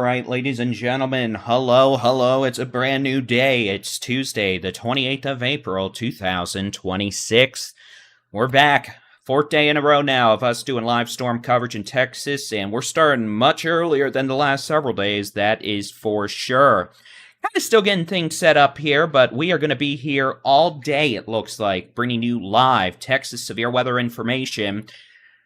right, ladies and gentlemen, hello, it's a brand new day. It's Tuesday, the 28th of April, 2026. We're back. Fourth day in a row now of us doing live storm coverage in Texas, and we're starting much earlier than the last several days, that is for sure. Kind of still getting things set up here, but we are going to be here all day, it looks like, bringing you live Texas severe weather information.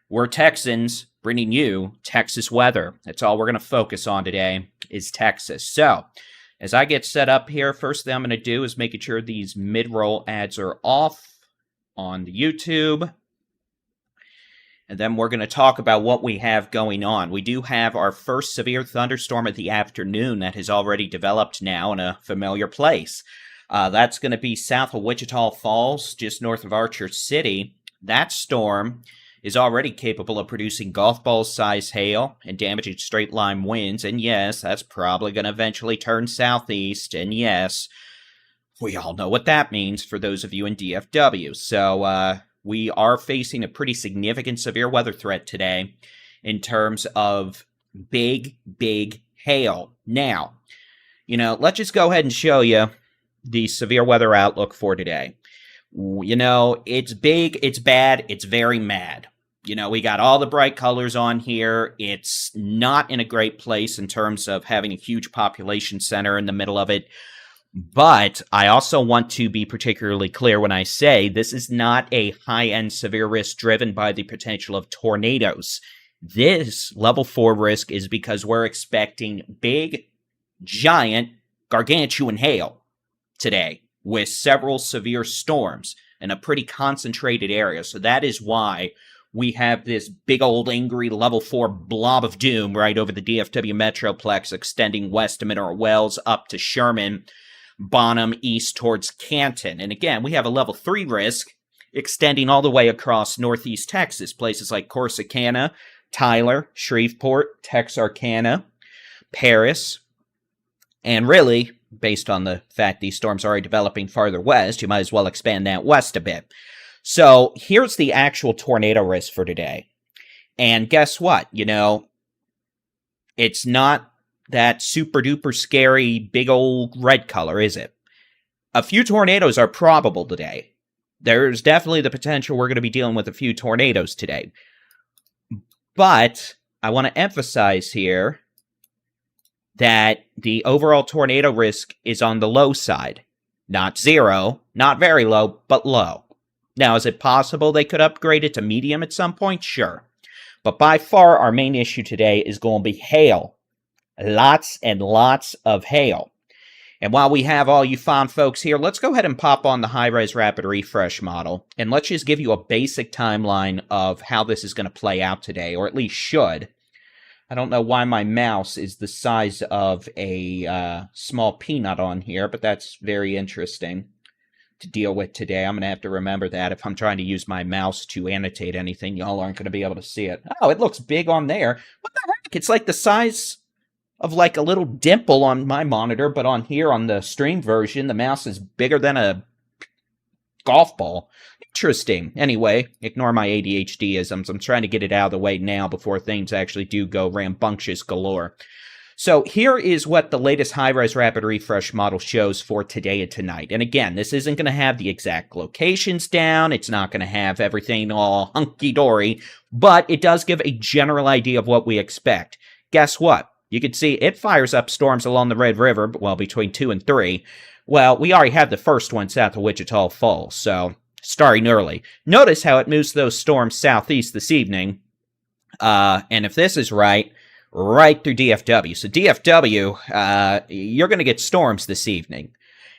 We're Texans, bringing you Texas weather. That's all we're going to focus on today is Texas. So, as I get set up here, first thing I'm going to do is making sure these mid-roll ads are off on the YouTube. And then we're going to talk about what we have going on. We do have our first severe thunderstorm of the afternoon that has already developed now in a familiar place. That's going to be south of Wichita Falls, just north of Archer City. That storm is already capable of producing golf ball-sized hail and damaging straight-line winds. And yes, that's probably going to eventually turn southeast. And yes, we all know what that means for those of you in DFW. So, we are facing a pretty significant severe weather threat today in terms of big hail. Now, let's just go ahead and show you the severe weather outlook for today. It's big, it's bad, it's very mad. We got all the bright colors on here. It's not in a great place in terms of having a huge population center in the middle of it. But I also want to be particularly clear when I say this is not a high-end severe risk driven by the potential of tornadoes. This level 4 risk is because we're expecting big, giant, gargantuan hail today with several severe storms in a pretty concentrated area. So that is why we have this big old angry level 4 blob of doom right over the DFW Metroplex extending west to Mineral Wells up to Sherman, Bonham, east towards Canton. And again, we have a level 3 risk extending all the way across northeast Texas, places like Corsicana, Tyler, Shreveport, Texarkana, Paris, and really, based on the fact these storms are already developing farther west, you might as well expand that west a bit. So here's the actual tornado risk for today. And guess what? It's not that super duper scary big old red color, is it? A few tornadoes are probable today. There's definitely the potential we're going to be dealing with a few tornadoes today. But I want to emphasize here that the overall tornado risk is on the low side. Not zero, not very low, but low. Now, is it possible they could upgrade it to medium at some point? Sure. But by far, our main issue today is going to be hail. Lots and lots of hail. And while we have all you fine folks here, let's go ahead and pop on the high-res rapid refresh model. And let's just give you a basic timeline of how this is going to play out today, or at least should. I don't know why my mouse is the size of a small peanut on here, but that's very interesting to deal with today. I'm going to have to remember that if I'm trying to use my mouse to annotate anything. Y'all aren't going to be able to see it. Oh, it looks big on there. What the heck? It's like the size of like a little dimple on my monitor, but on here on the stream version, the mouse is bigger than a golf ball. Interesting. Anyway, ignore my ADHD-isms. I'm trying to get it out of the way now before things actually do go rambunctious galore. So here is what the latest high-res rapid refresh model shows for today and tonight. And again, this isn't going to have the exact locations down. It's not going to have everything all hunky-dory, but it does give a general idea of what we expect. Guess what? You can see it fires up storms along the Red River, well, between 2 and 3. Well, we already had the first one south of Wichita Falls, so starting early. Notice how it moves those storms southeast this evening. And if this is right through DFW. So DFW, you're going to get storms this evening.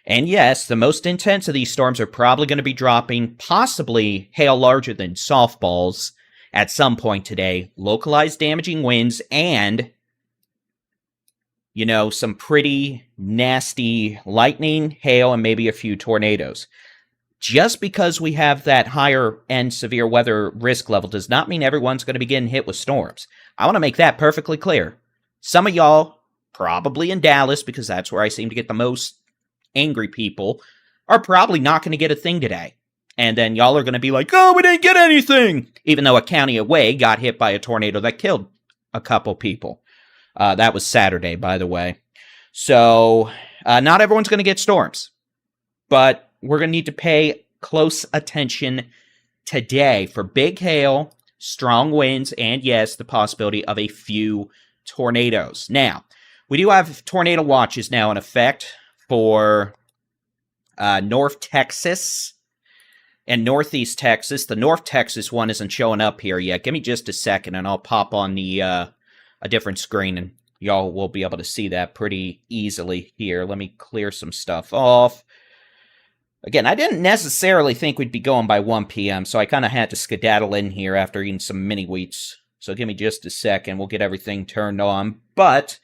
And yes, the most intense of these storms are probably going to be dropping, possibly hail larger than softballs at some point today. Localized damaging winds and, some pretty nasty lightning, hail, and maybe a few tornadoes. Just because we have that higher end severe weather risk level does not mean everyone's going to be getting hit with storms. I want to make that perfectly clear. Some of y'all, probably in Dallas, because that's where I seem to get the most angry people, are probably not going to get a thing today. And then y'all are going to be like, oh, we didn't get anything! Even though a county away got hit by a tornado that killed a couple people. That was Saturday, by the way. So, not everyone's going to get storms, but we're going to need to pay close attention today for big hail, strong winds, and yes, the possibility of a few tornadoes. Now, we do have tornado watches now in effect for North Texas and Northeast Texas. The North Texas one isn't showing up here yet. Give me just a second, and I'll pop on the a different screen, and y'all will be able to see that pretty easily here. Let me clear some stuff off. Again, I didn't necessarily think we'd be going by 1 p.m., so I kind of had to skedaddle in here after eating some mini-wheats. So give me just a second. We'll get everything turned on. But,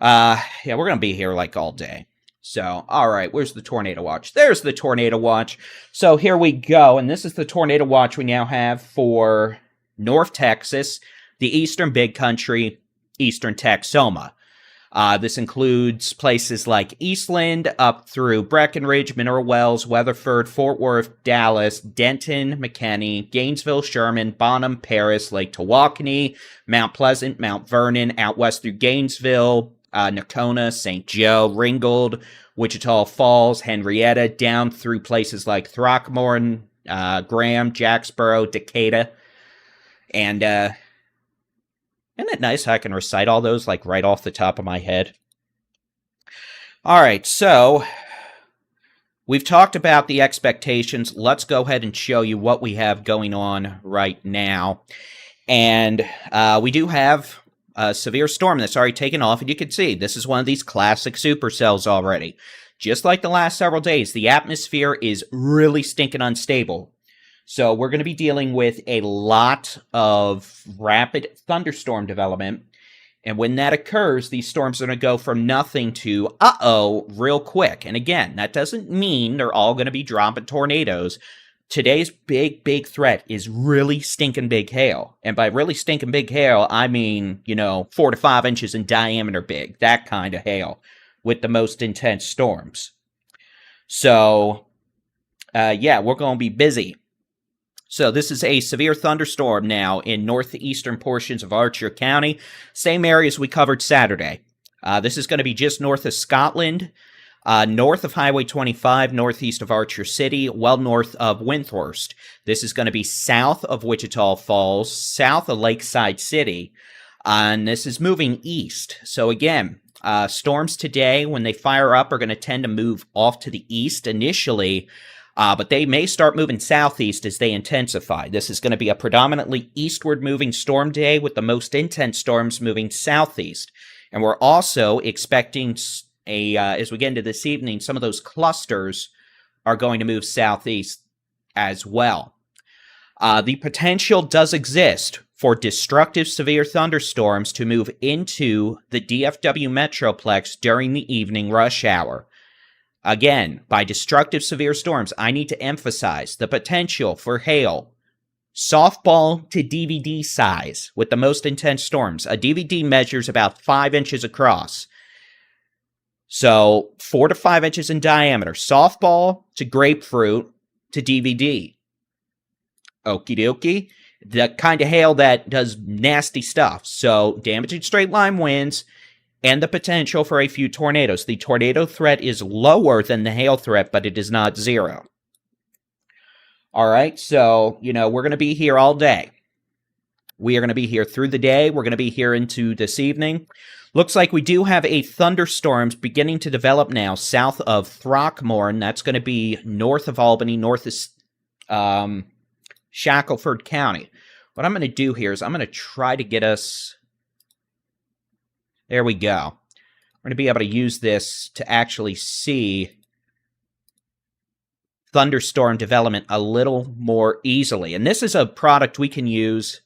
yeah, we're going to be here like all day. So, all right, where's the tornado watch? There's the tornado watch. So here we go, and this is the tornado watch we now have for North Texas, the Eastern Big Country, Eastern Texoma. This includes places like Eastland, up through Breckenridge, Mineral Wells, Weatherford, Fort Worth, Dallas, Denton, McKinney, Gainesville, Sherman, Bonham, Paris, Lake Tawakoni, Mount Pleasant, Mount Vernon, out west through Gainesville, Nocona, St. Joe, Ringgold, Wichita Falls, Henrietta, down through places like Throckmorton, Graham, Jacksboro, Decatur, and isn't it nice how I can recite all those, like, right off the top of my head? All right, so we've talked about the expectations. Let's go ahead and show you what we have going on right now. And we do have a severe storm that's already taken off, and you can see this is one of these classic supercells already. Just like the last several days, the atmosphere is really stinking unstable. So we're going to be dealing with a lot of rapid thunderstorm development. And when that occurs, these storms are going to go from nothing to uh-oh real quick. And again, that doesn't mean they're all going to be dropping tornadoes. Today's big threat is really stinking big hail. And by really stinking big hail, I mean, 4 to 5 inches in diameter big. That kind of hail with the most intense storms. So, yeah, we're going to be busy. So this is a severe thunderstorm now in northeastern portions of Archer County. Same areas we covered Saturday. This is going to be just north of Scotland, north of Highway 25, northeast of Archer City, well north of Windthorst. This is going to be south of Wichita Falls, south of Lakeside City, and this is moving east. So again, storms today, when they fire up, are going to tend to move off to the east initially, but they may start moving southeast as they intensify. This is going to be a predominantly eastward moving storm day with the most intense storms moving southeast. And we're also expecting as we get into this evening, some of those clusters are going to move southeast as well. The potential does exist for destructive severe thunderstorms to move into the DFW Metroplex during the evening rush hour. Again, by destructive severe storms, I need to emphasize the potential for hail, softball to DVD size with the most intense storms. A DVD measures about 5 inches across. So 4 to 5 inches in diameter. Softball to grapefruit to DVD. Okie dokie. The kind of hail that does nasty stuff. So damaging straight line winds and the potential for a few tornadoes. The tornado threat is lower than the hail threat, but it is not zero. All right, so, we're going to be here all day. We are going to be here through the day. We're going to be here into this evening. Looks like we do have a thunderstorm beginning to develop now south of Throckmorton. That's going to be north of Albany, north of Shackelford County. What I'm going to do here is I'm going to try to get us... There we go. We're going to be able to use this to actually see thunderstorm development a little more easily. And this is a product we can use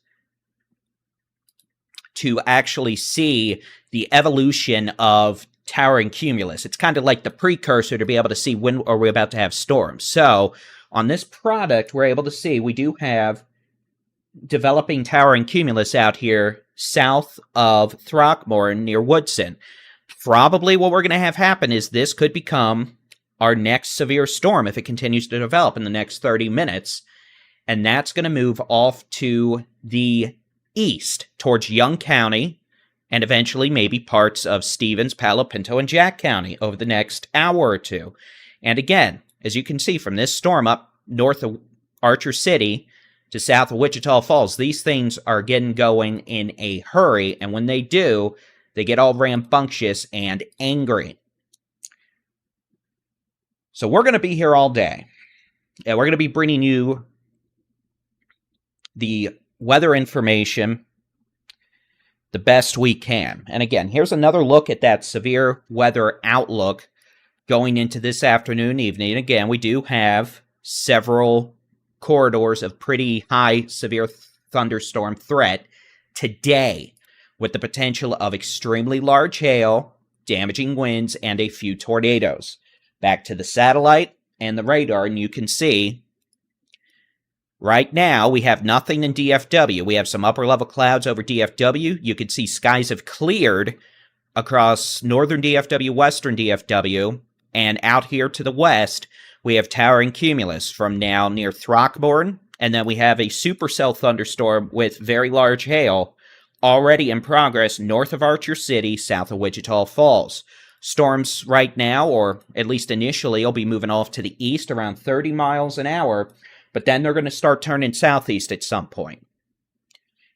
to actually see the evolution of towering cumulus. It's kind of like the precursor to be able to see when are we about to have storms. So on this product, we're able to see we do have developing towering cumulus out here south of Throckmorton near Woodson. Probably what we're going to have happen is this could become our next severe storm if it continues to develop in the next 30 minutes. And that's going to move off to the east towards Young County and eventually maybe parts of Stevens, Palo Pinto, and Jack County over the next hour or two. And again, as you can see from this storm up north of Archer City to south of Wichita Falls, these things are getting going in a hurry, and when they do, they get all rambunctious and angry. So we're going to be here all day, and we're going to be bringing you the weather information the best we can. And again, here's another look at that severe weather outlook going into this afternoon, evening. Again, we do have several corridors of pretty high severe thunderstorm threat today, with the potential of extremely large hail, damaging winds, and a few tornadoes. Back to the satellite and the radar, and you can see right now we have nothing in DFW. We have some upper level clouds over DFW. You can see skies have cleared across northern DFW, western DFW, and out here to the west, we have towering cumulus from now near Throckmorton, and then we have a supercell thunderstorm with very large hail already in progress north of Archer City, south of Wichita Falls. Storms right now, or at least initially, will be moving off to the east around 30 miles an hour, but then they're going to start turning southeast at some point.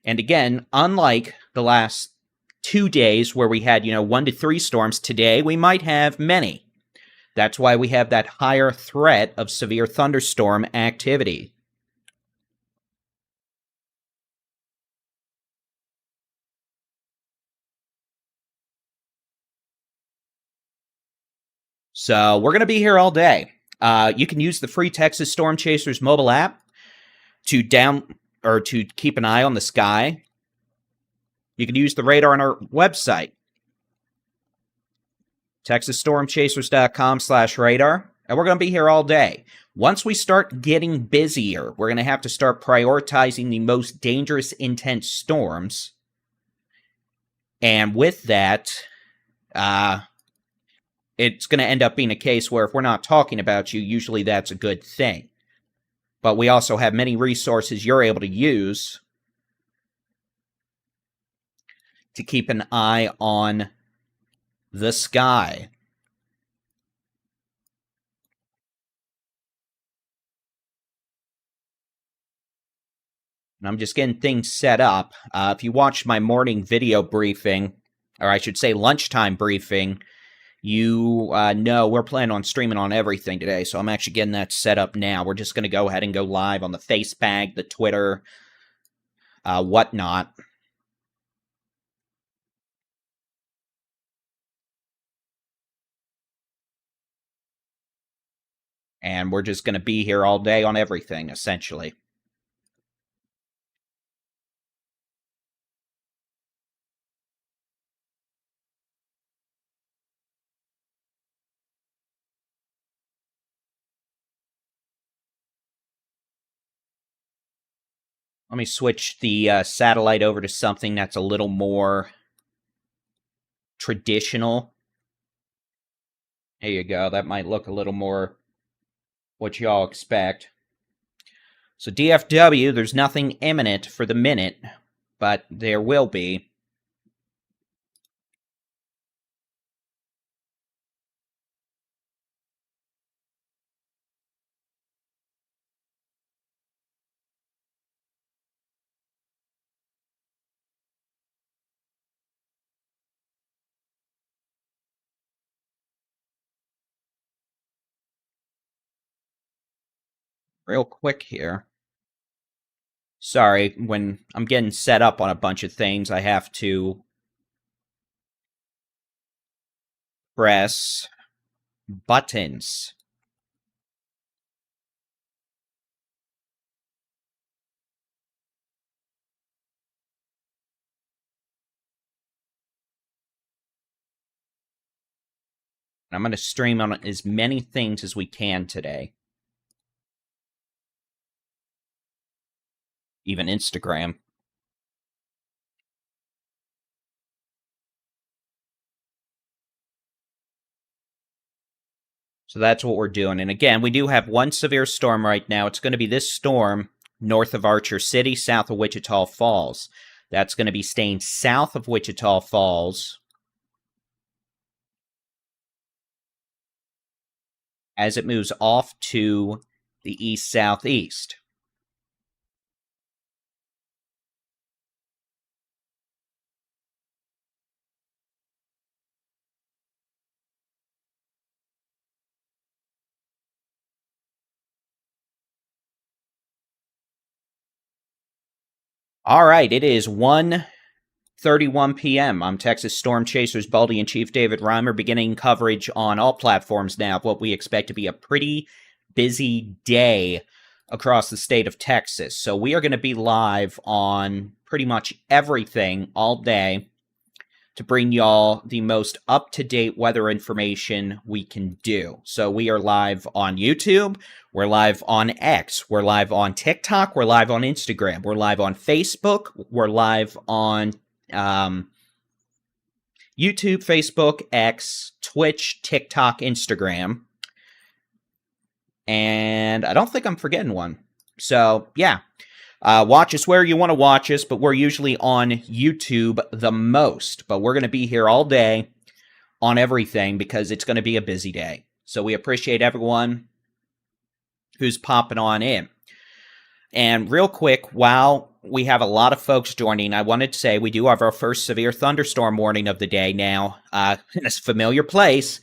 And again, unlike the last 2 days where we had, 1 to 3 storms, today we might have many. That's why we have that higher threat of severe thunderstorm activity. So we're going to be here all day. You can use the free Texas Storm Chasers mobile app to keep an eye on the sky. You can use the radar on our website, TexasStormChasers.com/radar, and we're going to be here all day. Once we start getting busier, we're going to have to start prioritizing the most dangerous, intense storms. And with that, it's going to end up being a case where if we're not talking about you, usually that's a good thing. But we also have many resources you're able to use to keep an eye on the sky. And I'm just getting things set up. If you watched my morning video briefing, or I should say lunchtime briefing, you know we're planning on streaming on everything today, so I'm actually getting that set up now. We're just going to go ahead and go live on the Facebag, the Twitter, whatnot. And we're just going to be here all day on everything, essentially. Let me switch the satellite over to something that's a little more traditional. There you go. That might look a little more what y'all expect. So DFW, there's nothing imminent for the minute, but there will be. Real quick here. Sorry, when I'm getting set up on a bunch of things, I have to press buttons. I'm going to stream on as many things as we can today. Even Instagram. So that's what we're doing. And again, we do have one severe storm right now. It's going to be this storm north of Archer City, south of Wichita Falls. That's going to be staying south of Wichita Falls as it moves off to the east-southeast. All right, it is 1:31 p.m. I'm Texas Storm Chasers Baldy-in-Chief David Reimer, beginning coverage on all platforms now of what we expect to be a pretty busy day across the state of Texas. So we are going to be live on pretty much everything all day to bring y'all the most up-to-date weather information we can do. So we are live on YouTube, we're live on X, we're live on TikTok, we're live on Instagram, we're live on Facebook, we're live on YouTube, Facebook, X, Twitch, TikTok, Instagram. And I don't think I'm forgetting one. So, yeah. Watch us where you want to watch us, but we're usually on YouTube the most. But we're going to be here all day on everything because it's going to be a busy day. So we appreciate everyone who's popping on in. And real quick, while we have a lot of folks joining, I wanted to say we do have our first severe thunderstorm warning of the day now in a familiar place.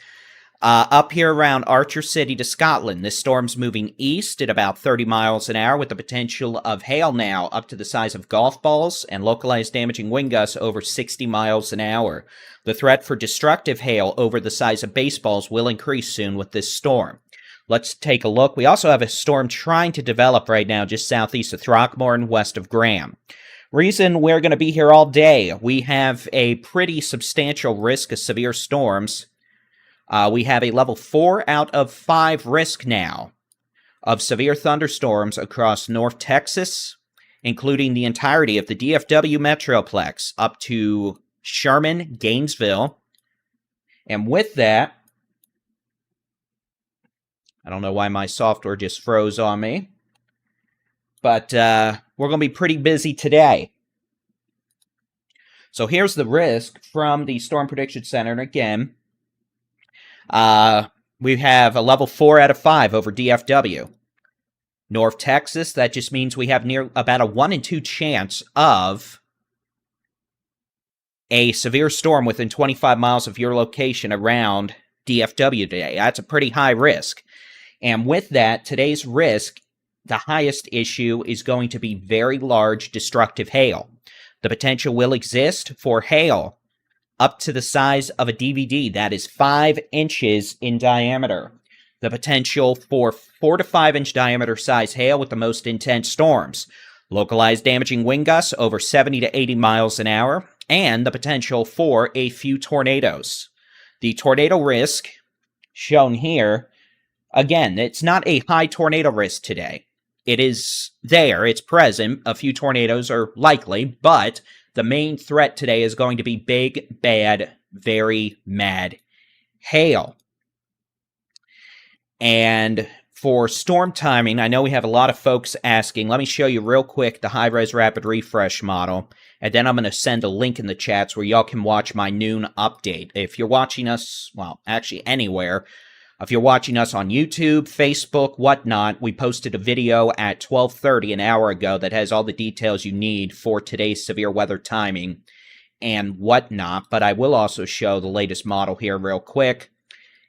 Up here around Archer City to Scotland. This storm's moving east at about 30 miles an hour with the potential of hail now up to the size of golf balls and localized damaging wind gusts over 60 miles an hour. The threat for destructive hail over the size of baseballs will increase soon with this storm. Let's take a look. We also have a storm trying to develop right now just southeast of Throckmorton, west of Graham. Reason we're going to be here all day, we have a pretty substantial risk of severe storms. We have a level 4 out of 5 risk now of severe thunderstorms across North Texas, including the entirety of the DFW Metroplex up to Sherman, Gainesville. And with that, I don't know why my software just froze on me, but we're going to be pretty busy today. So here's the risk from the Storm Prediction Center. And again, we have a level 4 out of 5 over DFW. North Texas, that just means we have about a 1 in 2 chance of a severe storm within 25 miles of your location around DFW today. That's a pretty high risk. And with that, today's risk, the highest issue is going to be very large destructive hail. The potential will exist for hail up to the size of a DVD, that is 5 inches in diameter. The potential for 4 to 5 inch diameter size hail with the most intense storms. Localized damaging wind gusts over 70 to 80 miles an hour, and the potential for a few tornadoes. The tornado risk shown here, again, it's not a high tornado risk today. It is there, it's present, a few tornadoes are likely, but the main threat today is going to be big, bad, very mad hail. And for storm timing, I know we have a lot of folks asking. Let me show you real quick the high-res rapid refresh model, and then I'm going to send a link in the chats where y'all can watch my noon update. If you're watching us, well, actually anywhere, if you're watching us on YouTube, Facebook, whatnot, we posted a video at 12:30 an hour ago that has all the details you need for today's severe weather timing and whatnot. But I will also show the latest model here real quick,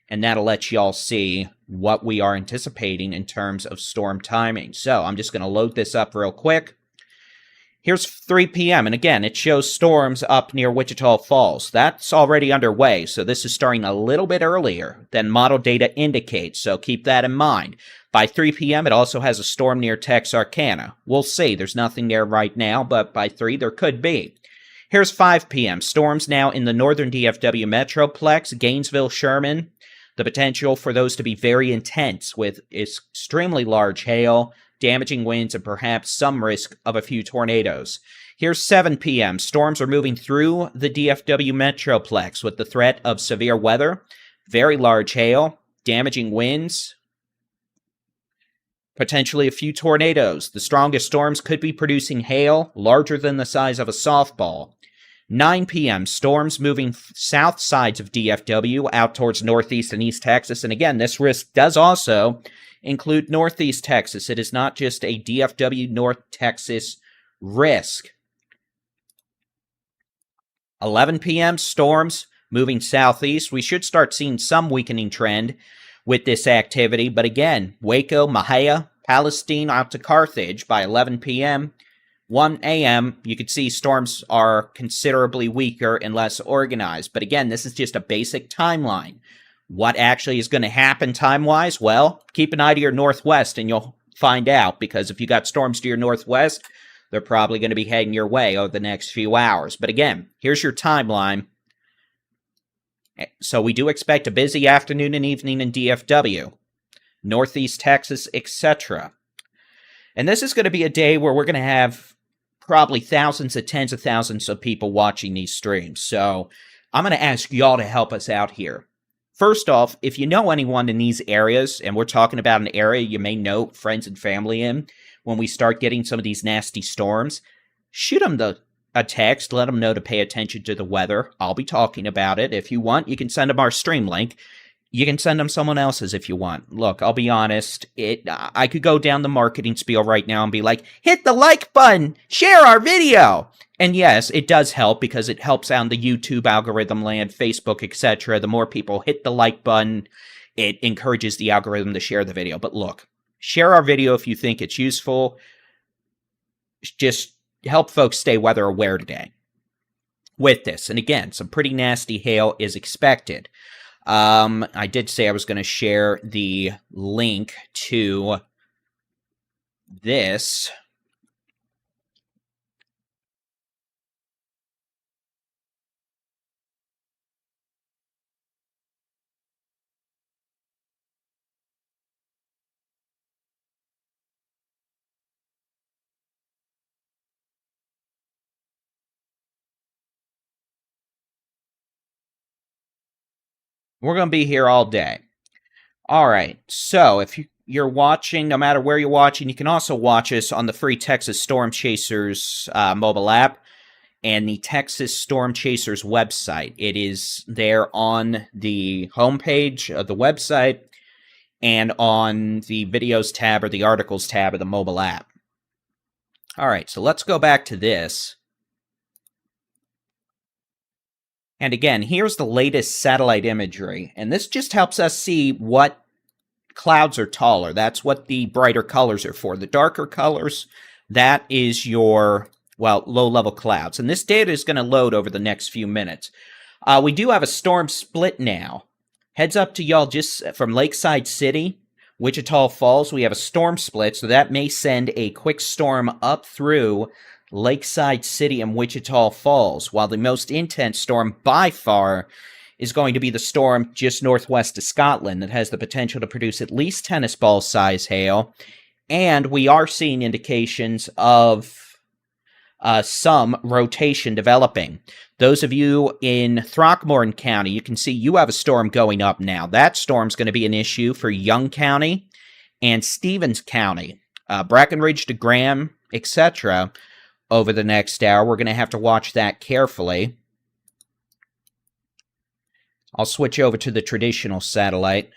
and that'll let y'all see what we are anticipating in terms of storm timing. So I'm just going to load this up real quick. Here's 3 p.m., and again, it shows storms up near Wichita Falls. That's already underway, so this is starting a little bit earlier than model data indicates, so keep that in mind. By 3 p.m., it also has a storm near Texarkana. We'll see. There's nothing there right now, but by 3, there could be. Here's 5 p.m. Storms now in the northern DFW Metroplex, Gainesville, Sherman. The potential for those to be very intense with extremely large hail, damaging winds, and perhaps some risk of a few tornadoes. Here's 7 p.m. Storms are moving through the DFW Metroplex with the threat of severe weather, very large hail, damaging winds, Potentially a few tornadoes. The strongest storms could be producing hail larger than the size of a softball. 9 p.m., storms moving south sides of DFW out towards northeast and east Texas. And again, this risk does also include northeast Texas. It is not just a DFW North Texas risk. 11 p.m., storms moving southeast. We should start seeing some weakening trend with this activity. But again, Waco, Mahia, Palestine out to Carthage by 11 p.m. 1 a.m., you can see storms are considerably weaker and less organized. But again, this is just a basic timeline. What actually is going to happen time-wise? Well, keep an eye to your northwest and you'll find out, because if you got storms to your northwest, they're probably going to be heading your way over the next few hours. But again, here's your timeline. So we do expect a busy afternoon and evening in DFW, Northeast Texas, etc. And this is going to be a day where we're going to have probably thousands of tens of thousands of people watching these streams. So I'm going to ask y'all to help us out here. First off, if you know anyone in these areas, and we're talking about an area you may know friends and family in, when we start getting some of these nasty storms, shoot them a text, let them know to pay attention to the weather. I'll be talking about it. If you want, you can send them our stream link. You can send them someone else's if you want. Look, I'll be honest. I could go down the marketing spiel right now and be like, hit the like button, share our video. And yes, it does help because it helps out the YouTube algorithm land, Facebook, etc. The more people hit the like button, it encourages the algorithm to share the video. But look, share our video if you think it's useful. Just help folks stay weather aware today with this. And again, some pretty nasty hail is expected. I did say I was going to share the link to this. We're going to be here all day. All right, so if you're watching, no matter where you're watching, you can also watch us on the free Texas Storm Chasers mobile app and the Texas Storm Chasers website. It is there on the homepage of the website and on the videos tab or the articles tab of the mobile app. All right, so let's go back to this. And again, here's the latest satellite imagery. And this just helps us see what clouds are taller. That's what the brighter colors are for. The darker colors, that is your, well, low-level clouds. And this data is going to load over the next few minutes. We do have a storm split now. Heads up to y'all, just from Lakeside City, Wichita Falls, we have a storm split. So that may send a quick storm up through Lakeside City and Wichita Falls, while the most intense storm by far is going to be the storm just northwest of Scotland that has the potential to produce at least tennis ball size hail. And we are seeing indications of some rotation developing. Those of you in Throckmorton County, you can see you have a storm going up now. That storm's going to be an issue for Young County and Stevens County, Brackenridge to Graham, etc. Over the next hour. We're going to have to watch that carefully. I'll switch over to the traditional satellite.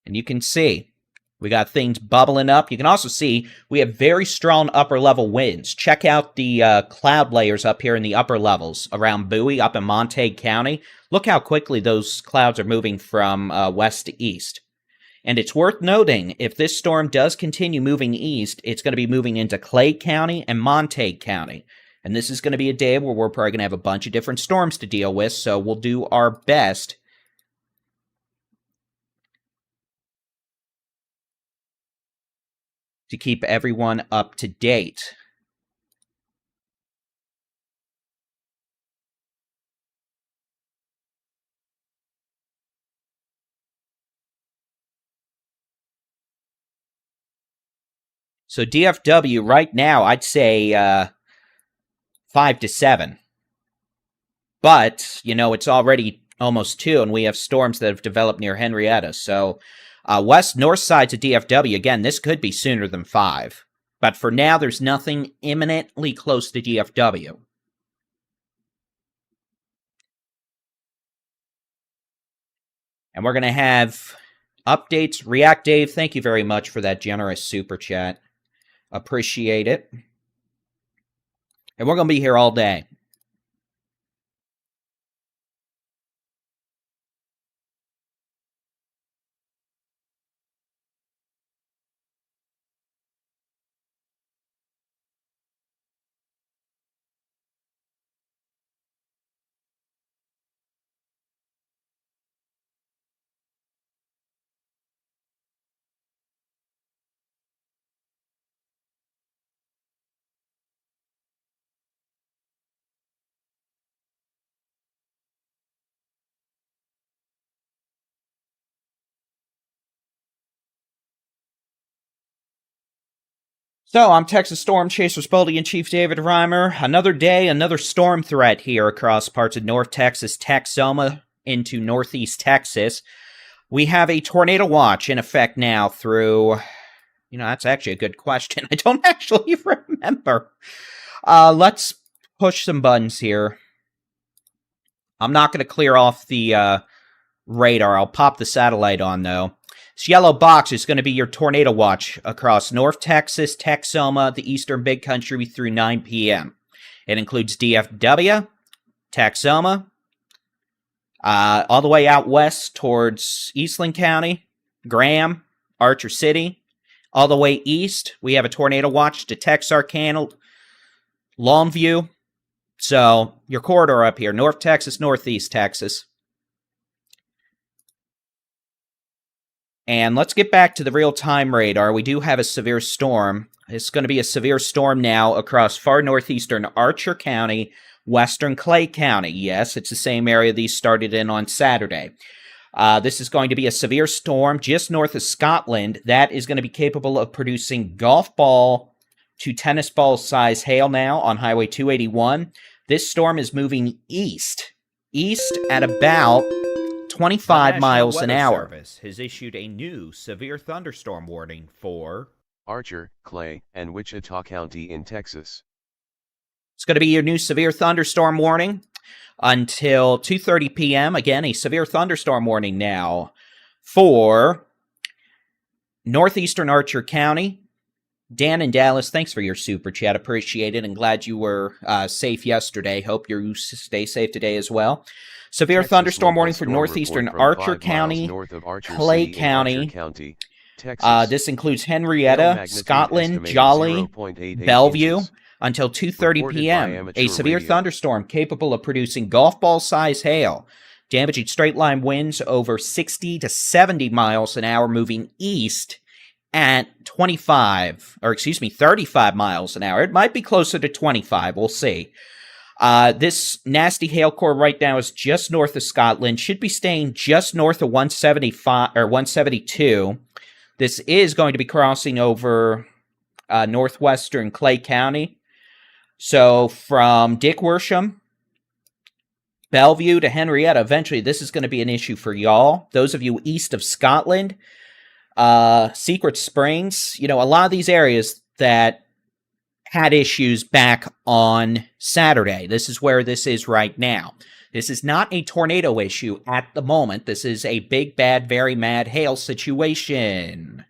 And you can see we got things bubbling up. You can also see we have very strong upper level winds. Check out the cloud layers up here in the upper levels around Bowie up in Montague County. Look how quickly those clouds are moving from west to east. And it's worth noting, if this storm does continue moving east, it's going to be moving into Clay County and Montague County. And this is going to be a day where we're probably going to have a bunch of different storms to deal with, so we'll do our best to keep everyone up to date. So DFW right now, I'd say 5 to 7. But, you know, it's already almost 2, and we have storms that have developed near Henrietta. So north side to DFW, again, this could be sooner than 5. But for now, there's nothing imminently close to DFW. And we're going to have updates. React Dave, thank you very much for that generous super chat. Appreciate it. And we're going to be here all day. So, I'm Texas Storm Chaser's Baldy-in-Chief David Reimer. Another day, another storm threat here across parts of North Texas, Texoma, into Northeast Texas. We have a tornado watch in effect now through... that's actually a good question. I don't actually remember. Let's push some buttons here. I'm not going to clear off the radar. I'll pop the satellite on, though. This yellow box is going to be your tornado watch across North Texas, Texoma, the eastern big country through 9 p.m. It includes DFW, Texoma, all the way out west towards Eastland County, Graham, Archer City. All the way east, we have a tornado watch to Texarkana, Longview. So, your corridor up here, North Texas, Northeast Texas. And let's get back to the real-time radar. We do have a severe storm. It's going to be a severe storm now across far northeastern Archer County, western Clay County. Yes, it's the same area these started in on Saturday. This is going to be a severe storm just north of Scotland that is going to be capable of producing golf ball to tennis ball size hail now on Highway 281. This storm is moving east at about 25 miles an hour. Service has issued a new severe thunderstorm warning for Archer, Clay, and Wichita County in Texas. It's going to be your new severe thunderstorm warning until 2:30 p.m. Again, a severe thunderstorm warning now for northeastern Archer County. Dan in Dallas, thanks for your super chat. Appreciate it, and glad you were safe yesterday. Hope you stay safe today as well. Severe Texas thunderstorm warning for northeastern Archer County, Clay County. This includes Henrietta, Scotland, Jolly, Bellevue, until 2:30 p.m. A severe thunderstorm capable of producing golf ball size hail, damaging straight line winds over 60 to 70 miles an hour, moving east at 35 miles an hour. It might be closer to 25. We'll see. This nasty hail core right now is just north of Scotland, should be staying just north of 175 or 172. This is going to be crossing over northwestern Clay County. So from Dick Worsham, Bellevue to Henrietta, eventually this is going to be an issue for y'all. Those of you east of Scotland, Secret Springs, a lot of these areas that had issues back on Saturday. This is where this is right now. This is not a tornado issue at the moment. This is a big, bad, very mad hail situation.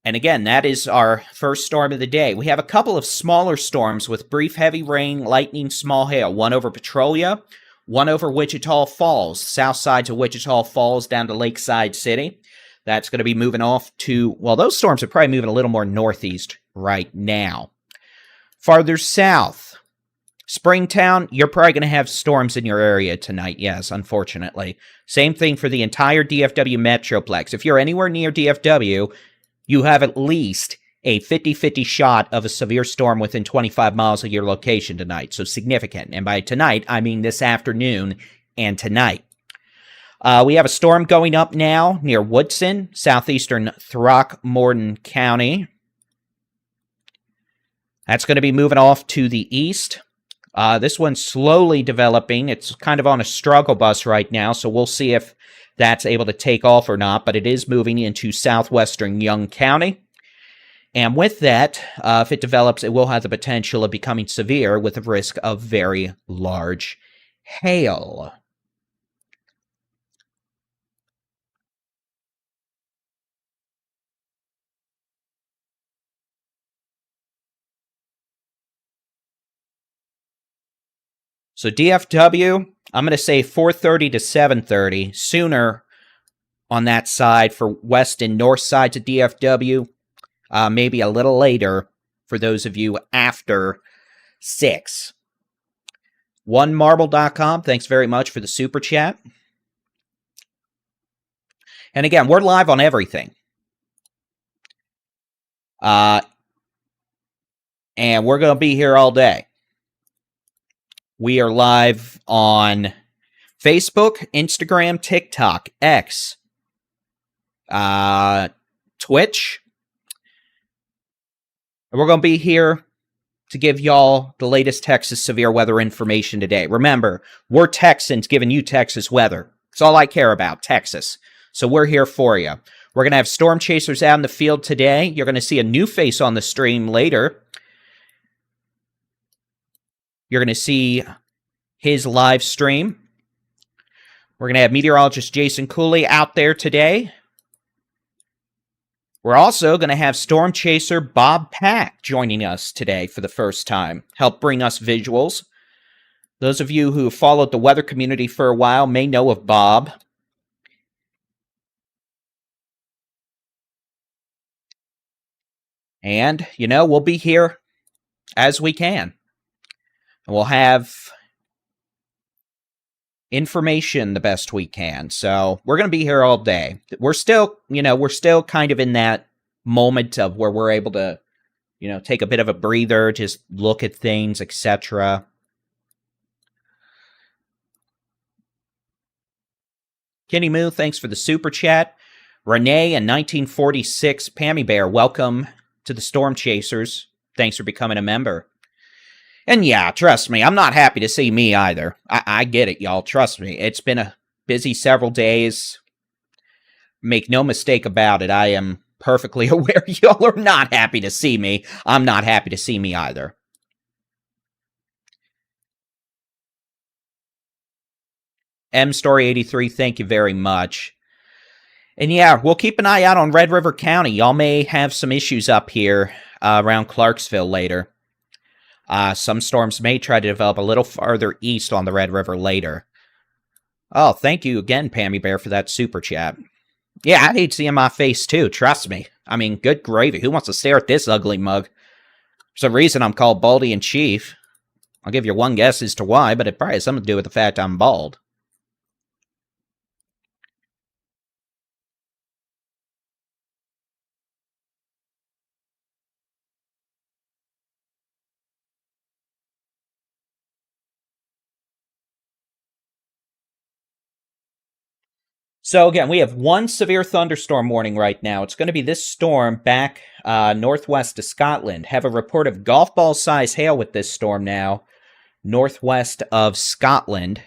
And again, that is our first storm of the day. We have a couple of smaller storms with brief heavy rain, lightning, small hail. One over Petrolia, one over Wichita Falls, south sides of Wichita Falls down to Lakeside City. That's going to be moving off to, well, those storms are probably moving a little more northeast right now. Farther south, Springtown, you're probably going to have storms in your area tonight. Yes, unfortunately. Same thing for the entire DFW Metroplex. If you're anywhere near DFW, you have at least a 50-50 shot of a severe storm within 25 miles of your location tonight. So significant. And by tonight, I mean this afternoon and tonight. We have a storm going up now near Woodson, southeastern Throckmorton County. That's going to be moving off to the east. This one's slowly developing. It's kind of on a struggle bus right now, so we'll see if that's able to take off or not, but it is moving into southwestern Young County. And with that, if it develops, it will have the potential of becoming severe with the risk of very large hail. So DFW, I'm going to say 4:30 to 7:30, sooner on that side for west and north sides of DFW, maybe a little later for those of you after 6. OneMarble.com, thanks very much for the super chat. And again, we're live on everything. And we're going to be here all day. We are live on Facebook, Instagram, TikTok, X, Twitch. And we're going to be here to give y'all the latest Texas severe weather information today. Remember, we're Texans giving you Texas weather. It's all I care about, Texas. So we're here for you. We're going to have storm chasers out in the field today. You're going to see a new face on the stream later. You're going to see his live stream. We're going to have meteorologist Jason Cooley out there today. We're also going to have storm chaser Bob Pack joining us today for the first time. Help bring us visuals. Those of you who have followed the weather community for a while may know of Bob. And, you know, we'll be here as we can. And we'll have information the best we can. So we're going to be here all day. We're still kind of in that moment of where we're able to, take a bit of a breather, just look at things, etc. Kenny Moo, thanks for the super chat. Renee in 1946, Pammy Bear, welcome to the Storm Chasers. Thanks for becoming a member. And yeah, trust me, I'm not happy to see me either. I get it, y'all. Trust me. It's been a busy several days. Make no mistake about it. I am perfectly aware y'all are not happy to see me. I'm not happy to see me either. MStory83, thank you very much. And yeah, we'll keep an eye out on Red River County. Y'all may have some issues up here around Clarksville later. Some storms may try to develop a little farther east on the Red River later. Oh, thank you again, Pammy Bear, for that super chat. Yeah, I hate seeing my face too, trust me. I mean, good gravy. Who wants to stare at this ugly mug? There's a reason I'm called Baldy-in-Chief. I'll give you one guess as to why, but it probably has something to do with the fact I'm bald. So again, we have one severe thunderstorm warning right now. It's going to be this storm back northwest of Scotland. Have a report of golf ball size hail with this storm now, northwest of Scotland,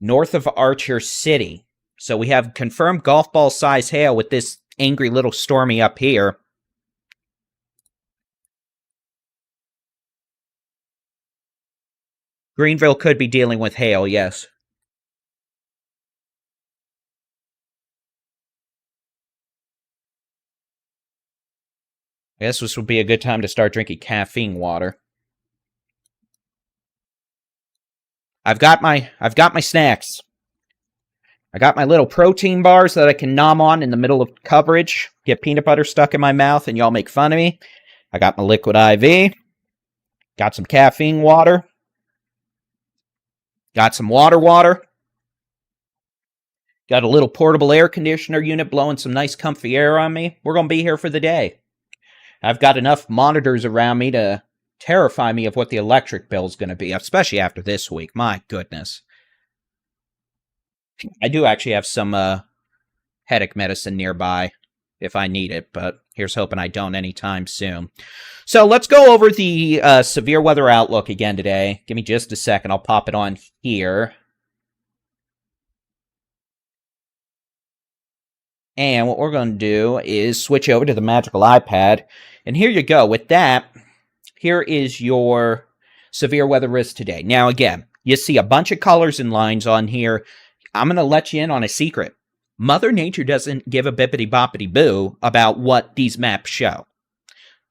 north of Archer City. So we have confirmed golf ball size hail with this angry little stormy up here. Greenville could be dealing with hail, yes. I guess this would be a good time to start drinking caffeine water. I've got my snacks. I got my little protein bars that I can nom on in the middle of coverage. Get peanut butter stuck in my mouth and y'all make fun of me. I got my liquid IV. Got some caffeine water. Got some water. Got a little portable air conditioner unit blowing some nice comfy air on me. We're going to be here for the day. I've got enough monitors around me to terrify me of what the electric bill is going to be, especially after this week. My goodness. I do actually have some headache medicine nearby if I need it, but here's hoping I don't anytime soon. So let's go over the severe weather outlook again today. Give me just a second. I'll pop it on here. And what we're going to do is switch over to the magical iPad. And here you go. With that, here is your severe weather risk today. Now, again, you see a bunch of colors and lines on here. I'm going to let you in on a secret. Mother Nature doesn't give a bippity-boppity-boo about what these maps show.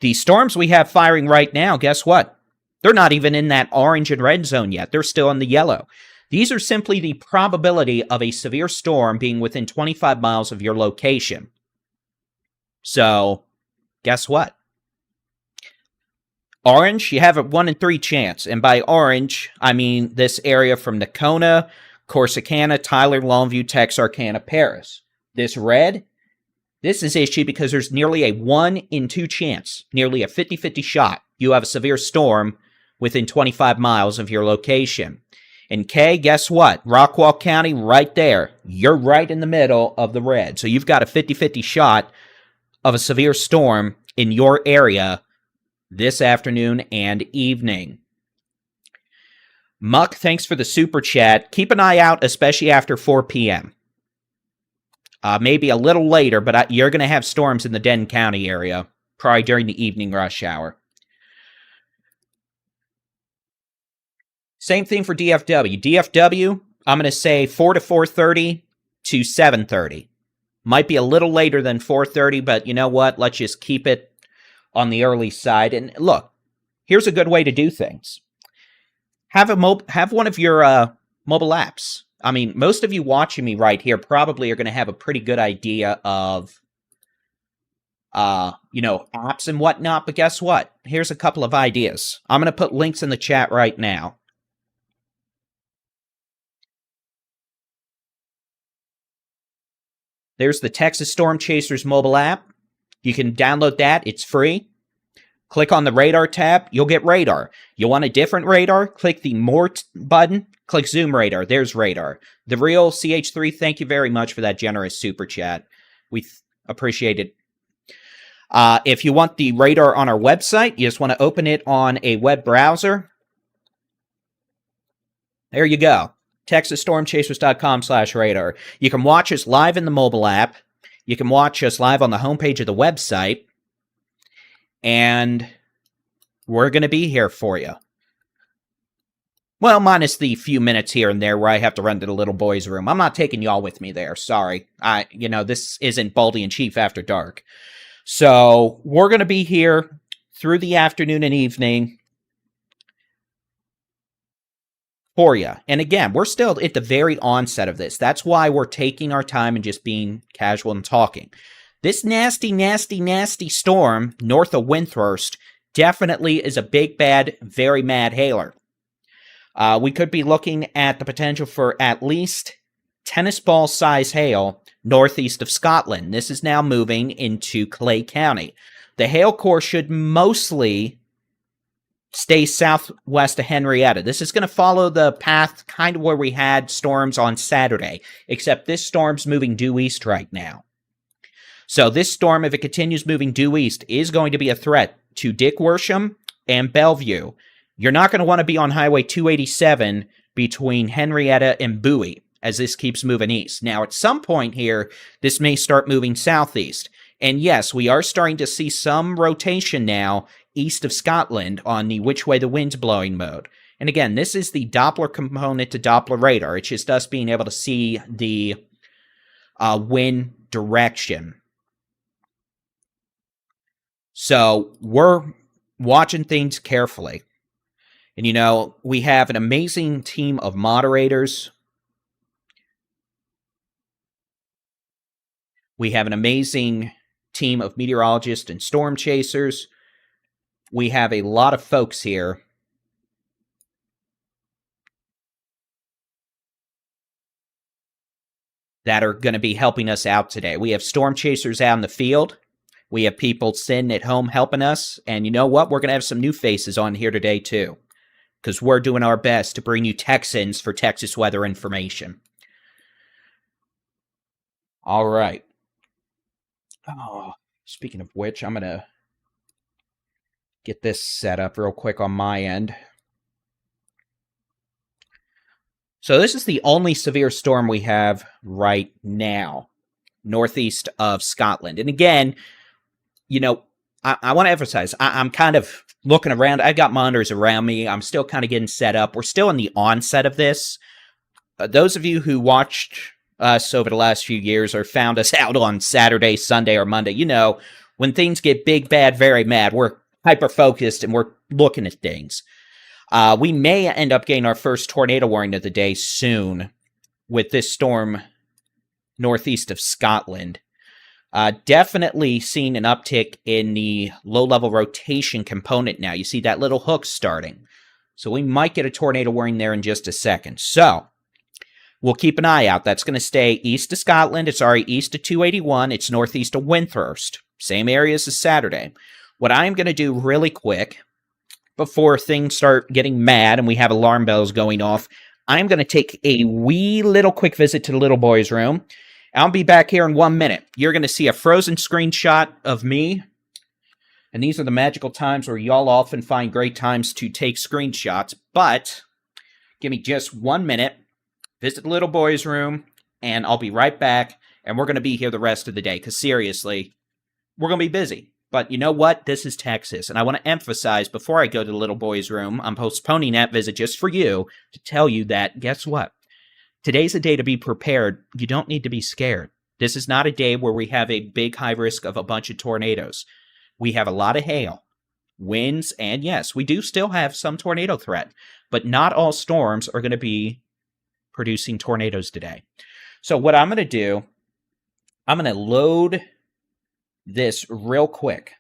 The storms we have firing right now, guess what? They're not even in that orange and red zone yet. They're still in the yellow. These are simply the probability of a severe storm being within 25 miles of your location. So, guess what? Orange, you have a 1 in 3 chance. And by orange, I mean this area from Nocona, Corsicana, Tyler, Longview, Texarkana, Paris. This red, this is issued because there's nearly a 1 in 2 chance, nearly a 50-50 shot. You have a severe storm within 25 miles of your location. And K, guess what? Rockwall County, right there. You're right in the middle of the red. So you've got a 50-50 shot of a severe storm in your area this afternoon and evening. Muck, thanks for the super chat. Keep an eye out, especially after 4 p.m. Maybe a little later, but you're going to have storms in the Denton County area, probably during the evening rush hour. Same thing for DFW. DFW, I'm going to say 4 to 4:30 to 7:30. Might be a little later than 4:30, but you know what? Let's just keep it on the early side. And look, here's a good way to do things. Have one of your mobile apps. I mean, most of you watching me right here probably are going to have a pretty good idea of, apps and whatnot. But guess what? Here's a couple of ideas. I'm going to put links in the chat right now. There's the Texas Storm Chasers mobile app. You can download that. It's free. Click on the radar tab. You'll get radar. You want a different radar? Click the more button. Click zoom radar. There's radar. The real CH3, thank you very much for that generous super chat. We appreciate it. If you want the radar on our website, you just want to open it on a web browser. There you go. TexasStormChasers.com/radar. You can watch us live in the mobile app. You can watch us live on the homepage of the website. And we're going to be here for you. Well, minus the few minutes here and there where I have to run to the little boy's room. I'm not taking y'all with me there. Sorry. This isn't Baldy-in-Chief After Dark. So we're going to be here through the afternoon and evening for you. And again, we're still at the very onset of this. That's why we're taking our time and just being casual and talking. This nasty, nasty, nasty storm north of Windthirst definitely is a big, bad, very mad hailer. We could be looking at the potential for at least tennis ball size hail northeast of Scotland. This is now moving into Clay County. The hail core should mostly stay southwest of Henrietta. This is going to follow the path kind of where we had storms on Saturday, except this storm's moving due east right now. So this storm, if it continues moving due east, is going to be a threat to Dick Worsham and Bellevue. You're not going to want to be on Highway 287 between Henrietta and Bowie as this keeps moving east. Now, at some point here, this may start moving southeast. And yes, we are starting to see some rotation now east of Scotland on the which way the wind's blowing mode. And again, this is the Doppler component to Doppler radar. It's just us being able to see the wind direction. So we're watching things carefully. And we have an amazing team of moderators. We have an amazing team of meteorologists and storm chasers. We have a lot of folks here that are going to be helping us out today. We have storm chasers out in the field. We have people sitting at home helping us. And you know what? We're going to have some new faces on here today, too, because we're doing our best to bring you Texans for Texas weather information. All right. Oh, speaking of which, I'm going to get this set up real quick on my end. So this is the only severe storm we have right now, northeast of Scotland. And again, you know, I want to emphasize, I'm kind of looking around. I've got monitors around me. I'm still kind of getting set up. We're still in the onset of this. Those of you who watched us over the last few years or found us out on Saturday, Sunday, or Monday, you know, when things get big, bad, very mad, we're hyper-focused and we're looking at things. We may end up getting our first tornado warning of the day soon with this storm northeast of Scotland. Definitely seeing an uptick in the low-level rotation component now. You see that little hook starting. So we might get a tornado warning there in just a second. So we'll keep an eye out. That's going to stay east of Scotland. It's already east of 281. It's northeast of Windthirst. Same areas as Saturday. What I'm going to do really quick, before things start getting mad and we have alarm bells going off, I'm going to take a wee little quick visit to the little boy's room. I'll be back here in 1 minute. You're going to see a frozen screenshot of me. And these are the magical times where y'all often find great times to take screenshots. But give me just 1 minute. Visit the little boy's room. And I'll be right back. And we're going to be here the rest of the day. Because seriously, we're going to be busy. But you know what? This is Texas. And I want to emphasize, before I go to the little boy's room, I'm postponing that visit just for you to tell you that, guess what? Today's a day to be prepared. You don't need to be scared. This is not a day where we have a big high risk of a bunch of tornadoes. We have a lot of hail, winds, and yes, we do still have some tornado threat. But not all storms are going to be producing tornadoes today. So what I'm going to do, I'm going to load this real quick.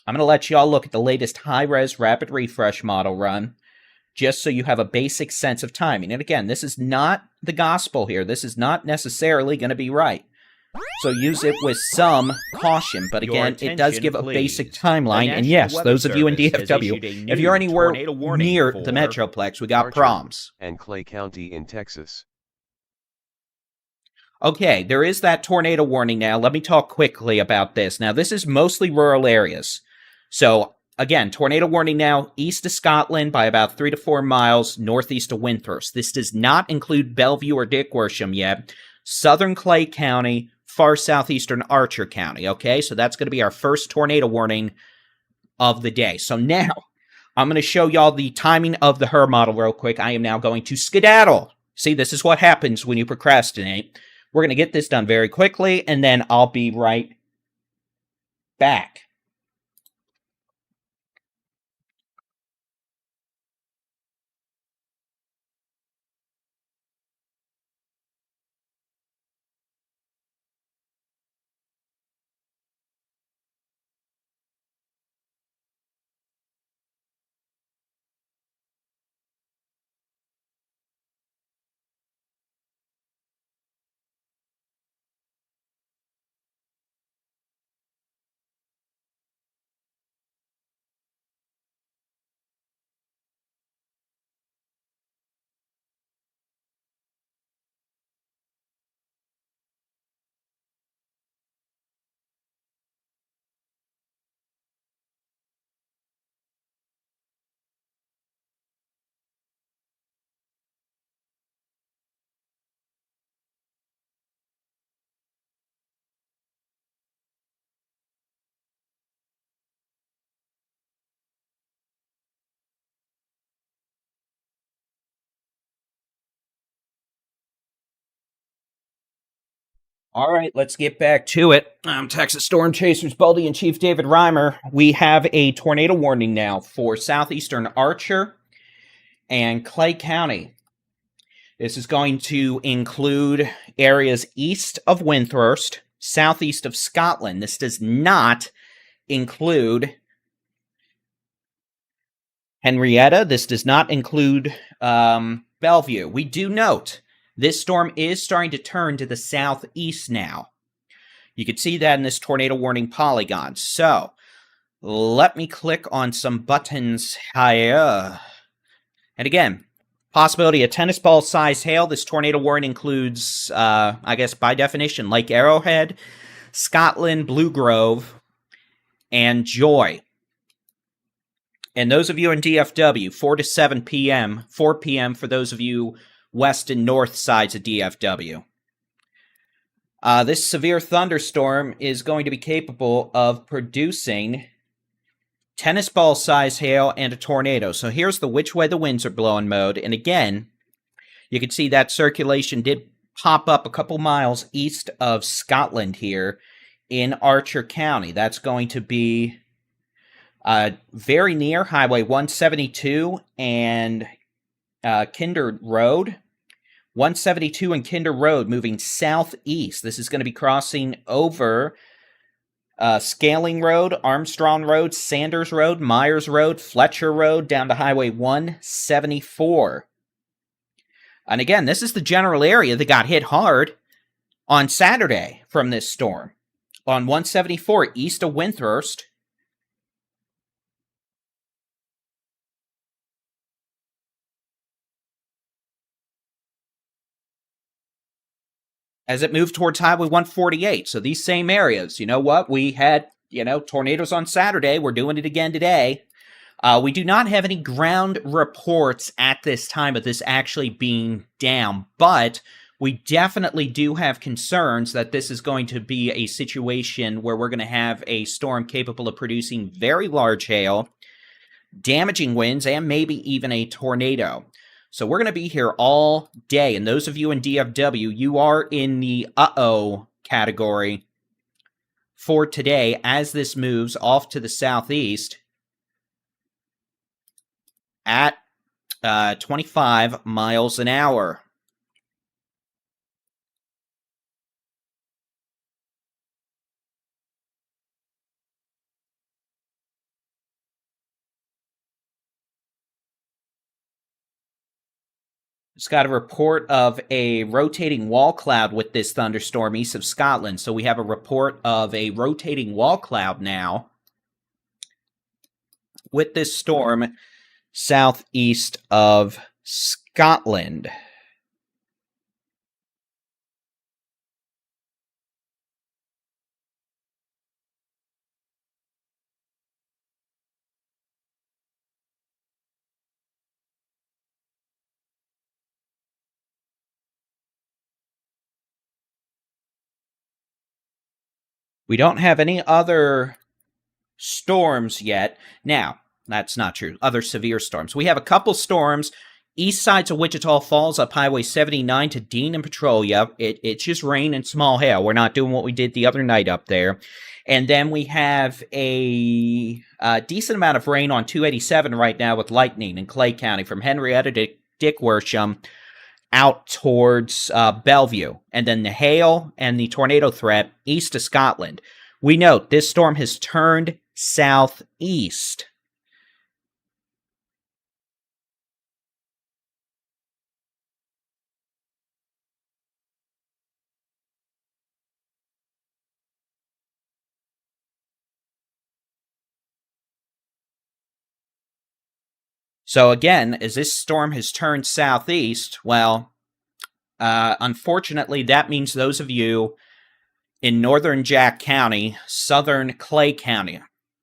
I'm going to let y'all look at the latest high-res rapid refresh model run, just so you have a basic sense of timing. And again, this is not the gospel here. This is not necessarily going to be right. So use it with some caution. But again, it does give a basic timeline. And yes, those of you in DFW, if you're anywhere near the Metroplex, we got problems. And Clay County in Texas. Okay, there is that tornado warning now. Let me talk quickly about this. Now, this is mostly rural areas. So, again, tornado warning now east of Scotland by about 3 to 4 miles northeast of Windthirst. This does not include Bellevue or Dickwursham yet. Southern Clay County, far southeastern Archer County, okay? So that's going to be our first tornado warning of the day. So now, I'm going to show y'all the timing of the HER model real quick. I am now going to skedaddle. See, this is what happens when you procrastinate. We're going to get this done very quickly, and then I'll be right back. All right, let's get back to it. I'm Texas Storm Chasers Baldy-in-Chief David Reimer. We have a tornado warning now for southeastern Archer and Clay County. This is going to include areas east of Windthirst, southeast of Scotland. This does not include Henrietta. This does not include Bellevue. We do note this storm is starting to turn to the southeast now. You can see that in this tornado warning polygon. So, let me click on some buttons here. And again, possibility of tennis ball size hail. This tornado warning includes, I guess by definition, Lake Arrowhead, Scotland, Blue Grove, and Joy. And those of you in DFW, 4 to 7 p.m., 4 p.m. for those of you west and north sides of DFW. This severe thunderstorm is going to be capable of producing tennis ball size hail and a tornado. So here's the which way the winds are blowing mode. And again, you can see that circulation did pop up a couple miles east of Scotland here in Archer County. That's going to be very near Highway 172 and Kinder Road. 172 and Kinder Road moving southeast. This is going to be crossing over Scaling Road, Armstrong Road, Sanders Road, Myers Road, Fletcher Road, down to Highway 174. And again, this is the general area that got hit hard on Saturday from this storm. On 174 east of Windthirst. As it moved towards Highway 148. So these same areas, you know what? We had, tornadoes on Saturday. We're doing it again today. We do not have any ground reports at this time of this actually being down, but we definitely do have concerns that this is going to be a situation where we're going to have a storm capable of producing very large hail, damaging winds, and maybe even a tornado. So we're going to be here all day. And those of you in DFW, you are in the uh-oh category for today as this moves off to the southeast at 25 miles an hour. It's got a report of a rotating wall cloud with this thunderstorm east of Scotland. So we have a report of a rotating wall cloud now with this storm southeast of Scotland. We don't have any other storms yet. Now, that's not true. Other severe storms. We have a couple storms east sides of Wichita Falls up Highway 79 to Dean and Petrolia. It's just rain and small hail. We're not doing what we did the other night up there. And then we have a decent amount of rain on 287 right now with lightning in Clay County from Henrietta to Dick Worsham out towards Bellevue. And then the hail and the tornado threat east of Scotland. We note this storm has turned southeast. So again, as this storm has turned southeast, well, unfortunately, that means those of you in northern Jack County, southern Clay County,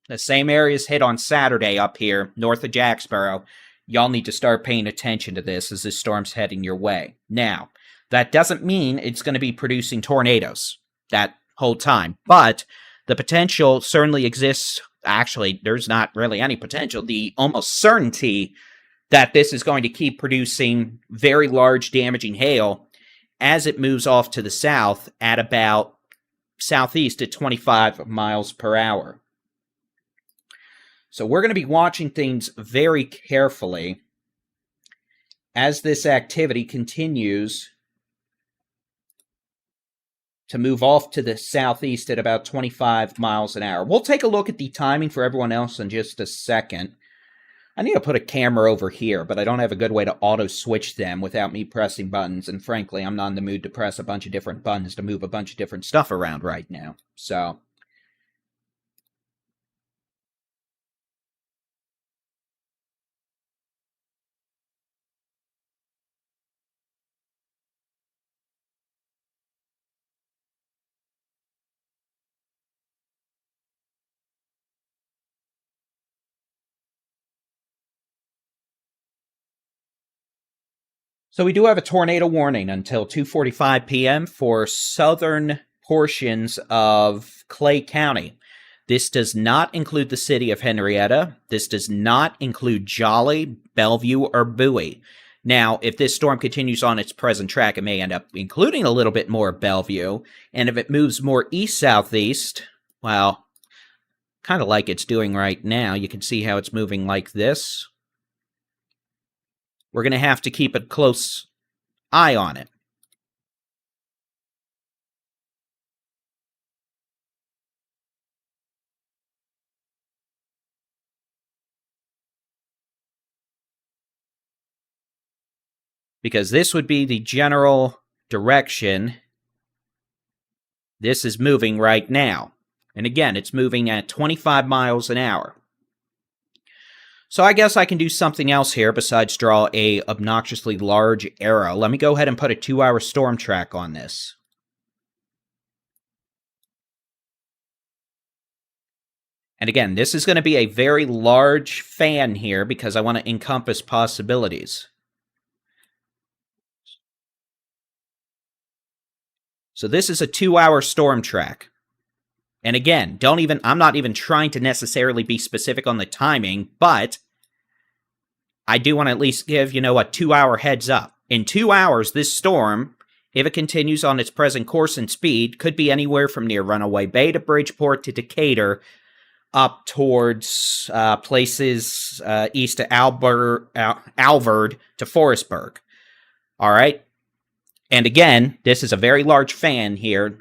the same areas hit on Saturday up here, north of Jacksboro, y'all need to start paying attention to this as this storm's heading your way. Now, that doesn't mean it's going to be producing tornadoes that whole time, but the potential certainly exists. Actually, there's not really any potential. The almost certainty that this is going to keep producing very large damaging hail as it moves off to the south at about southeast at 25 miles per hour. So we're going to be watching things very carefully as this activity continues to move off to the southeast at about 25 miles an hour. We'll take a look at the timing for everyone else in just a second. I need to put a camera over here, but I don't have a good way to auto-switch them without me pressing buttons, and frankly, I'm not in the mood to press a bunch of different buttons to move a bunch of different stuff around right now. So So we do have a tornado warning until 2:45 p.m. for southern portions of Clay County. This does not include the city of Henrietta. This does not include Jolly, Bellevue, or Bowie. Now, if this storm continues on its present track, it may end up including a little bit more of Bellevue. And if it moves more east-southeast, well, kind of like it's doing right now. You can see how it's moving like this. We're going to have to keep a close eye on it. Because this would be the general direction this is moving right now. And again, it's moving at 25 miles an hour. So I guess I can do something else here besides draw a obnoxiously large arrow. Let me go ahead and put a 2-hour storm track on this. And again, this is going to be a very large fan here because I want to encompass possibilities. So this is a 2-hour storm track. And again, I'm not even trying to necessarily be specific on the timing, but I do want to at least give, a 2-hour heads up. In 2 hours, this storm, if it continues on its present course and speed, could be anywhere from near Runaway Bay to Bridgeport to Decatur, up towards places east of Alvord to Forestburg. All right? And again, this is a very large fan here.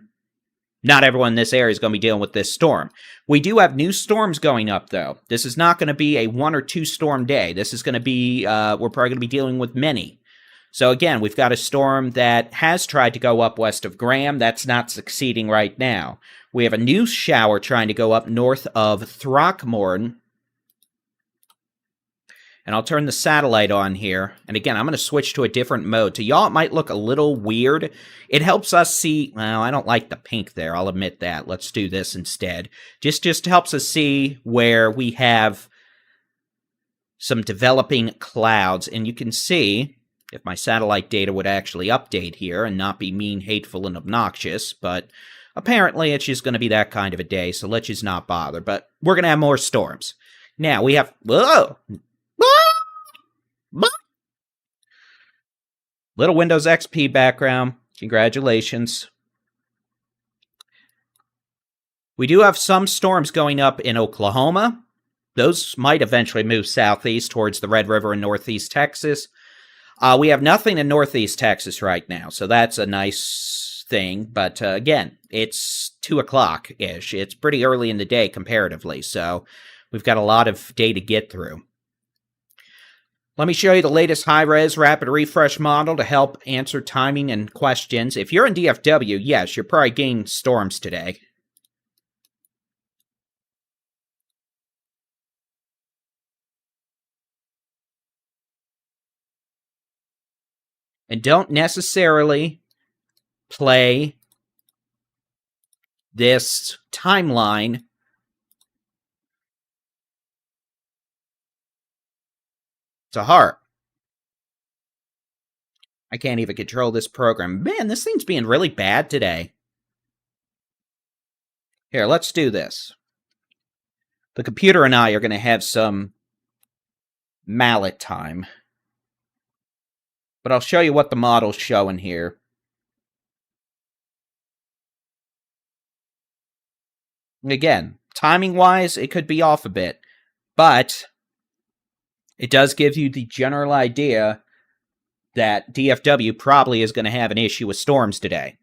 Not everyone in this area is going to be dealing with this storm. We do have new storms going up, though. This is not going to be a 1 or 2 storm day. This is going to be, we're probably going to be dealing with many. So again, we've got a storm that has tried to go up west of Graham. That's not succeeding right now. We have a new shower trying to go up north of Throckmorton. And I'll turn the satellite on here. And again, I'm going to switch to a different mode. To y'all, it might look a little weird. It helps us see... Well, I don't like the pink there. I'll admit that. Let's do this instead. Just helps us see where we have some developing clouds. And you can see, if my satellite data would actually update here and not be mean, hateful, and obnoxious. But apparently, it's just going to be that kind of a day. So let's just not bother. But we're going to have more storms. Now, we have... Whoa! Little Windows XP background. Congratulations. We do have some storms going up in Oklahoma. Those might eventually move southeast towards the Red River in northeast Texas. We have nothing in northeast Texas right now, so that's a nice thing. But again, it's 2 o'clock-ish. It's pretty early in the day comparatively, so we've got a lot of day to get through. Let me show you the latest high-res rapid refresh model to help answer timing and questions. If you're in DFW, yes, you're probably getting storms today. And don't necessarily play this timeline to heart. I can't even control this program. Man, this thing's being really bad today. Here, let's do this. The computer and I are going to have some mallet time. But I'll show you what the model's showing here. Again, timing-wise, it could be off a bit. But it does give you the general idea that DFW probably is going to have an issue with storms today.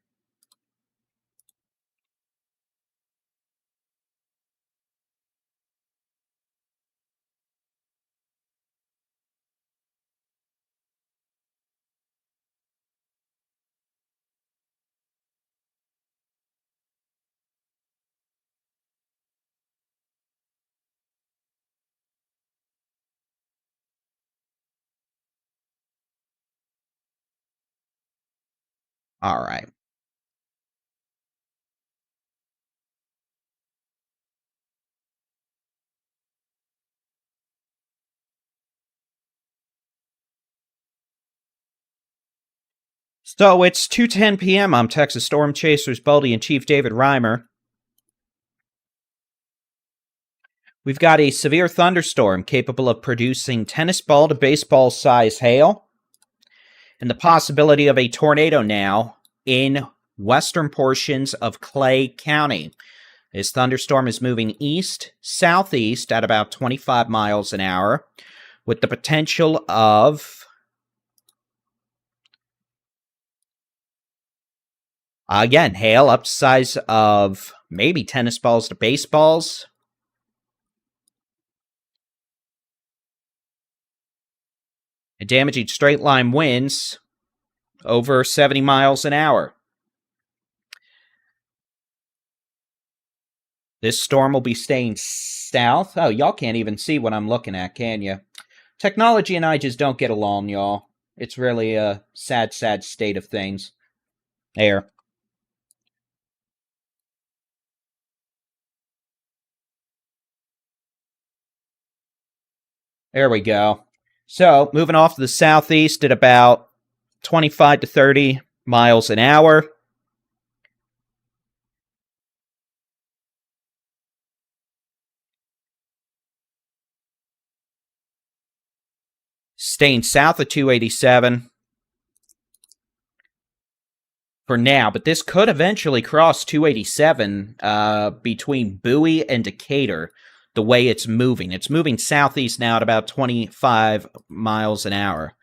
All right. So it's 2:10 p.m. I'm Texas Storm Chasers Baldy-in-Chief David Reimer. We've got a severe thunderstorm capable of producing tennis ball to baseball size hail, and the possibility of a tornado now in western portions of Clay County. This thunderstorm is moving east-southeast at about 25 miles an hour, with the potential of again, hail up to size of maybe tennis balls to baseballs. And damaging straight line winds over 70 miles an hour. This storm will be staying south. Oh, y'all can't even see what I'm looking at, can you? Technology and I just don't get along, y'all. It's really a sad, sad state of things. There. There we go. So, moving off to the southeast at about 25 to 30 miles an hour. Staying south of 287 for now, but this could eventually cross 287 between Bowie and Decatur, the way it's moving. It's moving southeast now at about 25 miles an hour.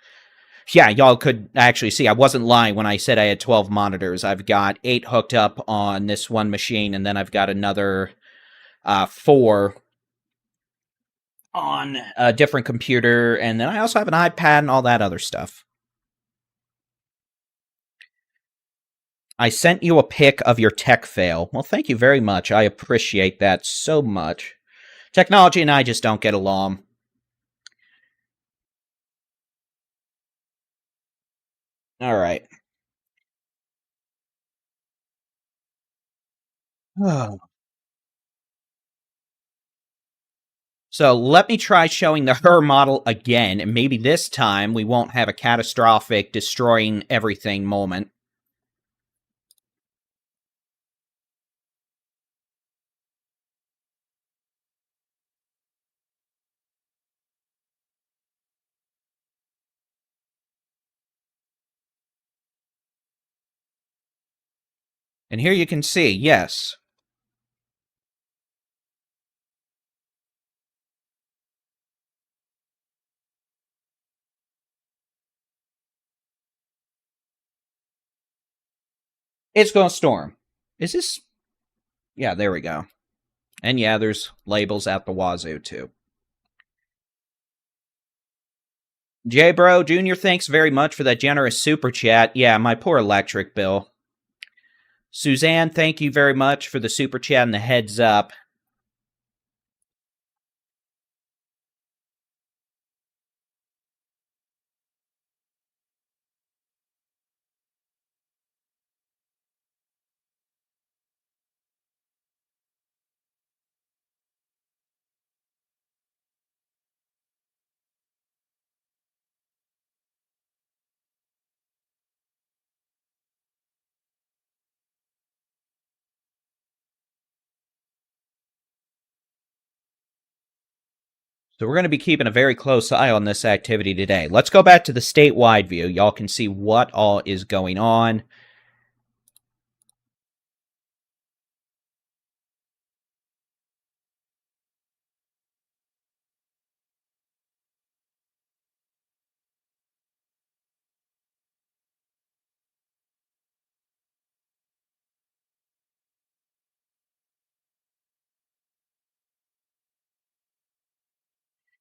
Yeah, y'all could actually see, I wasn't lying when I said I had 12 monitors. I've got 8 hooked up on this one machine, and then I've got another 4 on a different computer, and then I also have an iPad and all that other stuff. I sent you a pic of your tech fail. Well, thank you very much. I appreciate that so much. Technology and I just don't get along. All right. Oh. So let me try showing the her model again, and maybe this time we won't have a catastrophic destroying everything moment. And here you can see, yes. It's gonna storm. Is this... Yeah, there we go. And yeah, there's labels at the wazoo, too. J Bro Jr., thanks very much for that generous super chat. Yeah, my poor electric bill. Suzanne, thank you very much for the super chat and the heads up. So we're going to be keeping a very close eye on this activity today. Let's go back to the statewide view. Y'all can see what all is going on.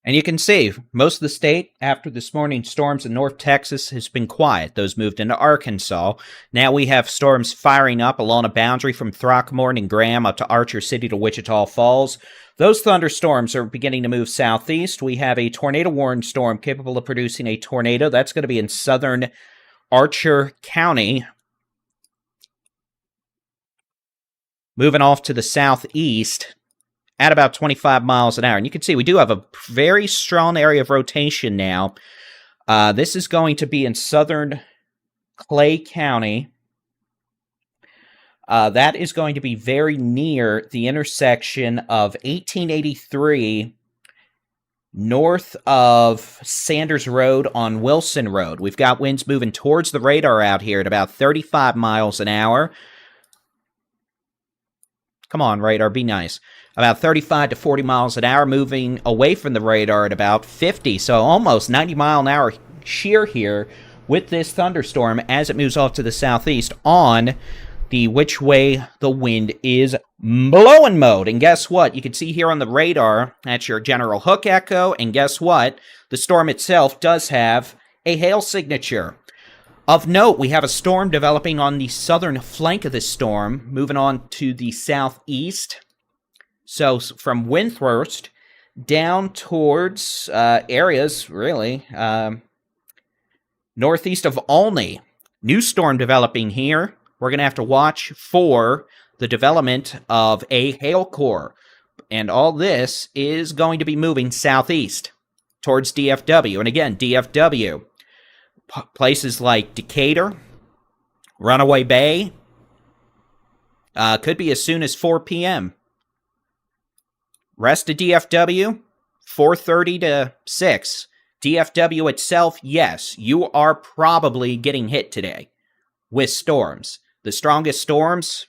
And you can see, most of the state, after this morning's storms in North Texas, has been quiet. Those moved into Arkansas. Now we have storms firing up along a boundary from Throckmorton and Graham up to Archer City to Wichita Falls. Those thunderstorms are beginning to move southeast. We have a tornado-warned storm capable of producing a tornado. That's going to be in southern Archer County. Moving off to the southeast at about 25 miles an hour. And you can see we do have a very strong area of rotation now. This is going to be in southern Clay County. That is going to be very near the intersection of 1883 north of Sanders Road on Wilson Road. We've got winds moving towards the radar out here at about 35 miles an hour. Come on, radar, be nice. About 35 to 40 miles an hour, moving away from the radar at about 50, so almost 90 mile an hour shear here with this thunderstorm as it moves off to the southeast on the which way the wind is blowing mode. And guess what? You can see here on the radar, that's your general hook echo, and guess what? The storm itself does have a hail signature. Of note, we have a storm developing on the southern flank of this storm, moving on to the southeast. So from Windthirst down towards areas, really, northeast of Olney. New storm developing here. We're going to have to watch for the development of a hail core. And all this is going to be moving southeast towards DFW. And again, DFW, places like Decatur, Runaway Bay, could be as soon as 4 p.m. Rest of DFW, 4:30 to 6. DFW itself, yes, you are probably getting hit today with storms. The strongest storms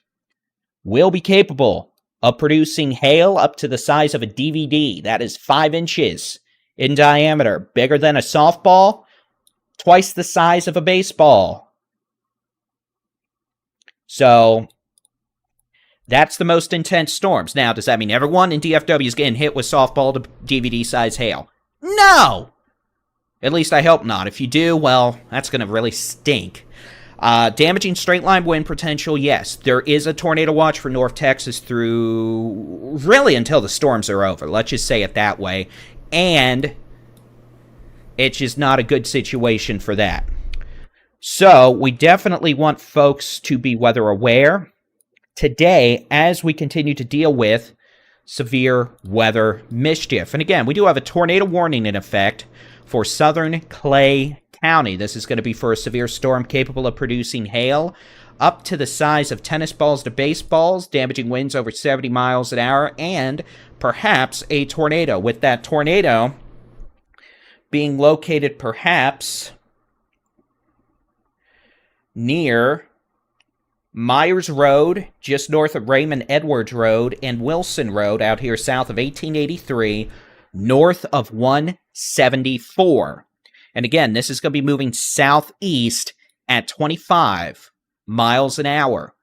will be capable of producing hail up to the size of a DVD. That is 5 inches in diameter, bigger than a softball, twice the size of a baseball. So that's the most intense storms. Now, does that mean everyone in DFW is getting hit with softball to DVD size hail? No! At least I hope not. If you do, well, that's going to really stink. Damaging straight line wind potential, yes. There is a tornado watch for North Texas through really until the storms are over. Let's just say it that way. And it's just not a good situation for that. So we definitely want folks to be weather aware today as we continue to deal with severe weather mischief. And again, we do have a tornado warning in effect for southern Clay County. This is going to be for a severe storm capable of producing hail up to the size of tennis balls to baseballs, damaging winds over 70 miles an hour, and perhaps a tornado. With that tornado being located perhaps near Myers Road, just north of Raymond Edwards Road, and Wilson Road out here south of 1883, north of 174. And again, this is going to be moving southeast at 25 miles an hour.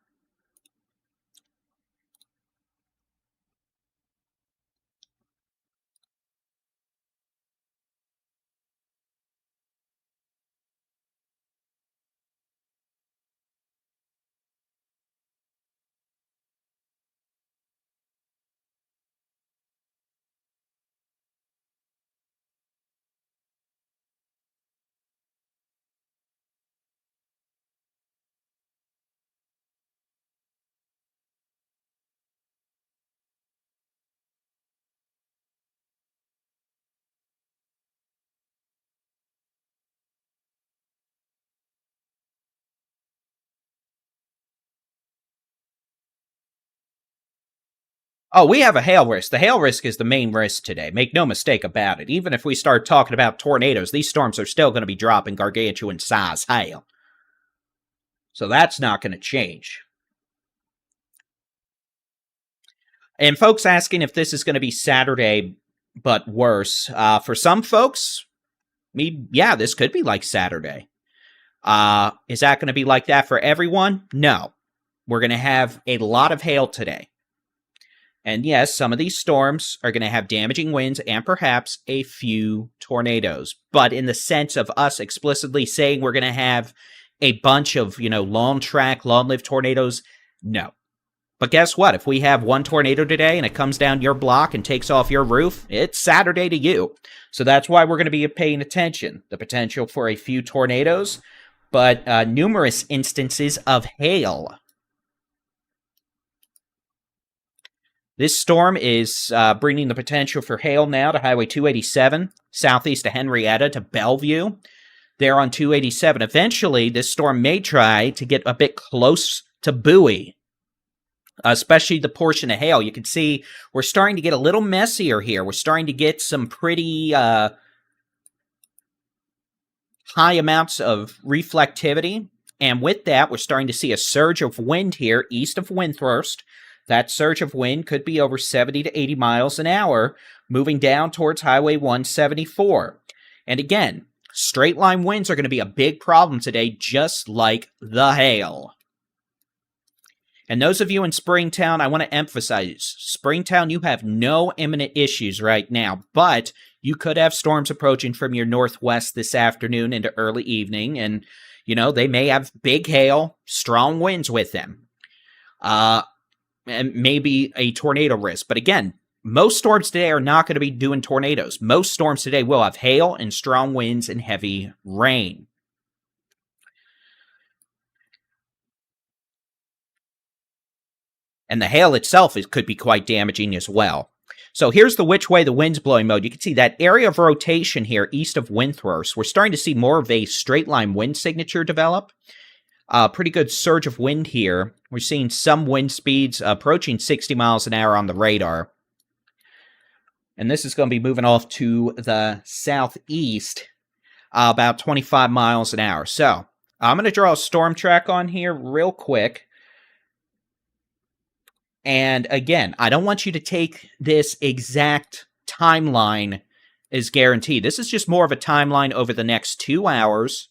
Oh, we have a hail risk. The hail risk is the main risk today. Make no mistake about it. Even if we start talking about tornadoes, these storms are still going to be dropping gargantuan size hail. So that's not going to change. And folks asking if this is going to be Saturday, but worse. For some folks, yeah, this could be like Saturday. Is that going to be like that for everyone? No. We're going to have a lot of hail today. And yes, some of these storms are going to have damaging winds and perhaps a few tornadoes. But in the sense of us explicitly saying we're going to have a bunch of, long track, long-lived tornadoes, no. But guess what? If we have one tornado today and it comes down your block and takes off your roof, it's Saturday to you. So that's why we're going to be paying attention. The potential for a few tornadoes, but numerous instances of hail. This storm is bringing the potential for hail now to Highway 287, southeast of Henrietta to Bellevue. there on 287. Eventually, this storm may try to get a bit close to Bowie, especially the portion of hail. You can see we're starting to get a little messier here. We're starting to get some pretty high amounts of reflectivity. And with that, we're starting to see a surge of wind here east of Windthirst. That surge of wind could be over 70 to 80 miles an hour, moving down towards Highway 174. And again, straight line winds are going to be a big problem today, just like the hail. And those of you in Springtown, I want to emphasize, Springtown, you have no imminent issues right now, but you could have storms approaching from your northwest this afternoon into early evening, and, you know, they may have big hail, strong winds with them, and maybe a tornado risk. But again, most storms today are not going to be doing tornadoes. Most storms today will have hail and strong winds and heavy rain. And the hail itself could be quite damaging as well. So here's the which way the wind's blowing mode. You can see that area of rotation here east of Windthirst. We're starting to see more of a straight line wind signature develop. Pretty good surge of wind here. We're seeing some wind speeds approaching 60 miles an hour on the radar. And this is going to be moving off to the southeast, about 25 miles an hour. So I'm going to draw a storm track on here real quick. And again, I don't want you to take this exact timeline as guaranteed. This is just more of a timeline over the next 2 hours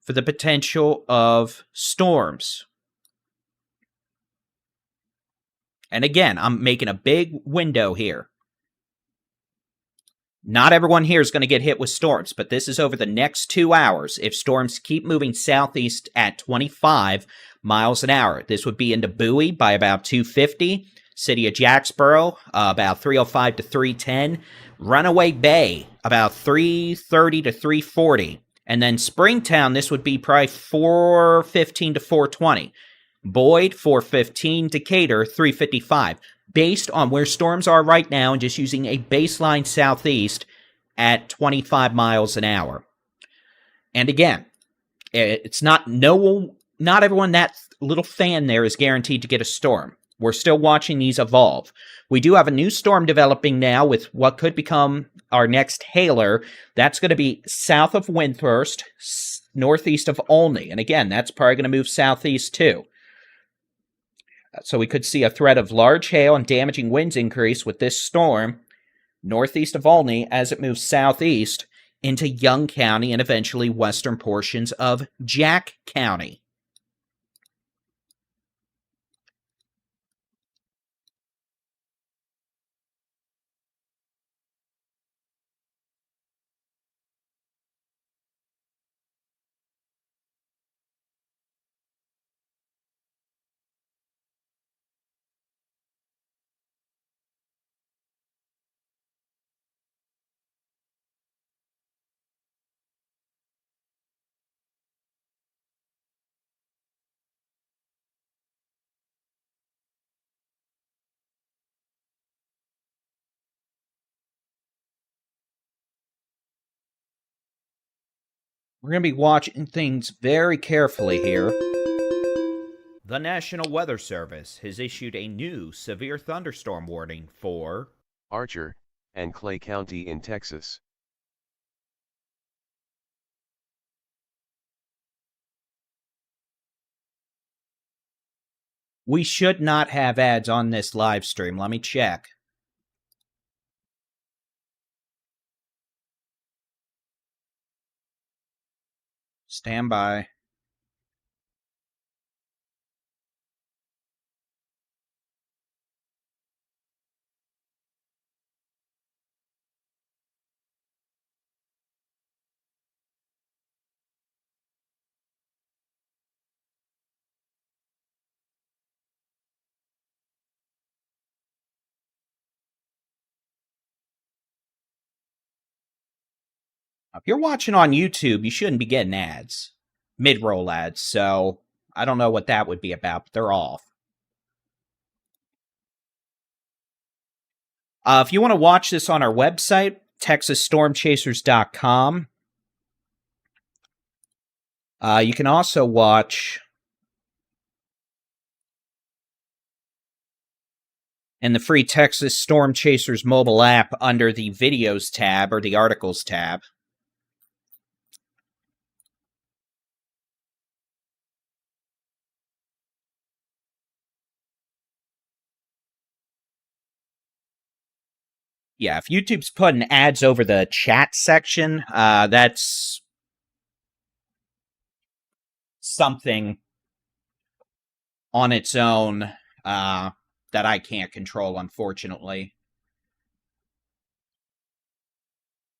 for the potential of storms. And again, I'm making a big window here. Not everyone here is going to get hit with storms, but this is over the next 2 hours. If storms keep moving southeast at 25 miles an hour, this would be into Bowie by about 250, City of Jacksboro about 305 to 310, Runaway Bay about 330 to 340, and then Springtown, this would be probably 415 to 420. Boyd, 415, Decatur, 355. Based on where storms are right now and just using a baseline southeast at 25 miles an hour. And again, it's not everyone that little fan there is guaranteed to get a storm. We're still watching these evolve. We do have a new storm developing now with what could become our next hailer. That's going to be south of Windthirst, northeast of Olney. And again, that's probably going to move southeast too. So we could see a threat of large hail and damaging winds increase with this storm northeast of Olney as it moves southeast into Young County and eventually western portions of Jack County. We're going to be watching things very carefully here. The National Weather Service has issued a new severe thunderstorm warning for Archer and Clay County in Texas. We should not have ads on this live stream. Let me check. Stand by. If you're watching on YouTube, you shouldn't be getting ads. Mid-roll ads, so I don't know what that would be about, but they're off. If you want to watch this on our website, TexasStormChasers.com, You can also watch in the free Texas Storm Chasers mobile app under the Videos tab or the Articles tab. Yeah, if YouTube's putting ads over the chat section, that's something on its own that I can't control, unfortunately.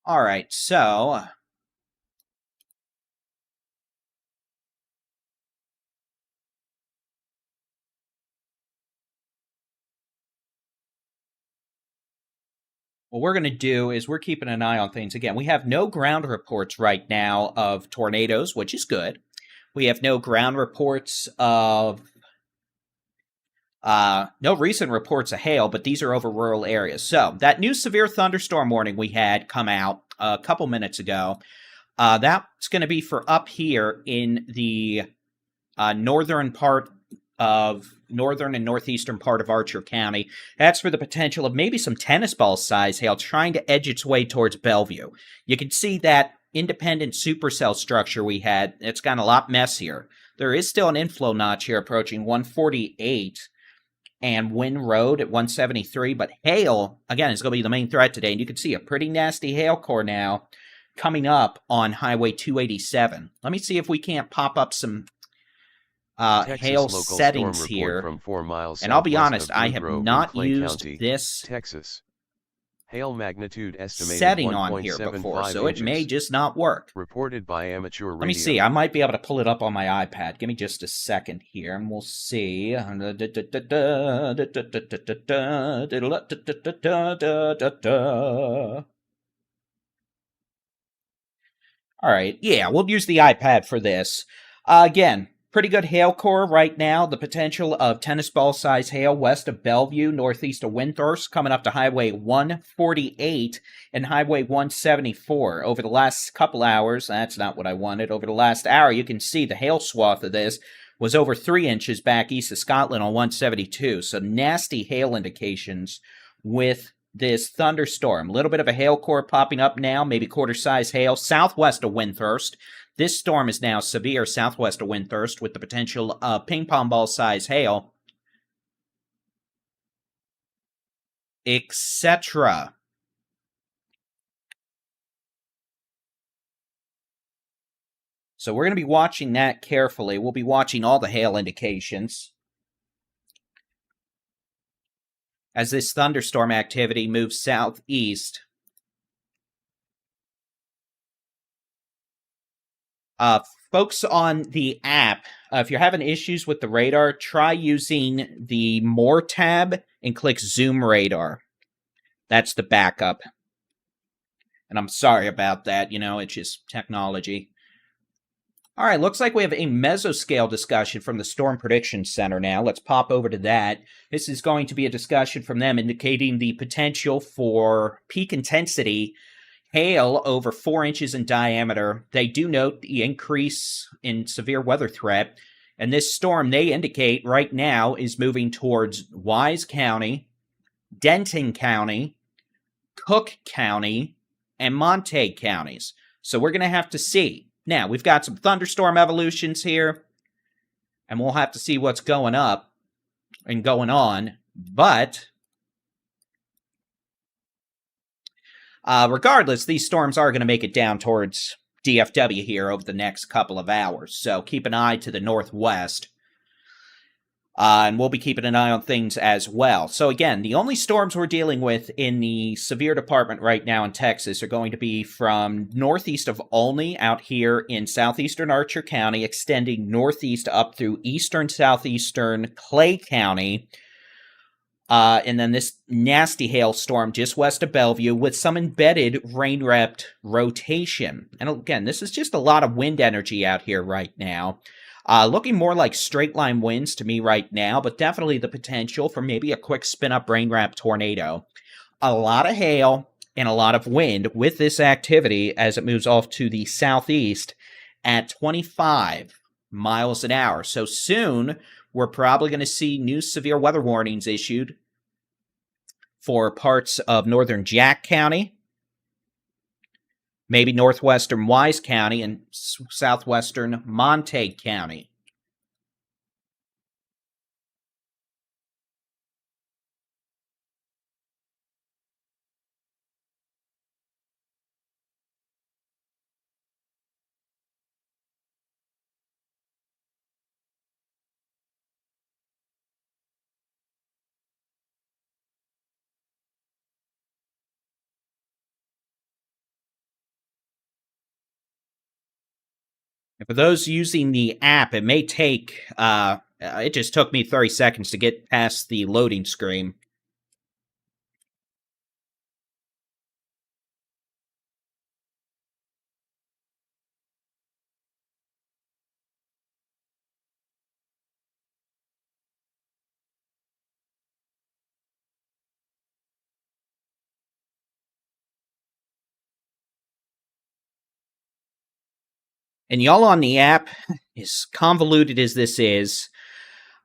All right, so what we're going to do is we're keeping an eye on things. Again, we have no ground reports right now of tornadoes, which is good. We have no ground reports of no recent reports of hail, but these are over rural areas. So that new severe thunderstorm warning we had come out a couple minutes ago, that's going to be for up here in the northern and northeastern part of Archer County. That's for the potential of maybe some tennis ball size hail trying to edge its way towards Bellevue. You can see that independent supercell structure we had. It's gotten a lot messier. There is still an inflow notch here approaching 148 and Wind Road at 173, but hail, again, is going to be the main threat today. And you can see a pretty nasty hail core now coming up on Highway 287. Let me see if we can't pop up some hail settings here. From 4 miles and I'll be honest, I have Grove not Clay used County, this Texas. Hail magnitude estimated setting on here before, so it may just not work. Reported by amateur radio. Let me see. I might be able to pull it up on my iPad. Give me just a second here, and we'll see. All right. Yeah, we'll use the iPad for this. Again, pretty good hail core right now. The potential of tennis ball size hail west of Bellevue, northeast of Windthorst, coming up to Highway 148 and Highway 174. Over the last couple hours, that's not what I wanted. Over the last hour, you can see the hail swath of this was over 3 inches back east of Scotland on 172. So nasty hail indications with this thunderstorm. A little bit of a hail core popping up now, maybe quarter-size hail southwest of Windthorst. This storm is now severe southwest of Windthorst with the potential of ping-pong ball-size hail, etc. So we're going to be watching that carefully. We'll be watching all the hail indications as this thunderstorm activity moves southeast. Folks on the app, if you're having issues with the radar, try using the More tab and click Zoom Radar. That's the backup. And I'm sorry about that. You know, it's just technology. All right, looks like we have a mesoscale discussion from the Storm Prediction Center now. Let's pop over to that. This is going to be a discussion from them indicating the potential for peak intensity hail over 4 inches in diameter. They do note the increase in severe weather threat. And this storm, they indicate right now, is moving towards Wise County, Denton County, Cook County, and Montague counties. So we're going to have to see. Now, we've got some thunderstorm evolutions here, and we'll have to see what's going up and going on. But regardless, these storms are going to make it down towards DFW here over the next couple of hours. So keep an eye to the northwest. And we'll be keeping an eye on things as well. So again, the only storms we're dealing with in the severe department right now in Texas are going to be from northeast of Olney out here in southeastern Archer County, extending northeast up through eastern southeastern Clay County. And then this nasty hailstorm just west of Bellevue with some embedded rain-wrapped rotation. And again, this is just a lot of wind energy out here right now. Looking more like straight-line winds to me right now, but definitely the potential for maybe a quick spin-up rain-wrapped tornado. A lot of hail and a lot of wind with this activity as it moves off to the southeast at 25 miles an hour. So soon, we're probably going to see new severe weather warnings issued for parts of northern Jack County, maybe northwestern Wise County, and southwestern Montague County. For those using the app, it may take, it just took me 30 seconds to get past the loading screen. And y'all on the app, as convoluted as this is,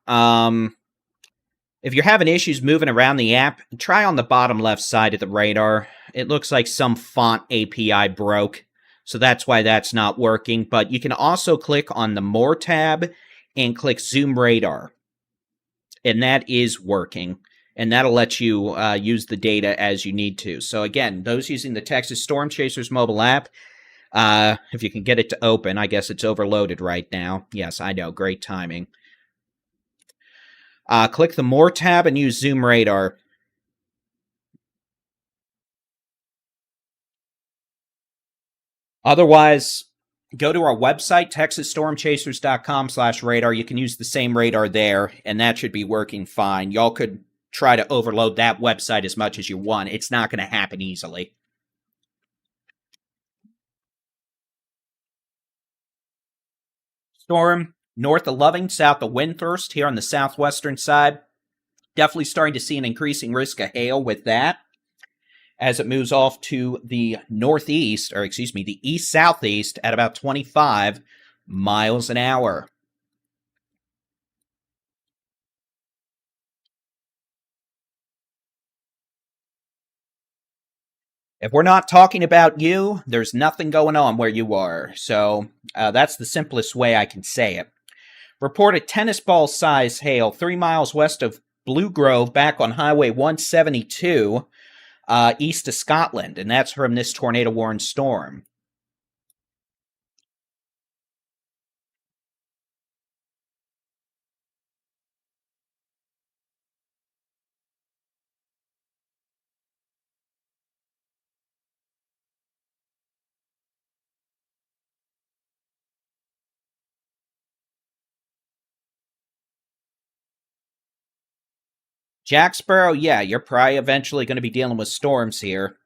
if you're having issues moving around the app, try on the bottom left side of the radar. It looks like some font API broke, so that's why that's not working. But you can also click on the More tab and click Zoom Radar, and that is working. And that'll let you use the data as you need to. So again, those using the Texas Storm Chasers mobile app, if you can get it to open, I guess it's overloaded right now. Yes, I know, great timing. Click the More tab and use Zoom Radar. Otherwise, go to our website, texasstormchasers.com/radar. You can use the same radar there, and that should be working fine. Y'all could try to overload that website as much as you want. It's not going to happen easily. Storm north of Loving, south of Windthirst, here on the southwestern side. Definitely starting to see an increasing risk of hail with that as it moves off to the northeast, or excuse me, the east-southeast at about 25 miles an hour. If we're not talking about you, there's nothing going on where you are. So that's the simplest way I can say it. Reported tennis ball size hail 3 miles west of Blue Grove back on Highway 172 east of Scotland, and that's from this tornado-warned storm. Jacksboro, yeah, you're probably eventually going to be dealing with storms here.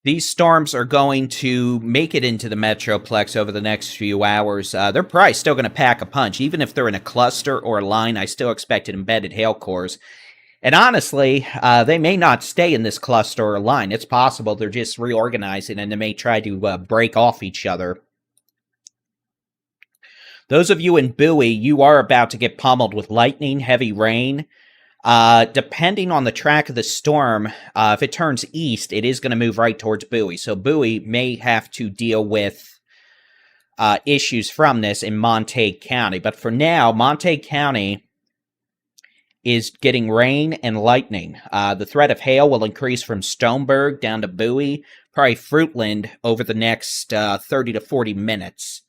These storms are going to make it into the Metroplex over the next few hours. They're probably still going to pack a punch. Even if they're in a cluster or a line, I still expect embedded hail cores. And honestly, they may not stay in this cluster or line. It's possible they're just reorganizing and they may try to break off each other. Those of you in Bowie, you are about to get pummeled with lightning, heavy rain. Depending on the track of the storm, if it turns east, it is going to move right towards Bowie. So Bowie may have to deal with issues from this in Montague County. But for now, Montague County is getting rain and lightning. The threat of hail will increase from Stoneburg down to Bowie, probably Fruitland, over the next 30 to 40 minutes.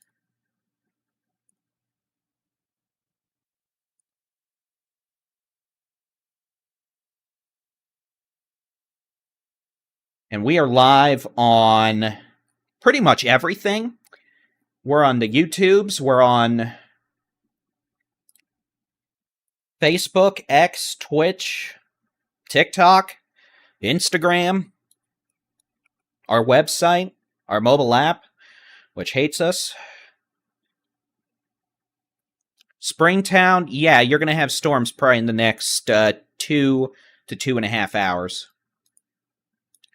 And we are live on pretty much everything. We're on the YouTubes. We're on Facebook, X, Twitch, TikTok, Instagram, our website, our mobile app, which hates us. Springtown, yeah, you're going to have storms probably in the next 2 to 2.5 hours.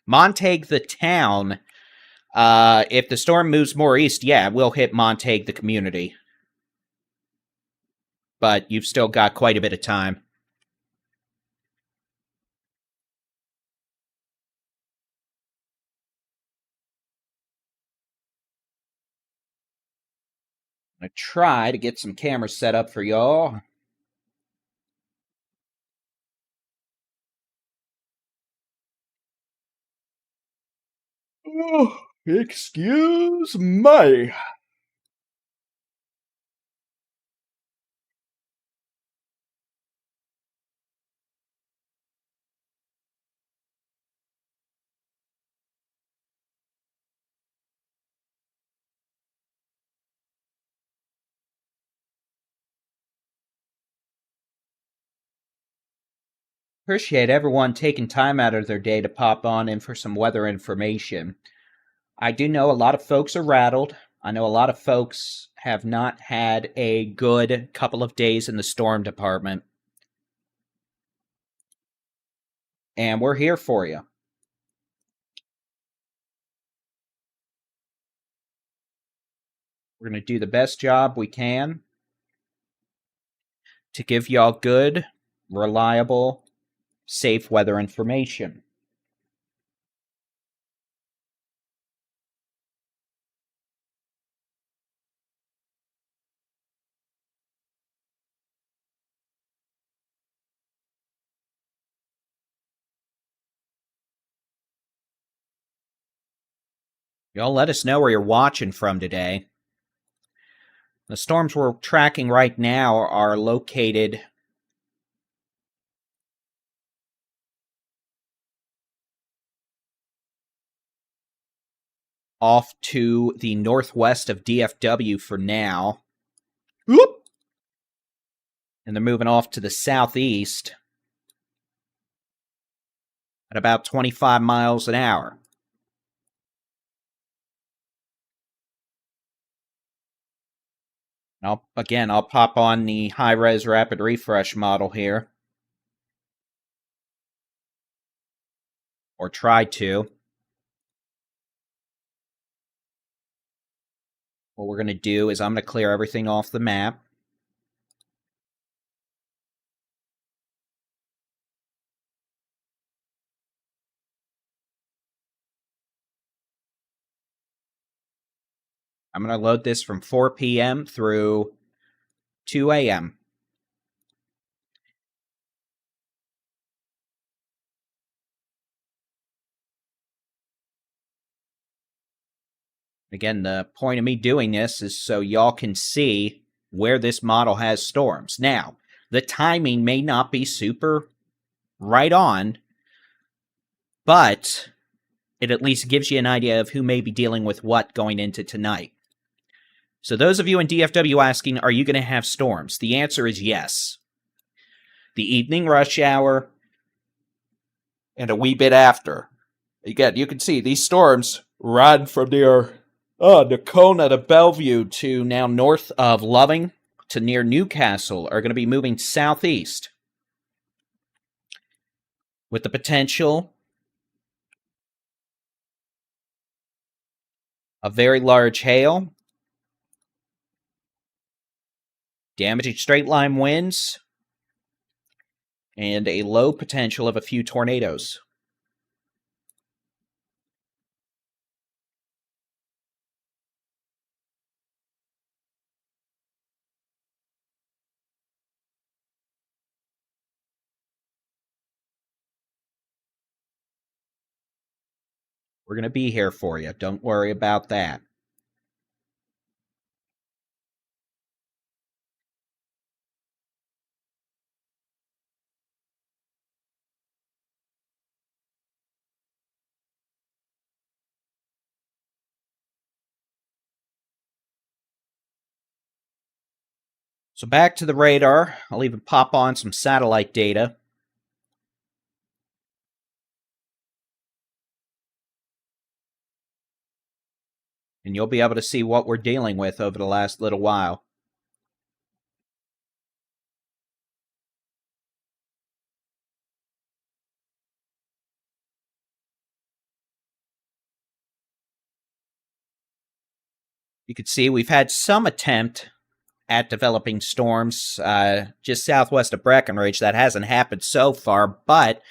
Montague, the town, if the storm moves more east, yeah, it will hit Montague, the community. But you've still got quite a bit of time. I'm going to try to get some cameras set up for y'all. Oh, excuse me. Appreciate everyone taking time out of their day to pop on in for some weather information. I do know a lot of folks are rattled. I know a lot of folks have not had a good couple of days in the storm department. And we're here for you. We're going to do the best job we can to give y'all good, reliable, safe weather information. Y'all let us know where you're watching from today. The storms we're tracking right now are located off to the northwest of DFW for now. Whoop! And they're moving off to the southeast at about 25 miles an hour. I'll pop on the high-res rapid refresh model here. Or try to. What we're going to do is I'm going to clear everything off the map. I'm going to load this from 4 p.m. through 2 a.m. Again, the point of me doing this is so y'all can see where this model has storms. Now, the timing may not be super right on, but it at least gives you an idea of who may be dealing with what going into tonight. So those of you in DFW asking, are you going to have storms? The answer is yes. The evening rush hour and a wee bit after. Again, you can see these storms run from near Nakona to Bellevue to now north of Loving to near Newcastle are going to be moving southeast with the potential of very large hail, damaging straight line winds, and a low potential of a few tornadoes. We're going to be here for you. Don't worry about that. So back to the radar. I'll even pop on some satellite data. And you'll be able to see what we're dealing with over the last little while. You can see we've had some attempt at developing storms just southwest of Breckenridge. That hasn't happened so far, but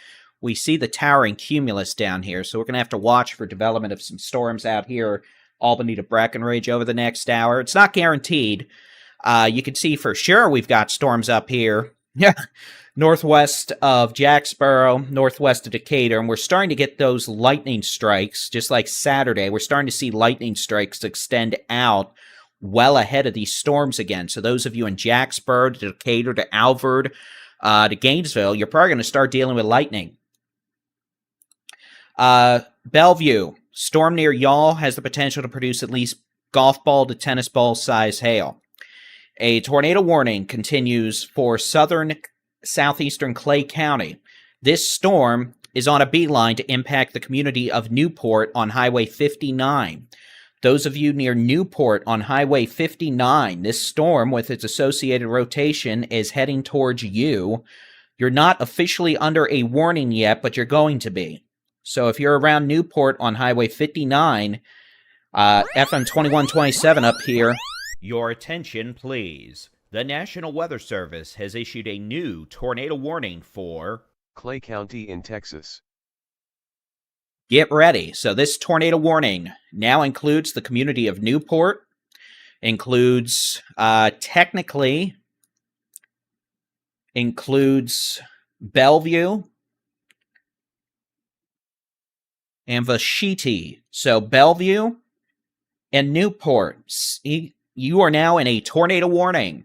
we see the towering cumulus down here, so we're going to have to watch for development of some storms out here, Albany to Breckenridge, over the next hour. It's not guaranteed. You can see for sure we've got storms up here. Northwest of Jacksboro, northwest of Decatur, and we're starting to get those lightning strikes, just like Saturday. We're starting to see lightning strikes extend out well ahead of these storms again. So those of you in Jacksboro, to Decatur, to Alvord, to Gainesville, you're probably going to start dealing with lightning. Bellevue, storm near y'all has the potential to produce at least golf ball to tennis ball size hail. A tornado warning continues for southeastern Clay County. This storm is on a beeline to impact the community of Newport on Highway 59. Those of you near Newport on Highway 59, this storm with its associated rotation is heading towards you. You're not officially under a warning yet, but you're going to be. So if you're around Newport on Highway 59, FM 2127 up here. Your attention, please. The National Weather Service has issued a new tornado warning for Clay County in Texas. Get ready. So this tornado warning now includes the community of Newport, includes Bellevue and Vashiti. So Bellevue and Newport, you are now in a tornado warning.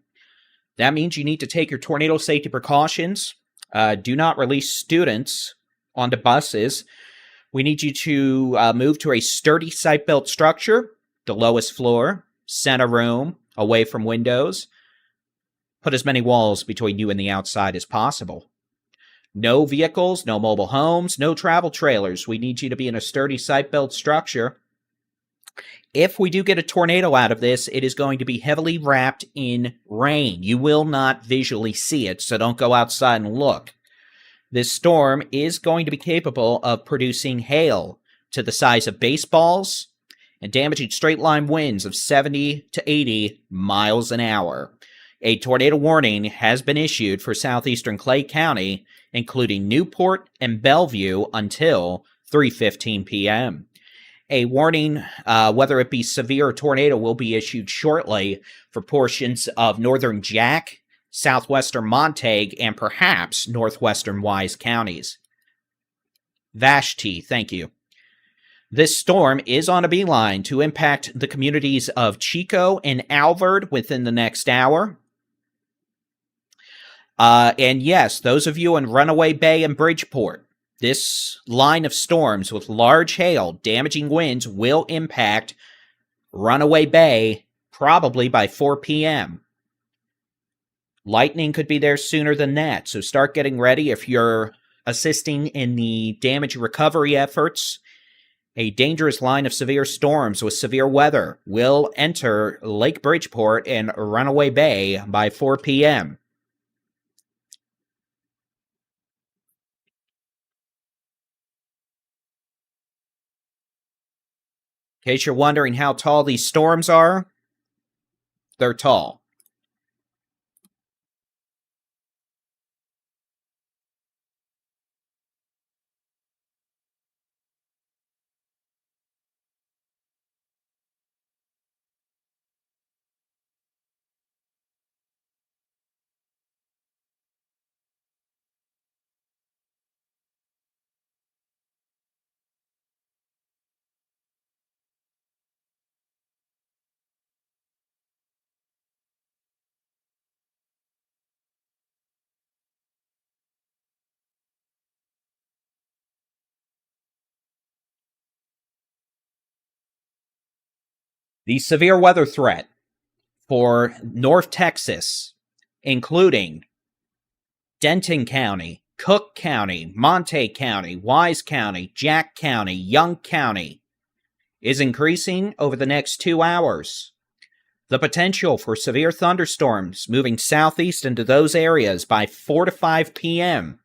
That means you need to take your tornado safety precautions. Do not release students onto buses. We need you to move to a sturdy site-built structure, the lowest floor, center room, away from windows. Put as many walls between you and the outside as possible. No vehicles, no mobile homes, no travel trailers. We need you to be in a sturdy site-built structure. If we do get a tornado out of this, it is going to be heavily wrapped in rain. You will not visually see it, so don't go outside and look. This storm is going to be capable of producing hail to the size of baseballs and damaging straight-line winds of 70 to 80 miles an hour. A tornado warning has been issued for southeastern Clay County, including Newport and Bellevue, until 3:15 p.m. A warning, whether it be severe or tornado, will be issued shortly for portions of northern Jack, southwestern Montague, and perhaps northwestern Wise counties. Vashti, thank you. This storm is on a beeline to impact the communities of Chico and Alvord within the next hour. And yes, those of you in Runaway Bay and Bridgeport, this line of storms with large hail, damaging winds will impact Runaway Bay probably by 4 p.m. Lightning could be there sooner than that, so start getting ready if you're assisting in the damage recovery efforts. A dangerous line of severe storms with severe weather will enter Lake Bridgeport and Runaway Bay by 4 p.m. In case you're wondering how tall these storms are, they're tall. The severe weather threat for North Texas, including Denton County, Cook County, Montague County, Wise County, Jack County, Young County, is increasing over the next 2 hours. The potential for severe thunderstorms moving southeast into those areas by 4 to 5 p.m.,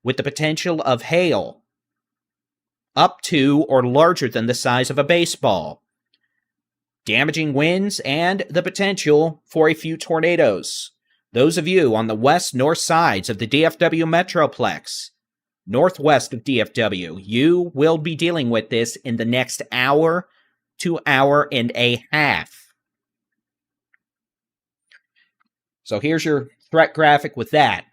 with the potential of hail up to or larger than the size of a baseball. damaging winds, and the potential for a few tornadoes. Those of you on the west-north sides of the DFW Metroplex, northwest of DFW, you will be dealing with this in the next hour to hour and a half. So here's your threat graphic with that.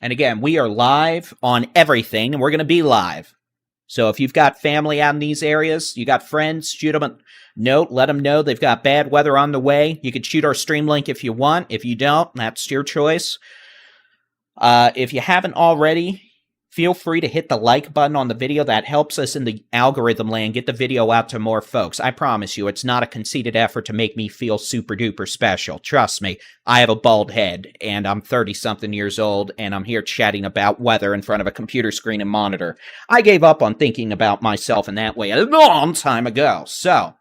And again, we are live on everything, and we're going to be live. So if you've got family out in these areas, you got friends, shoot them a note, let them know they've got bad weather on the way. You could shoot our stream link if you want. If you don't, that's your choice. If you haven't already, feel free to hit the like button on the video. That helps us in the algorithm land get the video out to more folks. I promise you, it's not a conceited effort to make me feel super duper special. Trust me, I have a bald head, and I'm 30-something years old, and I'm here chatting about weather in front of a computer screen and monitor. I gave up on thinking about myself in that way a long time ago. So,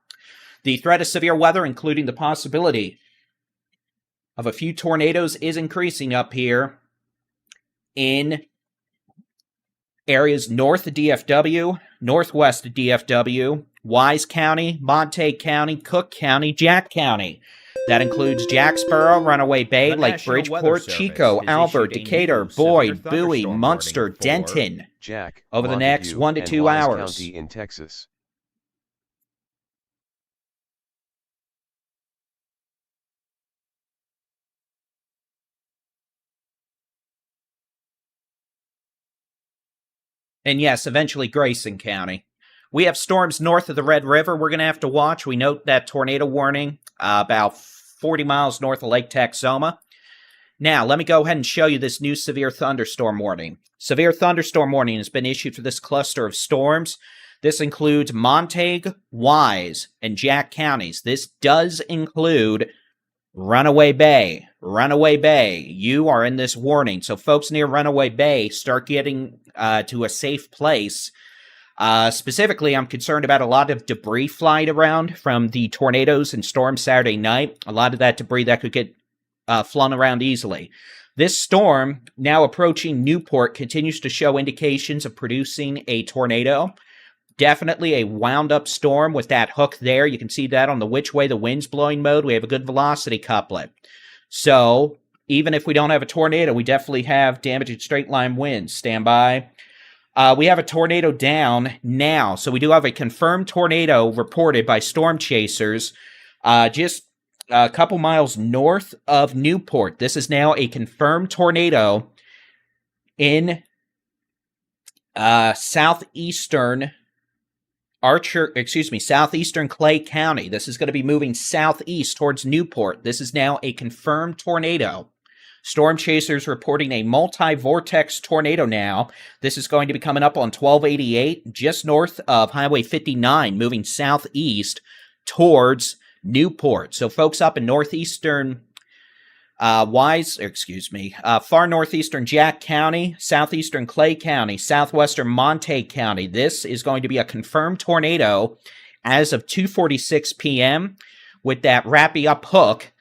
the threat of severe weather, including the possibility of a few tornadoes, is increasing up here in areas north of DFW, northwest of DFW, Wise County, Montague County, Cook County, Jack County. That includes Jacksboro, Runaway Bay, Lake Bridgeport, Chico, Albert, Decatur, Boyd, Bowie, Munster, Denton. Jack, over the next 1 to 2 hours. County in Texas. And yes, eventually Grayson County. We have storms north of the Red River we're going to have to watch. We note that tornado warning about 40 miles north of Lake Texoma. Now, let me go ahead and show you this new severe thunderstorm warning. Severe thunderstorm warning has been issued for this cluster of storms. This includes Montague, Wise, and Jack counties. This does include Runaway Bay. Runaway Bay, you are in this warning. So folks near Runaway Bay, start getting to a safe place. Specifically, I'm concerned about a lot of debris flying around from the tornadoes and storms Saturday night. A lot of that debris that could get flung around easily. This storm, now approaching Newport, continues to show indications of producing a tornado. Definitely a wound-up storm with that hook there. You can see that on the which way the wind's blowing mode. We have a good velocity couplet. So, even if we don't have a tornado, we definitely have damaging straight-line winds. Stand by. We have a tornado down now. So we do have a confirmed tornado reported by storm chasers just a couple miles north of Newport. This is now a confirmed tornado in southeastern Clay County. This is going to be moving southeast towards Newport. This is now a confirmed tornado. Storm chasers reporting a multi-vortex tornado now. This is going to be coming up on 1288, just north of Highway 59, moving southeast towards Newport. So folks up in northeastern far northeastern Jack County, southeastern Clay County, southwestern Montague County. This is going to be a confirmed tornado as of 2:46 p.m. with that wrappy up hook,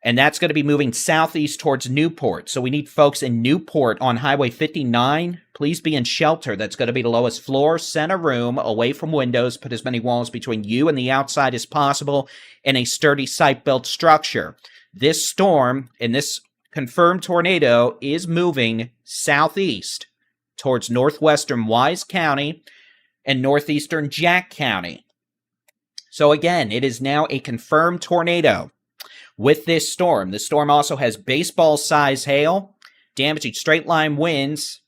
and that's going to be moving southeast towards Newport. So we need folks in Newport on Highway 59. Please be in shelter. That's going to be the lowest floor, center room, away from windows. Put as many walls between you and the outside as possible in a sturdy site-built structure. This storm and this confirmed tornado is moving southeast towards northwestern Wise County and northeastern Jack County. So again, it is now a confirmed tornado with this storm. The storm also has baseball-size hail, damaging straight-line winds,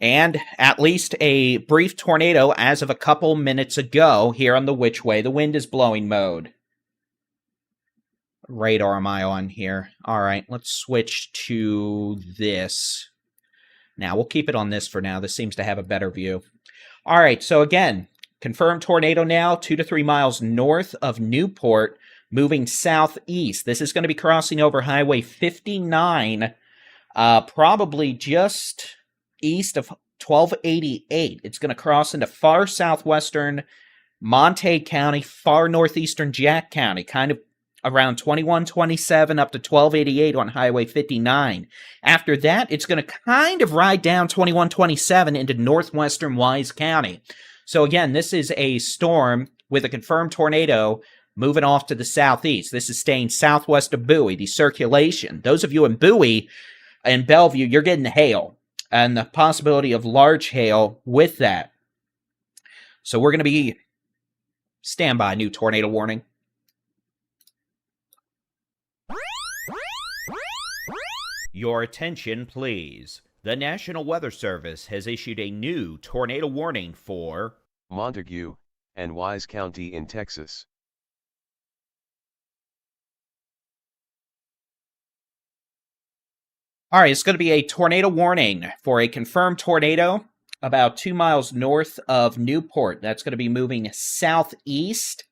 and at least a brief tornado as of a couple minutes ago here on the which way the wind is blowing mode. Radar am I on here? All right, let's switch to this. Now, we'll keep it on this for now. This seems to have a better view. All right, so again, confirmed tornado now, 2 to 3 miles north of Newport, moving southeast. This is going to be crossing over Highway 59, probably just east of 1288. It's going to cross into far southwestern Montague County, far northeastern Jack County, kind of around 2127 up to 1288 on Highway 59. After that, it's going to kind of ride down 2127 into northwestern Wise County. So again, this is a storm with a confirmed tornado moving off to the southeast. This is staying southwest of Bowie, the circulation. Those of you in Bowie and Bellevue, you're getting hail and the possibility of large hail with that. So we're going to be standby, new tornado warning. Your attention, please. The National Weather Service has issued a new tornado warning for Montague and Wise County in Texas. All right, it's going to be a tornado warning for a confirmed tornado about 2 miles north of Newport. That's going to be moving southeast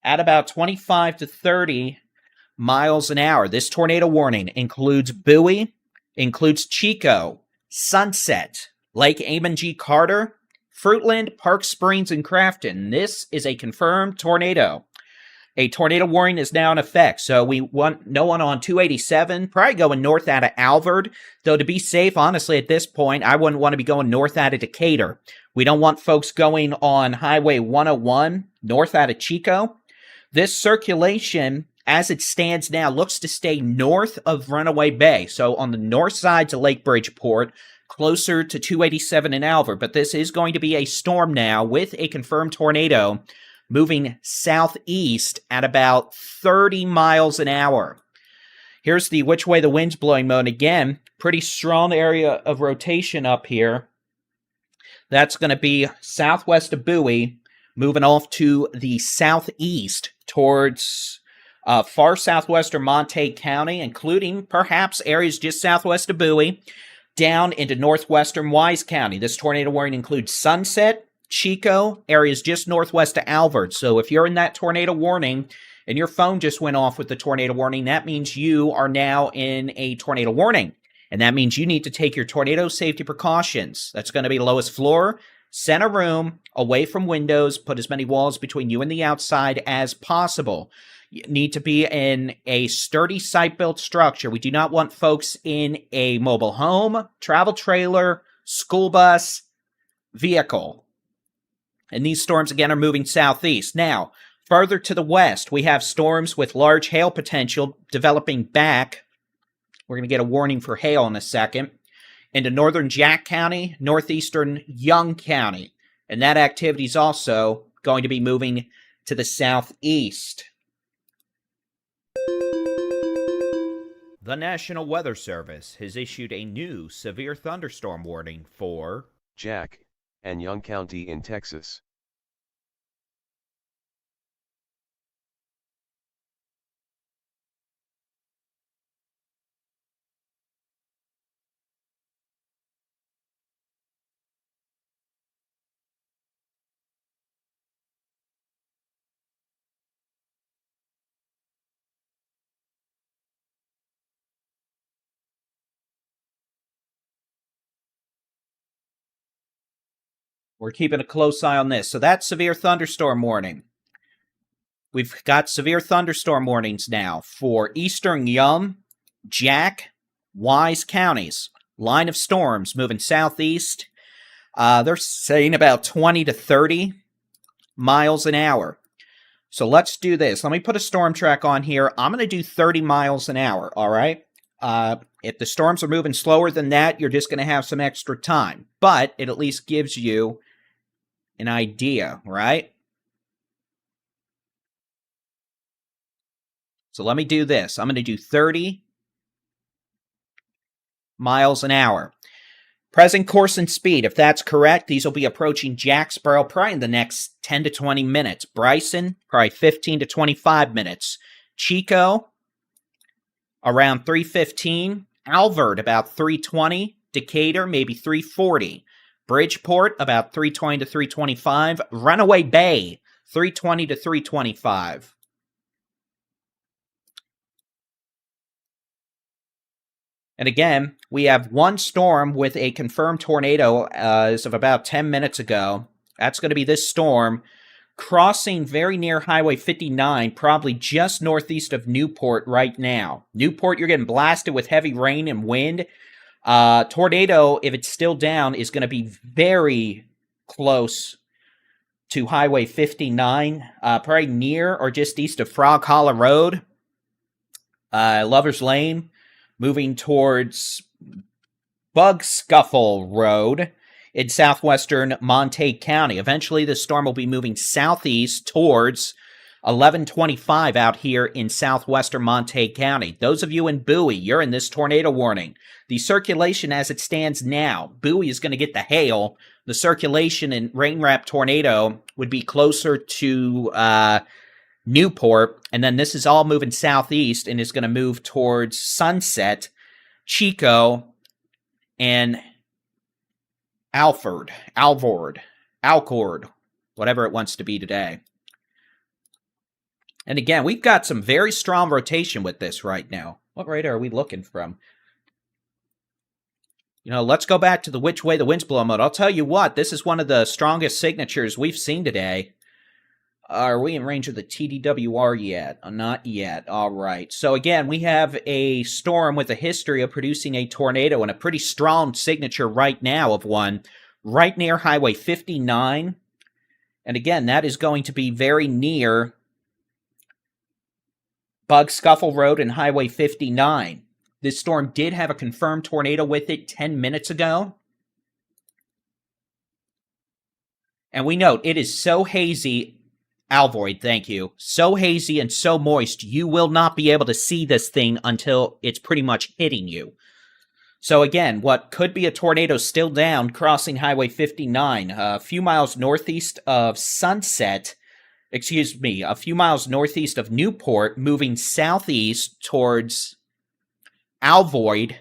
at about 25 to 30 miles an hour. This tornado warning includes Bowie, includes Chico, Sunset, Lake Amon G. Carter, Fruitland, Park Springs, and Crafton. This is a confirmed tornado. A tornado warning is now in effect, so we want no one on 287, probably going north out of Alvord, though to be safe, honestly, at this point, I wouldn't want to be going north out of Decatur. We don't want folks going on Highway 101 north out of Chico. This circulation, as it stands now, looks to stay north of Runaway Bay, so on the north side to Lake Bridgeport, closer to 287 in Alvord, but this is going to be a storm now with a confirmed tornado moving southeast at about 30 miles an hour. Here's the which way the wind's blowing mode. Again, pretty strong area of rotation up here. That's going to be southwest of Bowie, moving off to the southeast towards far southwestern Montague County, including perhaps areas just southwest of Bowie, down into northwestern Wise County. This tornado warning includes Sunset, Chico, areas just northwest of Alvord. So if you're in that tornado warning and your phone just went off with the tornado warning, that means you are now in a tornado warning. And that means you need to take your tornado safety precautions. That's going to be lowest floor, center room, away from windows, put as many walls between you and the outside as possible. You need to be in a sturdy site-built structure. We do not want folks in a mobile home, travel trailer, school bus, vehicle. And these storms, again, are moving southeast. Now, further to the west, we have storms with large hail potential developing back. We're going to get a warning for hail in a second. Into northern Jack County, northeastern Young County. And that activity is also going to be moving to the southeast. The National Weather Service has issued a new severe thunderstorm warning for Jack and Young County in Texas. We're keeping a close eye on this. So that's severe thunderstorm warning. We've got severe thunderstorm warnings now for eastern Yum, Jack, Wise counties. Line of storms moving southeast. They're saying about 20 to 30 miles an hour. So let's do this. Let me put a storm track on here. I'm going to do 30 miles an hour, all right? If the storms are moving slower than that, you're just going to have some extra time. But it at least gives you an idea, right? So let me do this. I'm going to do 30 miles an hour. Present course and speed, if that's correct, these will be approaching Jacksboro probably in the next 10 to 20 minutes. Bryson, probably 15 to 25 minutes. Chico, around 3:15. Alvord, about 3:20. Decatur, maybe 3:40. Bridgeport, about 3:20 to 3:25. Runaway Bay, 3:20 to 3:25. And again, we have one storm with a confirmed tornado as of about 10 minutes ago. That's going to be this storm crossing very near Highway 59, probably just northeast of Newport right now. Newport, you're getting blasted with heavy rain and wind. Tornado, if it's still down, is going to be very close to Highway 59, probably near or just east of Frog Hollow Road, Lover's Lane, moving towards Bug Scuffle Road in southwestern Montague County. Eventually, the storm will be moving southeast towards 1125 out here in southwestern Montague County. Those of you in Bowie, you're in this tornado warning. The circulation as it stands now, Bowie is going to get the hail. The circulation in rain-wrapped tornado would be closer to Newport, and then this is all moving southeast and is going to move towards Sunset, Chico, and Alcord, whatever it wants to be today. And again, we've got some very strong rotation with this right now. What radar are we looking from? You know, let's go back to the which way the wind's blowing mode. I'll tell you what, this is one of the strongest signatures we've seen today. Are we in range of the TDWR yet? Not yet. All right. So again, we have a storm with a history of producing a tornado and a pretty strong signature right now of one right near Highway 59. And again, that is going to be very near Bug Scuffle Road and Highway 59. This storm did have a confirmed tornado with it 10 minutes ago. And we note it is so hazy. Alvoid, thank you. So hazy and so moist, you will not be able to see this thing until it's pretty much hitting you. So again, what could be a tornado still down crossing Highway 59, a few miles northeast of Sunset, a few miles northeast of Newport, moving southeast towards Alvoid,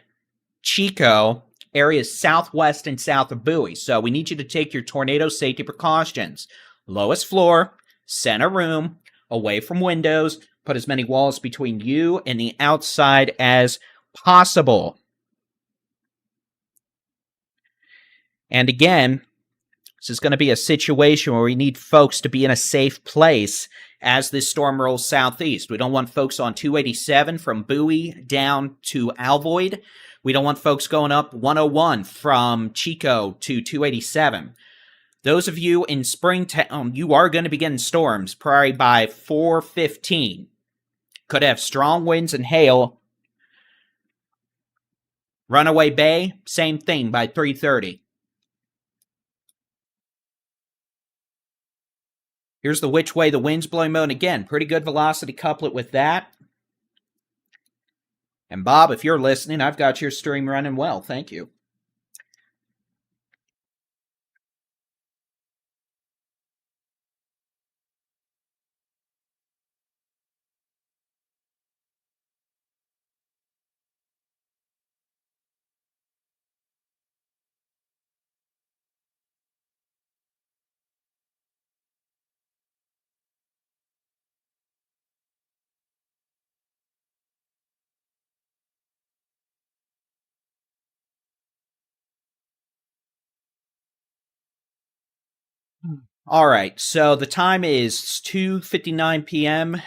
Chico, areas southwest and south of Bowie. So we need you to take your tornado safety precautions. Lowest floor, center room, away from windows, put as many walls between you and the outside as possible. And again, this is going to be a situation where we need folks to be in a safe place as this storm rolls southeast. We don't want folks on 287 from Bowie down to Alvoid. We don't want folks going up 101 from Chico to 287. Those of you in Springtown, you are going to be getting storms probably by 4:15. Could have strong winds and hail. Runaway Bay, same thing by 3:30. Here's the which way the wind's blowing mode. Again, pretty good velocity couplet with that. And Bob, if you're listening, I've got your stream running well. Thank you. All right, so the time is 2:59 p.m.,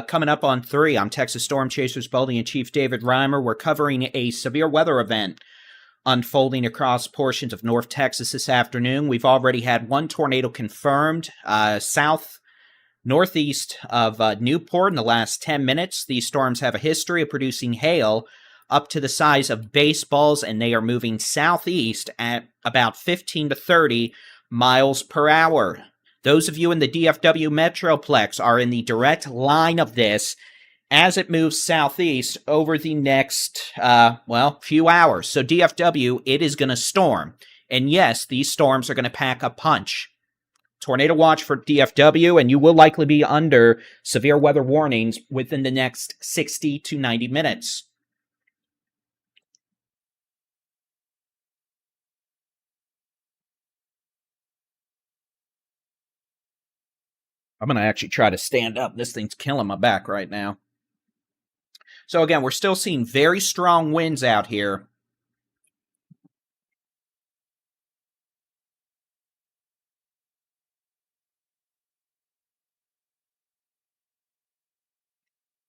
coming up on 3. I'm Texas Storm Chasers Baldy-in-Chief David Reimer. We're covering a severe weather event unfolding across portions of North Texas this afternoon. We've already had one tornado confirmed south-northeast of Newport in the last 10 minutes. These storms have a history of producing hail up to the size of baseballs, and they are moving southeast at about 15 to 30 miles per hour. Those of you in the DFW Metroplex are in the direct line of this as it moves southeast over the next, few hours. So DFW, it is going to storm. And yes, these storms are going to pack a punch. Tornado watch for DFW, and you will likely be under severe weather warnings within the next 60 to 90 minutes. I'm going to actually try to stand up. This thing's killing my back right now. So again, we're still seeing very strong winds out here.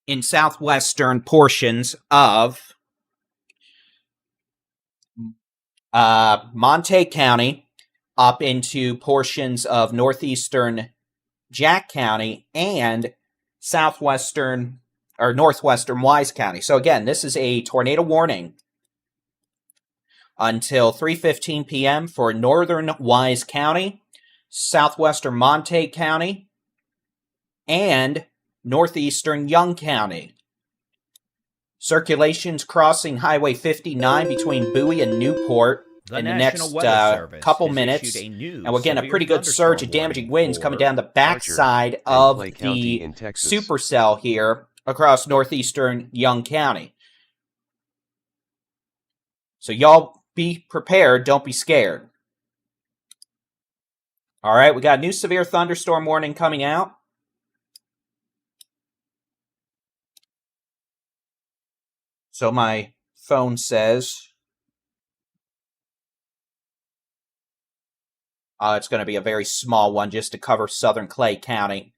In southwestern portions of Montague County, up into portions of northeastern Jack County and southwestern or northwestern Wise County. So again, this is a tornado warning until 3:15 p.m. for northern Wise County, southwestern Montague County, and northeastern Young County. Circulations crossing Highway 59 between Bowie and Newport in the next couple minutes. And we'll get a pretty good surge of damaging winds coming down the backside of the supercell here across northeastern Young County. So y'all be prepared. Don't be scared. All right, we got a new severe thunderstorm warning coming out. So my phone says it's going to be a very small one just to cover southern Clay County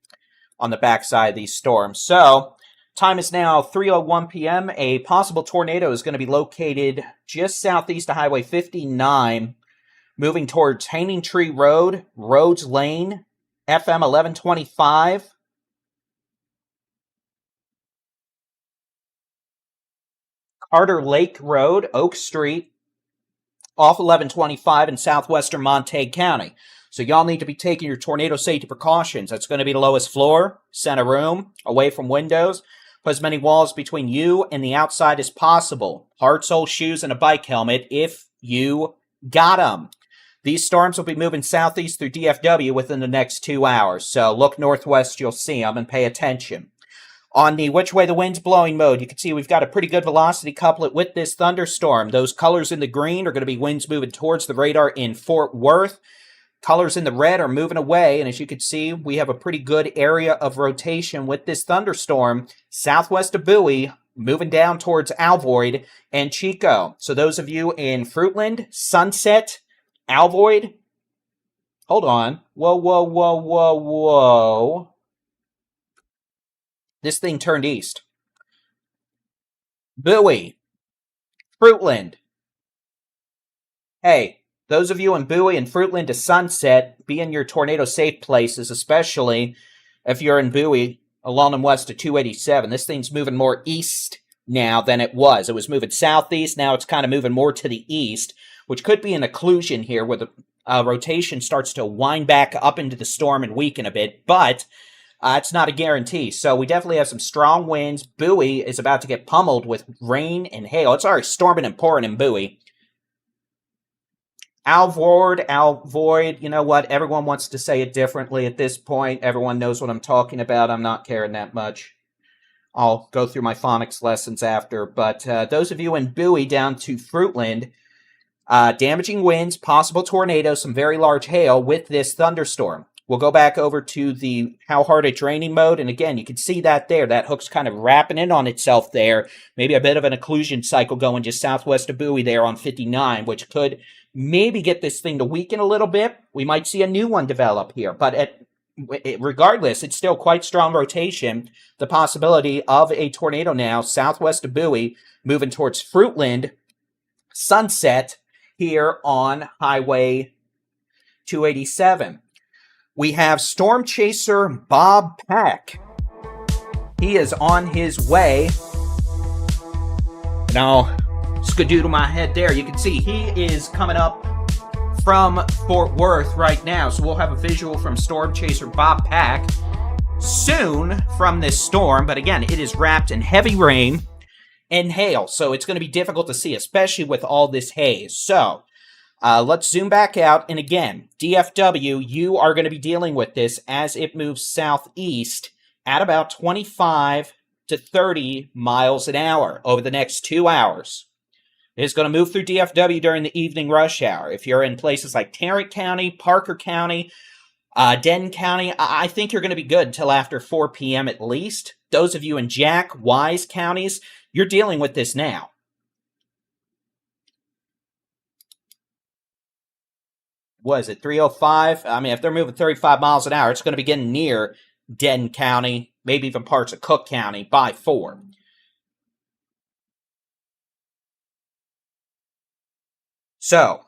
on the backside of these storms. So time is now 3:01 p.m. A possible tornado is going to be located just southeast of Highway 59, moving towards Hanging Tree Road, Rhodes Lane, FM 1125. Carter Lake Road, Oak Street, off 1125 in southwestern Montague County. So y'all need to be taking your tornado safety precautions. That's going to be the lowest floor, center room, away from windows. Put as many walls between you and the outside as possible. Hard sole shoes and a bike helmet if you got them. These storms will be moving southeast through DFW within the next 2 hours. So look northwest, you'll see them, and pay attention. On the which way the wind's blowing mode, you can see we've got a pretty good velocity couplet with this thunderstorm. Those colors in the green are going to be winds moving towards the radar in Fort Worth. Colors in the red are moving away, and as you can see, we have a pretty good area of rotation with this thunderstorm southwest of Bowie, moving down towards Alvoid and Chico. So those of you in Fruitland, Sunset, Alvoid, hold on. Whoa. This thing turned east. Bowie, Fruitland. Hey, those of you in Bowie and Fruitland to Sunset, be in your tornado safe places, especially if you're in Bowie along and west of 287. This thing's moving more east now than it was. It was moving southeast. Now it's kind of moving more to the east, which could be an occlusion here where the rotation starts to wind back up into the storm and weaken a bit, but it's not a guarantee. So we definitely have some strong winds. Bowie is about to get pummeled with rain and hail. It's already storming and pouring in Bowie. Alvoid, you know what? Everyone wants to say it differently at this point. Everyone knows what I'm talking about. I'm not caring that much. I'll go through my phonics lessons after. But those of you in Bowie down to Fruitland, damaging winds, possible tornadoes, some very large hail with this thunderstorm. We'll go back over to the how hard it's raining mode. And again, you can see that there. That hook's kind of wrapping in on itself there. Maybe a bit of an occlusion cycle going just southwest of Bowie there on 59, which could maybe get this thing to weaken a little bit. We might see a new one develop here. But regardless, it's still quite strong rotation. The possibility of a tornado now southwest of Bowie moving towards Fruitland, Sunset here on Highway 287. We have storm chaser Bob Peck. He is on his way. Now, skadoodle my head there. You can see he is coming up from Fort Worth right now. So we'll have a visual from storm chaser Bob Peck soon from this storm. But again, it is wrapped in heavy rain and hail. So it's going to be difficult to see, especially with all this haze. So let's zoom back out. And again, DFW, you are going to be dealing with this as it moves southeast at about 25 to 30 miles an hour over the next 2 hours. It is going to move through DFW during the evening rush hour. If you're in places like Tarrant County, Parker County, Denton County, I think you're going to be good until after 4 p.m. at least. Those of you in Jack, Wise counties, you're dealing with this now. What is it, 305? I mean, if they're moving 35 miles an hour, it's going to be getting near Denton County, maybe even parts of Cook County by 4. So,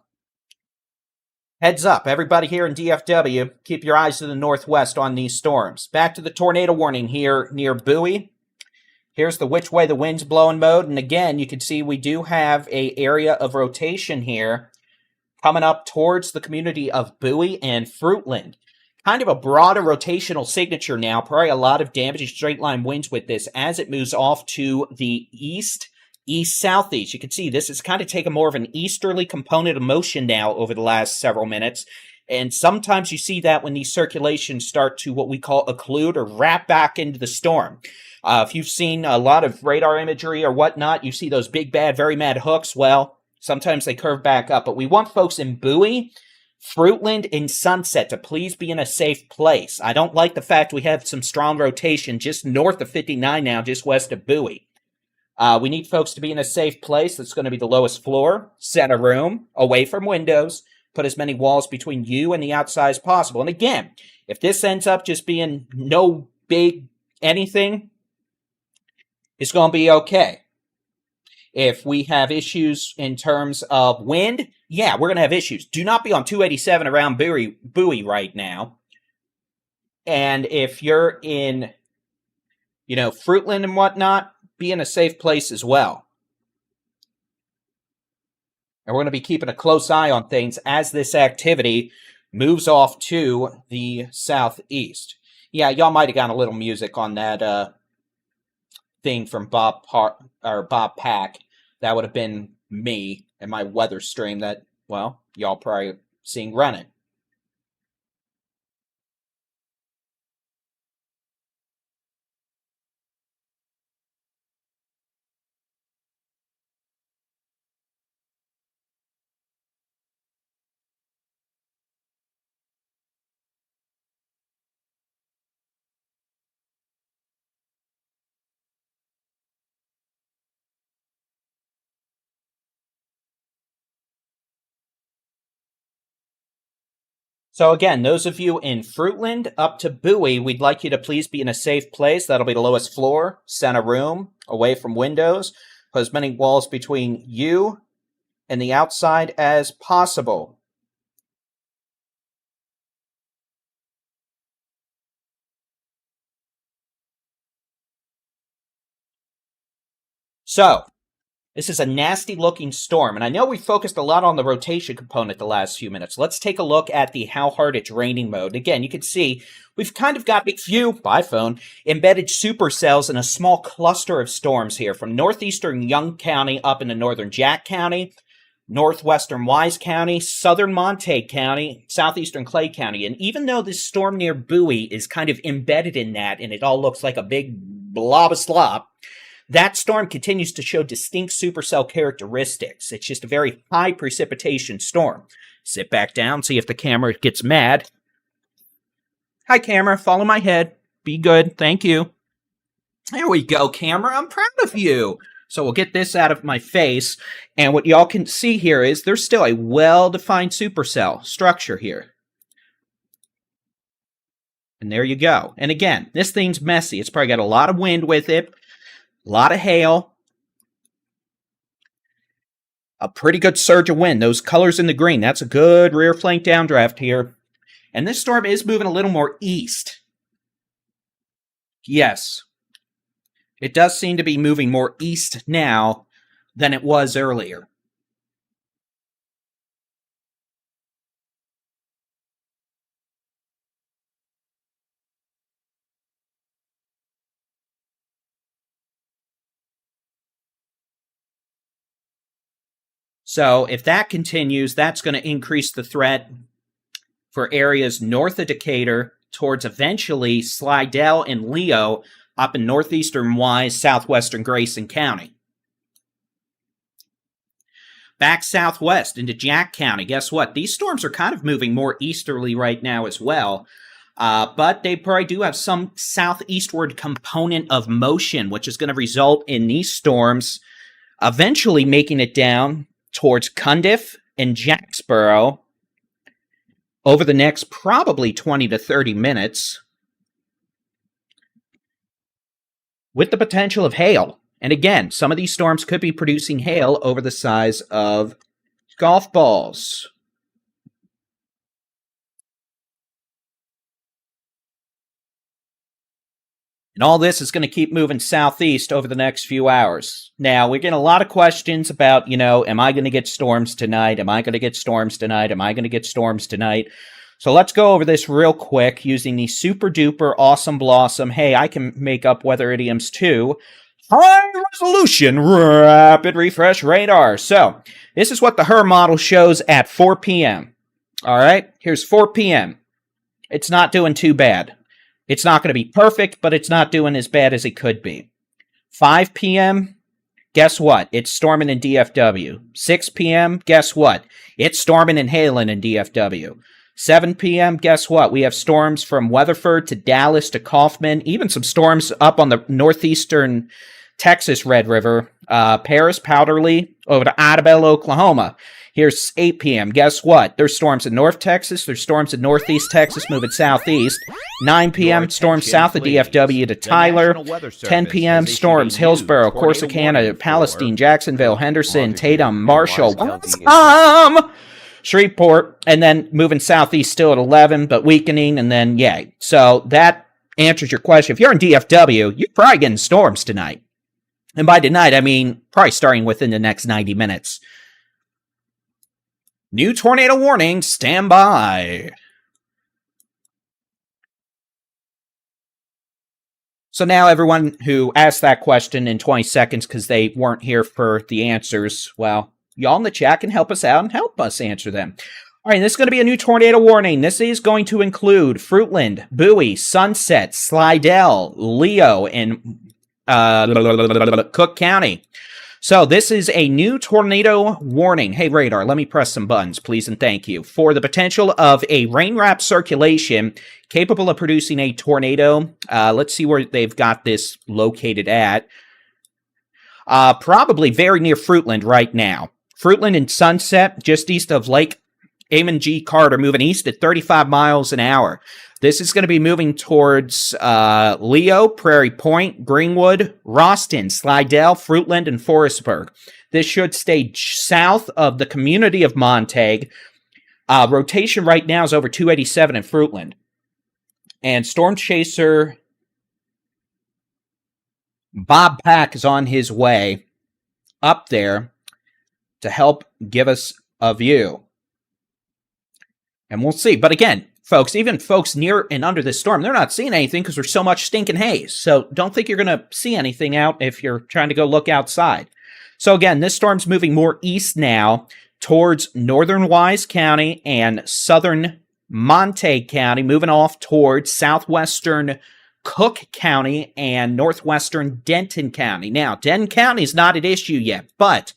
Heads up, everybody here in DFW, keep your eyes to the northwest on these storms. Back to the tornado warning here near Bowie. Here's the which way the wind's blowing mode. And again, you can see we do have an area of rotation here coming up towards the community of Bowie and Fruitland. Kind of a broader rotational signature now. Probably a lot of damaging straight line winds with this as it moves off to the east, southeast. You can see this is kind of taking more of an easterly component of motion now over the last several minutes. And sometimes you see that when these circulations start to what we call occlude or wrap back into the storm. If you've seen a lot of radar imagery or whatnot, you see those big, bad, very mad hooks. Well, sometimes they curve back up. But we want folks in Bowie, Fruitland, and Sunset to please be in a safe place. I don't like the fact we have some strong rotation just north of 59 now, just west of Bowie. We need folks to be in a safe place. That's going to be the lowest floor, center room, away from windows. Put as many walls between you and the outside as possible. And again, if this ends up just being no big anything, it's going to be okay. If we have issues in terms of wind, yeah, we're going to have issues. Do not be on 287 around Bowie right now. And if you're in, Fruitland and whatnot, be in a safe place as well. And we're going to be keeping a close eye on things as this activity moves off to the southeast. Yeah, y'all might have gotten a little music on that thing from Bob Pack. That would have been me and my weather stream that, well, y'all probably seeing running. So again, those of you in Fruitland up to Bowie, we'd like you to please be in a safe place. That'll be the lowest floor, center room, away from windows. Put as many walls between you and the outside as possible. So, this is a nasty looking storm, and I know we focused a lot on the rotation component the last few minutes. Let's take a look at the how hard it's raining mode. Again, you can see we've kind of got big few, by phone, embedded supercells in a small cluster of storms here from northeastern Young County up into northern Jack County, northwestern Wise County, southern Montague County, southeastern Clay County. And even though this storm near Bowie is kind of embedded in that and it all looks like a big blob of slop, that storm continues to show distinct supercell characteristics. It's just a very high precipitation storm. Sit back down, see if the camera gets mad. Hi, camera. Follow my head. Be good. Thank you. There we go, camera. I'm proud of you. So we'll get this out of my face. And what y'all can see here is there's still a well-defined supercell structure here. And there you go. And again, this thing's messy. It's probably got a lot of wind with it. A lot of hail. A pretty good surge of wind. Those colors in the green, that's a good rear flank downdraft here. And this storm is moving a little more east. Yes. It does seem to be moving more east now than it was earlier. So if that continues, that's going to increase the threat for areas north of Decatur towards eventually Slidell and Leo up in northeastern Wise, southwestern Grayson County. Back southwest into Jack County. Guess what? These storms are kind of moving more easterly right now as well. But they probably do have some southeastward component of motion, which is going to result in these storms eventually making it down towards Cundiff and Jacksboro over the next probably 20 to 30 minutes with the potential of hail. And again, some of these storms could be producing hail over the size of golf balls. And all this is going to keep moving southeast over the next few hours. Now, we're getting a lot of questions about, am I going to get storms tonight? Am I going to get storms tonight? Am I going to get storms tonight? So let's go over this real quick using the super duper awesome blossom. Hey, I can make up weather idioms too. High resolution rapid refresh radar. So this is what the HER model shows at 4 p.m. All right, here's 4 p.m. It's not doing too bad. It's not going to be perfect, but it's not doing as bad as it could be. 5 p.m., guess what? It's storming in DFW. 6 p.m., guess what? It's storming and hailing in DFW. 7 p.m., guess what? We have storms from Weatherford to Dallas to Kaufman, even some storms up on the northeastern Texas Red River, Paris, Powderly, over to Idabel, Oklahoma. Here's 8 p.m. Guess what? There's storms in North Texas. There's storms in Northeast Texas moving southeast. 9 p.m. storms south of DFW to Tyler. 10 p.m. storms Hillsborough, Corsicana, Palestine, Jacksonville, Henderson, Tatum, Marshall, Shreveport, and then moving southeast still at 11, but weakening, and then, yeah. So that answers your question. If you're in DFW, you're probably getting storms tonight. And by tonight, I mean probably starting within the next 90 minutes. New tornado warning, stand by. So now everyone who asked that question in 20 seconds because they weren't here for the answers, well, y'all in the chat can help us out and help us answer them. All right, this is going to be a new tornado warning. This is going to include Fruitland, Bowie, Sunset, Slidell, Leo, and Cook County. So this is a new tornado warning. Hey, radar, let me press some buttons, please and thank you. For the potential of a rain-wrapped circulation capable of producing a tornado. Let's see where they've got this located at. Probably very near Fruitland right now. Fruitland and Sunset, just east of Lake Amon G. Carter, moving east at 35 miles an hour. This is going to be moving towards Leo, Prairie Point, Greenwood, Roston, Slidell, Fruitland, and Forestburg. This should stay south of the community of Montague. Rotation right now is over 287 in Fruitland. And Storm Chaser Bob Pack is on his way up there to help give us a view. And we'll see. But again, folks, even folks near and under this storm, they're not seeing anything because there's so much stinking haze. So don't think you're going to see anything out if you're trying to go look outside. So again, this storm's moving more east now towards northern Wise County and southern Montague County, moving off towards southwestern Cook County and northwestern Denton County. Now, Denton County is not at issue yet, but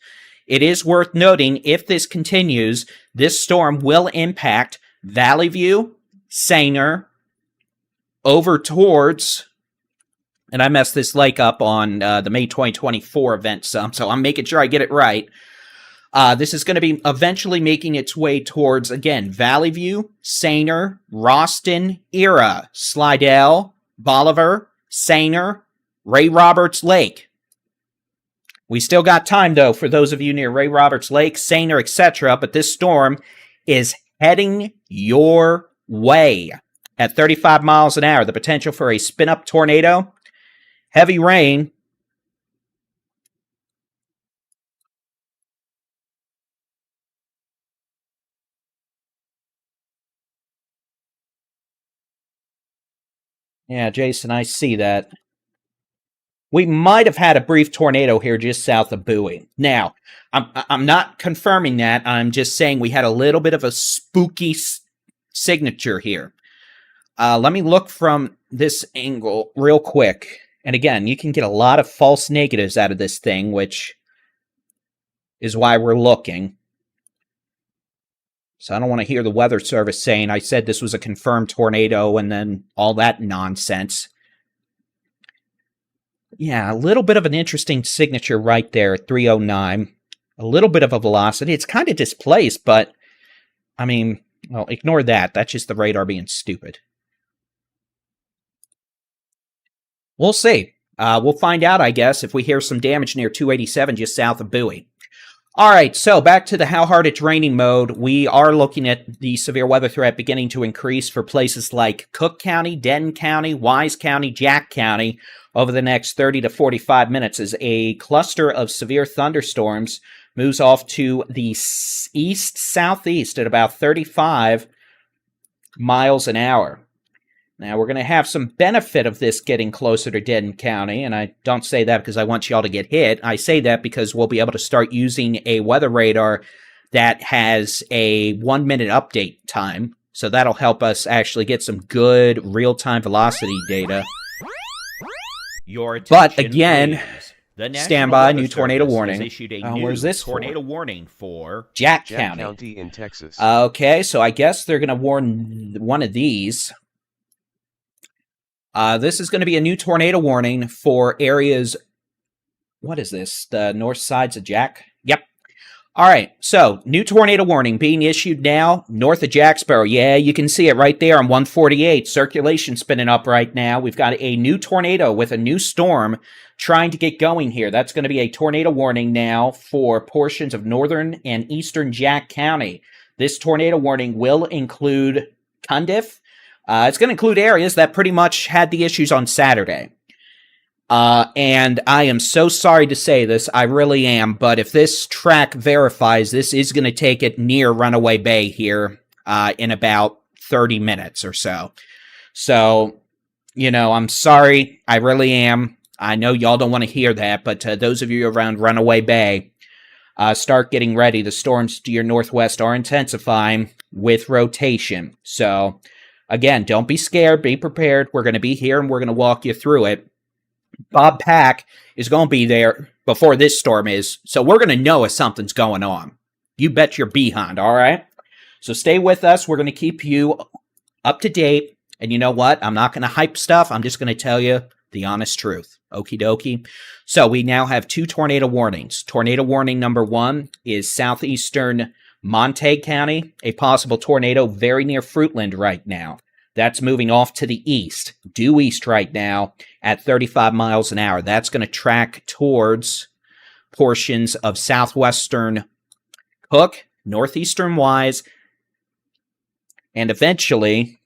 it is worth noting if this continues, this storm will impact Valley View, Saner, over towards, and I messed this lake up on the May 2024 event some, so I'm making sure I get it right. This is going to be eventually making its way towards, again, Valley View, Saner, Roston, Era, Slidell, Bolivar, Saner, Ray Roberts Lake. We still got time, though, for those of you near Ray Roberts Lake, Saner, etc., but this storm is heading your way at 35 miles an hour. The potential for a spin-up tornado, heavy rain. Yeah, Jason, I see that. We might have had a brief tornado here just south of Bowie. Now, I'm not confirming that. I'm just saying we had a little bit of a spooky signature here. Let me look from this angle real quick. And again, you can get a lot of false negatives out of this thing, which is why we're looking. So I don't want to hear the Weather Service saying I said this was a confirmed tornado and then all that nonsense. Yeah, a little bit of an interesting signature right there at 309. A little bit of a velocity. It's kind of displaced, but, I mean, well, ignore that. That's just the radar being stupid. We'll see. We'll find out, I guess, if we hear some damage near 287 just south of Bowie. All right, so back to the how hard it's raining mode. We are looking at the severe weather threat beginning to increase for places like Cook County, Denton County, Wise County, Jack County over the next 30 to 45 minutes as a cluster of severe thunderstorms moves off to the east-southeast at about 35 miles an hour. Now, we're going to have some benefit of this getting closer to Denton County, and I don't say that because I want y'all to get hit. I say that because we'll be able to start using a weather radar that has a 1-minute update time, so that'll help us actually get some good real-time velocity data. But again, stand by, new tornado warning. Where's this tornado warning for Jack County. County in Texas. Okay, so I guess they're going to warn one of these. This is going to be a new tornado warning for areas. What is this? The north sides of Jack? Yep. All right. So, new tornado warning being issued now north of Jacksboro. Yeah, you can see it right there on 148. Circulation spinning up right now. We've got a new tornado with a new storm trying to get going here. That's going to be a tornado warning now for portions of northern and eastern Jack County. This tornado warning will include Cundiff. It's going to include areas that pretty much had the issues on Saturday. And I am so sorry to say this, I really am, but if this track verifies, this is going to take it near Runaway Bay here in about 30 minutes or so. So, you know, I'm sorry, I really am. I know y'all don't want to hear that, but those of you around Runaway Bay, start getting ready. The storms to your northwest are intensifying with rotation. So, again, don't be scared. Be prepared. We're going to be here, and we're going to walk you through it. Bob Pack is going to be there before this storm is, so we're going to know if something's going on. You bet your behind, all right? So stay with us. We're going to keep you up to date. And you know what? I'm not going to hype stuff. I'm just going to tell you the honest truth. Okie dokie. So we now have 2 tornado warnings. Tornado warning number 1 is southeastern Montague County, a possible tornado very near Fruitland right now. That's moving off to the east, due east right now at 35 miles an hour. That's going to track towards portions of southwestern Cook, northeastern Wise, and eventually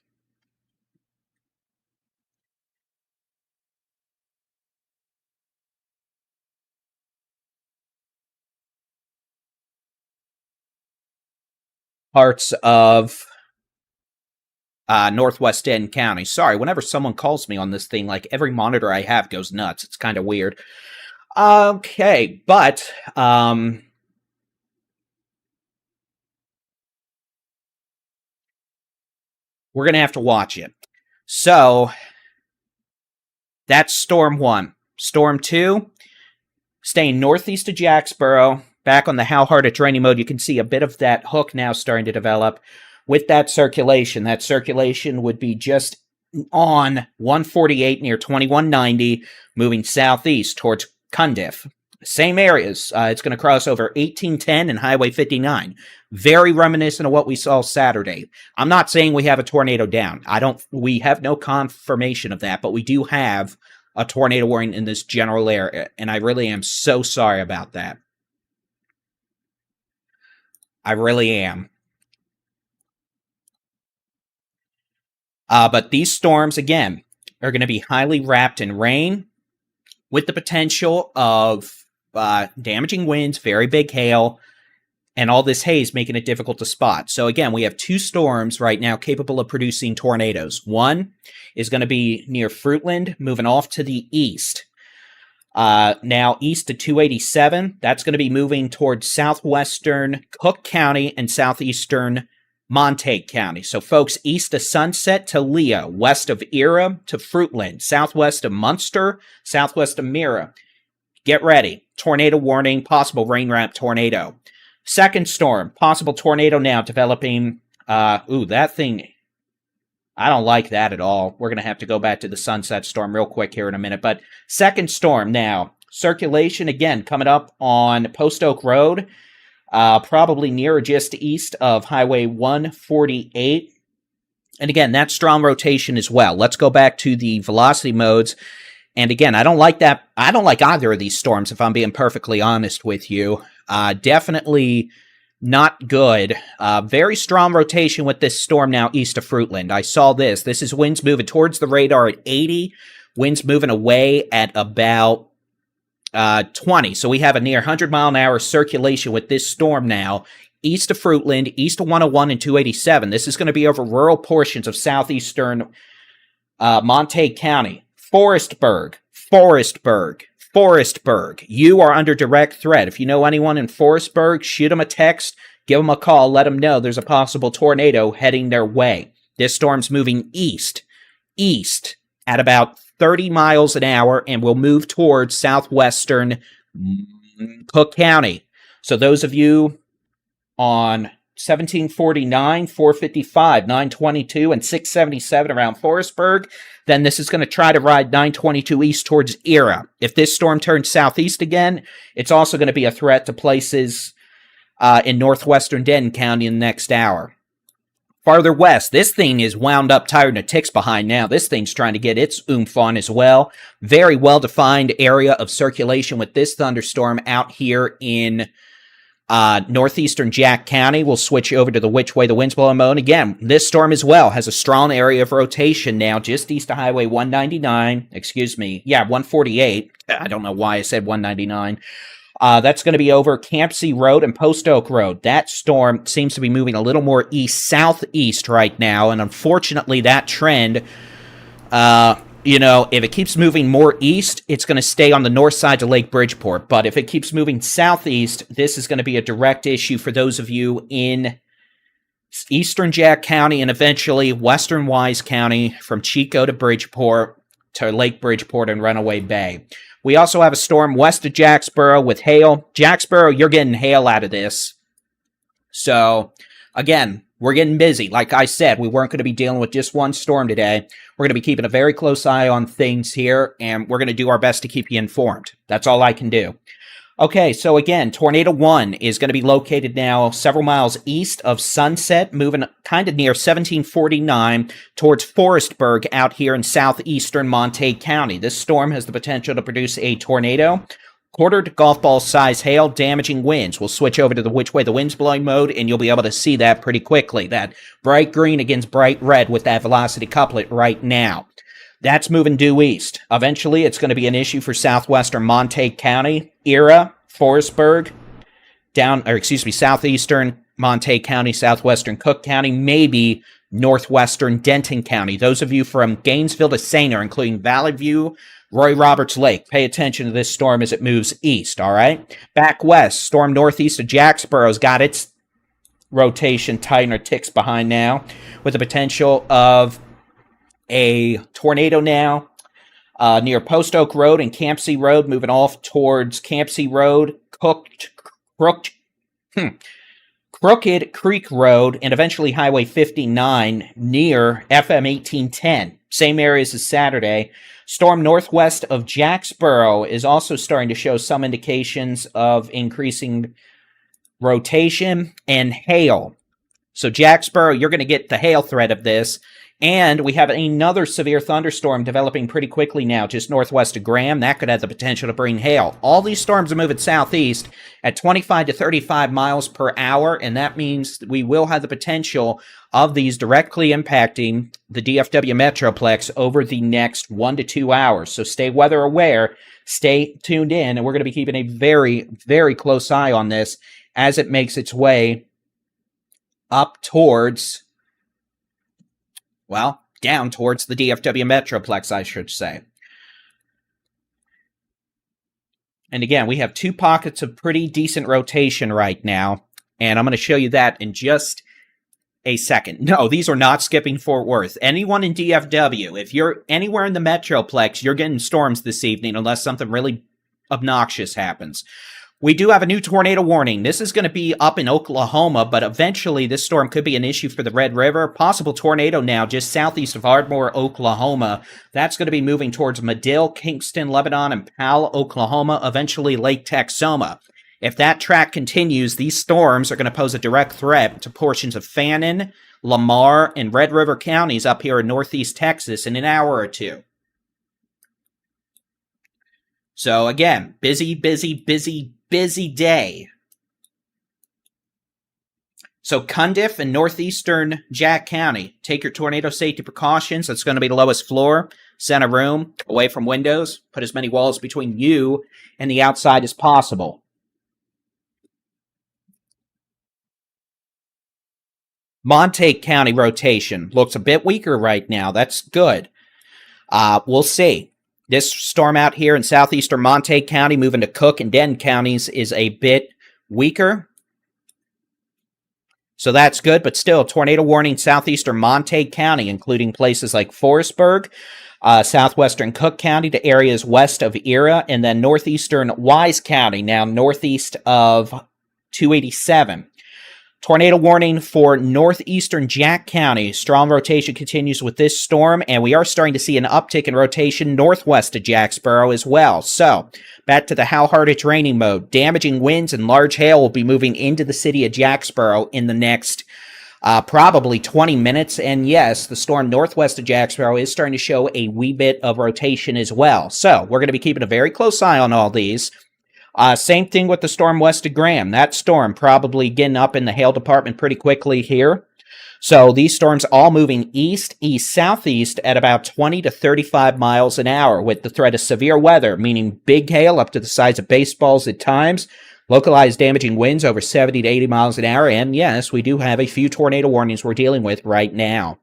parts of northwest Denton County. Sorry, whenever someone calls me on this thing, like every monitor I have goes nuts. It's kind of weird. Okay, but we're going to have to watch it. So that's Storm 1. Storm 2, staying northeast of Jacksboro. Back on the how hard it's raining mode, you can see a bit of that hook now starting to develop. With that circulation would be just on 148 near 2190, moving southeast towards Cundiff. Same areas. It's going to cross over 1810 and Highway 59. Very reminiscent of what we saw Saturday. I'm not saying we have a tornado down. We have no confirmation of that, but we do have a tornado warning in this general area, and I really am so sorry about that. I really am. But these storms, again, are going to be highly wrapped in rain with the potential of damaging winds, very big hail, and all this haze making it difficult to spot. So again, we have 2 storms right now capable of producing tornadoes. One is going to be near Fruitland, moving off to the east. Now east to 287, that's going to be moving towards southwestern Cook County and southeastern Montague County. So folks, east of Sunset to Lea, west of Era to Fruitland, southwest of Munster, southwest of Mira. Get ready. Tornado warning, possible rain wrap tornado. Second storm, possible tornado now developing. That thing, I don't like that at all. We're going to have to go back to the Sunset storm real quick here in a minute. But second storm now. Circulation, again, coming up on Post Oak Road. Probably near or just east of Highway 148. And again, that's strong rotation as well. Let's go back to the velocity modes. And again, I don't like that. I don't like either of these storms, if I'm being perfectly honest with you. Definitely not good. Very strong rotation with this storm now east of Fruitland. I saw this. This is winds moving towards the radar at 80. Winds moving away at about 20. So we have a near 100-mile-an-hour circulation with this storm now east of Fruitland, east of 101 and 287. This is going to be over rural portions of southeastern Montague County. Forestburg. You are under direct threat. If you know anyone in Forestburg, shoot them a text, give them a call, let them know there's a possible tornado heading their way. This storm's moving east at about 30 miles an hour and will move towards southwestern Cook County. So those of you on 1749, 455, 922, and 677 around Forestburg, then this is going to try to ride 922 east towards Era. If this storm turns southeast again, it's also going to be a threat to places in northwestern Denton County in the next hour. Farther west, this thing is wound up, tired, and a tick's behind now. This thing's trying to get its oomph on as well. Very well-defined area of circulation with this thunderstorm out here in northeastern Jack County. We'll switch over to the which way the wind's blowing mode. Again, this storm as well has a strong area of rotation now just east of Highway 148. I don't know why I said 199. That's going to be over Campsie Road and Post Oak Road. That storm seems to be moving a little more east-southeast right now, and unfortunately that trend, if it keeps moving more east, it's going to stay on the north side of Lake Bridgeport. But if it keeps moving southeast, this is going to be a direct issue for those of you in eastern Jack County and eventually western Wise County from Chico to Bridgeport to Lake Bridgeport and Runaway Bay. We also have a storm west of Jacksboro with hail. Jacksboro, you're getting hail out of this. So, again, we're getting busy. Like I said, we weren't going to be dealing with just one storm today. We're going to be keeping a very close eye on things here, and we're going to do our best to keep you informed. That's all I can do. Okay, so again, Tornado 1 is going to be located now several miles east of Sunset, moving kind of near 1749 towards Forestburg out here in southeastern Montague County. This storm has the potential to produce a tornado. Quarter to golf ball size hail, damaging winds. We'll switch over to the which way the wind's blowing mode, and you'll be able to see that pretty quickly. That bright green against bright red with that velocity couplet right now. That's moving due east. Eventually, it's going to be an issue for southwestern Montague County, Era, Forestburg, southeastern Montague County, southwestern Cook County, maybe northwestern Denton County. Those of you from Gainesville to Sainer, including Valley View, Roy Roberts Lake, pay attention to this storm as it moves east, all right? Back west, storm northeast of Jacksboro's got its rotation tighten or ticks behind now with the potential of a tornado now near Post Oak Road and Campsie Road, moving off towards Campsie Road, Crooked Creek Road, and eventually Highway 59 near FM 1810. Same areas as Saturday. Storm northwest of Jacksboro is also starting to show some indications of increasing rotation and hail. So Jacksboro, you're going to get the hail threat of this. And we have another severe thunderstorm developing pretty quickly now, just northwest of Graham. That could have the potential to bring hail. All these storms are moving southeast at 25 to 35 miles per hour, and that means we will have the potential of these directly impacting the DFW Metroplex over the next 1 to 2 hours. So stay weather aware, stay tuned in, and we're going to be keeping a very, very close eye on this as it makes its way up towards, down towards the DFW Metroplex, I should say. And again, we have 2 pockets of pretty decent rotation right now, and I'm going to show you that in just a second. No, these are not skipping Fort Worth. Anyone in DFW, if you're anywhere in the Metroplex, you're getting storms this evening unless something really obnoxious happens. We do have a new tornado warning. This is going to be up in Oklahoma, but eventually this storm could be an issue for the Red River. Possible tornado now just southeast of Ardmore, Oklahoma. That's going to be moving towards Medill, Kingston, Lebanon, and Powell, Oklahoma, eventually Lake Texoma. If that track continues, these storms are going to pose a direct threat to portions of Fannin, Lamar, and Red River counties up here in northeast Texas in an hour or two. So again, busy day So Cundiff and northeastern Jack County, take your tornado safety precautions. That's going to be the lowest floor. Center room, away from windows. Put as many walls between you and the outside as possible. Montague County rotation looks a bit weaker right now. That's good. We'll see. This storm out here in southeastern Montague County, moving to Cook and Denton counties, is a bit weaker. So that's good, but still, tornado warning southeastern Montague County, including places like Forestburg, southwestern Cook County to areas west of Era, and then northeastern Wise County, now northeast of 287. Tornado warning for northeastern Jack County. Strong rotation continues with this storm, and we are starting to see an uptick in rotation northwest of Jacksboro as well. So, back to the how hard it's raining mode. Damaging winds and large hail will be moving into the city of Jacksboro in the next probably 20 minutes. And yes, the storm northwest of Jacksboro is starting to show a wee bit of rotation as well. So, we're going to be keeping a very close eye on all these. Same thing with the storm west of Graham. That storm probably getting up in the hail department pretty quickly here. So these storms all moving east, southeast at about 20 to 35 miles an hour with the threat of severe weather, meaning big hail up to the size of baseballs at times, localized damaging winds over 70 to 80 miles an hour, and yes, we do have a few tornado warnings we're dealing with right now.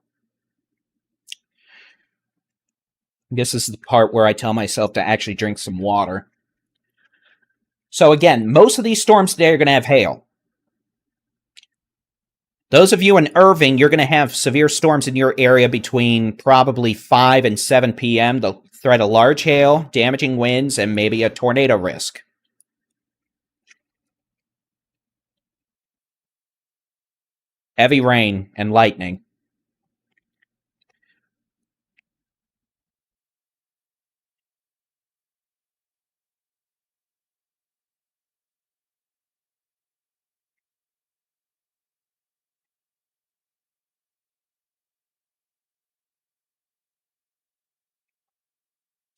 I guess this is the part where I tell myself to actually drink some water. So again, most of these storms today are going to have hail. Those of you in Irving, you're going to have severe storms in your area between probably 5 and 7 p.m. The threat of large hail, damaging winds, and maybe a tornado risk. Heavy rain and lightning.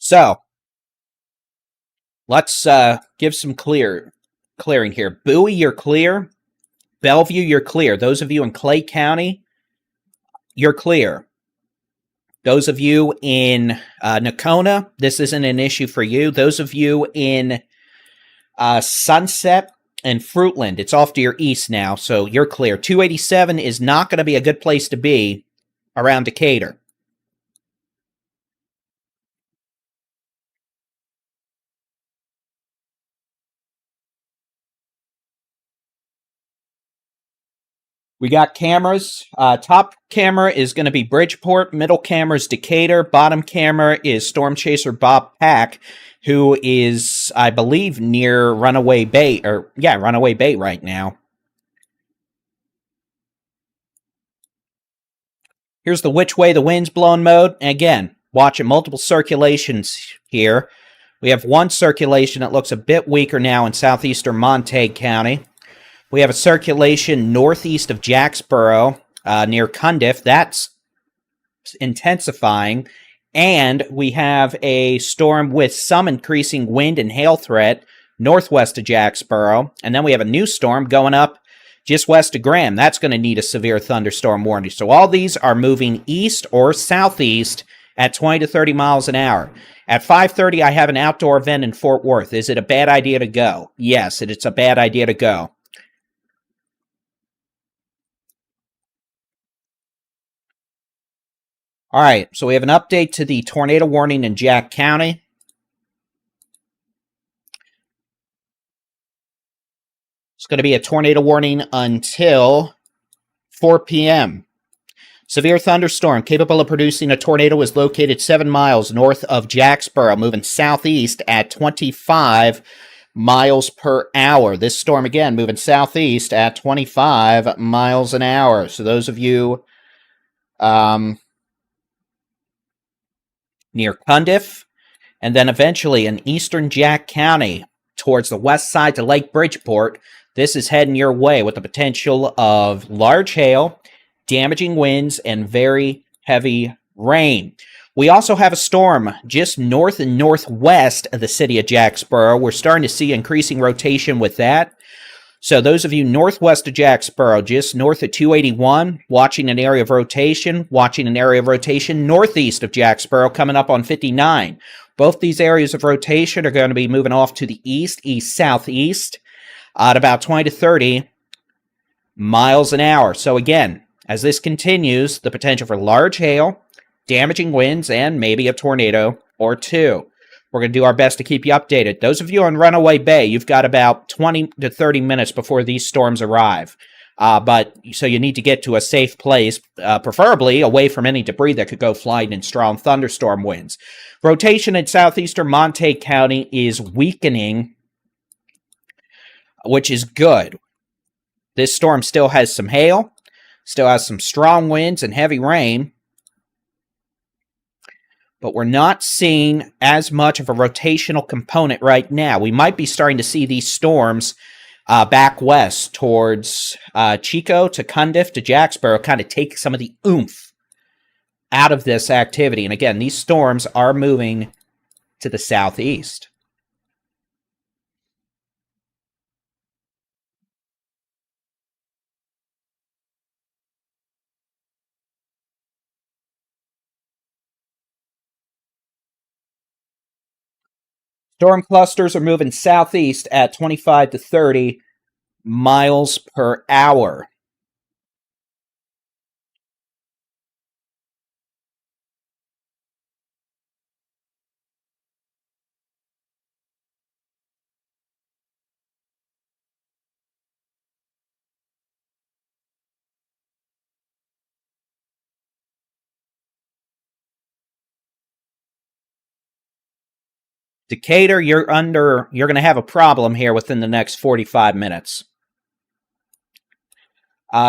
So, let's give some clearing here. Bowie, you're clear. Bellevue, you're clear. Those of you in Clay County, you're clear. Those of you in Nocona, this isn't an issue for you. Those of you in Sunset and Fruitland, it's off to your east now, so you're clear. 287 is not going to be a good place to be around Decatur. We got cameras. Top camera is going to be Bridgeport. Middle camera is Decatur. Bottom camera is Storm Chaser Bob Pack, who is, I believe, near Runaway Bay. Runaway Bay right now. Here's the which way the wind's blowing mode. And again, watching multiple circulations here. We have one circulation that looks a bit weaker now in southeastern Montague County. We have a circulation northeast of Jacksboro, near Cundiff. That's intensifying. And we have a storm with some increasing wind and hail threat northwest of Jacksboro. And then we have a new storm going up just west of Graham. That's going to need a severe thunderstorm warning. So all these are moving east or southeast at 20 to 30 miles an hour. At 5:30, I have an outdoor event in Fort Worth. Is it a bad idea to go? Yes, it's a bad idea to go. All right, so we have an update to the tornado warning in Jack County. It's going to be a tornado warning until 4 p.m. Severe thunderstorm capable of producing a tornado is located 7 miles north of Jacksboro, moving southeast at 25 miles per hour. This storm, again, moving southeast at 25 miles an hour. So those of you near Cundiff, and then eventually in eastern Jack County towards the west side to Lake Bridgeport, this is heading your way with the potential of large hail, damaging winds, and very heavy rain. We also have a storm just north and northwest of the city of Jacksboro. We're starting to see increasing rotation with that. So those of you northwest of Jacksboro, just north of 281, watching an area of rotation, northeast of Jacksboro, coming up on 59. Both these areas of rotation are going to be moving off to the east, southeast, at about 20 to 30 miles an hour. So again, as this continues, the potential for large hail, damaging winds, and maybe a tornado or two. We're going to do our best to keep you updated. Those of you on Runaway Bay, you've got about 20 to 30 minutes before these storms arrive. So you need to get to a safe place, preferably away from any debris that could go flying in strong thunderstorm winds. Rotation in southeastern Montague County is weakening, which is good. This storm still has some hail, still has some strong winds and heavy rain, but we're not seeing as much of a rotational component right now. We might be starting to see these storms back west towards Chico to Cundiff to Jacksboro kind of take some of the oomph out of this activity. And again, these storms are moving to the southeast. Storm clusters are moving southeast at 25 to 30 miles per hour. Decatur, you're going to have a problem here within the next 45 minutes.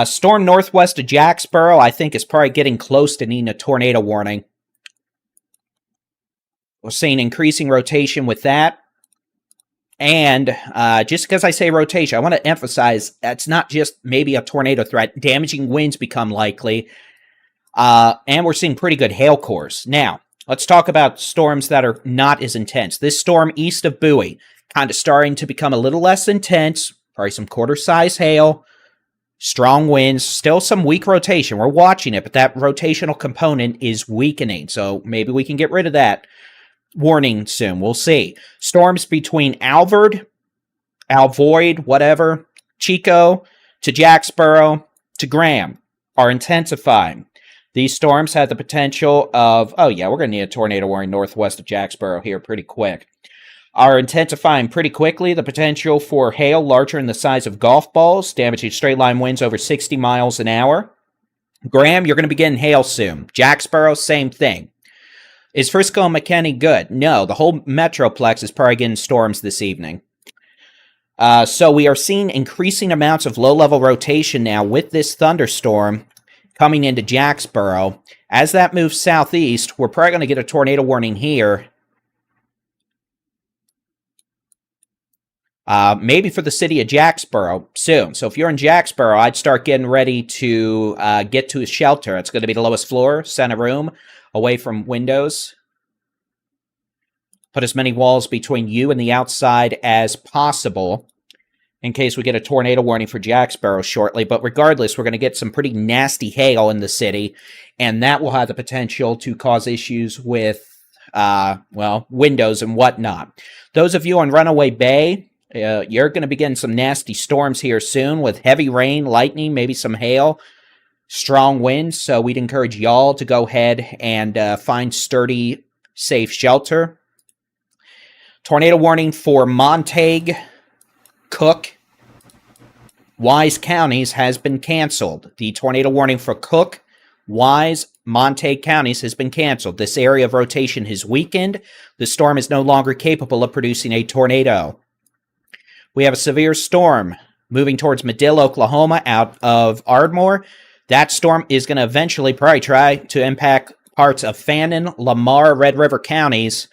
Storm northwest of Jacksboro, I think, is probably getting close to needing a tornado warning. We're seeing increasing rotation with that. And just because I say rotation, I want to emphasize that's not just maybe a tornado threat. Damaging winds become likely. And we're seeing pretty good hail cores. Now, let's talk about storms that are not as intense. This storm east of Bowie, kind of starting to become a little less intense. Probably some quarter-size hail. Strong winds. Still some weak rotation. We're watching it, but that rotational component is weakening. So maybe we can get rid of that warning soon. We'll see. Storms between Alvord, Alvoid, whatever, Chico, to Jacksboro, to Graham are intensifying. These storms have the potential of, we're going to need a tornado warning northwest of Jacksboro here pretty quick. Are intensifying pretty quickly. The potential for hail larger than the size of golf balls, damaging straight line winds over 60 miles an hour. Graham, you're going to be getting hail soon. Jacksboro, same thing. Is Frisco and McKinney good? No, the whole Metroplex is probably getting storms this evening. So we are seeing increasing amounts of low-level rotation now with this thunderstorm coming into Jacksboro. As that moves southeast, we're probably going to get a tornado warning here. Maybe for the city of Jacksboro soon. So if you're in Jacksboro, I'd start getting ready to get to a shelter. It's going to be the lowest floor, center room, away from windows. Put as many walls between you and the outside as possible in case we get a tornado warning for Jacksboro shortly. But regardless, we're going to get some pretty nasty hail in the city, and that will have the potential to cause issues with, windows and whatnot. Those of you on Runaway Bay, you're going to be getting some nasty storms here soon with heavy rain, lightning, maybe some hail, strong winds. So we'd encourage y'all to go ahead and find sturdy, safe shelter. Tornado warning for Montague, Cook, Wise counties has been canceled. The tornado warning for Cook, Wise, Montague counties has been canceled. This area of rotation has weakened. The storm is no longer capable of producing a tornado. We have a severe storm moving towards Medill, Oklahoma, out of Ardmore. That storm is going to eventually probably try to impact parts of Fannin, Lamar, Red River counties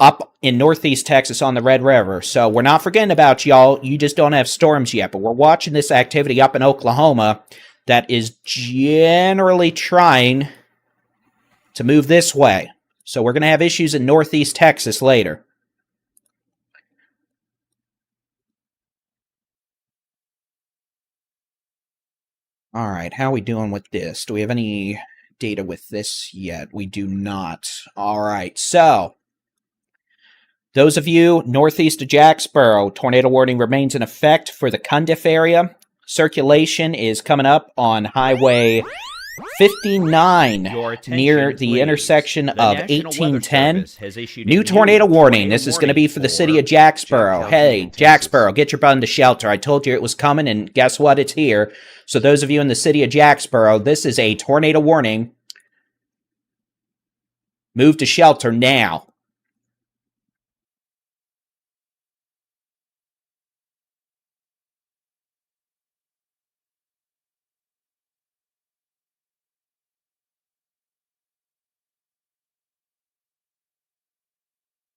up in northeast Texas on the Red River. So we're not forgetting about y'all. You just don't have storms yet, but we're watching this activity up in Oklahoma that is generally trying to move this way. So we're going to have issues in northeast Texas later. All right, how are we doing with this? Do we have any data with this yet? We do not. All right, so those of you northeast of Jacksboro, tornado warning remains in effect for the Cundiff area. Circulation is coming up on Highway 59 Your attention, near the please. intersection The of National Weather 1810. Service has issued a New tornado warning. tornado This is going to be for the city warning of Jacksboro. Jack County Hey, in Texas. Jacksboro, get your butt into shelter. I told you it was coming, and guess what? It's here. So those of you in the city of Jacksboro, this is a tornado warning. Move to shelter now.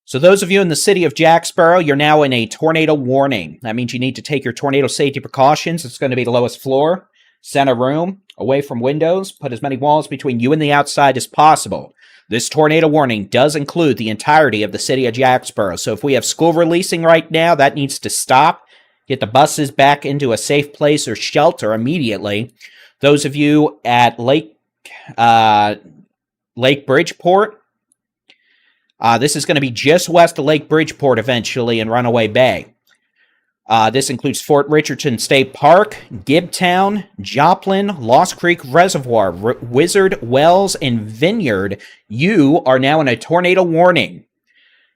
So those of you in the city of Jacksboro, you're now in a tornado warning. That means you need to take your tornado safety precautions. It's going to be the lowest floor, center room, away from windows. Put as many walls between you and the outside as possible. This tornado warning does include the entirety of the city of Jacksboro. So if we have school releasing right now, that needs to stop. Get the buses back into a safe place or shelter immediately. Those of you at Lake Bridgeport, this is going to be just west of Lake Bridgeport eventually in Runaway Bay. This includes Fort Richardson State Park, Gibtown, Joplin, Lost Creek Reservoir, Wizard, Wells, and Vineyard. You are now in a tornado warning.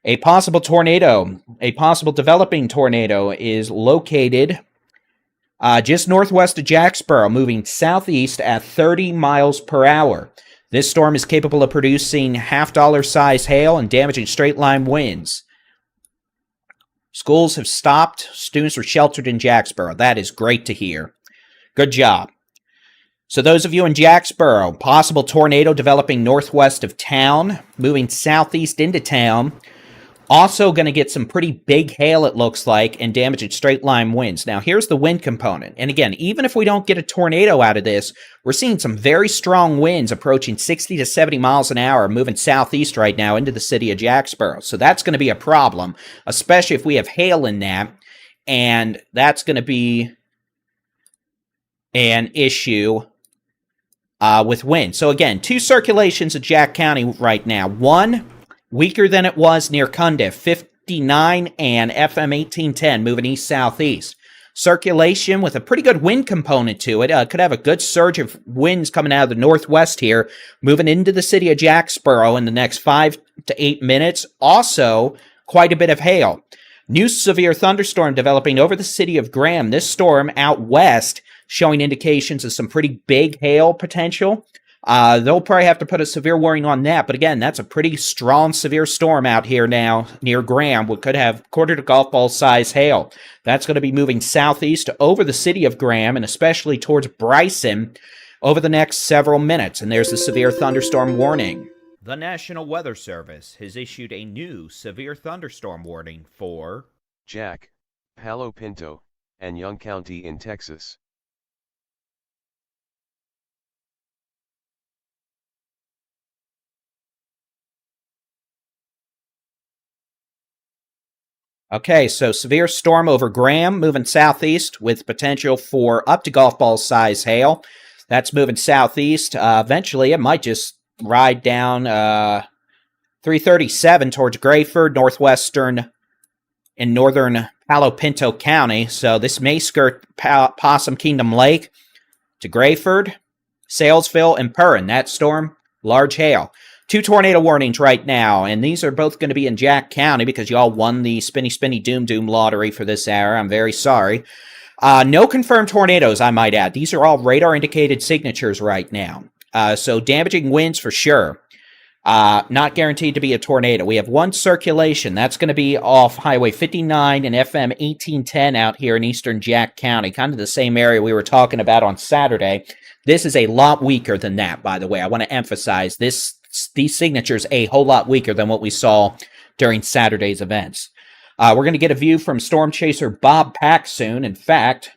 A possible developing tornado is located just northwest of Jacksboro, moving southeast at 30 miles per hour. This storm is capable of producing half-dollar size hail and damaging straight-line winds. Schools have stopped. Students are sheltered in Jacksboro. That is great to hear. Good job. So those of you in Jacksboro, possible tornado developing northwest of town, moving southeast into town. Also going to get some pretty big hail, it looks like, and damaging straight-line winds. Now, here's the wind component. And again, even if we don't get a tornado out of this, we're seeing some very strong winds approaching 60 to 70 miles an hour moving southeast right now into the city of Jacksboro. So that's going to be a problem, especially if we have hail in that. And that's going to be an issue with wind. So again, two circulations of Jack County right now. One, weaker than it was near Cundiff, 59 and FM 1810 moving east-southeast. Circulation with a pretty good wind component to it. Could have a good surge of winds coming out of the northwest here, moving into the city of Jacksboro in the next 5 to 8 minutes. Also, quite a bit of hail. New severe thunderstorm developing over the city of Graham. This storm out west showing indications of some pretty big hail potential. They'll probably have to put a severe warning on that. But again, that's a pretty strong, severe storm out here now near Graham. We could have quarter to golf ball size hail. That's going to be moving southeast over the city of Graham and especially towards Bryson over the next several minutes. And there's the severe thunderstorm warning. The National Weather Service has issued a new severe thunderstorm warning for Jack, Palo Pinto, and Young County in Texas. Okay, so severe storm over Graham, moving southeast with potential for up to golf ball size hail. That's moving southeast. Eventually, it might just ride down 337 towards Grayford, northwestern and northern Palo Pinto County. So this may skirt Possum Kingdom Lake to Grayford, Salesville, and Perrin. That storm, large hail. 2 tornado warnings right now, and these are both going to be in Jack County because y'all won the Spinny Spinny Doom Doom lottery for this hour. I'm very sorry. No confirmed tornadoes, I might add. These are all radar-indicated signatures right now. So damaging winds for sure. Not guaranteed to be a tornado. We have one circulation. That's going to be off Highway 59 and FM 1810 out here in eastern Jack County, kind of the same area we were talking about on Saturday. This is a lot weaker than that, by the way. I want to emphasize these signatures a whole lot weaker than what we saw during Saturday's events. We're going to get a view from storm chaser Bob Pack soon. In fact,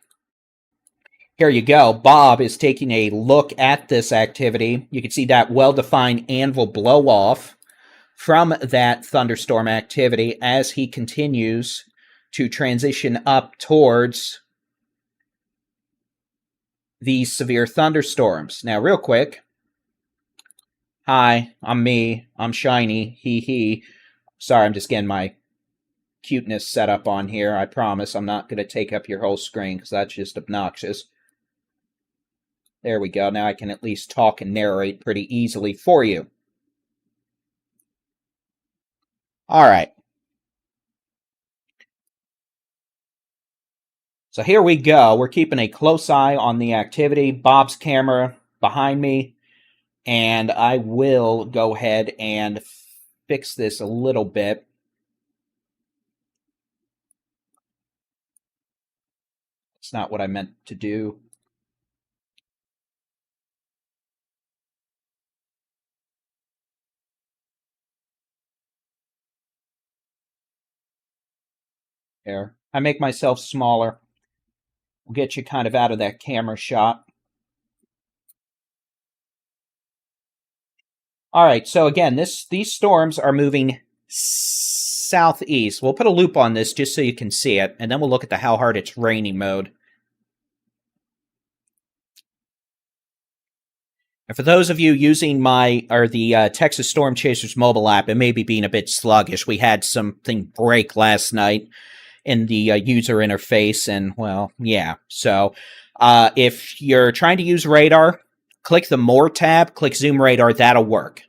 here you go. Bob is taking a look at this activity. You can see that well-defined anvil blow-off from that thunderstorm activity as he continues to transition up towards these severe thunderstorms. Now, real quick. Hi, I'm me. I'm shiny. He. Sorry, I'm just getting my cuteness set up on here. I promise I'm not going to take up your whole screen because that's just obnoxious. There we go. Now I can at least talk and narrate pretty easily for you. All right. So here we go. We're keeping a close eye on the activity. Bob's camera behind me. And I will go ahead and fix this a little bit. It's not what I meant to do. There. I make myself smaller. We'll get you kind of out of that camera shot. All right, so again, these storms are moving southeast. We'll put a loop on this just so you can see it, and then we'll look at the how hard it's raining mode. And for those of you using the Texas Storm Chasers mobile app, it may be being a bit sluggish. We had something break last night in the user interface, and well, yeah. So if you're trying to use radar, click the More tab, click Zoom Radar, that'll work.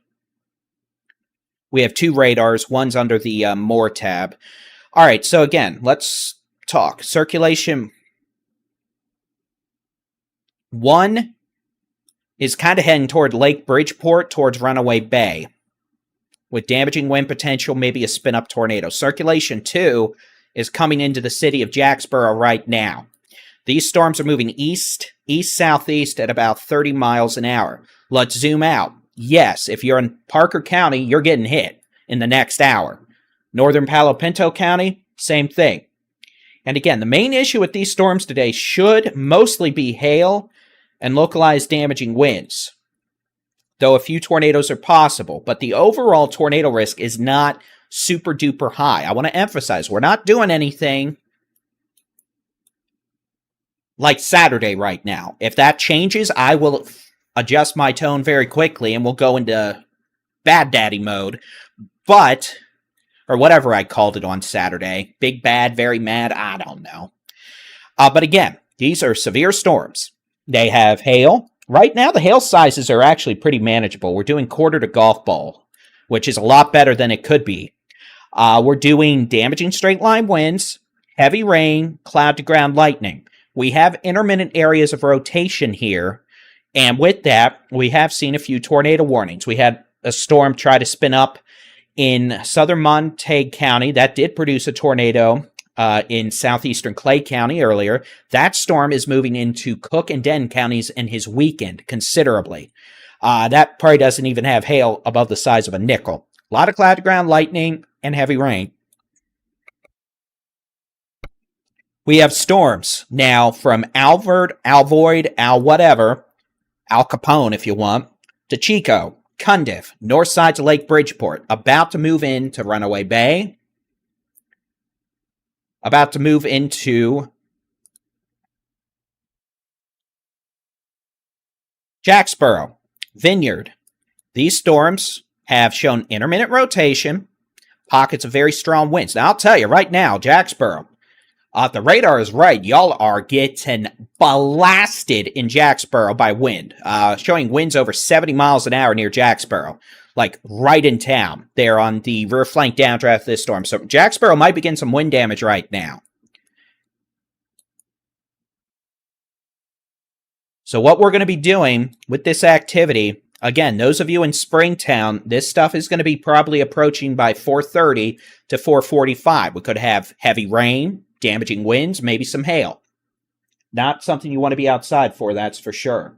We have two radars, one's under the More tab. All right, so again, let's talk. Circulation 1 is kind of heading toward Lake Bridgeport, towards Runaway Bay, with damaging wind potential, maybe a spin-up tornado. Circulation 2 is coming into the city of Jacksboro right now. These storms are moving east-southeast at about 30 miles an hour. Let's zoom out. Yes, if you're in Parker County, you're getting hit in the next hour. Northern Palo Pinto County, same thing. And again, the main issue with these storms today should mostly be hail and localized damaging winds, though a few tornadoes are possible. But the overall tornado risk is not super duper high. I want to emphasize, we're not doing anything like Saturday right now. If that changes, I will adjust my tone very quickly and we'll go into bad daddy mode. But, or whatever I called it on Saturday, big bad, very mad, I don't know. But again, these are severe storms. They have hail. Right now, the hail sizes are actually pretty manageable. We're doing quarter to golf ball, which is a lot better than it could be. We're doing damaging straight line winds, heavy rain, cloud to ground lightning. We have intermittent areas of rotation here. And with that, we have seen a few tornado warnings. We had a storm try to spin up in southern Montague County. That did produce a tornado in southeastern Clay County earlier. That storm is moving into Cook and Denton counties in his weekend considerably. That probably doesn't even have hail above the size of a nickel. A lot of cloud to ground lightning and heavy rain. We have storms now from Alvord, Alvoid, Al Capone if you want, to Chico, Cundiff, north side to Lake Bridgeport, about to move into Runaway Bay, about to move into Jacksboro, Vineyard. These storms have shown intermittent rotation, pockets of very strong winds. Now, I'll tell you right now, Jacksboro, the radar is right. Y'all are getting blasted in Jacksboro by wind, showing winds over 70 miles an hour near Jacksboro, like right in town. They're on the rear flank downdraft of this storm. So Jacksboro might begin some wind damage right now. So what we're going to be doing with this activity, again, those of you in Springtown, this stuff is going to be probably approaching by 4:30 to 4:45. We could have heavy rain, damaging winds, maybe some hail. Not something you want to be outside for, that's for sure.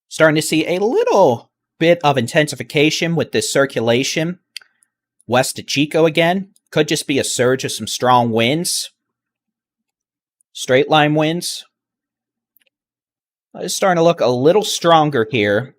Starting to see a little bit of intensification with this circulation. West of Chico again. Could just be a surge of some strong winds. Straight line winds. It's starting to look a little stronger here.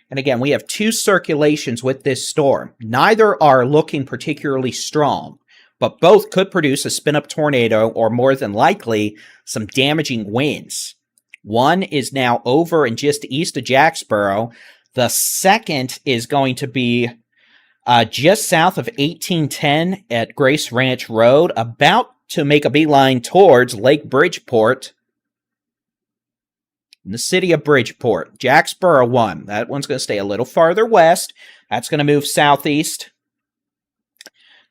And again, we have two circulations with this storm. Neither are looking particularly strong, but both could produce a spin-up tornado or more than likely some damaging winds. One is now over and just east of Jacksboro. The second is going to be just south of 1810 at Grace Ranch Road, about to make a beeline towards Lake Bridgeport in the city of Bridgeport. Jacksboro 1. That one's going to stay a little farther west. That's going to move southeast,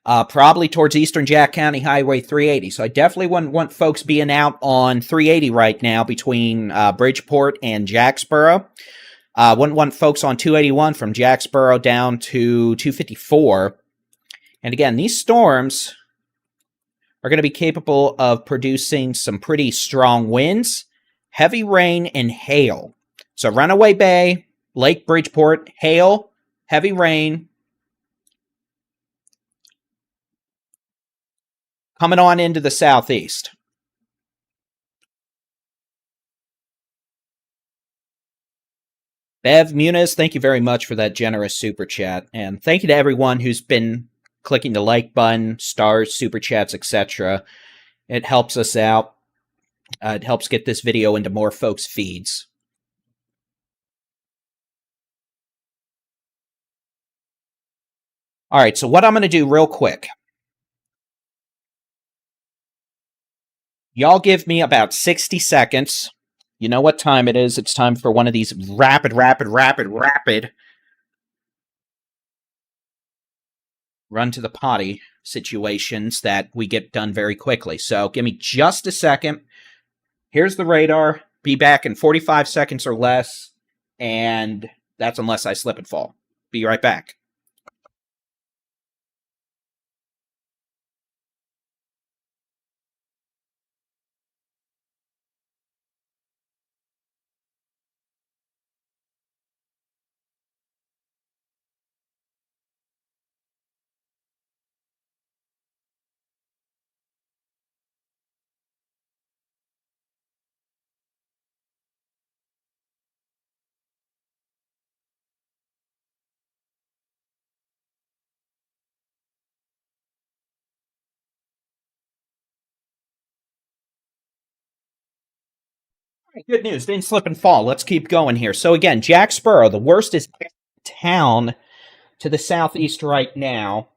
probably towards eastern Jack County Highway 380. So I definitely wouldn't want folks being out on 380 right now between Bridgeport and Jacksboro. Wouldn't want folks on 281 from Jacksboro down to 254. And again, these storms are going to be capable of producing some pretty strong winds, heavy rain, and hail. So Runaway Bay, Lake Bridgeport, hail, heavy rain. Coming on into the southeast. Bev Muniz, thank you very much for that generous super chat. And thank you to everyone who's been clicking the like button, stars, super chats, etc. It helps us out. It helps get this video into more folks' feeds. All right, so what I'm going to do real quick. Y'all give me about 60 seconds. You know what time it is. It's time for one of these rapid run to the potty situations that we get done very quickly. So give me just a second. Here's the radar. Be back in 45 seconds or less. And that's unless I slip and fall. Be right back. Good news. Didn't slip and fall. Let's keep going here. So again, Jacksboro, the worst is town to the southeast right now.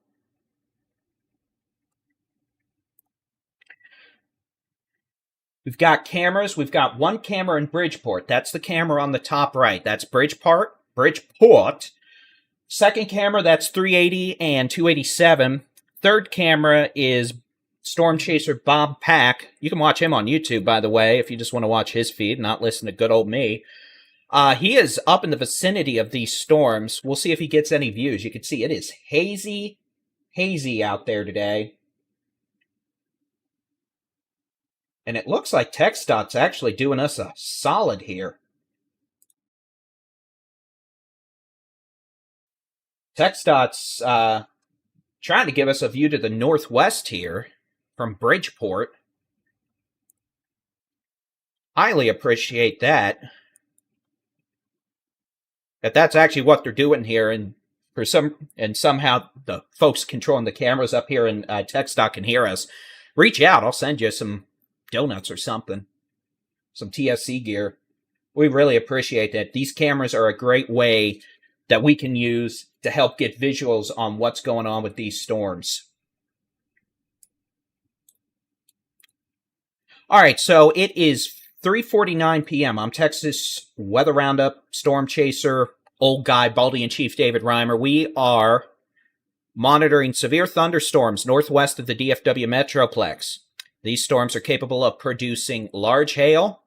We've got cameras. We've got one camera in Bridgeport. That's the camera on the top right. That's Bridgeport. Second camera, that's 380 and 287. Third camera is Storm Chaser Bob Pack. You can watch him on YouTube, by the way, if you just want to watch his feed, not listen to good old me. He is up in the vicinity of these storms. We'll see if he gets any views. You can see it is hazy out there today. And it looks like TxDOT's actually doing us a solid here. TxDOT's trying to give us a view to the northwest here from Bridgeport. Highly appreciate that. That that's actually what they're doing here, and somehow the folks controlling the cameras up here in TxDOT can hear us. Reach out. I'll send you some donuts or something. Some TSC gear. We really appreciate that. These cameras are a great way that we can use to help get visuals on what's going on with these storms. All right, so it is 3:49 p.m. I'm Texas Weather Roundup, Storm Chaser, old guy, Baldy-in-Chief David Reimer. We are monitoring severe thunderstorms northwest of the DFW Metroplex. These storms are capable of producing large hail,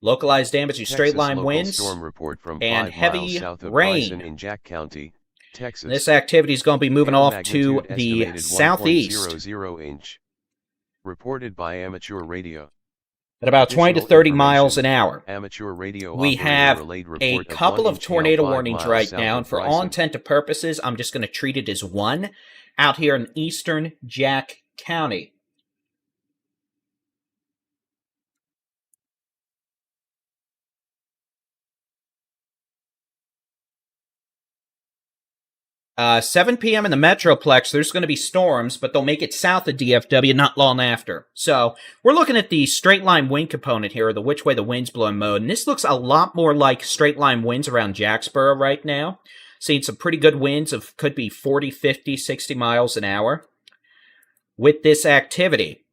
localized damage to straight-line winds, storm report from and heavy south of rain. Bryson in Jack County, Texas. This activity is going to be moving Air off to magnitude the estimated southeast 1.00 inch. Reported by Amateur Radio. at about 20 to Additional 30 miles an information. hour. Amateur Radio We operator have relayed a report couple 1 of inch hail tornado 5 warnings miles right south now, of and for all Bryson. intent and purposes, I'm just going to treat it as one out here in eastern Jack County. 7 p.m. in the Metroplex, there's going to be storms, but they'll make it south of DFW not long after. So we're looking at the straight line wind component here, or the which way the wind's blowing mode, and this looks a lot more like straight line winds around Jacksboro right now. Seeing some pretty good winds of could be 40, 50, 60 miles an hour with this activity.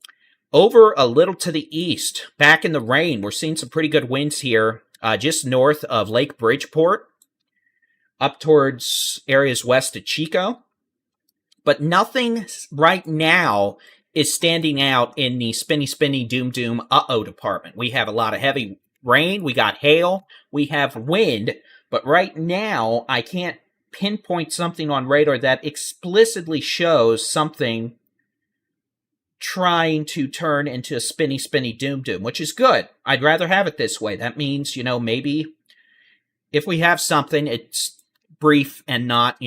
Over a little to the east, back in the rain, we're seeing some pretty good winds here just north of Lake Bridgeport, up towards areas west of Chico. But nothing right now is standing out in the spinny, doom, uh-oh department. We have a lot of heavy rain, we got hail, we have wind, but right now I can't pinpoint something on radar that explicitly shows something trying to turn into a spinny, doom, which is good. I'd rather have it this way. That means, maybe if we have something, it's brief and not,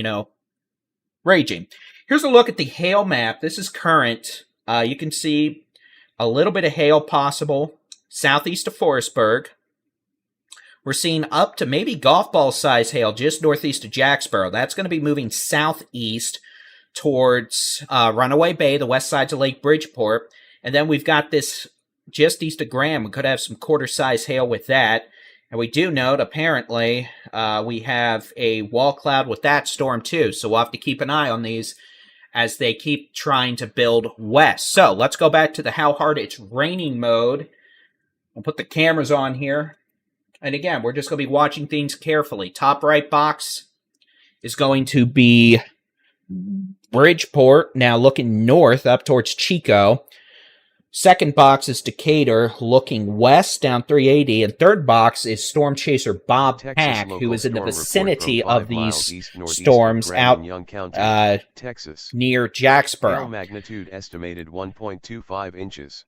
raging. Here's a look at the hail map. This is current. You can see a little bit of hail possible southeast of Forestburg. We're seeing up to maybe golf ball size hail just northeast of Jacksboro. That's going to be moving southeast towards Runaway Bay, the west sides of Lake Bridgeport. And then we've got this just east of Graham. We could have some quarter-size hail with that. And we do note, apparently, we have a wall cloud with that storm too. So we'll have to keep an eye on these as they keep trying to build west. So let's go back to the how hard it's raining mode. We'll put the cameras on here. And again, we're just going to be watching things carefully. Top right box is going to be Bridgeport, now looking north up towards Chico. Second box is Decatur, looking west down 380. And third box is Storm Chaser Bob Pack, who is in the vicinity of these storms out near Jacksboro. Hail magnitude estimated 1.25 inches.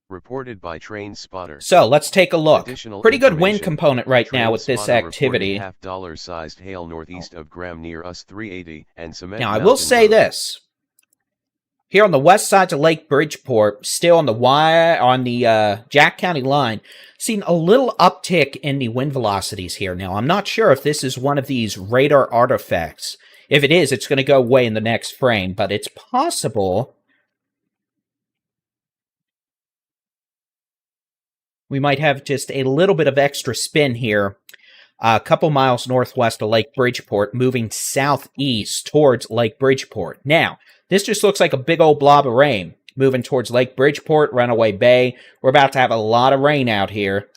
Reported by Train Spotter. So let's take a look. Additional Pretty good wind information. component right now Train with this Spotter activity. reported $50 sized hail northeast of Graham near us 380 and Cement Now I will Mountain say Road. this. Here on the west side of Lake Bridgeport, still on the Jack County line, seen a little uptick in the wind velocities here. Now, I'm not sure if this is one of these radar artifacts. If it is, it's going to go away in the next frame, but it's possible we might have just a little bit of extra spin here. A couple miles northwest of Lake Bridgeport, moving southeast towards Lake Bridgeport. Now, this just looks like a big old blob of rain moving towards Lake Bridgeport, Runaway Bay. We're about to have a lot of rain out here.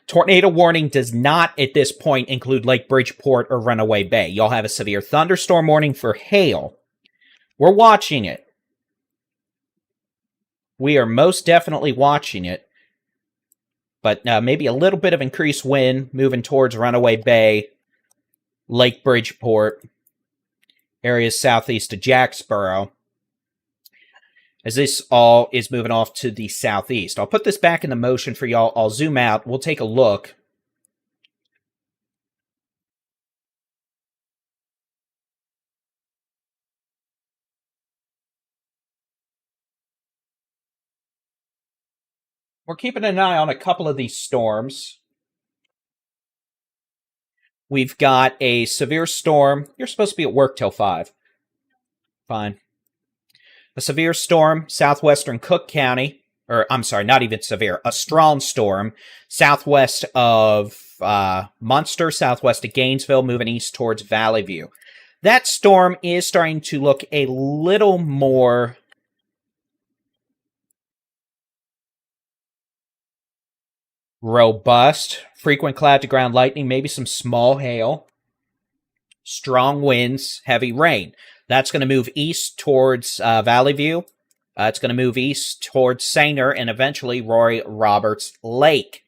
Tornado warning does not, at this point, include Lake Bridgeport or Runaway Bay. Y'all have a severe thunderstorm warning for hail. We're watching it. We are most definitely watching it. But maybe a little bit of increased wind moving towards Runaway Bay, Lake Bridgeport, areas southeast of Jacksboro, as this all is moving off to the southeast. I'll put this back into motion for y'all. I'll zoom out. We'll take a look. We're keeping an eye on a couple of these storms. We've got a severe storm. You're supposed to be at work till 5. Fine. A severe storm, southwestern Cook County. Or, I'm sorry, not even severe. A strong storm, southwest of Munster, southwest of Gainesville, moving east towards Valley View. That storm is starting to look a little more robust. Frequent cloud to ground lightning, maybe some small hail. Strong winds, heavy rain. That's going to move east towards Valley View. It's going to move east towards Sanger and eventually Roy Roberts Lake.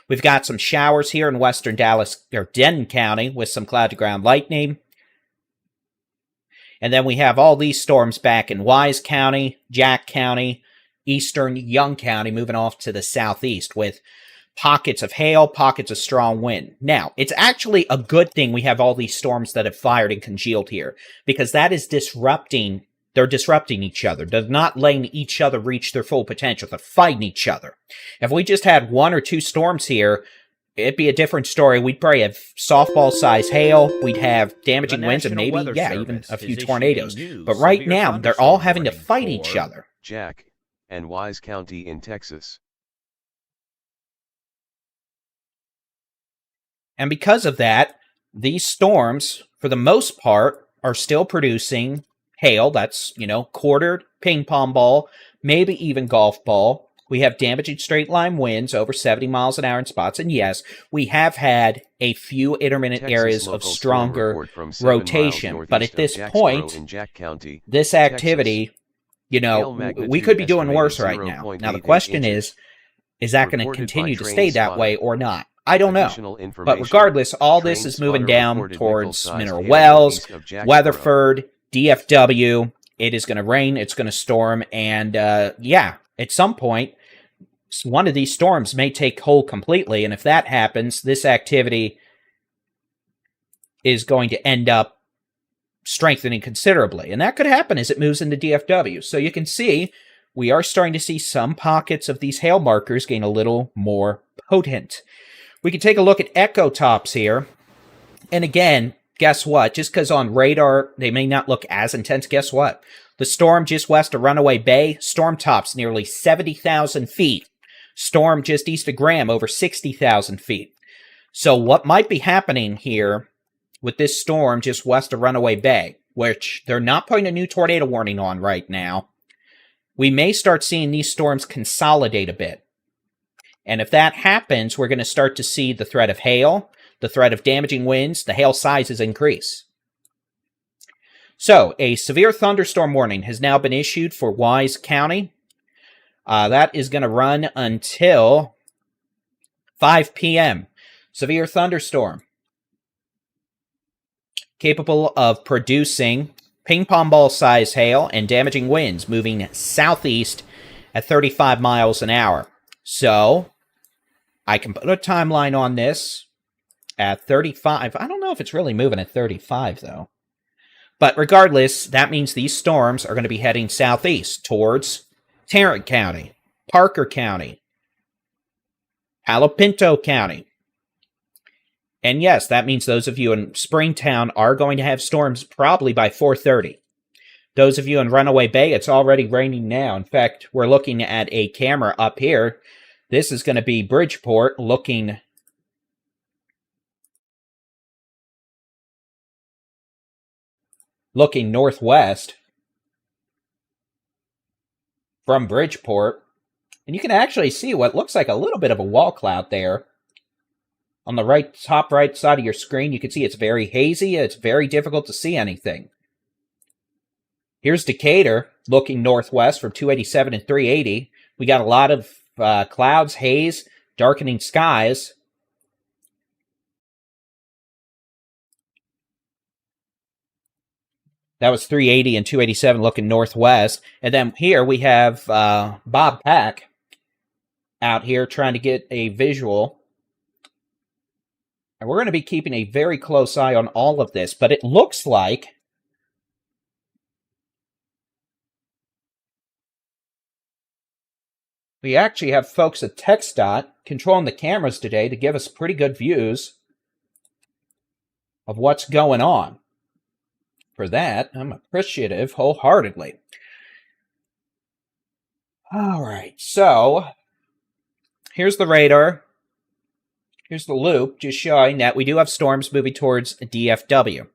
We've got some showers here in western Dallas or Denton County with some cloud to ground lightning. And then we have all these storms back in Wise County, Jack County, eastern Young County, moving off to the southeast with pockets of hail, pockets of strong wind. Now, it's actually a good thing we have all these storms that have fired and congealed here, because that is disrupting, they're disrupting each other. They're not letting each other reach their full potential. They're fighting each other. If we just had 1 or 2 storms here, it'd be a different story. We'd probably have softball-size hail. We'd have damaging The winds and National maybe, Weather yeah, even Service a has few issued a tornadoes. new But right severe now, they're all thunderstorm having to warning fight each for other. Jack and Wise County in Texas. And because of that, these storms, for the most part, are still producing hail. That's, quartered ping pong ball, maybe even golf ball. We have damaging straight line winds over 70 miles an hour in spots. And yes, we have had a few intermittent Texas areas of local storm stronger report from 7 miles rotation. But northeast at this of Jacksboro point, in Jack County, this Texas. activity, Hail we magnitude could be doing estimated worse right now. Now, the 0.88 question inches. is that going to Reported by continue to Train stay that Spotter. way or not? I don't know. Additional But information. regardless, all Train this is moving Spotter down reported towards nickel-sized Mineral hail Wells, northeast of Jacksboro. Weatherford, DFW. It is going to rain. It's going to storm. And at some point, one of these storms may take hold completely. And if that happens, this activity is going to end up strengthening considerably. And that could happen as it moves into DFW. So you can see we are starting to see some pockets of these hail markers gain a little more potent. We can take a look at echo tops here. And again, guess what? Just because on radar they may not look as intense, guess what? The storm just west of Runaway Bay, storm tops nearly 70,000 feet. Storm just east of Graham, over 60,000 feet. So what might be happening here with this storm just west of Runaway Bay, which they're not putting a new tornado warning on right now, we may start seeing these storms consolidate a bit. And if that happens, we're going to start to see the threat of hail, the threat of damaging winds, the hail sizes increase. So, a severe thunderstorm warning has now been issued for Wise County. That is going to run until 5 p.m. Severe thunderstorm. Capable of producing ping pong ball size hail and damaging winds moving southeast at 35 miles an hour. So, I can put a timeline on this at 35. I don't know if it's really moving at 35, though. But regardless, that means these storms are going to be heading southeast towards Tarrant County, Parker County, Palo Pinto County. And yes, that means those of you in Springtown are going to have storms probably by 4:30. Those of you in Runaway Bay, it's already raining now. In fact, we're looking at a camera up here. This is going to be Bridgeport looking northwest from Bridgeport. And you can actually see what looks like a little bit of a wall cloud there. On the top right side of your screen, you can see it's very hazy. It's very difficult to see anything. Here's Decatur looking northwest from 287 and 380. We got a lot of clouds, haze, darkening skies. That was 380 and 287 looking northwest. And then here we have Bob Pack out here trying to get a visual. And we're going to be keeping a very close eye on all of this. But it looks like we actually have folks at TxDOT controlling the cameras today to give us pretty good views of what's going on. For that, I'm appreciative wholeheartedly. All right, so here's the radar. Here's the loop, just showing that we do have storms moving towards DFW.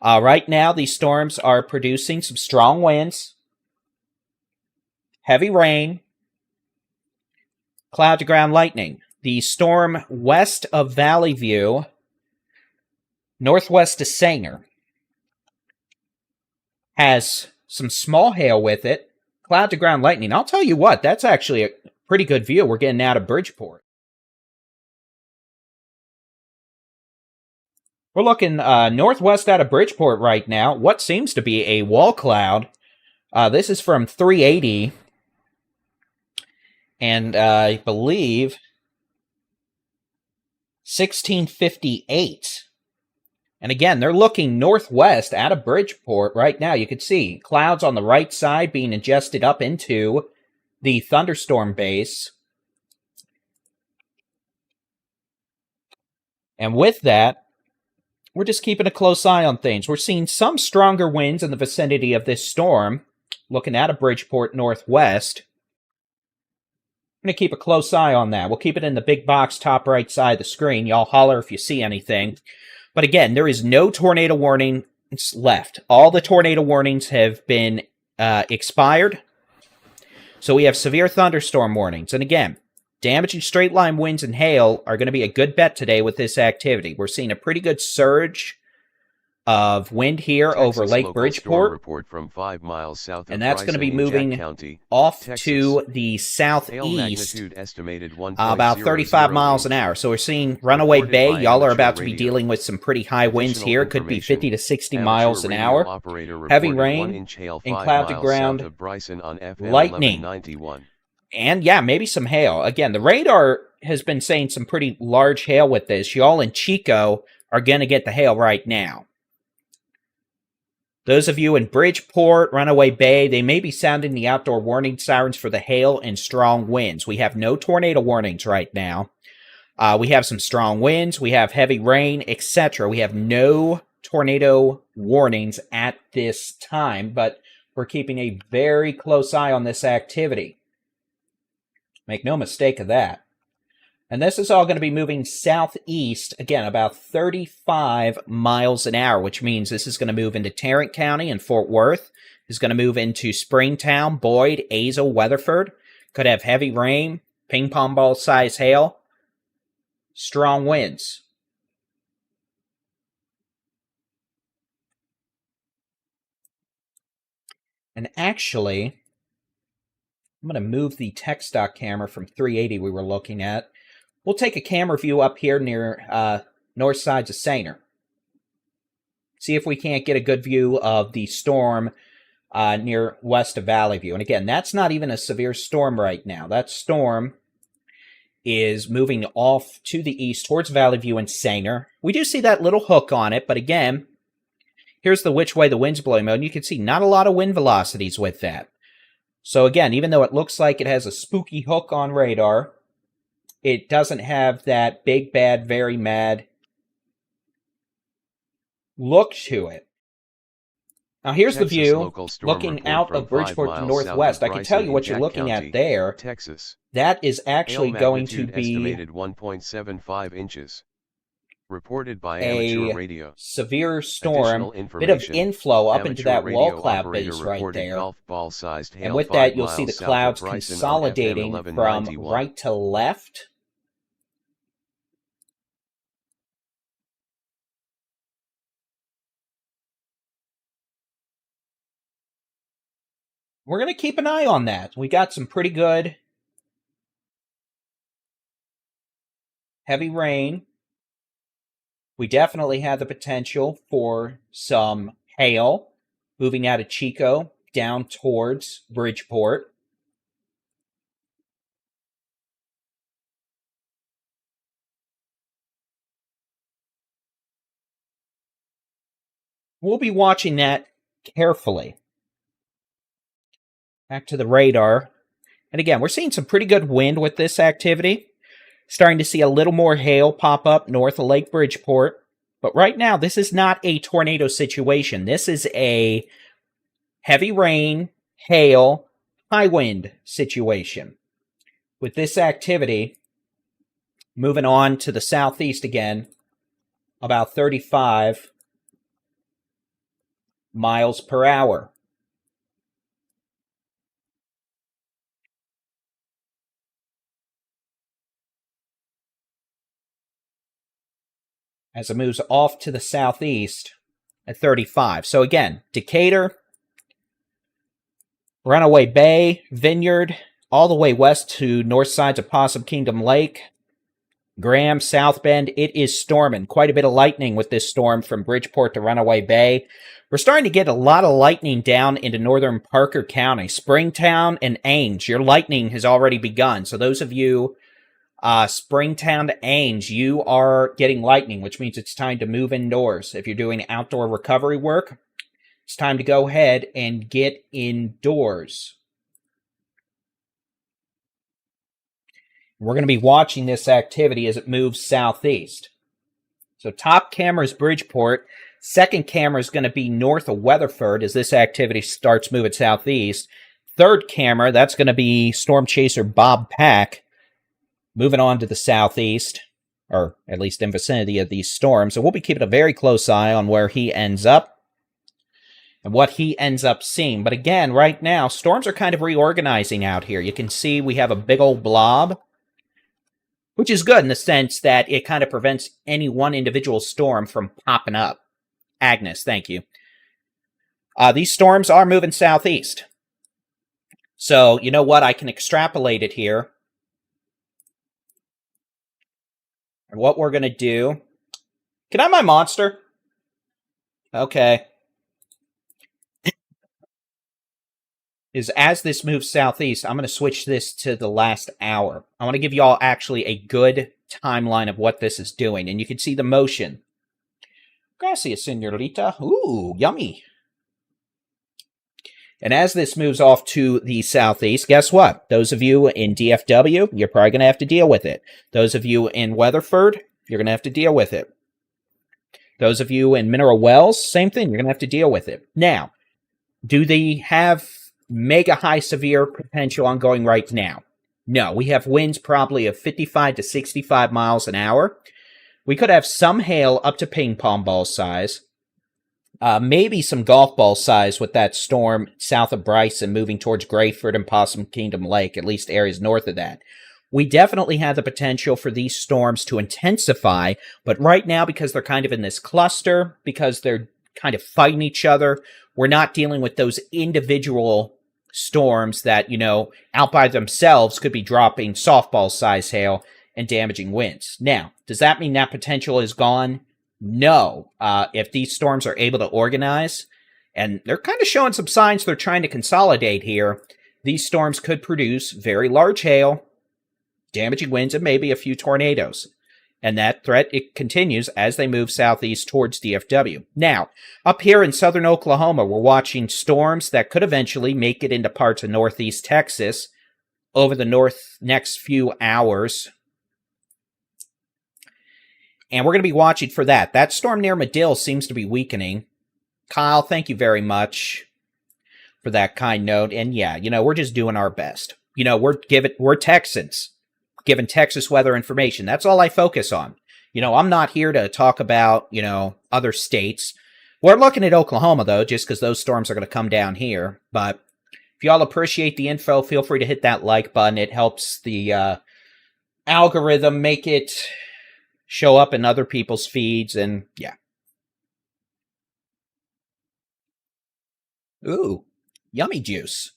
Right now, these storms are producing some strong winds, heavy rain, cloud-to-ground lightning. The storm west of Valley View, northwest of Sanger, has some small hail with it, cloud-to-ground lightning. I'll tell you what, that's actually a pretty good view we're getting out of Bridgeport. We're looking northwest out of Bridgeport right now. What seems to be a wall cloud. This is from 380. And I believe 1658. And again, they're looking northwest out of Bridgeport right now. You can see clouds on the right side being ingested up into the thunderstorm base. And with that, we're just keeping a close eye on things. We're seeing some stronger winds in the vicinity of this storm, looking out of Bridgeport northwest. I'm going to keep a close eye on that. We'll keep it in the big box top right side of the screen. Y'all holler if you see anything. But again, there is no tornado warning left. All the tornado warnings have been expired. So we have severe thunderstorm warnings. And again, damaging straight line winds and hail are going to be a good bet today with this activity. We're seeing a pretty good surge of wind here Texas over Lake local Bridgeport. storm report from 5 miles south And of that's going to be Bryson in moving Jack County, off Texas. to the Hail southeast magnitude estimated 1.00 about 35 miles an hour. So we're seeing Runaway Reported Bay. by Y'all are amateur about to be radio. dealing with some pretty high winds Additional here. It could be information, 50 to 60 amateur miles an radio hour. operator Heavy reported rain 1 inch hail and 5 cloud to miles ground, south of Bryson on FM lightning. 1191. And yeah, maybe some hail. Again, the radar has been saying some pretty large hail with this. Y'all in Chico are going to get the hail right now. Those of you in Bridgeport, Runaway Bay, they may be sounding the outdoor warning sirens for the hail and strong winds. We have no tornado warnings right now. We have some strong winds. We have heavy rain, etc. We have no tornado warnings at this time, but we're keeping a very close eye on this activity. Make no mistake of that. And this is all going to be moving southeast, again, about 35 miles an hour, which means this is going to move into Tarrant County and Fort Worth. It's going to move into Springtown, Boyd, Azle, Weatherford. Could have heavy rain, ping pong ball size hail, strong winds. And actually, I'm going to move the tech stock camera from 380 we were looking at. We'll take a camera view up here near north sides of Sainer. See if we can't get a good view of the storm near west of Valley View. And again, that's not even a severe storm right now. That storm is moving off to the east towards Valley View and Sainer. We do see that little hook on it, but again, here's the which way the wind's blowing mode. And you can see not a lot of wind velocities with that. So again, even though it looks like it has a spooky hook on radar, it doesn't have that big, bad, very mad look to it. Now here's Texas the view local storm looking report out from of Bridgeport 5 to miles south northwest. of I can tell you Bryson what in you're Jack looking County, at there. Texas. That is actually Hail going to magnitude be estimated 1.75 inches. Reported by amateur a radio. severe Additional storm, bit of information, inflow up into amateur that wall radio cloud operator base right reported there. golf ball-sized hail And with 5 that, you'll see the miles south of clouds Bryson on FM consolidating from 1191. right to left. We're going to keep an eye on that. We got some pretty good heavy rain. We definitely have the potential for some hail moving out of Chico down towards Bridgeport. We'll be watching that carefully. Back to the radar. And again, we're seeing some pretty good wind with this activity. Starting to see a little more hail pop up north of Lake Bridgeport. But right now, this is not a tornado situation. This is a heavy rain, hail, high wind situation. With this activity, moving on to the southeast again, about 35 miles per hour. As it moves off to the southeast at 35. So again, Decatur, Runaway Bay, Vineyard, all the way west to north sides of Possum Kingdom Lake, Graham, South Bend. It is storming. Quite a bit of lightning with this storm from Bridgeport to Runaway Bay. We're starting to get a lot of lightning down into northern Parker County, Springtown and Ames. Your lightning has already begun. So those of you Springtown to Ames, you are getting lightning, which means it's time to move indoors. If you're doing outdoor recovery work, it's time to go ahead and get indoors. We're going to be watching this activity as it moves southeast. So top camera is Bridgeport. Second camera is going to be north of Weatherford as this activity starts moving southeast. Third camera, that's going to be storm chaser Bob Pack, moving on to the southeast, or at least in vicinity of these storms. So we'll be keeping a very close eye on where he ends up and what he ends up seeing. But again, right now, storms are kind of reorganizing out here. You can see we have a big old blob, which is good in the sense that it kind of prevents any one individual storm from popping up. Agnes, thank you. These storms are moving southeast. So, you know what? I can extrapolate it here. And what we're going to do... Can I have my monster? Okay. Is as this moves southeast, I'm going to switch this to the last hour. I want to give you all actually a good timeline of what this is doing. And you can see the motion. Gracias, senorita. Ooh, yummy. And as this moves off to the southeast, guess what? Those of you in DFW, you're probably going to have to deal with it. Those of you in Weatherford, you're going to have to deal with it. Those of you in Mineral Wells, same thing. You're going to have to deal with it. Now, do they have mega high severe potential ongoing right now? No. We have winds probably of 55 to 65 miles an hour. We could have some hail up to ping pong ball size. Maybe some golf ball size with that storm south of Bryson moving towards Grayford and Possum Kingdom Lake, at least areas north of that. We definitely have the potential for these storms to intensify, but right now, because they're kind of in this cluster, because they're kind of fighting each other, we're not dealing with those individual storms that, you know, out by themselves could be dropping softball size hail and damaging winds. Now, does that mean that potential is gone? No. If these storms are able to organize, and they're kind of showing some signs they're trying to consolidate here, these storms could produce very large hail, damaging winds, and maybe a few tornadoes. And that threat, it continues as they move southeast towards DFW. Now, up here in southern Oklahoma, we're watching storms that could eventually make it into parts of northeast Texas over the next few hours. And we're going to be watching for that. That storm near Medill seems to be weakening. Kyle, thank you very much for that kind note. And yeah, you know, we're just doing our best. You know, we're Texans, giving Texas weather information. That's all I focus on. You know, I'm not here to talk about, you know, other states. We're looking at Oklahoma, though, just because those storms are going to come down here. But if y'all appreciate the info, feel free to hit that like button. It helps the algorithm make it show up in other people's feeds, and yeah. Ooh, yummy juice.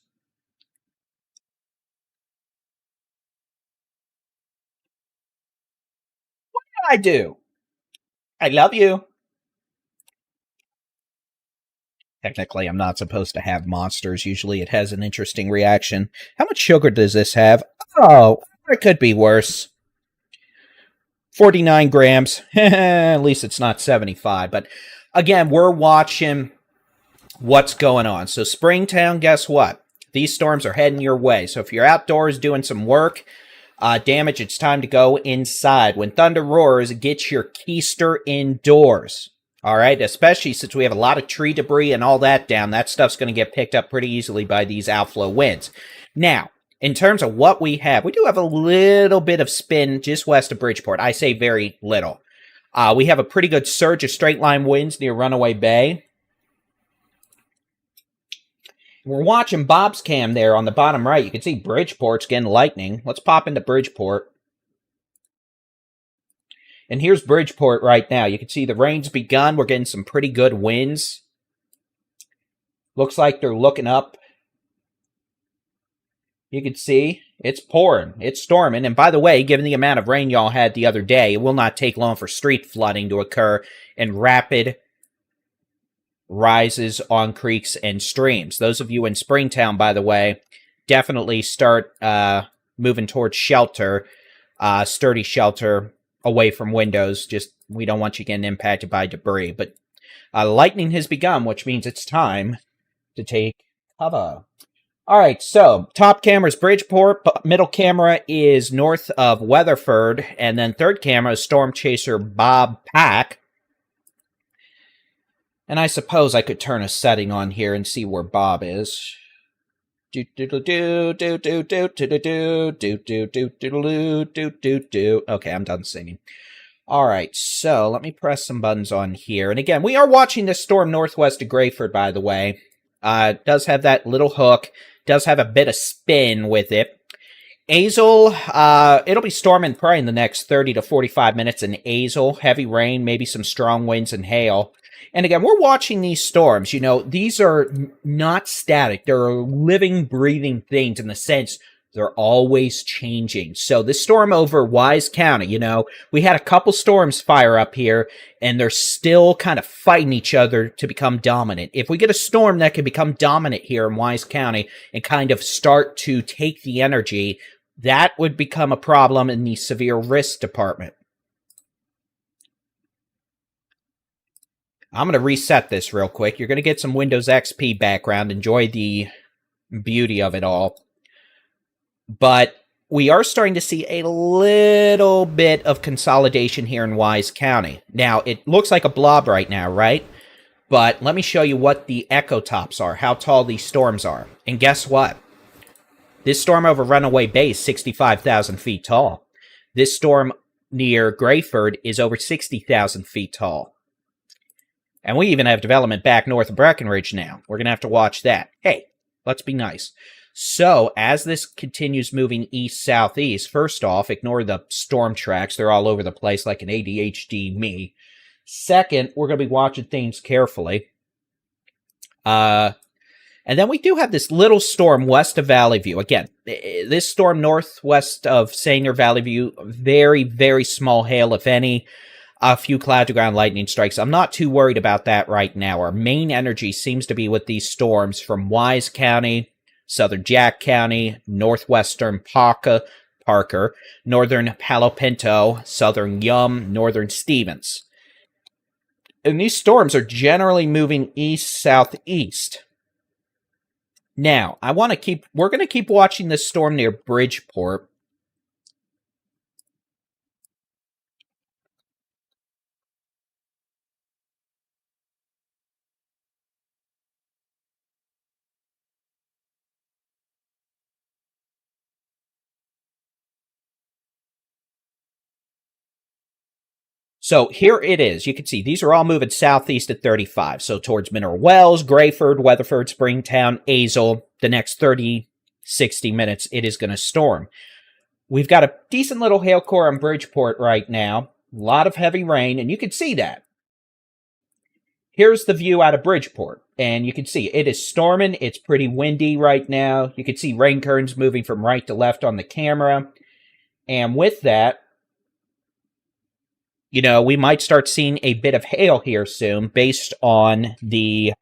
What did I do? I love you. Technically, I'm not supposed to have monsters. Usually it has an interesting reaction. How much sugar does this have? Oh, it could be worse. 49 grams. At least it's not 75. But again, we're watching what's going on. So Springtown, guess what? These storms are heading your way. So if you're outdoors doing some work, damage, it's time to go inside. When thunder roars, get your keister indoors. All right, especially since we have a lot of tree debris and all that down. That stuff's going to get picked up pretty easily by these outflow winds. Now, in terms of what we do have a little bit of spin just west of Bridgeport. I say very little. We have a pretty good surge of straight line winds near Runaway Bay. We're watching Bob's cam there on the bottom right. You can see Bridgeport's getting lightning. Let's pop into Bridgeport. And here's Bridgeport right now. You can see the rain's begun. We're getting some pretty good winds. Looks like they're looking up. You can see it's pouring. It's storming. And by the way, given the amount of rain y'all had the other day, it will not take long for street flooding to occur and rapid rises on creeks and streams. Those of you in Springtown, by the way, definitely start moving towards shelter, sturdy shelter away from windows. Just, we don't want you getting impacted by debris. But lightning has begun, which means it's time to take cover. All right, so top camera is Bridgeport, middle camera is north of Weatherford, and then third camera is Storm Chaser Bob Pack. And I suppose I could turn a setting on here and see where Bob is. Okay, I'm done singing. All right, so let me press some buttons on here. And again, we are watching this storm northwest of Grayford, by the way. It does have that little hook. Does have a bit of spin with it. Azle, it'll be storming probably in the next 30 to 45 minutes in Azle. Heavy rain, maybe some strong winds and hail. And again, we're watching these storms. You know, these are not static. They're living, breathing things in the sense they're always changing. So this storm over Wise County, you know, we had a couple storms fire up here, and they're still kind of fighting each other to become dominant. If we get a storm that can become dominant here in Wise County and kind of start to take the energy, that would become a problem in the severe risk department. I'm going to reset this real quick. You're going to get some Windows XP background. Enjoy the beauty of it all. But we are starting to see a little bit of consolidation here in Wise County. Now, it looks like a blob right now, right? But let me show you what the echo tops are, how tall these storms are. And guess what? This storm over Runaway Bay is 65,000 feet tall. This storm near Grayford is over 60,000 feet tall. And we even have development back north of Breckenridge now. We're going to have to watch that. Hey, let's be nice. So, as this continues moving east-southeast, first off, ignore the storm tracks. They're all over the place like an ADHD me. Second, we're going to be watching things carefully. And then we do have this little storm west of Valley View. Again, this storm northwest of Sanger Valley View, very, very small hail, if any. A few cloud-to-ground lightning strikes. I'm not too worried about that right now. Our main energy seems to be with these storms from Wise County, southern Jack County, northwestern Parker, northern Palo Pinto, southern Yum, northern Stevens. And these storms are generally moving east-southeast. Now, we're going to keep watching this storm near Bridgeport. So here it is. You can see these are all moving southeast at 35. So towards Mineral Wells, Grayford, Weatherford, Springtown, Azle. The next 30, 60 minutes, it is going to storm. We've got a decent little hail core on Bridgeport right now. A lot of heavy rain, and you can see that. Here's the view out of Bridgeport, and you can see it is storming. It's pretty windy right now. You can see rain curtains moving from right to left on the camera. And with that, you know, we might start seeing a bit of hail here soon based on the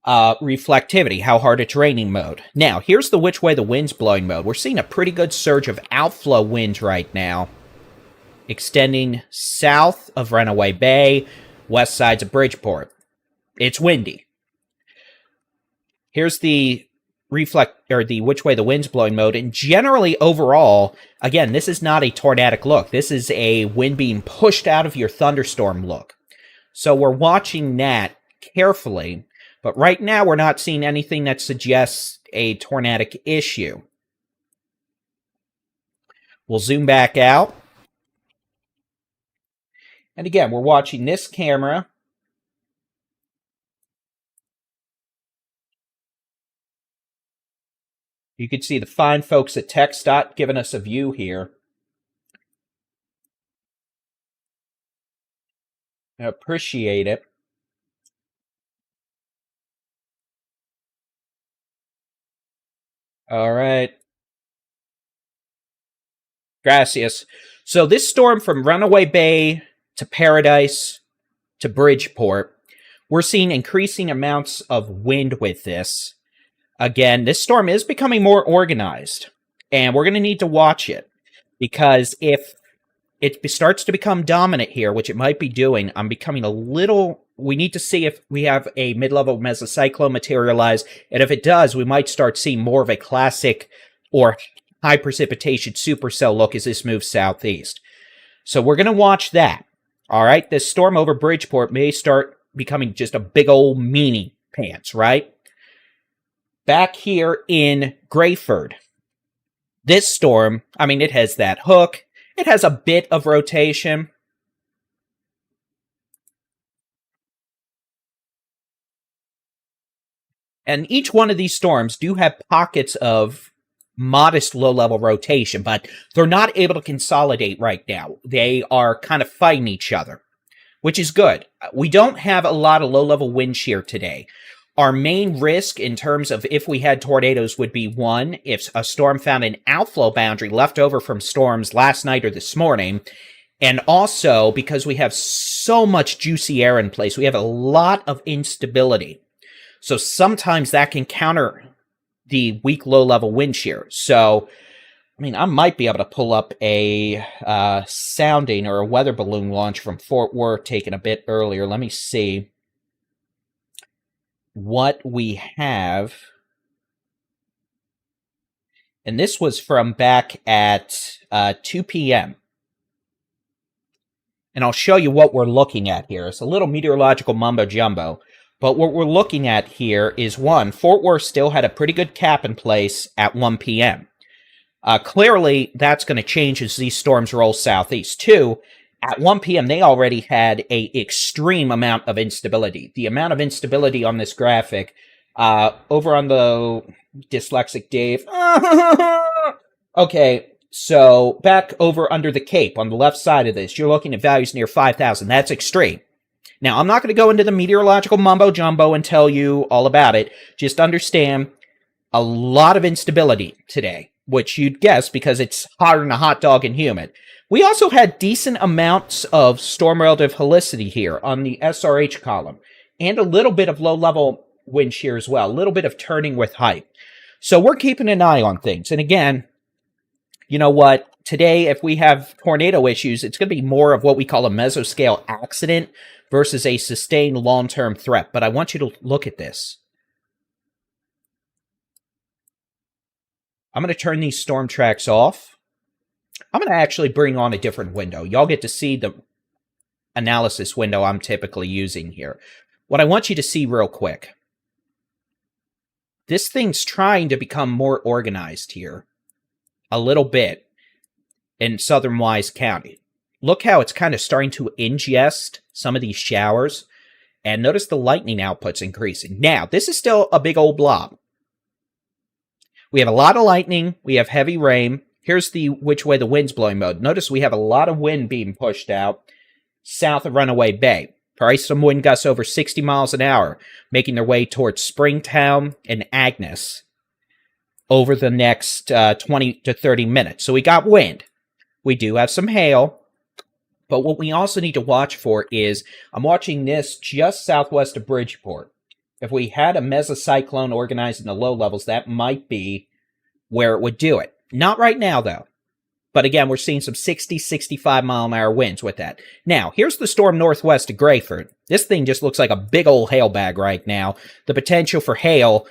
reflectivity, how hard it's raining mode. Now, here's the which way the wind's blowing mode. We're seeing a pretty good surge of outflow winds right now, extending south of Runaway Bay, west sides of Bridgeport. It's windy. Here's the the which way the wind's blowing mode, and generally overall, again, this is not a tornadic look. This is a wind being pushed out of your thunderstorm look. So we're watching that carefully, but right now we're not seeing anything that suggests a tornadic issue. We'll zoom back out. And again, we're watching this camera. You can see the fine folks at TxDOT giving us a view here. I appreciate it. All right. Gracias. So this storm from Runaway Bay to Paradise to Bridgeport, we're seeing increasing amounts of wind with this. Again, this storm is becoming more organized, and we're going to need to watch it, because if it starts to become dominant here, which it might be doing, I'm becoming a little we need to see if we have a mid-level mesocyclone materialize, and if it does, we might start seeing more of a classic or high precipitation supercell look as this moves southeast. So we're going to watch that. All right, this storm over Bridgeport may start becoming just a big old meanie pants, right? Back here in Grayford, this storm, I mean, it has that hook. It has a bit of rotation. And each one of these storms do have pockets of modest low-level rotation, but they're not able to consolidate right now. They are kind of fighting each other, which is good. We don't have a lot of low-level wind shear today. Our main risk in terms of if we had tornadoes would be, one, if a storm found an outflow boundary left over from storms last night or this morning, and also because we have so much juicy air in place, we have a lot of instability. So sometimes that can counter the weak low-level wind shear. So, I mean, I might be able to pull up a sounding or a weather balloon launch from Fort Worth taken a bit earlier. Let me see what we have. And this was from back at 2 p.m. And I'll show you what we're looking at here. It's a little meteorological mumbo-jumbo. But what we're looking at here is, one, Fort Worth still had a pretty good cap in place at 1 p.m. Clearly, that's going to change as these storms roll southeast. Two, at 1 p.m., they already had an extreme amount of instability. The amount of instability on this graphic, over on the dyslexic Dave. Okay, so back over under the Cape on the left side of this, you're looking at values near 5,000. That's extreme. Now, I'm not going to go into the meteorological mumbo-jumbo and tell you all about it. Just understand a lot of instability today, which you'd guess because it's hotter than a hot dog and humid. We also had decent amounts of storm relative helicity here on the SRH column, and a little bit of low-level wind shear as well, a little bit of turning with height. So we're keeping an eye on things. And again, you know what? Today, if we have tornado issues, it's going to be more of what we call a mesoscale accident versus a sustained long-term threat. But I want you to look at this. I'm going to turn these storm tracks off. I'm going to actually bring on a different window. Y'all get to see the analysis window I'm typically using here. What I want you to see real quick. This thing's trying to become more organized here. A little bit in southern Wise County. Look how it's kind of starting to ingest some of these showers. And notice the lightning output's increasing. Now, this is still a big old blob. We have a lot of lightning. We have heavy rain. Here's the which way the wind's blowing mode. Notice we have a lot of wind being pushed out south of Runaway Bay. Probably some wind gusts over 60 miles an hour, making their way towards Springtown and Agnes over the next 20 to 30 minutes. So we got wind. We do have some hail. But what we also need to watch for is, I'm watching this just southwest of Bridgeport. If we had a mesocyclone organized in the low levels, that might be where it would do it. Not right now, though. But again, we're seeing some 60, 65 mile an hour winds with that. Now, here's the storm northwest of Grayford. This thing just looks like a big old hail bag right now. The potential for hail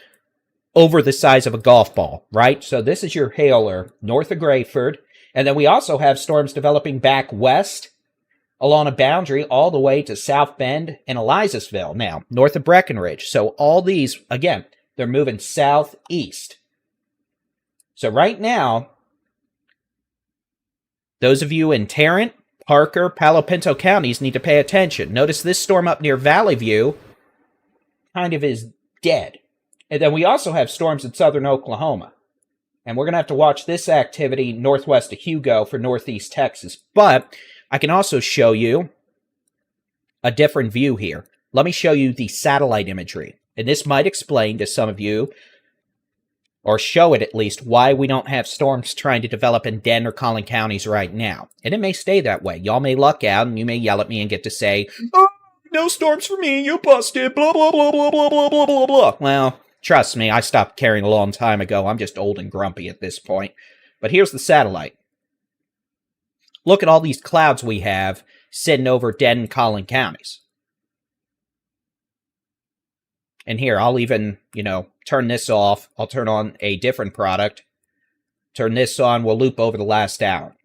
over the size of a golf ball, right? So this is your hailer north of Grayford. And then we also have storms developing back west along a boundary all the way to South Bend and Elizasville, now north of Breckenridge. So all these, again, they're moving southeast. So right now, those of you in Tarrant, Parker, Palo Pinto counties need to pay attention. Notice this storm up near Valley View kind of is dead. And then we also have storms in southern Oklahoma. And we're going to have to watch this activity northwest of Hugo for northeast Texas. But I can also show you a different view here. Let me show you the satellite imagery. And this might explain to some of you, or show it at least, why we don't have storms trying to develop in Den or Collin counties right now. And it may stay that way. Y'all may luck out, and you may yell at me and get to say, "Oh, no storms for me, you busted, blah, blah, blah, blah, blah, blah, blah, blah, blah." Well, trust me, I stopped caring a long time ago. I'm just old and grumpy at this point. But here's the satellite. Look at all these clouds we have sitting over Den and Collin counties. And here, I'll even, turn this off. I'll turn on a different product. Turn this on. We'll loop over the last hour.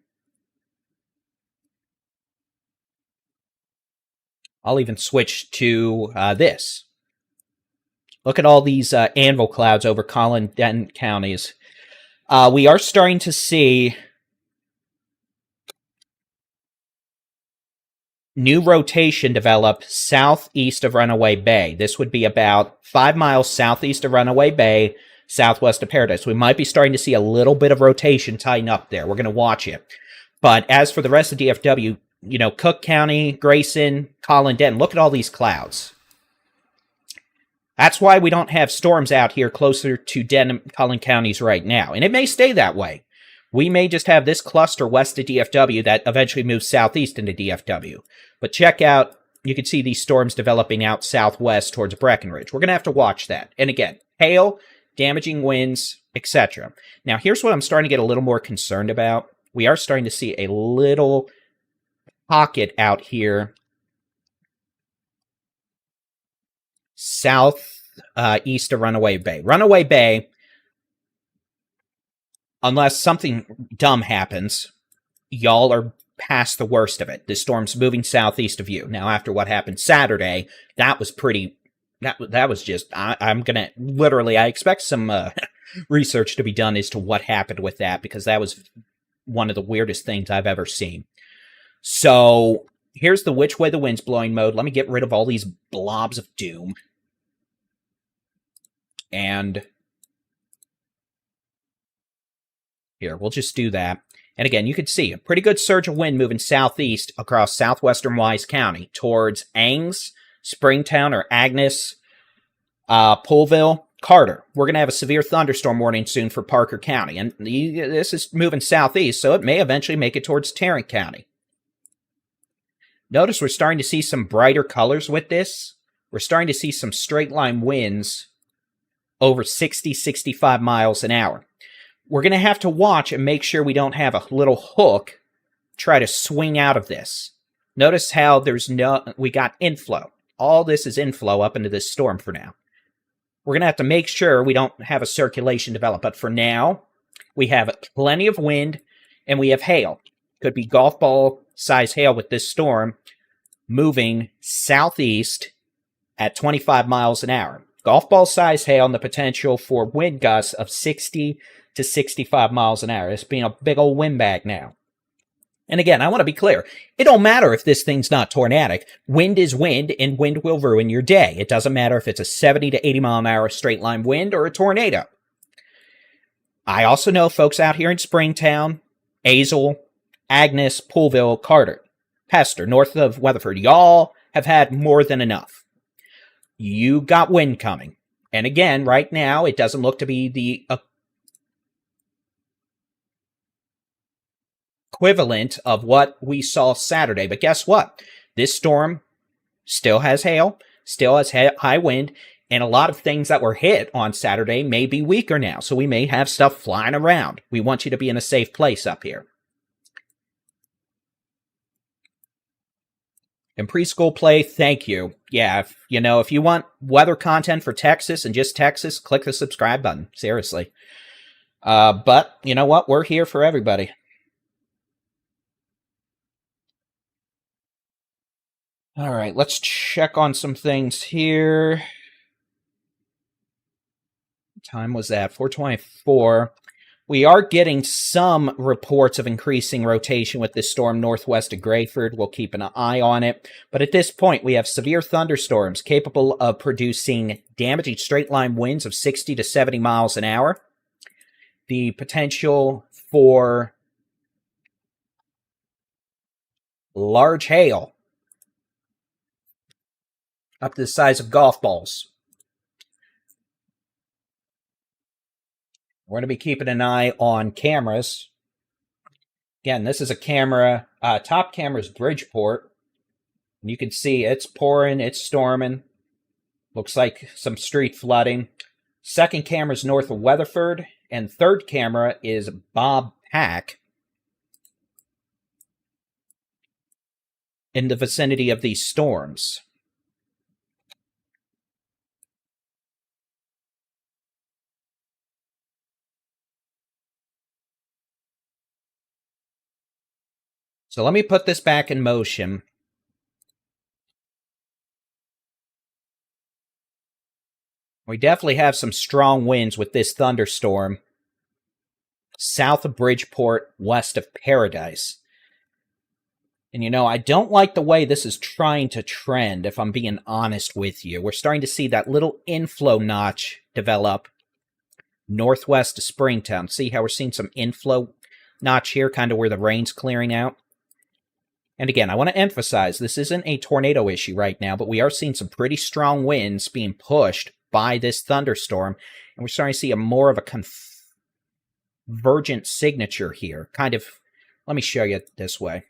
I'll even switch to this. Look at all these anvil clouds over Baldy-in-Chief counties. We are starting to see new rotation develop southeast of Runaway Bay. This would be about 5 miles southeast of Runaway Bay, southwest of Paradise. We might be starting to see a little bit of rotation tighten up there. We're going to watch it. But as for the rest of DFW, Cook County, Grayson, Denton, look at all these clouds. That's why we don't have storms out here closer to Denton, Collin counties right now. And it may stay that way. We may just have this cluster west of DFW that eventually moves southeast into DFW. But check out, you can see these storms developing out southwest towards Breckenridge. We're going to have to watch that. And again, hail, damaging winds, etc. Now, here's what I'm starting to get a little more concerned about. We are starting to see a little pocket out here east of Runaway Bay. Runaway Bay, unless something dumb happens, y'all are past the worst of it. This storm's moving southeast of you. Now, after what happened Saturday, that was pretty... That was just... I'm gonna... Literally, I expect some research to be done as to what happened with that, because that was one of the weirdest things I've ever seen. So, here's the which way the wind's blowing mode. Let me get rid of all these blobs of doom. And here, we'll just do that. And again, you can see a pretty good surge of wind moving southeast across southwestern Wise County towards Ames, Springtown, or Agnes, Poolville, Carter. We're going to have a severe thunderstorm warning soon for Parker County. And this is moving southeast, so it may eventually make it towards Tarrant County. Notice we're starting to see some brighter colors with this. We're starting to see some straight line winds over 60, 65 miles an hour. We're going to have to watch and make sure we don't have a little hook try to swing out of this. Notice how we got inflow. All this is inflow up into this storm for now. We're going to have to make sure we don't have a circulation develop. But for now, we have plenty of wind and we have hail. Could be golf ball size hail with this storm moving southeast at 25 miles an hour. Golf ball size hail and the potential for wind gusts of 60 to 65 miles an hour. It's being a big old windbag now. And again, I want to be clear. It don't matter if this thing's not tornadic. Wind is wind, and wind will ruin your day. It doesn't matter if it's a 70 to 80 mile an hour straight line wind or a tornado. I also know folks out here in Springtown, Azle, Agnes, Poolville, Carter, Pester, north of Weatherford. Y'all have had more than enough. You got wind coming. And again, right now, it doesn't look to be the equivalent of what we saw Saturday. But guess what? This storm still has hail, still has high wind, and a lot of things that were hit on Saturday may be weaker now. So we may have stuff flying around. We want you to be in a safe place up here. And preschool play, thank you. Yeah, if you want weather content for Texas and just Texas, click the subscribe button. Seriously. But you know what? We're here for everybody. All right, let's check on some things here. What time was that? 4:24. We are getting some reports of increasing rotation with this storm northwest of Grayford. We'll keep an eye on it. But at this point, we have severe thunderstorms capable of producing damaging straight-line winds of 60 to 70 miles an hour. The potential for large hail up to the size of golf balls. We're going to be keeping an eye on cameras. Again, this is a camera. Top camera is Bridgeport. You can see it's pouring, it's storming. Looks like some street flooding. Second camera is north of Weatherford. And third camera is Bob Pack in the vicinity of these storms. So let me put this back in motion. We definitely have some strong winds with this thunderstorm. South of Bridgeport, west of Paradise. And you know, I don't like the way this is trying to trend, if I'm being honest with you. We're starting to see that little inflow notch develop northwest of Springtown. See how we're seeing some inflow notch here, kind of where the rain's clearing out? And again, I want to emphasize, this isn't a tornado issue right now, but we are seeing some pretty strong winds being pushed by this thunderstorm, and we're starting to see more of a convergent signature here. Kind of, let me show you this way.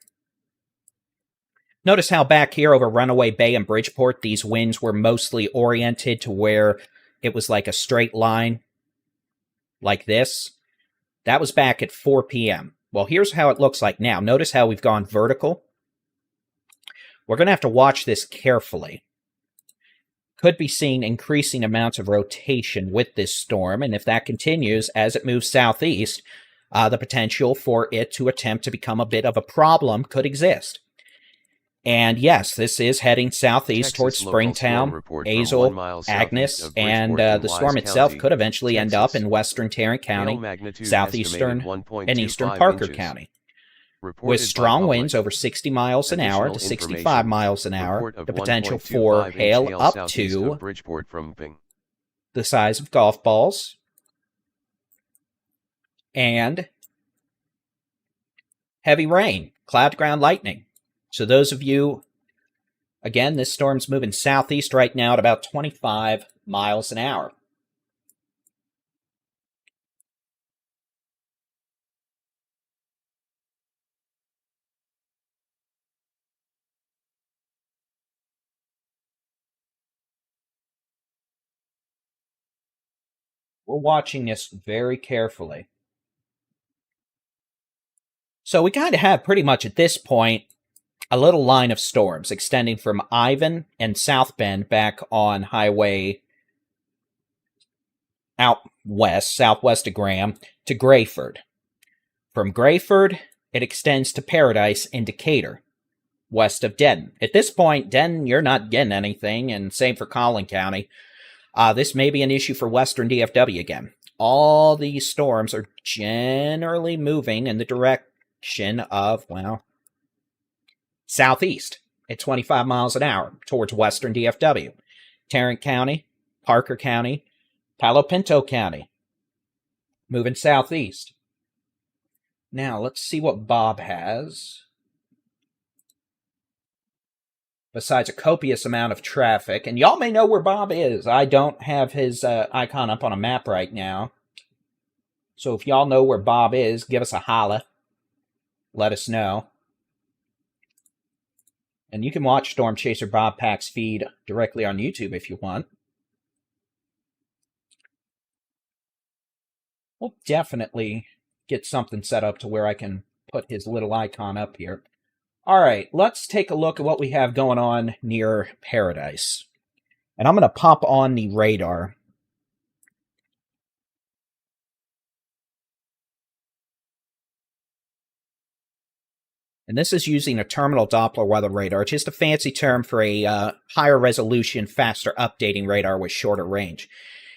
Notice how back here over Runaway Bay and Bridgeport, these winds were mostly oriented to where it was like a straight line, like this. That was back at 4 p.m. Well, here's how it looks like now. Notice how we've gone vertical. We're going to have to watch this carefully. Could be seeing increasing amounts of rotation with this storm, and if that continues as it moves southeast, the potential for it to attempt to become a bit of a problem could exist. And yes, this is heading southeast towards Springtown, Azle, Agnes, and the storm itself could eventually end up in western Tarrant County, southeastern, and eastern Parker County. With strong winds over 60 miles an hour to 65 miles an hour, the potential for hail up to the size of golf balls, and heavy rain, cloud-to-ground lightning. So those of you, again, this storm's moving southeast right now at about 25 miles an hour. We're watching this very carefully. So we kind of have pretty much at this point a little line of storms extending from Ivan and South Bend back on highway out west, southwest of Graham, to Grayford. From Grayford, it extends to Paradise in Decatur, west of Denton. At this point, Denton, you're not getting anything, and same for Collin County. This may be an issue for western DFW again. All these storms are generally moving in the direction of, well, southeast at 25 miles an hour towards western DFW. Tarrant County, Parker County, Palo Pinto County, moving southeast. Now, let's see what Bob has. Besides a copious amount of traffic, and y'all may know where Bob is. I don't have his icon up on a map right now. So if y'all know where Bob is, give us a holla. Let us know. And you can watch Storm Chaser Bob Pack's feed directly on YouTube if you want. We'll definitely get something set up to where I can put his little icon up here. All right, let's take a look at what we have going on near Paradise. And I'm going to pop on the radar. And this is using a terminal Doppler weather radar, just a fancy term for a higher resolution, faster updating radar with shorter range.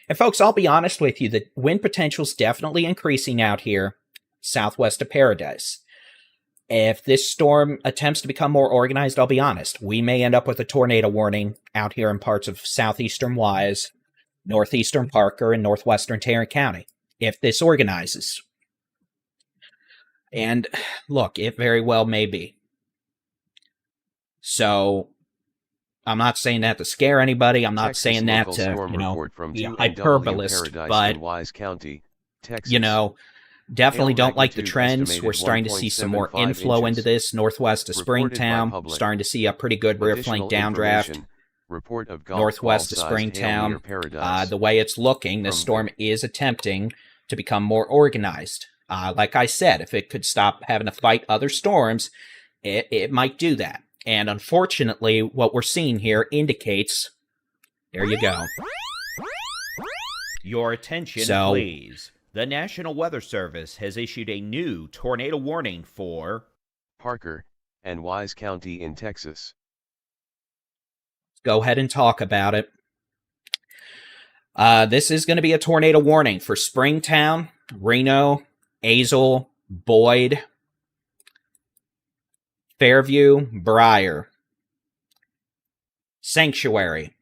And folks, I'll be honest with you, the wind potential is definitely increasing out here southwest of Paradise. If this storm attempts to become more organized, I'll be honest, we may end up with a tornado warning out here in parts of southeastern Wise, northeastern Parker, and northwestern Tarrant County, if this organizes. And look, it very well may be. So, I'm not saying that to scare anybody. I'm not saying that to, be a hyperbolist, but, definitely don't like the trends. We're starting to see some more inflow into this northwest of Springtown. Starting to see a pretty good rear flank downdraft northwest of Springtown. The way it's looking, this storm is attempting to become more organized. Like I said, if it could stop having to fight other storms, it might do that. And unfortunately, what we're seeing here indicates, there you go. Your attention, please. The National Weather Service has issued a new tornado warning for Parker, and Wise County in Texas. Go ahead and talk about it. This is going to be a tornado warning for Springtown, Reno, Azle, Boyd, Fairview, Briar, Sanctuary.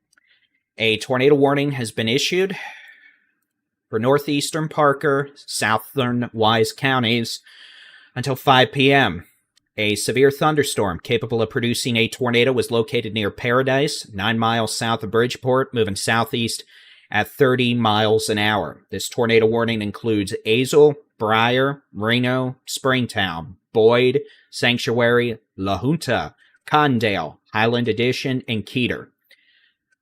A tornado warning has been issued for northeastern Parker, southern Wise counties until 5 p.m. A severe thunderstorm capable of producing a tornado was located near Paradise, 9 miles south of Bridgeport, moving southeast at 30 miles an hour. This tornado warning includes Azle, Briar, Reno, Springtown, Boyd, Sanctuary, La Junta, Condale, Highland Addition, and Keeter.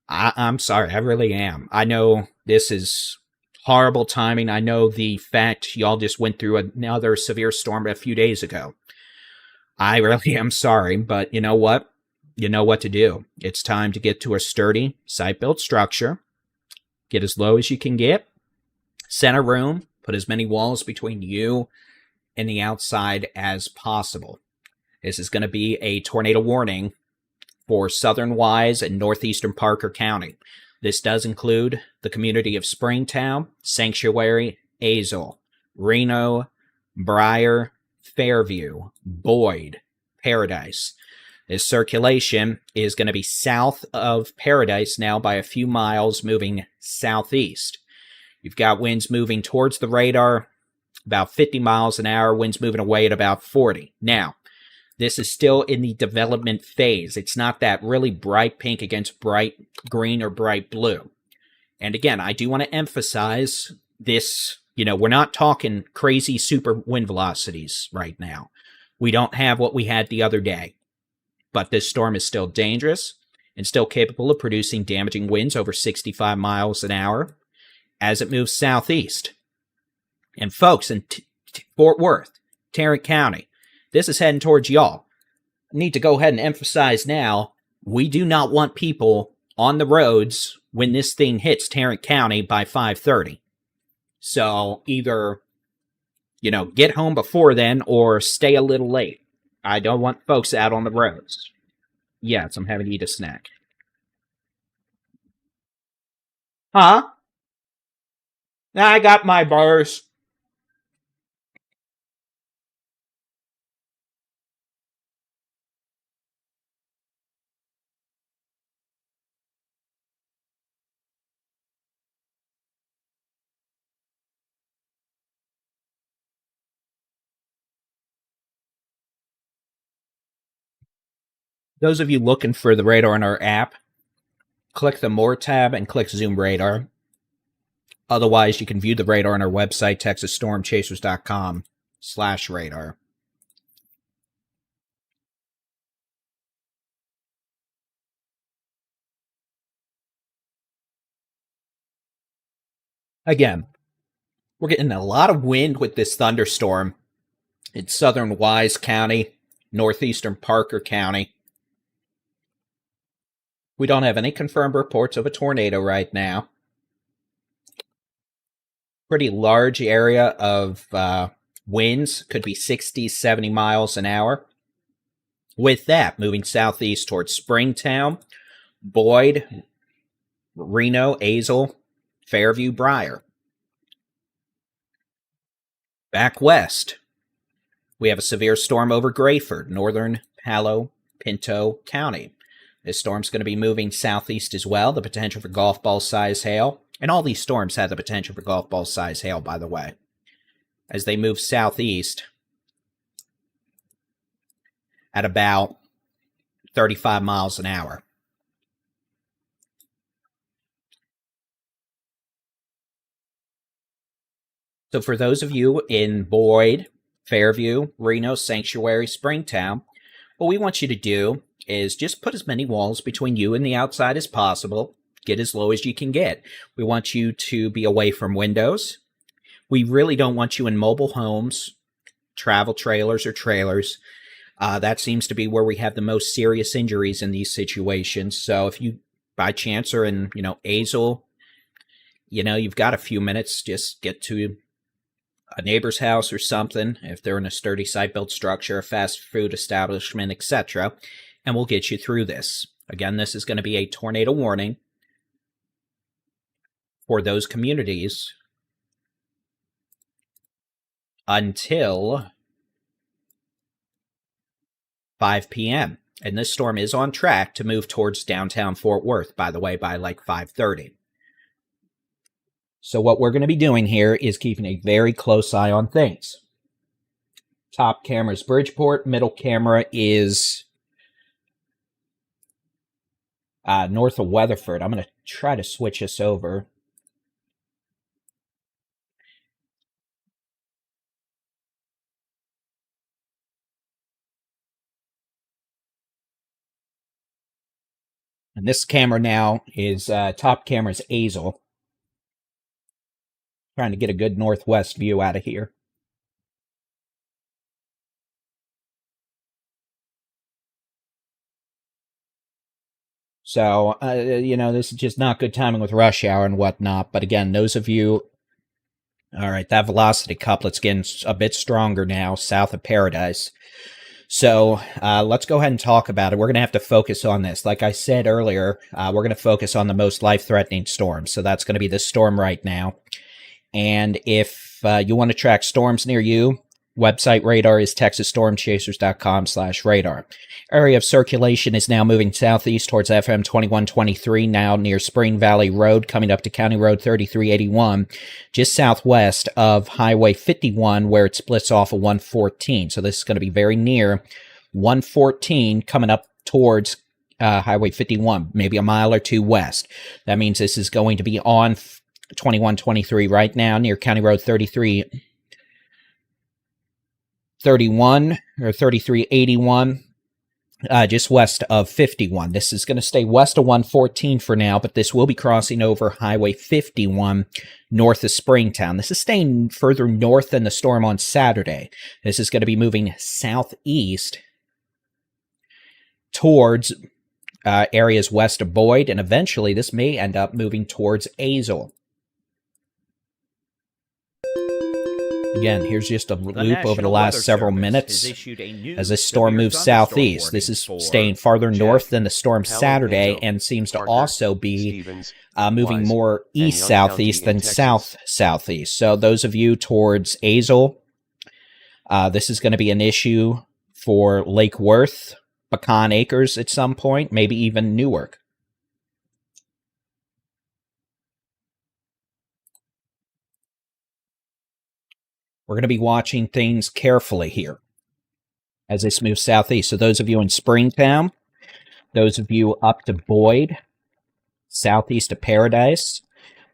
I'm sorry, I really am. I know this is horrible timing. I know the fact y'all just went through another severe storm a few days ago. I really am sorry, but you know what? You know what to do. It's time to get to a sturdy, site-built structure. Get as low as you can get. Center room. Put as many walls between you and the outside as possible. This is going to be a tornado warning for southern Wise and northeastern Parker County. This does include the community of Springtown, Sanctuary, Azle, Reno, Briar, Fairview, Boyd, Paradise. This circulation is going to be south of Paradise now by a few miles, moving southeast. You've got winds moving towards the radar, about 50 miles an hour, winds moving away at about 40. Now, this is still in the development phase. It's not that really bright pink against bright green or bright blue. And again, I do want to emphasize this, we're not talking crazy super wind velocities right now. We don't have what we had the other day. But this storm is still dangerous and still capable of producing damaging winds over 65 miles an hour as it moves southeast. And folks in Fort Worth, Tarrant County, this is heading towards y'all. I need to go ahead and emphasize now, we do not want people on the roads when this thing hits Tarrant County by 5:30. So either, get home before then or stay a little late. I don't want folks out on the roads. Yes, I'm having to eat a snack. Huh? I got my bars. Those of you looking for the radar in our app, click the More tab and click Zoom Radar. Otherwise, you can view the radar on our website, texasstormchasers.com/radar. Again, we're getting a lot of wind with this thunderstorm in southern Wise County, northeastern Parker County. We don't have any confirmed reports of a tornado right now. Pretty large area of winds, could be 60, 70 miles an hour. With that, moving southeast towards Springtown, Boyd, Reno, Azle, Fairview, Briar. Back west, we have a severe storm over Grayford, northern Palo Pinto County. This storm's going to be moving southeast as well, the potential for golf ball size hail. And all these storms have the potential for golf ball size hail, by the way. As they move southeast at about 35 miles an hour. So for those of you in Boyd, Fairview, Reno, Sanctuary, Springtown, what we want you to do is just put as many walls between you and the outside as possible. Get as low as you can get. We want you to be away from windows. We really don't want you in mobile homes, travel trailers, or trailers. That seems to be where we have the most serious injuries in these situations. So if you, by chance, are in, Azle, you've got a few minutes, just get to a neighbor's house or something, if they're in a sturdy site-built structure, a fast food establishment, etc., and we'll get you through this. Again, this is going to be a tornado warning for those communities until 5 p.m. And this storm is on track to move towards downtown Fort Worth, by the way, by like 5:30. So what we're going to be doing here is keeping a very close eye on things. Top camera is Bridgeport. Middle camera is north of Weatherford. I'm going to try to switch this over. And this camera now is, top camera is Azel. Trying to get a good northwest view out of here. So, this is just not good timing with rush hour and whatnot. But again, those of you... All right, that velocity couplet's getting a bit stronger now, south of Paradise. So let's go ahead and talk about it. We're going to have to focus on this. Like I said earlier, we're going to focus on the most life-threatening storms. So that's going to be this storm right now. And if you want to track storms near you, website radar is texasstormchasers.com/radar. Area of circulation is now moving southeast towards FM 2123, now near Spring Valley Road, coming up to County Road 3381, just southwest of Highway 51, where it splits off of 114. So this is going to be very near 114, coming up towards Highway 51, maybe a mile or two west. That means this is going to be on 2123 right now, near County Road 3381 or 3381. Just west of 51. This is going to stay west of 114 for now, but this will be crossing over Highway 51 north of Springtown. This is staying further north than the storm on Saturday. This is going to be moving southeast towards areas west of Boyd, and eventually this may end up moving towards Azel. Again, here's just a loop over the last several minutes as this storm moves southeast. This is staying farther north than the storm Saturday and seems to also be moving more east-southeast than south-southeast. So those of you towards Azel, this is going to be an issue for Lake Worth, Pecan Acres at some point, maybe even Newark. We're going to be watching things carefully here as this moves southeast. So those of you in Springtown, those of you up to Boyd, southeast of Paradise,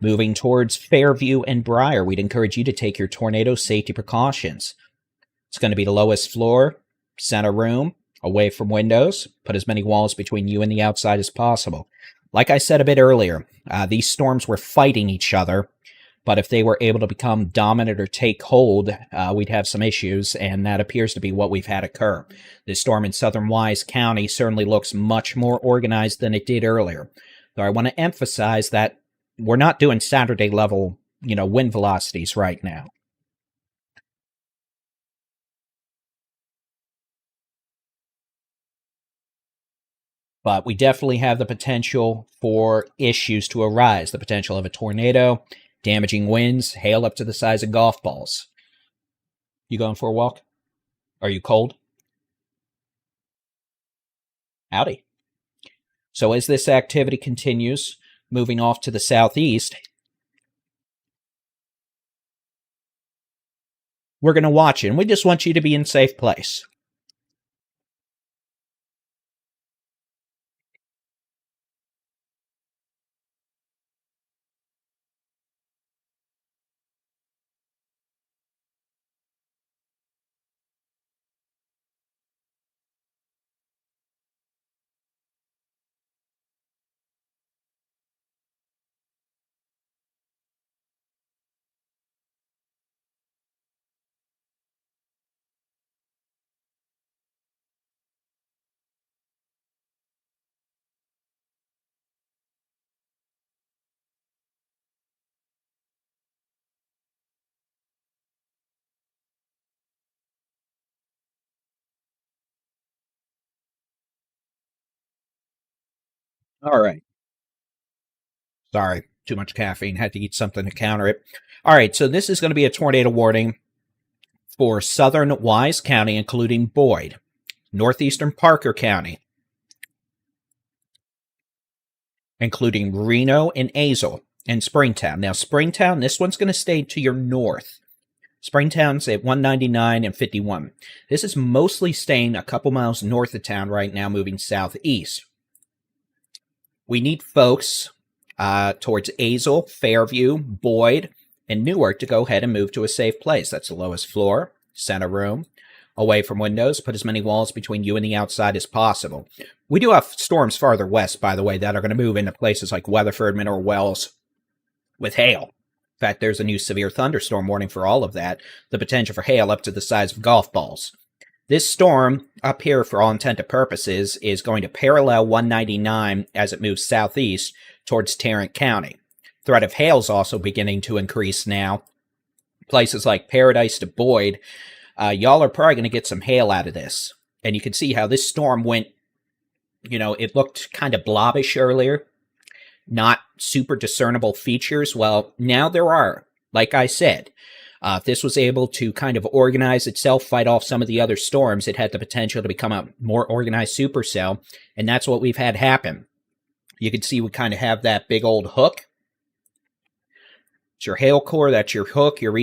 moving towards Fairview and Briar, we'd encourage you to take your tornado safety precautions. It's going to be the lowest floor, center room, away from windows. Put as many walls between you and the outside as possible. Like I said a bit earlier, these storms were fighting each other. But if they were able to become dominant or take hold, we'd have some issues, and that appears to be what we've had occur. This storm in southern Wise County certainly looks much more organized than it did earlier. Though I want to emphasize that we're not doing Saturday level, wind velocities right now. But we definitely have the potential for issues to arise, the potential of a tornado, damaging winds, hail up to the size of golf balls. You going for a walk? Are you cold? Howdy. So as this activity continues, moving off to the southeast, we're going to watch it, and we just want you to be in a safe place. All right. Sorry, too much caffeine. Had to eat something to counter it. All right, so this is going to be a tornado warning for southern Wise County, including Boyd, northeastern Parker County, including Reno and Azle, and Springtown. Now, Springtown, this one's going to stay to your north. Springtown's at 199 and 51. This is mostly staying a couple miles north of town right now, moving southeast. We need folks towards Azle, Fairview, Boyd, and Newark to go ahead and move to a safe place. That's the lowest floor, center room, away from windows. Put as many walls between you and the outside as possible. We do have storms farther west, by the way, that are going to move into places like Weatherford, Mineral Wells, with hail. In fact, there's a new severe thunderstorm warning for all of that. The potential for hail up to the size of golf balls. This storm up here, for all intent and purposes, is going to parallel 199 as it moves southeast towards Tarrant County. Threat of hail is also beginning to increase now. Places like Paradise to Boyd, y'all are probably going to get some hail out of this. And you can see how this storm went, it looked kind of blobbish earlier. Not super discernible features. Well, now there are. Like I said, if this was able to kind of organize itself, fight off some of the other storms, it had the potential to become a more organized supercell, and that's what we've had happen. You can see we kind of have that big old hook. It's your hail core, that's your hook, your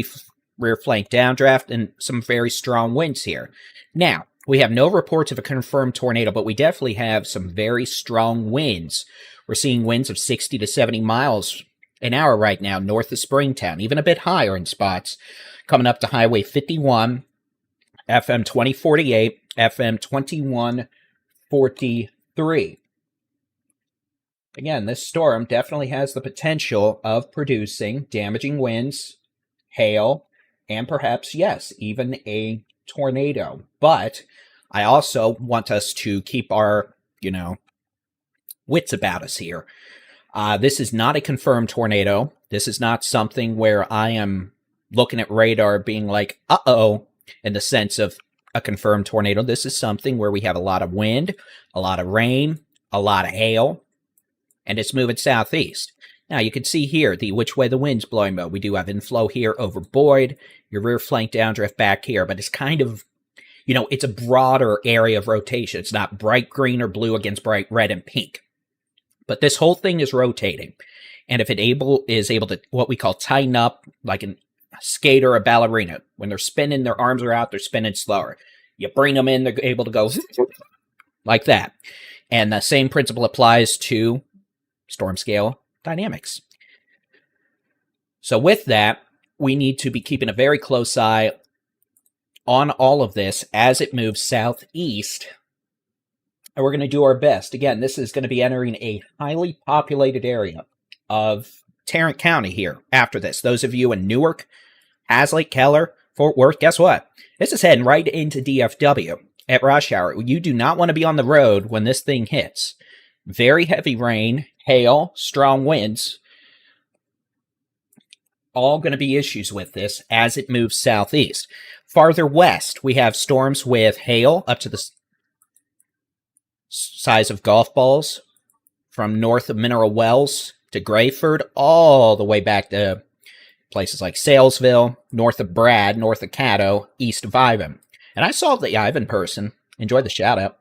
rear flank downdraft, and some very strong winds here. Now, we have no reports of a confirmed tornado, but we definitely have some very strong winds. We're seeing winds of 60 to 70 miles an hour right now north of Springtown, even a bit higher in spots, coming up to Highway 51, FM 2048, FM 2143. Again, this storm definitely has the potential of producing damaging winds, hail, and perhaps, yes, even a tornado. But I also want us to keep our, wits about us here. This is not a confirmed tornado. This is not something where I am looking at radar being like, uh-oh, in the sense of a confirmed tornado. This is something where we have a lot of wind, a lot of rain, a lot of hail, and it's moving southeast. Now, you can see here the which way the wind's blowing mode. We do have inflow here over Boyd, your rear flank downdrift back here, but it's kind of, it's a broader area of rotation. It's not bright green or blue against bright red and pink. But this whole thing is rotating. And if it is able to, what we call tighten up, like a skater or a ballerina, when they're spinning, their arms are out, they're spinning slower. You bring them in, they're able to go like that. And the same principle applies to storm scale dynamics. So with that, we need to be keeping a very close eye on all of this as it moves southeast. And we're going to do our best. Again, this is going to be entering a highly populated area of Tarrant County here after this. Those of you in Newark, Hazlitt, Keller, Fort Worth, guess what? This is heading right into DFW at rush hour. You do not want to be on the road when this thing hits. Very heavy rain, hail, strong winds. All going to be issues with this as it moves southeast. Farther west, we have storms with hail up to the size of golf balls from north of Mineral Wells to Grayford, all the way back to places like Salesville, north of Brad, north of Caddo, east of Ivan. And I saw the Ivan person. Enjoyed the shout out.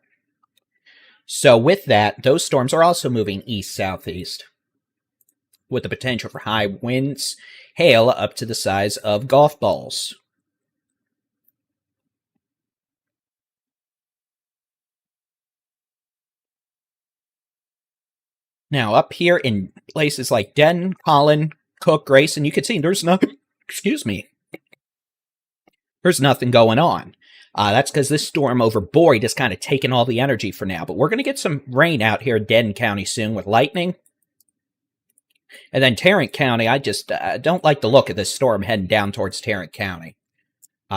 So with that, those storms are also moving east-southeast with the potential for high winds, hail up to the size of golf balls. Now, up here in places like Denton, Collin, Cook, Grayson, you can see there's nothing, there's nothing going on. That's because this storm over Boyd has kind of taken all the energy for now. But we're going to get some rain out here in Denton County soon with lightning. And then Tarrant County, I just don't like the look of this storm heading down towards Tarrant County.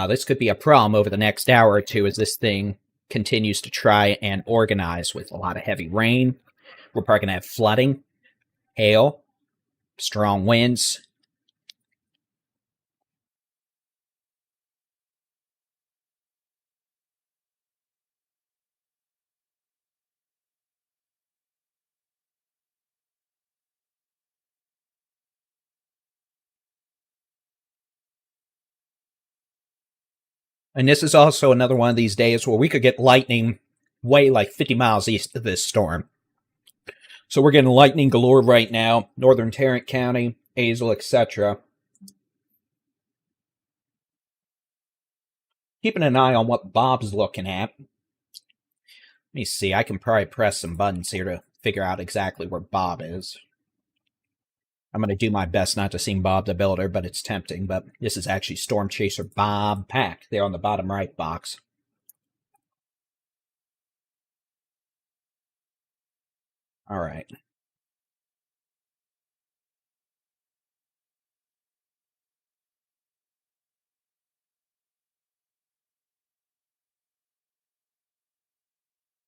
This could be a problem over the next hour or two as this thing continues to try and organize with a lot of heavy rain. We're probably going to have flooding, hail, strong winds. And this is also another one of these days where we could get lightning way like 50 miles east of this storm. So we're getting lightning galore right now, northern Tarrant County, Azle, etc. Keeping an eye on what Bob's looking at. Let me see, I can probably press some buttons here to figure out exactly where Bob is. I'm going to do my best not to seem Bob the Builder, but it's tempting. But this is actually Storm Chaser Bob Pack there on the bottom right box. All right.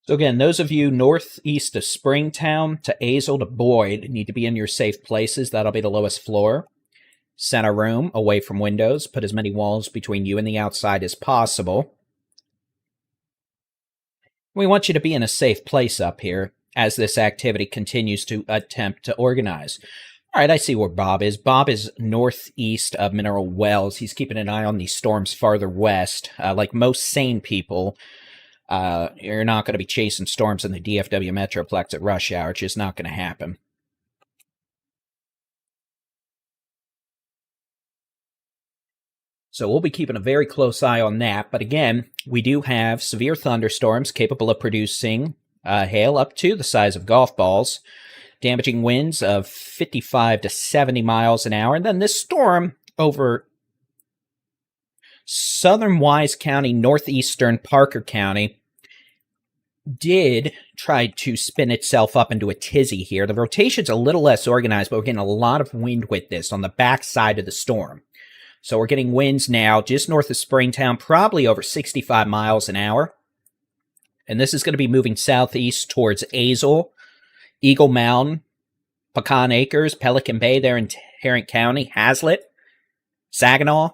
So again, those of you northeast of Springtown to Azle to Boyd need to be in your safe places. That'll be the lowest floor. Center room, away from windows. Put as many walls between you and the outside as possible. We want you to be in a safe place up here as this activity continues to attempt to organize. All right, I see where Bob is. Bob is northeast of Mineral Wells. He's keeping an eye on these storms farther west. Like most sane people, you're not going to be chasing storms in the DFW Metroplex at rush hour. It's just not going to happen. So we'll be keeping a very close eye on that. But again, we do have severe thunderstorms capable of producing hail up to the size of golf balls, damaging winds of 55 to 70 miles an hour. And then this storm over southern Wise County, northeastern Parker County, did try to spin itself up into a tizzy here. The rotation's a little less organized, but we're getting a lot of wind with this on the back side of the storm. So we're getting winds now just north of Springtown, probably over 65 miles an hour. And this is going to be moving southeast towards Azle, Eagle Mountain, Pecan Acres, Pelican Bay there in Tarrant County, Hazlitt, Saginaw,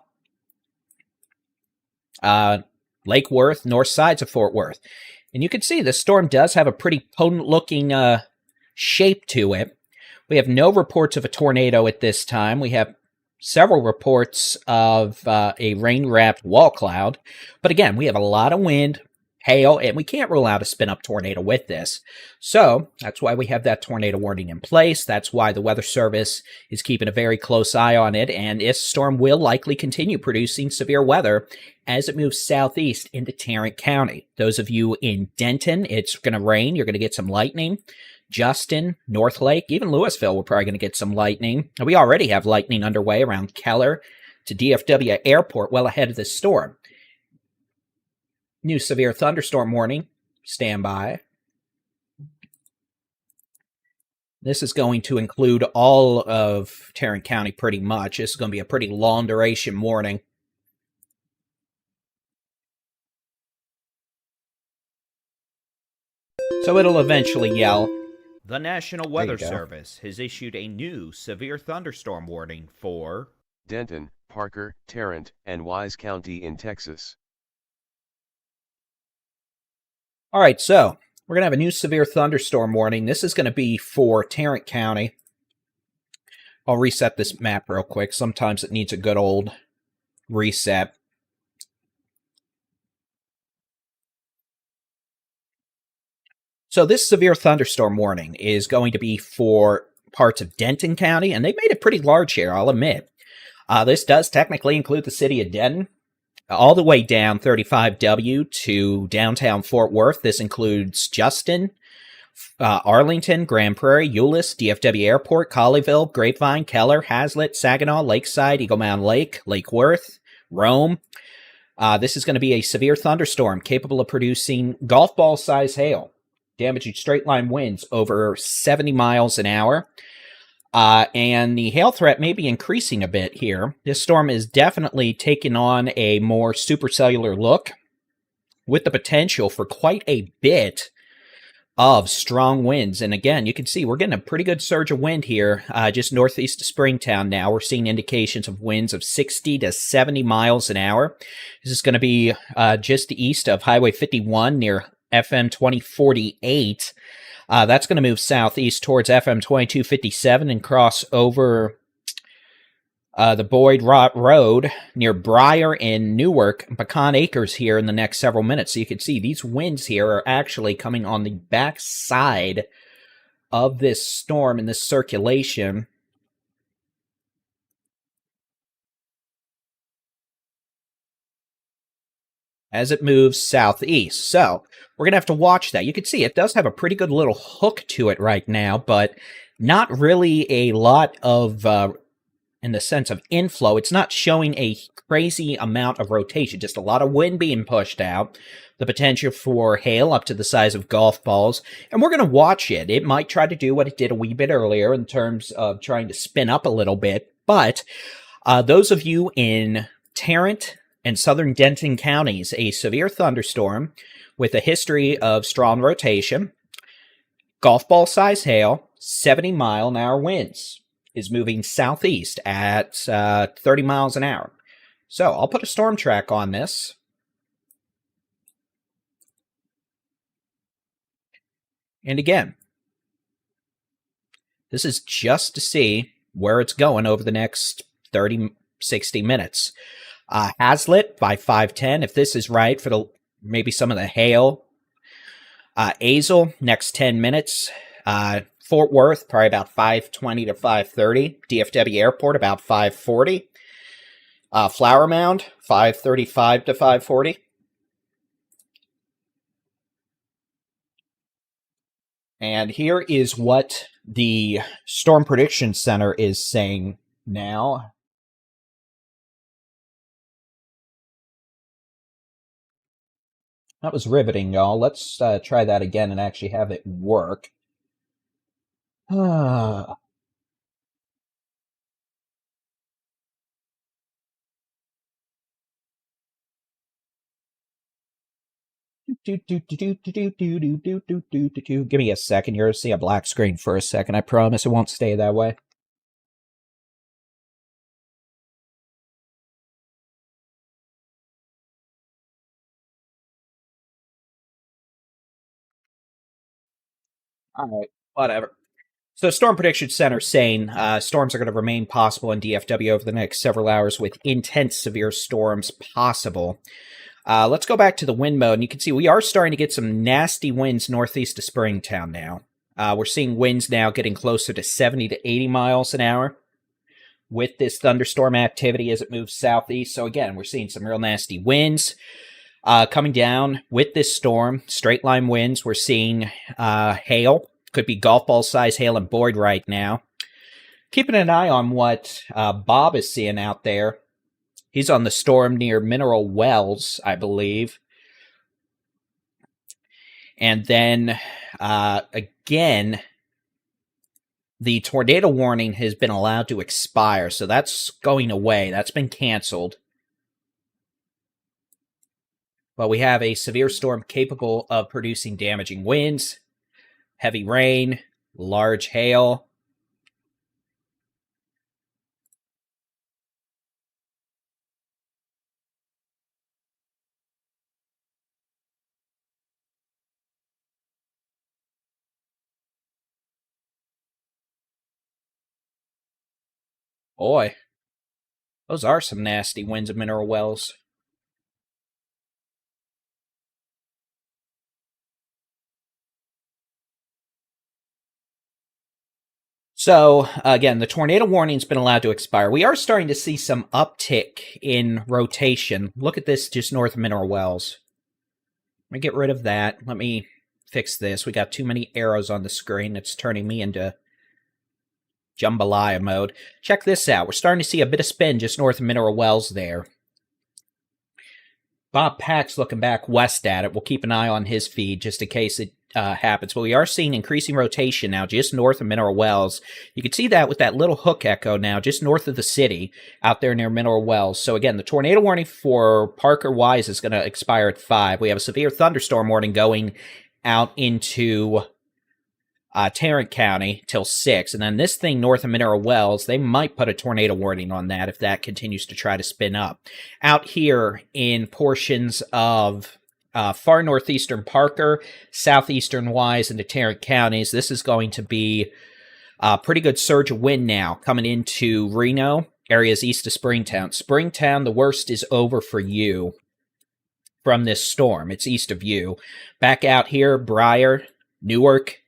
Lake Worth, north sides of Fort Worth. And you can see this storm does have a pretty potent-looking shape to it. We have no reports of a tornado at this time. We have several reports of a rain-wrapped wall cloud. But again, we have a lot of wind, hail, and we can't rule out a spin-up tornado with this. So that's why we have that tornado warning in place. That's why the Weather Service is keeping a very close eye on it. And this storm will likely continue producing severe weather as it moves southeast into Tarrant County. Those of you in Denton, it's going to rain. You're going to get some lightning. Justin, North Lake, even Louisville, we're probably going to get some lightning. We already have lightning underway around Keller to DFW Airport well ahead of this storm. New severe thunderstorm warning. Stand by. This is going to include all of Tarrant County pretty much. This is going to be a pretty long duration warning. So it'll eventually yell. The National Weather Service has issued a new severe thunderstorm warning for Denton, Parker, Tarrant, and Wise County in Texas. All right, so we're going to have a new severe thunderstorm warning. This is going to be for Tarrant County. I'll reset this map real quick. Sometimes it needs a good old reset. So this severe thunderstorm warning is going to be for parts of Denton County, and they made it pretty large here, I'll admit. This does technically include the city of Denton, all the way down 35W to downtown Fort Worth. This includes Justin, Arlington, Grand Prairie, Euless, DFW Airport, Colleyville, Grapevine, Keller, Hazlitt, Saginaw, Lakeside, Eagle Mountain Lake, Lake Worth, Rome. This is going to be a severe thunderstorm capable of producing golf ball size hail, damaging straight line winds over 70 miles an hour. And the hail threat may be increasing a bit here. This storm is definitely taking on a more supercellular look with the potential for quite a bit of strong winds. And again, you can see we're getting a pretty good surge of wind here just northeast of Springtown now. We're seeing indications of winds of 60 to 70 miles an hour. This is going to be just east of Highway 51 near FM 2048. That's going to move southeast towards FM 2257 and cross over The Boyd Road near Briar in Newark, Pecan Acres here in the next several minutes. So you can see these winds here are actually coming on the back side of this storm and this circulation. As it moves southeast. So we're going to have to watch that. You can see it does have a pretty good little hook to it right now, but not really a lot of, in the sense of inflow. It's not showing a crazy amount of rotation, just a lot of wind being pushed out, the potential for hail up to the size of golf balls, and we're going to watch it. It might try to do what it did a wee bit earlier in terms of trying to spin up a little bit, but those of you in Tarrant and southern Denton counties, a severe thunderstorm with a history of strong rotation, golf ball size hail, 70-mile-an-hour winds, is moving southeast at 30 miles an hour. So I'll put a storm track on this. And again, this is just to see where it's going over the next 30, 60 minutes. Hazlitt by 510, if this is right for maybe some of the hail. Azle, next 10 minutes. Fort Worth, probably about 5:20 to 5:30. DFW Airport, about 5:40. Flower Mound, 5:35 to 5:40. And here is what the Storm Prediction Center is saying now. That was riveting, y'all. Let's try that again and actually have it work. Give me a second here to see a black screen for a second. I promise it won't stay that way. All right, whatever. So, Storm Prediction Center saying storms are going to remain possible in DFW over the next several hours with intense severe storms possible. Let's go back to the wind mode, and you can see we are starting to get some nasty winds northeast of Springtown now. We're seeing winds now getting closer to 70 to 80 miles an hour with this thunderstorm activity as it moves southeast. So again, we're seeing some real nasty winds coming down with this storm. Straight line winds. We're seeing hail. Could be golf ball size hail in Boyd right now. Keeping an eye on what Bob is seeing out there. He's on the storm near Mineral Wells, I believe. And then, again, the tornado warning has been allowed to expire, so that's going away. That's been canceled. But we have a severe storm capable of producing damaging winds, heavy rain, large hail. Boy, those are some nasty winds of Mineral Wells. So, again, the tornado warning's been allowed to expire. We are starting to see some uptick in rotation. Look at this just north of Mineral Wells. Let me get rid of that. Let me fix this. We got too many arrows on the screen. It's turning me into jambalaya mode. Check this out. We're starting to see a bit of spin just north of Mineral Wells there. Bob Pack's looking back west at it. We'll keep an eye on his feed just in case it happens. But we are seeing increasing rotation now just north of Mineral Wells. You can see that with that little hook echo now just north of the city out there near Mineral Wells. So again, the tornado warning for Parker Wise is going to expire at 5. We have a severe thunderstorm warning going out into Tarrant County till 6. And then this thing north of Mineral Wells, they might put a tornado warning on that if that continues to try to spin up. Out here in portions of far northeastern Parker, southeastern Wise, into Tarrant counties, this is going to be a pretty good surge of wind now coming into Reno areas east of Springtown. Springtown, the worst is over for you from this storm. It's east of you. Back out here, Briar, Newark,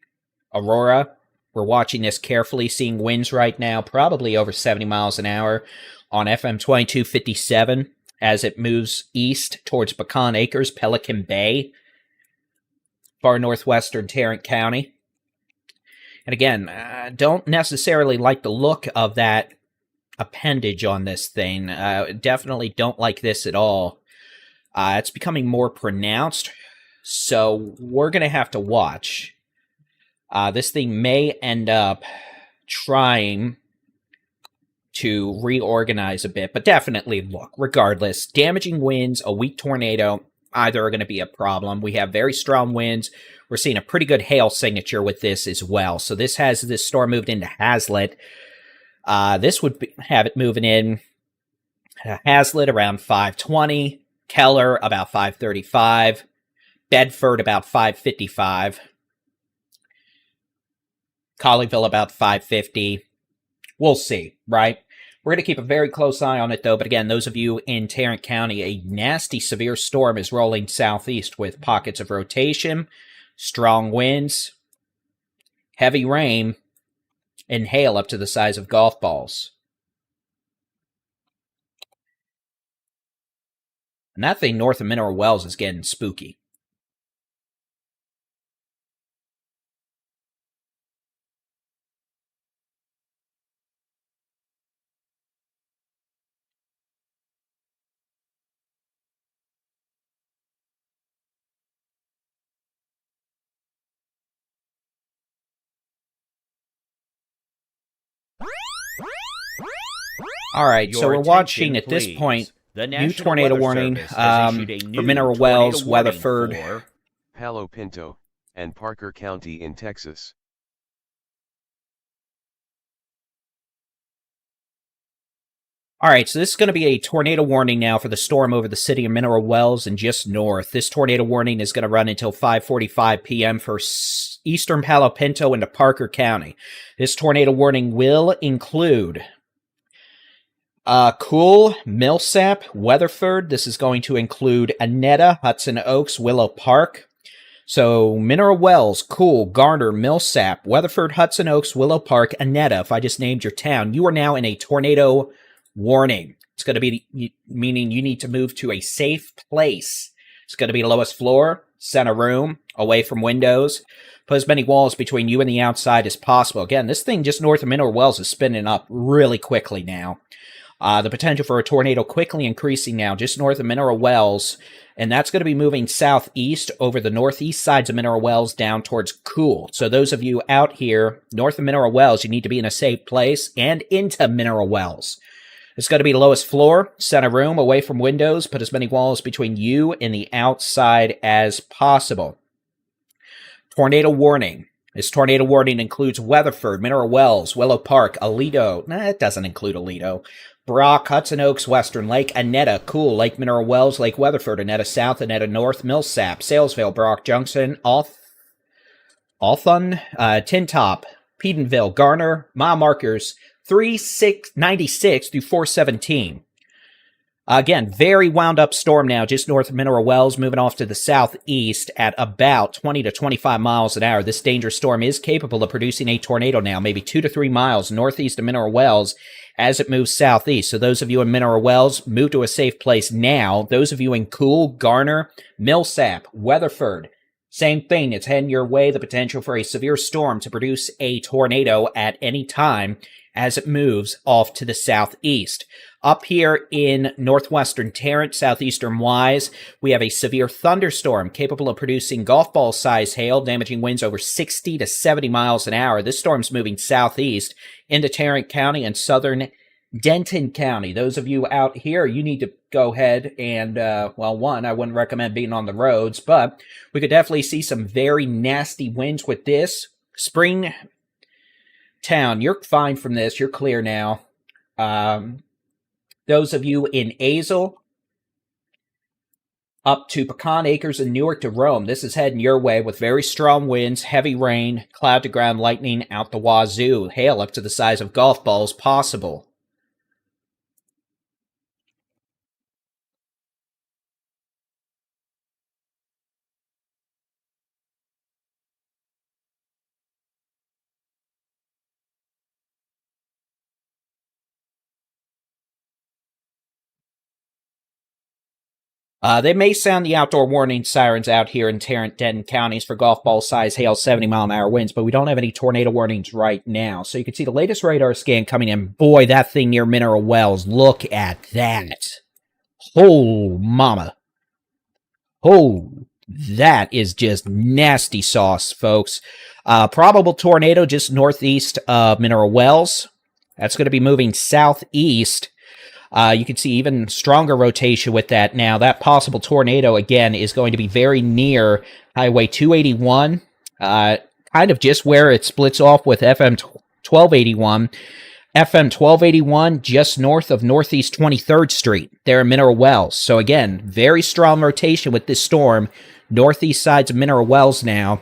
Aurora. We're watching this carefully, seeing winds right now, probably over 70 miles an hour on FM 2257 as it moves east towards Pecan Acres, Pelican Bay, far northwestern Tarrant County. And again, I don't necessarily like the look of that appendage on this thing. Definitely don't like this at all. It's becoming more pronounced, so we're going to have to watch. This thing may end up trying to reorganize a bit, but definitely, look, regardless, damaging winds, a weak tornado, either are going to be a problem. We have very strong winds. We're seeing a pretty good hail signature with this as well. So this storm moved into Hazlet. This would have it moving in Hazlet around 5:20, Keller about 5:35, Bedford about 5:55, Colleyville about 5:50. We'll see, right? We're going to keep a very close eye on it, though. But again, those of you in Tarrant County, a nasty, severe storm is rolling southeast with pockets of rotation, strong winds, heavy rain, and hail up to the size of golf balls. And that thing north of Mineral Wells is getting spooky. All right, so we're watching at this point new tornado warning for Mineral Wells, Weatherford, Palo Pinto, and Parker County in Texas. All right, so this is going to be a tornado warning now for the storm over the city of Mineral Wells and just north. This tornado warning is going to run until 5:45 p.m. for eastern Palo Pinto into Parker County. This tornado warning will include Cool, Millsap, Weatherford. This is going to include Annetta, Hudson Oaks, Willow Park. So Mineral Wells, Cool, Garner, Millsap, Weatherford, Hudson Oaks, Willow Park, Annetta. If I just named your town, you are now in a tornado warning. It's going to be meaning you need to move to a safe place. It's going to be lowest floor, center room, away from windows. Put as many walls between you and the outside as possible. Again, this thing just north of Mineral Wells is spinning up really quickly now. The potential for a tornado quickly increasing now just north of Mineral Wells, and that's going to be moving southeast over the northeast sides of Mineral Wells down towards Cool. So those of you out here north of Mineral Wells, you need to be in a safe place and into Mineral Wells. It's going to be lowest floor, center room, away from windows. Put as many walls between you and the outside as possible. Tornado warning. This tornado warning includes Weatherford, Mineral Wells, Willow Park, Aledo. It doesn't include Aledo. Brock, Hudson Oaks, Western Lake, Annetta, Cool, Lake Mineral Wells, Lake Weatherford, Annetta South, Annetta North, Millsap, Salesville, Brock Junction, Althon, Tin Top, Pedenville, Garner, mile markers 396 through 417. Again, very wound up storm now, just north of Mineral Wells, moving off to the southeast at about 20 to 25 miles an hour. This dangerous storm is capable of producing a tornado now, maybe 2 to 3 miles northeast of Mineral Wells as it moves southeast. So those of you in Mineral Wells, move to a safe place now. Those of you in Cool, Garner, Millsap, Weatherford, same thing. It's heading your way. The potential for a severe storm to produce a tornado at any time as it moves off to the southeast. Up here in northwestern Tarrant, southeastern Wise, we have a severe thunderstorm capable of producing golf ball size hail, damaging winds over 60 to 70 miles an hour. This storm's moving southeast into Tarrant County and southern Denton County. Those of you out here, you need to go ahead and, one, I wouldn't recommend being on the roads, but we could definitely see some very nasty winds with this. Springtown, you're fine from this. You're clear now. Those of you in Azle, up to Pecan Acres and Newark to Rome, this is heading your way with very strong winds, heavy rain, cloud-to-ground lightning out the wazoo, hail up to the size of golf balls possible. They may sound the outdoor warning sirens out here in Tarrant-Denton counties for golf ball size hail 70-mile-an-hour winds, but we don't have any tornado warnings right now. So you can see the latest radar scan coming in. Boy, that thing near Mineral Wells. Look at that. Oh, mama. Oh, that is just nasty sauce, folks. Probable tornado just northeast of Mineral Wells. That's going to be moving southeast. You can see even stronger rotation with that now. That possible tornado, again, is going to be very near Highway 281, kind of just where it splits off with FM 1281. FM 1281 just north of Northeast 23rd Street, there in Mineral Wells. So again, very strong rotation with this storm. Northeast sides of Mineral Wells now.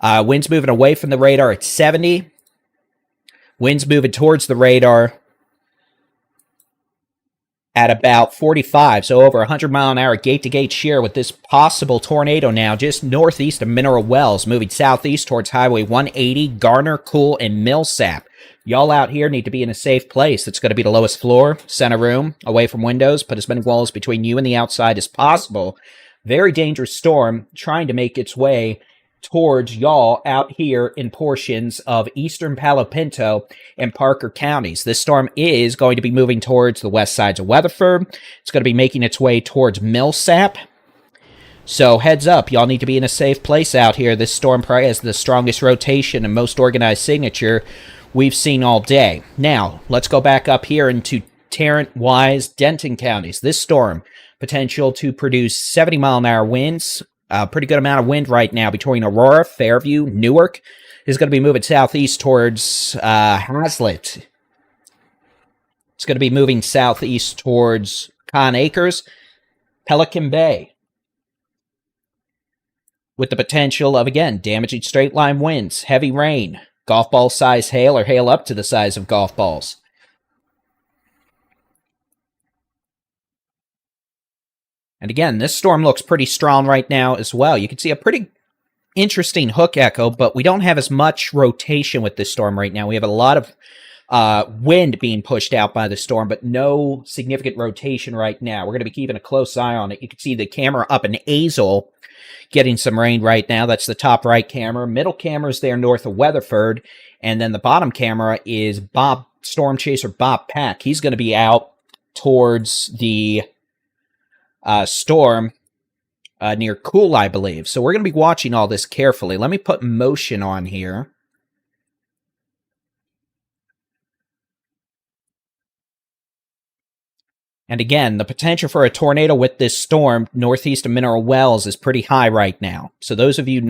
Winds moving away from the radar at 70. Winds moving towards the radar at about 45, so over 100-mile-an-hour gate-to-gate shear with this possible tornado now just northeast of Mineral Wells, moving southeast towards Highway 180, Garner, Cool, and Millsap. Y'all out here need to be in a safe place. It's going to be the lowest floor, center room, away from windows, put as many walls between you and the outside as possible. Very dangerous storm trying to make its way towards y'all out here in portions of eastern Palo Pinto and Parker counties. This storm is going to be moving towards the west sides of Weatherford. It's going to be making its way towards Millsap. So heads up, y'all need to be in a safe place out here. This storm probably has the strongest rotation and most organized signature we've seen all day. Now, let's go back up here into Tarrant, Wise, Denton counties. This storm, potential to produce 70-mile-an-hour winds. Pretty good amount of wind right now between Aurora, Fairview, Newark. Is going to be moving southeast towards Hazlitt. It's going to be moving southeast towards Con Acres, Pelican Bay. With the potential of, again, damaging straight line winds, heavy rain, golf ball size hail or hail up to the size of golf balls. And again, this storm looks pretty strong right now as well. You can see a pretty interesting hook echo, but we don't have as much rotation with this storm right now. We have a lot of wind being pushed out by the storm, but no significant rotation right now. We're going to be keeping a close eye on it. You can see the camera up in Azle getting some rain right now. That's the top right camera. Middle camera is there north of Weatherford. And then the bottom camera is Bob Storm Chaser Bob Pack. He's going to be out towards the storm near Cool, I believe. So we're going to be watching all this carefully. Let me put motion on here. And again, the potential for a tornado with this storm northeast of Mineral Wells is pretty high right now. So those of you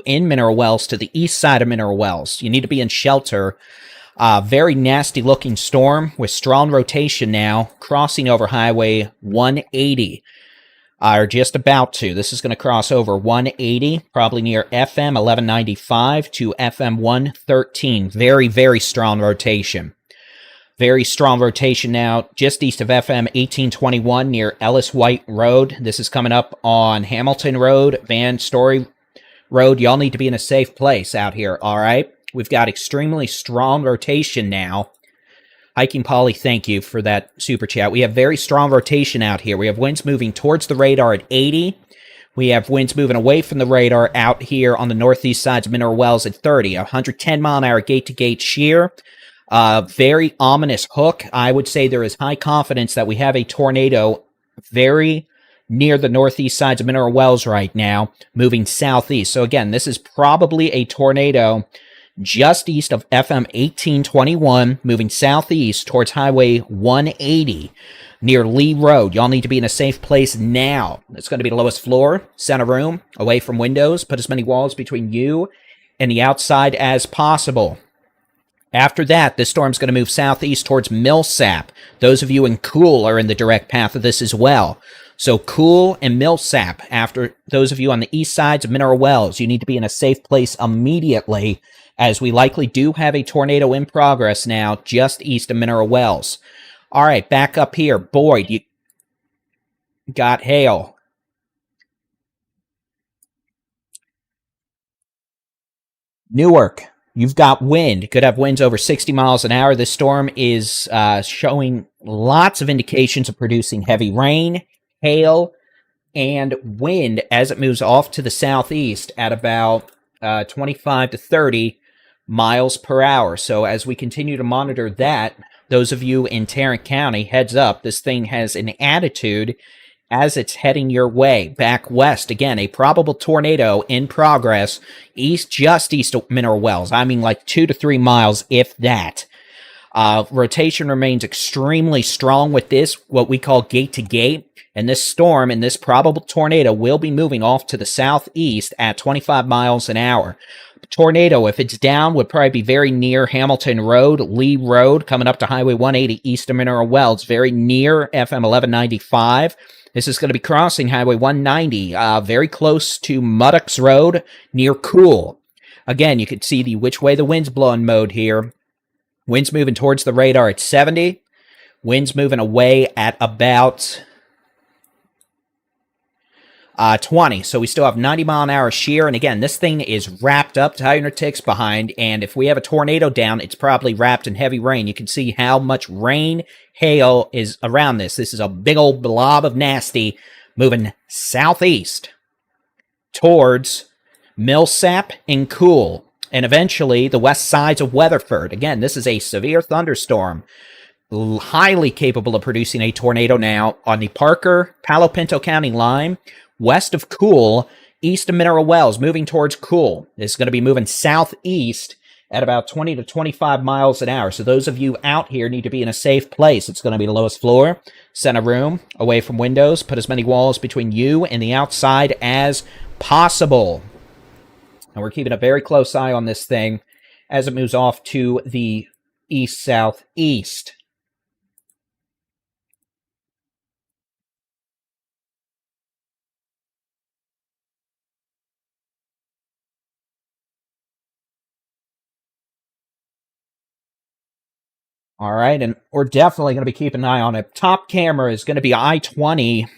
in Mineral Wells to the east side of Mineral Wells, you need to be in shelter. Very nasty looking storm with strong rotation now, crossing over Highway 180. Or just about to. This is going to cross over 180, probably near FM 1195 to FM 113. Very, very strong rotation. Very strong rotation now, just east of FM 1821 near Ellis White Road. This is coming up on Hamilton Road, Van Story Road. Y'all need to be in a safe place out here, all right? We've got extremely strong rotation now. Hiking Polly, thank you for that super chat. We have very strong rotation out here. We have winds moving towards the radar at 80. We have winds moving away from the radar out here on the northeast sides of Mineral Wells at 30. 110-mile-an-hour gate-to-gate shear. Very ominous hook. I would say there is high confidence that we have a tornado very near the northeast sides of Mineral Wells right now, moving southeast. So again, this is probably a tornado just east of FM 1821, moving southeast towards Highway 180 near Lee Road. Y'all need to be in a safe place now. It's going to be the lowest floor, center room, away from windows. Put as many walls between you and the outside as possible. After that, this storm's going to move southeast towards Millsap. Those of you in Cool are in the direct path of this as well. So Cool and Millsap, after those of you on the east sides of Mineral Wells, you need to be in a safe place immediately, as we likely do have a tornado in progress now just east of Mineral Wells. All right, back up here. Boyd, you got hail. Newark, You've got wind. Could have winds over 60 miles an hour. This storm is showing lots of indications of producing heavy rain, hail, and wind as it moves off to the southeast at about 25 to 30 miles per hour. So as we continue to monitor that, those of you in Tarrant County, heads up, this thing has an attitude as it's heading your way back west. Again, a probable tornado in progress just east of Mineral Wells. I mean like 2 to 3 miles, if that. Rotation remains extremely strong with this, what we call gate to gate. And this storm and this probable tornado will be moving off to the southeast at 25 miles an hour. Tornado, if it's down, would probably be very near Hamilton Road, Lee Road, coming up to Highway 180 east of Mineral Wells, very near FM 1195. This is going to be crossing Highway 190, very close to Muddocks Road, near Cool. Again, you can see the which way the wind's blowing mode here. Wind's moving towards the radar at 70. Wind's moving away at about 20. So we still have 90 mile an hour shear. And again, this thing is wrapped up, tire ticks behind. And if we have a tornado down, it's probably wrapped in heavy rain. You can see how much rain, hail is around this. This is a big old blob of nasty moving southeast towards Millsap and Cool. And eventually the west sides of Weatherford. Again, this is a severe thunderstorm, highly capable of producing a tornado now on the Parker, Palo Pinto County line, west of Cool, east of Mineral Wells, moving towards Cool. It's going to be moving southeast at about 20 to 25 miles an hour. So those of you out here need to be in a safe place. It's going to be the lowest floor, center room, away from windows. Put as many walls between you and the outside as possible. And we're keeping a very close eye on this thing as it moves off to the east-southeast. All right, and we're definitely going to be keeping an eye on it. Top camera is going to be I-20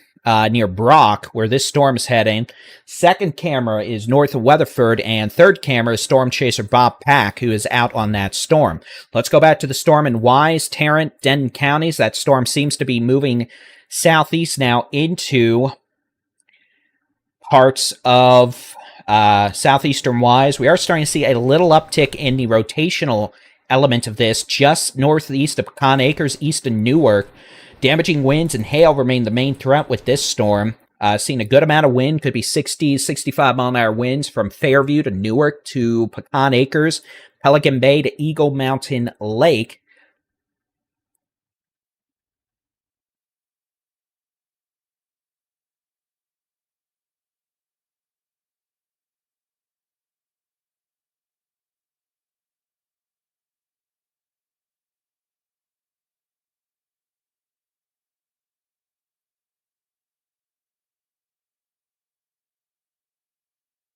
near Brock, where this storm is heading. Second camera is north of Weatherford, and third camera is storm chaser Bob Pack, who is out on that storm. Let's go back to the storm in Wise, Tarrant, Denton counties. That storm seems to be moving southeast now into parts of southeastern Wise. We are starting to see a little uptick in the rotational element of this just northeast of Pecan Acres, east of Newark. Damaging winds and hail remain the main threat with this storm. Seeing a good amount of wind, could be 60, 65 mile an hour winds from Fairview to Newark to Pecan Acres, Pelican Bay to Eagle Mountain Lake.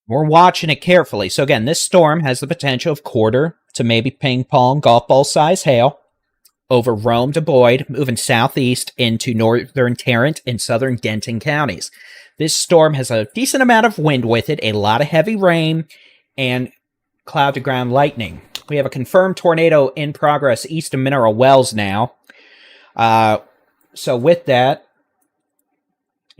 We're watching it carefully. So again, this storm has the potential of quarter to maybe ping pong golf ball size hail over Rome to Boyd, moving southeast into northern Tarrant and southern Denton counties. This storm has a decent amount of wind with it, a lot of heavy rain, and cloud to ground lightning. We have a confirmed tornado in progress east of Mineral Wells now. So with that,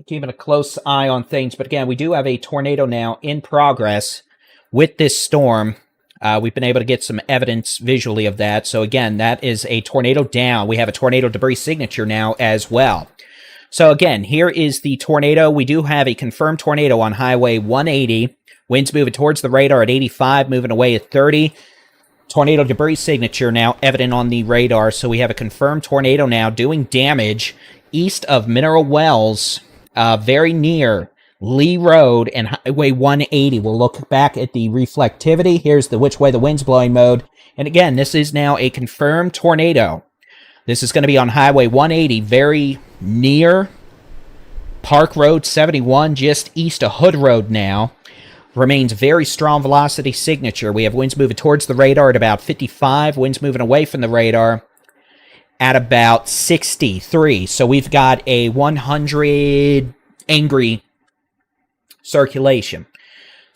keeping a close eye on things. But again, we do have a tornado now in progress with this storm. We've been able to get some evidence visually of that. So again, that is a tornado down. We have a tornado debris signature now as well. So again, here is the tornado. We do have a confirmed tornado on Highway 180. Winds moving towards the radar at 85, moving away at 30. Tornado debris signature now evident on the radar. So we have a confirmed tornado now doing damage east of Mineral Wells, very near Lee Road and Highway 180. We'll look back at the reflectivity. Here's the which way the wind's blowing mode. And again, this is now a confirmed tornado. This is going to be on Highway 180, very near Park Road 71, just east of Hood Road now. Remains very strong velocity signature. We have winds moving towards the radar at about 55, winds moving away from the radar at about 63. So we've got a 100 angry circulation.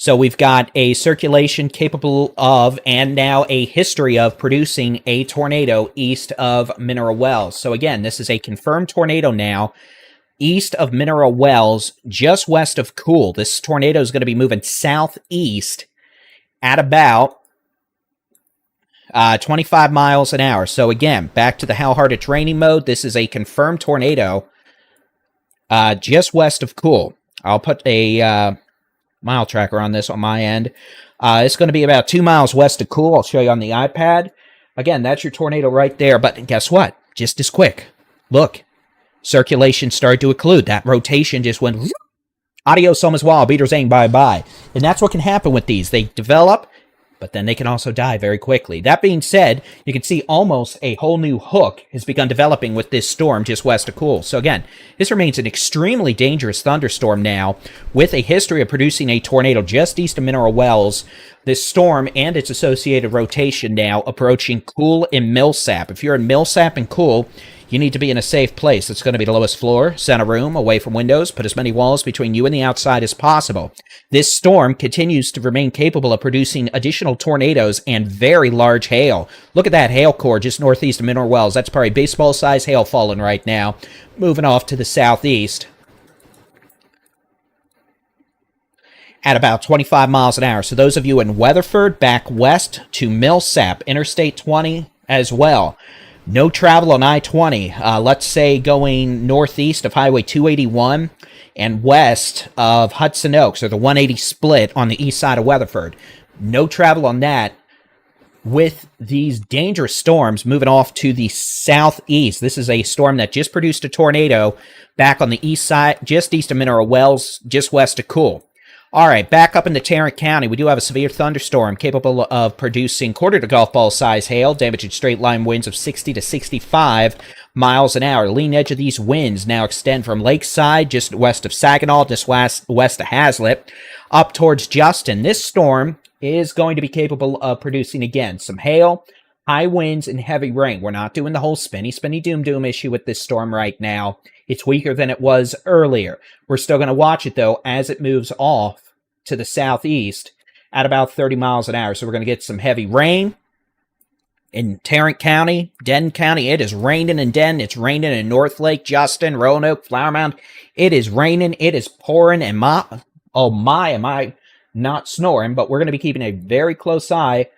So we've got a circulation capable of, and now a history of, producing a tornado east of Mineral Wells. So again, this is a confirmed tornado now, east of Mineral Wells, just west of Cool. This tornado is going to be moving southeast at about 25 miles an hour. So again, back to the how hard it's raining mode. This is a confirmed tornado just west of Cool. I'll put a mile tracker on this on my end. It's going to be about 2 miles west of Cool. I'll show you on the iPad. Again, that's your tornado right there. But guess what? Just as quick. Look. Circulation started to occlude. That rotation just went... Adios, almost wall. Beaters ain't bye-bye. And that's what can happen with these. They develop, but then they can also die very quickly. That being said, you can see almost a whole new hook has begun developing with this storm just west of Cool. So again, this remains an extremely dangerous thunderstorm now, with a history of producing a tornado just east of Mineral Wells. This storm and its associated rotation now approaching Cool and Millsap. If you're in Millsap and Cool, you need to be in a safe place. It's going to be the lowest floor, center room, away from windows. Put as many walls between you and the outside as possible. This storm continues to remain capable of producing additional tornadoes and very large hail. Look at that hail core just northeast of Mineral Wells. That's probably baseball-sized hail falling right now. Moving off to the southeast at about 25 miles an hour. So those of you in Weatherford, back west to Millsap, Interstate 20 as well. No travel on I-20, let's say going northeast of Highway 281 and west of Hudson Oaks, or the 180 split on the east side of Weatherford. No travel on that. With these dangerous storms moving off to the southeast, this is a storm that just produced a tornado back on the east side, just east of Mineral Wells, just west of Cool. All right, back up into Tarrant County, we do have a severe thunderstorm capable of producing quarter to golf ball size hail, damaging straight line winds of 60 to 65 miles an hour. The lean edge of these winds now extend from Lakeside, just west of Saginaw, just west of Hazlitt, up towards Justin. This storm is going to be capable of producing, again, some hail, high winds, and heavy rain. We're not doing the whole spinny doom issue with this storm right now. It's weaker than it was earlier. We're still going to watch it, though, as it moves off to the southeast at about 30 miles an hour. So we're going to get some heavy rain in Tarrant County, Denton County. It is raining in Denton. It's raining in North Lake, Justin, Roanoke, Flower Mound. It is raining. It is pouring. And am I not snoring? But we're going to be keeping a very close eye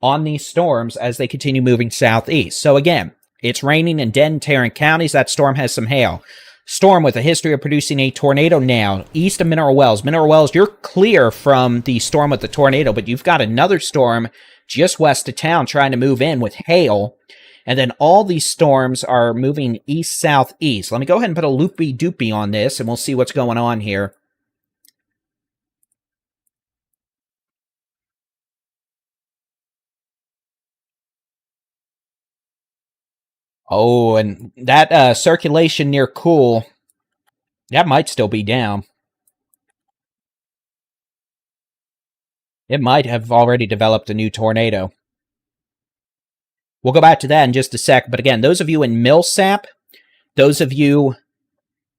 on these storms as they continue moving southeast. So again, it's raining in Denton, Tarrant counties. That storm has some hail. Storm with a history of producing a tornado now east of Mineral Wells. Mineral Wells, you're clear from the storm with the tornado, but you've got another storm just west of town trying to move in with hail. And then all these storms are moving east-southeast. Let me go ahead and put a loopy-doopy on this, and we'll see what's going on here. Oh, and that circulation near Cool, that might still be down. It might have already developed a new tornado. We'll go back to that in just a sec. But again, those of you in Millsap, those of you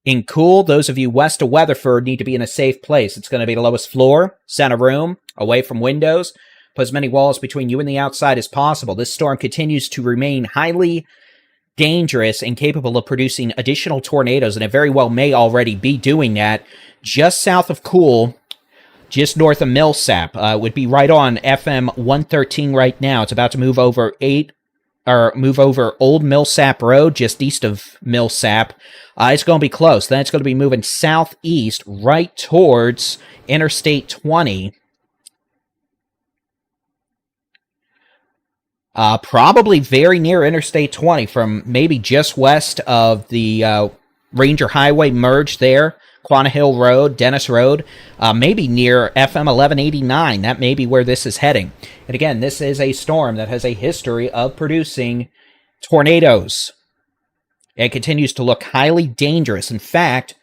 in Cool, those of you west of Weatherford need to be in a safe place. It's going to be the lowest floor, center room, away from windows. Put as many walls between you and the outside as possible. This storm continues to remain highly dangerous and capable of producing additional tornadoes, and it very well may already be doing that. Just south of Cool, just north of Millsap, would be right on FM 113 right now. It's about to move over Old Millsap Road, just east of Millsap. It's going to be close. Then it's going to be moving southeast right towards Interstate 20. Probably very near Interstate 20, from maybe just west of the Ranger Highway merge there, Quanah Hill Road, Dennis Road, maybe near FM 1189. That may be where this is heading. And again, this is a storm that has a history of producing tornadoes. It continues to look highly dangerous. In fact,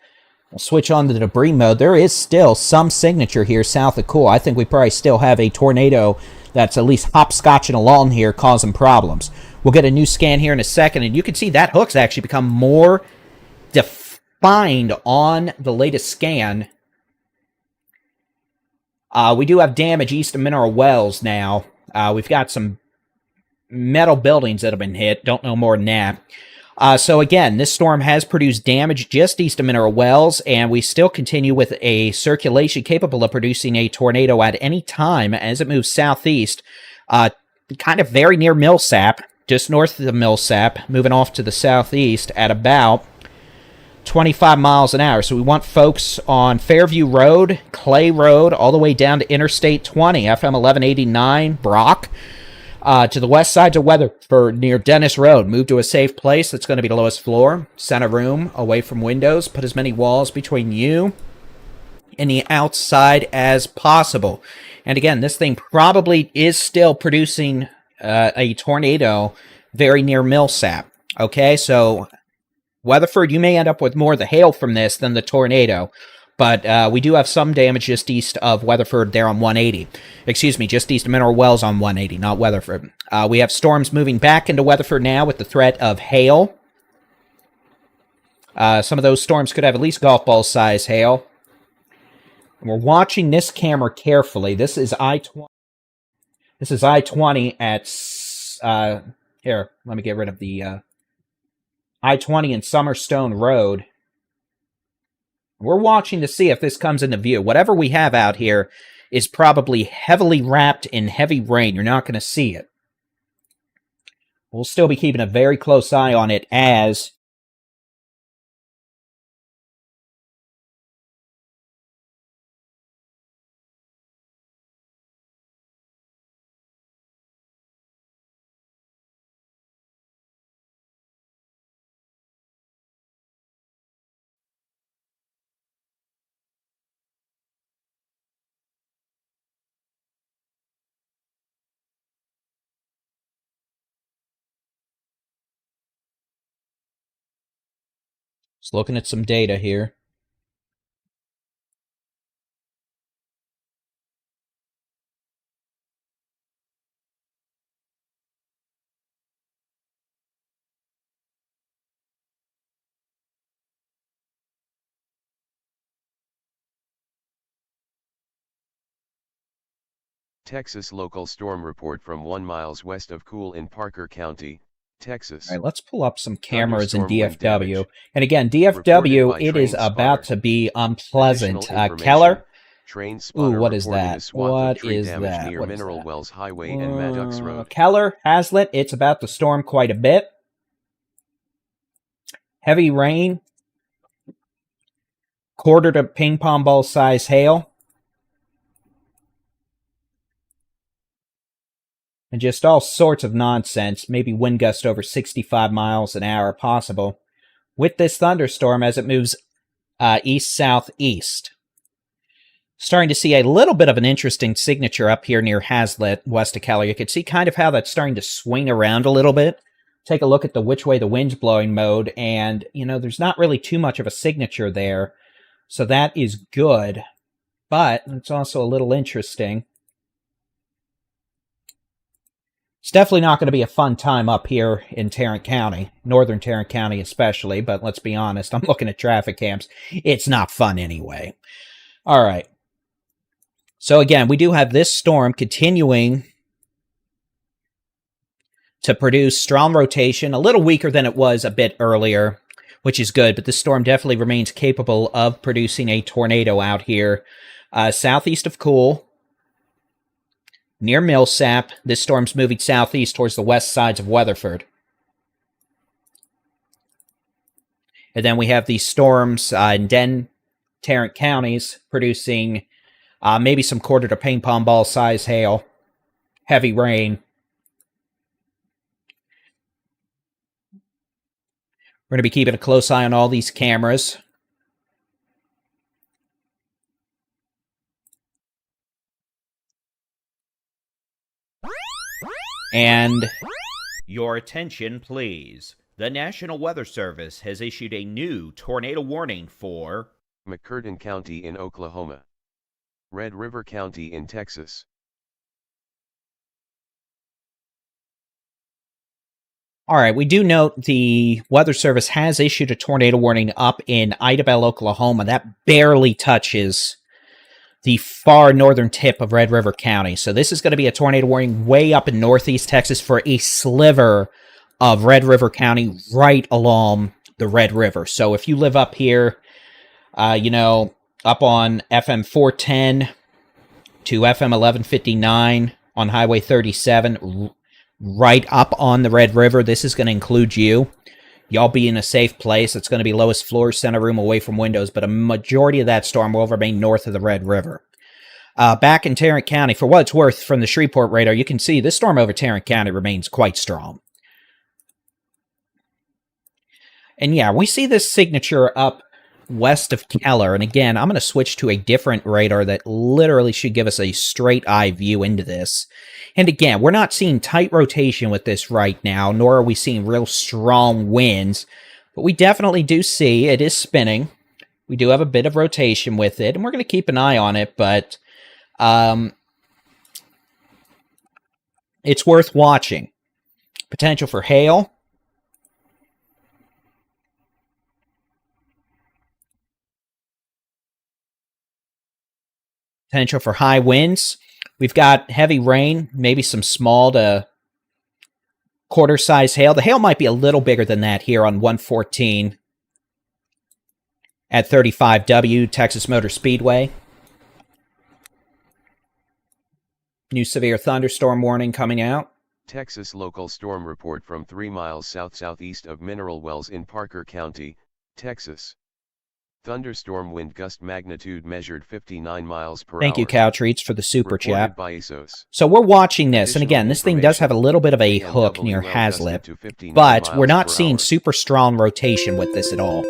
we'll switch on to the debris mode. There is still some signature here south of Cool. I think we probably still have a tornado that's at least hopscotching along here, causing problems. We'll get a new scan here in a second, and you can see that hook's actually become more defined on the latest scan. We do have damage east of Mineral Wells now. We've got some metal buildings that have been hit. Don't know more than that. So again, this storm has produced damage just east of Mineral Wells, and we still continue with a circulation capable of producing a tornado at any time as it moves southeast, kind of very near Millsap, just north of the Millsap, moving off to the southeast at about 25 miles an hour. So we want folks on Fairview Road, Clay Road, all the way down to Interstate 20, FM 1189, Brock, to the west side of Weatherford near Dennis Road. Move to a safe place. That's going to be the lowest floor. Center room, away from windows. Put as many walls between you and the outside as possible. And again, this thing probably is still producing a tornado very near Millsap. Okay, so Weatherford, you may end up with more of the hail from this than the tornado. But we do have some damage just east of Weatherford there on 180. Excuse me, just east of Mineral Wells on 180, not Weatherford. We have storms moving back into Weatherford now with the threat of hail. Some of those storms could have at least golf ball size hail. And we're watching this camera carefully. This is I-20. This is I-20 at... here, let me get rid of the... I-20 and Summerstone Road. We're watching to see if this comes into view. Whatever we have out here is probably heavily wrapped in heavy rain. You're not going to see it. We'll still be keeping a very close eye on it as just looking at some data here. Texas local storm report from 1 miles west of Cool in Parker County, Texas. All right, let's pull up some cameras in Thunderstorm wind DFW. damage. And again, Reported DFW, by it is train about spotter. to be unpleasant. Additional information, Keller? Train spotter Ooh, what is reported that? a swath of What tree is damage that? near What is Mineral that? Wells Highway and Maddox Road. Keller, Hazlitt, it's about to storm quite a bit. Heavy rain. Quarter to ping pong ball size hail. And just all sorts of nonsense. Maybe wind gust over 65 miles an hour possible. With this thunderstorm as it moves east-southeast. Starting to see a little bit of an interesting signature up here near Hazlitt, west of Keller. You can see kind of how that's starting to swing around a little bit. Take a look at the which way the wind's blowing mode, and, you know, there's not really too much of a signature there. So that is good, but it's also a little interesting. It's definitely not going to be a fun time up here in Tarrant County, northern Tarrant County especially, but let's be honest, I'm looking at traffic cams. It's not fun anyway. All right. So again, we do have this storm continuing to produce strong rotation, a little weaker than it was a bit earlier, which is good, but this storm definitely remains capable of producing a tornado out here southeast of Cool, near Millsap. This storm's moving southeast towards the west sides of Weatherford. And then we have these storms in Tarrant counties producing maybe some quarter to ping pong ball size hail, heavy rain. We're going to be keeping a close eye on all these cameras. And Your attention, please. The National Weather Service has issued a new tornado warning for McCurtain County in Oklahoma. Red River County in Texas. all right, we do note the Weather Service has issued a tornado warning up in Idabel, Oklahoma. That barely touches the far northern tip of Red River County. So this is going to be a tornado warning way up in northeast Texas for a sliver of Red River County right along the Red River. So if you live up here, up on FM 410 to FM 1159 on Highway 37, right up on the Red River, this is going to include you. Y'all be in a safe place. It's going to be lowest floor, center room, away from windows, but a majority of that storm will remain north of the Red River. Back in Tarrant County, for what it's worth, from the Shreveport radar, you can see this storm over Tarrant County remains quite strong. And yeah, we see this signature up west of Keller. And again, I'm going to switch to a different radar that literally should give us a straight eye view into this. And again, we're not seeing tight rotation with this right now, nor are we seeing real strong winds. But we definitely do see it is spinning. We do have a bit of rotation with it, and we're going to keep an eye on it, but it's worth watching. Potential for hail. Potential for high winds. We've got heavy rain, maybe some small to quarter-size hail. The hail might be a little bigger than that here on 114 at 35W, Texas Motor Speedway. New severe thunderstorm warning coming out. Texas local storm report from 3 miles south-southeast of Mineral Wells in Parker County, Texas. Thunderstorm wind gust magnitude measured 59 miles per hour. Thank you, Cow Treats, for the super chat. By ASOS. So we're watching this, and again, this thing does have a little bit of a hook near Hazlitt, but we're not seeing super strong rotation with this at all.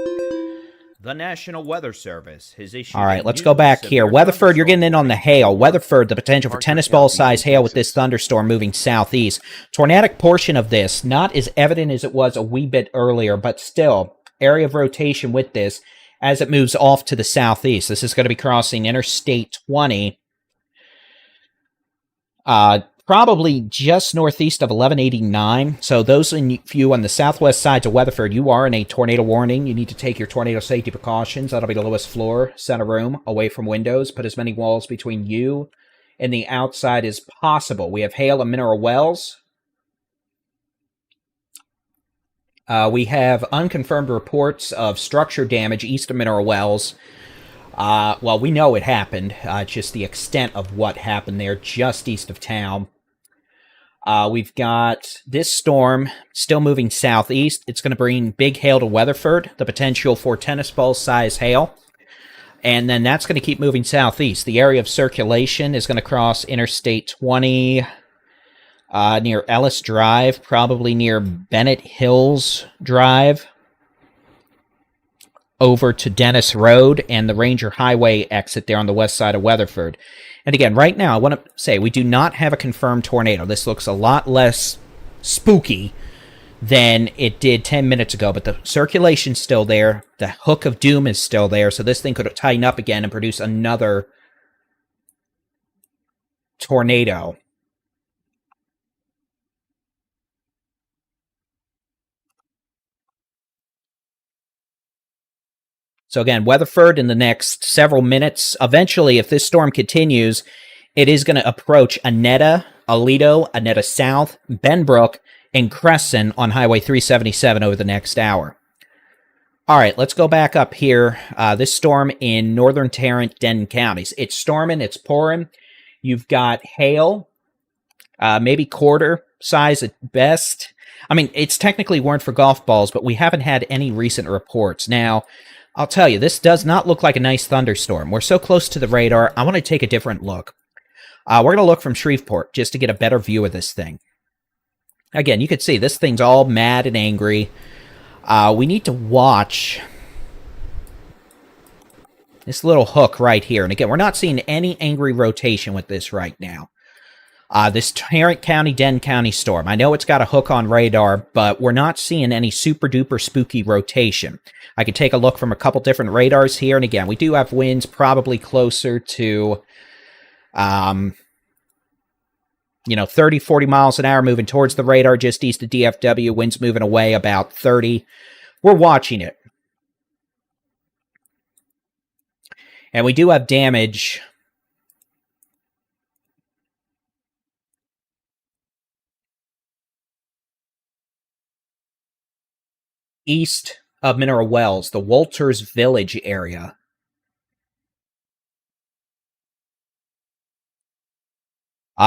The National Weather Service has issued. All right, let's go back here. Weatherford, you're getting in on the hail. Weatherford, the potential for tennis ball size hail with this thunderstorm moving southeast. Tornadic portion of this, not as evident as it was a wee bit earlier, but still, area of rotation with this as it moves off to the southeast. This is going to be crossing Interstate 20. Probably just northeast of 1189. So those of you on the southwest sides of Weatherford, you are in a tornado warning. You need to take your tornado safety precautions. That'll be the lowest floor, center room, away from windows. Put as many walls between you and the outside as possible. We have hail in Mineral Wells. We have unconfirmed reports of structure damage east of Mineral Wells. Well, we know it happened. Just the extent of what happened there just east of town. We've got this storm still moving southeast. It's going to bring big hail to Weatherford, the potential for tennis ball size hail. And then that's going to keep moving southeast. The area of circulation is going to cross Interstate 20 near Ellis Drive, probably near Bennett Hills Drive, over to Dennis Road and the Ranger Highway exit there on the west side of Weatherford. And again, right now, I want to say we do not have a confirmed tornado. This looks a lot less spooky than it did 10 minutes ago, but the circulation's still there. The hook of doom is still there, so this thing could tighten up again and produce another tornado. So again, Weatherford in the next several minutes. Eventually, if this storm continues, it is going to approach Annetta, Aledo, Annetta South, Benbrook, and Crescent on Highway 377 over the next hour. All right, let's go back up here. This storm in northern Tarrant, Denton counties. It's storming, it's pouring. You've got hail, maybe quarter size at best. I mean, it's technically weren't for golf balls, but we haven't had any recent reports. Now, I'll tell you, this does not look like a nice thunderstorm. We're so close to the radar, I want to take a different look. We're going to look from Shreveport just to get a better view of this thing. Again, you can see this thing's all mad and angry. We need to watch this little hook right here. And again, we're not seeing any angry rotation with this right now. This Tarrant County, Denton County storm. I know it's got a hook on radar, but we're not seeing any super duper spooky rotation. I can take a look from a couple different radars here. And again, we do have winds probably closer to, 30, 40 miles an hour moving towards the radar just east of DFW. Winds moving away about 30. We're watching it. And we do have damage east of Mineral Wells, the Walters Village area.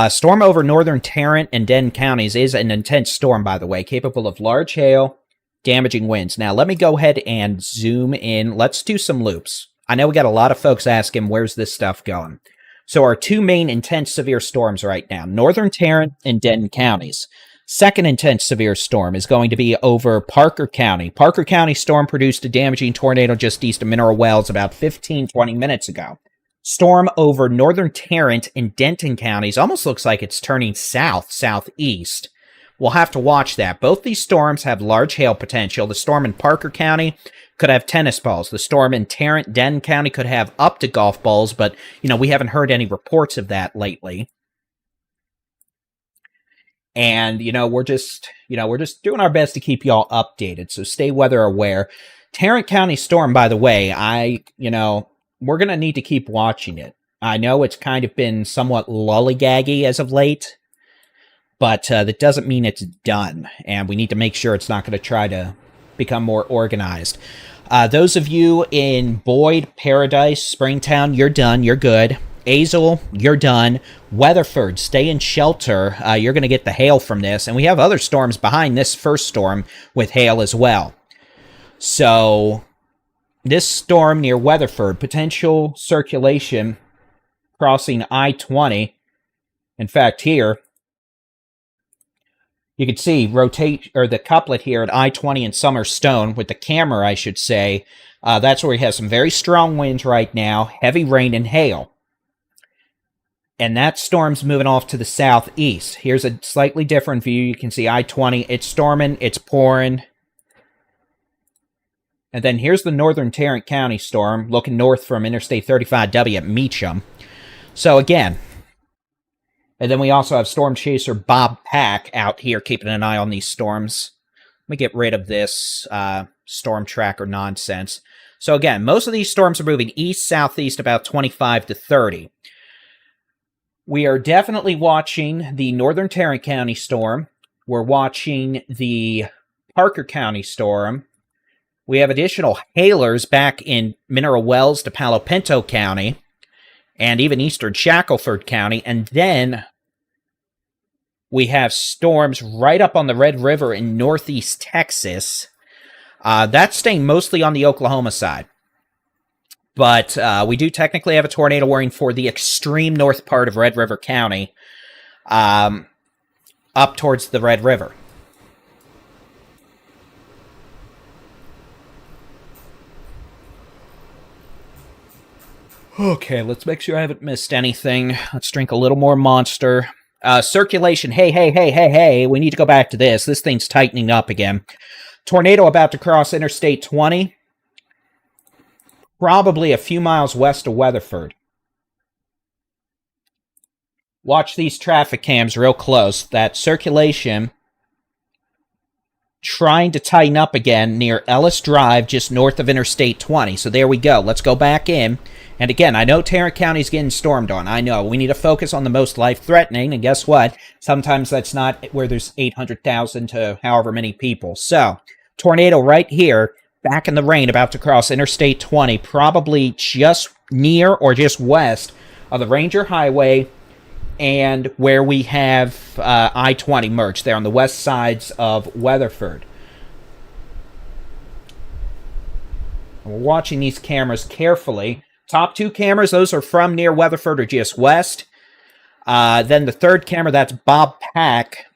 Storm over northern Tarrant and Denton counties is an intense storm, by the way, capable of large hail, damaging winds. Now, let me go ahead and zoom in. Let's do some loops. I know we got a lot of folks asking, where's this stuff going? So our two main intense severe storms right now, northern Tarrant and Denton counties. Second intense severe storm is going to be over Parker County. Parker County storm produced a damaging tornado just east of Mineral Wells about 15-20 minutes ago. Storm over northern Tarrant and Denton counties almost looks like it's turning southeast. We'll have to watch that. Both these storms have large hail potential. The storm in Parker County could have tennis balls. The storm in Tarrant, Denton County could have up to golf balls, but, we haven't heard any reports of that lately. And, we're just doing our best to keep y'all updated, so stay weather aware. Tarrant County storm, by the way, we're going to need to keep watching it. I know it's kind of been somewhat lollygaggy as of late, but that doesn't mean it's done, and we need to make sure it's not going to try to become more organized. Those of you in Boyd, Paradise, Springtown, you're done, you're good. Azle, you're done. Weatherford, stay in shelter. You're going to get the hail from this, and we have other storms behind this first storm with hail as well. So this storm near Weatherford, potential circulation crossing I-20. In fact, here, you can see the couplet here at I-20 and Summer Stone with the camera, I should say. That's where we have some very strong winds right now, heavy rain and hail. And that storm's moving off to the southeast. Here's a slightly different view. You can see I-20. It's storming. It's pouring. And then here's the northern Tarrant County storm, looking north from Interstate 35W at Meacham. So again, and then we also have storm chaser Bob Pack out here keeping an eye on these storms. Let me get rid of this storm tracker nonsense. So again, most of these storms are moving east-southeast about 25 to 30. We are definitely watching the northern Tarrant County storm. We're watching the Parker County storm. We have additional hailers back in Mineral Wells to Palo Pinto County and even eastern Shackelford County. And then we have storms right up on the Red River in northeast Texas. That's staying mostly on the Oklahoma side. But we do technically have a tornado warning for the extreme north part of Red River County up towards the Red River. Okay, let's make sure I haven't missed anything. Let's drink a little more Monster. Circulation. Hey, we need to go back to this. This thing's tightening up again. Tornado about to cross Interstate 20. Probably a few miles west of Weatherford. Watch these traffic cams real close. That circulation trying to tighten up again near Ellis Drive, just north of Interstate 20. So there we go. Let's go back in. And again, I know Tarrant County's getting stormed on. I know. We need to focus on the most life-threatening. And guess what? Sometimes that's not where there's 800,000 to however many people. So, tornado right here, back in the rain, about to cross Interstate 20, probably just near or just west of the Ranger Highway and where we have I-20 merged there on the west sides of Weatherford. And we're watching these cameras carefully. Top two cameras, those are from near Weatherford or just west. Then the third camera, that's Bob Pack,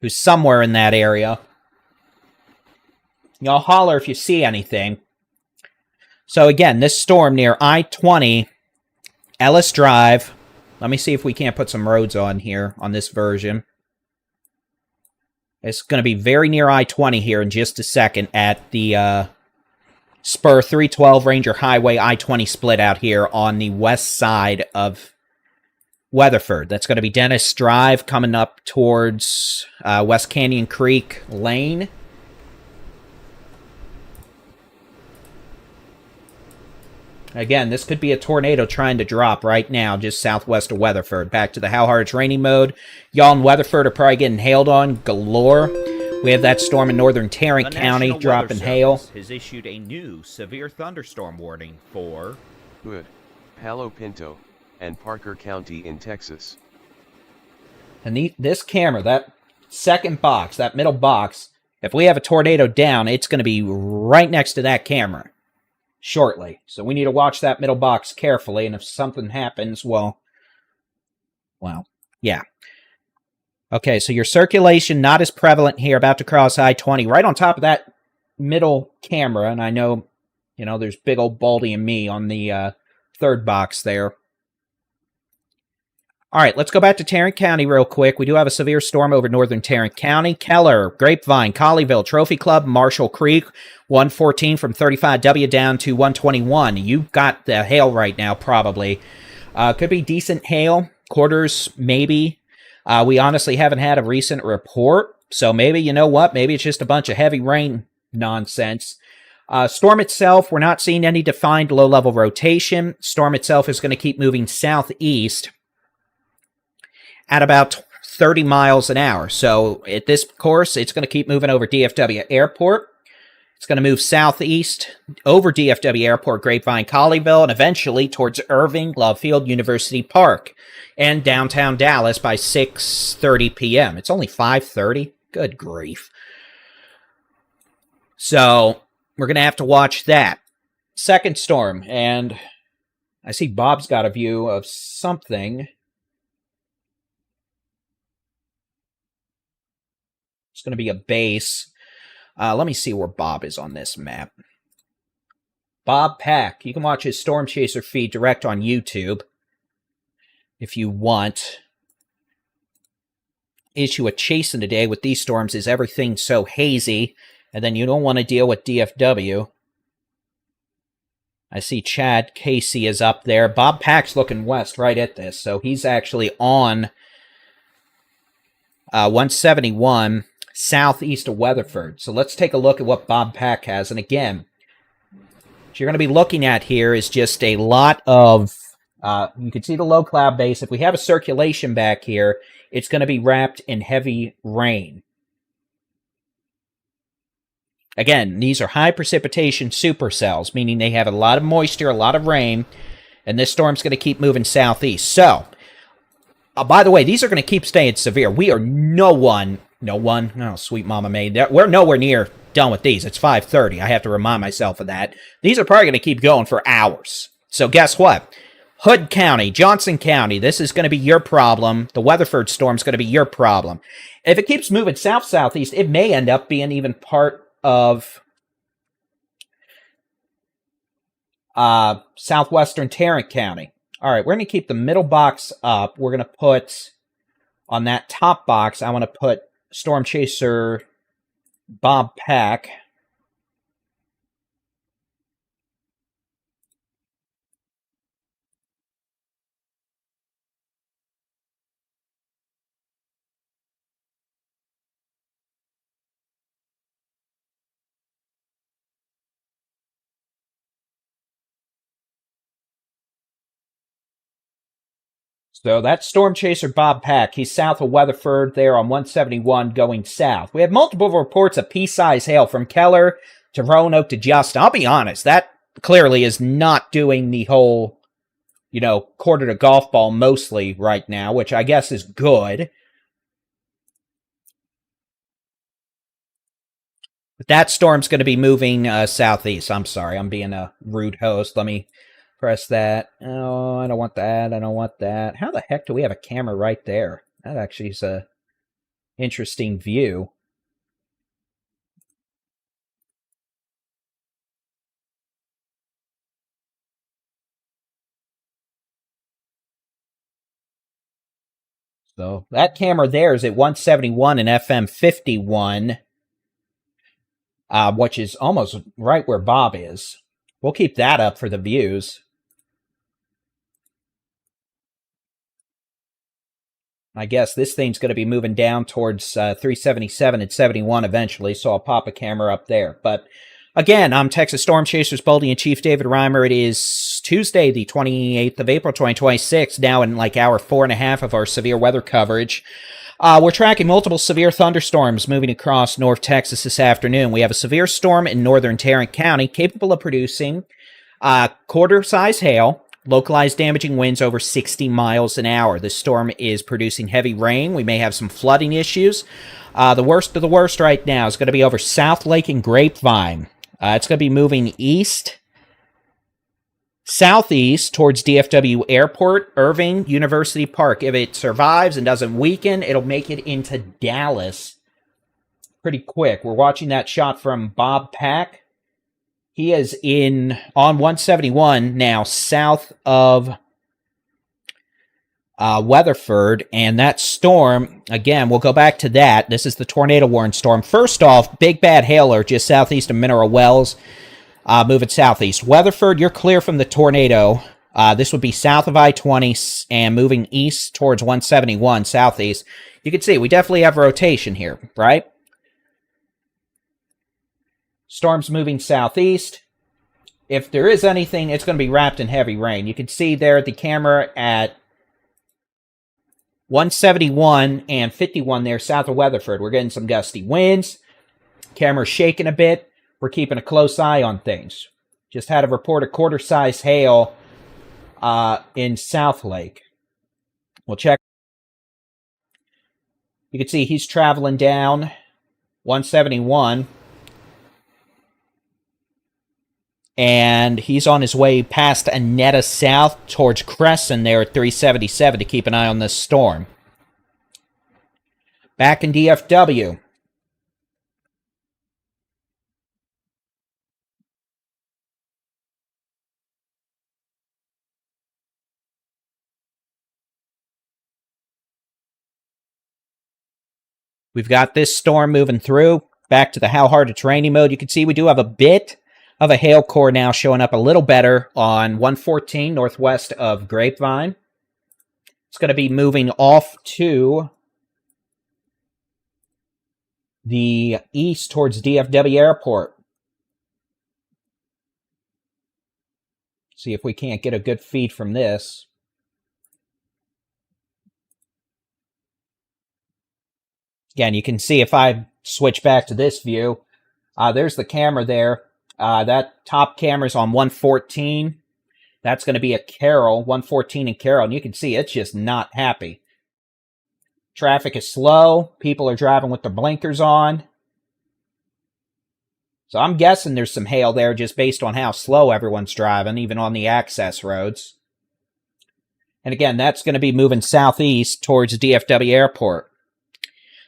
who's somewhere in that area. Y'all holler if you see anything. So again, this storm near I-20, Ellis Drive. Let me see if we can't put some roads on here on this version. It's going to be very near I-20 here in just a second at the Spur 312 Ranger Highway I-20 split out here on the west side of Weatherford. That's going to be Dennis Drive coming up towards West Canyon Creek Lane. Again, this could be a tornado trying to drop right now, just southwest of Weatherford. Back to the how hard it's raining mode. Y'all in Weatherford are probably getting hailed on galore. We have that storm in northern Tarrant County dropping hail. Has issued a new severe thunderstorm warning for Hood, Palo Pinto, and Parker County in Texas. And this camera, that second box, that middle box, if we have a tornado down, it's going to be right next to that camera shortly. So we need to watch that middle box carefully, and if something happens, well, yeah. Okay, so your circulation not as prevalent here, about to cross I-20, right on top of that middle camera, and I know, there's big old Baldy and me on the third box there. All right, let's go back to Tarrant County real quick. We do have a severe storm over northern Tarrant County. Keller, Grapevine, Colleyville, Trophy Club, Marshall Creek, 114 from 35W down to 121. You've got the hail right now, probably. Could be decent hail, quarters, maybe. We honestly haven't had a recent report, so maybe, you know what? Maybe it's just a bunch of heavy rain nonsense. Storm itself, we're not seeing any defined low-level rotation. Storm itself is going to keep moving southeast at about 30 miles an hour. So at this course, it's going to keep moving over DFW Airport. It's going to move southeast over DFW Airport, Grapevine, Colleyville, and eventually towards Irving, Love Field, University Park, and downtown Dallas by 6:30 p.m. It's only 5:30. Good grief. So we're going to have to watch that. Second storm, and I see Bob's got a view of something. It's going to be a base. Let me see where Bob is on this map. Bob Pack. You can watch his Storm Chaser feed direct on YouTube if you want. Issue of chasing today with these storms is everything's so hazy, and then you don't want to deal with DFW. I see Chad Casey is up there. Bob Pack's looking west right at this, so he's actually on 171 southeast of Weatherford. So let's take a look at what Bob Pack has. And again, what you're going to be looking at here is just a lot of, you can see the low cloud base. If we have a circulation back here, it's going to be wrapped in heavy rain. Again, these are high precipitation supercells, meaning they have a lot of moisture, a lot of rain, and this storm's going to keep moving southeast. So, by the way, these are going to keep staying severe. We are oh, sweet mama May. We're nowhere near done with these. It's 5:30. I have to remind myself of that. These are probably going to keep going for hours. So guess what? Hood County, Johnson County, this is going to be your problem. The Weatherford storm's going to be your problem. If it keeps moving south-southeast, it may end up being even part of southwestern Tarrant County. All right, we're going to keep the middle box up. We're going to put, on that top box, I want to put Storm Chaser Bob Pack. So that's Storm Chaser Bob Pack. He's south of Weatherford there on 171 going south. We have multiple reports of pea-size hail from Keller to Roanoke to Justin. I'll be honest, that clearly is not doing the whole, quarter to golf ball mostly right now, which I guess is good. But that storm's going to be moving southeast. I'm sorry, I'm being a rude host. Let me press that. Oh, I don't want that. I don't want that. How the heck do we have a camera right there? That actually is a interesting view. So that camera there is at 171 and FM 51, which is almost right where Bob is. We'll keep that up for the views. I guess this thing's going to be moving down towards 377 and 71 eventually, so I'll pop a camera up there. But Again, I'm Texas Storm Chasers Baldy-in-Chief David Reimer. It is Tuesday, the 28th of April, 2026, now in like hour 4.5 of our severe weather coverage. We're tracking multiple severe thunderstorms moving across North Texas this afternoon. We have a severe storm in northern Tarrant County capable of producing quarter-size hail, localized damaging winds over 60 miles an hour. This storm is producing heavy rain. We may have some flooding issues. The worst of the worst right now is going to be over South Lake and Grapevine. It's going to be moving southeast towards DFW Airport, Irving, University Park. If it survives and doesn't weaken, it'll make it into Dallas pretty quick. We're watching that shot from Bob Pack. He is on 171 now, south of Weatherford, and that storm, again, we'll go back to that. This is the tornado warning storm. First off, big bad hailer just southeast of Mineral Wells, moving southeast. Weatherford, you're clear from the tornado. This would be south of I-20 and moving east towards 171 southeast. You can see we definitely have rotation here, right? Storm's moving southeast. If there is anything, it's going to be wrapped in heavy rain. You can see there at the camera at 171 and 51 there south of Weatherford. We're getting some gusty winds. Camera's shaking a bit. We're keeping a close eye on things. Just had a report of quarter-size hail in South Lake. We'll check. You can see he's traveling down 171. And he's on his way past Annetta South towards Crescent there at 377 to keep an eye on this storm. Back in DFW. We've got this storm moving through. Back to the how hard it's raining mode. You can see we do have a bit of a hail core now showing up a little better on 114 northwest of Grapevine. It's going to be moving off to the east towards DFW Airport. See if we can't get a good feed from this. Again, you can see if I switch back to this view, there's the camera there. That top camera's on 114. That's going to be a Carroll, 114 and Carroll. And you can see it's just not happy. Traffic is slow. People are driving with their blinkers on. So I'm guessing there's some hail there just based on how slow everyone's driving, even on the access roads. And again, that's going to be moving southeast towards DFW Airport.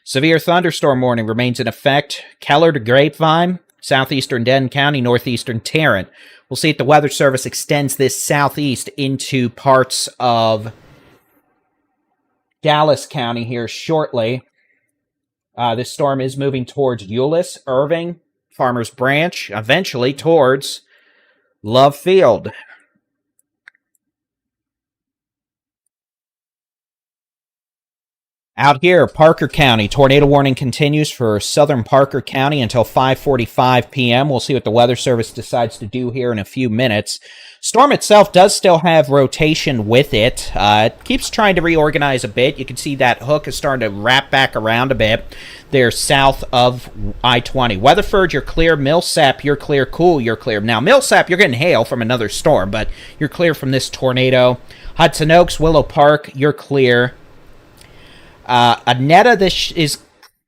Severe thunderstorm warning remains in effect. Keller to Grapevine. Southeastern Denton County, northeastern Tarrant. We'll see if the Weather Service extends this southeast into parts of Dallas County here shortly. This storm is moving towards Euless, Irving, Farmers Branch, eventually towards Love Field. Out here, Parker County, tornado warning continues for southern Parker County until 5:45 p.m. We'll see what the Weather Service decides to do here in a few minutes. Storm itself does still have rotation with it. It keeps trying to reorganize a bit. You can see that hook is starting to wrap back around a bit. They're south of I-20. Weatherford, you're clear. Millsap, you're clear. Cool, you're clear. Now, Millsap, you're getting hail from another storm, but you're clear from this tornado. Hudson Oaks, Willow Park, you're clear. Annetta, this is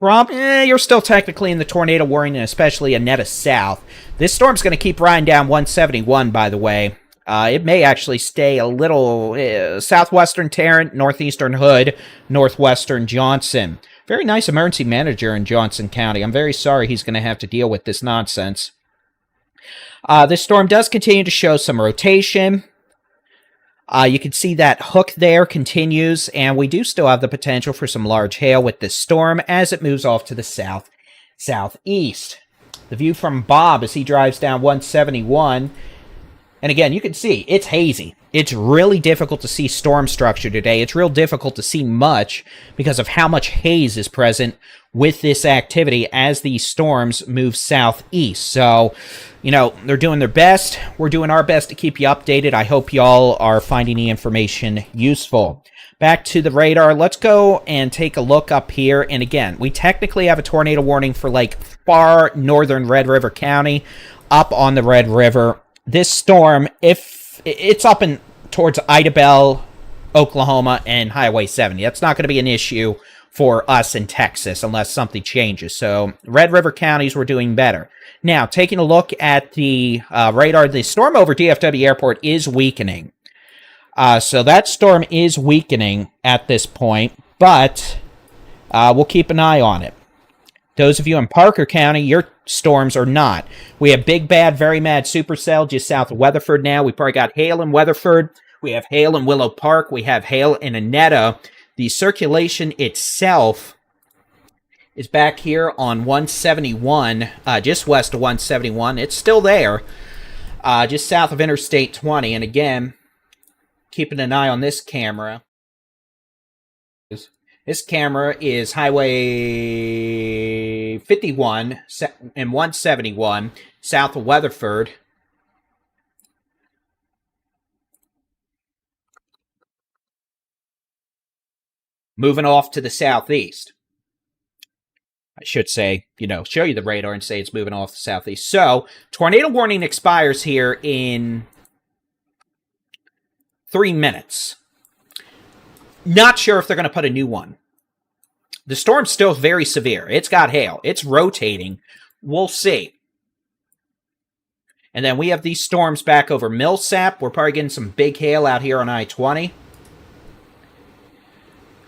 you're still technically in the tornado warning, and especially Annetta South. This storm's going to keep riding down 171, by the way. It may actually stay a little southwestern Tarrant, northeastern Hood, northwestern Johnson. Very nice emergency manager in Johnson County. I'm very sorry he's going to have to deal with this nonsense. This storm does continue to show some rotation. You can see that hook there continues, and we do still have the potential for some large hail with this storm as it moves off to the southeast. The view from Bob as he drives down 171, and again, you can see it's hazy. It's really difficult to see storm structure today. It's real difficult to see much because of how much haze is present with this activity as these storms move southeast. So, you know, they're doing their best. We're doing our best to keep you updated. I hope y'all are finding the information useful. Back to the radar. Let's go and take a look up here. And again, we technically have a tornado warning for like far northern Red River County, up on the Red River. This storm, if it's up in towards Idabel, Oklahoma, and Highway 70, that's not going to be an issue for us in Texas unless something changes. So Red River counties were doing better. Now, taking a look at the radar, the storm over DFW Airport is weakening. So that storm is weakening at this point, but we'll keep an eye on it. Those of you in Parker County, your storms are not. We have Big Bad, Very Mad Supercell just south of Weatherford now. We probably got hail in Weatherford. We have hail in Willow Park. We have hail in Annetta. The circulation itself is back here on 171, just west of 171. It's still there, just south of Interstate 20. And again, keeping an eye on this camera. This camera is Highway 51 and 171, south of Weatherford. Moving off to the southeast. I should say, you know, show you the radar and say it's moving off the southeast. So, tornado warning expires here in 3 minutes. Not sure if they're going to put a new one. The storm's still very severe. It's got hail. It's rotating. We'll see. And then we have these storms back over Millsap. We're probably getting some big hail out here on I-20.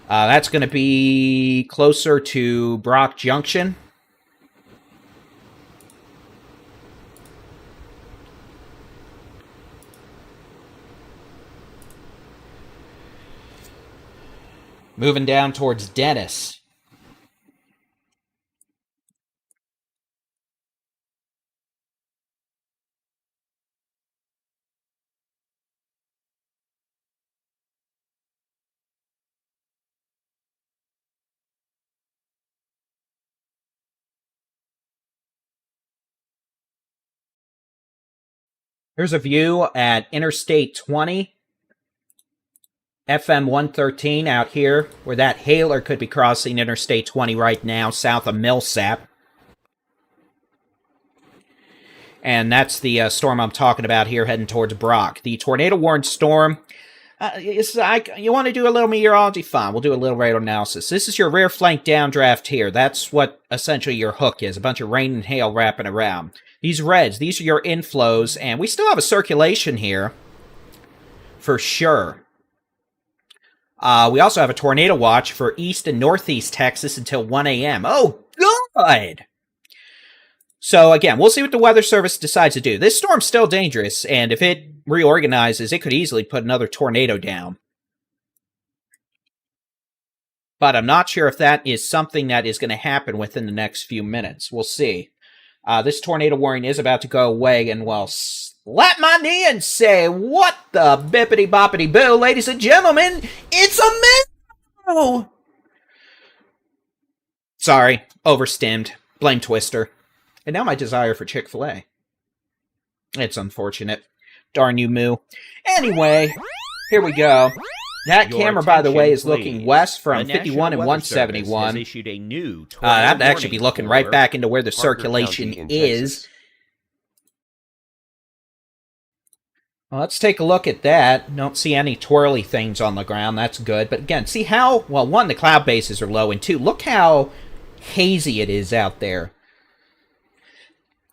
That's going to be closer to Brock Junction. Moving down towards Dennis. Here's a view at Interstate 20. FM 113 out here, where that hailer could be crossing Interstate 20 right now, south of Millsap. And that's the storm I'm talking about here, heading towards Brock. The tornado-warned storm, you want to do a little meteorology? Fine, we'll do a little radar analysis. This is your rear flank downdraft here. That's what essentially your hook is, a bunch of rain and hail wrapping around. These reds, these are your inflows, and we still have a circulation here, for sure. We also have a tornado watch for east and northeast Texas until 1 a.m. Oh, good! So, again, we'll see what the Weather Service decides to do. This storm's still dangerous, and if it reorganizes, it could easily put another tornado down. But I'm not sure if that is something that is going to happen within the next few minutes. We'll see. This tornado warning is about to go away, and, well, slap my knee and say, what the bippity-boppity-boo, ladies and gentlemen, it's a minnow! Sorry, overstimmed. Blame Twister. And now my desire for Chick-fil-A. It's unfortunate. Darn you, Moo. Anyway, here we go. That camera, by the way, is looking west from 51 and 171. Issued a new that'd actually be looking right back into where the circulation is. Well, let's take a look at that. Don't see any twirly things on the ground. That's good. But again, see how, well, one, the cloud bases are low, and two, look how hazy it is out there.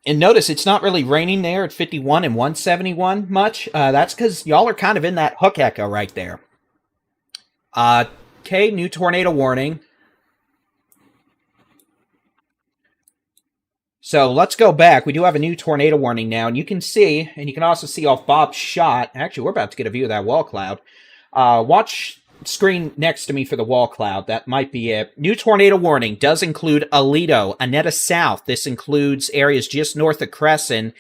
And notice it's not really raining there at 51 and 171 much. That's because y'all are kind of in that hook echo right there. Okay, new tornado warning. So let's go back. We do have a new tornado warning now, and you can see, and you can also see off Bob's shot. Actually, we're about to get a view of that wall cloud. Watch screen next to me for the wall cloud. That might be it. New tornado warning does include Aledo, Annetta South. This includes areas just north of Crescent.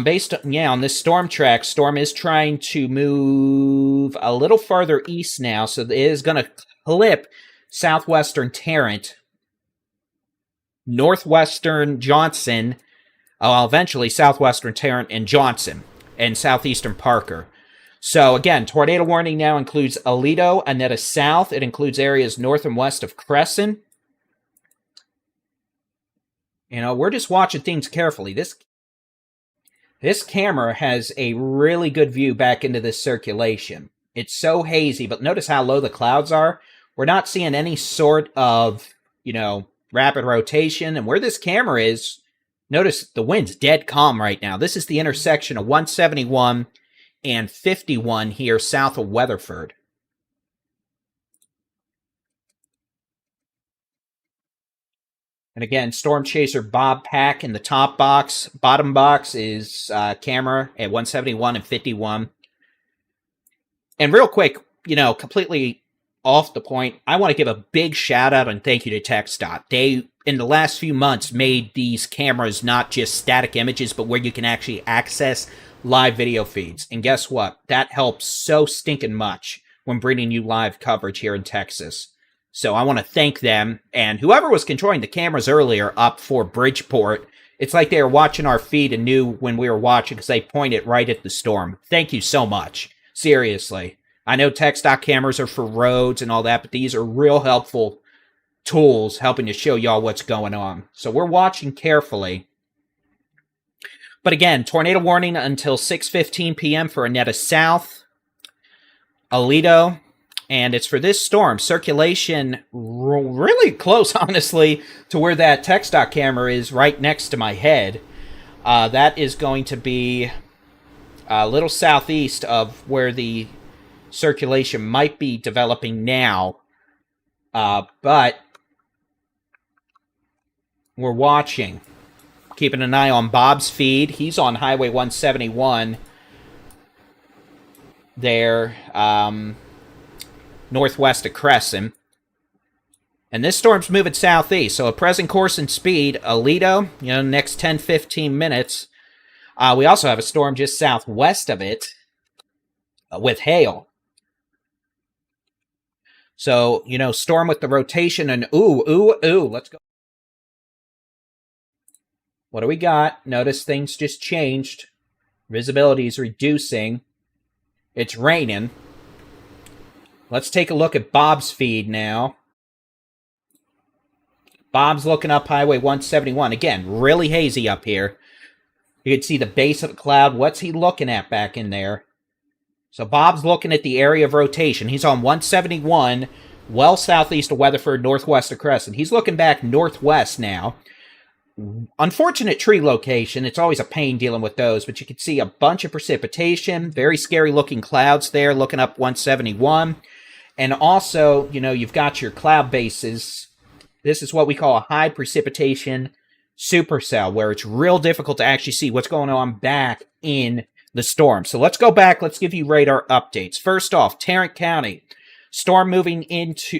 Based on this storm track, storm is trying to move a little farther east now, so it is going to clip southwestern Tarrant, northwestern Johnson, eventually southwestern Tarrant and Johnson, and southeastern Parker. So again, tornado warning now includes Aledo, Annetta South. It includes areas north and west of Crescent. We're just watching things carefully. This camera has a really good view back into this circulation. It's so hazy, but notice how low the clouds are. We're not seeing any sort of, rapid rotation. And where this camera is, notice the wind's dead calm right now. This is the intersection of 171 and 51 here south of Weatherford. And again, Storm Chaser Bob Pack in the top box. Bottom box is camera at 171 and 51. And real quick, completely off the point, I want to give a big shout out and thank you to TxDOT. They, in the last few months, made these cameras not just static images, but where you can actually access live video feeds. And guess what? That helps so stinking much when bringing you live coverage here in Texas. So I want to thank them, and whoever was controlling the cameras earlier up for Bridgeport, it's like they were watching our feed and knew when we were watching because they pointed right at the storm. Thank you so much. Seriously. I know TxDOT cameras are for roads and all that, but these are real helpful tools helping to show y'all what's going on. So we're watching carefully. But again, tornado warning until 6:15 p.m. for Annetta South, Aledo. And it's for this storm. Circulation really close, honestly, to where that TxDOT camera is right next to my head. That is going to be a little southeast of where the circulation might be developing now. But we're watching. Keeping an eye on Bob's feed. He's on Highway 171 there. Northwest of Crescent. And this storm's moving southeast, so a present course and speed, Aledo, next 10-15 minutes. We also have a storm just southwest of it with hail. So, storm with the rotation and let's go. What do we got? Notice things just changed. Visibility is reducing. It's raining. Let's take a look at Bob's feed now. Bob's looking up Highway 171. Again, really hazy up here. You can see the base of the cloud. What's he looking at back in there? So Bob's looking at the area of rotation. He's on 171, well southeast of Weatherford, northwest of Crescent. He's looking back northwest now. Unfortunate tree location. It's always a pain dealing with those, but you can see a bunch of precipitation. Very scary looking clouds there looking up 171. And also, you've got your cloud bases. This is what we call a high precipitation supercell, where it's real difficult to actually see what's going on back in the storm. So let's go back. Let's give you radar updates. First off, Tarrant County. Storm moving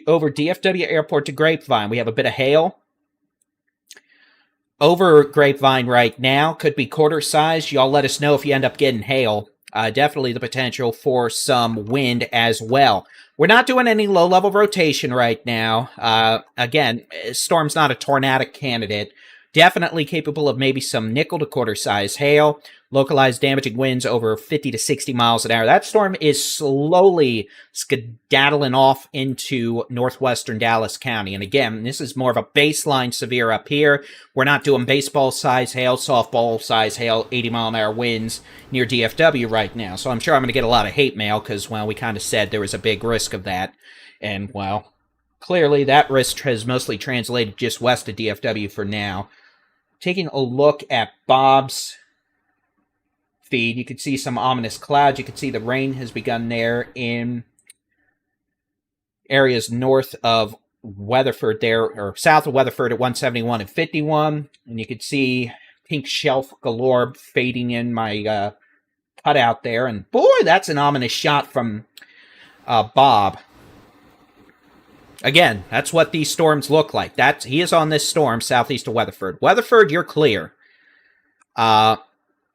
over DFW Airport to Grapevine. We have a bit of hail over Grapevine right now. Could be quarter size. Y'all let us know if you end up getting hail. Definitely the potential for some wind as well. We're not doing any low-level rotation right now. Again, storm's not a tornadic candidate. Definitely capable of maybe some nickel to quarter-size hail. Localized damaging winds over 50 to 60 miles an hour. That storm is slowly skedaddling off into northwestern Dallas County. And again, this is more of a baseline severe up here. We're not doing baseball-size hail, softball-size hail, 80-mile-an-hour winds near DFW right now. So I'm sure I'm going to get a lot of hate mail because, we kind of said there was a big risk of that. And, clearly that risk has mostly translated just west of DFW for now. Taking a look at Bob's feed, you can see some ominous clouds. You can see the rain has begun there in areas north of Weatherford there, or south of Weatherford at 171 and 51. And you can see pink shelf galore fading in my cutout there. And boy, that's an ominous shot from Bob. Again, that's what these storms look like. He is on this storm southeast of Weatherford. Weatherford, you're clear.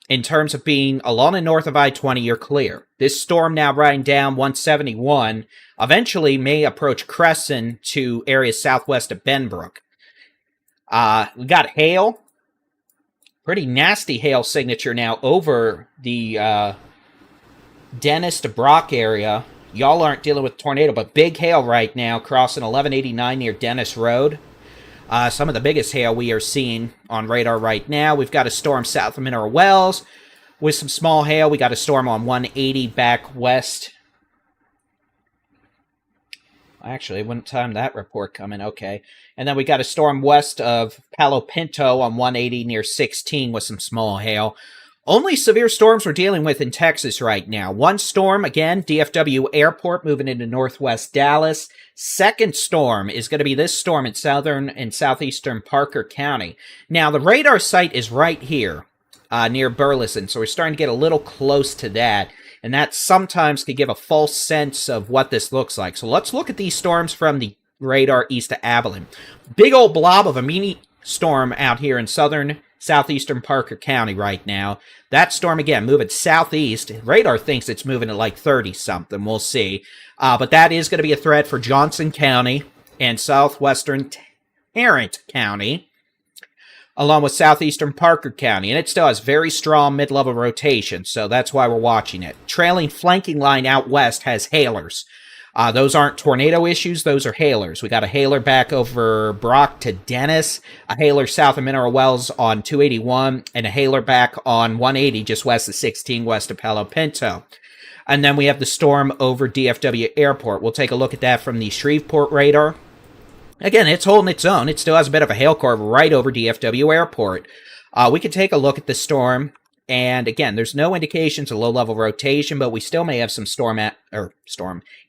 in terms of being along and north of I-20, you're clear. This storm now riding down 171 eventually may approach Crescent to areas southwest of Benbrook. We got hail. Pretty nasty hail signature now over the Dennis to Brock area. Y'all aren't dealing with tornado, but big hail right now crossing 1189 near Dennis Road. Some of the biggest hail we are seeing on radar right now. We've got a storm south of Mineral Wells with some small hail. We got a storm on 180 back west. Actually, wouldn't time that report coming. Okay. And then we got a storm west of Palo Pinto on 180 near 16 with some small hail. Only severe storms we're dealing with in Texas right now. One storm, again, DFW Airport moving into northwest Dallas. Second storm is going to be this storm in southern and southeastern Parker County. Now, the radar site is right here near Burleson, so we're starting to get a little close to that. And that sometimes could give a false sense of what this looks like. So let's look at these storms from the radar east of Abilene. Big old blob of a mini storm out here in southeastern Parker County right now. That storm, again, moving southeast. Radar thinks it's moving at like 30-something. We'll see. But that is going to be a threat for Johnson County and southwestern Tarrant County, along with southeastern Parker County. And it still has very strong mid-level rotation, so that's why we're watching it. Trailing flanking line out west has hailers. Those aren't tornado issues, those are hailers. We got a hailer back over Brock to Dennis, a hailer south of Mineral Wells on 281, and a hailer back on 180 just west of 16 west of Palo Pinto. And then we have the storm over DFW Airport. We'll take a look at that from the Shreveport radar. Again, it's holding its own. It still has a bit of a hail curve right over DFW Airport. We can take a look at the storm. And again, there's no indications of low-level rotation, but we still may have some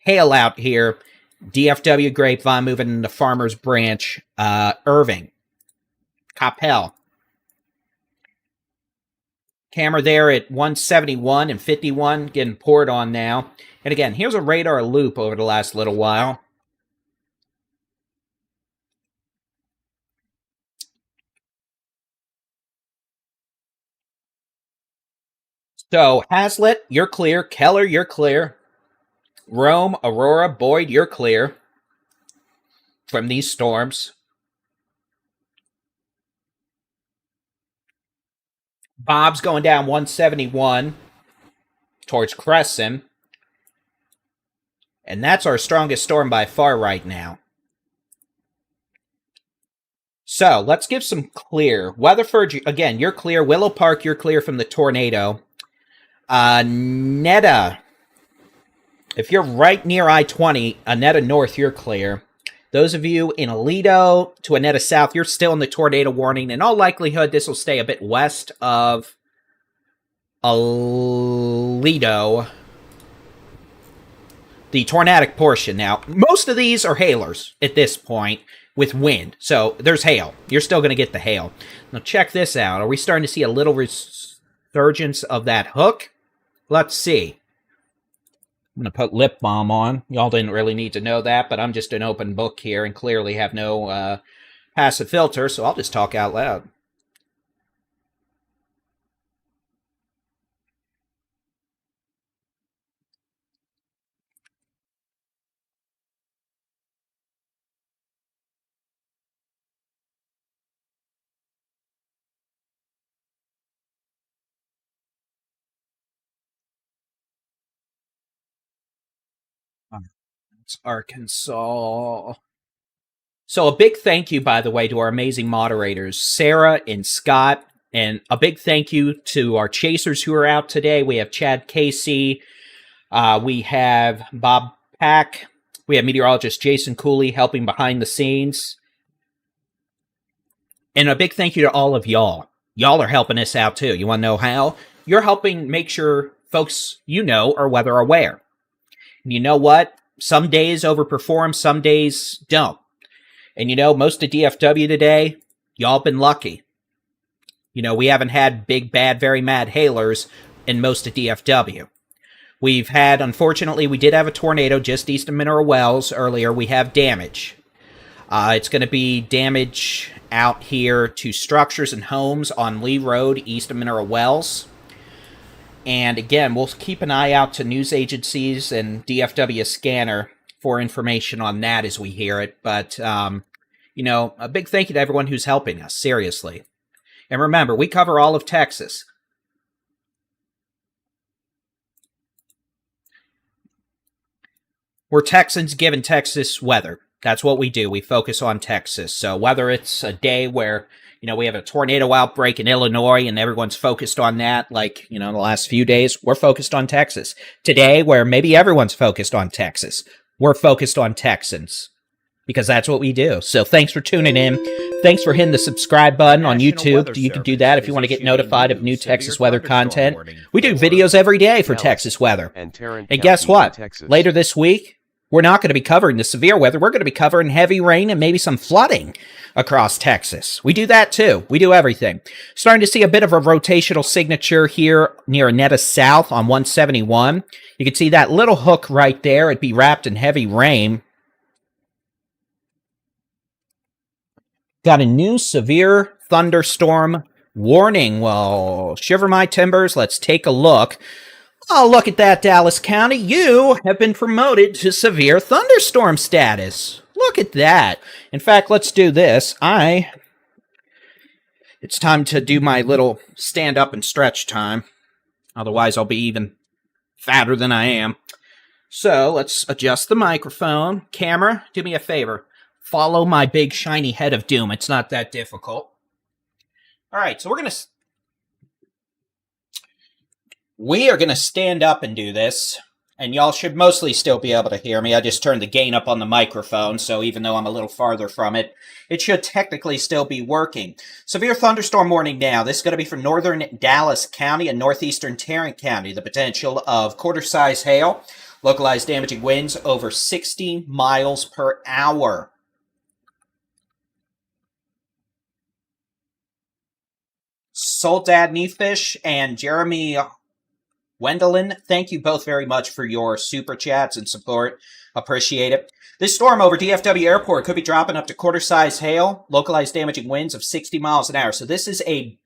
hail out here. DFW Grapevine moving into Farmers Branch, Irving, Coppell. Camera there at 171 and 51, getting poured on now. And again, here's a radar loop over the last little while. So, Hazlitt, you're clear. Keller, you're clear. Rome, Aurora, Boyd, you're clear from these storms. Bob's going down 171 towards Crescent. And that's our strongest storm by far right now. So, let's give some clear. Weatherford, again, you're clear. Willow Park, you're clear from the tornado. Netta, if you're right near I-20, Netta North, you're clear. Those of you in Aledo to Netta South, you're still in the tornado warning. In all likelihood, this will stay a bit west of Aledo. The tornadic portion. Now, most of these are hailers at this point with wind. So, there's hail. You're still going to get the hail. Now, check this out. Are we starting to see a little resurgence of that hook? Let's see. I'm going to put lip balm on. Y'all didn't really need to know that, but I'm just an open book here and clearly have no passive filter, so I'll just talk out loud. It's Arkansas. So a big thank you, by the way, to our amazing moderators, Sarah and Scott, and a big thank you to our chasers who are out today. We have Chad Casey, we have Bob Pack, we have meteorologist Jason Cooley helping behind the scenes, and a big thank you to all of y'all. Y'all are helping us out too. You want to know how? You're helping make sure folks you know are weather aware. And you know what? Some days overperform, some days don't. And you know, most of DFW today, y'all been lucky. You know, we haven't had big, bad, very mad hailers in most of DFW. We've had, unfortunately, we did have a tornado just east of Mineral Wells earlier. We have damage. It's going to be damage out here to structures and homes on Lee Road east of Mineral Wells. And again, we'll keep an eye out to news agencies and DFW Scanner for information on that as we hear it. But, you know, a big thank you to everyone who's helping us, seriously. And remember, we cover all of Texas. We're Texans giving Texas weather. That's what we do. We focus on Texas. So whether it's a day where, you know, we have a tornado outbreak in Illinois and everyone's focused on that, like, you know, the last few days, we're focused on Texas. Today, where maybe everyone's focused on Texas, we're focused on Texans because that's what we do. So thanks for tuning in. Thanks for hitting the subscribe button on YouTube. You can do that if you want to get notified of new Texas weather content. We do videos every day for Texas weather. And guess what? Later this week, we're not going to be covering the severe weather. We're going to be covering heavy rain and maybe some flooding across Texas. We do that too. We do everything. Starting to see a bit of a rotational signature here near Anetta South on 171. You can see that little hook right there. It'd be wrapped in heavy rain. Got a new severe thunderstorm warning. Well, shiver my timbers. Let's take a look. Oh, look at that, Dallas County. You have been promoted to severe thunderstorm status. Look at that. In fact, let's do this. It's time to do my little stand up and stretch time. Otherwise, I'll be even fatter than I am. So let's adjust the microphone. Camera, do me a favor. Follow my big shiny head of doom. It's not that difficult. All right, so we are going to stand up and do this, and y'all should mostly still be able to hear me. I just turned the gain up on the microphone, so even though I'm a little farther from it, it should technically still be working. Severe thunderstorm warning now. This is going to be for northern Dallas County and northeastern Tarrant County. The potential of quarter-size hail, localized damaging winds over 60 miles per hour. Soldad Neefish and Jeremy Wendelin, thank you both very much for your super chats and support. Appreciate it. This storm over DFW Airport could be dropping up to quarter-size hail, localized damaging winds of 60 miles an hour. So this is a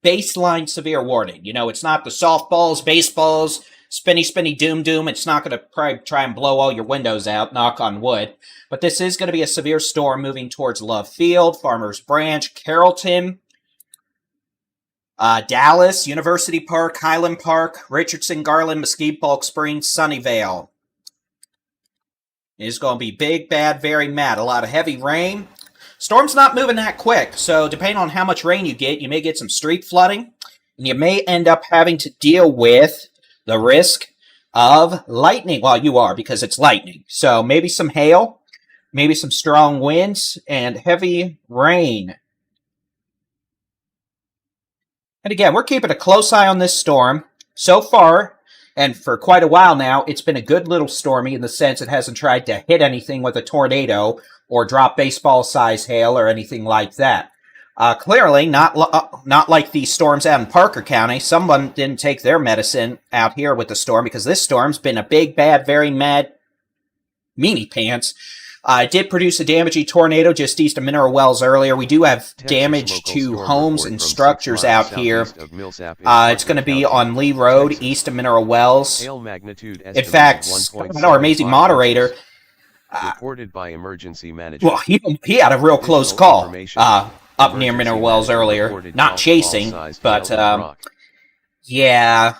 baseline severe warning. You know, it's not the softballs, baseballs, spinny, doom. It's not going to probably try and blow all your windows out, knock on wood. But this is going to be a severe storm moving towards Love Field, Farmers Branch, Carrollton, Dallas, University Park, Highland Park, Richardson, Garland, Mesquite, Bulk Springs, Sunnyvale. It's going to be big, bad, very mad. A lot of heavy rain. Storm's not moving that quick, so depending on how much rain you may get some street flooding, and you may end up having to deal with the risk of lightning. Well, you are, because it's lightning. So maybe some hail, maybe some strong winds, and heavy rain. And again, we're keeping a close eye on this storm. So far, and for quite a while now, it's been a good little stormy in the sense it hasn't tried to hit anything with a tornado or drop baseball-size hail or anything like that. Clearly, not like the storms out in Parker County. Someone didn't take their medicine out here with the storm because this storm's been a big, bad, very mad meanie pants. It did produce a damaging tornado just east of Mineral Wells earlier. We do have damage to homes and structures out here. It's going to be on Lee Road, east of Mineral Wells. In fact, our amazing moderator, reported by emergency management. Well, he had a real close call up near Mineral Wells earlier. Not chasing, but yeah,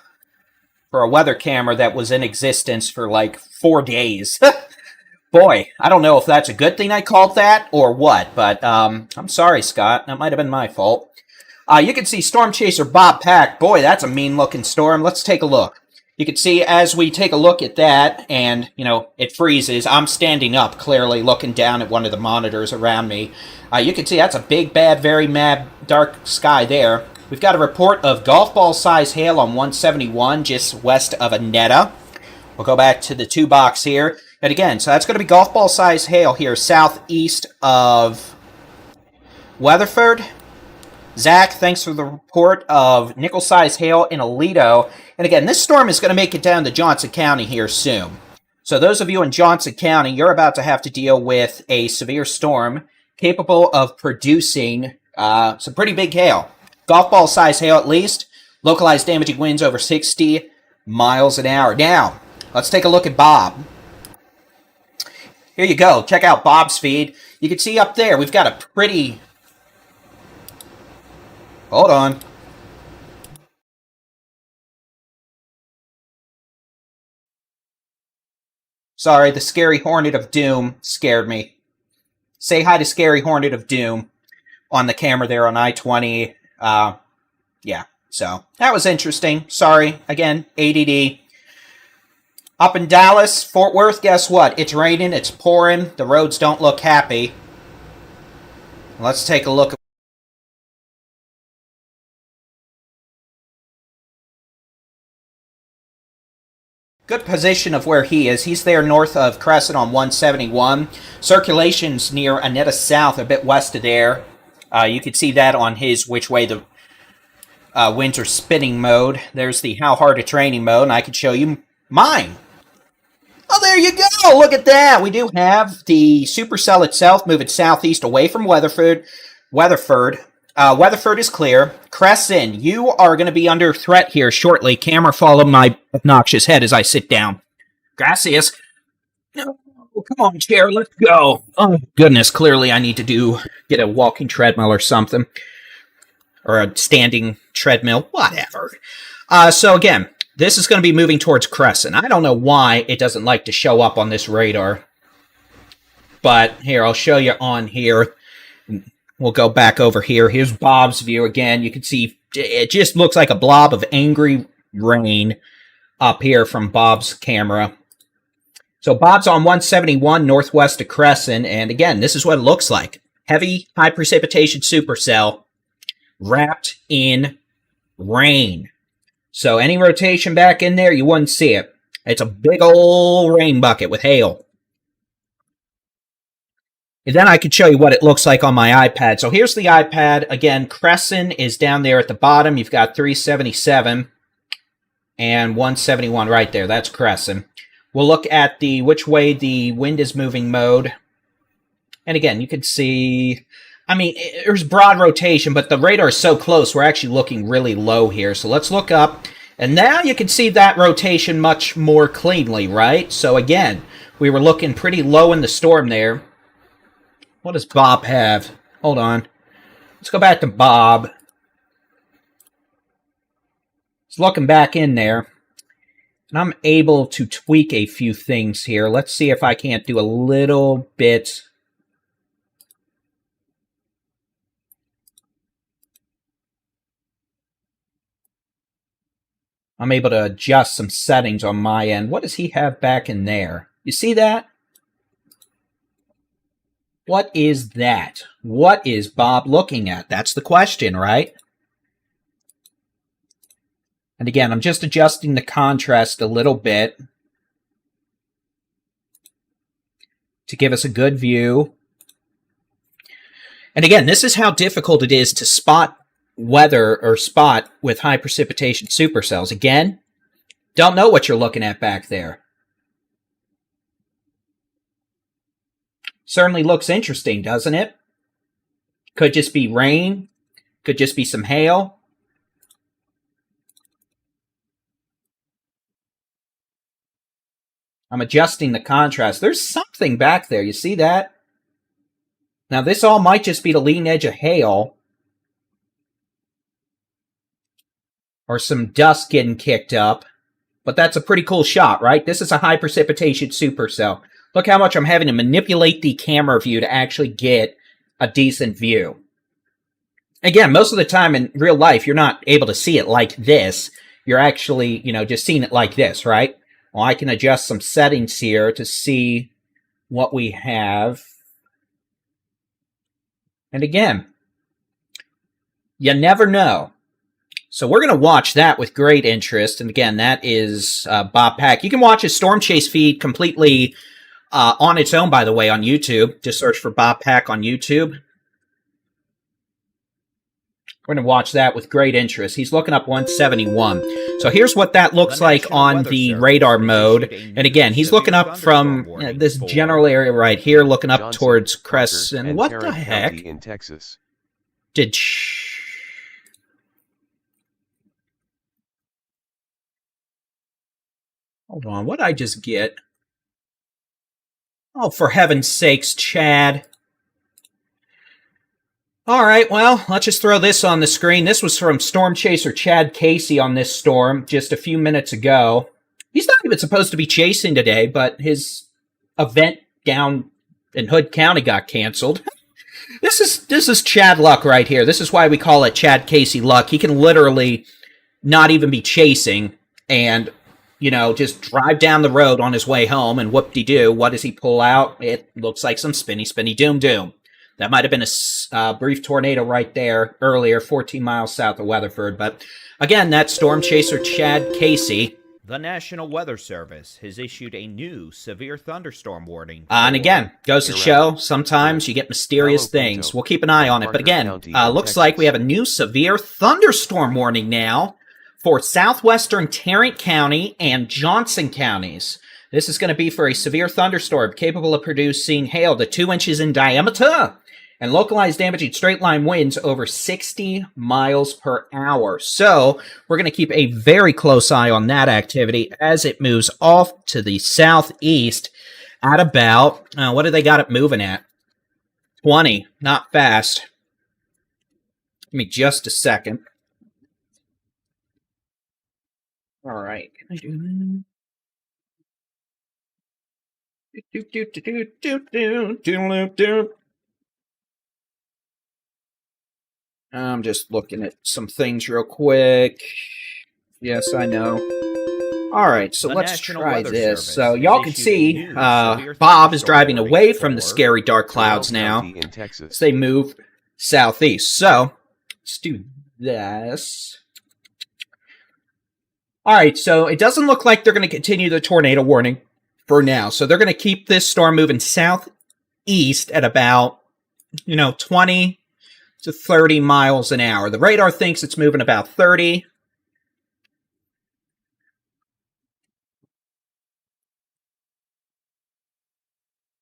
for a weather camera that was in existence for like 4 days. Boy, I don't know if that's a good thing I called that or what, but I'm sorry, Scott. That might have been my fault. You can see Storm Chaser Bob Pack. Boy, that's a mean-looking storm. Let's take a look. You can see as we take a look at that, and, you know, it freezes. I'm standing up, clearly, looking down at one of the monitors around me. You can see that's a big, bad, very mad, dark sky there. We've got a report of golf ball-size hail on 171 just west of Anetta. We'll go back to the 2-box here. And again, so that's going to be golf ball size hail here southeast of Weatherford. Zach, thanks for the report of nickel size hail in Aledo. And again, this storm is going to make it down to Johnson County here soon. So those of you in Johnson County, you're about to have to deal with a severe storm capable of producing some pretty big hail. Golf ball size hail at least. Localized damaging winds over 60 miles an hour. Now, let's take a look at Bob. Here you go. Check out Bob's feed. You can see up there, we've got a pretty... Hold on. Sorry, the Scary Hornet of Doom scared me. Say hi to Scary Hornet of Doom on the camera there on I-20. Yeah, so that was interesting. Sorry, again, ADD. Up in Dallas, Fort Worth, guess what? It's raining, it's pouring, the roads don't look happy. Let's take a look. Good position of where he is. He's there north of Crescent on 171. Circulation's near Anetta South, a bit west of there. You can see that on his which way the winds are spinning mode. There's the how hard a training mode, and I can show you mine. Oh, there you go! Look at that! We do have the supercell itself moving southeast away from Weatherford. Weatherford is clear. Crescent, you are going to be under threat here shortly. Camera, follow my obnoxious head as I sit down. Gracias. Oh, come on, chair, let's go. Oh, goodness, clearly I need to get a walking treadmill or something. Or a standing treadmill, whatever. So again, this is going to be moving towards Crescent. I don't know why it doesn't like to show up on this radar. But here, I'll show you on here. We'll go back over here. Here's Bob's view again. You can see it just looks like a blob of angry rain up here from Bob's camera. So Bob's on 171 northwest of Crescent. And again, this is what it looks like. Heavy, high precipitation supercell wrapped in rain. So any rotation back in there, you wouldn't see it. It's a big old rain bucket with hail. And then I could show you what it looks like on my iPad. So here's the iPad. Again, Crescent is down there at the bottom. You've got 377 and 171 right there. That's Crescent. We'll look at the which way the wind is moving mode. And again, you can see... I mean, there's broad rotation, but the radar is so close, we're actually looking really low here. So let's look up, and now you can see that rotation much more cleanly, right? So again, we were looking pretty low in the storm there. What does Bob have? Hold on. Let's go back to Bob. It's looking back in there, and I'm able to tweak a few things here. Let's see if I can't do a little bit... I'm able to adjust some settings on my end. What does he have back in there? You see that? What is that? What is Bob looking at? That's the question, right? And again, I'm just adjusting the contrast a little bit to give us a good view. And again, this is how difficult it is to spot weather or spot with high precipitation supercells. Again, don't know what you're looking at back there. Certainly looks interesting, doesn't it? Could just be rain. Could just be some hail. I'm adjusting the contrast. There's something back there. You see that? Now, this all might just be the leading edge of hail. Or some dust getting kicked up. But that's a pretty cool shot, right? This is a high precipitation supercell. Look how much I'm having to manipulate the camera view to actually get a decent view. Again, most of the time in real life, you're not able to see it like this. You're actually, just seeing it like this, right? Well, I can adjust some settings here to see what we have. And again, you never know. So we're going to watch that with great interest. And again, that is Bob Pack. You can watch his Storm Chase feed completely on its own, by the way, on YouTube. Just search for Bob Pack on YouTube. We're going to watch that with great interest. He's looking up 171. So here's what that looks like on the radar mode. And again, he's looking up from this general area right here, looking up towards Crescent. What the heck? In Texas. Did... Hold on, what'd I just get? Oh, for heaven's sakes, Chad. All right, well, let's just throw this on the screen. This was from Storm Chaser Chad Casey on this storm just a few minutes ago. He's not even supposed to be chasing today, but his event down in Hood County got canceled. This is Chad luck right here. This is why we call it Chad Casey luck. He can literally not even be chasing and, just drive down the road on his way home, and whoop-de-doo, what does he pull out? It looks like some spinny, spinny, doom, doom. That might have been a brief tornado right there earlier, 14 miles south of Weatherford. But again, that's Storm Chaser Chad Casey. The National Weather Service has issued a new severe thunderstorm warning. And again, goes to show, sometimes you get mysterious things. We'll keep an eye on it. But again, looks like we have a new severe thunderstorm warning now for southwestern Tarrant County and Johnson counties. This is going to be for a severe thunderstorm capable of producing hail to 2 inches in diameter and localized damaging straight-line winds over 60 miles per hour. So we're going to keep a very close eye on that activity as it moves off to the southeast at about, what do they got it moving at? 20, not fast. Give me just a second. All right. I'm just looking at some things real quick. Yes, I know. All right, so let's try this. So y'all can see Bob is driving away from the scary dark clouds now as they move southeast. So let's do this. All right, so it doesn't look like they're going to continue the tornado warning for now. So they're going to keep this storm moving southeast at about, 20 to 30 miles an hour. The radar thinks it's moving about 30.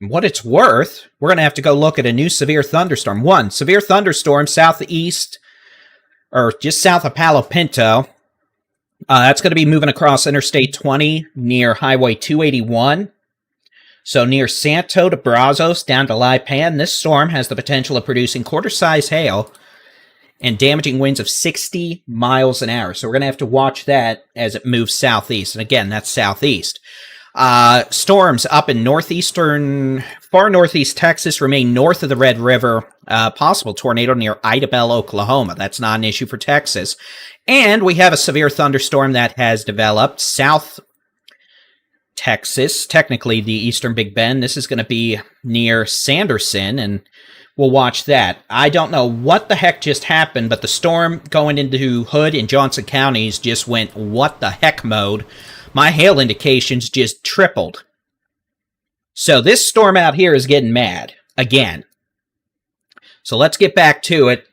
What it's worth, we're going to have to go look at a new severe thunderstorm. One severe thunderstorm southeast, or just south of Palo Pinto. That's going to be moving across Interstate 20 near Highway 281. So near Santo de Brazos down to Lipan, this storm has the potential of producing quarter-size hail and damaging winds of 60 miles an hour. So we're going to have to watch that as it moves southeast. And again, that's southeast. Storms up in far northeast Texas remain north of the Red River. Possible tornado near Idabel, Oklahoma. That's not an issue for Texas. And we have a severe thunderstorm that has developed south Texas, technically the eastern Big Bend. This is going to be near Sanderson, and we'll watch that. I don't know what the heck just happened, but the storm going into Hood and Johnson counties just went what the heck mode. My hail indications just tripled. So this storm out here is getting mad again. So let's get back to it.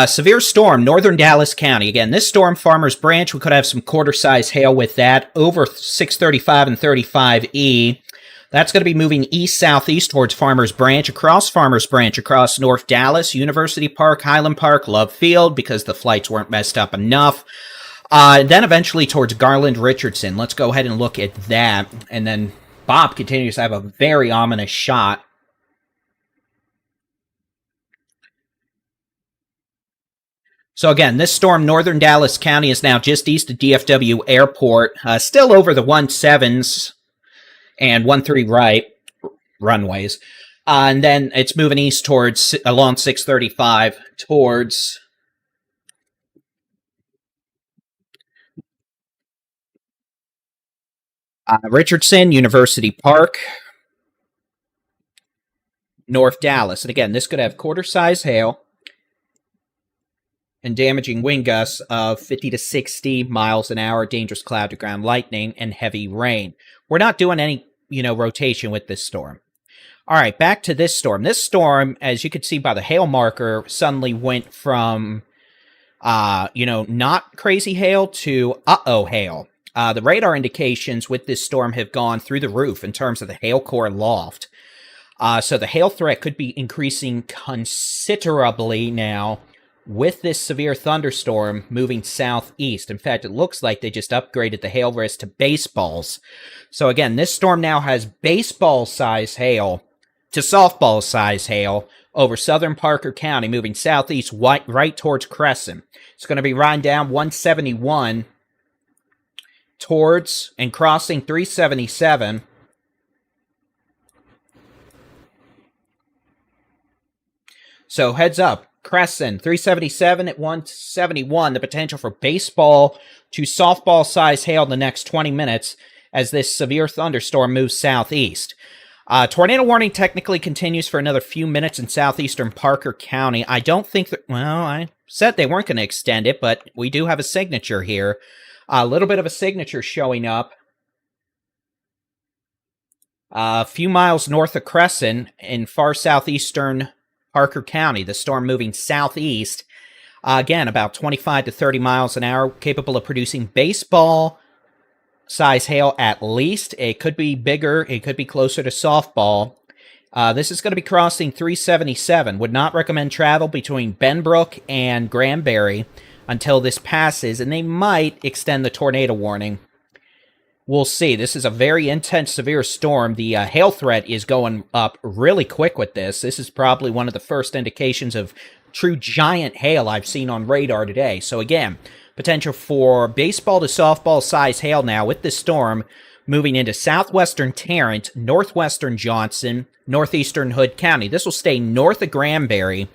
Severe storm, northern Dallas County. Again, this storm, Farmers Branch, we could have some quarter-size hail with that over 635 and 35E. That's going to be moving east-southeast towards Farmers Branch, across North Dallas, University Park, Highland Park, Love Field, because the flights weren't messed up enough. Then eventually towards Garland, Richardson. Let's go ahead and look at that. And then Bob continues to have a very ominous shot. So again, this storm, northern Dallas County, is now just east of DFW Airport, still over the 17s and 13 right runways. And then it's moving east towards, along 635, towards Richardson, University Park, North Dallas. And again, this could have quarter-size hail and damaging wind gusts of 50 to 60 miles an hour, dangerous cloud-to-ground lightning, and heavy rain. We're not doing any, rotation with this storm. All right, back to this storm. This storm, as you can see by the hail marker, suddenly went from, not crazy hail to uh-oh hail. The radar indications with this storm have gone through the roof in terms of the hail core loft. So the hail threat could be increasing considerably now with this severe thunderstorm moving southeast. In fact, it looks like they just upgraded the hail risk to baseballs. So again, this storm now has baseball-size hail to softball-size hail over southern Parker County, moving southeast right towards Crescent. It's going to be riding down 171 towards and crossing 377. So heads up, Crescent, 377 at 171, the potential for baseball to softball-size hail in the next 20 minutes as this severe thunderstorm moves southeast. Tornado warning technically continues for another few minutes in southeastern Parker County. I don't think that, well, I said they weren't going to extend it, but we do have a signature here. A little bit of a signature showing up. A few miles north of Crescent in far southeastern Parker County, the storm moving southeast, again, about 25 to 30 miles an hour, capable of producing baseball-size hail at least. It could be bigger. It could be closer to softball. This is going to be crossing 377. Would not recommend travel between Benbrook and Granbury until this passes, and they might extend the tornado warning. We'll see. This is a very intense, severe storm. The hail threat is going up really quick with this. This is probably one of the first indications of true giant hail I've seen on radar today. So again, potential for baseball to softball size hail now with this storm moving into southwestern Tarrant, northwestern Johnson, northeastern Hood County. This will stay north of Granbury.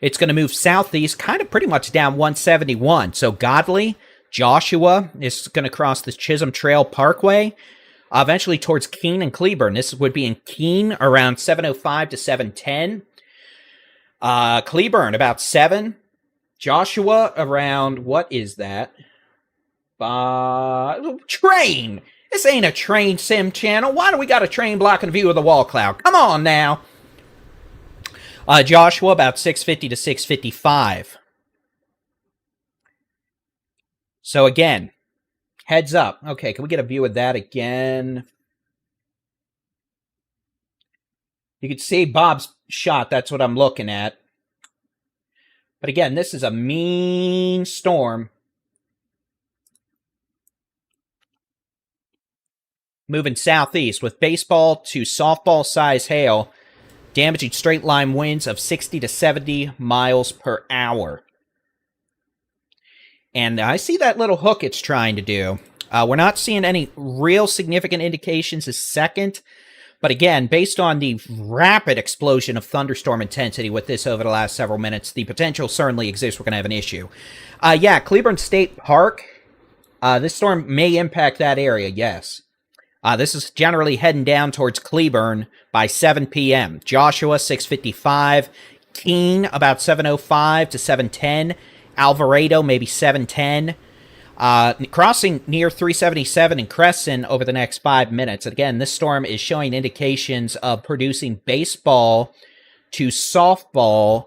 It's going to move southeast, kind of pretty much down 171. So Godley, Joshua is going to cross the Chisholm Trail Parkway, eventually towards Keene and Cleburne. This would be in Keene around 7:05 to 7:10. Cleburne about 7. Joshua around, what is that? Train! This ain't a train sim channel. Why do we got a train blocking view of the wall cloud? Come on now. Joshua about 6:50 to 6:55. So again, heads up. Okay, can we get a view of that again? You can see Bob's shot. That's what I'm looking at. But again, this is a mean storm. Moving southeast with baseball to softball size hail, damaging straight line winds of 60 to 70 miles per hour. And I see that little hook it's trying to do. We're not seeing any real significant indications a second. But again, based on the rapid explosion of thunderstorm intensity with this over the last several minutes, the potential certainly exists we're going to have an issue. Yeah, Cleburne State Park. This storm may impact that area, yes. This is generally heading down towards Cleburne by 7 p.m. Joshua, 6:55. Keene, about 7:05 to 7:10. Alvarado, maybe 7:10. Crossing near 377 in Crescent over the next 5 minutes. And again, this storm is showing indications of producing baseball to softball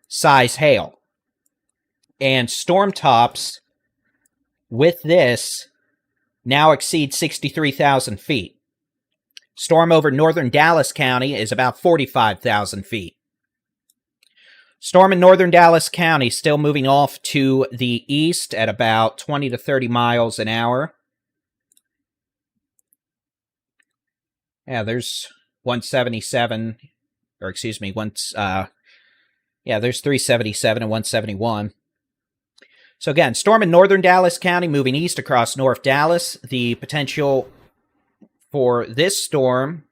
size hail. And storm tops with this now exceed 63,000 feet. Storm over northern Dallas County is about 45,000 feet. Storm in northern Dallas County still moving off to the east at about 20 to 30 miles an hour. Yeah, there's 177, or excuse me, there's 377 and 171. So again, storm in northern Dallas County moving east across North Dallas. The potential for this storm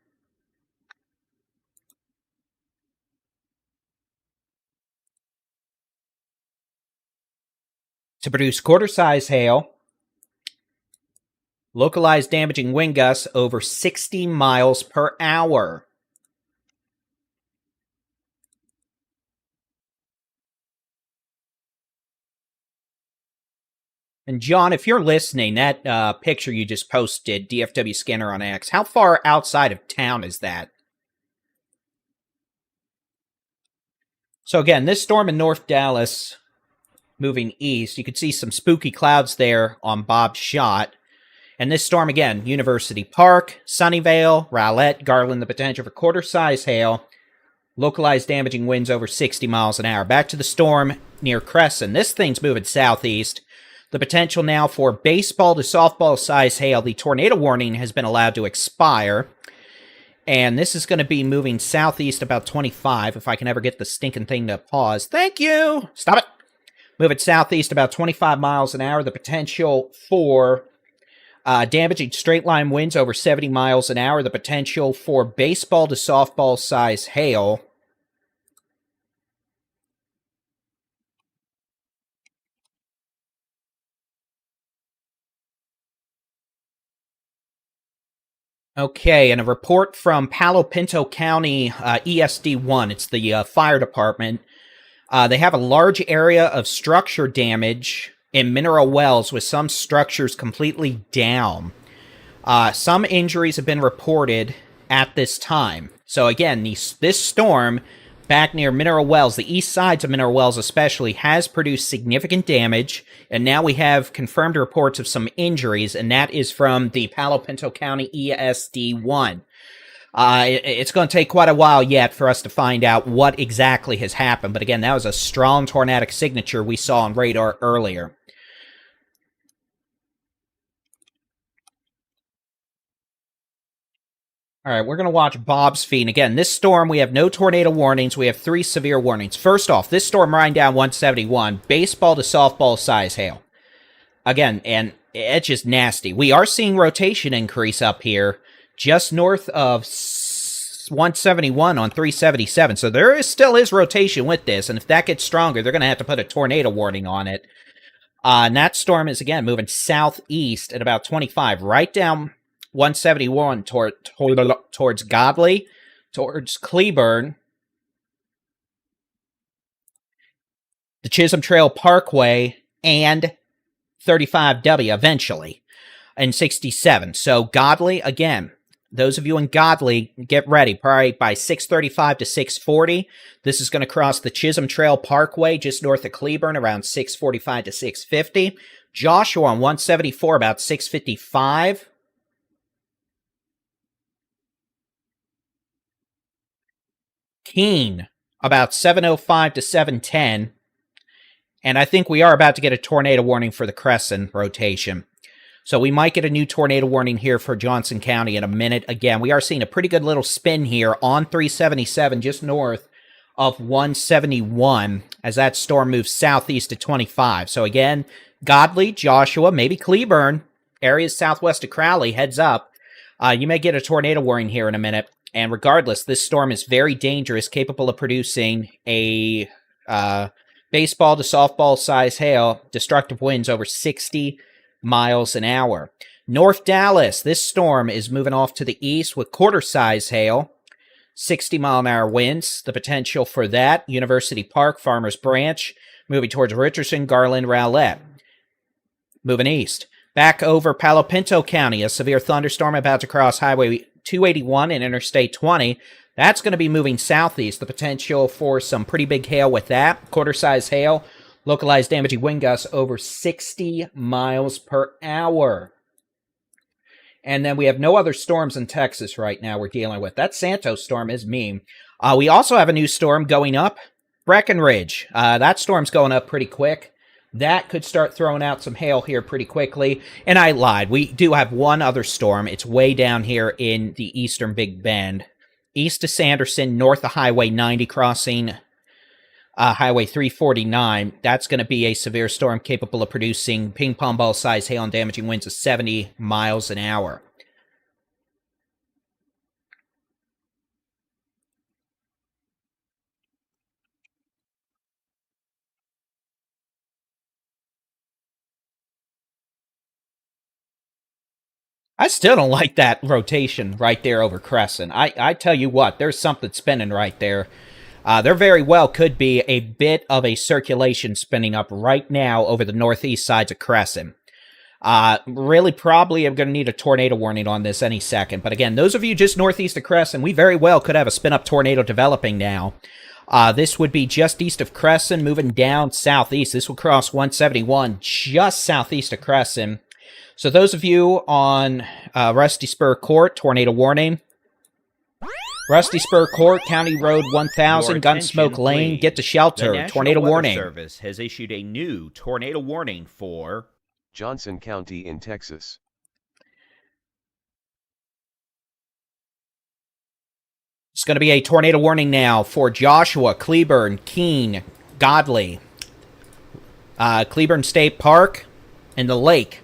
to produce quarter-size hail, localized damaging wind gusts over 60 miles per hour. And John, if you're listening, that picture you just posted, DFW Scanner on X, how far outside of town is that? So again, this storm in North Dallas moving east. You can see some spooky clouds there on Bob's shot. And this storm, again, University Park, Sunnyvale, Rowlett, Garland, the potential for quarter-size hail Localized damaging winds over 60 miles an hour. Back to the storm near Crescent. This thing's moving southeast. The potential now for baseball to softball size hail. The tornado warning has been allowed to expire. And this is going to be moving southeast about 25, if I can ever get the stinking thing to pause. Thank you! Stop it! Moving southeast about 25 miles an hour. The potential for damaging straight-line winds over 70 miles an hour. The potential for baseball to softball size hail. Okay, and a report from Palo Pinto County ESD1. It's the fire department. They have a large area of structure damage in mineral wells with some structures completely down. Some injuries have been reported at this time. So again, this storm back near mineral wells, the east sides of mineral wells especially, has produced significant damage. And now we have confirmed reports of some injuries, and that is from the Palo Pinto County ESD1. It's going to take quite a while yet for us to find out what exactly has happened. But again, that was a strong tornadic signature we saw on radar earlier. All right, we're going to watch Bob's feed. And again, this storm, we have no tornado warnings. We have 3 severe warnings. First off, this storm riding down 171, baseball to softball size hail. Again, and it's just nasty. We are seeing rotation increase up here just north of 171 on 377. So there still is rotation with this. And if that gets stronger, they're going to have to put a tornado warning on it. And that storm is, again, moving southeast at about 25, right down 171 towards Godley, towards Cleburne, the Chisholm Trail Parkway, and 35W eventually, and 67. So Godley, again, those of you in Godley, get ready. Probably by 6:35 to 6:40, this is going to cross the Chisholm Trail Parkway just north of Cleburne around 6:45 to 6:50. Joshua on 174 about 6:55. Keene, about 7:05 to 7:10. And I think we are about to get a tornado warning for the Crescent rotation. So we might get a new tornado warning here for Johnson County in a minute. Again, we are seeing a pretty good little spin here on 377, just north of 171, as that storm moves southeast to 25. So again, Godley, Joshua, maybe Cleburne, areas southwest of Crowley, heads up. You may get a tornado warning here in a minute. And regardless, this storm is very dangerous, capable of producing a baseball to softball size hail, destructive winds over 60 miles an hour. North Dallas, this storm is moving off to the east with quarter size hail, 60 mile an hour winds. The potential for that, University Park, Farmers Branch, moving towards Richardson, Garland, Rowlett. Moving east. Back over Palo Pinto County, a severe thunderstorm about to cross Highway 281 and Interstate 20. That's going to be moving southeast. The potential for some pretty big hail with that. Quarter-size hail. Localized damaging wind gusts over 60 miles per hour. And then we have no other storms in Texas right now we're dealing with. That Santos storm is mean. We also have a new storm going up. Breckenridge. That storm's going up pretty quick. That could start throwing out some hail here pretty quickly. And I lied. We do have one other storm. It's way down here in the eastern Big Bend. East of Sanderson, north of Highway 90, crossing Highway 349. That's going to be a severe storm capable of producing ping-pong ball-sized hail and damaging winds of 70 miles an hour. I still don't like that rotation right there over Crescent. I tell you what, there's something spinning right there. There very well could be a bit of a circulation spinning up right now over the northeast sides of Crescent. Really probably am going to need a tornado warning on this any second. But again, those of you just northeast of Crescent, we very well could have a spin-up tornado developing now. This would be just east of Crescent, moving down southeast. This will cross 171 just southeast of Crescent. So those of you on Rusty Spur Court, tornado warning. Rusty Spur Court, County Road 1000, Your Gunsmoke attention, Lane, get to please. shelter. The National Tornado Weather warning. Service has issued a new tornado warning for Johnson County in Texas. It's going to be a tornado warning now for Joshua, Cleburne, Keene, Godley, Cleburne State Park, and the lake.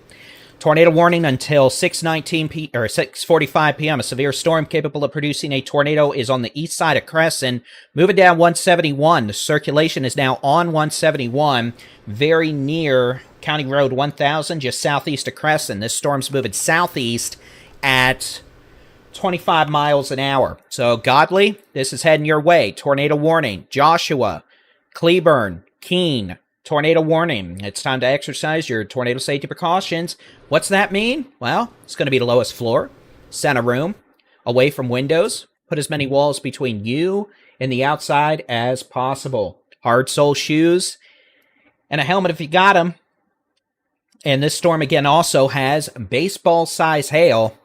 Tornado warning until 6:45 p.m. A severe storm capable of producing a tornado is on the east side of Crescent, moving down 171. The circulation is now on 171, very near County Road 1000, just southeast of Crescent. This storm's moving southeast at 25 miles an hour. So, Godley, this is heading your way. Tornado warning. Joshua, Cleburne, Keene, tornado warning. It's time to exercise your tornado safety precautions. What's that mean? Well, it's going to be the lowest floor, center room, away from windows. Put as many walls between you and the outside as possible. Hard sole shoes and a helmet if you got them. And this storm, again, also has baseball-size hail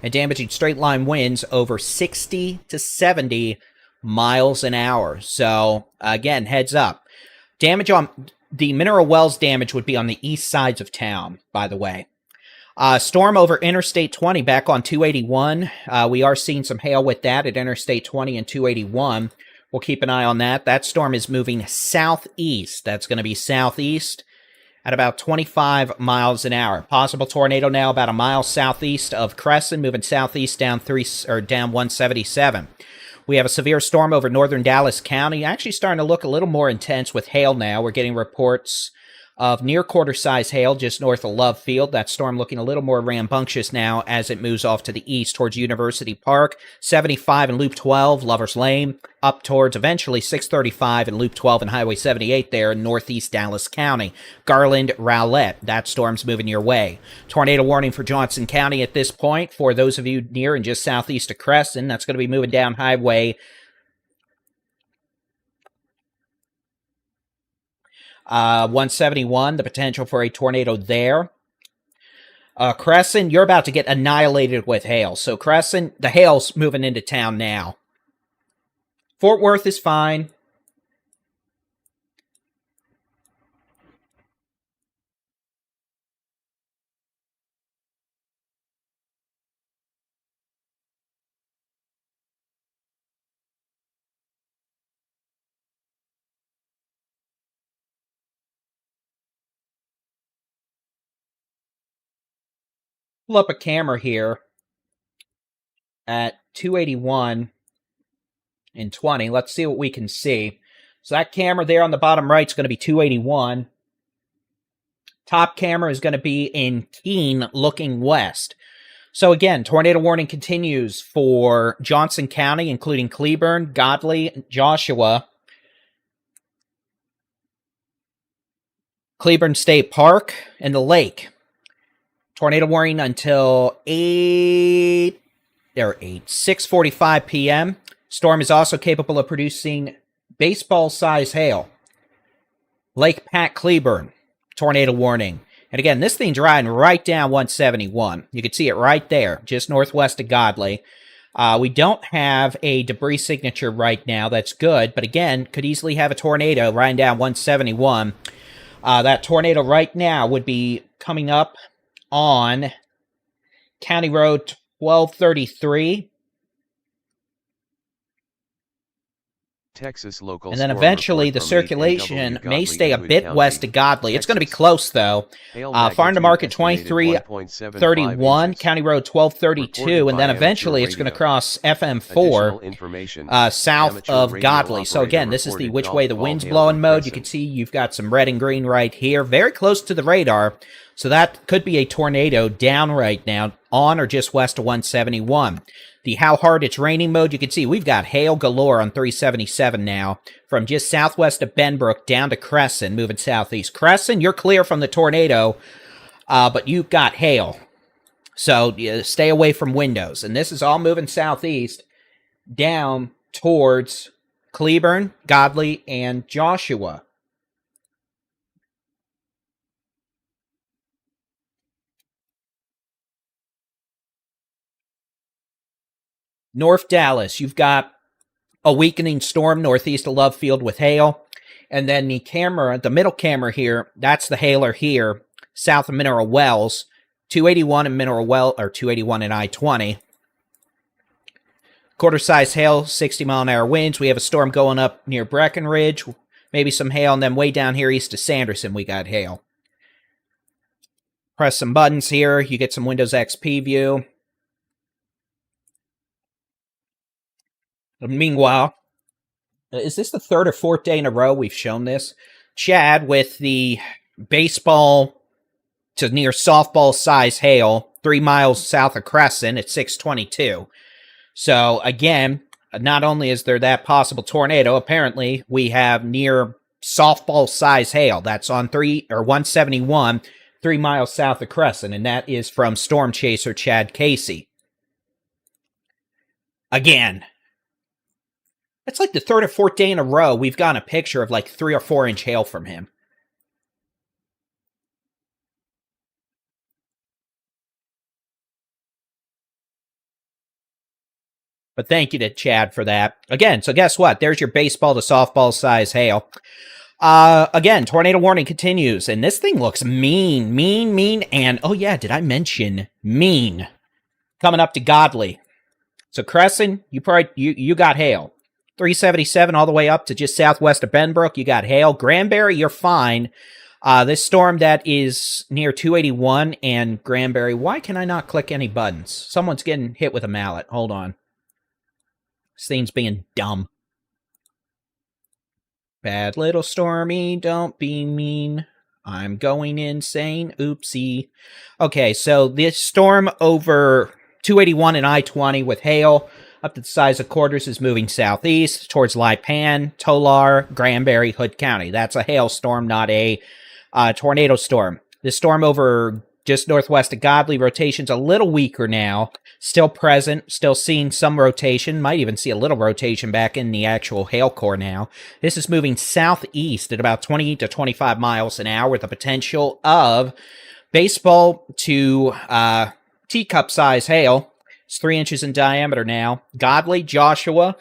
and damaging straight-line winds over 60 to 70 miles an hour. So, again, heads up. Damage on the mineral wells damage would be on the east sides of town, by the way. Storm over Interstate 20 back on 281. We are seeing some hail with that at Interstate 20 and 281. We'll keep an eye on that. That storm is moving southeast. That's going to be southeast at about 25 miles an hour. Possible tornado now about a mile southeast of Crescent, moving southeast down 177. We have a severe storm over northern Dallas County, actually starting to look a little more intense with hail now. We're getting reports of near quarter-size hail just north of Love Field. That storm looking a little more rambunctious now as it moves off to the east towards University Park. 75 and Loop 12, Lover's Lane, up towards eventually 635 and Loop 12 and Highway 78 there in northeast Dallas County. Garland, Rowlett, that storm's moving your way. Tornado warning for Johnson County at this point. For those of you near and just southeast of Crescent, that's going to be moving down Highway 171, the potential for a tornado there. Crescent, you're about to get annihilated with hail. So Crescent, the hail's moving into town now. Fort Worth is fine. Pull up a camera here at 281 and 20. Let's see what we can see. So that camera there on the bottom right is going to be 281. Top camera is going to be in Keene looking west. So again, tornado warning continues for Johnson County, including Cleburne, Godley, Joshua, Cleburne State Park, and the lake. Tornado warning until 6:45 p.m. Storm is also capable of producing baseball-size hail. Lake Pat Cleburne, tornado warning. And again, this thing's riding right down 171. You can see it right there, just northwest of Godley. We don't have a debris signature right now. That's good. But again, could easily have a tornado riding down 171. That tornado right now would be coming up on County Road 1233. Texas local and then eventually the circulation may stay a bit west of Godley. It's going to be close, though. Farm to Market 2331, County Road 1232, and then eventually it's going to cross FM4 south of Godley. So again, this is the which way the wind's blowing mode. You can see you've got some red and green right here, very close to the radar. So that could be a tornado down right now, on or just west of 171. The how hard it's raining mode, you can see we've got hail galore on 377 now, from just southwest of Benbrook down to Crescent, moving southeast. Crescent, you're clear from the tornado, but you've got hail. So stay away from windows. And this is all moving southeast down towards Cleburne, Godley, and Joshua. North Dallas, you've got a weakening storm northeast of Love Field with hail. And then the middle camera here, that's the hailer here, south of Mineral Wells, 281 in Mineral Well, or 281 in I-20. Quarter-size hail, 60-mile-an-hour winds. We have a storm going up near Breckenridge, maybe some hail, and then way down here east of Sanderson, we got hail. Press some buttons here, you get some Windows XP view. Meanwhile, is this the third or fourth day in a row we've shown this? Chad with the baseball to near softball size hail, 3 miles south of Crescent at 622. So again, not only is there that possible tornado, apparently we have near softball size hail. That's on 171, 3 miles south of Crescent, and that is from storm chaser Chad Casey. Again, it's like the third or fourth day in a row we've gotten a picture of like 3 or 4 inch hail from him. But thank you to Chad for that. Again, so guess what? There's your baseball to softball size hail. Again, tornado warning continues, and this thing looks mean, and oh yeah, did I mention mean? Coming up to Godly. So Crescent, you got hail. 377 all the way up to just southwest of Benbrook, you got hail. Granbury, you're fine. This storm that is near 281 and Granbury, why can I not click any buttons? Someone's getting hit with a mallet. Hold on. This thing's being dumb. Bad little stormy, don't be mean. I'm going insane. Oopsie. Okay, so this storm over 281 and I-20 with hail up to the size of quarters is moving southeast towards Lipan, Tolar, Granbury, Hood County. That's a hailstorm, not a tornado storm. This storm over just northwest of Godly, rotation's a little weaker now. Still present, still seeing some rotation. Might even see a little rotation back in the actual hail core now. This is moving southeast at about 20 to 25 miles an hour with the potential of baseball to teacup size hail. It's 3 inches in diameter now. Godly, Joshua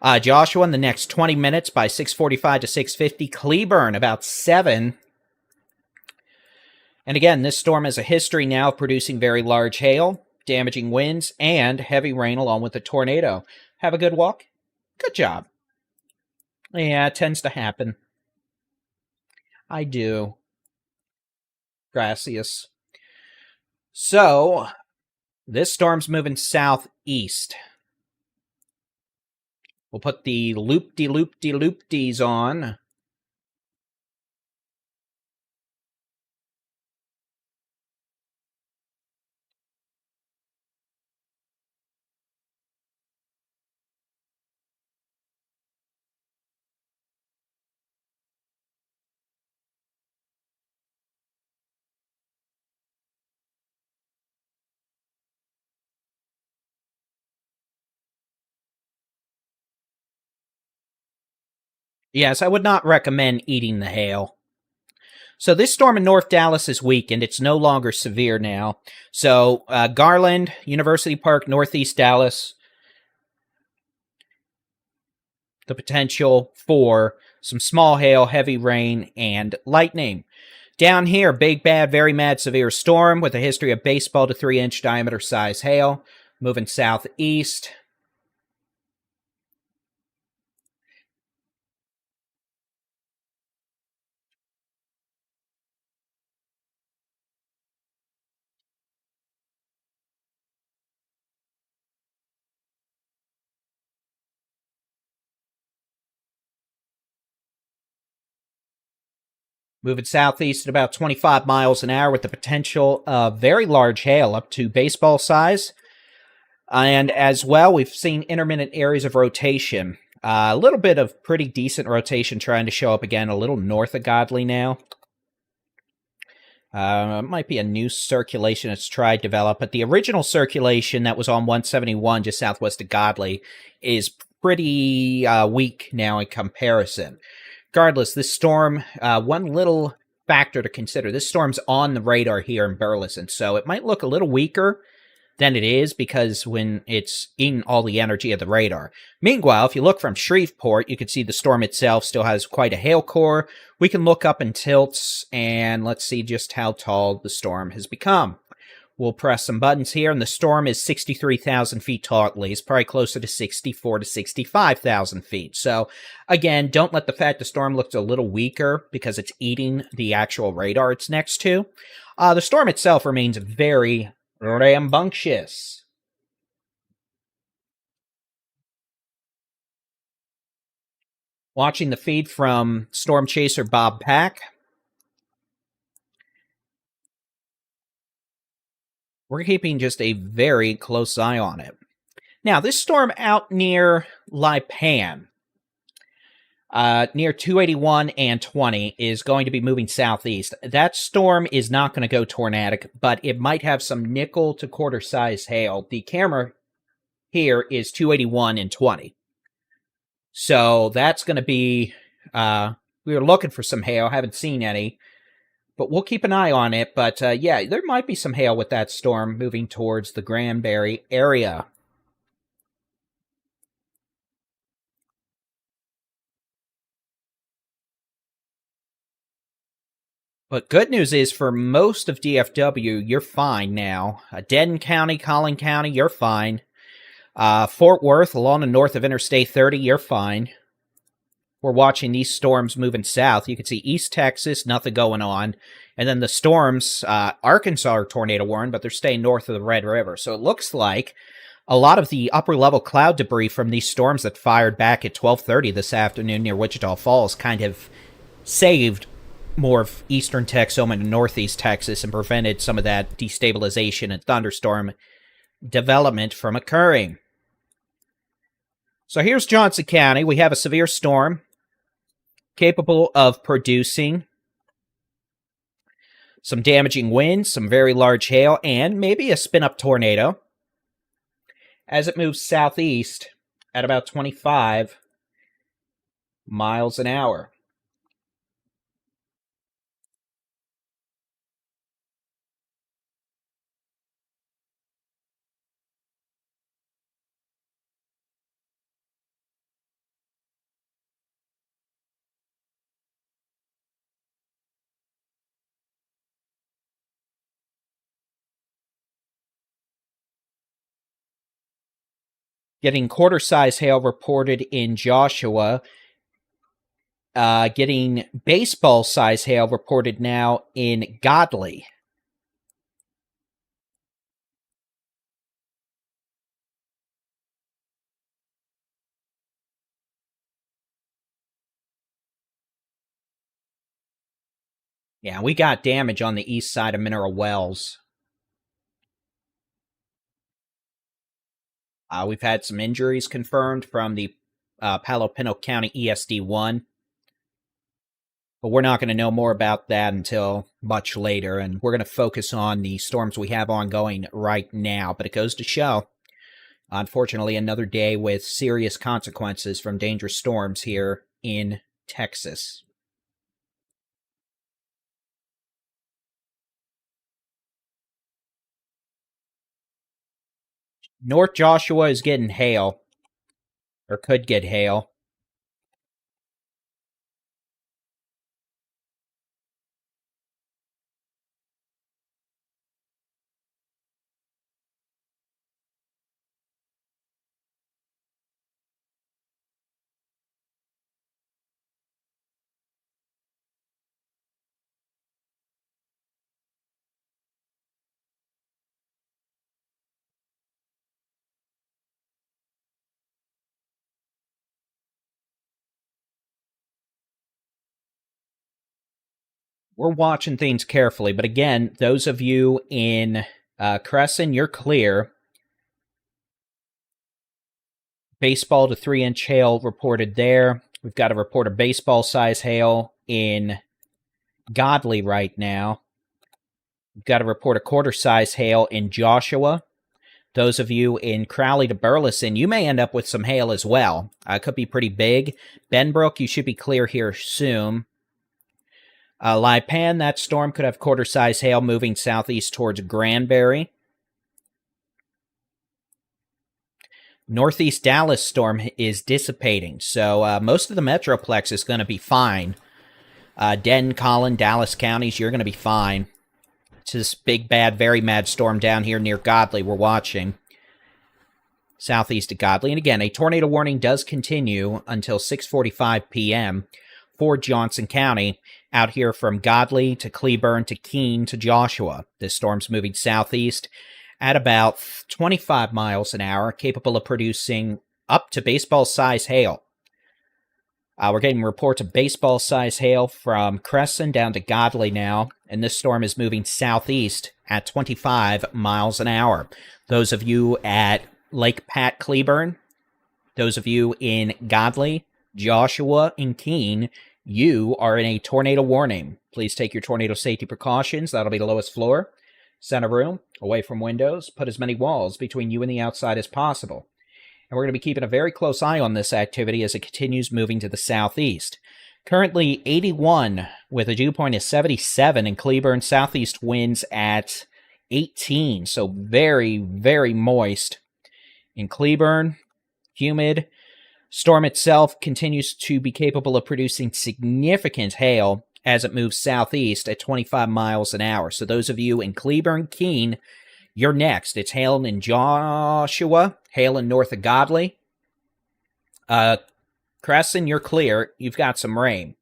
in the next 20 minutes by 6:45 to 6:50. Cleburne about 7. And again, this storm has a history now of producing very large hail, damaging winds, and heavy rain along with a tornado. Have a good walk? Good job. Yeah, it tends to happen. I do. Gracias. So, this storm's moving southeast. We'll put the loop-de-loop-de-loop-dees on. Yes, I would not recommend eating the hail. So this storm in North Dallas is weakened. It's no longer severe now. So Garland, University Park, Northeast Dallas, the potential for some small hail, heavy rain, and lightning. Down here, big, bad, very mad, severe storm with a history of baseball to 3-inch diameter size hail. Moving southeast. Moving southeast at about 25 miles an hour with the potential of very large hail up to baseball size. And as well, we've seen intermittent areas of rotation. A little bit of pretty decent rotation trying to show up again a little north of Godly now. It might be a new circulation that's tried to develop, but the original circulation that was on 171 just southwest of Godly is pretty weak now in comparison. Regardless, this storm, one little factor to consider, this storm's on the radar here in Burleson, so it might look a little weaker than it is because when it's eating all the energy of the radar. Meanwhile, if you look from Shreveport, you can see the storm itself still has quite a hail core. We can look up in tilts, and let's see just how tall the storm has become. We'll press some buttons here, and the storm is 63,000 feet tall at least, probably closer to 64 to 65,000 feet. So, again, don't let the fact the storm looks a little weaker because it's eating the actual radar it's next to. The storm itself remains very rambunctious. Watching the feed from storm chaser Bob Pack. We're keeping just a very close eye on it. Now, this storm out near Lipan, near 281 and 20, is going to be moving southeast. That storm is not going to go tornadic, but it might have some nickel to quarter size hail. The camera here is 281 and 20. So that's going to be, we were looking for some hail, haven't seen any, but we'll keep an eye on it. But yeah, there might be some hail with that storm moving towards the Granbury area. But good news is for most of DFW, you're fine now. Denton County, Collin County, you're fine. Fort Worth, along the north of Interstate 30, you're fine. We're watching these storms moving south. You can see East Texas, nothing going on. And then the storms, Arkansas are tornado warned, but they're staying north of the Red River. So it looks like a lot of the upper-level cloud debris from these storms that fired back at 12:30 this afternoon near Wichita Falls kind of saved more of eastern Texas and northeast Texas and prevented some of that destabilization and thunderstorm development from occurring. So here's Johnson County. We have a severe storm capable of producing some damaging winds, some very large hail, and maybe a spin-up tornado as it moves southeast at about 25 miles an hour. Getting quarter-size hail reported in Joshua. Getting baseball-size hail reported now in Godley. Yeah, we got damage on the east side of Mineral Wells. We've had some injuries confirmed from the Palo Pinto County ESD-1. But we're not going to know more about that until much later, and we're going to focus on the storms we have ongoing right now. But it goes to show, unfortunately, another day with serious consequences from dangerous storms here in Texas. North Joshua is getting hail, or could get hail. We're watching things carefully, but again, those of you in Crescent, you're clear. Baseball to 3-inch hail reported there. We've got a report of baseball-size hail in Godley right now. We've got a report of quarter-size hail in Joshua. Those of you in Crowley to Burleson, you may end up with some hail as well. It could be pretty big. Benbrook, you should be clear here soon. Lipan, that storm could have quarter-size hail moving southeast towards Granbury. Northeast Dallas storm is dissipating, so most of the Metroplex is going to be fine. Denton, Collin, Dallas counties, you're going to be fine. It's this big, bad, very mad storm down here near Godley we're watching. Southeast of Godley. And again, a tornado warning does continue until 6:45 p.m. for Johnson County, out here from Godley to Cleburne to Keene to Joshua. This storm's moving southeast at about 25 miles an hour, capable of producing up to baseball-size hail. We're getting reports of baseball-size hail from Crescent down to Godley now, and this storm is moving southeast at 25 miles an hour. Those of you at Lake Pat Cleburne, those of you in Godley, Joshua, and Keene, you are in a tornado warning. Please take your tornado safety precautions. That'll be the lowest floor, center room, away from windows. Put as many walls between you and the outside as possible. And we're going to be keeping a very close eye on this activity as it continues moving to the southeast. Currently 81 with a dew point of 77 in Cleburne, southeast winds at 18. So very, very moist in Cleburne, humid. Storm itself continues to be capable of producing significant hail as it moves southeast at 25 miles an hour. So those of you in Cleburne, Keene, you're next. It's hailing in Joshua, hailing north of Godley. Crescent, you're clear. You've got some rain.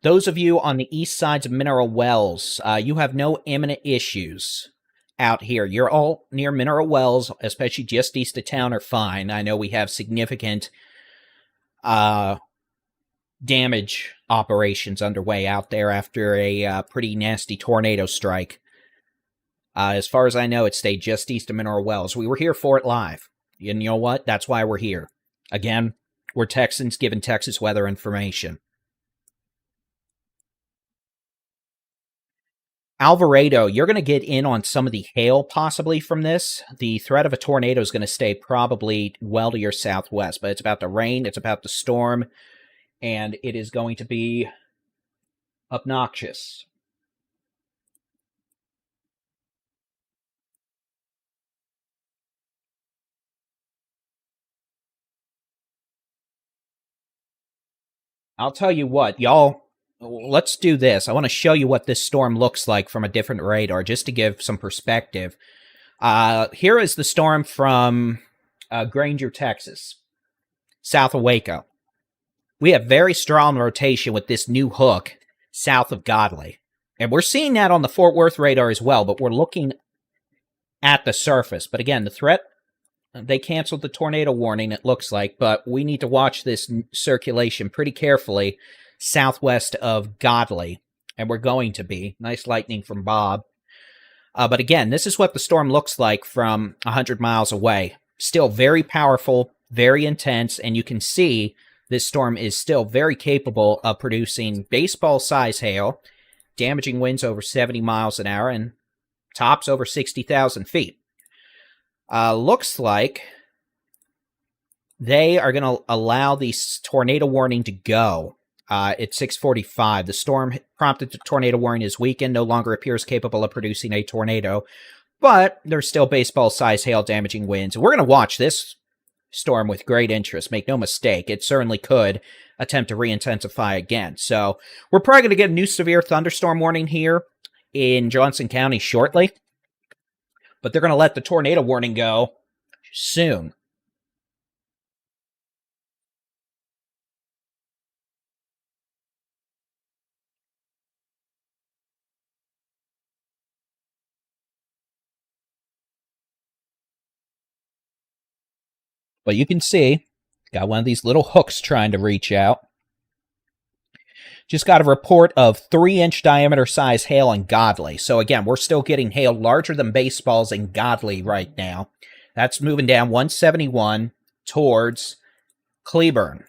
Those of you on the east sides of Mineral Wells, you have no imminent issues out here. You're all near Mineral Wells, especially just east of town, are fine. I know we have significant damage operations underway out there after a pretty nasty tornado strike. As far as I know, it stayed just east of Mineral Wells. We were here for it live. And you know what? That's why we're here. Again, we're Texans giving Texas weather information. Alvarado, you're going to get in on some of the hail possibly from this. The threat of a tornado is going to stay probably well to your southwest, but it's about the rain, it's about the storm, and it is going to be obnoxious. I'll tell you what, y'all, let's do this. I want to show you what this storm looks like from a different radar, just to give some perspective. Here is the storm from Granger, Texas, south of Waco. We have very strong rotation with this new hook south of Godley. And we're seeing that on the Fort Worth radar as well, but we're looking at the surface. But again, the threat, they canceled the tornado warning, it looks like, but we need to watch this circulation pretty carefully southwest of Godley, and we're going to be. Nice lightning from Bob. But again, this is what the storm looks like from 100 miles away. Still very powerful, very intense, and you can see this storm is still very capable of producing baseball-size hail, damaging winds over 70 miles an hour, and tops over 60,000 feet. Looks like they are going to allow the tornado warning to go at 6:45. The storm prompted the tornado warning is weakened, no longer appears capable of producing a tornado, but there's still baseball-sized hail damaging winds. We're going to watch this storm with great interest, make no mistake. It certainly could attempt to re-intensify again. So we're probably going to get a new severe thunderstorm warning here in Johnson County shortly, but they're going to let the tornado warning go soon. But you can see, got one of these little hooks trying to reach out. Just got a report of 3-inch diameter size hail in Godley. So again, we're still getting hail larger than baseballs in Godley right now. That's moving down 171 towards Cleburne.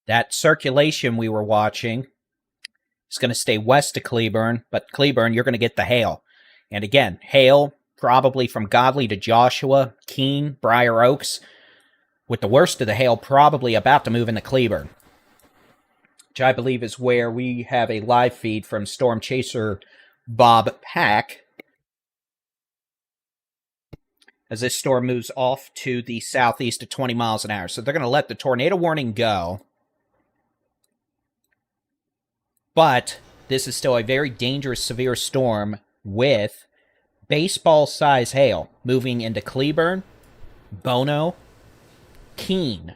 That circulation we were watching is going to stay west of Cleburne, but Cleburne, you're going to get the hail. And again, hail probably from Godley to Joshua, Keene, Briar Oaks. with the worst of the hail probably about to move into Cleburne, which I believe is where we have a live feed from Storm Chaser Bob Pack, as this storm moves off to the southeast at 20 miles an hour. So they're going to let the tornado warning go. But this is still a very dangerous, severe storm with baseball-size hail moving into Cleburne, Bono, Keene,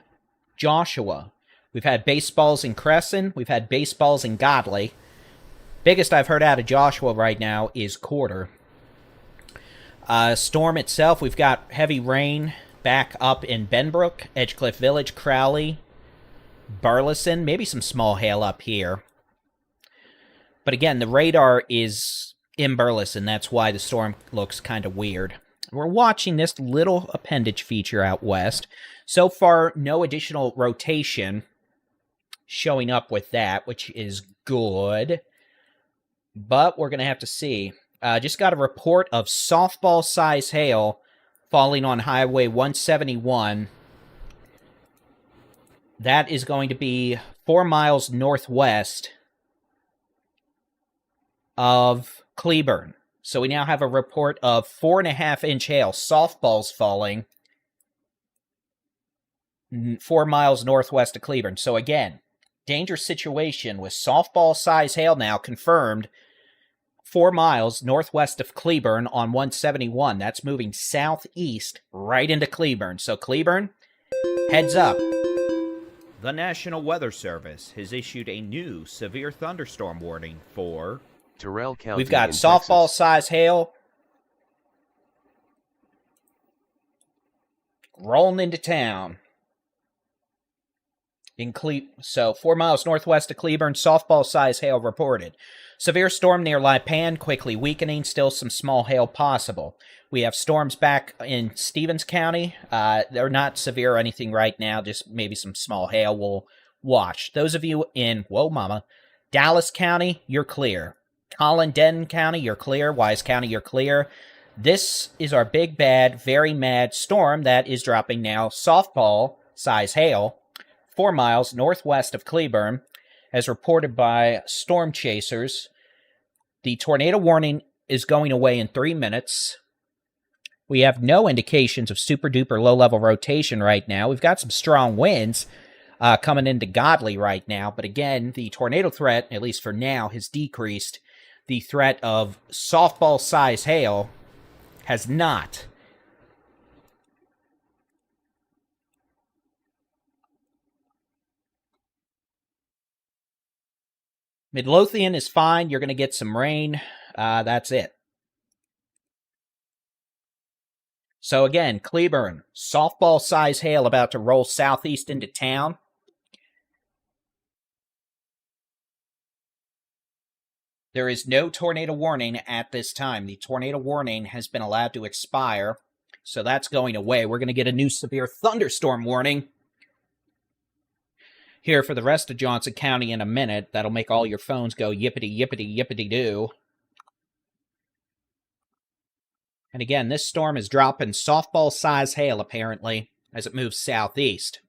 Joshua. We've had baseballs in Crescent. We've had baseballs in Godley. Biggest I've heard out of Joshua right now is Quarter. Storm itself, we've got heavy rain back up in Benbrook, Edgecliff Village, Crowley, Burleson, maybe some small hail up here. But again, the radar is in Burleson. That's why the storm looks kind of weird. We're watching this little appendage feature out west. So far, no additional rotation showing up with that, which is good. But we're going to have to see. Just got a report of softball-size hail falling on Highway 171. That is going to be 4 miles northwest of Cleburne. So we now have a report of 4.5-inch hail, softballs falling 4 miles northwest of Cleburne. So again, dangerous situation with softball-size hail now confirmed 4 miles northwest of Cleburne on 171. That's moving southeast right into Cleburne. So Cleburne, heads up. The National Weather Service has issued a new severe thunderstorm warning for Terrell County. We've got in softball-size hail rolling into town. So 4 miles northwest of Cleburne, softball-size hail reported. Severe storm near Lipan, quickly weakening, still some small hail possible. We have storms back in Stevens County. They're not severe or anything right now, just maybe some small hail. We'll watch. Those of you in, Dallas County, you're clear. Denton County, you're clear. Wise County, you're clear. This is our big, bad, very mad storm that is dropping now. Softball-size hail, 4 miles northwest of Cleburne, as reported by storm chasers. The tornado warning is going away in 3 minutes. We have no indications of super-duper low-level rotation right now. We've got some strong winds coming into Godley right now. But again, the tornado threat, at least for now, has decreased. The threat of softball-size hail has not. Midlothian is fine. You're going to get some rain. That's it. So again, Cleburne, softball-size hail about to roll southeast into town. There is no tornado warning at this time. The tornado warning has been allowed to expire, so that's going away. We're going to get a new severe thunderstorm warning here for the rest of Johnson County in a minute. That'll make all your phones go yippity, yippity, yippity doo. And again, this storm is dropping softball-size hail, apparently, as it moves southeast.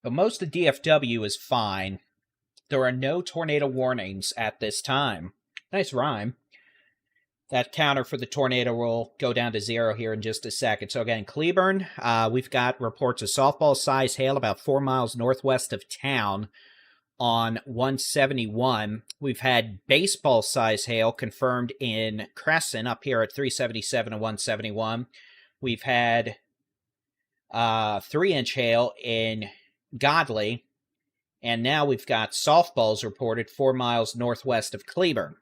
But most of DFW is fine. There are no tornado warnings at this time. Nice rhyme. That counter for the tornado will go down to 0 here in just a second. So again, Cleburne, we've got reports of softball-size hail about 4 miles northwest of town on 171. We've had baseball-size hail confirmed in Crescent up here at 377 and 171. We've had 3-inch hail in Godley, and now we've got softballs reported 4 miles northwest of Cleburne.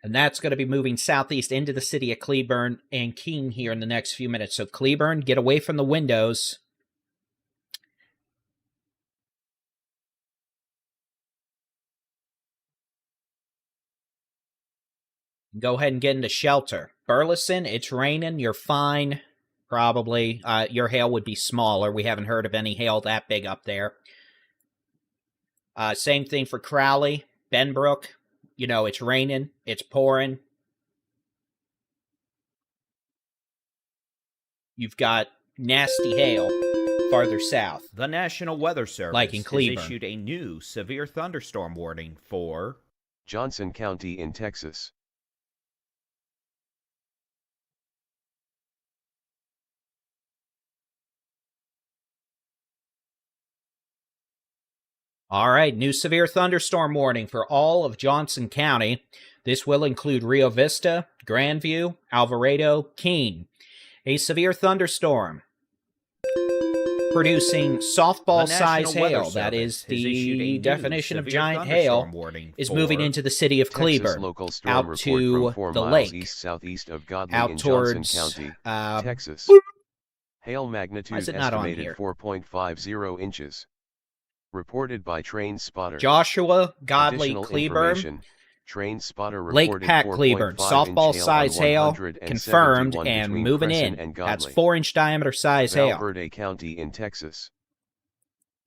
And that's going to be moving southeast into the city of Cleburne and Keene here in the next few minutes. So Cleburne, get away from the windows. Go ahead and get into shelter. Burleson, it's raining. You're fine. Probably. Your hail would be smaller. We haven't heard of any hail that big up there. Same thing for Crowley. Benbrook, it's raining. It's pouring. You've got nasty hail farther south. The National Weather Service like in Cleburne, has issued a new severe thunderstorm warning for Johnson County in Texas. All right, new severe thunderstorm warning for all of Johnson County. This will include Rio Vista, Grandview, Alvarado, Keene. A severe thunderstorm producing softball-size hail, that is the definition of giant hail, is moving into the city of Cleburne, out to the lake, east-southeast of Godley out in towards Johnson County, Texas. Hail magnitude estimated 4.50 inches. Reported by Train Spotter. Joshua, Godley, Cleburne, Train Spotter Lake Pat, Cleburne, softball-size hail, confirmed and moving in. That's 4-inch diameter size hail. Valverde County in Texas.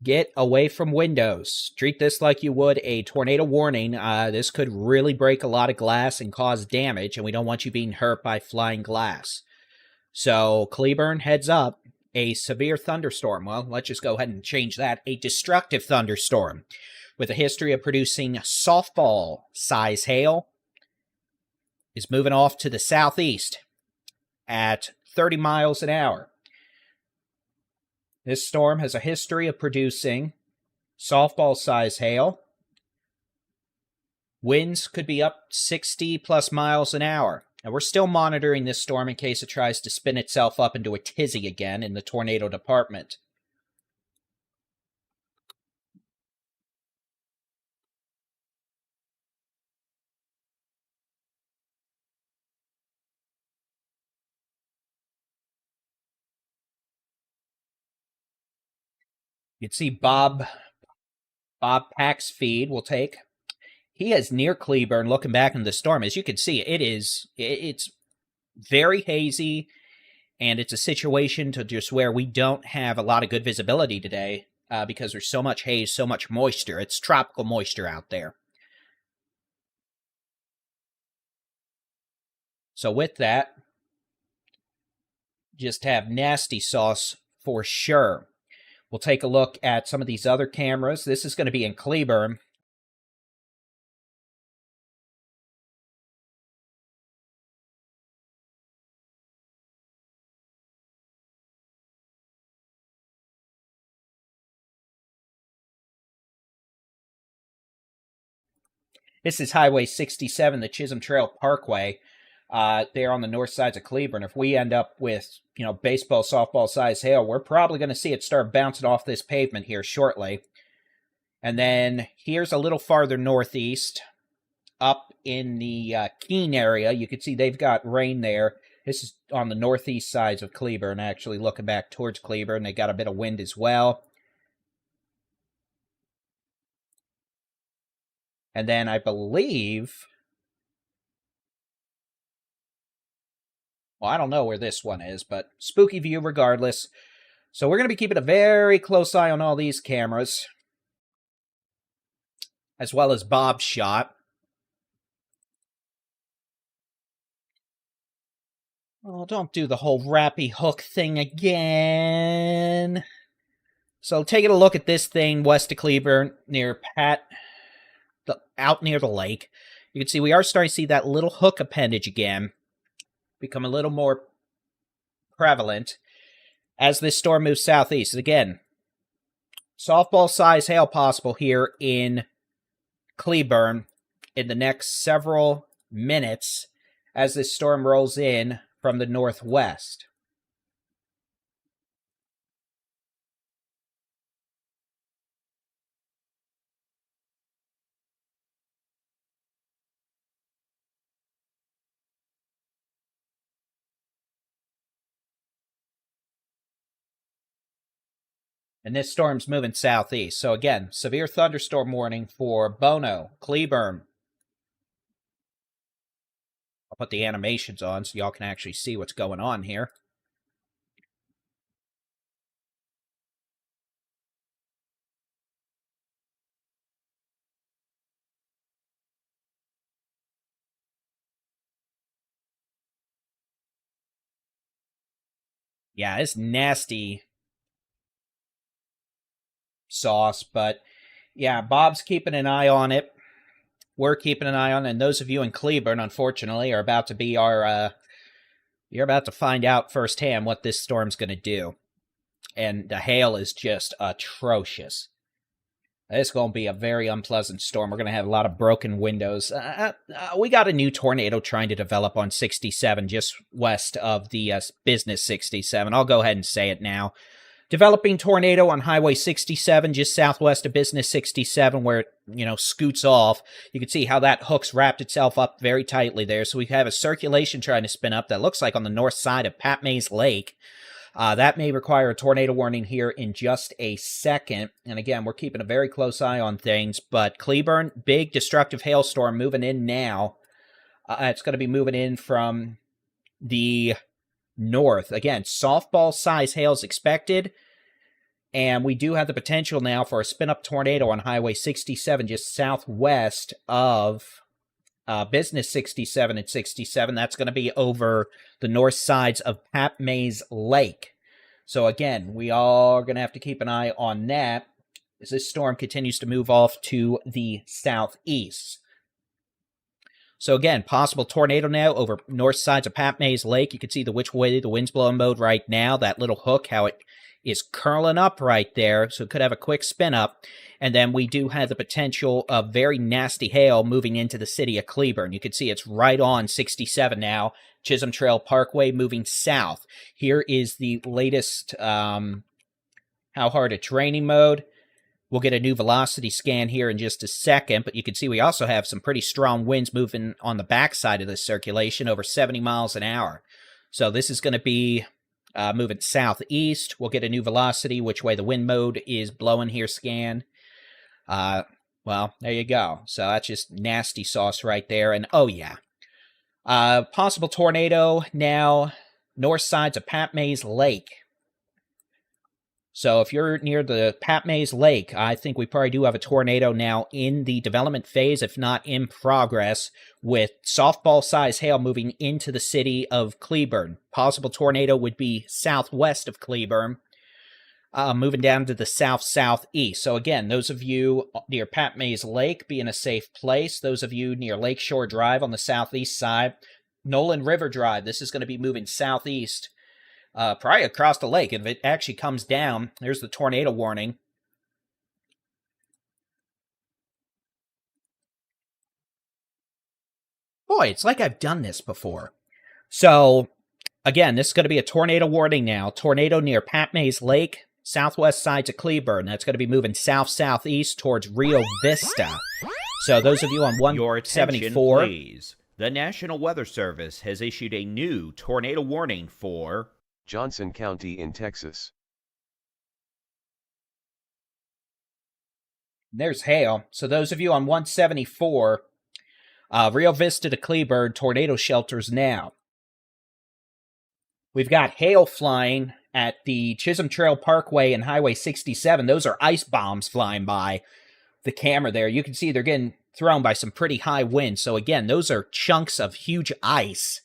Get away from windows. Treat this like you would a tornado warning. This could really break a lot of glass and cause damage, and we don't want you being hurt by flying glass. So, Cleburne, heads up. A severe thunderstorm. Well, let's just go ahead and change that. A destructive thunderstorm with a history of producing softball-size hail is moving off to the southeast at 30 miles an hour. This storm has a history of producing softball-size hail. Winds could be up 60-plus miles an hour. And we're still monitoring this storm in case it tries to spin itself up into a tizzy again in the tornado department. You can see Bob Pack's feed we'll take. He is near Cleburne looking back into the storm. As you can see, it's very hazy, and it's a situation to just where we don't have a lot of good visibility today because there's so much haze, so much moisture. It's tropical moisture out there. So with that, just have nasty sauce for sure. We'll take a look at some of these other cameras. This is going to be in Cleburne. This is Highway 67, the Chisholm Trail Parkway, there on the north sides of Cleburne. If we end up with, baseball, softball size hail, we're probably going to see it start bouncing off this pavement here shortly. And then here's a little farther northeast, up in the Keene area. You can see they've got rain there. This is on the northeast sides of Cleburne, actually looking back towards Cleburne. They got a bit of wind as well. And then I believe, well, I don't know where this one is, but spooky view regardless. So we're going to be keeping a very close eye on all these cameras, as well as Bob's shot. Oh, don't do the whole rappy hook thing again. So taking a look at this thing west of Cleburne, near out near the lake, you can see we are starting to see that little hook appendage again become a little more prevalent as this storm moves southeast. Again, softball size hail possible here in Cleburne in the next several minutes as this storm rolls in from the northwest. And this storm's moving southeast. So again, severe thunderstorm warning for Bono, Cleburne. I'll put the animations on so y'all can actually see what's going on here. Yeah, it's nasty sauce, but yeah, Bob's keeping an eye on it. We're keeping an eye on it, and those of you in Cleburne, unfortunately, are about to be our, you're about to find out firsthand what this storm's going to do. And the hail is just atrocious. It's going to be a very unpleasant storm. We're going to have a lot of broken windows. We got a new tornado trying to develop on 67, just west of the Business 67. I'll go ahead and say it now. Developing tornado on Highway 67, just southwest of Business 67, where it, scoots off. You can see how that hook's wrapped itself up very tightly there. So we have a circulation trying to spin up that looks like on the north side of Pat Mays Lake. That may require a tornado warning here in just a second. And again, we're keeping a very close eye on things. But Cleburne, big destructive hailstorm moving in now. It's going to be moving in from the north. Again, softball size hail is expected. And we do have the potential now for a spin-up tornado on Highway 67 just southwest of Business 67 and 67. That's going to be over the north sides of Pat Mays Lake. So again, we are going to have to keep an eye on that as this storm continues to move off to the southeast. So again, possible tornado now over north sides of Pat Mays Lake. You can see which way the wind's blowing mode right now. That little hook, how it is curling up right there. So it could have a quick spin up. And then we do have the potential of very nasty hail moving into the city of Cleburne. You can see it's right on 67 now. Chisholm Trail Parkway moving south. Here is the latest how hard it's raining mode. We'll get a new velocity scan here in just a second, but you can see we also have some pretty strong winds moving on the backside of this circulation, over 70 miles an hour. So this is going to be moving southeast. We'll get a new velocity, which way the wind mode is blowing here scan. Well, there you go. So that's just nasty sauce right there. And oh yeah, possible tornado now north sides of Pat Mays Lake. So if you're near the Pat Mays Lake, I think we probably do have a tornado now in the development phase, if not in progress, with softball-sized hail moving into the city of Cleburne. Possible tornado would be southwest of Cleburne, moving down to the south-southeast. So again, those of you near Pat Mays Lake, be in a safe place. Those of you near Lakeshore Drive on the southeast side, Nolan River Drive, this is going to be moving southeast. Probably across the lake. If it actually comes down, there's the tornado warning. Boy, it's like I've done this before. So, again, this is going to be a tornado warning now. Tornado near Pat Mays Lake, southwest sides of Cleburne. That's going to be moving south-southeast towards Rio Vista. So those of you on 174... Your attention, please. The National Weather Service has issued a new tornado warning for Johnson County in Texas. There's hail. So those of you on 174, Rio Vista to Cleburne, tornado shelters now. We've got hail flying at the Chisholm Trail Parkway and Highway 67. Those are ice bombs flying by the camera there. You can see they're getting thrown by some pretty high winds. So again, those are chunks of huge ice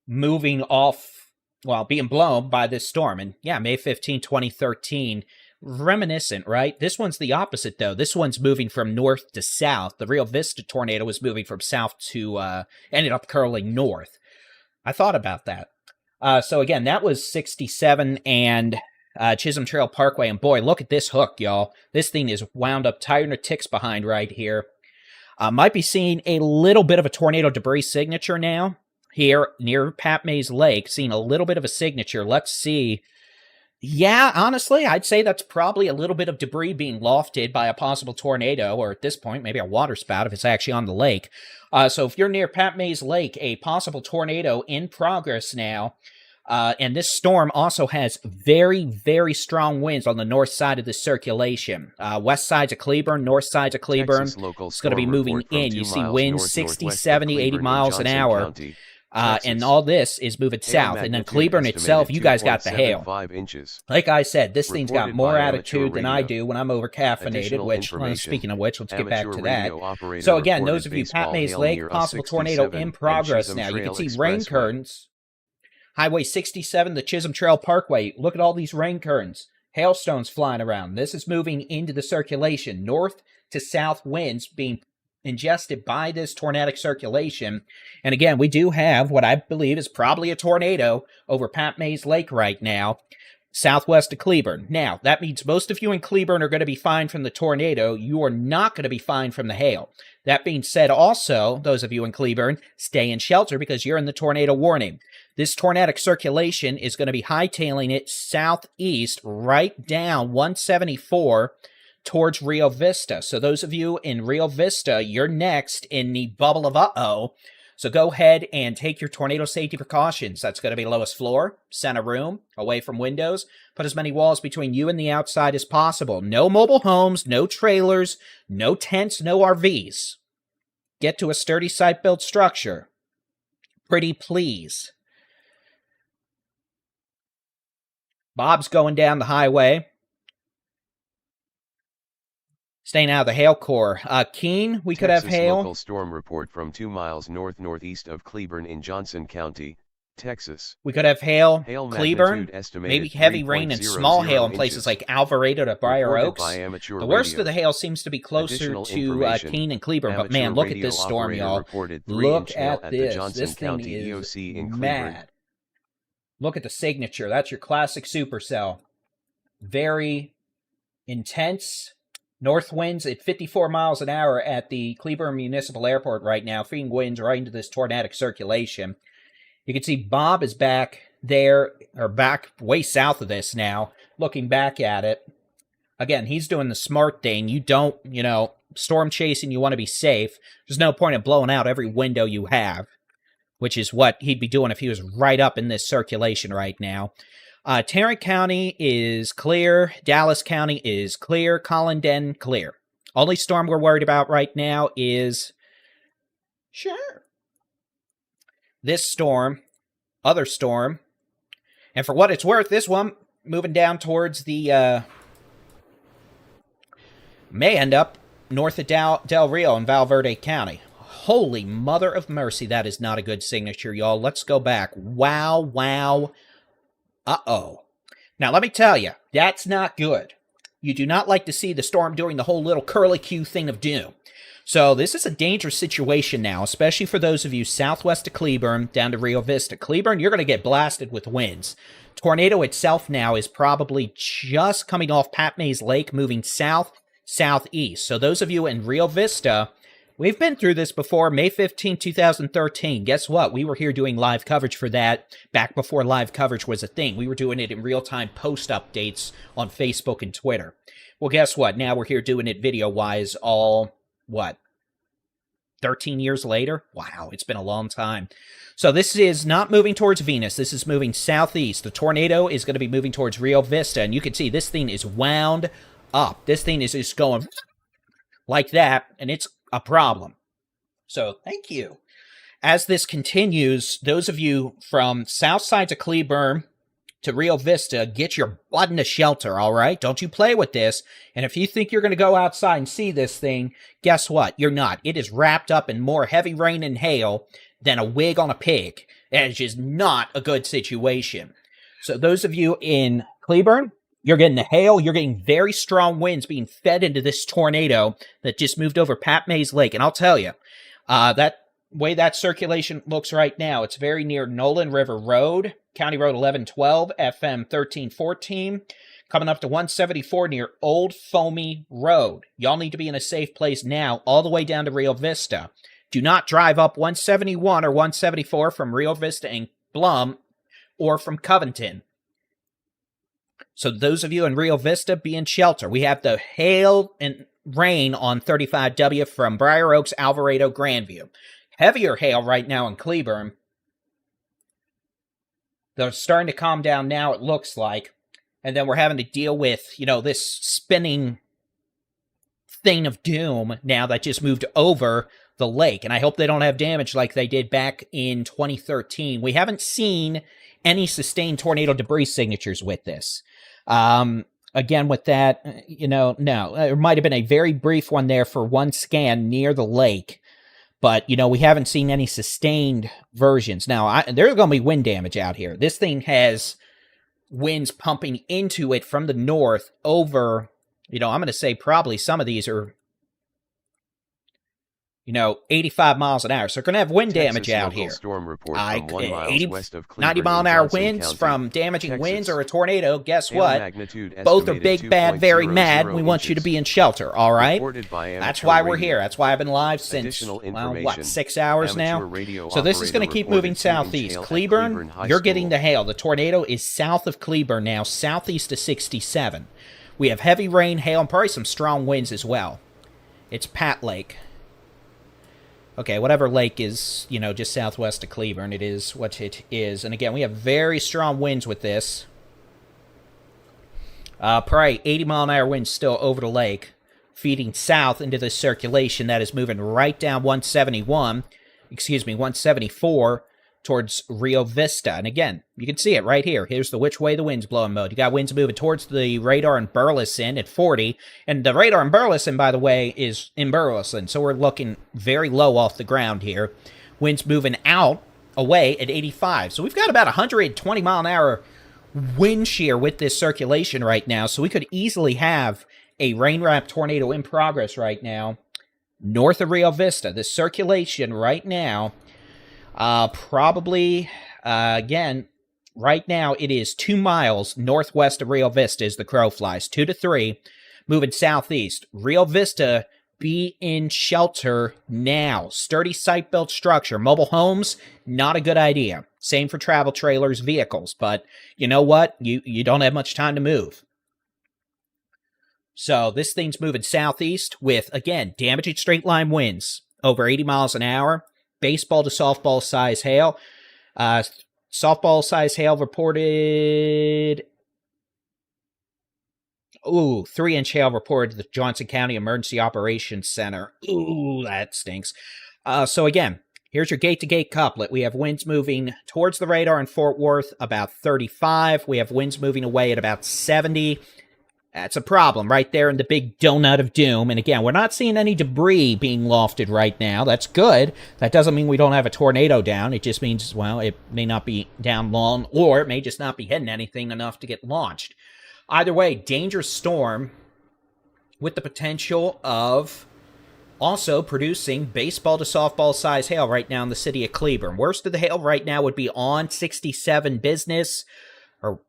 moving off, well, being blown by this storm. And yeah, May 15, 2013, reminiscent, right? This one's the opposite, though. This one's moving from north to south. The Rio Vista tornado was moving from south to, ended up curling north. I thought about that. So again, that was 67 and Chisholm Trail Parkway. And boy, look at this hook, y'all. This thing is wound up tighter than ticks behind right here. Might be seeing a little bit of a tornado debris signature now here near Pat Mays Lake, seeing a little bit of a signature. Let's see. Yeah, honestly, I'd say that's probably a little bit of debris being lofted by a possible tornado, or at this point, maybe a waterspout if it's actually on the lake. So if you're near Pat Mays Lake, a possible tornado in progress now. And this storm also has very, very strong winds on the north side of the circulation. West sides of Cleburne, north sides of Cleburne. It's going to be moving in. You see winds 60, 70, 80 miles an hour. County, and all this is moving south. And then Cleburne itself, you guys got the hail. Like I said, this thing's got more attitude than I do when I'm over-caffeinated, which, speaking of which, let's get back to that. So again, those of you, Pat Mays Lake, possible tornado in progress now. You can see rain curtains. Highway 67, the Chisholm Trail Parkway. Look at all these rain curtains. Hailstones flying around. This is moving into the circulation. North to south winds being ingested by this tornadic circulation. And again, we do have what I believe is probably a tornado over Pat Mays Lake right now, southwest of Cleburne. Now, that means most of you in Cleburne are going to be fine from the tornado. You are not going to be fine from the hail. That being said, also, those of you in Cleburne, stay in shelter because you're in the tornado warning. This tornadic circulation is going to be hightailing it southeast right down 174 towards Rio Vista. So those of you in Rio Vista, you're next in the bubble of uh-oh. So go ahead and take your tornado safety precautions. That's going to be lowest floor, center room, away from windows. Put as many walls between you and the outside as possible. No mobile homes, no trailers, no tents, no RVs. Get to a sturdy site-built structure. Pretty please. Bob's going down the highway. Staying out of the hail core. Keene, we could have hail. Local storm report from 2 miles north-northeast of Cleburne in Johnson County, Texas. We could have hail Cleburne, maybe heavy rain and small hail in places like Alvarado to Briar Oaks. The worst of the hail seems to be closer to Keene and Cleburne, but man, look at this storm, y'all. Look at this. This thing is mad. Look at the signature. That's your classic supercell. Very intense. North winds at 54 miles an hour at the Cleburne Municipal Airport right now, feeding winds right into this tornadic circulation. You can see Bob is back there, or back way south of this now, looking back at it. Again, he's doing the smart thing. You don't, storm chasing, you want to be safe. There's no point in blowing out every window you have, which is what he'd be doing if he was right up in this circulation right now. Tarrant County is clear. Dallas County is clear. Collin clear. Only storm we're worried about right now is this storm, other storm. And for what it's worth, this one moving down towards the, may end up north of Del Rio in Val Verde County. Holy mother of mercy, that is not a good signature, y'all. Let's go back. Wow. Uh-oh. Now, let me tell you, that's not good. You do not like to see the storm doing the whole little curlicue thing of doom. So this is a dangerous situation now, especially for those of you southwest of Cleburne down to Rio Vista. Cleburne, you're going to get blasted with winds. Tornado itself now is probably just coming off Pat Mays Lake, moving southeast. So those of you in Rio Vista, we've been through this before, May 15, 2013. Guess what? We were here doing live coverage for that back before live coverage was a thing. We were doing it in real-time post updates on Facebook and Twitter. Well, guess what? Now we're here doing it video-wise all, 13 years later? Wow, it's been a long time. So this is not moving towards Venus. This is moving southeast. The tornado is going to be moving towards Rio Vista, and you can see this thing is wound up. This thing is just going like that, and it's a problem. So thank you. As this continues, those of you from south sides of Cleburne to Rio Vista, get your butt into shelter, all right? Don't you play with this. And if you think you're going to go outside and see this thing, guess what? You're not. It is wrapped up in more heavy rain and hail than a wig on a pig. That is just not a good situation. So those of you in Cleburne, you're getting the hail. You're getting very strong winds being fed into this tornado that just moved over Pat Mays Lake. And I'll tell you, that way that circulation looks right now, it's very near Nolan River Road, County Road 1112, FM 1314, coming up to 174 near Old Foamy Road. Y'all need to be in a safe place now, all the way down to Rio Vista. Do not drive up 171 or 174 from Rio Vista and Blum or from Covington. So those of you in Rio Vista, be in shelter. We have the hail and rain on 35W from Briar Oaks, Alvarado, Grandview. Heavier hail right now in Cleburne. They're starting to calm down now, it looks like. And then we're having to deal with, this spinning thing of doom now that just moved over the lake. And I hope they don't have damage like they did back in 2013. We haven't seen any sustained tornado debris signatures with this. Again, with that, no. There might have been a very brief one there for one scan near the lake. But, we haven't seen any sustained versions. Now, there's going to be wind damage out here. This thing has winds pumping into it from the north over, I'm going to say probably some of these are, 85 miles an hour. So they're going to have wind damage out here. Storm report from 1 mile west of 90 mile an hour winds County, from damaging Texas. winds or a tornado. Guess Hail what? magnitude Both are big, 2.00 bad, very mad. We want you to inches. be in shelter, all right? That's why we're Radio. here. That's why I've been live since, Additional 6 hours Amateur now? radio So this is going to keep operator moving reported 2 inch southeast. hail at Cleburne, High you're getting School. the hail. The tornado is south of Cleburne now, southeast of 67. We have heavy rain, hail, and probably some strong winds as well. It's Pat Lake. Okay, whatever lake is, just southwest of Cleburne, it is what it is. And again, we have very strong winds with this. Probably 80 mile an hour winds still over the lake, feeding south into the circulation that is moving right down 174 towards Rio Vista. And again, you can see it right here. Here's the which way the wind's blowing mode. You got winds moving towards the radar in Burleson at 40. And the radar in Burleson, by the way, is in Burleson. So we're looking very low off the ground here. Winds moving out away at 85. So we've got about 120 mile an hour wind shear with this circulation right now. So we could easily have a rain-wrapped tornado in progress right now north of Rio Vista. The circulation right now, again, right now it is 2 miles northwest of Rio Vista as the crow flies. 2 to 3, moving southeast. Rio Vista, be in shelter now. Sturdy site-built structure. Mobile homes, not a good idea. Same for travel trailers, vehicles. But you know what? You don't have much time to move. So this thing's moving southeast with, again, damaging straight-line winds over 80 miles an hour. Baseball to softball size hail. Softball size hail reported. 3-inch hail reported to the Johnson County Emergency Operations Center. Ooh, that stinks. So again, here's your gate-to-gate couplet. We have winds moving towards the radar in Fort Worth about 35. We have winds moving away at about 70. That's a problem right there in the big donut of doom. And again, we're not seeing any debris being lofted right now. That's good. That doesn't mean we don't have a tornado down. It just means, well, it may not be down long, or it may just not be hitting anything enough to get launched. Either way, dangerous storm with the potential of also producing baseball to softball size hail right now in the city of Cleburne. Worst of the hail right now would be on 67 Business, or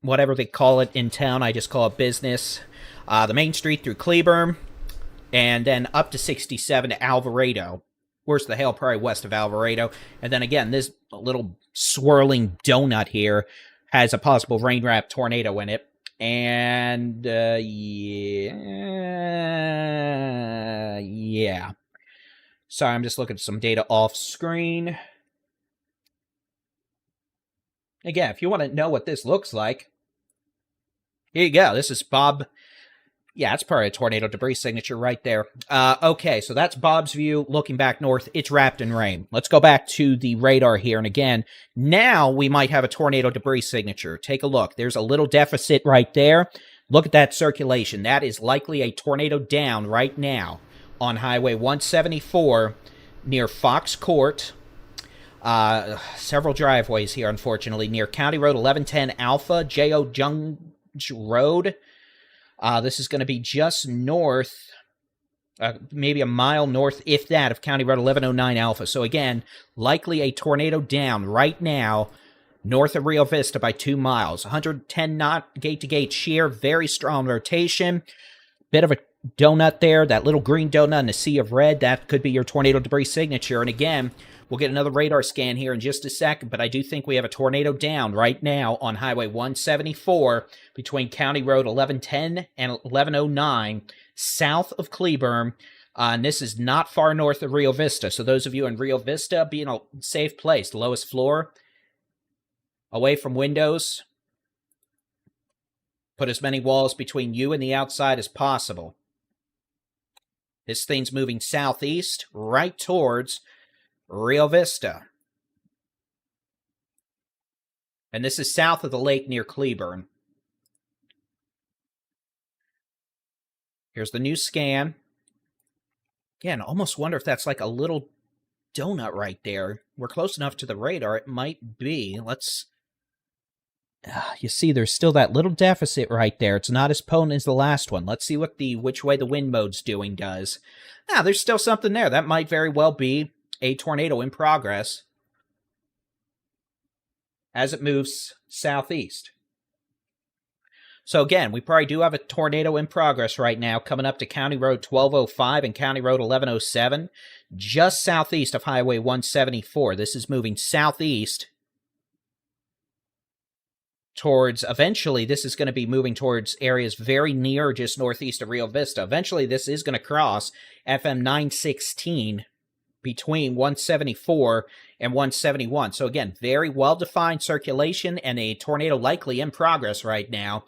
whatever they call it in town. I just call it Business. The main street through Cleburne, and then up to 67 to Alvarado. Worst of the hail, probably west of Alvarado. And then again, this little swirling donut here has a possible rain-wrapped tornado in it. And, yeah. Sorry, I'm just looking at some data off screen. Again, if you want to know what this looks like, here you go. This is Bob. Yeah, it's probably a tornado debris signature right there. Okay, so that's Bob's view looking back north. It's wrapped in rain. Let's go back to the radar here. And again, now we might have a tornado debris signature. Take a look. There's a little deficit right there. Look at that circulation. That is likely a tornado down right now on Highway 174 near Fox Court. Several driveways here, unfortunately, near County Road 1110 Alpha, J.O. Junge Road. This is going to be just north, maybe a mile north, if that, of County Road 1109 Alpha. So again, likely a tornado down right now, north of Rio Vista by 2 miles. 110 knot gate-to-gate shear, very strong rotation. Bit of a donut there, that little green donut in a sea of red, that could be your tornado debris signature. And again, we'll get another radar scan here in just a second, but I do think we have a tornado down right now on Highway 174 between County Road 1110 and 1109 south of Cleburne. And this is not far north of Rio Vista. So those of you in Rio Vista, be in a safe place. The lowest floor, away from windows. Put as many walls between you and the outside as possible. This thing's moving southeast, right towards Rio Vista. And this is south of the lake near Cleburne. Here's the new scan. Again, almost wonder if that's like a little donut right there. We're close enough to the radar. It might be. Let's... you see, there's still that little deficit right there. It's not as potent as the last one. Let's see what the which way the wind mode's doing does. Now, there's still something there. That might very well be a tornado in progress as it moves southeast. So again, we probably do have a tornado in progress right now coming up to County Road 1205 and County Road 1107, just southeast of Highway 174. This is moving southeast towards, eventually, this is going to be moving towards areas very near, just northeast of Rio Vista. Eventually, this is going to cross FM 916 between 174 and 171. So again, very well-defined circulation and a tornado likely in progress right now,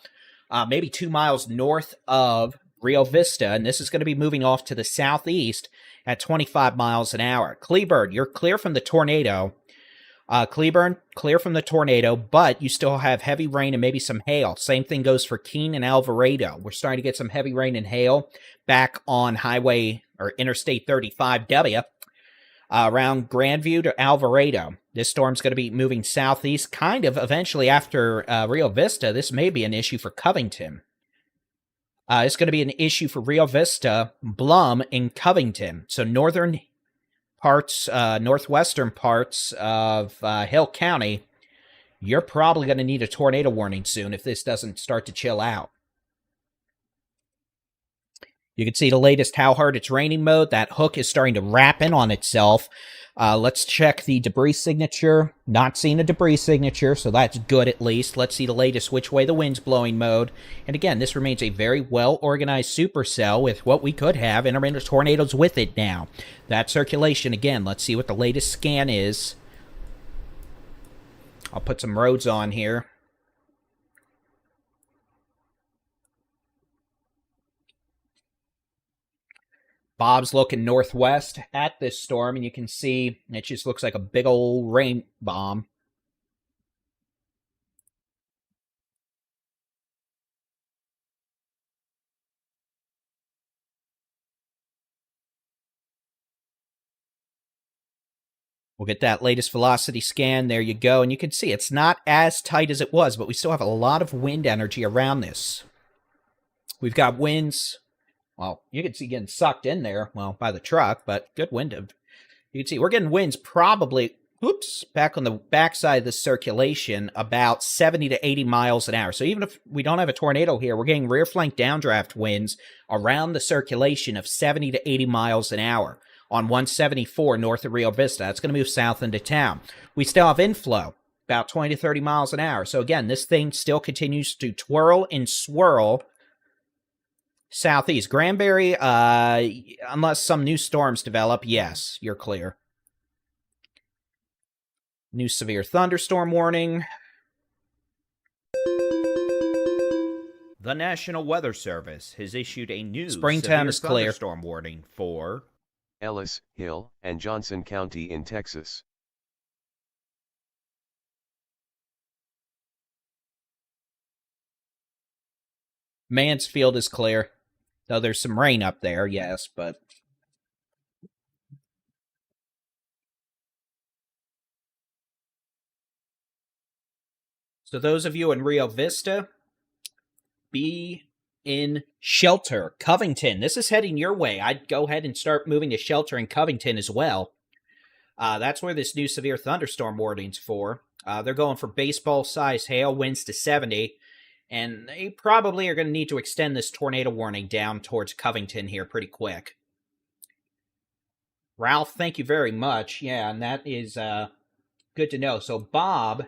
maybe 2 miles north of Rio Vista, and this is going to be moving off to the southeast at 25 miles an hour. Cleburne, you're clear from the tornado. Cleburne, clear from the tornado, but you still have heavy rain and maybe some hail. Same thing goes for Keene and Alvarado. We're starting to get some heavy rain and hail back on Highway or Interstate 35W around Grandview to Alvarado. This storm's going to be moving southeast, kind of eventually after Rio Vista. This may be an issue for Covington. It's going to be an issue for Rio Vista, Blum, and Covington. So northern parts, northwestern parts of Hill County, you're probably going to need a tornado warning soon if this doesn't start to chill out. You can see the latest how hard it's raining mode. That hook is starting to wrap in on itself. Let's check the debris signature. Not seeing a debris signature, so that's good at least. Let's see the latest which way the wind's blowing mode. And again, this remains a very well-organized supercell with what we could have intermittent tornadoes with it now. That circulation, again, let's see what the latest scan is. I'll put some roads on here. Bob's looking northwest at this storm, and you can see it just looks like a big old rain bomb. We'll get that latest velocity scan. There you go. And you can see it's not as tight as it was, but we still have a lot of wind energy around this. We've got winds. Well, you can see getting sucked in there, well, by the truck, but good wind. You can see we're getting winds probably, back on the backside of the circulation, about 70 to 80 miles an hour. So even if we don't have a tornado here, we're getting rear flank downdraft winds around the circulation of 70 to 80 miles an hour on 174 north of Rio Vista. That's going to move south into town. We still have inflow, about 20 to 30 miles an hour. So again, this thing still continues to twirl and swirl southeast. Granbury, unless some new storms develop, yes, you're clear. New severe thunderstorm warning. The National Weather Service has issued a new Springtown severe is clear. thunderstorm warning for Ellis, Hill, and Johnson County in Texas. Mansfield is clear. Though there's some rain up there, yes, but... So those of you in Rio Vista, be in shelter. Covington, this is heading your way. I'd go ahead and start moving to shelter in Covington as well. That's where this new severe thunderstorm warning's for. They're going for baseball-sized hail, winds to 70. And they probably are going to need to extend this tornado warning down towards Covington here pretty quick. Ralph, thank you very much. Yeah, and that is good to know. So Bob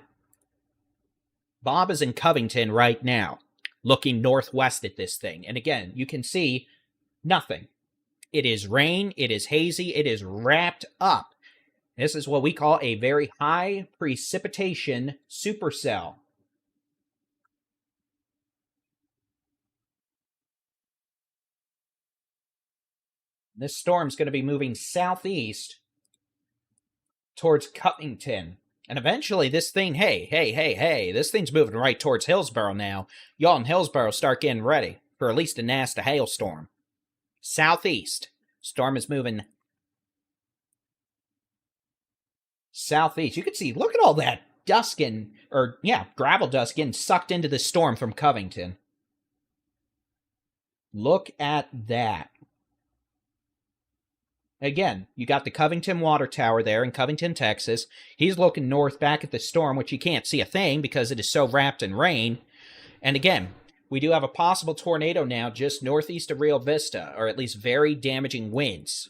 is in Covington right now, looking northwest at this thing. And again, you can see nothing. It is rain, it is hazy, it is wrapped up. This is what we call a very high precipitation supercell. This storm's going to be moving southeast towards Covington. And eventually this thing, hey, this thing's moving right towards Hillsboro now. Y'all in Hillsboro start getting ready for at least a nasty hailstorm. Southeast. Storm is moving southeast. You can see, look at all that gravel dust getting sucked into the storm from Covington. Look at that. Again, you got the Covington Water Tower there in Covington, Texas. He's looking north back at the storm, which you can't see a thing because it is so wrapped in rain. And again, we do have a possible tornado now just northeast of Rio Vista, or at least very damaging winds.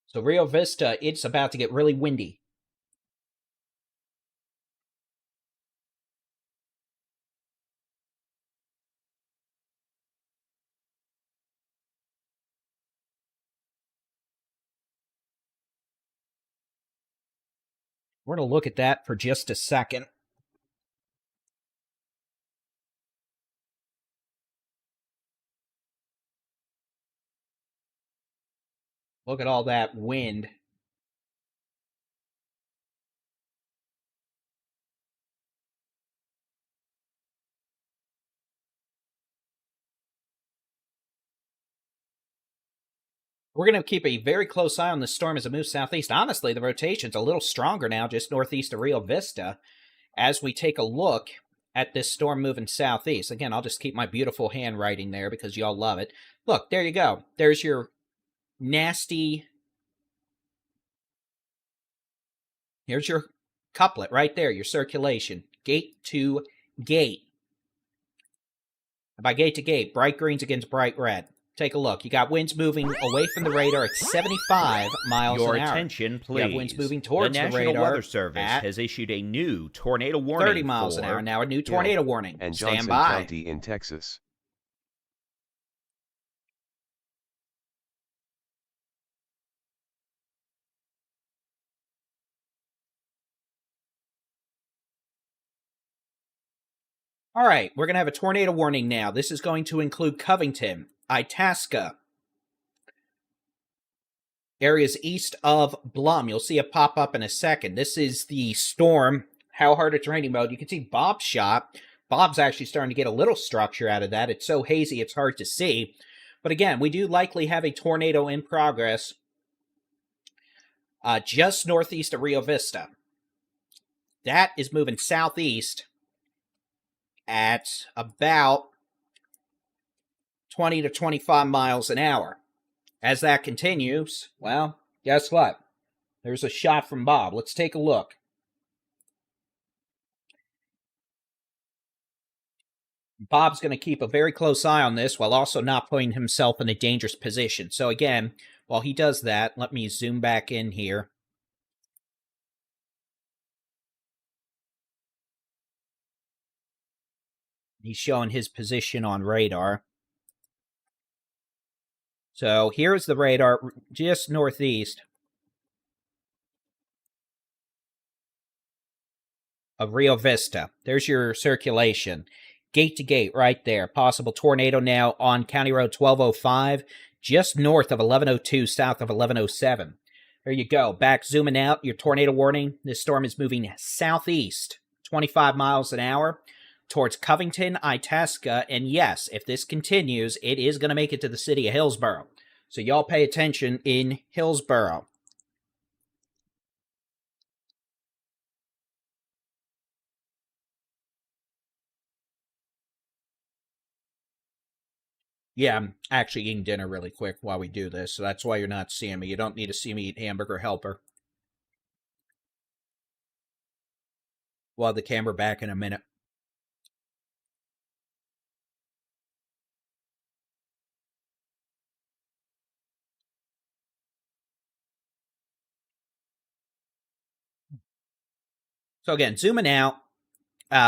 So Rio Vista, it's about to get really windy. We're going to look at that for just a second. Look at all that wind. We're going to keep a very close eye on the storm as it moves southeast. Honestly, the rotation's a little stronger now, just northeast of Rio Vista, as we take a look at this storm moving southeast. Again, I'll just keep my beautiful handwriting there because y'all love it. Look, there you go. There's your nasty... Here's your couplet right there, your circulation. Gate to gate. By gate to gate, bright greens against bright red. Take a look. You got winds moving away from the radar at 75 miles an hour. Your attention, please. You have winds moving towards the radar. The National Weather Service has issued a new tornado warning 30 miles an hour now. A new tornado warning. And Stand Johnson by. County in Texas. All right, we're going to have a tornado warning now. This is going to include Covington, Itasca, areas east of Blum. You'll see it pop up in a second. This is the storm, how hard it's raining mode. You can see Bob's shot. Bob's actually starting to get a little structure out of that. It's so hazy, it's hard to see. But again, we do likely have a tornado in progress just northeast of Rio Vista. That is moving southeast at about 20 to 25 miles an hour. As that continues, well, guess what? There's a shot from Bob. Let's take a look. Bob's going to keep a very close eye on this while also not putting himself in a dangerous position. So again, while he does that, let me zoom back in here. He's showing his position on radar. So here's the radar just northeast of Rio Vista. There's your circulation. Gate to gate right there. Possible tornado now on County Road 1205, just north of 1102, south of 1107. There you go. Back zooming out, your tornado warning. This storm is moving southeast, 25 miles an hour, towards Covington, Itasca, and yes, if this continues, it is going to make it to the city of Hillsboro. So y'all pay attention in Hillsboro. Yeah, I'm actually eating dinner really quick while we do this, so that's why you're not seeing me. You don't need to see me eat hamburger helper. We'll have the camera back in a minute. So again, zooming out,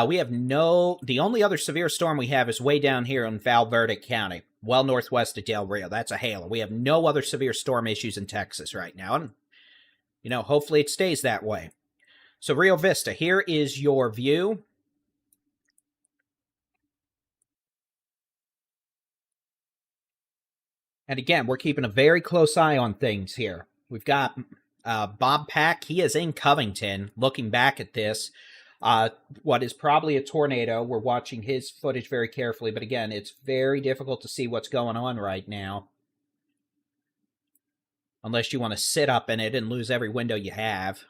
we have the only other severe storm we have is way down here in Valverde County, well northwest of Del Rio. That's a halo. We have no other severe storm issues in Texas right now. And, hopefully it stays that way. So Rio Vista, here is your view. And again, we're keeping a very close eye on things here. We've got Bob Pack. He is in Covington looking back at this. What is probably a tornado. We're watching his footage very carefully, but again, it's very difficult to see what's going on right now. Unless you want to sit up in it and lose every window you have.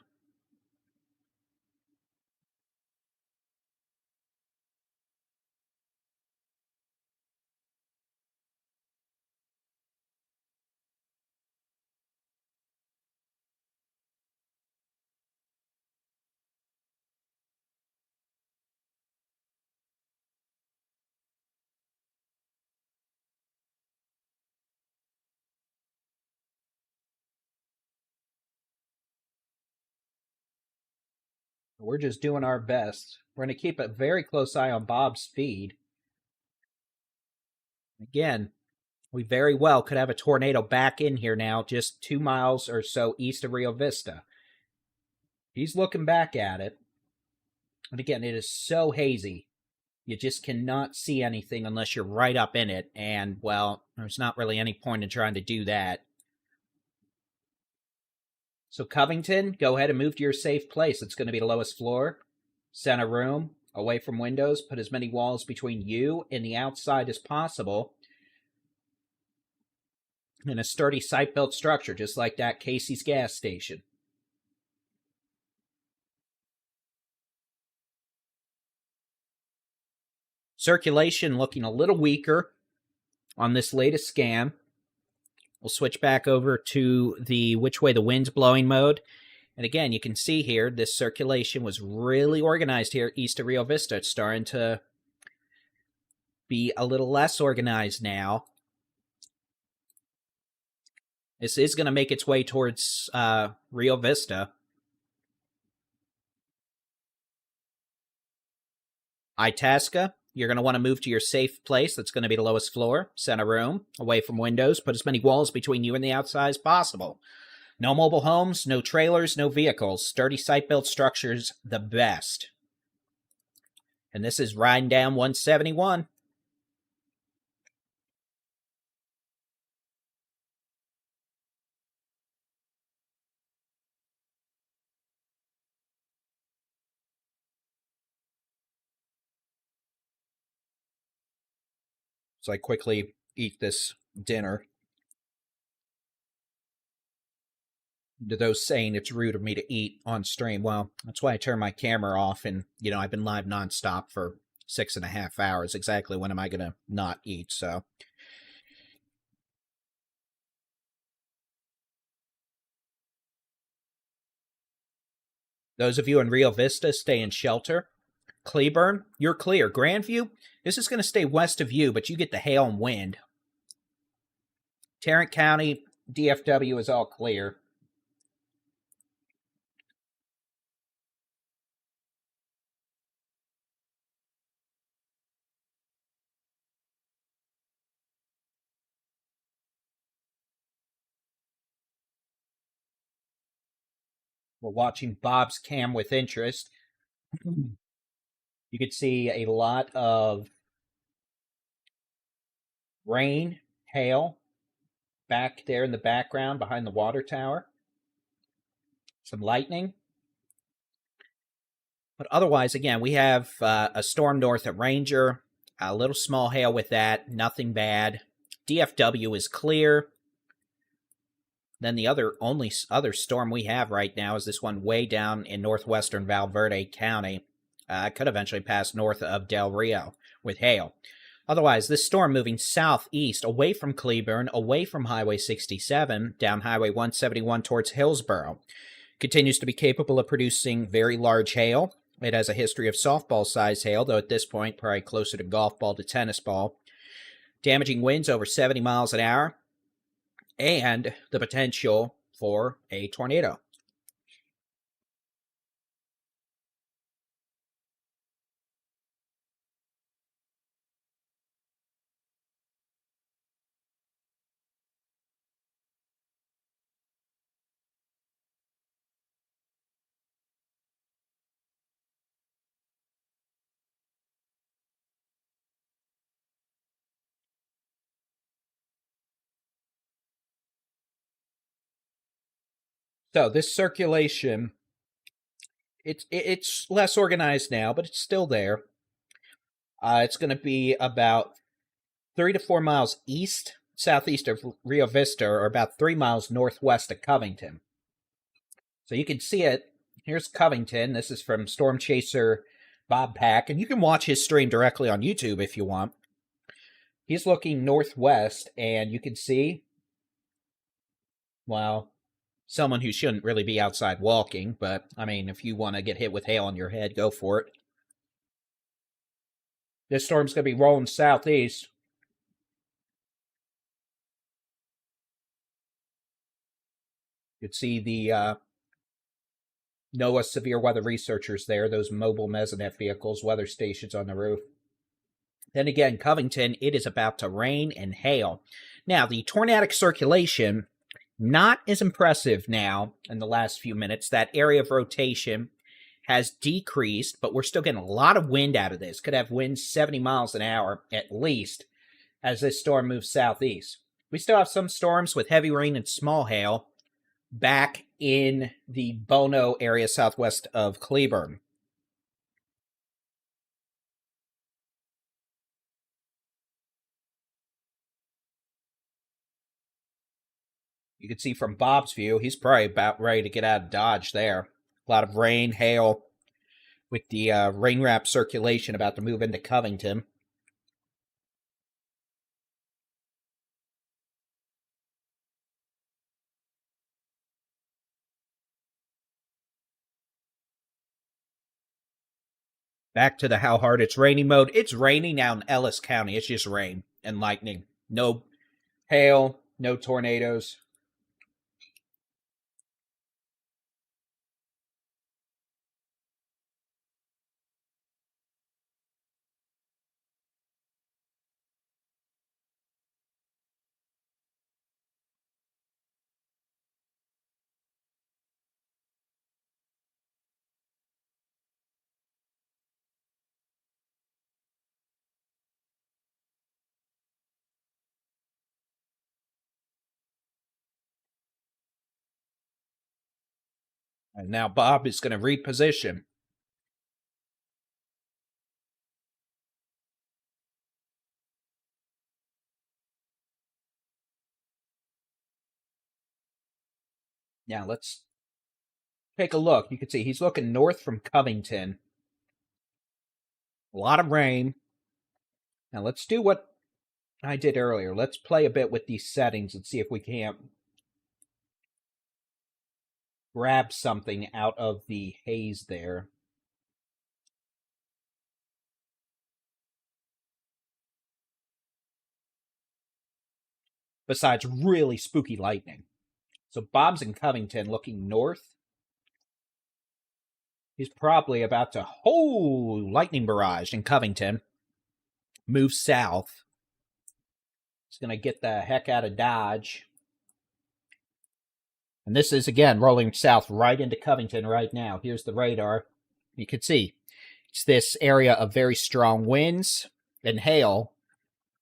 We're just doing our best. We're going to keep a very close eye on Bob's speed. Again, we very well could have a tornado back in here now, just 2 miles or so east of Rio Vista. He's looking back at it. And again, it is so hazy. You just cannot see anything unless you're right up in it. And, well, there's not really any point in trying to do that. So Covington, go ahead and move to your safe place. It's going to be the lowest floor, center room, away from windows. Put as many walls between you and the outside as possible. In a sturdy site-built structure, just like that Casey's gas station. Circulation looking a little weaker on this latest scan. We'll switch back over to the which way the wind's blowing mode. And again, you can see here, this circulation was really organized here east of Rio Vista. It's starting to be a little less organized now. This is going to make its way towards Rio Vista. Itasca, you're going to want to move to your safe place. That's going to be the lowest floor, center room, away from windows. Put as many walls between you and the outside as possible. No mobile homes, no trailers, no vehicles. Sturdy site-built structures, the best. And this is riding down 171. So I quickly eat this dinner. To those saying it's rude of me to eat on stream, well, that's why I turn my camera off. And, I've been live nonstop for 6.5 hours. Exactly when am I going to not eat? So those of you in Rio Vista, stay in shelter. Cleburne, you're clear. Grandview, this is going to stay west of you, but you get the hail and wind. Tarrant County, DFW is all clear. We're watching Bob's cam with interest. You could see a lot of rain, hail, back there in the background behind the water tower. Some lightning. But otherwise, again, we have a storm north at Ranger, a little small hail with that, nothing bad. DFW is clear. Then the only other storm we have right now is this one way down in northwestern Valverde County. Could eventually pass north of Del Rio with hail. Otherwise, this storm moving southeast, away from Cleburne, away from Highway 67, down Highway 171 towards Hillsborough, continues to be capable of producing very large hail. It has a history of softball-sized hail, though at this point, probably closer to golf ball to tennis ball. Damaging winds over 70 miles an hour, and the potential for a tornado. So this circulation, it's less organized now, but it's still there. It's going to be about 3 to 4 miles southeast of Rio Vista, or about 3 miles northwest of Covington. So you can see it. Here's Covington. This is from Storm Chaser Bob Pack, and you can watch his stream directly on YouTube if you want. He's looking northwest, and you can see, well, someone who shouldn't really be outside walking, but, I mean, if you want to get hit with hail on your head, go for it. This storm's going to be rolling southeast. You can see the NOAA severe weather researchers there, those mobile mesonet vehicles, weather stations on the roof. Then again, Covington, it is about to rain and hail. Now, the tornadic circulation, not as impressive now in the last few minutes. That area of rotation has decreased, but we're still getting a lot of wind out of this. Could have winds 70 miles an hour at least as this storm moves southeast. We still have some storms with heavy rain and small hail back in the Bono area southwest of Cleburne. You can see from Bob's view, he's probably about ready to get out of Dodge there. A lot of rain, hail, with the rain wrap circulation about to move into Covington. Back to the how hard it's raining mode. It's raining now in Ellis County. It's just rain and lightning. No hail, no tornadoes. And now Bob is going to reposition. Now let's take a look. You can see he's looking north from Covington. A lot of rain. Now let's do what I did earlier. Let's play a bit with these settings and see if we can't grab something out of the haze there. Besides really spooky lightning. So Bob's in Covington looking north. He's probably about to, lightning barrage in Covington. Move south. He's going to get the heck out of Dodge. And this is, again, rolling south right into Covington right now. Here's the radar. You can see it's this area of very strong winds and hail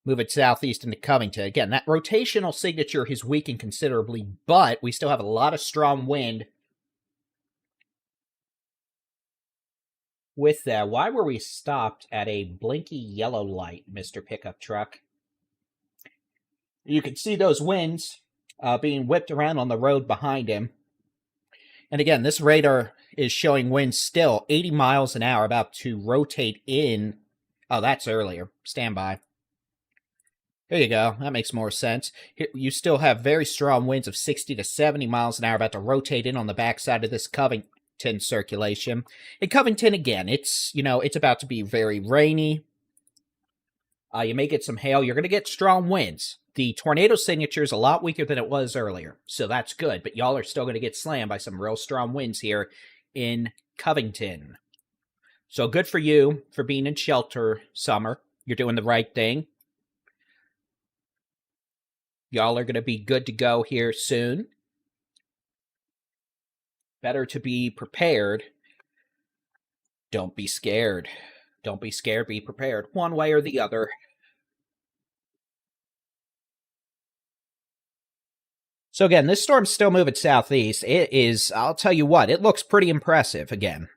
moving southeast into Covington. Again, that rotational signature has weakened considerably, but we still have a lot of strong wind with that. Why were we stopped at a blinky yellow light, Mr. Pickup Truck? You can see those winds being whipped around on the road behind him. And again, this radar is showing winds still 80 miles an hour, about to rotate in. Oh, that's earlier. Stand by. There you go. That makes more sense. You still have very strong winds of 60 to 70 miles an hour about to rotate in on the backside of this Covington circulation. In Covington, again, it's about to be very rainy. You may get some hail. You're going to get strong winds. The tornado signature is a lot weaker than it was earlier, so that's good. But y'all are still going to get slammed by some real strong winds here in Covington. So good for you for being in shelter, Summer. You're doing the right thing. Y'all are going to be good to go here soon. Better to be prepared. Don't be scared. Don't be scared, be prepared. One way or the other. So again, this storm's still moving southeast. It is, I'll tell you what, it looks pretty impressive again.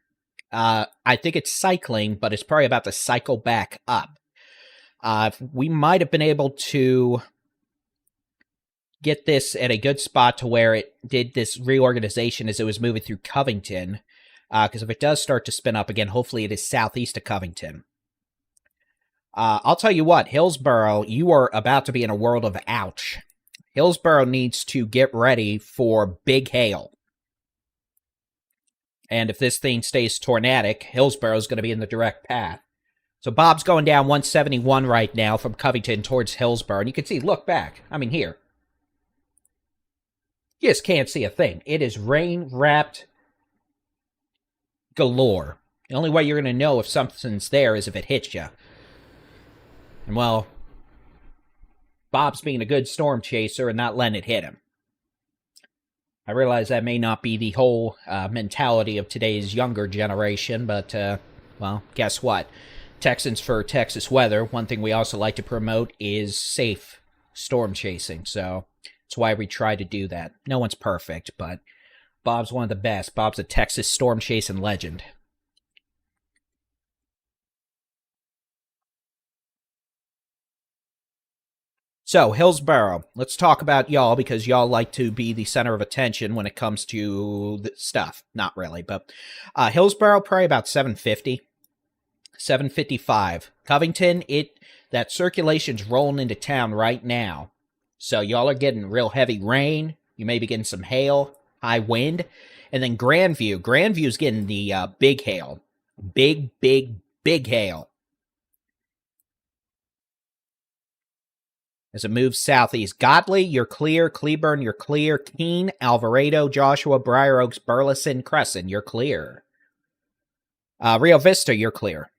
I think it's cycling, but it's probably about to cycle back up. We might have been able to get this at a good spot to where it did this reorganization as it was moving through Covington. Because if it does start to spin up again, hopefully it is southeast of Covington. I'll tell you what, Hillsborough, you are about to be in a world of ouch. Hillsborough needs to get ready for big hail. And if this thing stays tornadic, Hillsborough is going to be in the direct path. So Bob's going down 171 right now from Covington towards Hillsborough. And you can see, look back. I mean, here. You just can't see a thing. It is rain-wrapped galore. The only way you're going to know if something's there is if it hits you. And, well, Bob's being a good storm chaser and not letting it hit him. I realize that may not be the whole mentality of today's younger generation, but, well, guess what? Texans for Texas weather, one thing we also like to promote is safe storm chasing, so that's why we try to do that. No one's perfect, but Bob's one of the best. Bob's a Texas storm chasing legend. So, Hillsborough, let's talk about y'all, because y'all like to be the center of attention when it comes to the stuff. Not really, but Hillsborough, probably about 750, 755. Covington, that circulation's rolling into town right now. So y'all are getting real heavy rain. You may be getting some hail, high wind. And then Grandview. Grandview's getting the big hail. Big hail. As it moves southeast. Godley, you're clear. Cleburne, you're clear. Keene, Alvarado, Joshua, Briar Oaks, Burleson, Crescent, you're clear. Rio Vista, you're clear.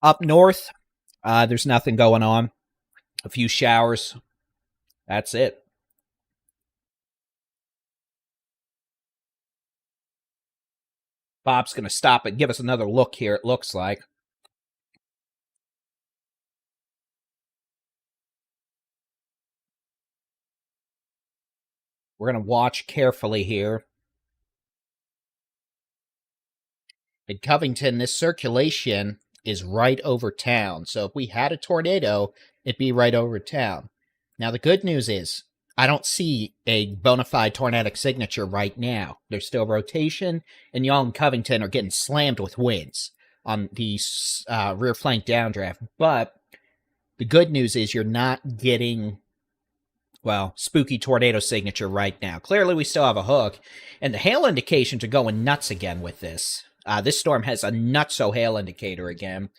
Up north, there's nothing going on. A few showers. That's it. Bob's going to stop and give us another look here, it looks like. We're going to watch carefully here. In Covington, this circulation is right over town. So if we had a tornado, it'd be right over town. Now, the good news is, I don't see a bona fide tornadic signature right now. There's still rotation, and y'all in Covington are getting slammed with winds on the rear flank downdraft. But the good news is you're not getting, well, spooky tornado signature right now. Clearly, we still have a hook, and the hail indications are going nuts again with this. This storm has a nutso hail indicator again.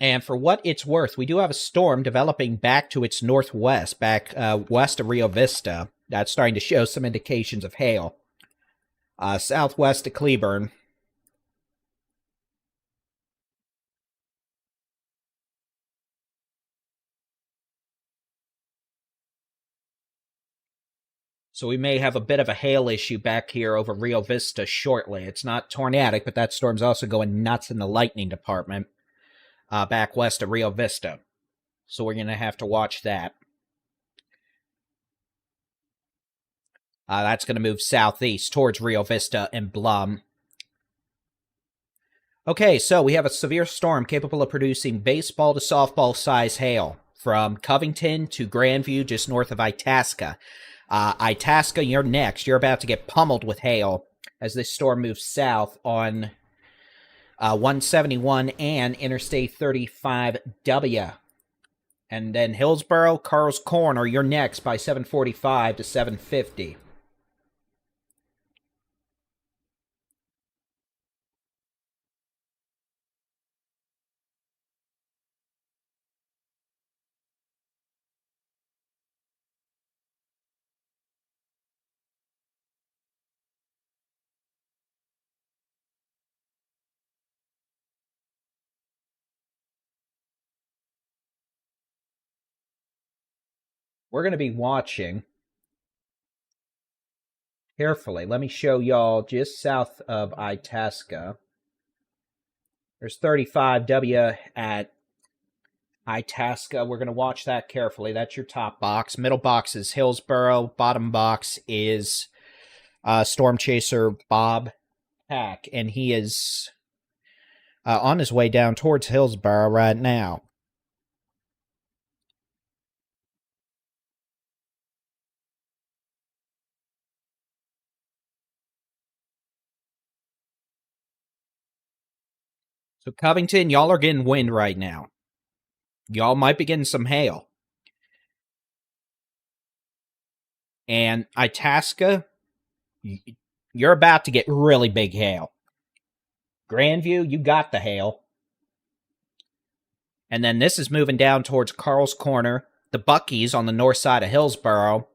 And for what it's worth, we do have a storm developing back to its northwest, back west of Rio Vista. That's starting to show some indications of hail. Southwest of Cleburne. So we may have a bit of a hail issue back here over Rio Vista shortly. It's not tornadic, but that storm's also going nuts in the lightning department. Back west of Rio Vista. So we're going to have to watch that. That's going to move southeast towards Rio Vista and Blum. Okay, so we have a severe storm capable of producing baseball to softball size hail from Covington to Grandview, just north of Itasca. Itasca, you're next. You're about to get pummeled with hail as this storm moves south on 171, and Interstate 35W. And then Hillsboro, Carl's Corner, you're next by 745 to 750. We're going to be watching carefully. Let me show y'all just south of Itasca. There's 35W at Itasca. We're going to watch that carefully. That's your top box. Middle box is Hillsboro. Bottom box is Storm Chaser Bob Hack. And he is on his way down towards Hillsboro right now. So Covington, y'all are getting wind right now. Y'all might be getting some hail. And Itasca, you're about to get really big hail. Grandview, you got the hail. And then this is moving down towards Carl's Corner, the Buc-ee's on the north side of Hillsboro,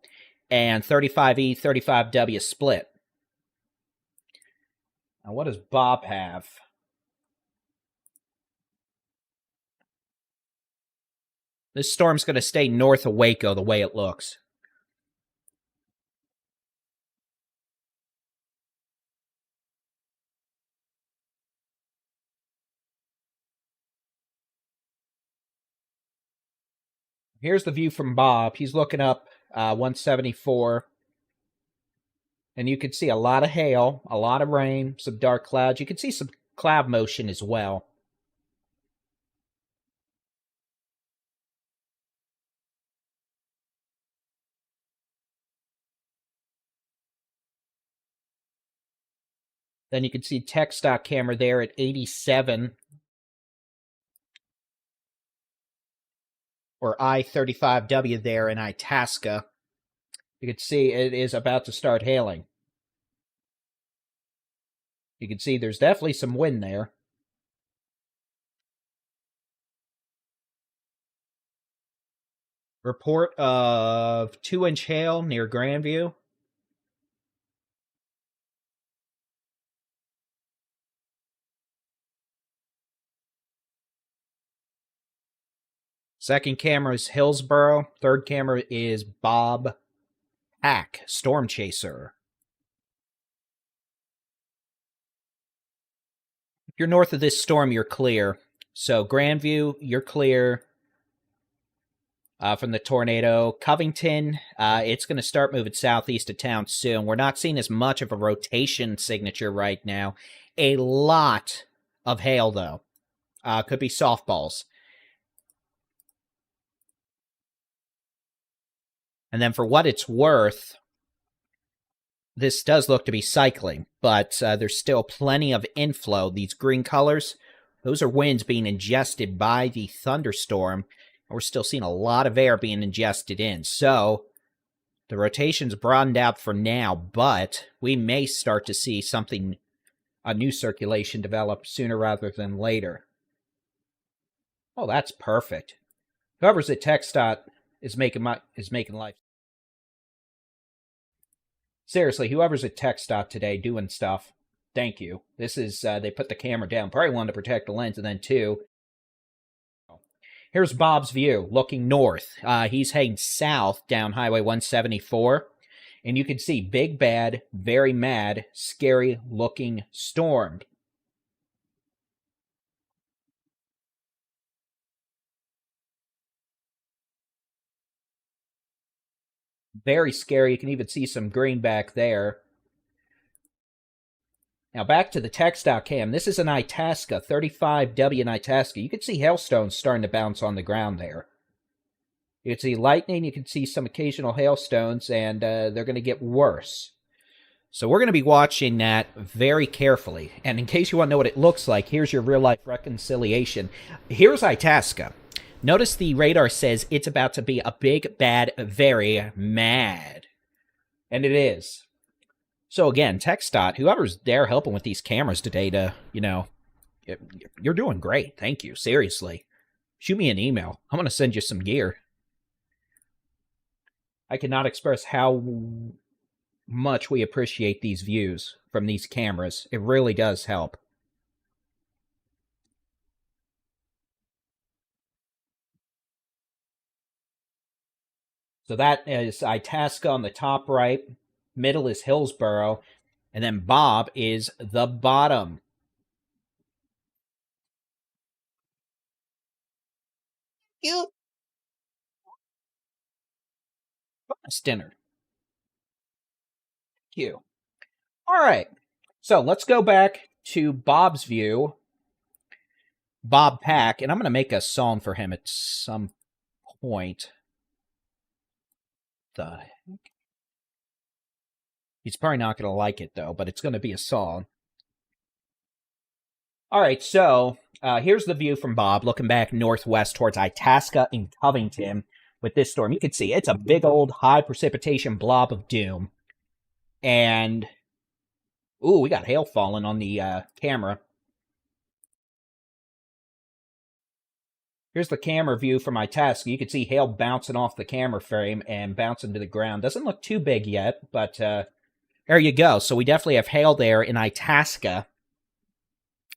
and 35E, 35W split. Now, what does Bob have? This storm's going to stay north of Waco the way it looks. Here's the view from Bob. He's looking up 174. And you can see a lot of hail, a lot of rain, some dark clouds. You can see some cloud motion as well. Then you can see tech stock camera there at 87. Or I-35W there in Itasca. You can see it is about to start hailing. You can see there's definitely some wind there. Report of 2-inch hail near Grandview. Second camera is Hillsboro. Third camera is Bob Hack, Storm Chaser. If you're north of this storm, you're clear. So Grandview, you're clear from the tornado. Covington, it's going to start moving southeast of town soon. We're not seeing as much of a rotation signature right now. A lot of hail, though. Could be softballs. And then for what it's worth, this does look to be cycling, but there's still plenty of inflow. These green colors, those are winds being ingested by the thunderstorm. And we're still seeing a lot of air being ingested in. So the rotation's broadened out for now, but we may start to see something, a new circulation develop sooner rather than later. Oh, that's perfect. Whoever's at TxDOT is making life. Seriously, whoever's at TxDOT today doing stuff, thank you. This is, they put the camera down. Probably wanted to protect the lens, and then two. Here's Bob's view, looking north. He's heading south down Highway 174. And you can see big, bad, very mad, scary-looking storm. Very scary. You can even see some green back there. Now back to the TxDOT cam. This is an Itasca, 35W in Itasca. You can see hailstones starting to bounce on the ground there. You can see lightning. You can see some occasional hailstones, and they're going to get worse. So we're going to be watching that very carefully. And in case you want to know what it looks like, here's your real-life reconciliation. Here's Itasca. Notice the radar says it's about to be a big, bad, very mad. And it is. So again, TxDOT, whoever's there helping with these cameras today to, you're doing great. Thank you. Seriously. Shoot me an email. I'm going to send you some gear. I cannot express how much we appreciate these views from these cameras. It really does help. So that is Itasca on the top right. Middle is Hillsboro. And then Bob is the bottom. You. Bonus dinner. Thank you. All right. So let's go back to Bob's view. Bob Pack. And I'm going to make a song for him at some point. The heck? He's probably not going to like it, though, but it's going to be a song. All right, so here's the view from Bob, looking back northwest towards Itasca and Covington with this storm. You can see it's a big old high precipitation blob of doom. And, ooh, we got hail falling on the camera. Here's the camera view from Itasca. You can see hail bouncing off the camera frame and bouncing to the ground. Doesn't look too big yet, but there you go. So we definitely have hail there in Itasca.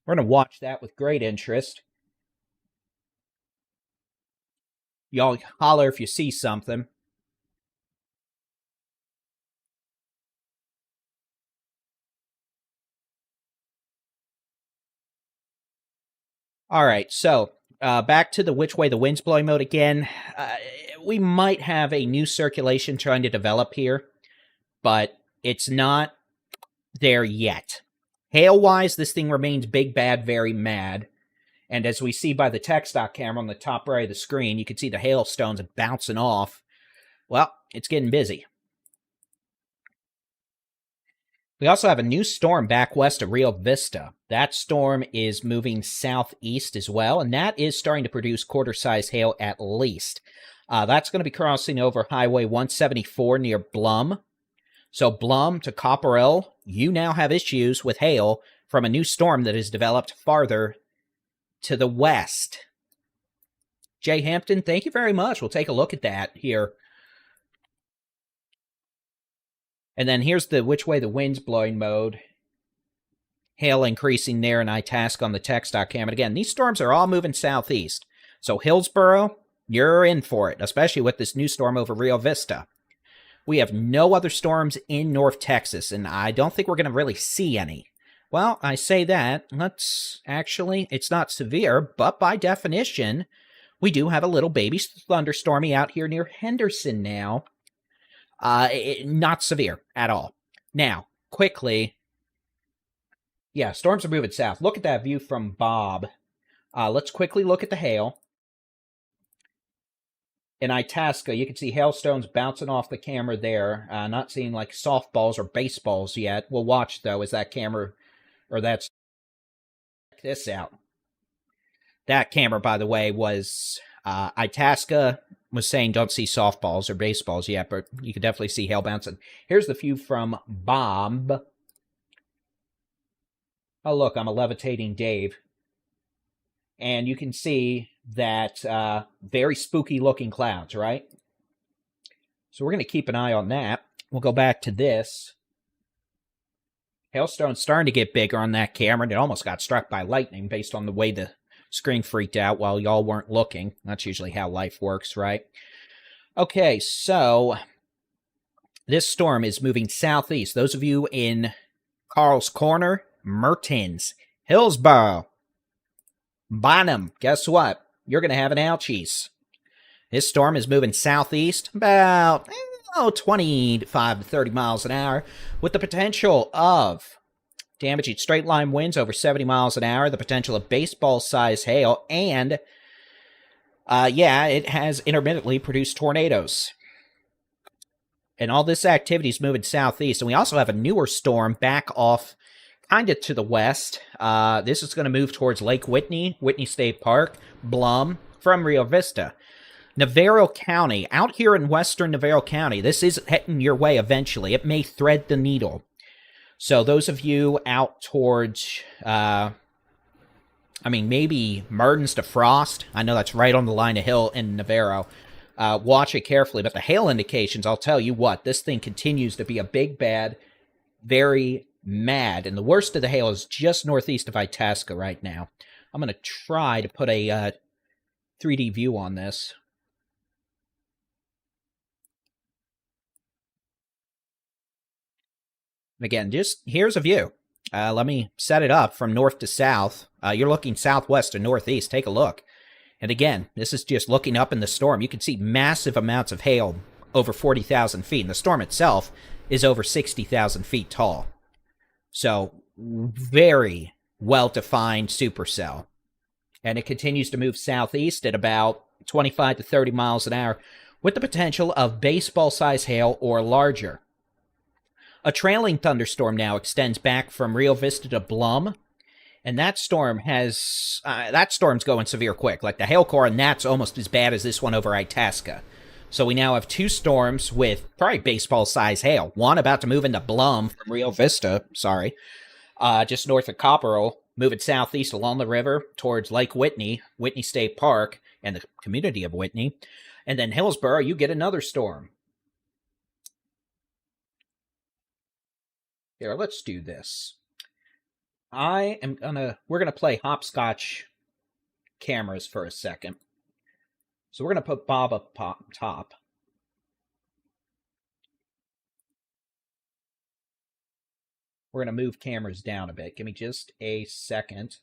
We're going to watch that with great interest. Y'all holler if you see something. All right, so back to the which way the wind's blowing mode again. We might have a new circulation trying to develop here, but it's not there yet. Hail-wise, this thing remains big, bad, very mad. And as we see by the TxDOT camera on the top right of the screen, you can see the hailstones bouncing off. Well, it's getting busy. We also have a new storm back west of Rio Vista. That storm is moving southeast as well, and that is starting to produce quarter-size hail at least. That's going to be crossing over Highway 174 near Blum. So Blum to Copperell, you now have issues with hail from a new storm that has developed farther to the west. Jay Hampton, thank you very much. We'll take a look at that here. And then here's the which way the wind's blowing mode. Hail increasing there in Itasca on the TxDOT cam. And again, these storms are all moving southeast. So Hillsboro, you're in for it, especially with this new storm over Rio Vista. We have no other storms in North Texas, and I don't think we're going to really see any. Well, I say that. It's not severe, but by definition, we do have a little baby thunderstormy out here near Henderson now. Not severe at all. Now, quickly, yeah, storms are moving south. Look at that view from Bob. Let's quickly look at the hail. In Itasca, you can see hailstones bouncing off the camera there. Not seeing like softballs or baseballs yet. We'll watch, though, as that camera, or that's, check this out. That camera, by the way, was, Itasca was saying don't see softballs or baseballs yet, but you can definitely see hail bouncing. Here's the view from Bob. Oh, look, I'm a levitating Dave. And you can see that very spooky looking clouds, right? So we're going to keep an eye on that. We'll go back to this. Hailstone's starting to get bigger on that camera, and it almost got struck by lightning based on the way the screen freaked out while y'all weren't looking. That's usually how life works, right? Okay, so this storm is moving southeast. Those of you in Carl's Corner, Mertens, Hillsboro, Bonham, guess what? You're going to have an ouchies. This storm is moving southeast about 25 to 30 miles an hour with the potential of damaging straight-line winds over 70 miles an hour, the potential of baseball-sized hail, and, it has intermittently produced tornadoes. And all this activity is moving southeast. And we also have a newer storm back off kind of to the west. This is going to move towards Lake Whitney, Whitney State Park, Blum, from Rio Vista. Navarro County, out here in western Navarro County, this is heading your way eventually. It may thread the needle. So those of you out towards, maybe Mertens to Frost, I know that's right on the line of hill in Navarro, watch it carefully. But the hail indications, I'll tell you what, this thing continues to be a big, bad, very mad. And the worst of the hail is just northeast of Itasca right now. I'm going to try to put a 3D view on this. Again, just here's a view. Let me set it up from north to south. You're looking southwest to northeast. Take a look. And again, this is just looking up in the storm. You can see massive amounts of hail over 40,000 feet. And the storm itself is over 60,000 feet tall. So, very well-defined supercell. And it continues to move southeast at about 25 to 30 miles an hour with the potential of baseball-size hail or larger. A trailing thunderstorm now extends back from Rio Vista to Blum, and that storm's going severe quick. Like the hail core, and that's almost as bad as this one over Itasca. So we now have two storms with probably baseball-size hail. One about to move into Blum from Rio Vista, just north of Copperell, moving southeast along the river towards Lake Whitney, Whitney State Park, and the community of Whitney. And then Hillsborough, you get another storm. Here, let's do this. We're gonna play hopscotch cameras for a second. So we're gonna put Bob up top. We're gonna move cameras down a bit. Give me just a second.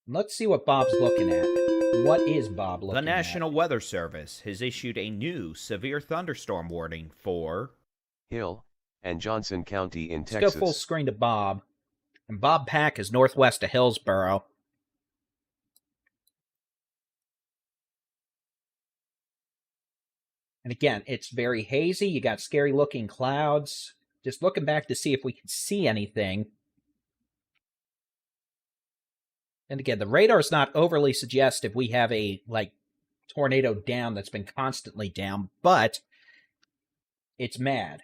Let's see what Bob's looking at. What is Bob looking at? The National Weather Service has issued a new severe thunderstorm warning for Hill and Johnson County in Let's Texas. go full screen to Bob. And Bob Pack is northwest of Hillsborough. And again, it's very hazy. You got scary looking clouds. Just looking back to see if we can see anything. And again, the radar is not overly suggestive. We have a tornado down that's been constantly down, but it's mad.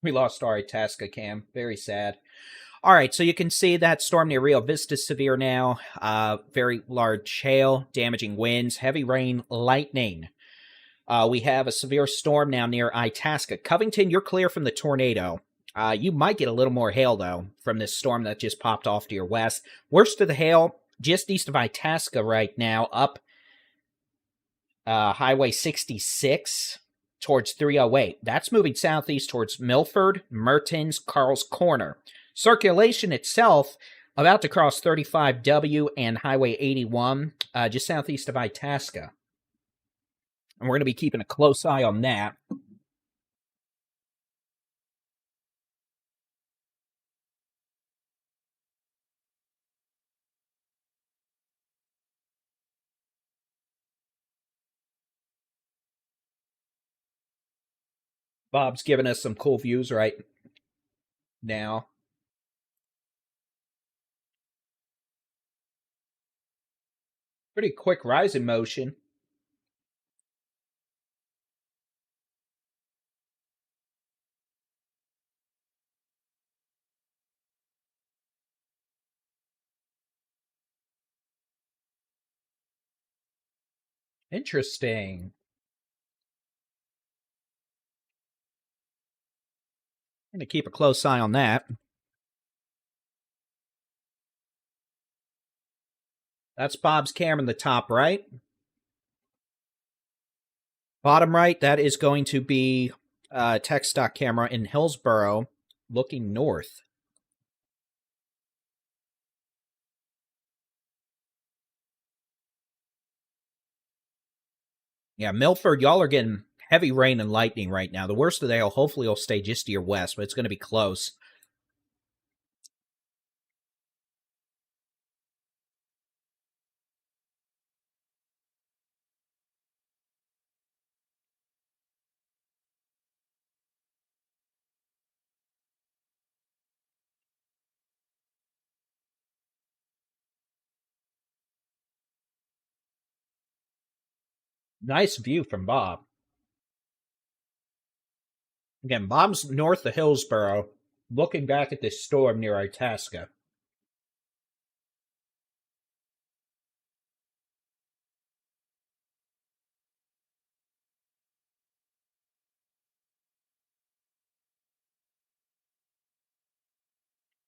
We lost our Itasca cam. Very sad. All right, so you can see that storm near Rio Vista is severe now. Very large hail, damaging winds, heavy rain, lightning. We have a severe storm now near Itasca. Covington, you're clear from the tornado. You might get a little more hail, though, from this storm that just popped off to your west. Worst of the hail, just east of Itasca right now, up Highway 66 towards 308. That's moving southeast towards Milford, Mertens, Carl's Corner. Circulation itself about to cross 35W and Highway 81, just southeast of Itasca. And we're going to be keeping a close eye on that. Bob's giving us some cool views right now. Pretty quick rise in motion. Interesting. I'm going to keep a close eye on that. That's Bob's camera in the top right. Bottom right, that is going to be tech stock camera in Hillsborough looking north. Yeah, Milford, y'all are getting heavy rain and lightning right now. The worst of the hail hopefully will stay just to your west, but it's going to be close. Nice view from Bob. Again, Bob's north of Hillsboro, looking back at this storm near Itasca.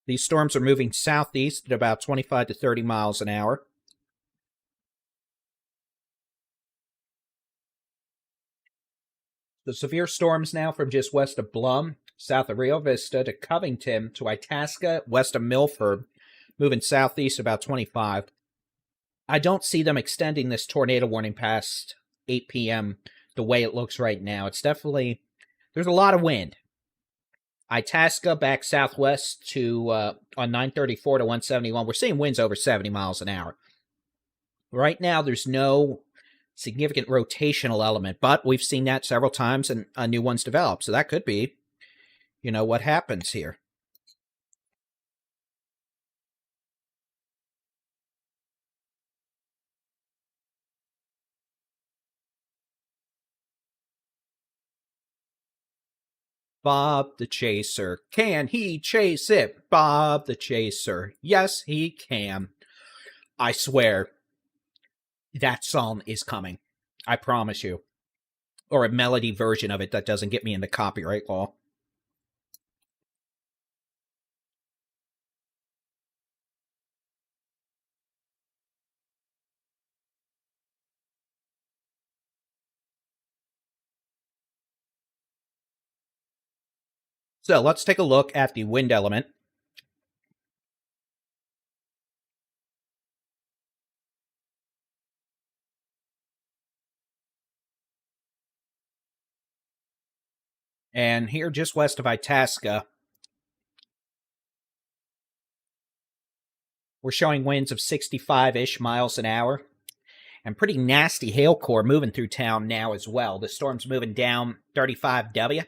These storms are moving southeast at about 25 to 30 miles an hour. The severe storms now from just west of Blum, south of Rio Vista, to Covington, to Itasca, west of Milford, moving southeast about 25. I don't see them extending this tornado warning past 8 p.m. the way it looks right now. It's definitely, there's a lot of wind. Itasca back southwest to on 934 to 171. We're seeing winds over 70 miles an hour. Right now, there's no significant rotational element, but we've seen that several times and a new one's developed. So that could be, what happens here. Bob the Chaser. Can he chase it? Bob the Chaser. Yes, he can. I swear, that song is coming. I promise you. Or a melody version of it that doesn't get me into copyright law. So let's take a look at the wind element. And here, just west of Itasca, we're showing winds of 65-ish miles an hour. And pretty nasty hail core moving through town now as well. The storm's moving down 35W.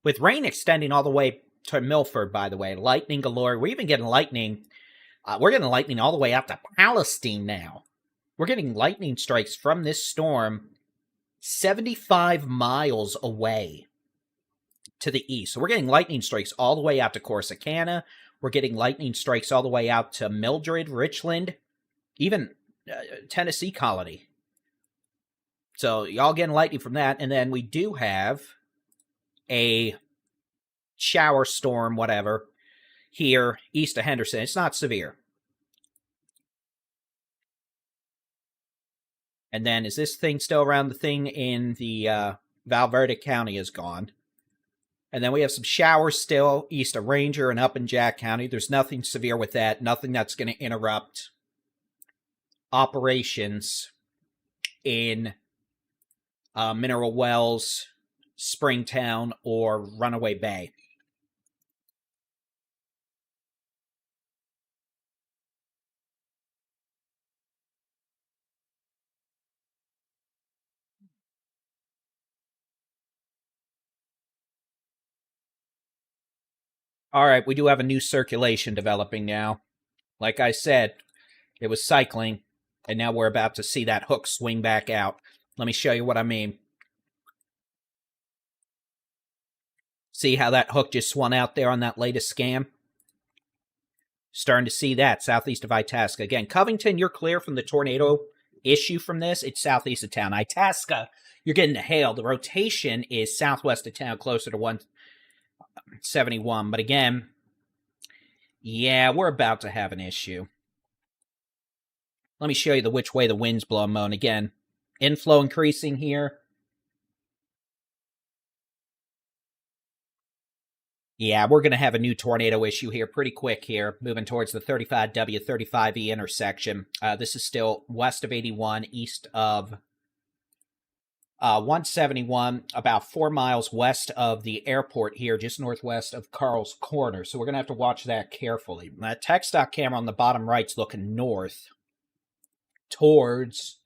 With rain extending all the way to Milford, by the way. Lightning galore. We're even getting lightning. We're getting lightning all the way out to Palestine now. We're getting lightning strikes from this storm 75 miles away to the east. So we're getting lightning strikes all the way out to Corsicana. We're getting lightning strikes all the way out to Mildred, Richland, even Tennessee Colony. So y'all getting lightning from that. And then we do have a shower storm, whatever, here east of Henderson. It's not severe. And then is this thing still around? The thing in the Valverde County is gone. And then we have some showers still east of Ranger and up in Jack County. There's nothing severe with that. Nothing that's going to interrupt operations in Mineral Wells, Springtown, or Runaway Bay. All right, we do have a new circulation developing now. Like I said, it was cycling, and now we're about to see that hook swing back out. Let me show you what I mean. See how that hook just swung out there on that latest scan? Starting to see that southeast of Itasca. Again, Covington, you're clear from the tornado issue from this. It's southeast of town. Itasca, you're getting the hail. The rotation is southwest of town, closer to 171. But again, yeah, we're about to have an issue. Let me show you which way the wind's blowing, Moan. Again, inflow increasing here. Yeah, we're going to have a new tornado issue here pretty quick here, moving towards the 35W, 35E intersection. This is still west of 81, east of 171, about 4 miles west of the airport here, just northwest of Carl's Corner. So we're going to have to watch that carefully. That tech stock camera on the bottom right's looking north towards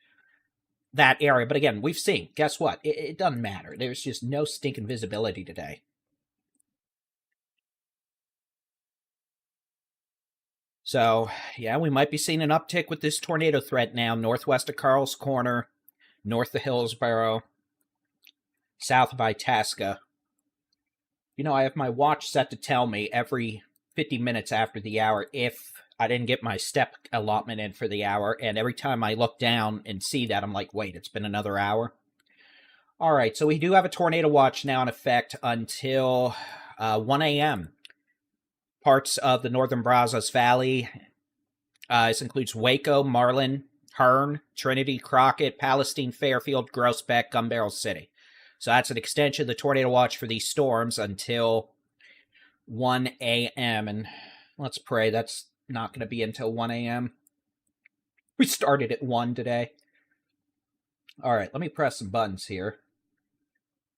that area. But again, we've seen, guess what? It doesn't matter. There's just no stinking visibility today. So, yeah, we might be seeing an uptick with this tornado threat now, northwest of Carl's Corner, north of Hillsboro, south of Itasca. You know, I have my watch set to tell me every 50 minutes after the hour if I didn't get my step allotment in for the hour, and every time I look down and see that, I'm like, wait, it's been another hour? All right, so we do have a tornado watch now in effect until 1 a.m. Parts of the northern Brazos Valley. This includes Waco, Marlin, Hearn, Trinity, Crockett, Palestine, Fairfield, Groesbeck, Gun Barrel City. So that's an extension of the tornado watch for these storms until 1 a.m. And let's pray that's not going to be until 1 a.m. We started at 1 today. All right, let me press some buttons here.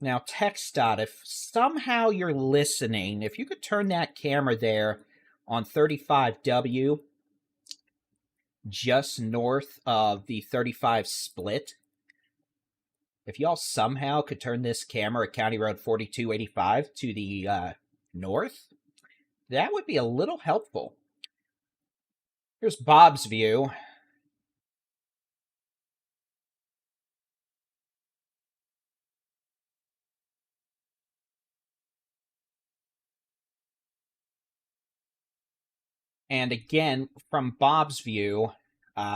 Now, TxDOT, if somehow you're listening, if you could turn that camera there on 35W, just north of the 35 split, if y'all somehow could turn this camera at County Road 4285 to the north, that would be a little helpful. Here's Bob's view. And again, from Bob's view,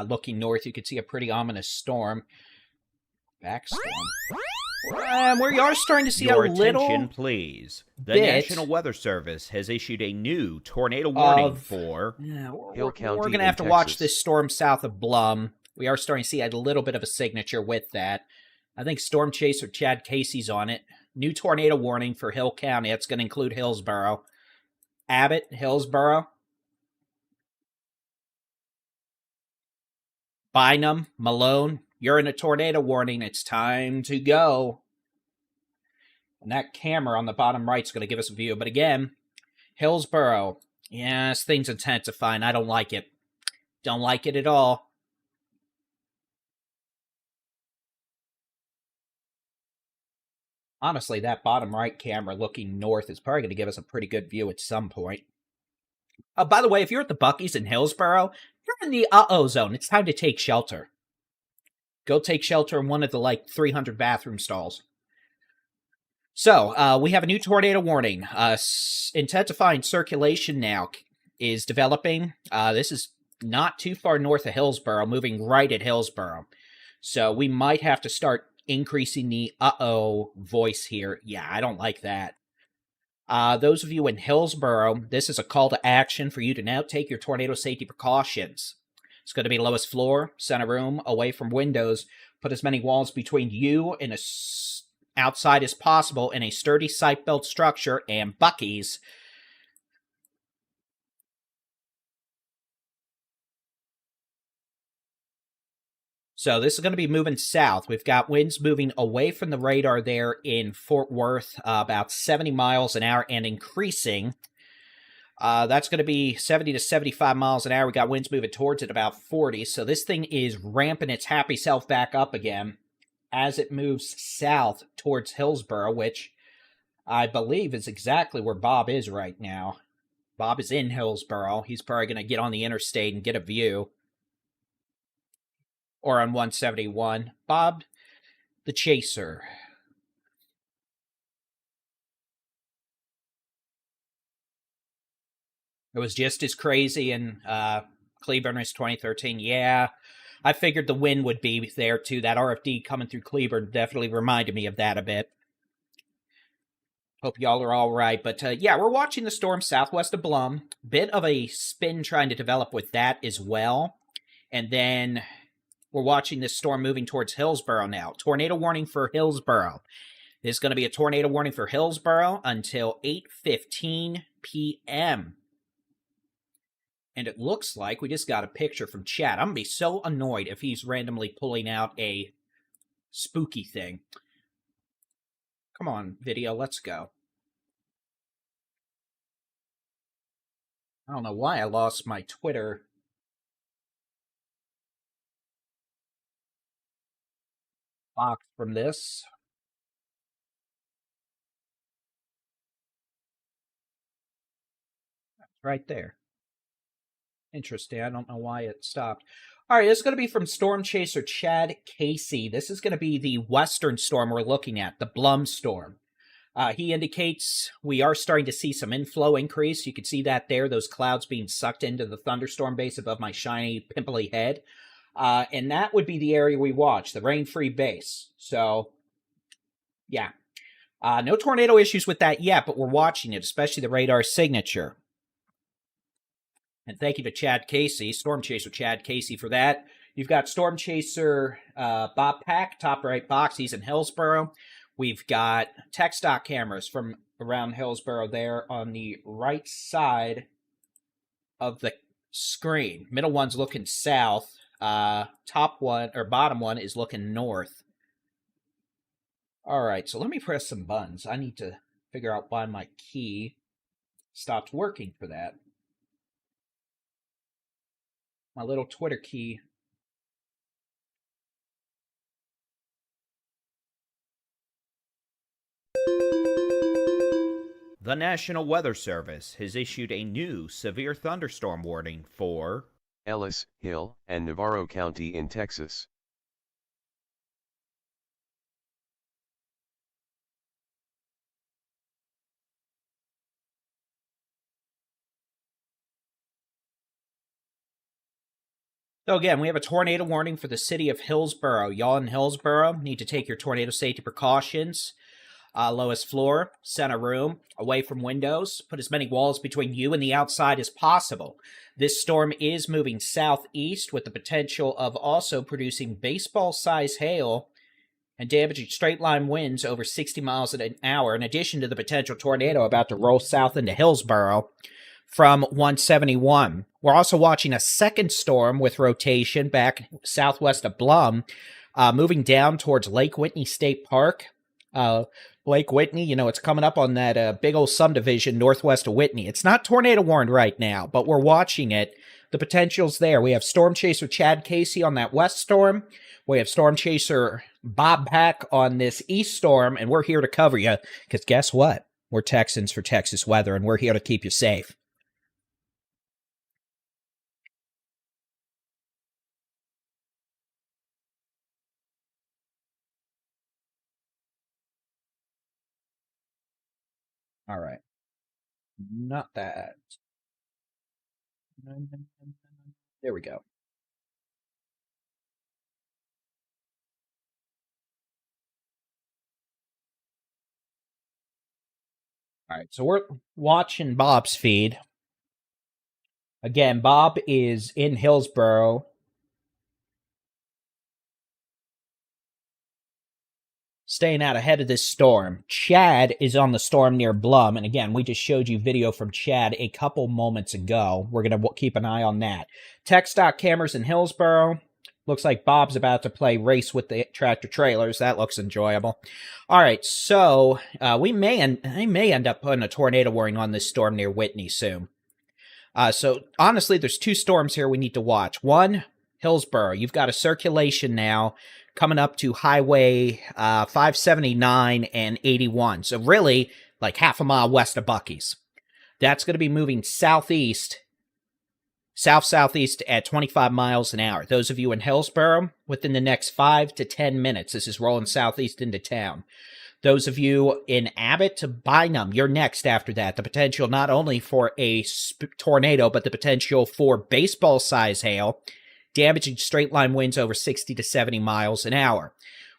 looking north, you could see a pretty ominous storm. Backstorm. We are starting to see Your a little attention, please. The bit National Weather Service has issued a new tornado warning for Hill County we're going to in have to watch Texas. this storm south of Blum. We are starting to see a little bit of a signature with that. I think Storm Chaser Chad Casey's on it. New tornado warning for Hill County. That's going to include Hillsboro. Abbott, Hillsboro. Bynum, Malone, you're in a tornado warning. It's time to go. And that camera on the bottom right is going to give us a view. But again, Hillsboro. Yes, things intensifying. I don't like it. Don't like it at all. Honestly, that bottom right camera looking north is probably going to give us a pretty good view at some point. By the way, if you're at the Buc-ee's in Hillsboro, you're in the uh-oh zone. It's time to take shelter. Go take shelter in one of the, 300 bathroom stalls. So, we have a new tornado warning. Intensifying circulation now is developing. This is not too far north of Hillsboro, moving right at Hillsboro. So, we might have to start increasing the uh-oh voice here. Yeah, I don't like that. Those of you in Hillsboro, this is a call to action for you to now take your tornado safety precautions. It's going to be lowest floor, center room, away from windows. Put as many walls between you and outside as possible in a sturdy site belt structure, and Buc-ee's. So this is going to be moving south. We've got winds moving away from the radar there in Fort Worth, about 70 miles an hour and increasing. That's going to be 70 to 75 miles an hour. We got winds moving towards it about 40. So this thing is ramping its happy self back up again as it moves south towards Hillsboro, which I believe is exactly where Bob is right now. Bob is in Hillsboro. He's probably going to get on the interstate and get a view. Or on 171. Bob the Chaser. It was just as crazy in Cleburne as 2013. Yeah, I figured the wind would be there too. That RFD coming through Cleburne definitely reminded me of that a bit. Hope y'all are all right. But yeah, we're watching the storm southwest of Blum. Bit of a spin trying to develop with that as well. And then we're watching this storm moving towards Hillsboro now. Tornado warning for Hillsboro. There's going to be a tornado warning for Hillsboro until 8:15 p.m. And it looks like we just got a picture from chat. I'm going to be so annoyed if he's randomly pulling out a spooky thing. Come on, video, let's go. I don't know why I lost my Twitter box from this. That's right there. Interesting. I don't know why it stopped. All right, this is going to be from Storm Chaser Chad Casey. This is going to be the western storm we're looking at, the Blum storm. He indicates we are starting to see some inflow increase. You can see that there, those clouds being sucked into the thunderstorm base above my shiny, pimply head. And that would be the area we watch, the rain-free base. So, yeah. No tornado issues with that yet, but we're watching it, especially the radar signature. And thank you to Chad Casey, Storm Chaser Chad Casey, for that. You've got Storm Chaser Bob Pack, top right box. He's in Hillsboro. We've got tech stock cameras from around Hillsboro there on the right side of the screen. Middle one's looking south. Top one, or bottom one, is looking north. All right, so let me press some buttons. I need to figure out why my key stopped working for that. My little Twitter key. The National Weather Service has issued a new severe thunderstorm warning for Ellis, Hill, and Navarro County in Texas. So again, we have a tornado warning for the city of Hillsboro. Y'all in Hillsboro need to take your tornado safety precautions. Lowest floor, center room, away from windows. Put as many walls between you and the outside as possible. This storm is moving southeast with the potential of also producing baseball-sized hail and damaging straight-line winds over 60 miles an hour, in addition to the potential tornado about to roll south into Hillsboro from 171. We're also watching a second storm with rotation back southwest of Blum, moving down towards Lake Whitney State Park. Lake Whitney, you know, it's coming up on that big old subdivision northwest of Whitney. It's not tornado warned right now, but we're watching it. The potential's there. We have Storm Chaser Chad Casey on that west storm. We have Storm Chaser Bob Pack on this east storm, and we're here to cover you, because guess what? We're Texans for Texas weather, and we're here to keep you safe. All right. Not that. There we go. All right, so we're watching Bob's feed. Again, Bob is in Hillsboro. Staying out ahead of this storm. Chad is on the storm near Blum, and again, we just showed you video from Chad a couple moments ago. We're going to keep an eye on that. Tech stock cameras in Hillsboro. Looks like Bob's about to play race with the tractor trailers. That looks enjoyable. All right, so I may end up putting a tornado warning on this storm near Whitney soon. So honestly, there's two storms here we need to watch. One, Hillsboro. You've got a circulation now coming up to Highway 579 and 81. So really, like half a mile west of Buc-ee's. That's going to be moving southeast, south-southeast at 25 miles an hour. Those of you in Hillsboro, within the next 5 to 10 minutes, this is rolling southeast into town. Those of you in Abbott to Bynum, you're next after that. The potential not only for a tornado, but the potential for baseball-size hail, damaging straight-line winds over 60 to 70 miles an hour.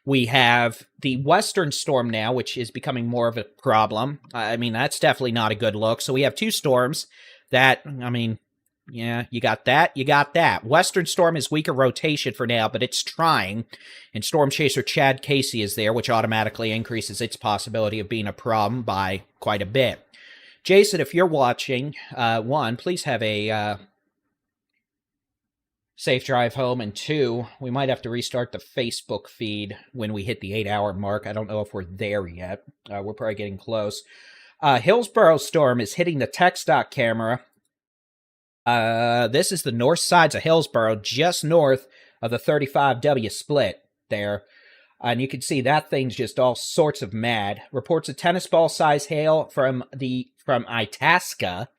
We have the western storm now, which is becoming more of a problem. I mean, that's definitely not a good look. So we have two storms that, I mean, yeah, you got that, you got that. Western storm is weaker rotation for now, but it's trying. And Storm Chaser Chad Casey is there, which automatically increases its possibility of being a problem by quite a bit. Jason, if you're watching, one, please have a safe drive home, and two, we might have to restart the Facebook feed when we hit the 8-hour mark. I don't know if we're there yet. We're probably getting close. Hillsboro storm is hitting the tech stock camera. This is the north sides of Hillsboro, just north of the 35W split there. And you can see that thing's just all sorts of mad. Reports of tennis ball size hail from Itasca.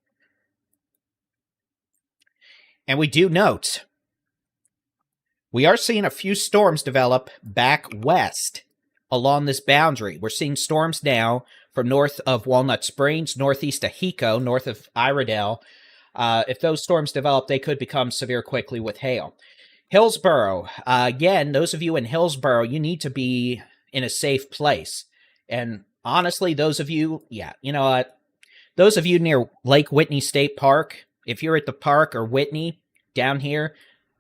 And we do note we are seeing a few storms develop back west along this boundary. We're seeing storms now from north of Walnut Springs, northeast of Hico, north of Iredell. If those storms develop, they could become severe quickly with hail. Hillsborough, again, those of you in Hillsborough, you need to be in a safe place. And honestly, those of you, those of you near Lake Whitney State Park, if you're at the park or Whitney down here,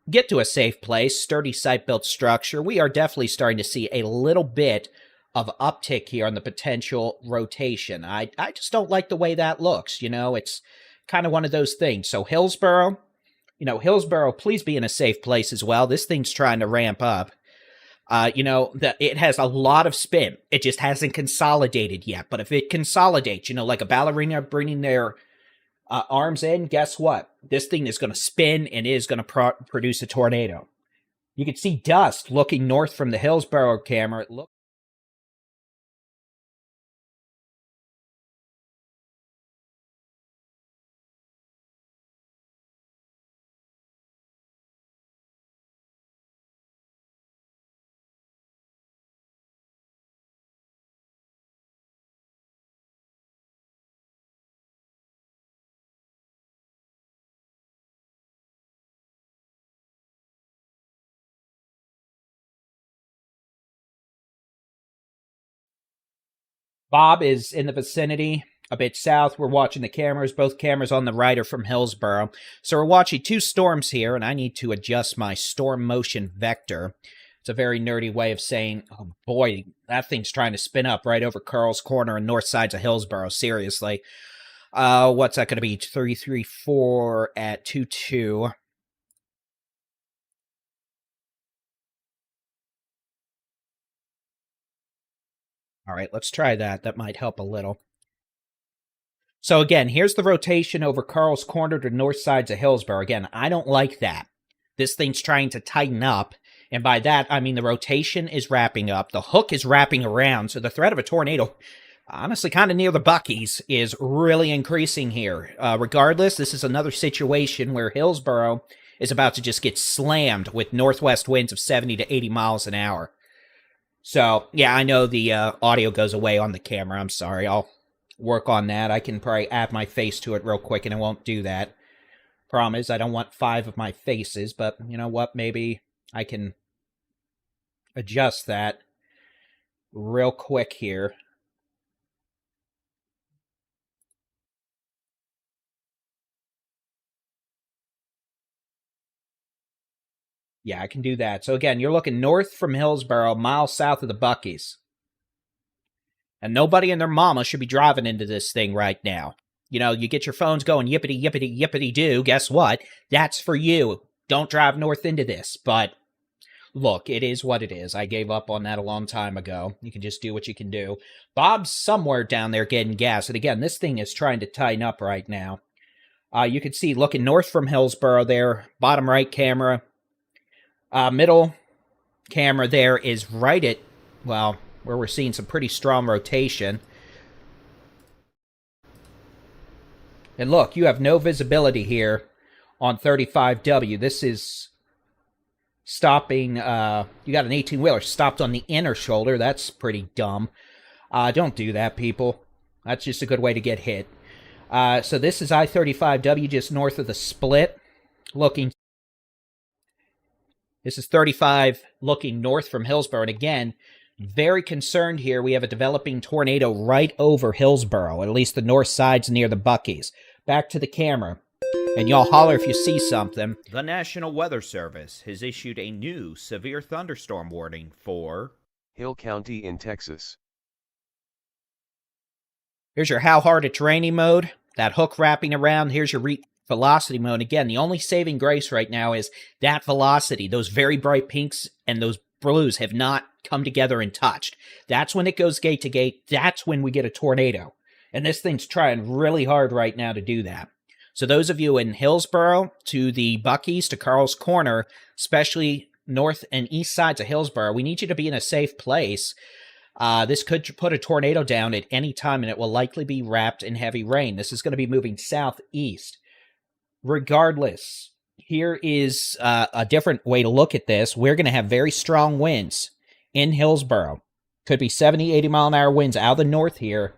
get to a safe place, sturdy site-built structure. We are definitely starting to see a little bit of uptick here on the potential rotation. I just don't like the way that looks. It's kind of one of those things. So Hillsborough, please be in a safe place as well. This thing's trying to ramp up. It has a lot of spin. It just hasn't consolidated yet. But if it consolidates, like a ballerina bringing their arms in, guess what? This thing is going to spin and is going to produce a tornado. You can see dust looking north from the Hillsborough camera. Bob is in the vicinity, a bit south. We're watching the cameras. Both cameras on the right are from Hillsborough. So we're watching two storms here, and I need to adjust my storm motion vector. It's a very nerdy way of saying, oh boy, that thing's trying to spin up right over Carl's Corner and north sides of Hillsborough. Seriously. What's that going to be? 334 at 22. All right, let's try that. That might help a little. So again, here's the rotation over Carl's Corner to north sides of Hillsborough. Again, I don't like that. This thing's trying to tighten up. And by that, I mean the rotation is wrapping up. The hook is wrapping around. So the threat of a tornado, honestly, kind of near the Buc-ee's, is really increasing here. Regardless, this is another situation where Hillsborough is about to just get slammed with northwest winds of 70 to 80 miles an hour. So, yeah, I know the audio goes away on the camera. I'm sorry. I'll work on that. I can probably add my face to it real quick, and I won't do that. Problem is, I don't want 5 of my faces, but you know what? Maybe I can adjust that real quick here. Yeah, I can do that. So again, you're looking north from Hillsborough, miles south of the Buc-ee's. And nobody and their mama should be driving into this thing right now. You get your phones going, yippity, yippity, yippity do. Guess what? That's for you. Don't drive north into this. But look, it is what it is. I gave up on that a long time ago. You can just do what you can do. Bob's somewhere down there getting gas. And again, this thing is trying to tighten up right now. You can see looking north from Hillsborough there, bottom right camera. Middle camera there is right at, where we're seeing some pretty strong rotation. And look, you have no visibility here on 35W. This is stopping, you got an 18-wheeler stopped on the inner shoulder. That's pretty dumb. Don't do that, people. That's just a good way to get hit. So this is I-35W just north of the split. This is 35 looking north from Hillsborough. And again, very concerned here. We have a developing tornado right over Hillsborough, at least the north side's near the Buc-ee's. Back to the camera. And y'all holler if you see something. The National Weather Service has issued a new severe thunderstorm warning for Hill County in Texas. Here's your how hard it's raining mode. That hook wrapping around. Here's your velocity mode. Again, the only saving grace right now is that velocity. Those very bright pinks and those blues have not come together and touched. That's when it goes gate to gate. That's when we get a tornado. And this thing's trying really hard right now to do that. So those of you in Hillsborough to the Buc-ee's to Carl's Corner, especially north and east sides of Hillsborough, we need you to be in a safe place. This could put a tornado down at any time, and it will likely be wrapped in heavy rain. This is going to be moving southeast. Regardless, here is a different way to look at this. We're going to have very strong winds in Hillsborough. Could be 70, 80 mile an hour winds out of the north here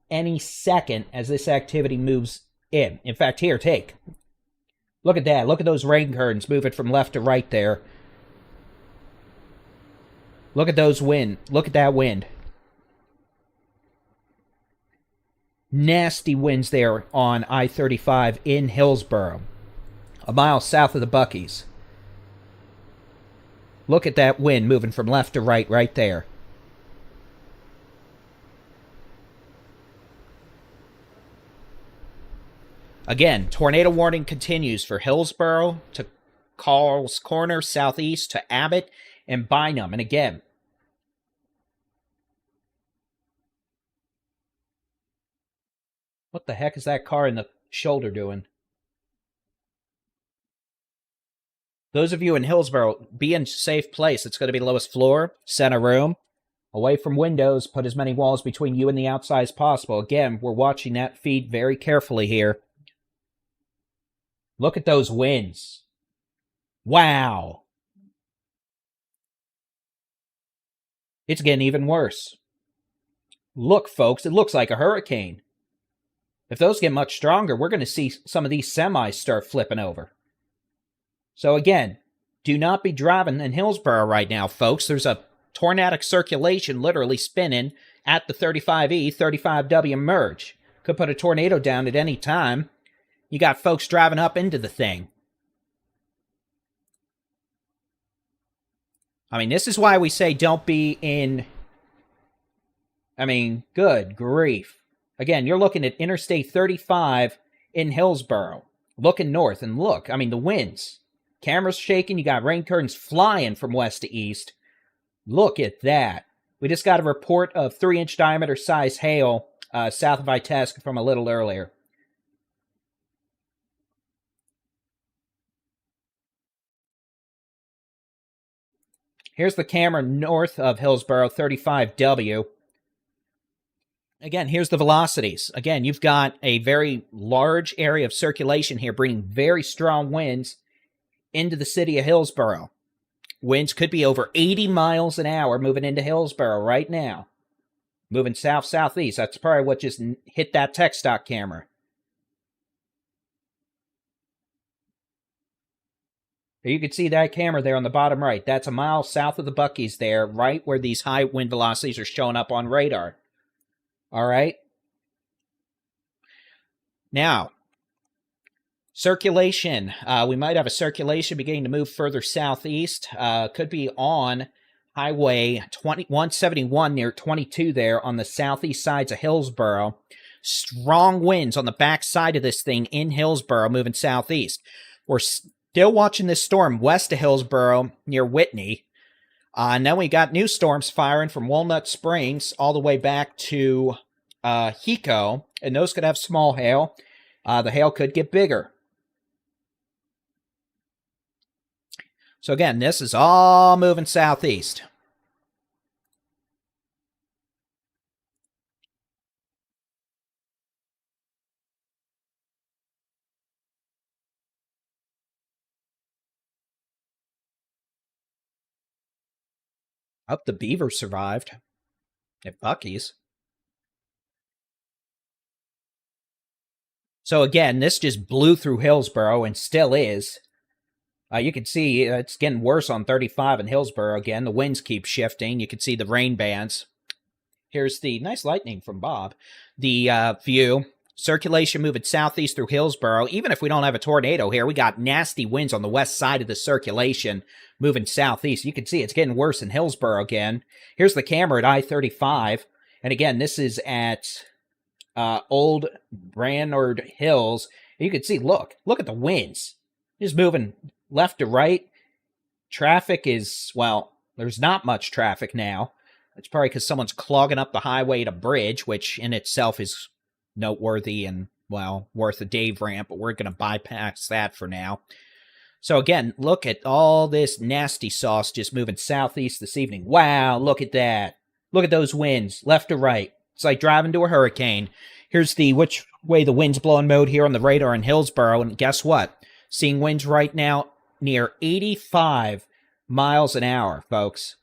any second as this activity moves in. In fact, here, take. Look at that. Look at those rain curtains moving from left to right there. Look at those wind. Look at that wind. Nasty winds there on I-35 in Hillsborough, a mile south of the Buc-ee's. Look at that wind moving from left to right there. Again, tornado warning continues for Hillsborough to Carl's Corner, southeast to Abbott and Bynum. And again, what the heck is that car in the shoulder doing? Those of you in Hillsborough, be in a safe place. It's going to be lowest floor, center room, away from windows. Put as many walls between you and the outside as possible. Again, we're watching that feed very carefully here. Look at those winds. Wow. It's getting even worse. Look, folks, it looks like a hurricane. If those get much stronger, we're going to see some of these semis start flipping over. So again, do not be driving in Hillsborough right now, folks. There's a tornadic circulation literally spinning at the 35E, 35W merge. Could put a tornado down at any time. You got folks driving up into the thing. I mean, this is why we say don't be in... I mean, good grief. Again, you're looking at Interstate 35 in Hillsborough. Looking north, and look, I mean, the winds. Camera's shaking, you got rain curtains flying from west to east. Look at that. We just got a report of 3-inch diameter size hail south of Itasca from a little earlier. Here's the camera north of Hillsborough, 35W. Again, here's the velocities. Again, you've got a very large area of circulation here, bringing very strong winds into the city of Hillsborough. Winds could be over 80 miles an hour moving into Hillsborough right now. Moving south-southeast. That's probably what just hit that tech stock camera. You can see that camera there on the bottom right. That's a mile south of the Buc-ee's there, right where these high wind velocities are showing up on radar. All right? Now, circulation. We might have a circulation beginning to move further southeast. Could be on Highway 171 near 22 there on the southeast sides of Hillsborough. Strong winds on the back side of this thing in Hillsborough moving southeast. We're still watching this storm west of Hillsborough near Whitney. And then we got new storms firing from Walnut Springs all the way back to Hico. And those could have small hail. The hail could get bigger. So again, this is all moving southeast. Hope the beaver survived at Buc-ee's. So again, this just blew through Hillsborough and still is. You can see it's getting worse on 35 in Hillsborough again. The winds keep shifting. You can see the rain bands. Here's the nice lightning from Bob. The view. Circulation moving southeast through Hillsborough. Even if we don't have a tornado here, we got nasty winds on the west side of the circulation moving southeast. You can see it's getting worse in Hillsborough again. Here's the camera at I-35. And again, this is at Old Brainerd Hills. You can see, look at the winds. Just moving left to right. Traffic is, well, there's not much traffic now. It's probably because someone's clogging up the highway at a bridge, which in itself is noteworthy and, well, worth a Dave rant, but we're going to bypass that for now. So again, look at all this nasty sauce just moving southeast this evening. Wow, look at that. Look at those winds, left to right. It's like driving to a hurricane. Here's the which way the wind's blowing mode here on the radar in Hillsborough, and guess what? Seeing winds right now near 85 miles an hour, folks.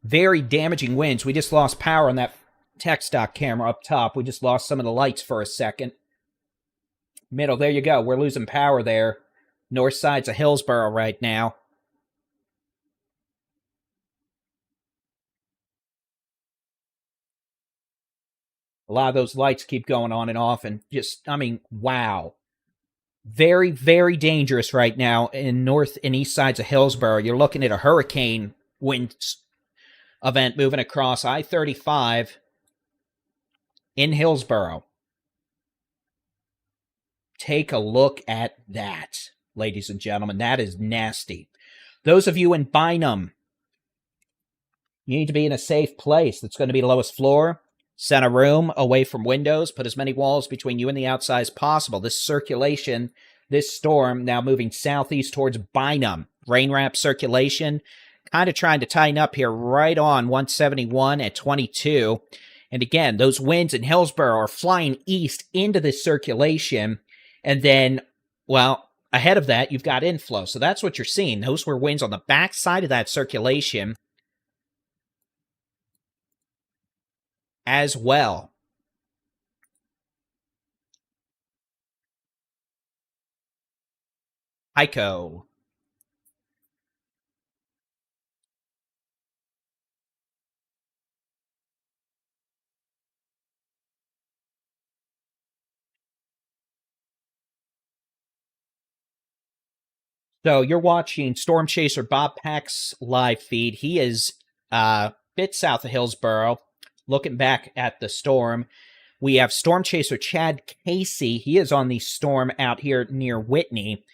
Very damaging winds. We just lost power on that tech stock camera up top. We just lost some of the lights for a second. Middle, there you go. We're losing power there. North sides of Hillsboro right now. A lot of those lights keep going on and off, and just, I mean, wow. Very, very dangerous right now in north and east sides of Hillsboro. You're looking at a hurricane wind event moving across I-35 in Hillsboro. Take a look at that, ladies and gentlemen. That is nasty. Those of you in Bynum, you need to be in a safe place. That's going to be the lowest floor. Set a room away from windows. Put as many walls between you and the outside as possible. This circulation, this storm now moving southeast towards Bynum. Rain wrap circulation. Kind of trying to tighten up here right on 171 at 22. And again, those winds in Hillsboro are flying east into this circulation. And then, well, ahead of that, you've got inflow. So that's what you're seeing. Those were winds on the back side of that circulation as well. Ico. So you're watching Storm Chaser Bob Pack's live feed. He is a bit south of Hillsboro, looking back at the storm. We have Storm Chaser Chad Casey. He is on the storm out here near Whitney.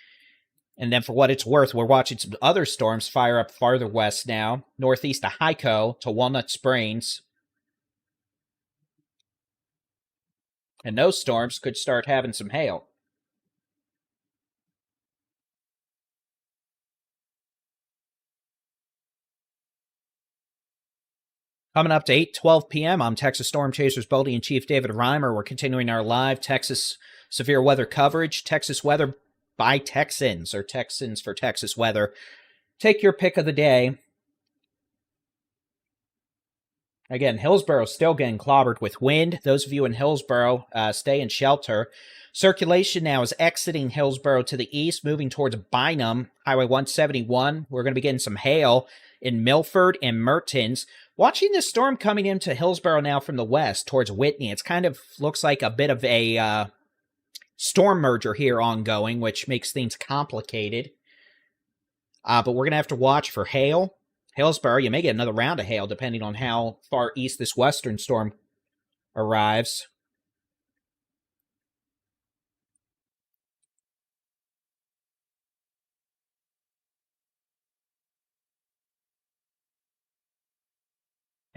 And then for what it's worth, we're watching some other storms fire up farther west now, northeast of Hyco to Walnut Springs. And those storms could start having some hail. Coming up to 8:12 p.m., I'm Texas Storm Chasers Baldy-in-Chief David Reimer. We're continuing our live Texas severe weather coverage. Texas weather by Texans, or Texans for Texas weather. Take your pick of the day. Again, Hillsboro's still getting clobbered with wind. Those of you in Hillsboro, stay in shelter. Circulation now is exiting Hillsboro to the east, moving towards Bynum, Highway 171. We're going to be getting some hail in Milford and Mertens. Watching this storm coming into Hillsboro now from the west towards Whitney. It's kind of looks like a bit of a storm merger here ongoing, which makes things complicated. But we're going to have to watch for hail. Hillsboro, you may get another round of hail depending on how far east this western storm arrives.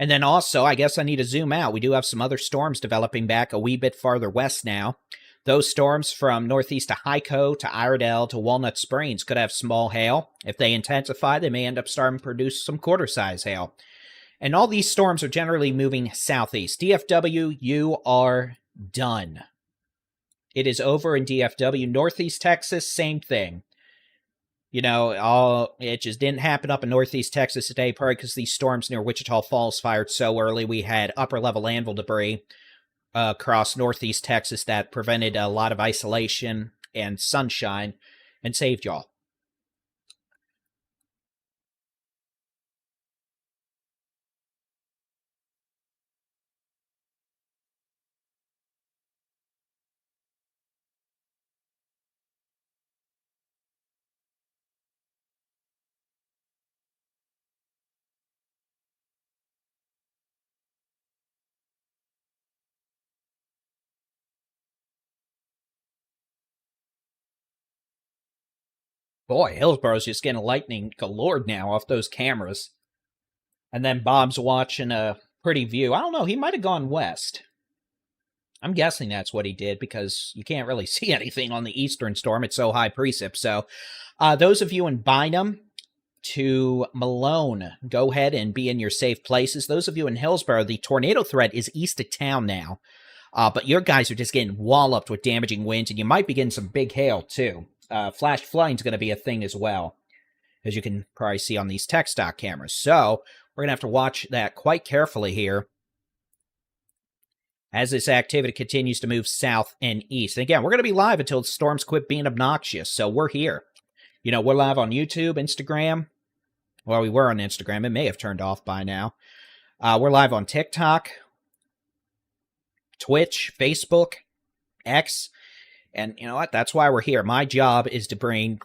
And then also, I guess I need to zoom out. We do have some other storms developing back a wee bit farther west now. Those storms from northeast to Hyco to Iredell to Walnut Springs could have small hail. If they intensify, they may end up starting to produce some quarter-size hail. And all these storms are generally moving southeast. DFW, you are done. It is over in DFW. Northeast Texas, same thing. You know, it just didn't happen up in northeast Texas today, probably because these storms near Wichita Falls fired so early. We had upper-level anvil debris across northeast Texas that prevented a lot of isolation and sunshine and saved y'all. Boy, Hillsboro's just getting lightning galore now off those cameras. And then Bob's watching a pretty view. I don't know, he might have gone west. I'm guessing that's what he did because you can't really see anything on the eastern storm. It's so high precip. So those of you in Bynum to Malone, go ahead and be in your safe places. Those of you in Hillsboro, the tornado threat is east of town now. But your guys are just getting walloped with damaging winds, and you might be getting some big hail, too. flash flooding is going to be a thing as well, as you can probably see on these tech stock cameras. So we're going to have to watch that quite carefully here as this activity continues to move south and east. And again, we're going to be live until the storms quit being obnoxious, so we're here. You know, we're live on YouTube, Instagram. Well, we were on Instagram. It may have turned off by now. We're live on TikTok, Twitch, Facebook, X. And you know what? That's why we're here. My job is to bring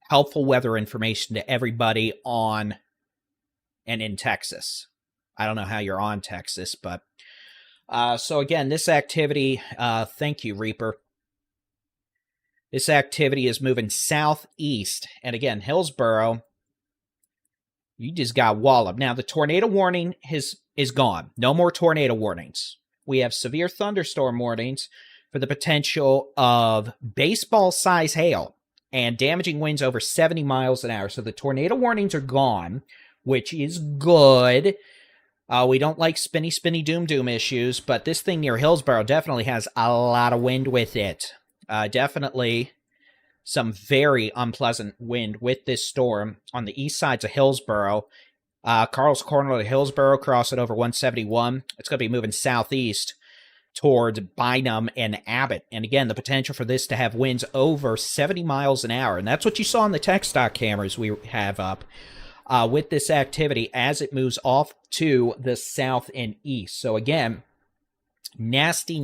helpful weather information to everybody on and in Texas. I don't know how you're on Texas, but so again, this activity, thank you, Reaper. This activity is moving southeast. And again, Hillsboro, you just got walloped. Now, the tornado warning is gone. No more tornado warnings. We have severe thunderstorm warnings for the potential of baseball-size hail and damaging winds over 70 miles an hour. So the tornado warnings are gone, which is good. We don't like spinny doom issues, but this thing near Hillsboro definitely has a lot of wind with it. Definitely some very unpleasant wind with this storm on the east sides of Hillsboro. Carl's Corner to Hillsboro, crossing over 171. It's going to be moving southeast towards Bynum and Abbott. And again, the potential for this to have winds over 70 miles an hour. And that's what you saw in the tech stock cameras we have up with this activity as it moves off to the south and east. So again, nastiness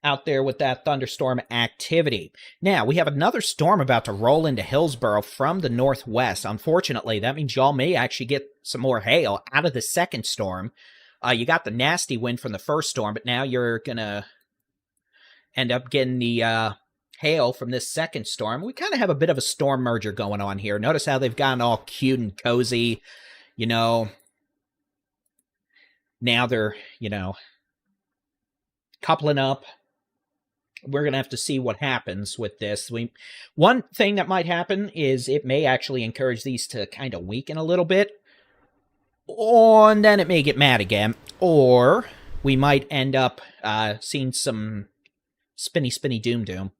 out there with that thunderstorm activity. Now, we have another storm about to roll into Hillsboro from the northwest. Unfortunately, that means y'all may actually get some more hail out of the second storm. You got the nasty wind from the first storm, but now you're going to end up getting the hail from this second storm. We kind of have a bit of a storm merger going on here. Notice how they've gotten all cute and cozy, you know. Now they're, you know, coupling up. We're going to have to see what happens with this. One thing that might happen is it may actually encourage these to kind of weaken a little bit. And then it may get mad again. Or we might end up seeing some spinny doom.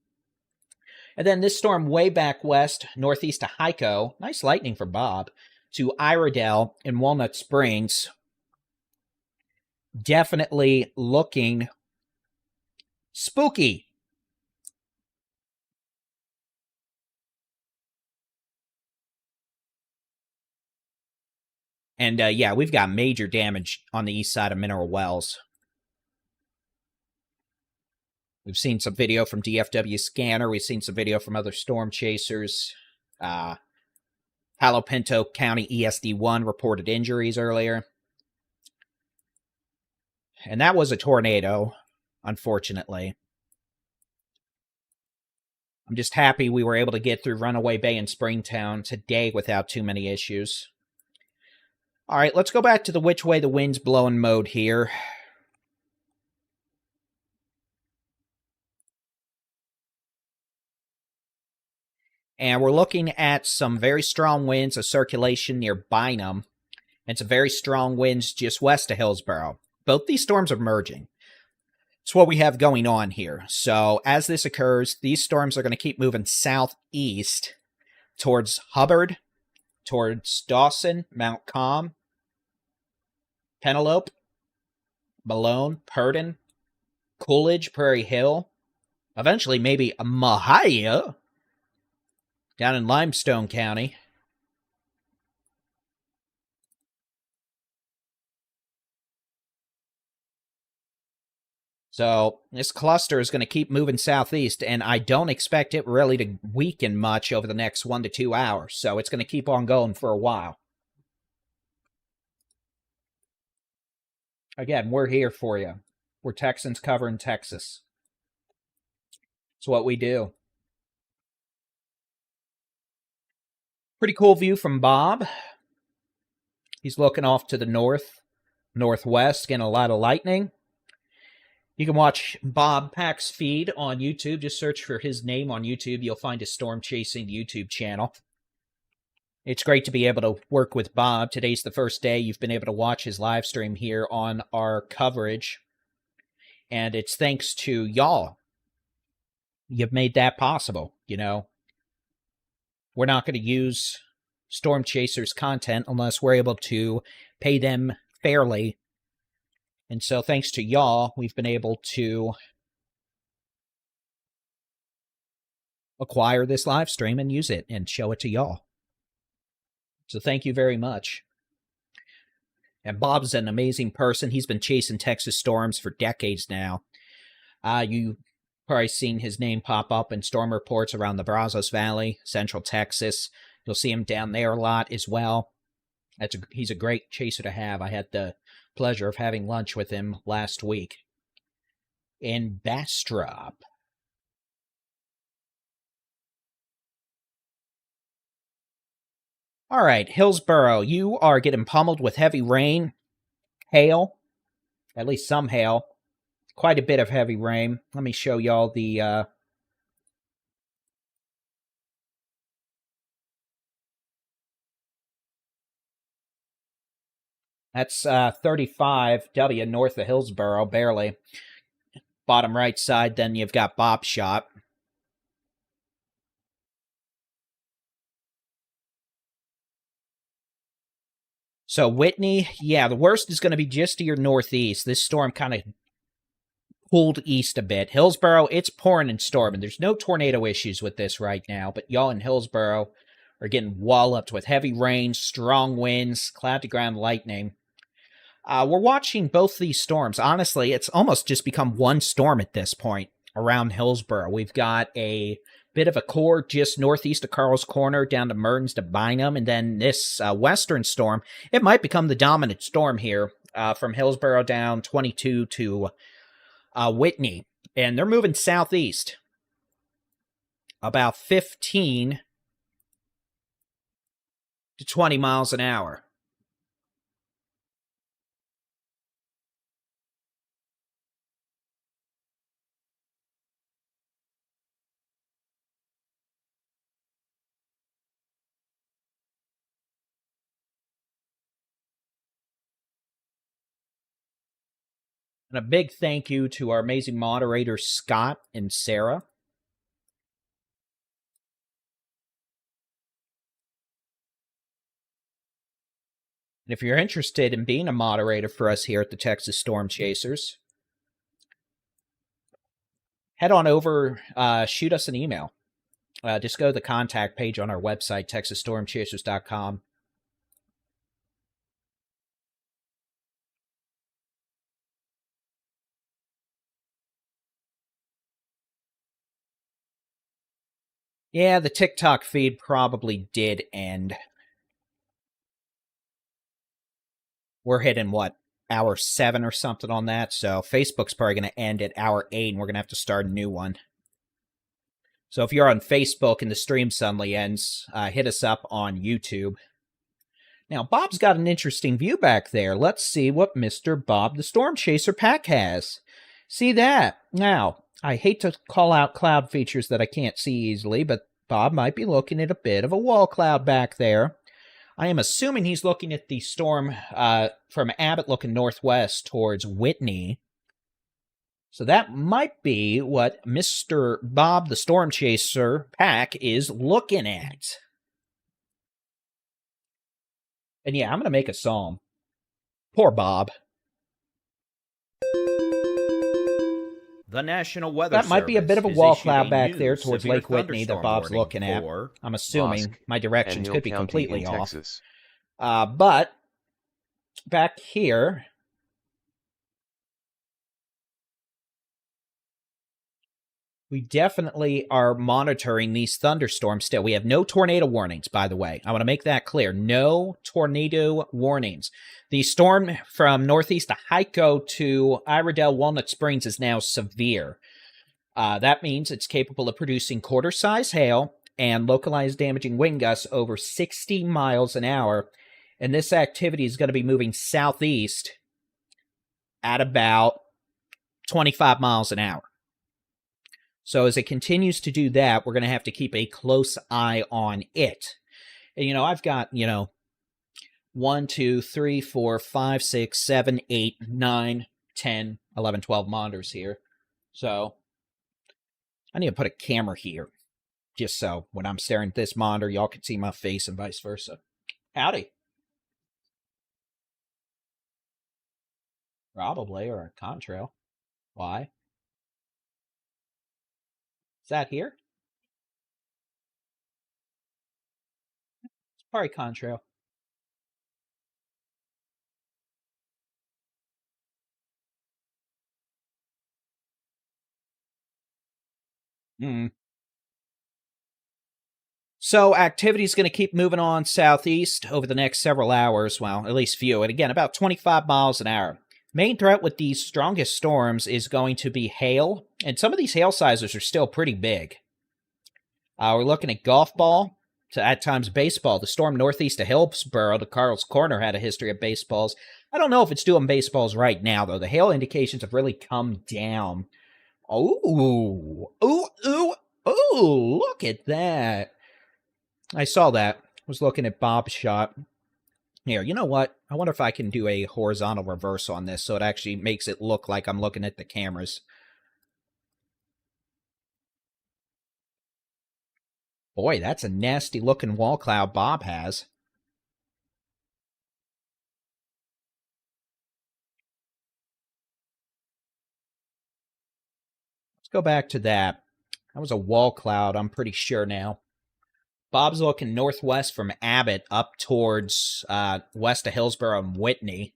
And then this storm way back west, northeast of Hyco. Nice lightning for Bob. To Iredell and Walnut Springs. Definitely looking spooky. And yeah, we've got major damage on the east side of Mineral Wells. We've seen some video from DFW Scanner. We've seen some video from other storm chasers. Palo Pinto County ESD1 reported injuries earlier. And that was a tornado, unfortunately. I'm just happy we were able to get through Runaway Bay and Springtown today without too many issues. All right, let's go back to the which way the wind's blowing mode here. And we're looking at some very strong winds of circulation near Bynum and some very strong winds just west of Hillsboro. Both these storms are merging. It's what we have going on here. So as this occurs, these storms are going to keep moving southeast towards Hubbard, towards Dawson, Mount Calm, Penelope, Malone, Purden, Coolidge, Prairie Hill, eventually maybe Mahia, down in Limestone County. So this cluster is going to keep moving southeast, and I don't expect it really to weaken much over the next 1 to 2 hours. So it's going to keep on going for a while. Again, we're here for you. We're Texans covering Texas. It's what we do. Pretty cool view from Bob. He's looking off to the northwest, getting a lot of lightning. You can watch Bob Pack's feed on YouTube. Just search for his name on YouTube. You'll find his Storm Chasing YouTube channel. It's great to be able to work with Bob. Today's the first day you've been able to watch his live stream here on our coverage. And it's thanks to y'all. you've made that possible. We're not going to use Storm Chasers content unless we're able to pay them fairly. And so thanks to y'all, we've been able to acquire this live stream and use it and show it to y'all. So thank you very much. And Bob's an amazing person. He's been chasing Texas storms for decades now. You probably seen his name pop up in storm reports around the Brazos Valley, Central Texas. You'll see him down there a lot as well. He's a great chaser to have. I had the pleasure of having lunch with him last week in Bastrop. All right, Hillsboro, you are getting pummeled with heavy rain, hail, at least some hail, quite a bit of heavy rain. Let me show y'all the that's 35W north of Hillsboro, barely. Bottom right side, then you've got Bob Shot. So Whitney, yeah, the worst is going to be just to your northeast. This storm kind of pulled east a bit. Hillsboro, it's pouring and storming. There's no tornado issues with this right now, but y'all in Hillsboro are getting walloped with heavy rain, strong winds, cloud-to-ground lightning. We're watching both these storms. Honestly, it's almost just become one storm at this point around Hillsboro. We've got a bit of a core just northeast of Carl's Corner down to Mertens to Bynum, and then this western storm, it might become the dominant storm here from Hillsboro down 22 to Whitney, and they're moving southeast about 15 to 20 miles an hour. And a big thank you to our amazing moderators, Scott and Sarah. And if you're interested in being a moderator for us here at the Texas Storm Chasers, head on over, shoot us an email. Just go to the contact page on our website, texasstormchasers.com. Yeah, the TikTok feed probably did end. We're hitting, hour 7 or something on that, so Facebook's probably going to end at hour 8, and we're going to have to start a new one. So if you're on Facebook and the stream suddenly ends, hit us up on YouTube. Now, Bob's got an interesting view back there. Let's see what Mr. Bob the Storm Chaser pack has. See that? Now, I hate to call out cloud features that I can't see easily, but Bob might be looking at a bit of a wall cloud back there. I am assuming he's looking at the storm from Abbott looking northwest towards Whitney. So that might be what Mr. Bob the Storm Chaser pack is looking at. And yeah, I'm going to make a song. Poor Bob. The National Weather That might be a bit of a wall cloud back there towards severe Lake Whitney that Bob's looking at. for I'm assuming Musk my directions and could be Hill County completely in off. Texas. But back here, we definitely are monitoring these thunderstorms still. We have no tornado warnings, by the way. I want to make that clear. No tornado warnings. The storm from northeast of Hyco to Iredell Walnut Springs is now severe. That means it's capable of producing quarter-size hail and localized damaging wind gusts over 60 miles an hour. And this activity is going to be moving southeast at about 25 miles an hour. So as it continues to do that, we're going to have to keep a close eye on it. And, I've got, 1, 2, 3, 4, 5, 6, 7, 8, 9, 10, 11, 12 monitors here. So I need to put a camera here, just so when I'm staring at this monitor, y'all can see my face and vice versa. Howdy. Probably, or a contrail. Why? Is that here? It's probably contrail. So activity is going to keep moving on southeast over the next several hours. Well, at least few. And again, about 25 miles an hour. Main threat with these strongest storms is going to be hail. And some of these hail sizes are still pretty big. We're looking at golf ball to at times baseball. The storm northeast of Hillsborough to Carl's Corner had a history of baseballs. I don't know if it's doing baseballs right now, though. The hail indications have really come down. Oh, look at that. I saw that. I was looking at Bob's shot. Here, you know what? I wonder if I can do a horizontal reverse on this so it actually makes it look like I'm looking at the cameras. Boy, that's a nasty looking wall cloud Bob has. Let's go back to that. That was a wall cloud, I'm pretty sure now. Bob's looking northwest from Abbott up towards west of Hillsborough and Whitney.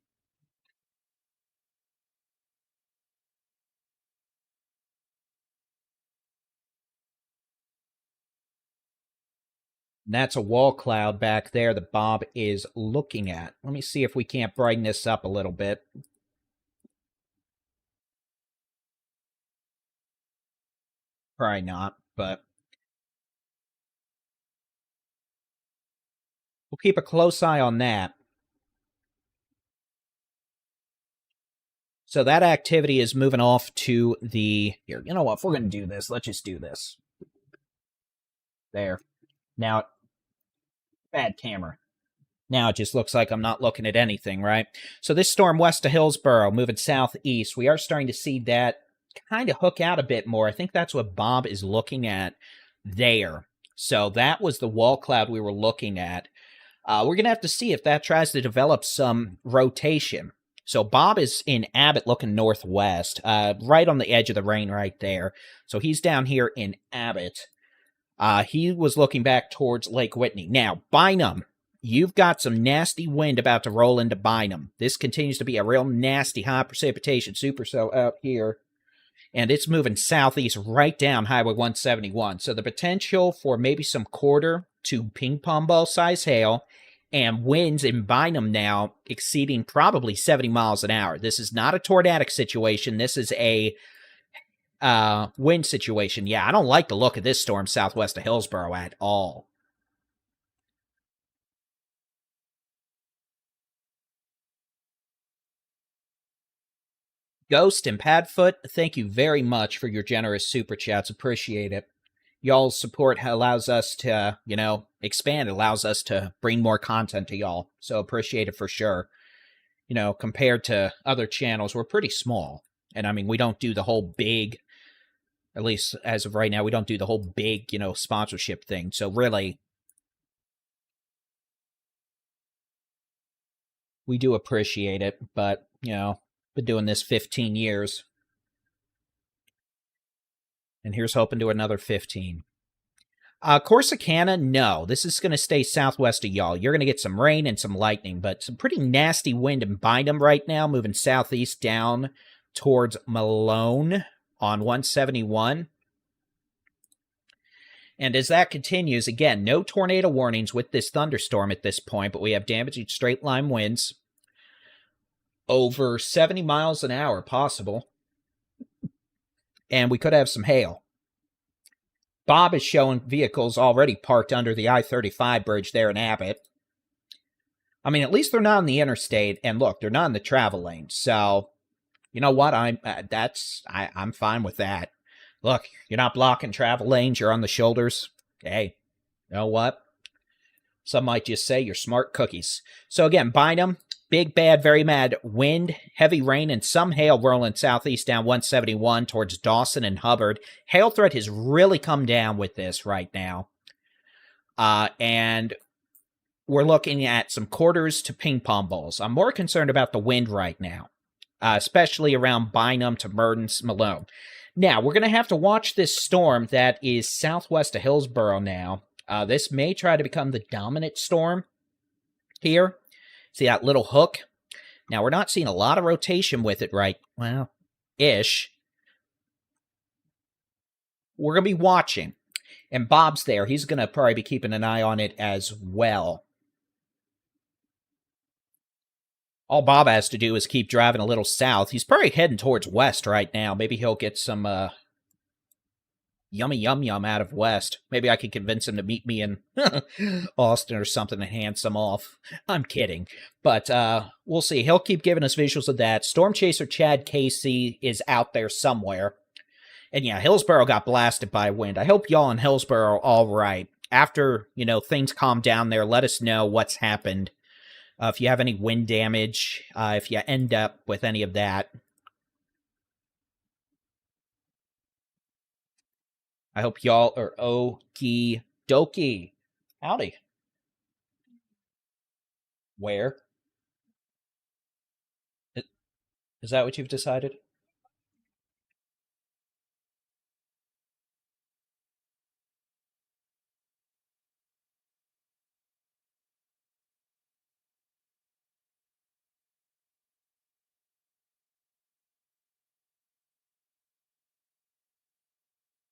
And that's a wall cloud back there that Bob is looking at. Let me see if we can't brighten this up a little bit. Probably not, but we'll keep a close eye on that. So that activity is moving off to the... Here, you know what? If we're going to do this, let's just do this. There. Now, bad camera. Now it just looks like I'm not looking at anything, right? So this storm west of Hillsborough, moving southeast, we are starting to see that kind of hook out a bit more. I think that's what Bob is looking at there. So that was the wall cloud we were looking at. We're going to have to see if that tries to develop some rotation. So Bob is in Abbott looking northwest, right on the edge of the rain right there. So he's down here in Abbott. He was looking back towards Lake Whitney. Now, Bynum, you've got some nasty wind about to roll into Bynum. This continues to be a real nasty high precipitation supercell out here. And it's moving southeast right down Highway 171. So the potential for maybe some quarter to ping pong ball size hail and winds in Bynum now exceeding probably 70 miles an hour. This is not a tornadic situation. This is a wind situation. Yeah, I don't like the look of this storm southwest of Hillsborough at all. Ghost and Padfoot, thank you very much for your generous super chats. Appreciate it. Y'all's support allows us to, expand. It allows us to bring more content to y'all. So appreciate it for sure. Compared to other channels, we're pretty small. And I mean, we don't do the whole big, at least as of right now, we don't do the whole big, sponsorship thing. So really, we do appreciate it. But, been doing this 15 years. And here's hoping to another 15. Corsicana, no. This is going to stay southwest of y'all. You're going to get some rain and some lightning, but some pretty nasty wind in Bynum right now, moving southeast down towards Malone on 171. And as that continues, again, no tornado warnings with this thunderstorm at this point, but we have damaging straight-line winds over 70 miles an hour possible. And we could have some hail. Bob is showing vehicles already parked under the I-35 bridge there in Abbott. I mean, at least they're not on the interstate, and look, they're not in the travel lane. So, you know what? I'm fine with that. Look, you're not blocking travel lanes. You're on the shoulders. Hey, you know what? Some might just say you're smart cookies. So again, Bynum, big, bad, very mad wind, heavy rain, and some hail rolling southeast down 171 towards Dawson and Hubbard. Hail threat has really come down with this right now. And we're looking at some quarters to ping pong balls. I'm more concerned about the wind right now, especially around Bynum to Mertens, Malone. Now, we're going to have to watch this storm that is southwest of Hillsborough now. This may try to become the dominant storm here. See that little hook? Now, we're not seeing a lot of rotation with it right, well, ish. We're going to be watching. And Bob's there. He's going to probably be keeping an eye on it as well. All Bob has to do is keep driving a little south. He's probably heading towards west right now. Maybe he'll get some yummy yum out of west. Maybe I could convince him to meet me in Austin or something and hand some off. I'm kidding. But we'll see. He'll keep giving us visuals of that. Storm Chaser Chad Casey is out there somewhere. And yeah, Hillsborough got blasted by wind. I hope y'all in Hillsborough are all right. After, things calm down there, let us know what's happened. If you have any wind damage, if you end up with any of that. I hope y'all are okie dokie. Howdy. Where? Is that what you've decided?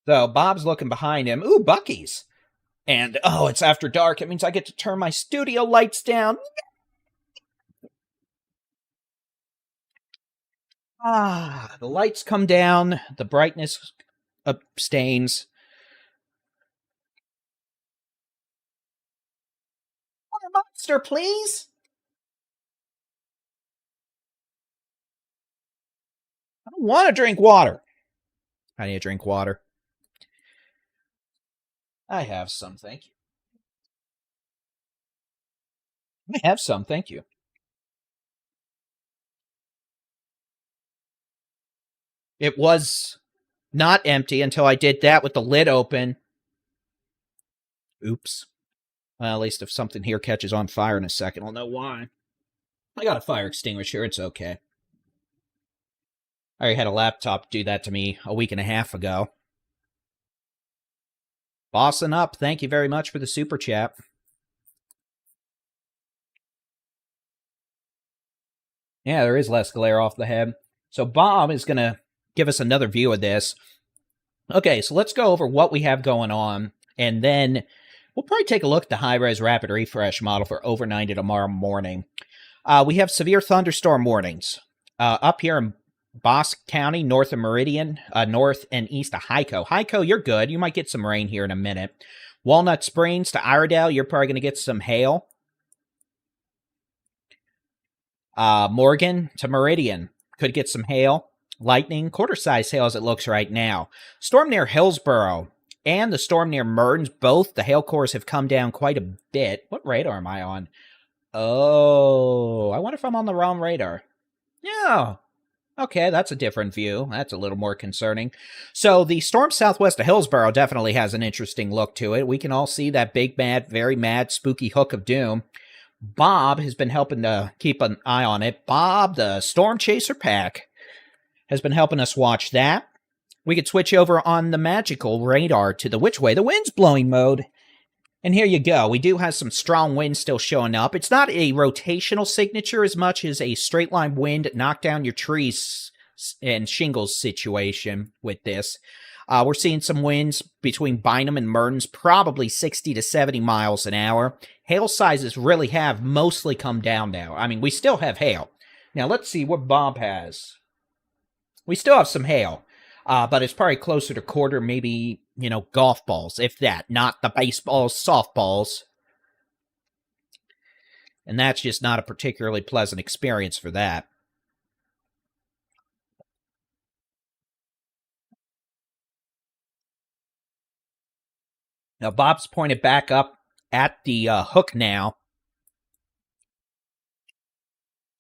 So Bob's looking behind him. Ooh, Bucky's. And, it's after dark. It means I get to turn my studio lights down. The lights come down. The brightness abstains. Water monster, please. I don't want to drink water. I need to drink water. I have some, thank you. I have some, thank you. It was not empty until I did that with the lid open. Oops. Well, at least if something here catches on fire in a second, I'll know why. I got a fire extinguisher, it's okay. I already had a laptop do that to me a week and a half ago. Bossing up, thank you very much for the super chat. Yeah, there is less glare off the head. So Bob is going to give us another view of this. Okay, so let's go over what we have going on, and then we'll probably take a look at the high-res rapid refresh model for overnight tomorrow morning. We have severe thunderstorm warnings up here in Bosque County, north of Meridian, north and east of Hyco. Hyco, you're good. You might get some rain here in a minute. Walnut Springs to Iredale, you're probably going to get some hail. Morgan to Meridian, could get some hail. Lightning, quarter-size hail as it looks right now. Storm near Hillsborough and the storm near Mertens, both the hail cores have come down quite a bit. What radar am I on? Oh, I wonder if I'm on the wrong radar. Yeah. Okay, that's a different view. That's a little more concerning. So the storm southwest of Hillsborough definitely has an interesting look to it. We can all see that big, mad, very mad, spooky hook of doom. Bob has been helping to keep an eye on it. Bob, the Storm Chaser Pack, has been helping us watch that. We could switch over on the magical radar to the which way the wind's blowing mode. And here you go. We do have some strong winds still showing up. It's not a rotational signature as much as a straight line wind, knock down your trees and shingles situation with this. We're seeing some winds between Bynum and Mertens, probably 60 to 70 miles an hour. Hail sizes really have mostly come down now. I mean, we still have hail. Now, let's see what Bob has. We still have some hail, but it's probably closer to quarter, maybe, golf balls, if that, not the baseballs, softballs. And that's just not a particularly pleasant experience for that. Now, Bob's pointed back up at the hook now.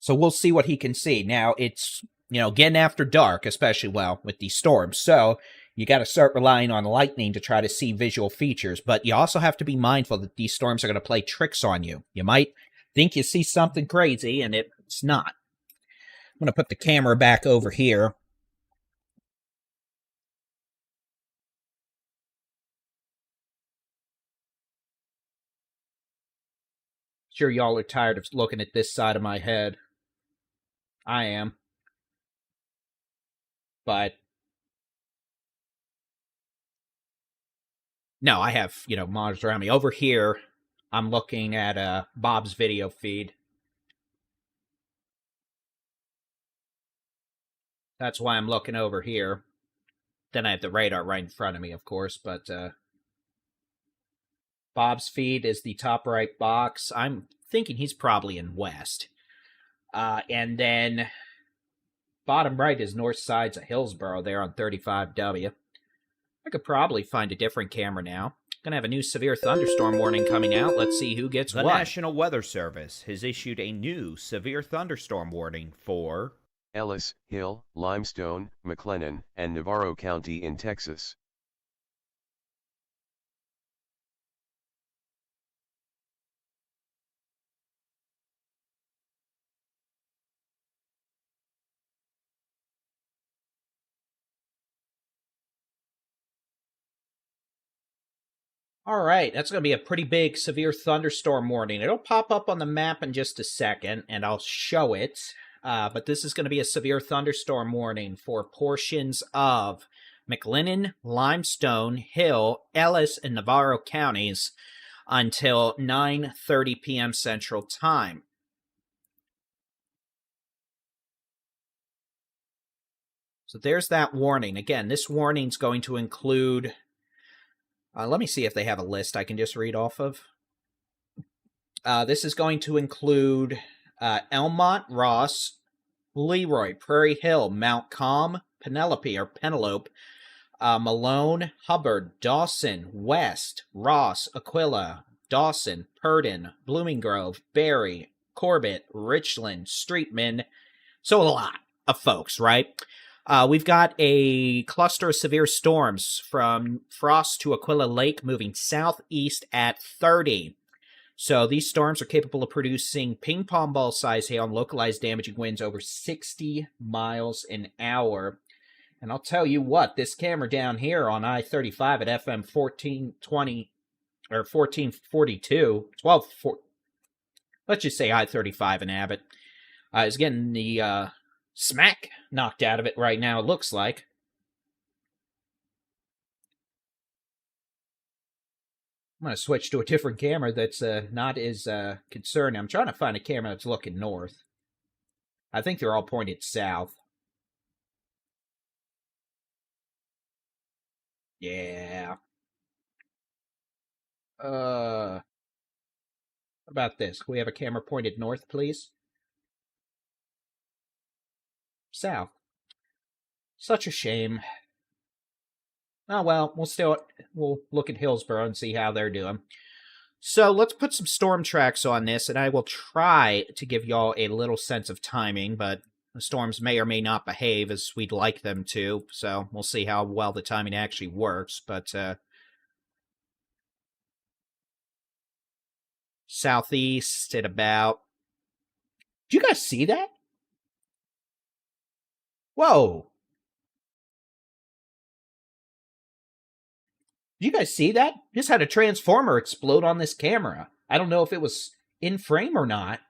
So we'll see what he can see. Now, it's, getting after dark, especially, with these storms. So you got to start relying on lightning to try to see visual features. But you also have to be mindful that these storms are going to play tricks on you. You might think you see something crazy, and it's not. I'm going to put the camera back over here. Sure, y'all are tired of looking at this side of my head. I am. But no, I have, monitors around me. Over here, I'm looking at Bob's video feed. That's why I'm looking over here. Then I have the radar right in front of me, of course, but Bob's feed is the top right box. I'm thinking he's probably in west. And then bottom right is north sides of Hillsboro there on 35W. I could probably find a different camera now. Gonna have a new severe thunderstorm warning coming out. Let's see who gets The what. National Weather Service has issued a new severe thunderstorm warning for Ellis, Hill, Limestone, McLennan, and Navarro County in Texas. All right, that's going to be a pretty big severe thunderstorm warning. It'll pop up on the map in just a second, and I'll show it. But this is going to be a severe thunderstorm warning for portions of McLennan, Limestone, Hill, Ellis, and Navarro counties until 9:30 p.m. Central Time. So there's that warning. Again, this warning's going to include... let me see if they have a list I can just read off of. This is going to include Elmont, Ross, Leroy, Prairie Hill, Mount Calm, Penelope, Malone, Hubbard, Dawson, West, Ross, Aquila, Dawson, Purdon, Blooming Grove, Berry, Corbett, Richland, Streetman. So a lot of folks, right? We've got a cluster of severe storms from Frost to Aquila Lake moving southeast at 30. So these storms are capable of producing ping pong ball size hail and localized damaging winds over 60 miles an hour. And I'll tell you what, this camera down here on I-35 at FM 1420 or 1442, let's just say I-35 in Abbott, is getting the smack knocked out of it right now, it looks like. I'm going to switch to a different camera that's not as concerning. I'm trying to find a camera that's looking north. I think they're all pointed south. Yeah. What about this? Can we have a camera pointed north, please? South. Such a shame. Oh well, we'll look at Hillsboro and see how they're doing. So let's put some storm tracks on this, and I will try to give y'all a little sense of timing, but the storms may or may not behave as we'd like them to, so we'll see how well the timing actually works, but southeast at about... Do you guys see that? Whoa! Did you guys see that? Just had a transformer explode on this camera. I don't know if it was in frame or not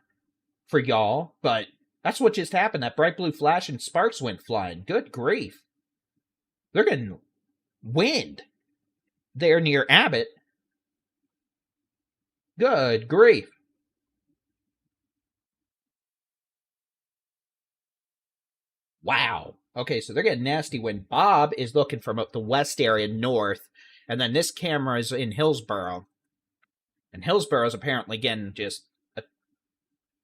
for y'all, but that's what just happened. That bright blue flash and sparks went flying. Good grief. They're getting wind there near Abbott. Good grief. Wow. Okay, so they're getting nasty wind. Bob is looking from up the west area north. And then this camera is in Hillsboro. And Hillsboro is apparently getting just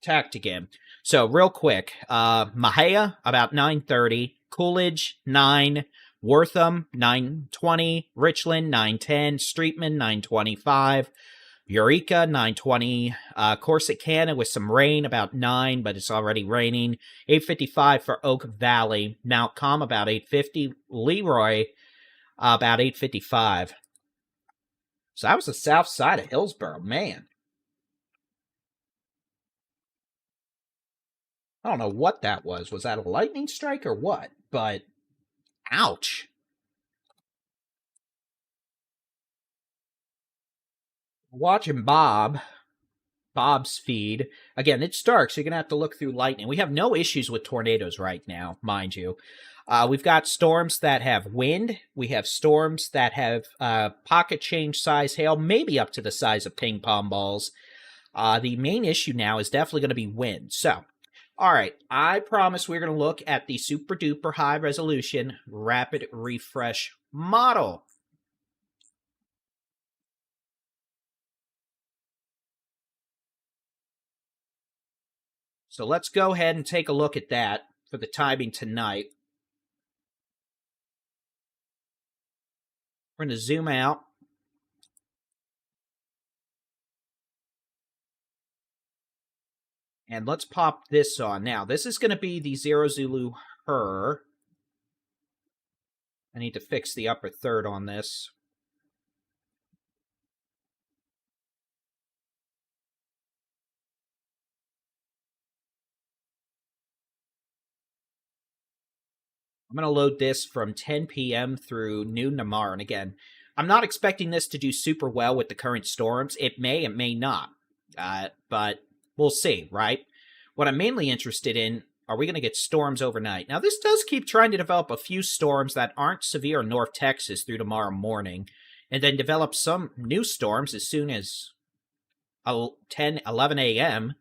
attacked again. So real quick, Mahia, about 9:30. Coolidge, 9. Wortham, 9:20. Richland, 9:10. Streetman, 9:25. Eureka, 9:20. Corsicana with some rain, about 9, but it's already raining. 8:55 for Oak Valley. Mount Calm, about 8:50. Leroy, about 8:55. So that was the south side of Hillsboro, man. I don't know what that was. Was that a lightning strike or what? But, ouch. Watching Bob's feed. Again, it's dark, so you're going to have to look through lightning. We have no issues with tornadoes right now, mind you. We've got storms that have wind. We have storms that have pocket change size hail, maybe up to the size of ping pong balls. The main issue now is definitely going to be wind. So, all right, I promise we're going to look at the super duper high resolution rapid refresh model. So let's go ahead and take a look at that for the timing tonight. We're going to zoom out. And let's pop this on. Now, this is going to be the Zero Zulu Her. I need to fix the upper third on this. I'm going to load this from 10 p.m. through noon tomorrow. And again, I'm not expecting this to do super well with the current storms. It may not. But we'll see, right? What I'm mainly interested in, are we going to get storms overnight? Now, this does keep trying to develop a few storms that aren't severe in North Texas through tomorrow morning, and then develop some new storms as soon as 10, 11 a.m.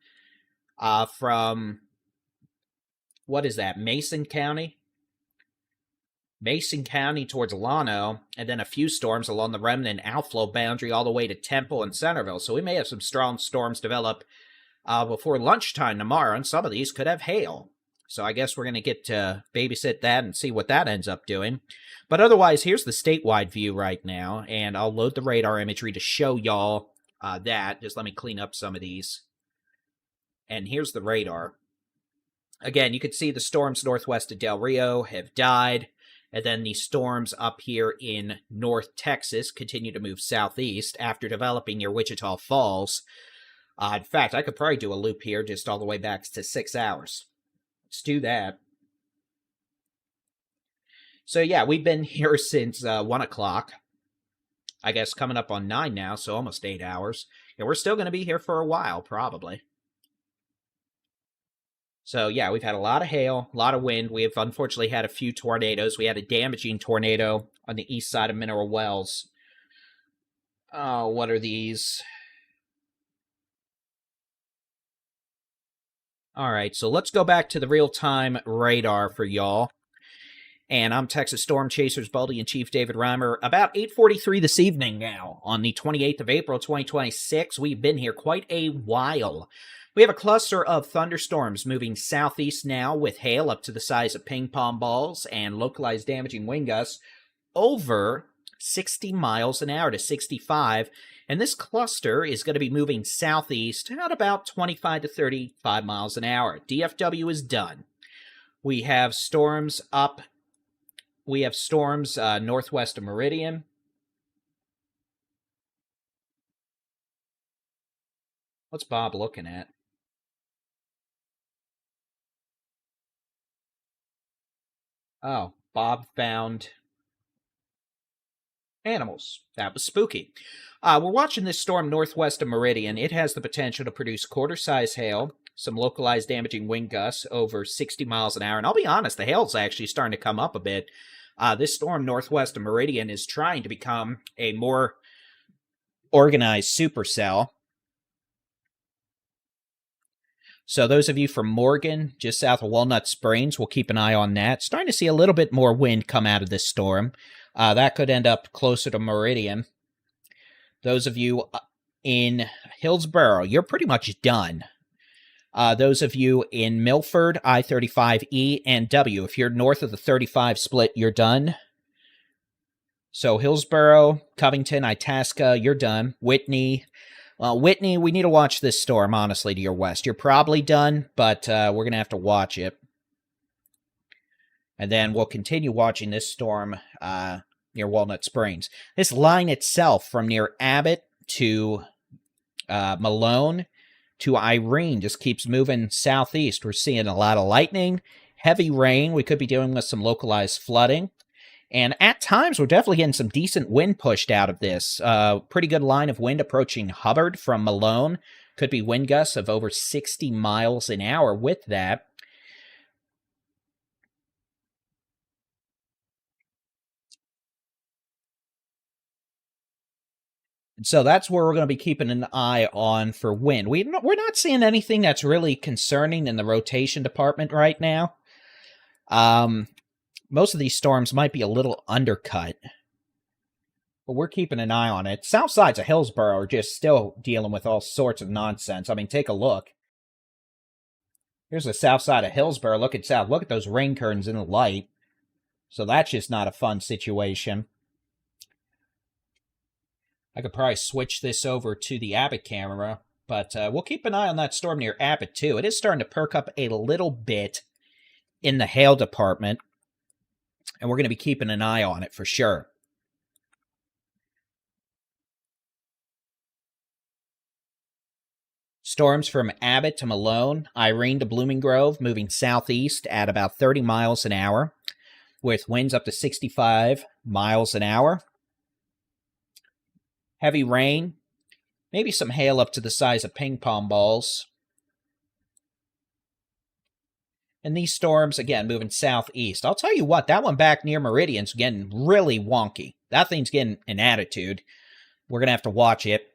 From, what is that, Mason County? Mason County towards Llano, and then a few storms along the remnant outflow boundary all the way to Temple and Centerville. So we may have some strong storms develop before lunchtime tomorrow, and some of these could have hail. So I guess we're going to get to babysit that and see what that ends up doing. But otherwise, here's the statewide view right now, and I'll load the radar imagery to show y'all that. Just let me clean up some of these. And here's the radar. Again, you can see the storms northwest of Del Rio have died. And then the storms up here in North Texas continue to move southeast after developing near Wichita Falls. In fact, I could probably do a loop here just all the way back to 6 hours. Let's do that. So yeah, we've been here since 1 o'clock. I guess coming up on 9 now, so almost 8 hours. And we're still going to be here for a while, probably. So, yeah, we've had a lot of hail, a lot of wind. We have unfortunately had a few tornadoes. We had a damaging tornado on the east side of Mineral Wells. Oh, what are these? All right, so let's go back to the real-time radar for y'all. And I'm Texas Storm Chasers Baldy-in-Chief David Reimer. About 8:43 this evening now on the 28th of April, 2026. We've been here quite a while. We have a cluster of thunderstorms moving southeast now with hail up to the size of ping pong balls and localized damaging wind gusts over 60 miles an hour to 65. And this cluster is going to be moving southeast at about 25 to 35 miles an hour. DFW is done. We have storms up. We have storms northwest of Meridian. What's Bob looking at? Oh, Bob found animals. That was spooky. We're watching this storm northwest of Meridian. It has the potential to produce quarter-size hail, some localized damaging wind gusts over 60 miles an hour. And I'll be honest, the hail's actually starting to come up a bit. This storm northwest of Meridian is trying to become a more organized supercell. So those of you from Morgan, just south of Walnut Springs, will keep an eye on that. Starting to see a little bit more wind come out of this storm. That could end up closer to Meridian. Those of you in Hillsboro, you're pretty much done. Those of you in Milford, I-35E and W, if you're north of the 35 split, you're done. So Hillsboro, Covington, Itasca, you're done. Whitney, Whitney, we need to watch this storm, honestly, to your west. You're probably done, but we're going to have to watch it. And then we'll continue watching this storm near Walnut Springs. This line itself from near Abbott to Malone to Irene just keeps moving southeast. We're seeing a lot of lightning, heavy rain. We could be dealing with some localized flooding. And at times, we're definitely getting some decent wind pushed out of this. Pretty good line of wind approaching Hubbard from Malone. Could be wind gusts of over 60 miles an hour with that. So that's where we're going to be keeping an eye on for wind. We're not seeing anything that's really concerning in the rotation department right now. Most of these storms might be a little undercut, but we're keeping an eye on it. South sides of Hillsborough are just still dealing with all sorts of nonsense. I mean, take a look. Here's the south side of Hillsborough. Look at south. Look at those rain curtains in the light. So that's just not a fun situation. I could probably switch this over to the Abbott camera, but we'll keep an eye on that storm near Abbott, too. It is starting to perk up a little bit in the hail department, and we're going to be keeping an eye on it for sure. Storms from Abbott to Malone, Irene to Blooming Grove, moving southeast at about 30 miles an hour, with winds up to 65 miles an hour. Heavy rain, maybe some hail up to the size of ping pong balls. And these storms, again, moving southeast. I'll tell you what, that one back near Meridian's getting really wonky. That thing's getting an attitude. We're going to have to watch it.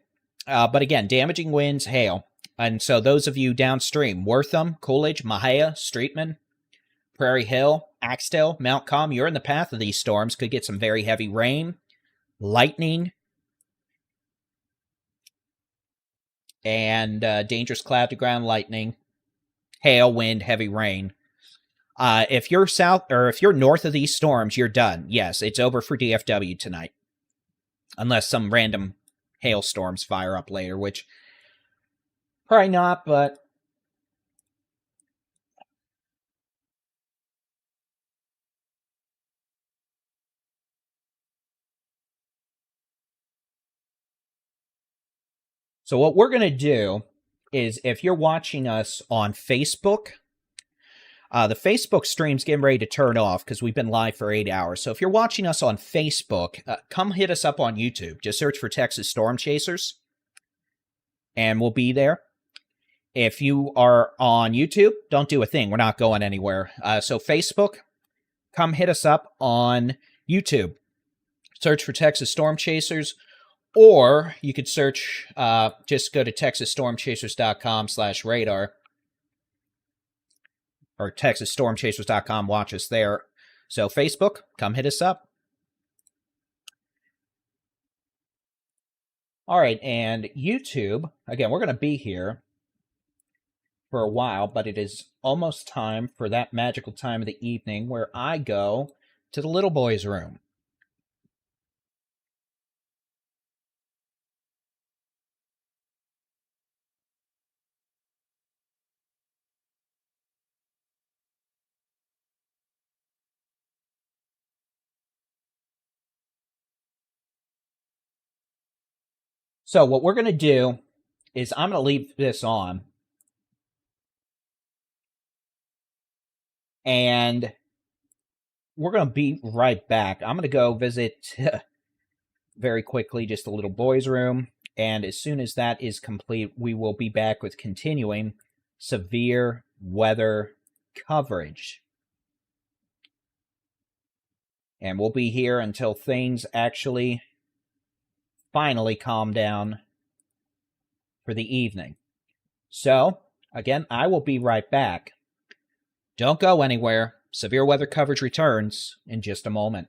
But again, damaging winds, hail. And so those of you downstream, Wortham, Coolidge, Mahia, Streetman, Prairie Hill, Axtell, Mount Com, you're in the path of these storms. Could get some very heavy rain, lightning, and dangerous cloud-to-ground lightning, hail, wind, heavy rain. If you're south or if you're north of these storms, you're done. Yes, it's over for DFW tonight, unless some random hailstorms fire up later, which probably not. But so what we're going to do is, if you're watching us on Facebook, the Facebook stream's getting ready to turn off because we've been live for 8 hours. So if you're watching us on Facebook, come hit us up on YouTube. Just search for Texas Storm Chasers, and we'll be there. If you are on YouTube, don't do a thing. We're not going anywhere. So Facebook, come hit us up on YouTube. Search for Texas Storm Chasers. Or you could search, just go to texasstormchasers.com/radar. Or texasstormchasers.com, watch us there. So Facebook, come hit us up. All right, and YouTube, again, we're going to be here for a while, but it is almost time for that magical time of the evening where I go to the little boy's room. So what we're going to do is I'm going to leave this on. And we're going to be right back. I'm going to go visit very quickly just the little boy's room. And as soon as that is complete, we will be back with continuing severe weather coverage. And we'll be here until things actually finally calm down for the evening. So, again, I will be right back. Don't go anywhere. Severe weather coverage returns in just a moment.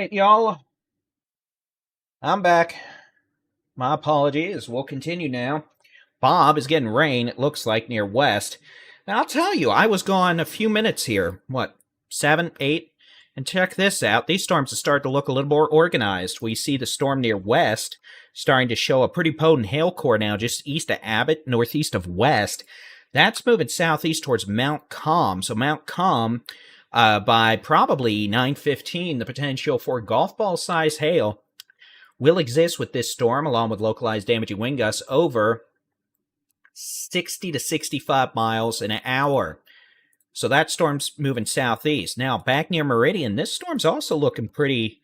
right, y'all. I'm back. My apologies. We'll continue now. Bob is getting rain, it looks like, near west. Now, I'll tell you, I was gone a few minutes here. What, 7, 8? And check this out. These storms have started to look a little more organized. We see the storm near west starting to show a pretty potent hail core now just east of Abbott, northeast of West. That's moving southeast towards Mount Calm. So Mount Calm, by probably 9:15, the potential for golf ball size hail will exist with this storm, along with localized damaging wind gusts over 60 to 65 miles an hour. So that storm's moving southeast. Now, back near Meridian, this storm's also looking pretty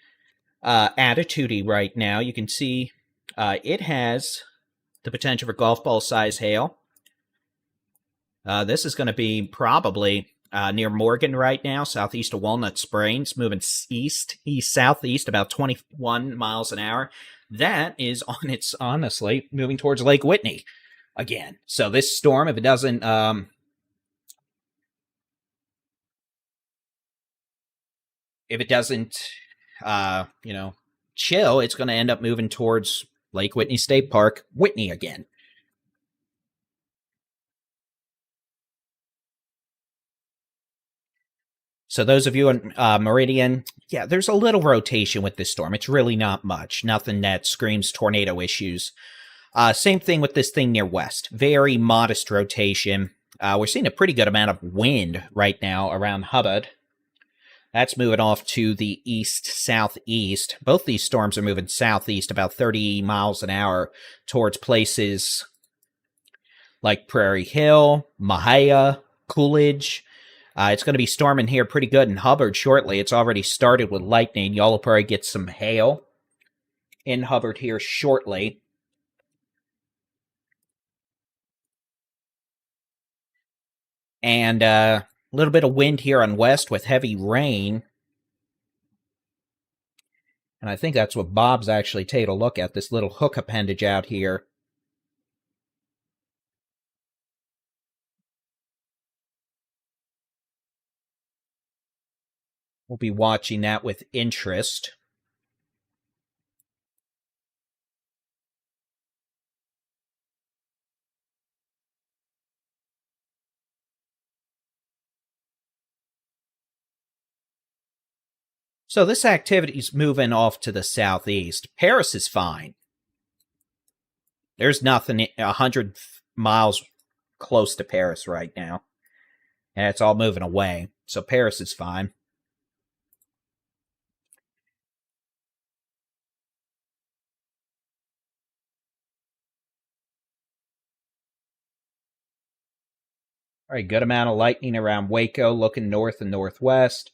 attitude-y right now. You can see it has the potential for golf ball size hail. This is going to be probably near Morgan right now, southeast of Walnut Springs, moving east-southeast, about 21 miles an hour. That is honestly moving towards Lake Whitney again. So this storm, if it doesn't chill, it's going to end up moving towards Lake Whitney State Park, Whitney again. So those of you in Meridian, yeah, there's a little rotation with this storm. It's really not much. Nothing that screams tornado issues. Same thing with this thing near west. Very modest rotation. We're seeing a pretty good amount of wind right now around Hubbard. That's moving off to the east-southeast. Both these storms are moving southeast about 30 miles an hour towards places like Prairie Hill, Mahia, Coolidge. It's going to be storming here pretty good in Hubbard shortly. It's already started with lightning. Y'all will probably get some hail in Hubbard here shortly. And a little bit of wind here on west with heavy rain. And I think that's what Bob's actually taking a look at, this little hook appendage out here. We'll be watching that with interest. So this activity's moving off to the southeast. Paris is fine. There's nothing 100 miles close to Paris right now. And it's all moving away. So Paris is fine. All right, good amount of lightning around Waco, looking north and northwest.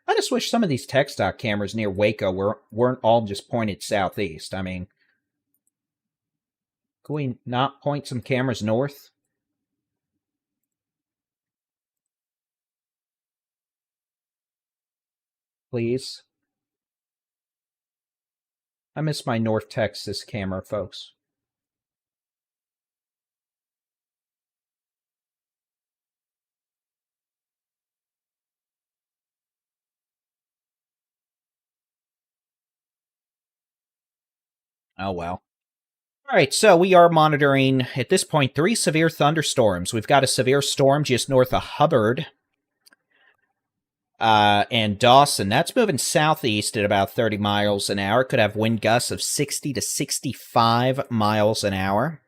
I just wish some of these tech stock cameras near Waco weren't all just pointed southeast. I mean, could we not point some cameras north? Please. I miss my North Texas camera, folks. Oh, well. All right, so we are monitoring, at this point, 3 severe thunderstorms. We've got a severe storm just north of Hubbard and Dawson. That's moving southeast at about 30 miles an hour. Could have wind gusts of 60 to 65 miles an hour.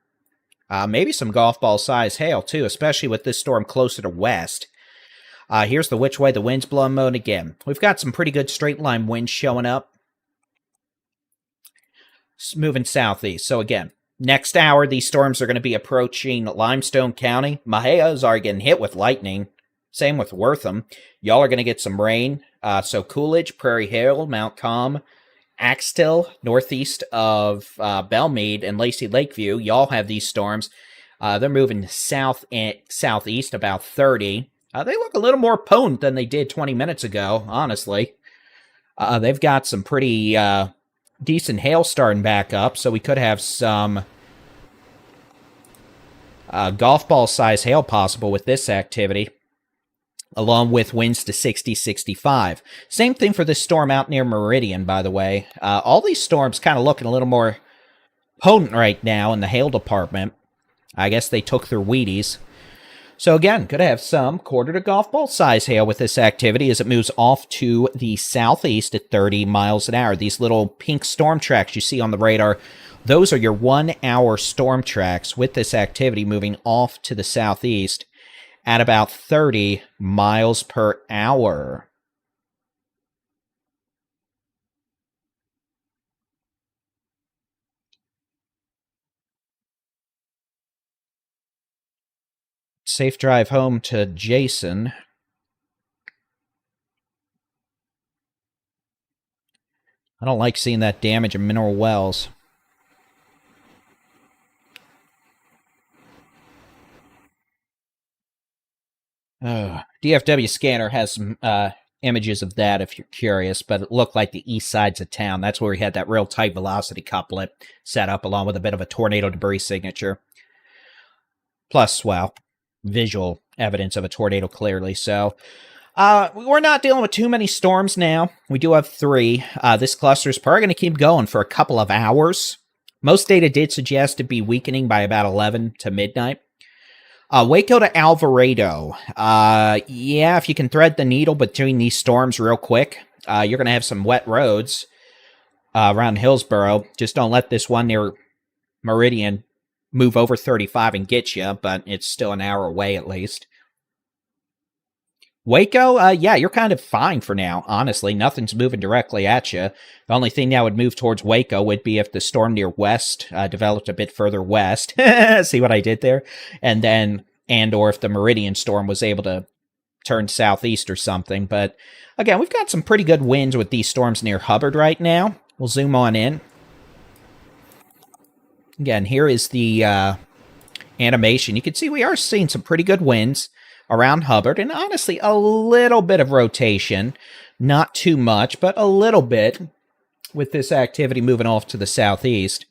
Maybe some golf ball size hail, too, especially with this storm closer to west. Here's the which way the wind's blowing mode again. We've got some pretty good straight line winds showing up. Moving southeast. So again, next hour, these storms are going to be approaching Limestone County. Mahia's are getting hit with lightning. Same with Wortham. Y'all are going to get some rain. So Coolidge, Prairie Hill, Mount Calm, Axtell, northeast of Belmead, and Lacey Lakeview. Y'all have these storms. They're moving south and southeast about 30. They look a little more potent than they did 20 minutes ago, honestly. They've got some pretty decent hail starting back up, so we could have some golf ball size hail possible with this activity. along with winds to 60, 65. Same thing for this storm out near Meridian, by the way. All these storms kind of looking a little more potent right now in the hail department. I guess they took their Wheaties. So again, could have some quarter to golf ball size hail with this activity as it moves off to the southeast at 30 miles an hour. These little pink storm tracks you see on the radar, those are your 1 hour storm tracks with this activity moving off to the southeast at about 30 miles per hour. Safe drive home to Jason. I don't like seeing that damage in mineral wells. DFW scanner has some images of that if you're curious, but it looked like the east sides of town. That's where we had that real tight velocity couplet set up along with a bit of a tornado debris signature. Plus, well, visual evidence of a tornado clearly. So we're not dealing with too many storms now. We do have 3. This cluster is probably going to keep going for a couple of hours. Most data did suggest to be weakening by about 11 to midnight. Waco to Alvarado. Yeah, if you can thread the needle between these storms real quick, you're going to have some wet roads around Hillsboro. Just don't let this one near Meridian move over 35 and get you, but it's still an hour away at least. Waco, yeah, you're kind of fine for now, honestly. Nothing's moving directly at you. The only thing that would move towards Waco would be if the storm near west developed a bit further west. See what I did there? Or if the Meridian storm was able to turn southeast or something. But again, we've got some pretty good winds with these storms near Hubbard right now. We'll zoom on in. Again, here is the animation. You can see we are seeing some pretty good winds around Hubbard, and honestly, a little bit of rotation. Not too much, but a little bit with this activity moving off to the southeast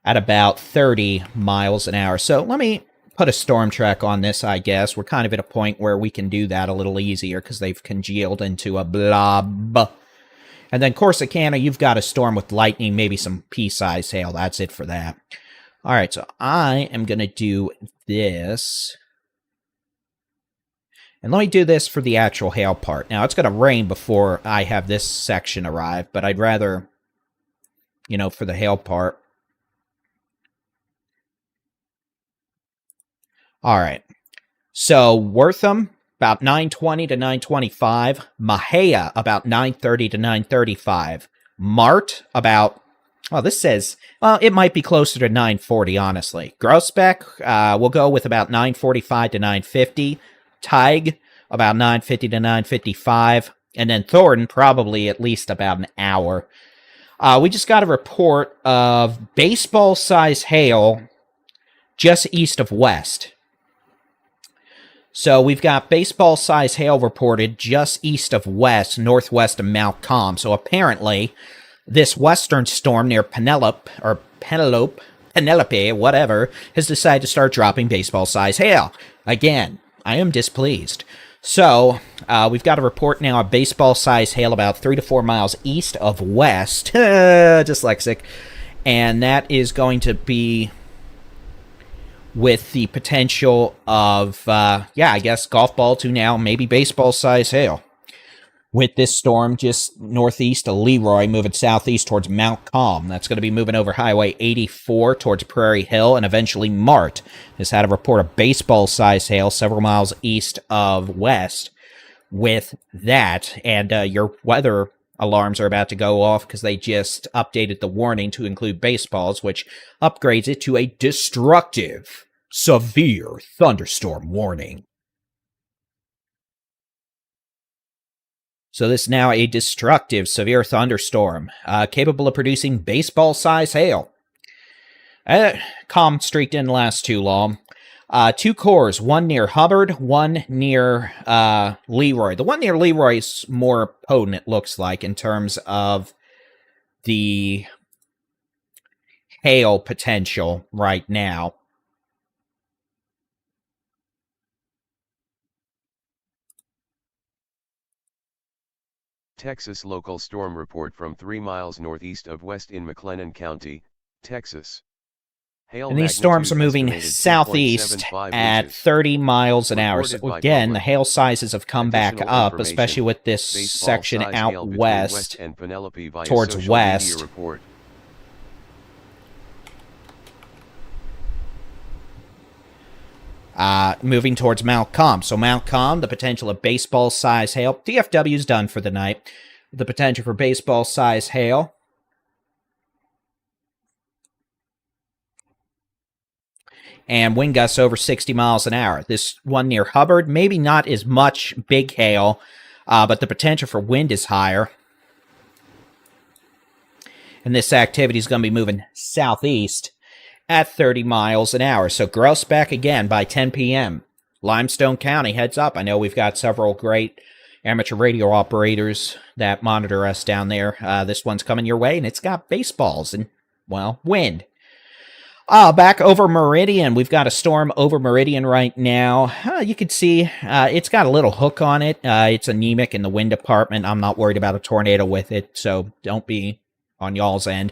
at about 30 miles an hour. So let me put a storm track on this, I guess. We're kind of at a point where we can do that a little easier because they've congealed into a blob. And then Corsicana, you've got a storm with lightning, maybe some pea-sized hail. That's it for that. All right, so I am going to do this. And let me do this for the actual hail part. Now, it's going to rain before I have this section arrive, but I'd rather, for the hail part. All right. So, Wortham, about 9:20 to 9:25. Mahia, about 9:30 to 9:35. Mart, about, it might be closer to 9:40, honestly. Groesbeck, we'll go with about 9:45 to 9:50. Tig, about 9:50 to 9:55, and then Thornton, probably at least about an hour. We just got a report of baseball-size hail just east of West. So we've got baseball-size hail reported just east of West, northwest of Mount Com. So apparently, this western storm near Penelope, whatever, has decided to start dropping baseball-size hail. Again, I am displeased. So, we've got a report now of baseball-sized hail about 3 to 4 miles east of West. Dyslexic. And that is going to be with the potential of, I guess, golf ball to now maybe baseball-sized hail. With this storm just northeast of Leroy, moving southeast towards Mount Com. That's going to be moving over Highway 84 towards Prairie Hill, and eventually Mart has had a report of baseball-sized hail several miles east of West with that. And your weather alarms are about to go off because they just updated the warning to include baseballs, which upgrades it to a destructive, severe thunderstorm warning. So this is now a destructive, severe thunderstorm, capable of producing baseball-sized hail. Calm streak didn't last too long. 2 cores, one near Hubbard, one near Leroy. The one near Leroy is more potent, it looks like, in terms of the hail potential right now. Texas local storm report from 3 miles northeast of West in McLennan County, Texas. Hail And these storms are moving estimated southeast 2.75 at inches. 30 miles an hour. So Reported by again, the public. hail sizes have come back Additional up, information, especially with this section baseball-size out hail between west and Penelope via towards social west. media report. Moving towards Mount Com. So Mount Com, the potential of baseball-size hail. DFW's done for the night. The potential for baseball-size hail. And wind gusts over 60 miles an hour. This one near Hubbard, maybe not as much big hail, but the potential for wind is higher. And this activity is going to be moving southeast at 30 miles an hour. So Groesbeck again by 10 p.m. Limestone County, heads up. I know we've got several great amateur radio operators that monitor us down there. This one's coming your way, and it's got baseballs and, well, wind. Back over Meridian. We've got a storm over Meridian right now. You can see it's got a little hook on it. It's anemic in the wind department. I'm not worried about a tornado with it, so don't be on y'all's end.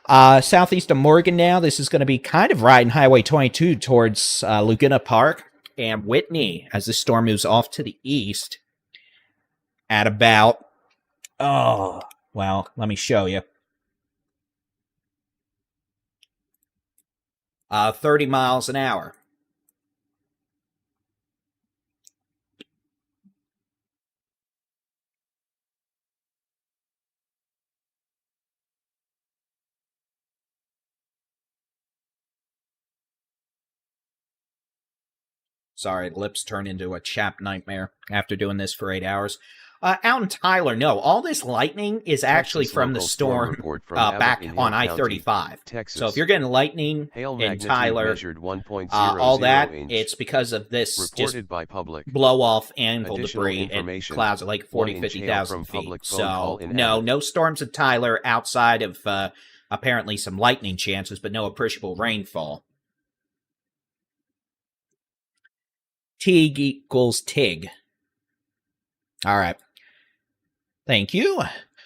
Southeast of Morgan now. This is going to be kind of riding Highway 22 towards Laguna Park and Whitney as this storm moves off to the east at about, let me show you. 30 miles an hour. Sorry, lips turn into a chap nightmare after doing this for 8 hours. Out in Tyler, no, all this lightning is actually Texas from the local storm from back Abbott in on Hill I-35. County, Texas. So if you're getting lightning Hail in magnitude Tyler, measured 1.00 all that, inch. it's because of this Reported just by public. blow-off anvil Additional debris and information, clouds of like 1 40, inch hail 50,000 from feet. public phone call So in no, Abbott. no storms in Tyler outside of apparently some lightning chances, but no appreciable rainfall. Tig equals Tig. All right. Thank you.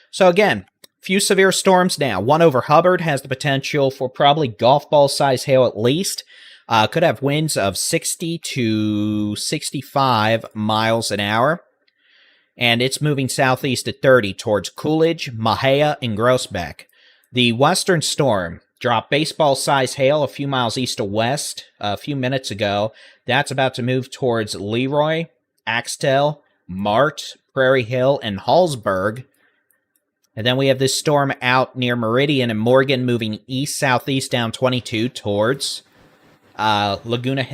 So again, few severe storms now. One over Hubbard has the potential for probably golf ball size hail at least. Could have winds of 60 to 65 miles an hour. And it's moving southeast at 30 towards Coolidge, Mahia, and Groesbeck. The western storm dropped baseball size hail a few miles east to west a few minutes ago. That's about to move towards Leroy, Axtell, Mart, Prairie Hill, and Hallsburg. And then we have this storm out near Meridian and Morgan moving east-southeast down 22 towards Laguna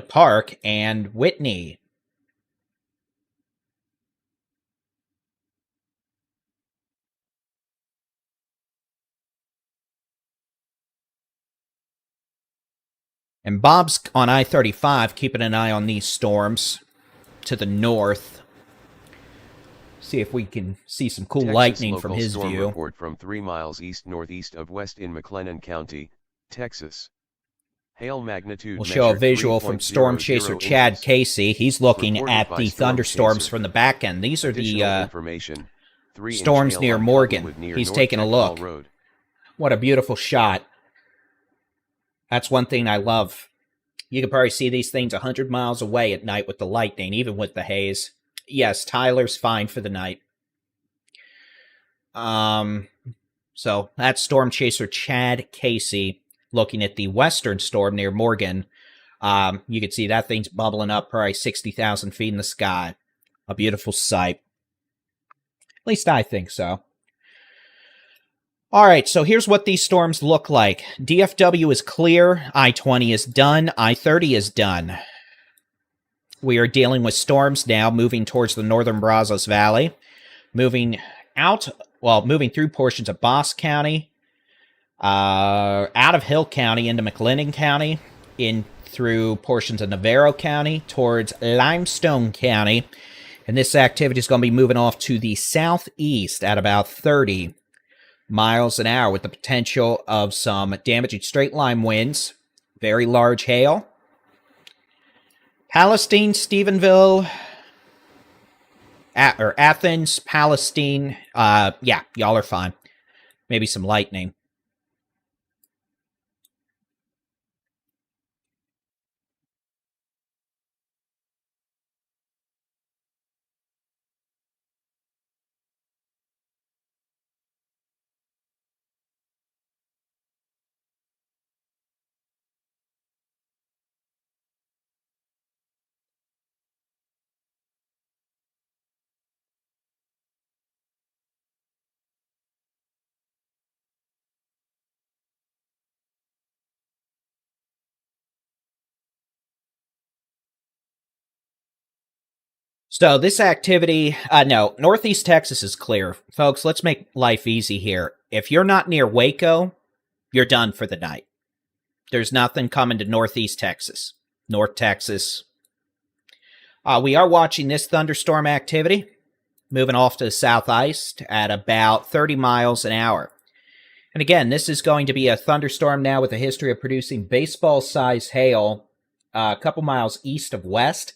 Park and Whitney. And Bob's on I-35, keeping an eye on these storms to the north. See if we can see some cool Texas lightning local from his storm view. Report from 3 miles east-northeast of West in McLennan County, Texas. Hail magnitude We'll show a measured visual from Storm 3.00 Chaser Chad inches. Casey. He's looking Reported at by the Storm thunderstorms Chaser. from the back end. These are Additional the information, 3-inch storms hail near on Morgan. Cottonwood near He's North taking a Tech look. Hall Road. What a beautiful shot. That's one thing I love. You can probably see these things 100 miles away at night with the lightning, even with the haze. Yes, Tyler's fine for the night. So that's Storm Chaser Chad Casey looking at the western storm near Morgan. You can see that thing's bubbling up probably 60,000 feet in the sky. A beautiful sight. At least I think so. All right, so here's what these storms look like. DFW is clear. I-20 is done. I-30 is done. We are dealing with storms now moving towards the northern Brazos Valley. Moving through portions of Boss County, out of Hill County into McLennan County, in through portions of Navarro County towards Limestone County. And this activity is going to be moving off to the southeast at about 30 miles an hour with the potential of some damaging straight line winds, very large hail. Palestine, Stephenville, Or Athens, Palestine. Yeah, y'all are fine. Maybe some lightning. So this activity, no, Northeast Texas is clear. Folks, let's make life easy here. If you're not near Waco, you're done for the night. There's nothing coming to Northeast Texas. North Texas. We are watching this thunderstorm activity, moving off to the southeast at about 30 miles an hour. And again, this is going to be a thunderstorm now with a history of producing baseball-sized hail a couple miles east of west.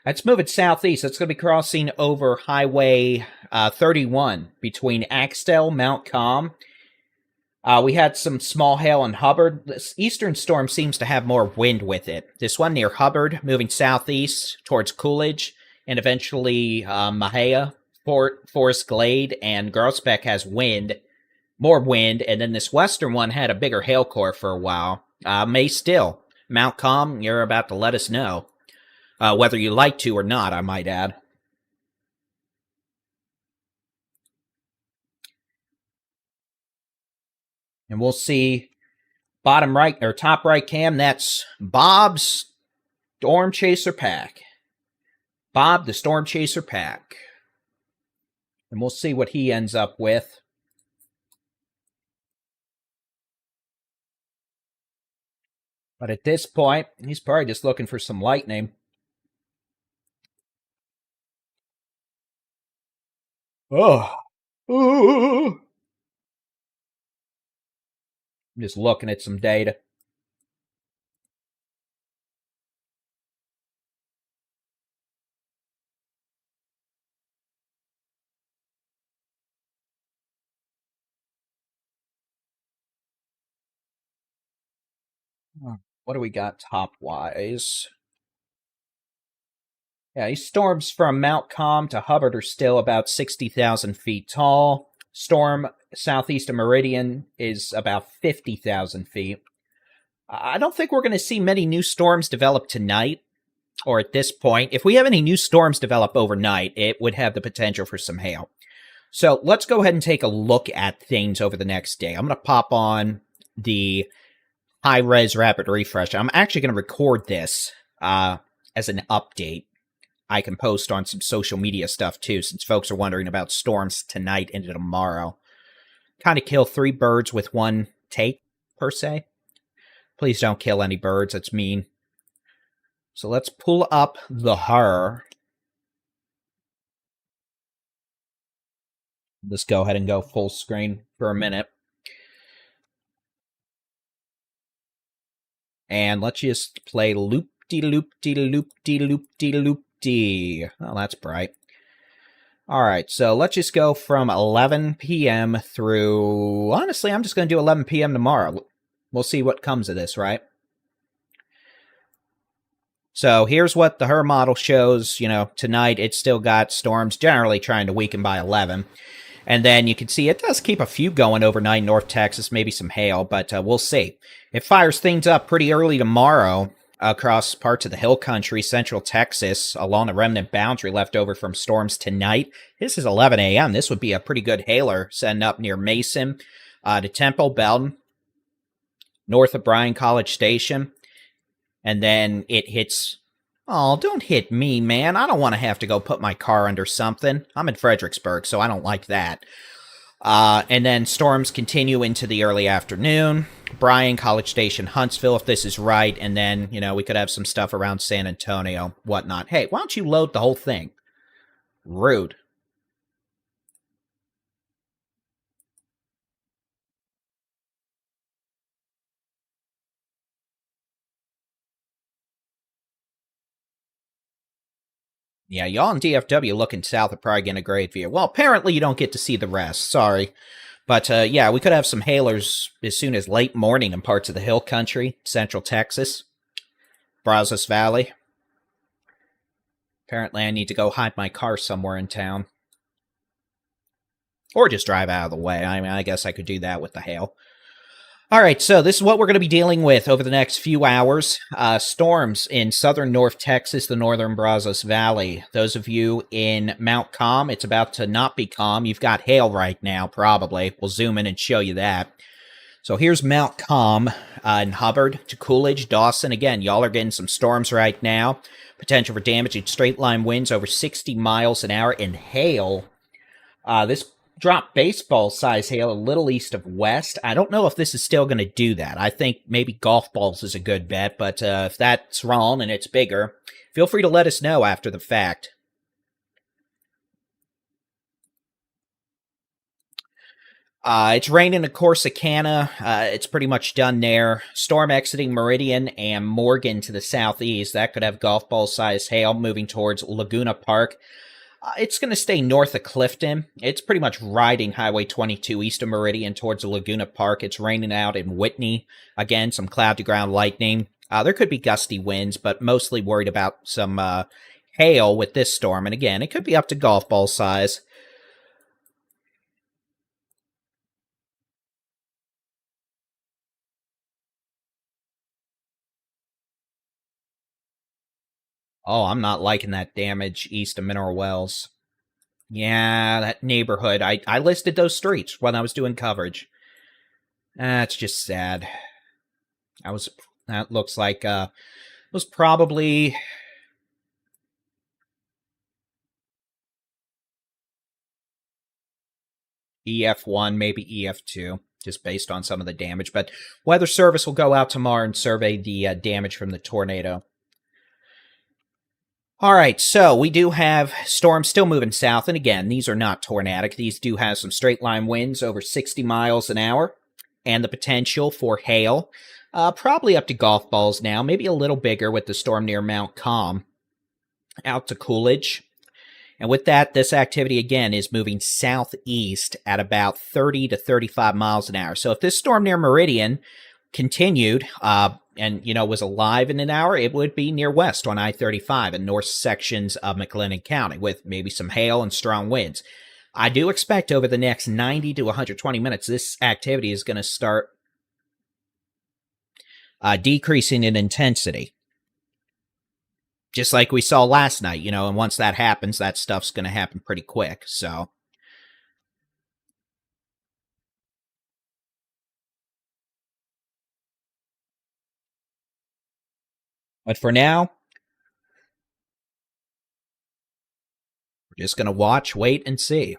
It's moving southeast. It's going to be crossing over Highway 31 between Axtell, Mount Calm. We had some small hail in Hubbard. This eastern storm seems to have more wind with it. This one near Hubbard, moving southeast towards Coolidge, and eventually Mahia, Forest Glade, and Groesbeck has wind, more wind, and then this western one had a bigger hail core for a while. May still. Mount Calm, you're about to let us know. Whether you like to or not, I might add. And we'll see bottom right or top right cam. That's Bob's Storm Chaser pack. Bob, the Storm Chaser pack. And we'll see what he ends up with. But at this point, he's probably just looking for some lightning. Oh. I'm just looking at some data. What do we got top-wise? Yeah, these storms from Mount Calm to Hubbard are still about 60,000 feet tall. Storm southeast of Meridian is about 50,000 feet. I don't think we're going to see many new storms develop tonight or at this point. If we have any new storms develop overnight, it would have the potential for some hail. So let's go ahead and take a look at things over the next day. I'm going to pop on the high-res rapid refresh. I'm actually going to record this as an update. I can post on some social media stuff too, since folks are wondering about storms tonight into tomorrow. Kind of kill 3 birds with one take, per se. Please don't kill any birds, that's mean. So let's pull up the HUR. Let's go ahead and go full screen for a minute. And let's just play loop-de-loop-de-loop-de-loop-de-loop-de. Oh, that's bright. Alright, so let's just go from 11 p.m. through... Honestly, I'm just going to do 11 p.m. tomorrow. We'll see what comes of this, right? So here's what the HUR model shows. You know, tonight it's still got storms generally trying to weaken by 11. And then you can see it does keep a few going overnight in North Texas, maybe some hail, but we'll see. It fires things up pretty early tomorrow across parts of the hill country, central Texas, along the remnant boundary left over from storms tonight. This is 11 a.m. This would be a pretty good hailer setting up near Mason to Temple, Belton, north of Bryan College Station. And then it hits... Oh, don't hit me, man. I don't want to have to go put my car under something. I'm in Fredericksburg, so I don't like that. And then storms continue into the early afternoon. Bryan, College Station, Huntsville, if this is right. And then, you know, we could have some stuff around San Antonio, whatnot. Hey, why don't you load the whole thing? Rude. Yeah, y'all in DFW looking south are probably getting a great view. Well, apparently you don't get to see the rest. Sorry. But yeah, we could have some hailers as soon as late morning in parts of the hill country, central Texas, Brazos Valley. Apparently I need to go hide my car somewhere in town. Or just drive out of the way. I mean, I guess I could do that with the hail. All right, so this is what we're going to be dealing with over the next few hours. Storms in southern North Texas, the northern Brazos Valley. Those of you in Mount Calm, it's about to not be calm. You've got hail right now, probably. We'll zoom in and show you that. So here's Mount Calm in Hubbard to Coolidge, Dawson. Again, y'all are getting some storms right now. Potential for damaging straight-line winds over 60 miles an hour and hail. This dropped baseball-size hail a little east of west. I don't know if this is still going to do that. I think maybe golf balls is a good bet, but if that's wrong and it's bigger, feel free to let us know after the fact. It's raining in Corsicana. It's pretty much done there. Storm exiting Meridian and Morgan to the southeast. That could have golf ball-sized hail moving towards Laguna Park. It's going to stay north of Clifton. It's pretty much riding Highway 22 east of Meridian towards Laguna Park. It's raining out in Whitney. Again, some cloud-to-ground lightning. There could be gusty winds, but mostly worried about some hail with this storm. And again, it could be up to golf ball size. Oh, I'm not liking that damage east of Mineral Wells. Yeah, that neighborhood. I listed those streets when I was doing coverage. That's just sad. That looks like it was probably EF1, maybe EF2, just based on some of the damage. But Weather Service will go out tomorrow and survey the damage from the tornado. All right, so we do have storms still moving south, and again, these are not tornadic. These do have some straight-line winds over 60 miles an hour, and the potential for hail, probably up to golf balls now, maybe a little bigger with the storm near Mount Calm, out to Coolidge. And with that, this activity, again, is moving southeast at about 30 to 35 miles an hour. So if this storm near Meridian continued, and, was alive in an hour, it would be near west on I-35 and north sections of McLennan County with maybe some hail and strong winds. I do expect over the next 90 to 120 minutes, this activity is going to start decreasing in intensity. Just like we saw last night, and once that happens, that stuff's going to happen pretty quick, so. But for now, we're just going to watch, wait, and see.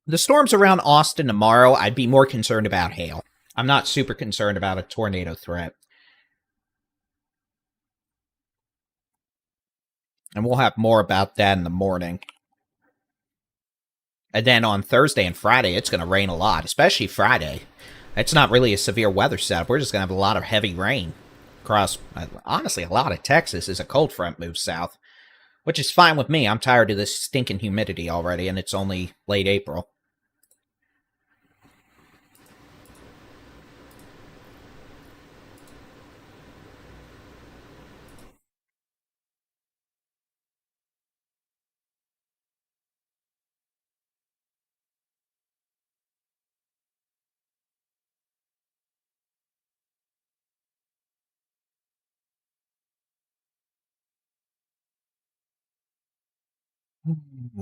The storms around Austin tomorrow, I'd be more concerned about hail. I'm not super concerned about a tornado threat. And we'll have more about that in the morning. And then on Thursday and Friday, it's going to rain a lot, especially Friday. It's not really a severe weather setup. We're just going to have a lot of heavy rain across, honestly, a lot of Texas as a cold front moves south, which is fine with me. I'm tired of this stinking humidity already, and it's only late April.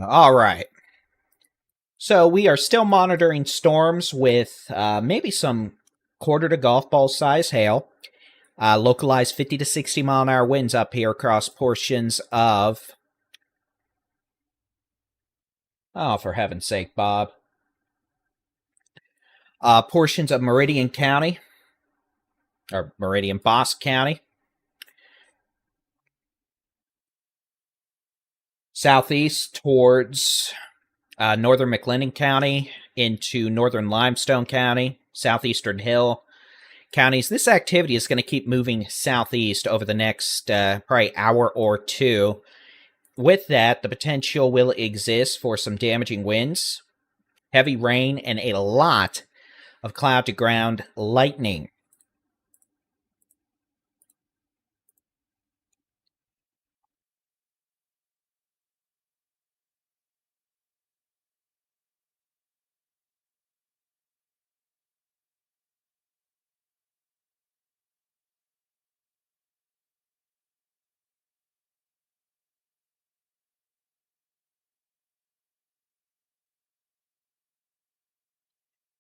All right. So we are still monitoring storms with maybe some quarter to golf ball size hail. Localized 50 to 60 mile an hour winds up here across portions of... Oh, for heaven's sake, Bob. Portions of Meridian County, or Meridian-Bosque County. Southeast towards northern McLennan County into northern Limestone County, southeastern Hill counties. This activity is going to keep moving southeast over the next probably hour or two. with that, the potential will exist for some damaging winds, heavy rain, and a lot of cloud-to-ground lightning.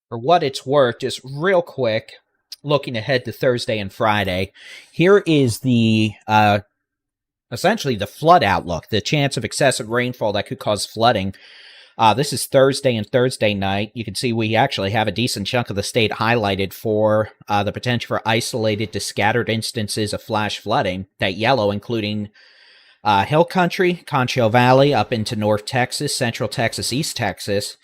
For what it's worth, just real quick, looking ahead to Thursday and Friday, here is the essentially the flood outlook, the chance of excessive rainfall that could cause flooding. This is Thursday and Thursday night. You can see we actually have a decent chunk of the state highlighted for the potential for isolated to scattered instances of flash flooding. That yellow, including Hill Country, Concho Valley, up into North Texas, Central Texas, East Texas.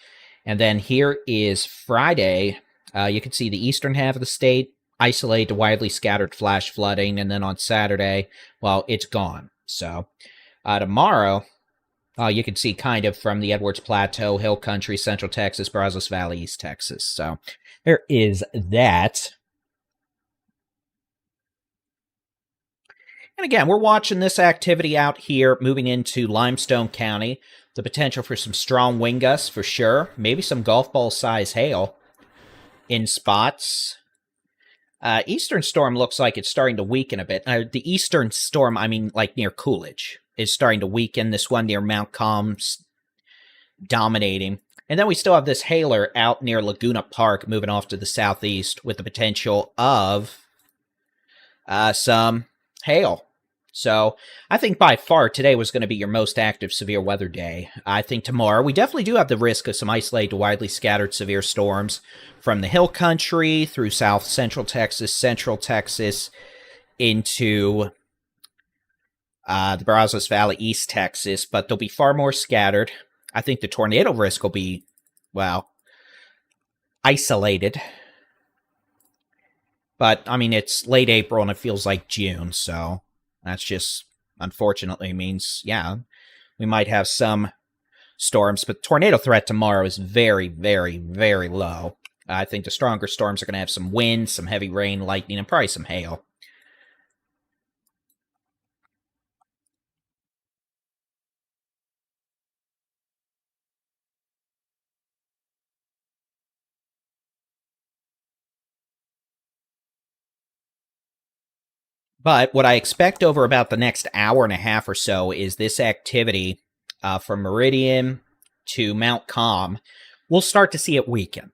And then here is Friday. You can see the eastern half of the state, isolated to widely scattered flash flooding. And then on Saturday, well, it's gone. So tomorrow, you can see kind of from the Edwards Plateau, Hill Country, Central Texas, Brazos Valley, East Texas. So there is that. And again, we're watching this activity out here moving into Limestone County. The potential for some strong wind gusts for sure. Maybe some golf ball size hail in spots. Eastern storm looks like it's starting to weaken a bit. The eastern storm, I mean like near Coolidge, is starting to weaken. This one near Mount Calm's dominating. And then we still have this hailer out near Laguna Park moving off to the southeast with the potential of some hail. So I think by far today was going to be your most active severe weather day. I think tomorrow we definitely do have the risk of some isolated to widely scattered severe storms from the Hill Country through South Central Texas into the Brazos Valley, East Texas, but they'll be far more scattered. I think the tornado risk will be, well, isolated. But, I mean, it's late April and it feels like June, so that's just, unfortunately, means, yeah, we might have some storms, but tornado threat tomorrow is very, very, very low. I think the stronger storms are going to have some wind, some heavy rain, lightning, and probably some hail. But what I expect over about the next hour and a half or so is this activity from Meridian to Mount Calm. We'll start to see it weaken.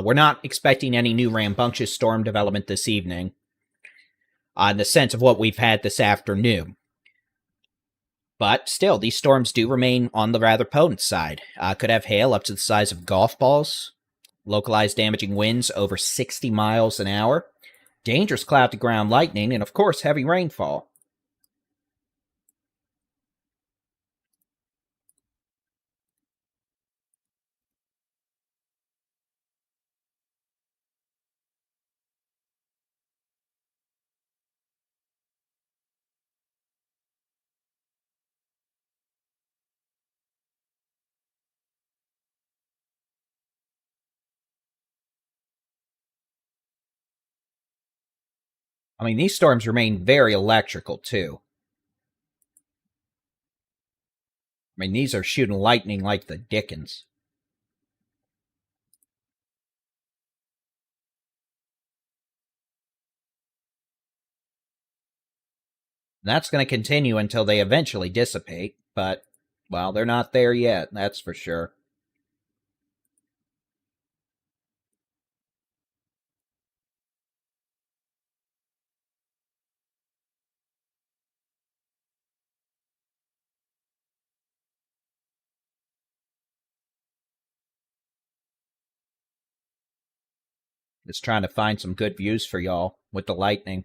We're not expecting any new rambunctious storm development this evening in the sense of what we've had this afternoon. But still, these storms do remain on the rather potent side. Could have hail up to the size of golf balls, localized damaging winds over 60 miles an hour, dangerous cloud-to-ground lightning, and of course, heavy rainfall. I mean, these storms remain very electrical, too. I mean, these are shooting lightning like the dickens. That's going to continue until they eventually dissipate, but, well, they're not there yet, that's for sure. Just trying to find some good views for y'all with the lightning.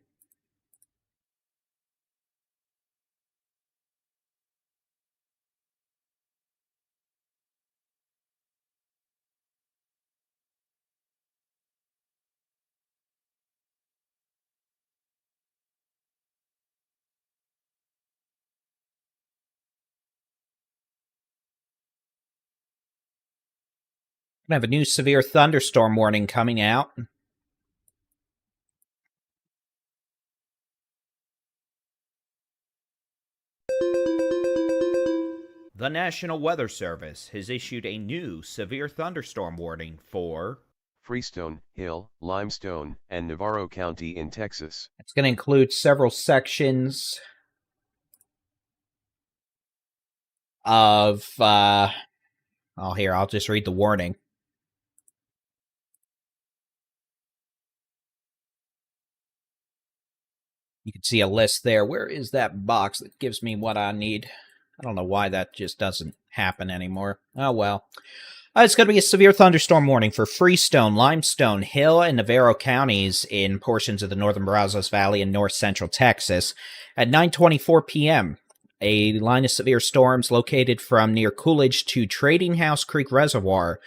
I have a new severe thunderstorm warning coming out. The National Weather Service has issued a new severe thunderstorm warning for Freestone, Hill, Limestone, and Navarro County in Texas. It's going to include several sections of, here, I'll just read the warning. You can see a list there. Where is that box that gives me what I need? I don't know why that just doesn't happen anymore. Oh, well. It's going to be a severe thunderstorm warning for Freestone, Limestone, Hill, and Navarro counties in portions of the northern Brazos Valley and north central Texas. At 9:24 p.m., a line of severe storms located from near Coolidge to Trading House Creek Reservoir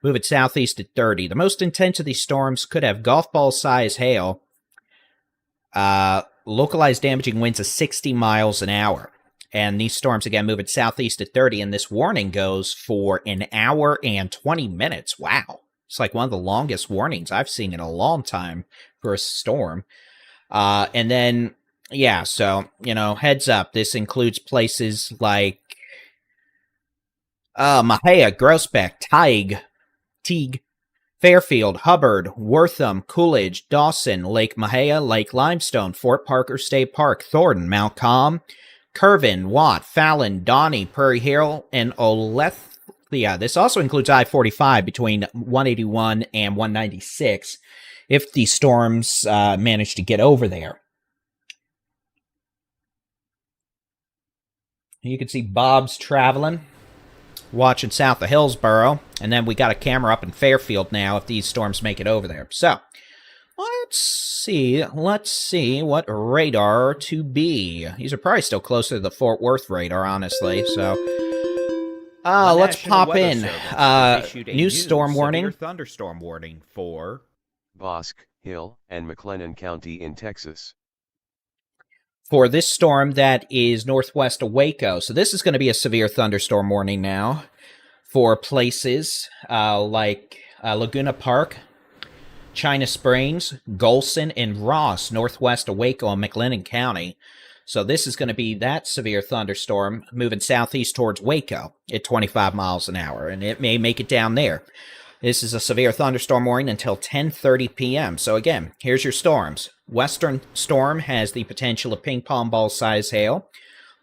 moving southeast at 30. The most intense of these storms could have golf ball size hail. Localized damaging winds of 60 miles an hour. And these storms, again, moving southeast at 30, and this warning goes for an hour and 20 minutes. Wow. It's like one of the longest warnings I've seen in a long time for a storm. And then, yeah, so, heads up. This includes places like Mahia, Groesbeck, Teague, Fairfield, Hubbard, Wortham, Coolidge, Dawson, Lake Mahia, Lake Limestone, Fort Parker State Park, Thornton, Mount Calm, Curvin, Watt, Fallon, Donnie, Prairie Hill, and Olethea. This also includes I-45 between 181 and 196 if the storms manage to get over there. You can see Bob's traveling, watching south of Hillsboro, and then we got a camera up in Fairfield now if these storms make it over there. So, let's see what radar to be. These are probably still closer to the Fort Worth radar, honestly, so let's pop in. New storm warning. Thunderstorm warning for Bosque, Hill, and McLennan County in Texas. For this storm that is northwest of Waco. So this is going to be a severe thunderstorm warning now for places like Laguna Park, China Springs, Golson, and Ross, northwest of Waco and McLennan County. So this is going to be that severe thunderstorm moving southeast towards Waco at 25 miles an hour, and it may make it down there. This is a severe thunderstorm warning until 10:30 p.m. So again, here's your storms. Western storm has the potential of ping pong ball size hail.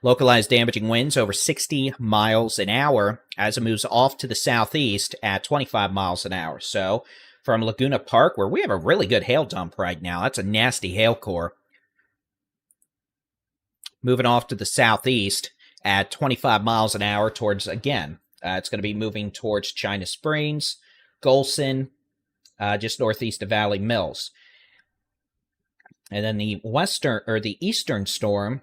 Localized damaging winds over 60 miles an hour as it moves off to the southeast at 25 miles an hour. So from Laguna Park, where we have a really good hail dump right now, that's a nasty hail core. Moving off to the southeast at 25 miles an hour towards, again, it's going to be moving towards China Springs, Golson, just northeast of Valley Mills. And then the eastern storm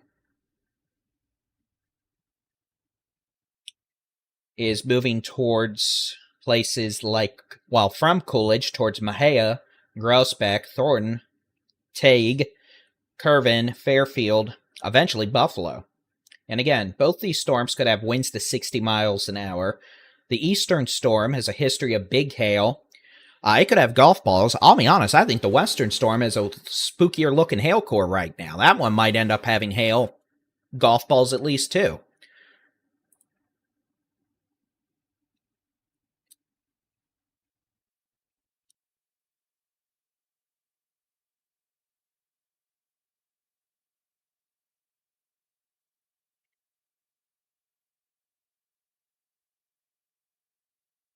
is moving towards places like, from Coolidge towards Mahia, Groesbeck, Thornton, Teague, Curvin, Fairfield, eventually Buffalo. And again, both these storms could have winds to 60 miles an hour. The eastern storm has a history of big hail. It could have golf balls. I'll be honest, I think the western storm has a spookier looking hail core right now. That one might end up having hail, golf balls at least too.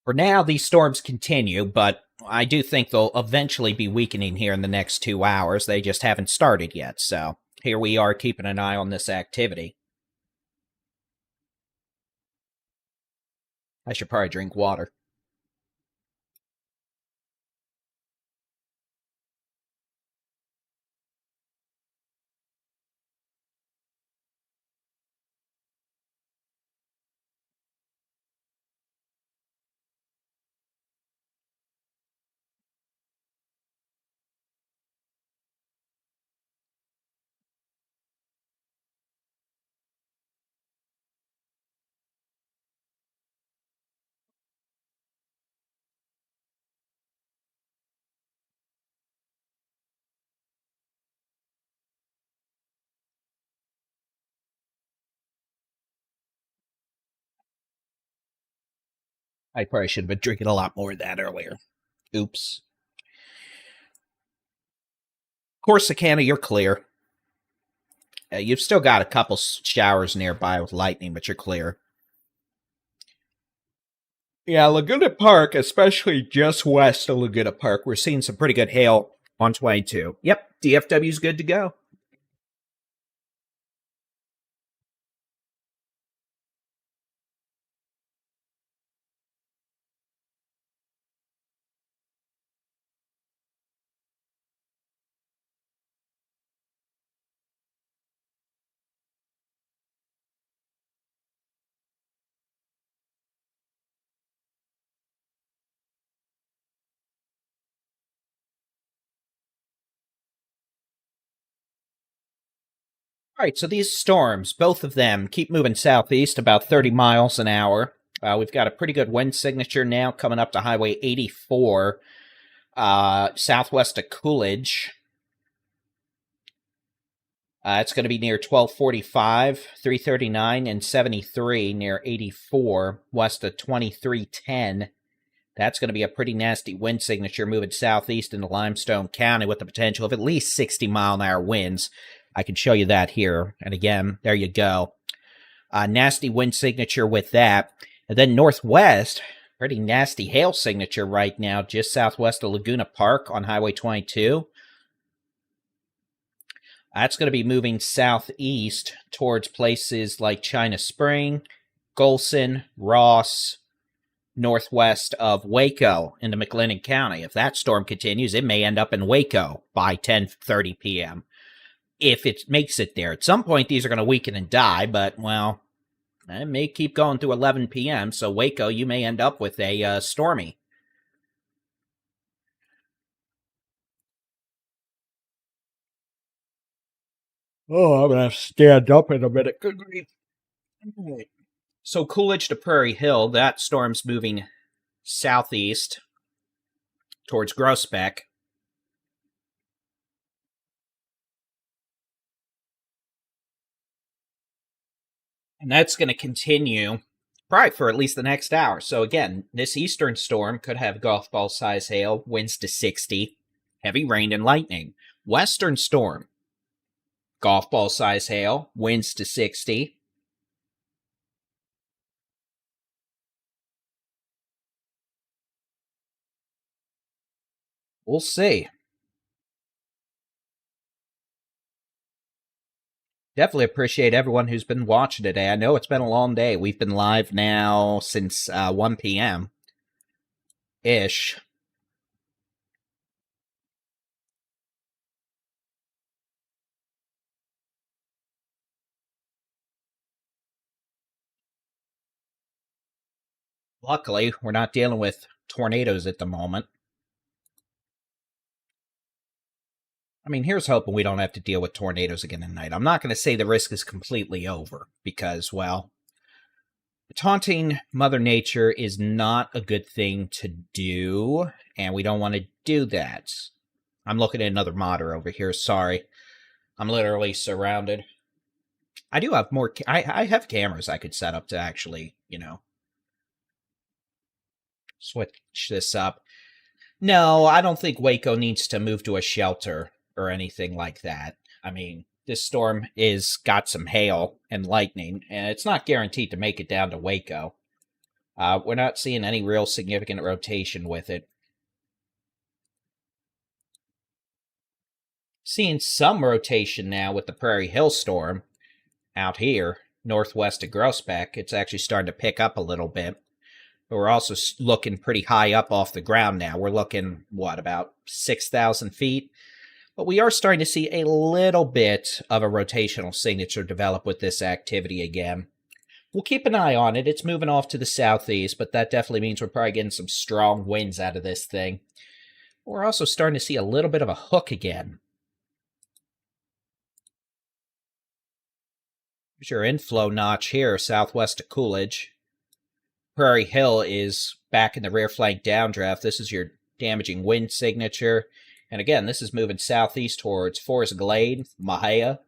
For now, these storms continue, but I do think they'll eventually be weakening here in the next 2 hours. They just haven't started yet, so here we are keeping an eye on this activity. I should probably drink water. I probably should have been drinking a lot more of that earlier. Oops. Corsicana, you're clear. You've still got a couple showers nearby with lightning, but you're clear. Yeah, Laguna Park, especially just west of Laguna Park, we're seeing some pretty good hail on 22. Yep, DFW's good to go. All right, so these storms, both of them, keep moving southeast about 30 miles an hour. We've got a pretty good wind signature now coming up to Highway 84, southwest of Coolidge. It's going to be near 1245, 339, and 73 near 84, west of 2310. That's going to be a pretty nasty wind signature moving southeast into Limestone County with the potential of at least 60-mile-an-hour winds. I can show you that here. And again, there you go. Nasty wind signature with that. And then northwest, pretty nasty hail signature right now, just southwest of Laguna Park on Highway 22. That's going to be moving southeast towards places like China Spring, Golson, Ross, northwest of Waco into McLennan County. If that storm continues, it may end up in Waco by 10:30 p.m. If it makes it there. At some point, these are going to weaken and die, but, well, it may keep going through 11 p.m., so Waco, you may end up with a stormy. Oh, I'm going to have to stand up in a minute. Good grief. So Coolidge to Prairie Hill, that storm's moving southeast towards Groesbeck. And that's going to continue probably for at least the next hour. So again, this eastern storm could have golf ball size hail, winds to 60, heavy rain and lightning. Western storm, golf ball size hail, winds to 60. We'll see. Definitely appreciate everyone who's been watching today. I know it's been a long day. We've been live now since 1 p.m. ish. Luckily, we're not dealing with tornadoes at the moment. I mean, here's hoping we don't have to deal with tornadoes again tonight. I'm not going to say the risk is completely over because, well, taunting Mother Nature is not a good thing to do, and we don't want to do that. I'm looking at another modder over here. Sorry. I'm literally surrounded. I do have more... I have cameras I could set up to actually, switch this up. No, I don't think Waco needs to move to a shelter or anything like that. I mean, this storm is got some hail and lightning, and it's not guaranteed to make it down to Waco. We're not seeing any real significant rotation with it. Seeing some rotation now with the Prairie Hill storm out here, northwest of Groesbeck. It's actually starting to pick up a little bit. But we're also looking pretty high up off the ground now. We're looking, about 6,000 feet? But we are starting to see a little bit of a rotational signature develop with this activity again. We'll keep an eye on it. It's moving off to the southeast, but that definitely means we're probably getting some strong winds out of this thing. We're also starting to see a little bit of a hook again. Here's your inflow notch here, southwest of Coolidge. Prairie Hill is back in the rear flank downdraft. This is your damaging wind signature. And again, this is moving southeast towards Forest Glade, Mahia,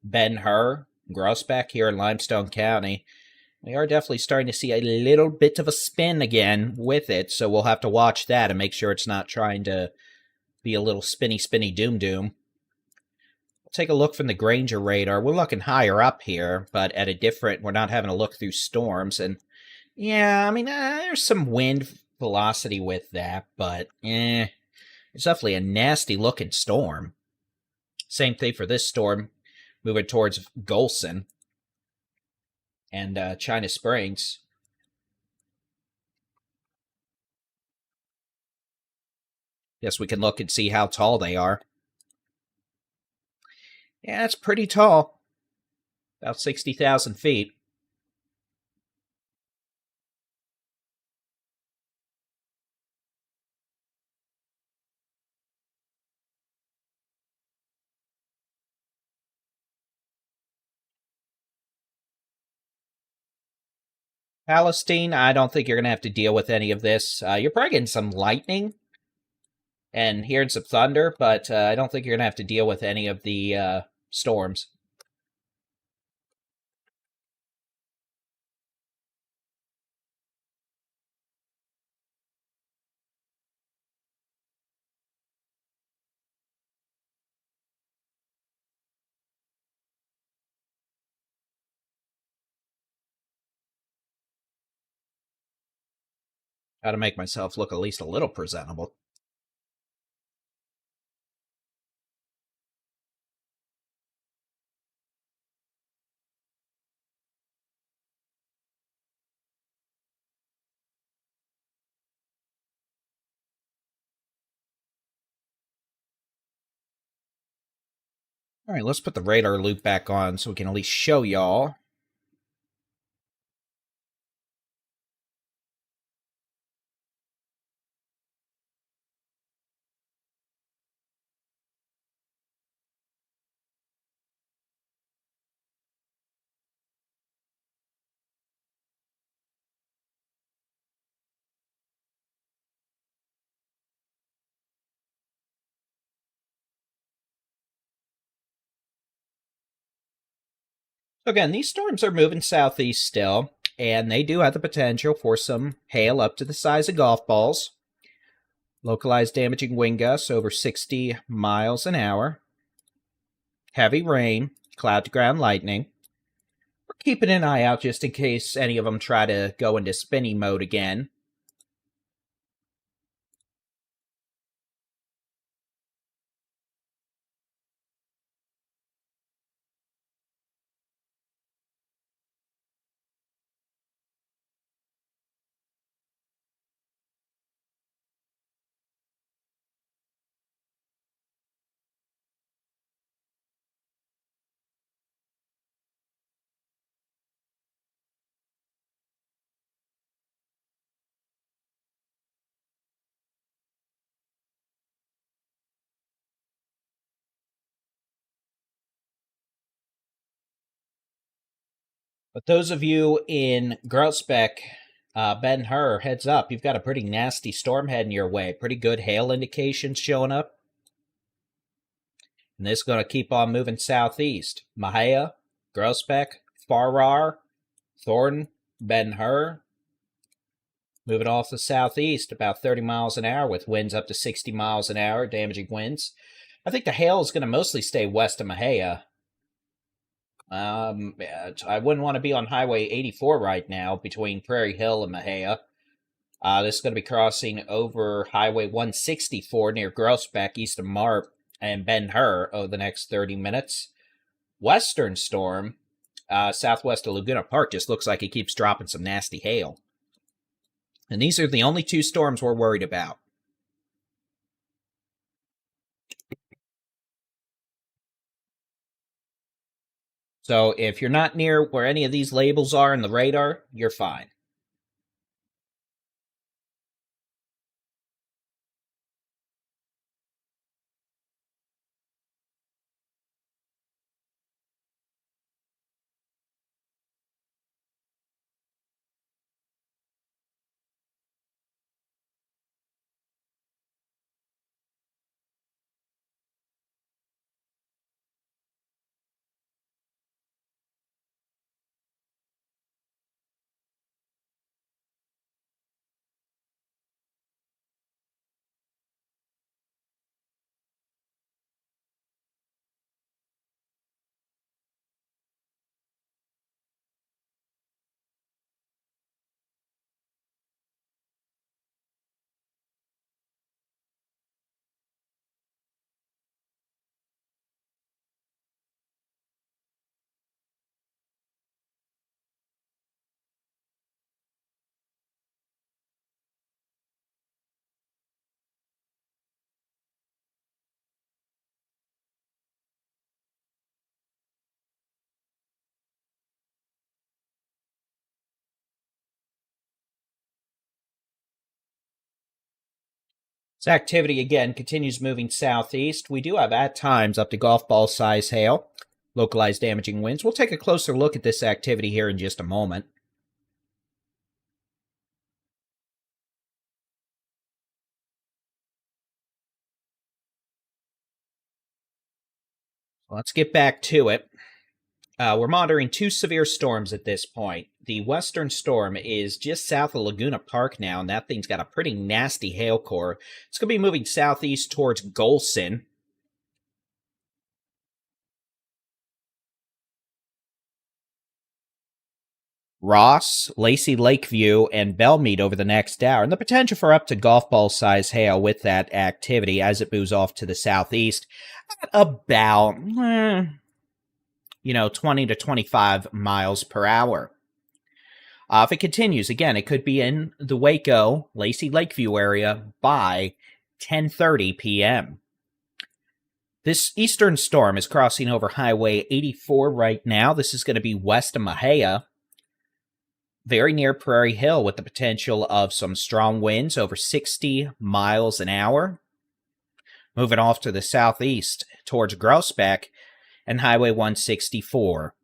Ben-Hur, Groesbeck here in Limestone County. We are definitely starting to see a little bit of a spin again with it, so we'll have to watch that and make sure it's not trying to be a little spinny, doom. We'll take a look from the Granger radar. We're looking higher up here, but at a different, we're not having to look through storms. And yeah, I mean, there's some wind velocity with that, but it's definitely a nasty looking storm. Same thing for this storm moving towards Golson and China Springs. Guess we can look and see how tall they are. Yeah, it's pretty tall. About 60,000 feet. Palestine, I don't think you're going to have to deal with any of this. You're probably getting some lightning and hearing some thunder, but I don't think you're going to have to deal with any of the storms. Got to make myself look at least a little presentable. All right, let's put the radar loop back on so we can at least show y'all. So again, these storms are moving southeast still, and they do have the potential for some hail up to the size of golf balls. Localized damaging wind gusts over 60 miles an hour. Heavy rain, cloud to ground lightning. We're keeping an eye out just in case any of them try to go into spinny mode again. But those of you in Grousbeck, Ben Hur, heads up. You've got a pretty nasty storm heading your way. Pretty good hail indications showing up. And this is going to keep on moving southeast. Mahia, Grousbeck, Farrar, Thornton, Ben Hur. Moving off the southeast about 30 miles an hour with winds up to 60 miles an hour, damaging winds. I think the hail is going to mostly stay west of Mahia. I wouldn't want to be on Highway 84 right now between Prairie Hill and Mahia. This is going to be crossing over Highway 164 near Grousbeck, east of Marp, and Ben Hur over the next 30 minutes. Western storm, southwest of Laguna Park, just looks like it keeps dropping some nasty hail. And these are the only two storms we're worried about. So if you're not near where any of these labels are in the radar, you're fine. This activity, again, continues moving southeast. We do have, at times, up to golf ball size hail, localized damaging winds. We'll take a closer look at this activity here in just a moment. Let's get back to it. We're monitoring two severe storms at this point. The western storm is just south of Laguna Park now, and that thing's got a pretty nasty hail core. It's going to be moving southeast towards Golson. Ross, Lacey Lakeview, and Belmead over the next hour, and the potential for up to golf ball size hail with that activity as it moves off to the southeast at about 20 to 25 miles per hour. If it continues, again, it could be in the Waco, Lacey Lakeview area by 10:30 p.m. This eastern storm is crossing over Highway 84 right now. This is going to be west of Mahia, very near Prairie Hill, with the potential of some strong winds over 60 miles an hour. Moving off to the southeast towards Groesbeck and Highway 164.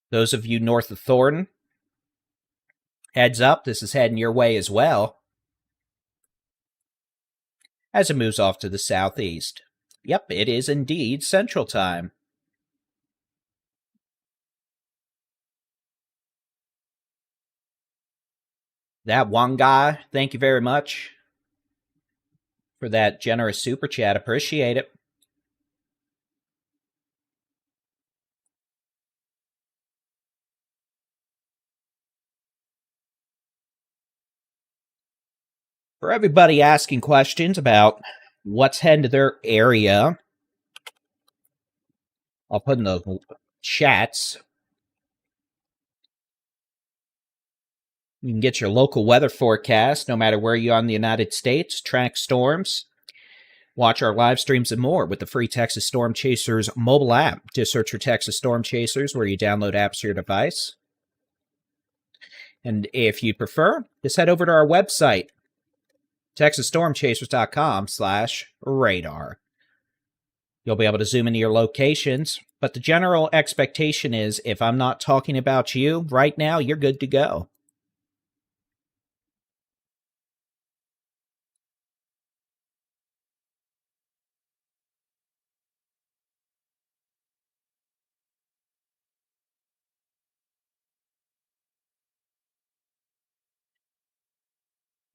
Those of you north of Thornton, heads up, this is heading your way as well as it moves off to the southeast. Yep, it is indeed Central Time. That one guy, thank you very much for that generous super chat. Appreciate it. For everybody asking questions about what's heading to their area, I'll put in the chats. You can get your local weather forecast no matter where you are in the United States, track storms, watch our live streams and more with the free Texas Storm Chasers mobile app. Just search for Texas Storm Chasers where you download apps to your device. And if you prefer, just head over to our website, TexasStormChasers.com/radar. You'll be able to zoom into your locations, but the general expectation is if I'm not talking about you right now, you're good to go.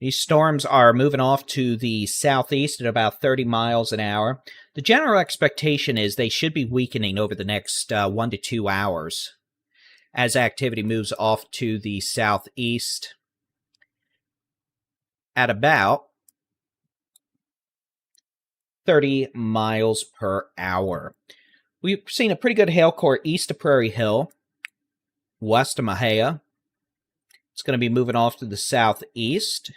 These storms are moving off to the southeast at about 30 miles an hour. The general expectation is they should be weakening over the next 1 to 2 hours as activity moves off to the southeast at about 30 miles per hour. We've seen a pretty good hail core east of Prairie Hill, west of Mahia. It's going to be moving off to the southeast.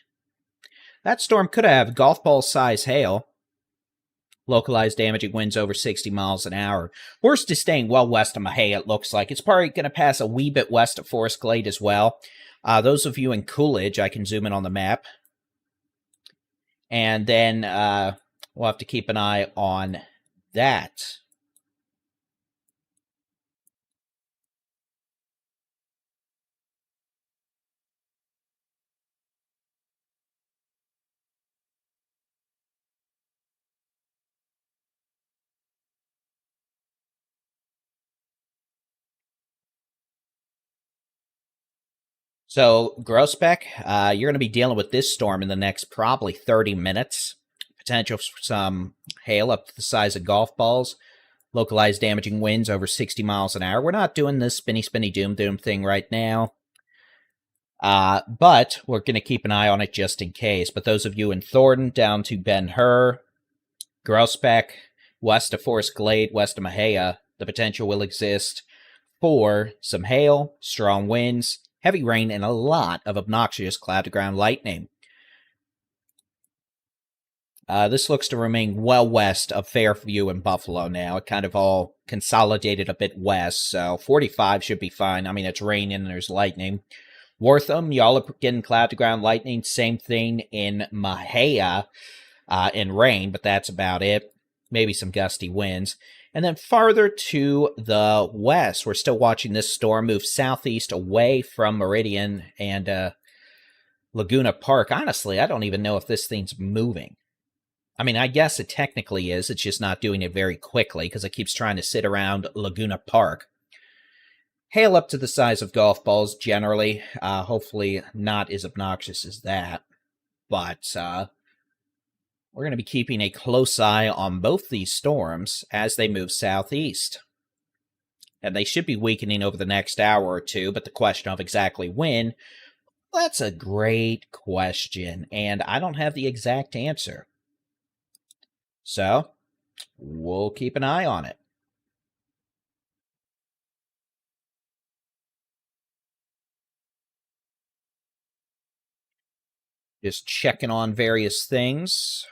That storm could have golf ball size hail, localized damaging winds over 60 miles an hour. Worst is staying well west of Mahia, it looks like. It's probably going to pass a wee bit west of Forest Glade as well. Those of you in Coolidge, I can zoom in on the map. And then we'll have to keep an eye on that. So, Groesbeck, you're going to be dealing with this storm in the next probably 30 minutes. Potential for some hail up to the size of golf balls. Localized damaging winds over 60 miles an hour. We're not doing this spinny doom thing right now. But we're going to keep an eye on it just in case. But those of you in Thornton down to Ben Hur, Groesbeck, west of Forest Glade, west of Mahia, the potential will exist for some hail, strong winds, heavy rain, and a lot of obnoxious cloud-to-ground lightning. This looks to remain well west of Fairview and Buffalo now. It kind of all consolidated a bit west, so 45 should be fine. I mean, it's raining and there's lightning. Wortham, y'all are getting cloud-to-ground lightning. Same thing in Mahia in rain, but that's about it. Maybe some gusty winds. And then farther to the west, we're still watching this storm move southeast away from Meridian and Laguna Park. Honestly, I don't even know if this thing's moving. I mean, I guess it technically is. It's just not doing it very quickly because it keeps trying to sit around Laguna Park. Hail up to the size of golf balls, generally. Hopefully not as obnoxious as that. But we're going to be keeping a close eye on both these storms as they move southeast. And they should be weakening over the next hour or two, but the question of exactly when, that's a great question, and I don't have the exact answer. So, we'll keep an eye on it. Just checking on various things.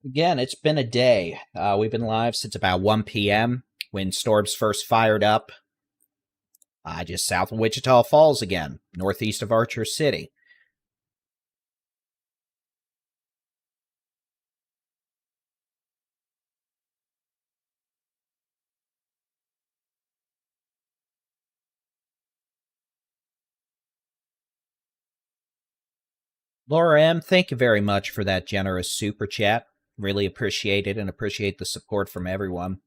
Again, it's been a day. We've been live since about 1 p.m. when storms first fired up. Just south of Wichita Falls again, northeast of Archer City. Laura M., thank you very much for that generous super chat. Really appreciate it and appreciate the support from everyone.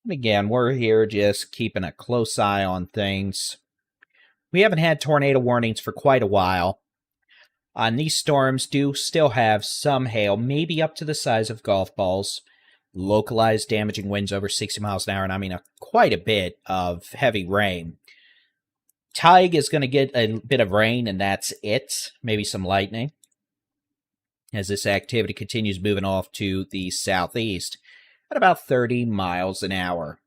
And again, we're here just keeping a close eye on things. We haven't had tornado warnings for quite a while. And these storms do still have some hail, maybe up to the size of golf balls. Localized damaging winds over 60 miles an hour, and I mean quite a bit of heavy rain. Tig is going to get a bit of rain, and that's it. Maybe some lightning. As this activity continues moving off to the southeast at about 30 miles an hour.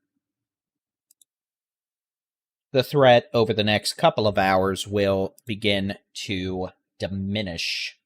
The threat over the next couple of hours will begin to diminish.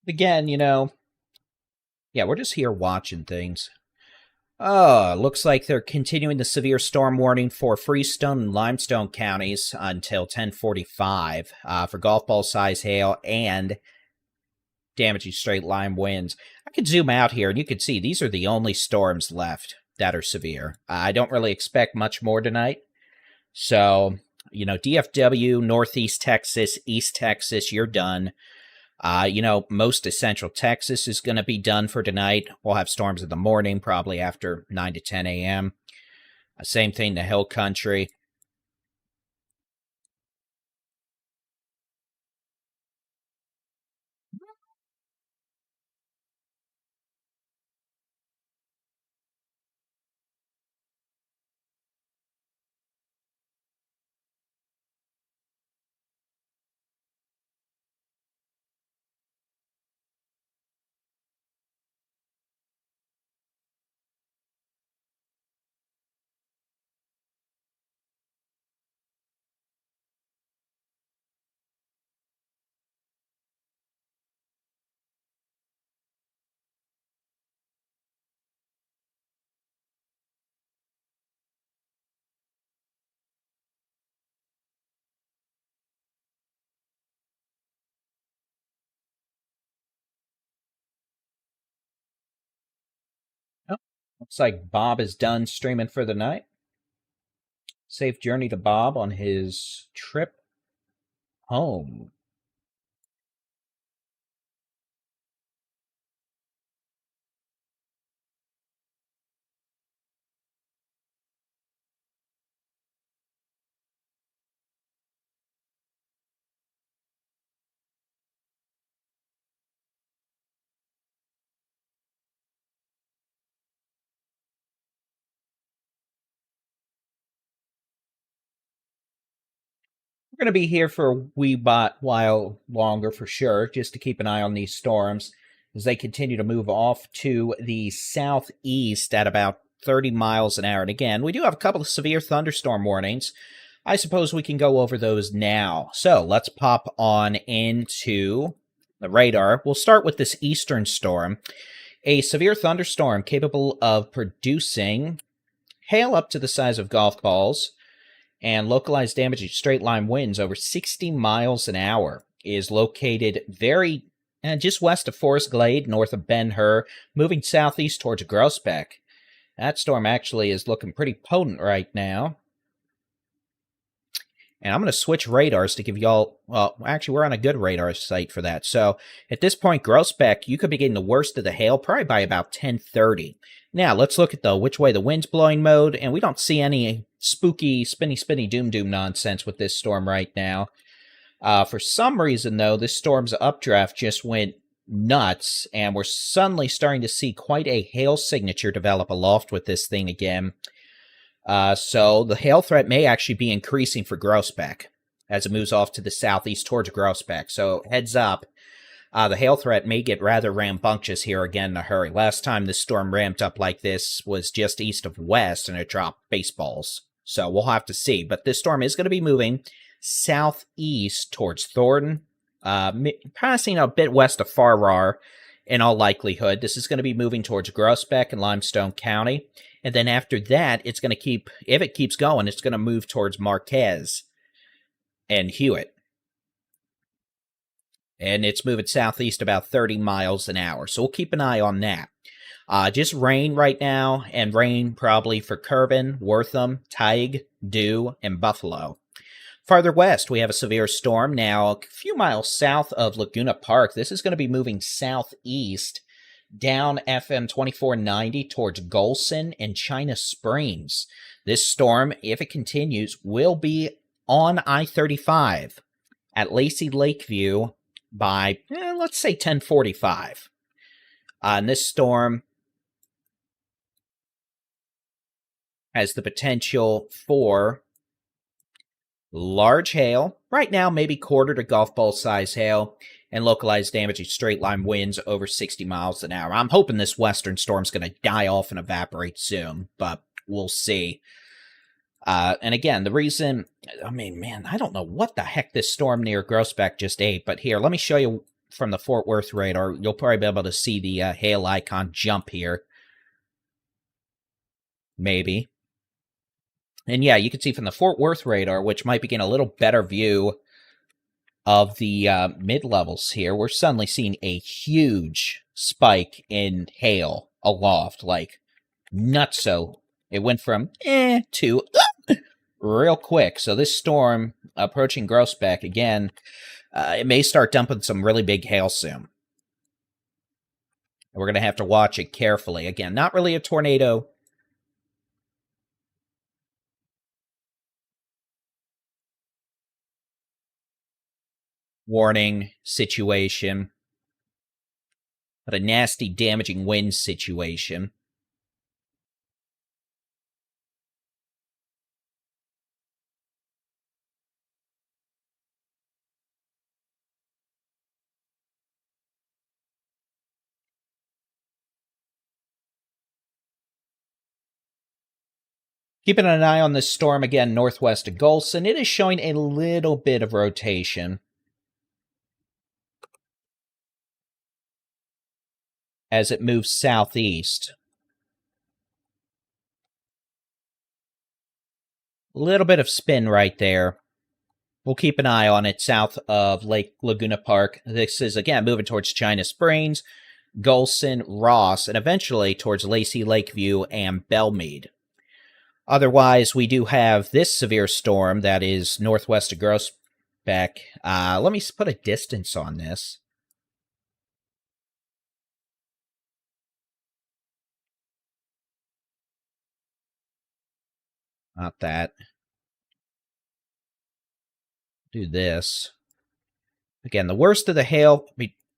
Again, yeah, we're just here watching things. Oh, looks like they're continuing the severe storm warning for Freestone and Limestone counties until 10:45 for golf ball size hail and damaging straight line winds. I could zoom out here and you can see these are the only storms left that are severe. I don't really expect much more tonight. So, DFW, Northeast Texas, East Texas, you're done. Most of Central Texas is going to be done for tonight. We'll have storms in the morning, probably after 9 to 10 a.m. Same thing, the Hill Country. Looks like Bob is done streaming for the night. Safe journey to Bob on his trip home. We're going to be here for a wee while longer for sure, just to keep an eye on these storms as they continue to move off to the southeast at about 30 miles an hour. And again, we do have a couple of severe thunderstorm warnings. I suppose we can go over those now. So let's pop on into the radar. We'll start with this eastern storm. A severe thunderstorm capable of producing hail up to the size of golf balls and localized damaging straight-line winds over 60 miles an hour is located just west of Forest Glade, north of Ben-Hur, moving southeast towards Groesbeck. That storm actually is looking pretty potent right now. And I'm going to switch radars to give y'all, well, actually, we're on a good radar site for that. So at this point, Groesbeck, you could be getting the worst of the hail probably by about 10:30. Now, let's look at which way the wind's blowing mode, and we don't see any spooky, spinny, doom nonsense with this storm right now. For some reason, though, this storm's updraft just went nuts, and we're suddenly starting to see quite a hail signature develop aloft with this thing again. So the hail threat may actually be increasing for Groesbeck as it moves off to the southeast towards Groesbeck. So heads up. The hail threat may get rather rambunctious here again in a hurry. Last time this storm ramped up like this was just east of West, and it dropped baseballs. So we'll have to see. But this storm is going to be moving southeast towards Thornton, passing a bit west of Farrar in all likelihood. This is going to be moving towards Groesbeck and Limestone County. And then after that, it's going to if it keeps going, it's going to move towards Marquez and Hewitt. And it's moving southeast about 30 miles an hour. So we'll keep an eye on that. Just rain right now, and rain probably for Kerbin, Wortham, Tige, Dew, and Buffalo. Farther west, we have a severe storm now a few miles south of Laguna Park. This is going to be moving southeast down FM 2490 towards Golson and China Springs. This storm, if it continues, will be on I-35 at Lacey Lakeview by, let's say, 10:45. And this storm has the potential for large hail, right now maybe quarter to golf ball size hail, and localized damaging straight-line winds over 60 miles an hour. I'm hoping this western storm's going to die off and evaporate soon, but we'll see. And again, the reason, I don't know what the heck this storm near Groesbeck just ate, but here, let me show you from the Fort Worth radar. You'll probably be able to see the hail icon jump here. Maybe. And yeah, you can see from the Fort Worth radar, which might be getting a little better view of the mid-levels here, we're suddenly seeing a huge spike in hail aloft, like nutso. It went from to real quick. So this storm approaching Groesbeck, again, it may start dumping some really big hail soon. We're going to have to watch it carefully. Again, not really a tornado. Warning situation, but a nasty damaging wind situation. Keeping an eye on this storm again northwest of Golson. It is showing a little bit of rotation as it moves southeast. A little bit of spin right there. We'll keep an eye on it south of Lake Laguna Park. This is, again, moving towards China Springs. Gulson, Ross, and eventually towards Lacey, Lakeview, and Belmead. Otherwise, we do have this severe storm that is northwest of Groesbeck. Let me put a distance on this. Not that. Do this. Again, the worst of the hail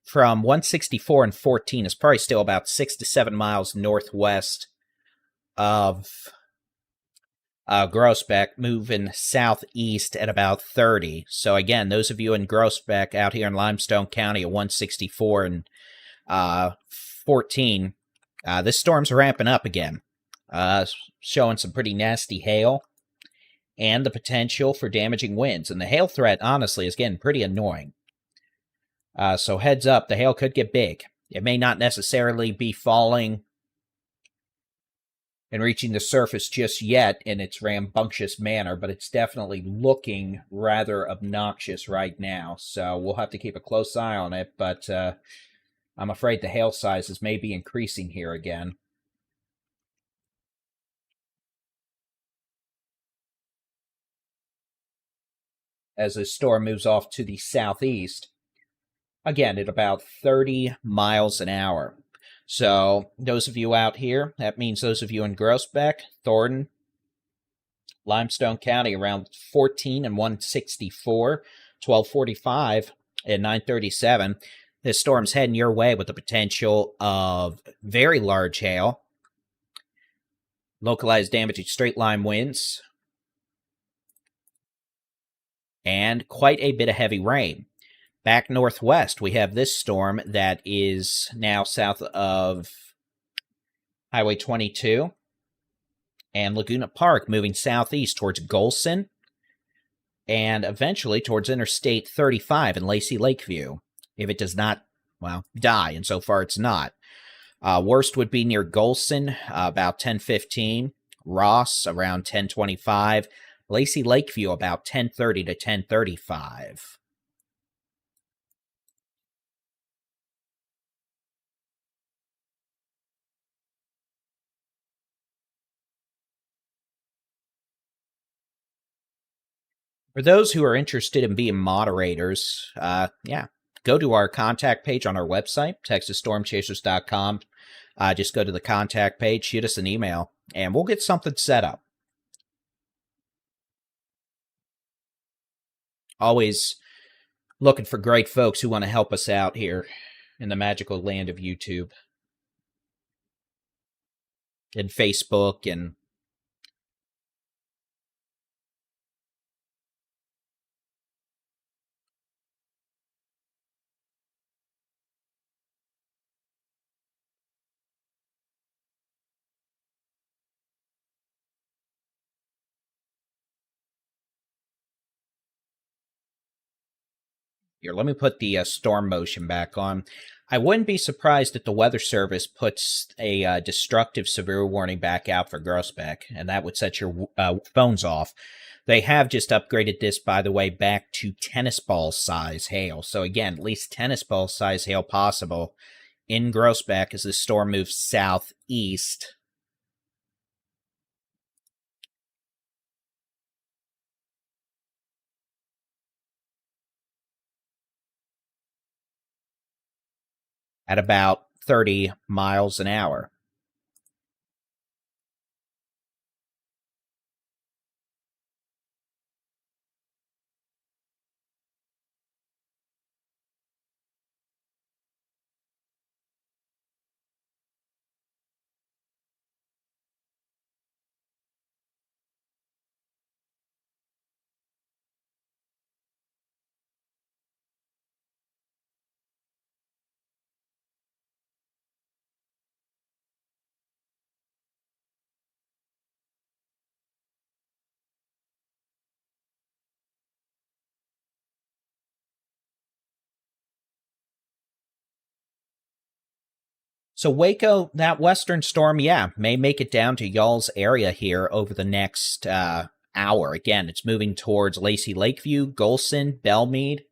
from 164 and 14 is probably still about 6 to 7 miles northwest of Groesbeck, moving southeast at about 30. So again, those of you in Groesbeck out here in Limestone County at 164 and 14, this storm's ramping up again, showing some pretty nasty hail and the potential for damaging winds. And the hail threat, honestly, is getting pretty annoying. So heads up, the hail could get big. It may not necessarily be falling and reaching the surface just yet in its rambunctious manner, but it's definitely looking rather obnoxious right now. So we'll have to keep a close eye on it, but I'm afraid the hail sizes may be increasing here again. As the storm moves off to the southeast, again at about 30 miles an hour. So those of you out here, that means those of you in Groesbeck, Thornton, Limestone County around 14 and 164, 1245 and 937. This storm's heading your way with the potential of very large hail, localized damaging straight line winds, and quite a bit of heavy rain. Back northwest, we have this storm that is now south of Highway 22 and Laguna Park, moving southeast towards Gulson and eventually towards Interstate 35 in Lacey, Lakeview. If it does not, well, die, and so far it's not. Worst would be near Gulson, about 10:15. Ross, around 10:25. Lacey, Lakeview, about 10:30 to 10:35. For those who are interested in being moderators, go to our contact page on our website, texasstormchasers.com. Just go to the contact page, shoot us an email, and we'll get something set up. Always looking for great folks who want to help us out here in the magical land of YouTube and Facebook and here, let me put the storm motion back on. I wouldn't be surprised if the Weather Service puts a destructive severe warning back out for Groesbeck, and that would set your phones off. They have just upgraded this, by the way, back to tennis ball size hail. So again, at least tennis ball size hail possible in Groesbeck as the storm moves southeast. At about 30 miles an hour. So Waco, that western storm, may make it down to y'all's area here over the next hour. Again, it's moving towards Lacey, Lakeview, Gulson, Belmead.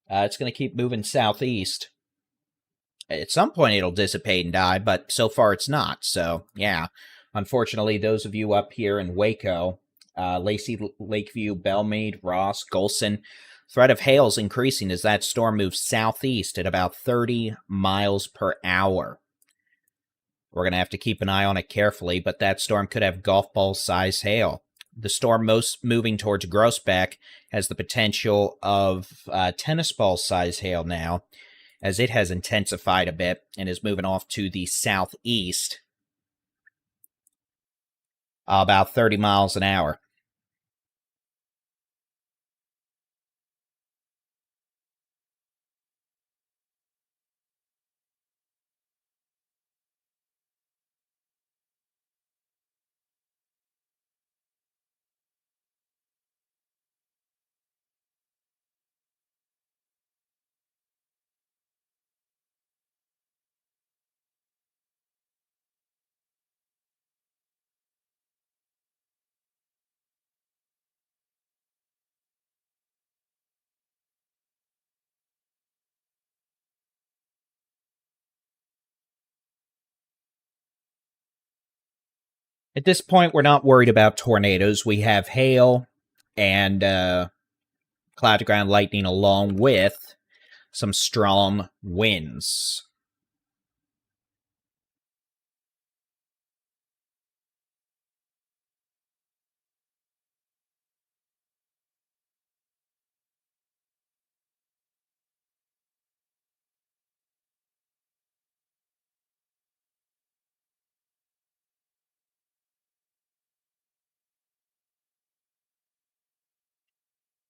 It's going to keep moving southeast. At some point it'll dissipate and die, but so far it's not. So, yeah. Unfortunately, those of you up here in Waco, Lacey, Lakeview, Belmead, Ross, Golson, threat of hail is increasing as that storm moves southeast at about 30 miles per hour. We're going to have to keep an eye on it carefully, but that storm could have golf ball size hail. The storm most moving towards Groesbeck has the potential of tennis ball size hail now, as it has intensified a bit and is moving off to the southeast about 30 miles an hour. At this point, we're not worried about tornadoes. We have hail and cloud to ground lightning along with some strong winds.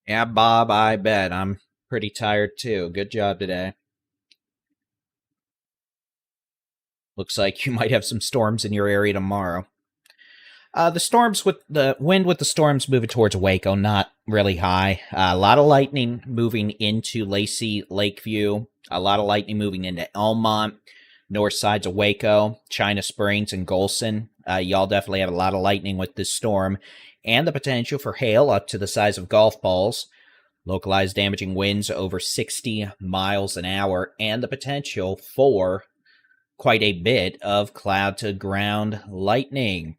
Yeah, Bob, I bet. I'm pretty tired too. Good job today. Looks like you might have some storms in your area tomorrow. The wind with the storms moving towards Waco, not really high. A lot of lightning moving into Lacey, Lakeview. A lot of lightning moving into Elmont, north sides of Waco, China Springs, and Golson. Y'all definitely have a lot of lightning with this storm, and the potential for hail up to the size of golf balls. Localized damaging winds over 60 miles an hour, and the potential for quite a bit of cloud to ground lightning.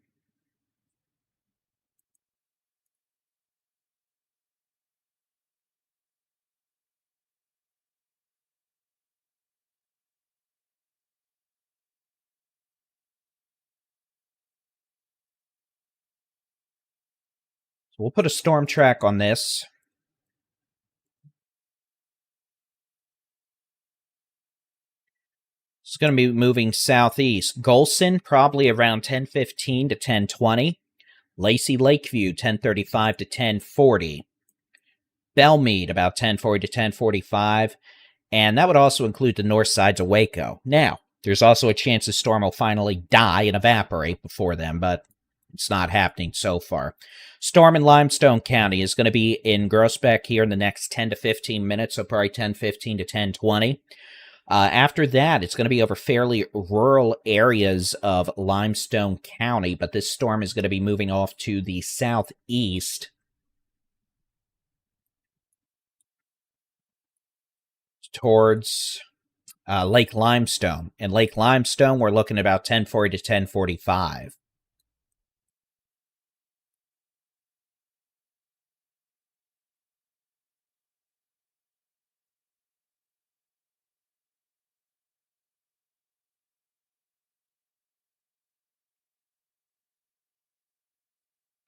So we'll put a storm track on this. It's going to be moving southeast. Golson, probably around 10:15 to 10:20. Lacey, Lakeview, 10:35 to 10:40. Belmead, about 10:40 to 10:45. And that would also include the north sides of Waco. Now, there's also a chance the storm will finally die and evaporate before then, but it's not happening so far. Storm in Limestone County is going to be in Groesbeck here in the next 10 to 15 minutes, so probably 10:15 to 10:20. After that, it's going to be over fairly rural areas of Limestone County, but this storm is going to be moving off to the southeast towards Lake Limestone. And Lake Limestone, we're looking at about 10:40 to 10:45.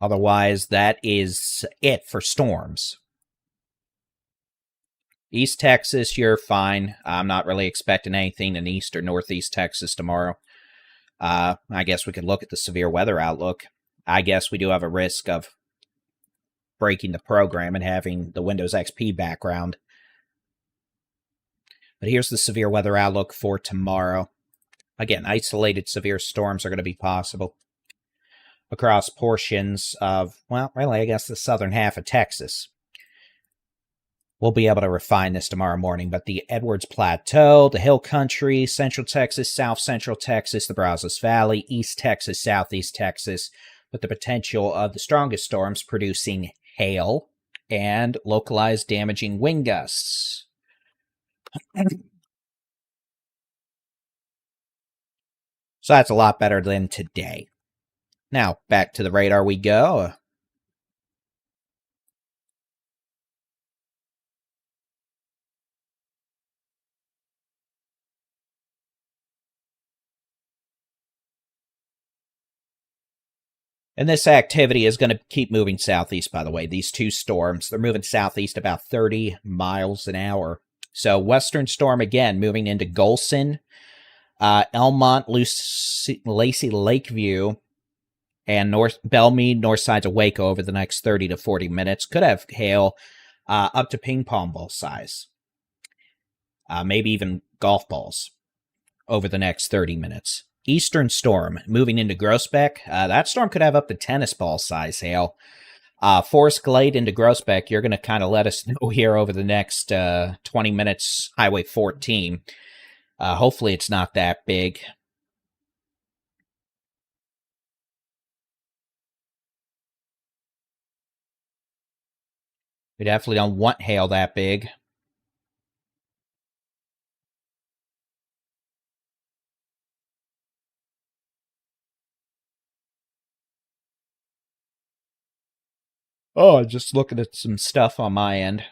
Otherwise, that is it for storms. East Texas, you're fine. I'm not really expecting anything in east or northeast Texas tomorrow. I guess we could look at the severe weather outlook. I guess we do have a risk of breaking the program and having the Windows XP background. But here's the severe weather outlook for tomorrow. Again, isolated severe storms are going to be possible across portions of, well, really, I guess the southern half of Texas. We'll be able to refine this tomorrow morning, but the Edwards Plateau, the Hill Country, Central Texas, South Central Texas, the Brazos Valley, East Texas, Southeast Texas, with the potential of the strongest storms producing hail and localized damaging wind gusts. So that's a lot better than today. Now, back to the radar we go. And this activity is going to keep moving southeast, by the way. These two storms, they're moving southeast about 30 miles an hour. So western storm, again, moving into Golson, Elmont, Lacey Lakeview, and North Belmead, north sides of Waco over the next 30 to 40 minutes. Could have hail up to ping pong ball size. Maybe even golf balls over the next 30 minutes. Eastern storm moving into Groesbeck. That storm could have up to tennis ball size hail. Forest Glade into Groesbeck, you're going to kind of let us know here over the next 20 minutes, Highway 14. Hopefully it's not that big. We definitely don't want hail that big. Oh, just looking at some stuff on my end.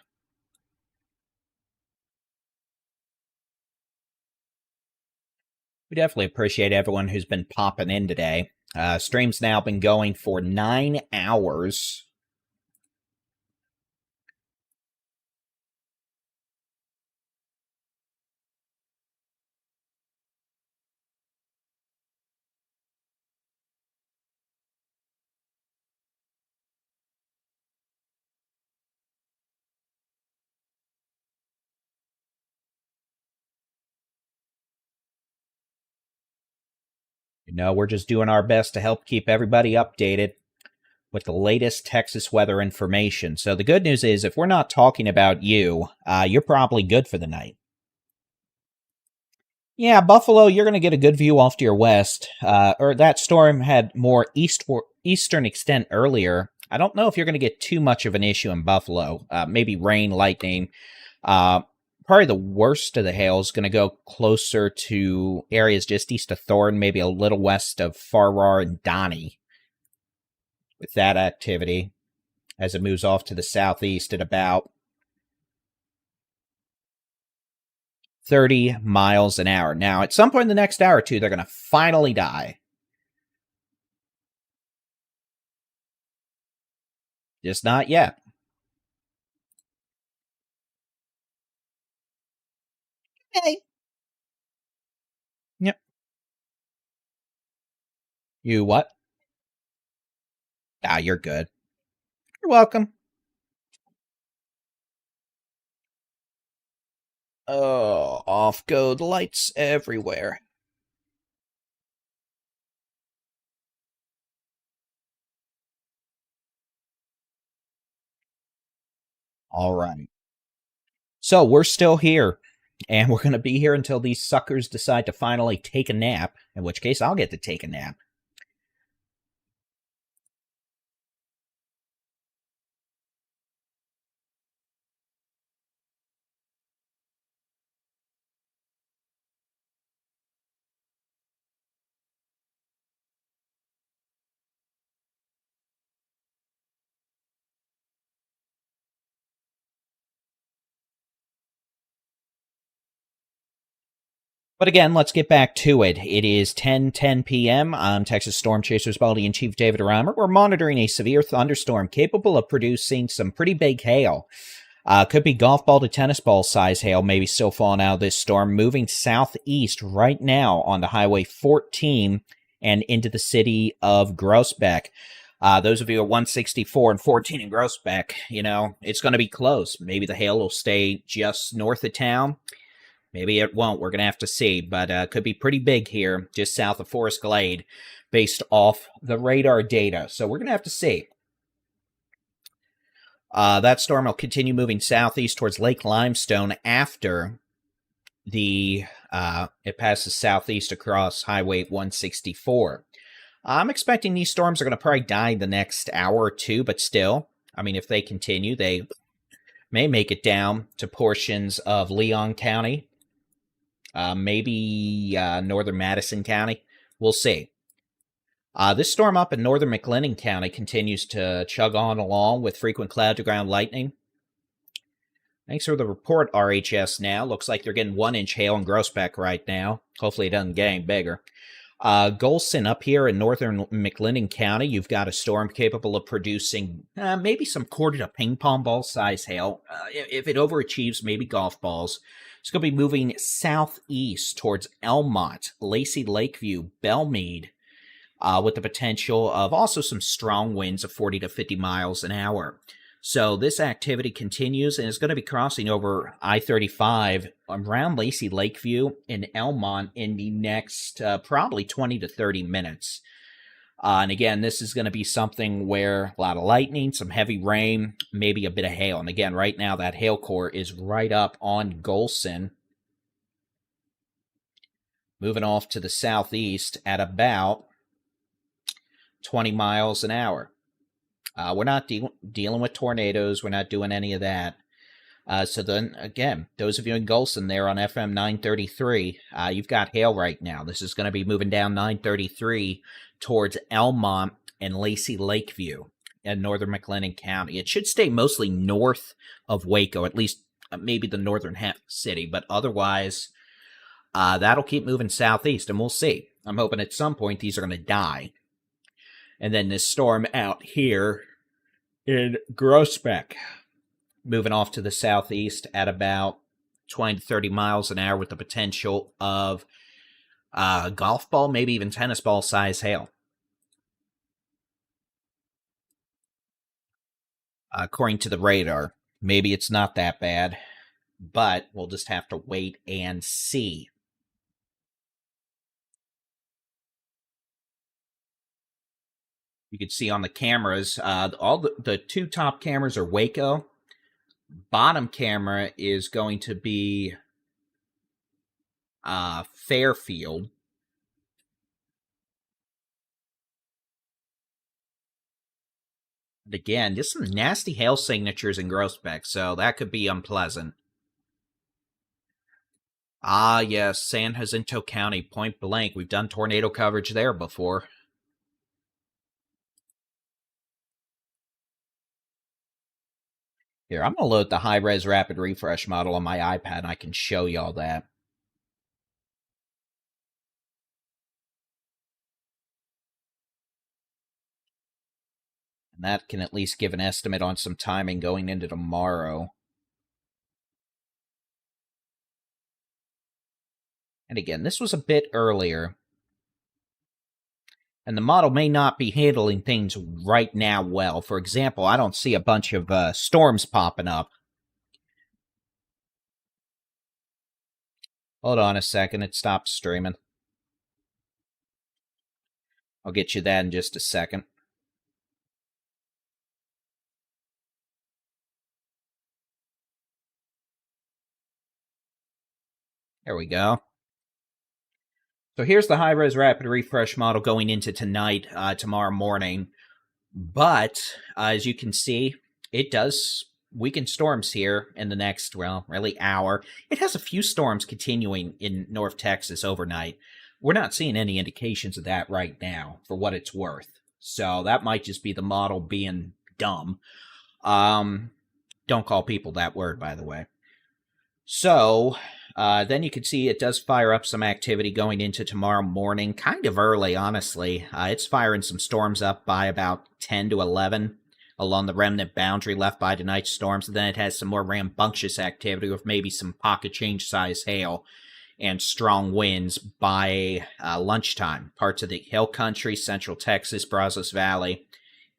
We definitely appreciate everyone who's been popping in today. Stream's now been going for 9 hours. You know, we're just doing our best to help keep everybody updated with the latest Texas weather information. So the good news is, if we're not talking about you, you're probably good for the night. Yeah, Buffalo, you're going to get a good view off to your west. Or that storm had more eastern extent earlier. I don't know if you're going to get too much of an issue in Buffalo. Maybe rain, lightning. Probably the worst of the hail is going to go closer to areas just east of Thornton, maybe a little west of Farrar and Donnie. With that activity, as it moves off to the southeast at about 30 miles an hour. Now, at some point in the next hour or two, they're going to finally die. Just not yet. Hey. Yep. You what? Ah, you're good. You're welcome. Oh, off go the lights everywhere. All right. So we're still here, and we're going to be here until these suckers decide to finally take a nap, in which case I'll get to take a nap. But again, let's get back to it. It is 10:10 p.m. I'm Texas Storm Chasers Baldy-in-Chief David Reimer. We're monitoring a severe thunderstorm capable of producing some pretty big hail. Could be golf ball to tennis ball size hail, maybe still falling out of this storm, moving southeast right now on the Highway 14 and into the city of Groesbeck. Those of you at 164 and 14 in Groesbeck, you know, it's going to be close. Maybe the hail will stay just north of town. Maybe it won't. We're going to have to see. But could be pretty big here, just south of Forest Glade, based off the radar data. So we're going to have to see. That storm will continue moving southeast towards Lake Limestone after it passes southeast across Highway 164. I'm expecting these storms are going to probably die the next hour or two, but still, I mean, if they continue, they may make it down to portions of Leon County, maybe northern Madison County. We'll see. This storm up in northern McLennan County continues to chug on along with frequent cloud-to-ground lightning. Thanks for the report, RHS now. Looks like they're getting 1-inch hail in Groesbeck right now. Hopefully it doesn't get any bigger. Golson up here in northern McLennan County, you've got a storm capable of producing maybe some quarter to ping pong ball size hail. If it overachieves, maybe golf balls. It's going to be moving southeast towards Elmont, Lacey Lakeview, Belmead, with the potential of also some strong winds of 40 to 50 miles an hour. So this activity continues and is going to be crossing over I-35 around Lacey Lakeview in Elmont in the next probably 20 to 30 minutes. And again, this is going to be something where a lot of lightning, some heavy rain, maybe a bit of hail. And again, right now that hail core is right up on Golson. Moving off to the southeast at about 20 miles an hour. We're not dealing with tornadoes. We're not doing any of that. So then, again, those of you in Golson there on FM 933, you've got hail right now. This is going to be moving down 933 towards Elmont and Lacey Lakeview in northern McLennan County. It should stay mostly north of Waco, at least maybe the northern half of the city. But otherwise, that'll keep moving southeast, and we'll see. I'm hoping at some point these are going to die. And then this storm out here in Groesbeck, moving off to the southeast at about 20 to 30 miles an hour with the potential of golf ball, maybe even tennis ball size hail. According to the radar, maybe it's not that bad, but we'll just have to wait and see. You can see on the cameras, all the two top cameras are Waco. Bottom camera is going to be Fairfield. And again, just some nasty hail signatures in Groesbeck, so that could be unpleasant. Ah, yes, San Jacinto County, point blank. We've done tornado coverage there before. Here, I'm going to load the high-res rapid refresh model on my iPad, and I can show y'all that. And that can at least give an estimate on some timing going into tomorrow. And again, this was a bit earlier. And the model may not be handling things right now well. For example, I don't see a bunch of storms popping up. Hold on a second, it stopped streaming. I'll get you that in just a second. There we go. So here's the high-res rapid refresh model going into tonight, tomorrow morning. But, as you can see, it does weaken storms here in the next, well, really hour. It has a few storms continuing in North Texas overnight. We're not seeing any indications of that right now, for what it's worth. So that might just be the model being dumb. Don't call people that word, by the way. So, then you can see it does fire up some activity going into tomorrow morning, kind of early, honestly. It's firing some storms up by about 10 to 11 along the remnant boundary left by tonight's storms. And then it has some more rambunctious activity with maybe some pocket change size hail and strong winds by lunchtime. Parts of the Hill Country, Central Texas, Brazos Valley,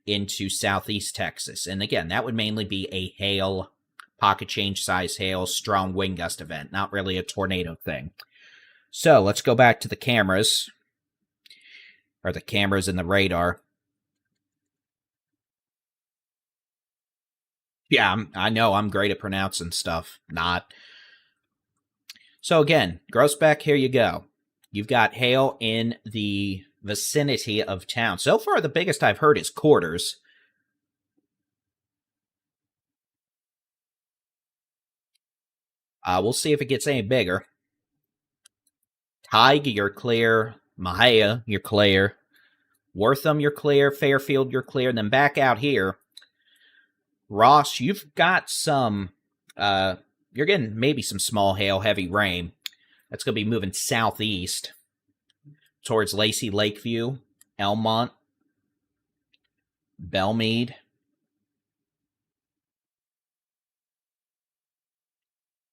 into Southeast Texas. And again, that would mainly be a hail pocket change size hail, strong wind gust event, not really a tornado thing. So let's go back to the cameras, or the cameras and the radar. Yeah, I know I'm great at pronouncing stuff. Not. So again, Groesbeck, here you go. You've got hail in the vicinity of town. So far, the biggest I've heard is quarters. We'll see if it gets any bigger. Tige, you're clear. Mahia, you're clear. Wortham, you're clear. Fairfield, you're clear. And then back out here, Ross, you've got some, you're getting maybe some small hail, heavy rain. That's going to be moving southeast towards Lacey Lakeview, Elmont, Belmead.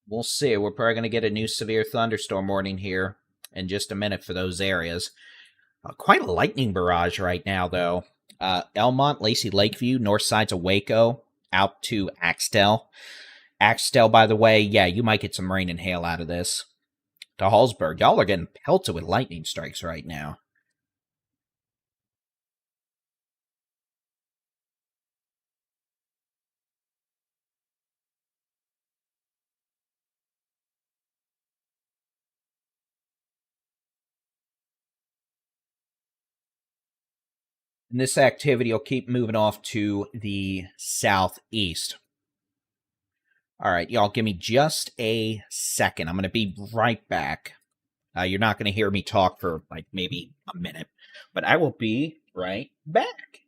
We'll see. We're probably going to get a new severe thunderstorm warning here in just a minute for those areas. Quite a lightning barrage right now, though. Elmont, Lacey Lakeview, north sides of Waco, out to Axtell. Axtell, by the way, yeah, you might get some rain and hail out of this. To Hallsburg, y'all are getting pelted with lightning strikes right now. And this activity will keep moving off to the southeast. All right, y'all, give me just a second. I'm going to be right back. You're not going to hear me talk for like maybe a minute, but I will be right back.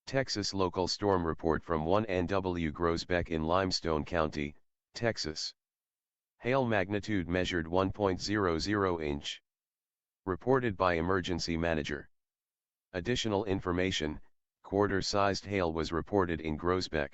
Texas local storm report from 1NW Groesbeck in Limestone County, Texas. Hail magnitude measured 1.00 inch. Reported by emergency manager. Additional information, quarter-sized hail was reported in Groesbeck.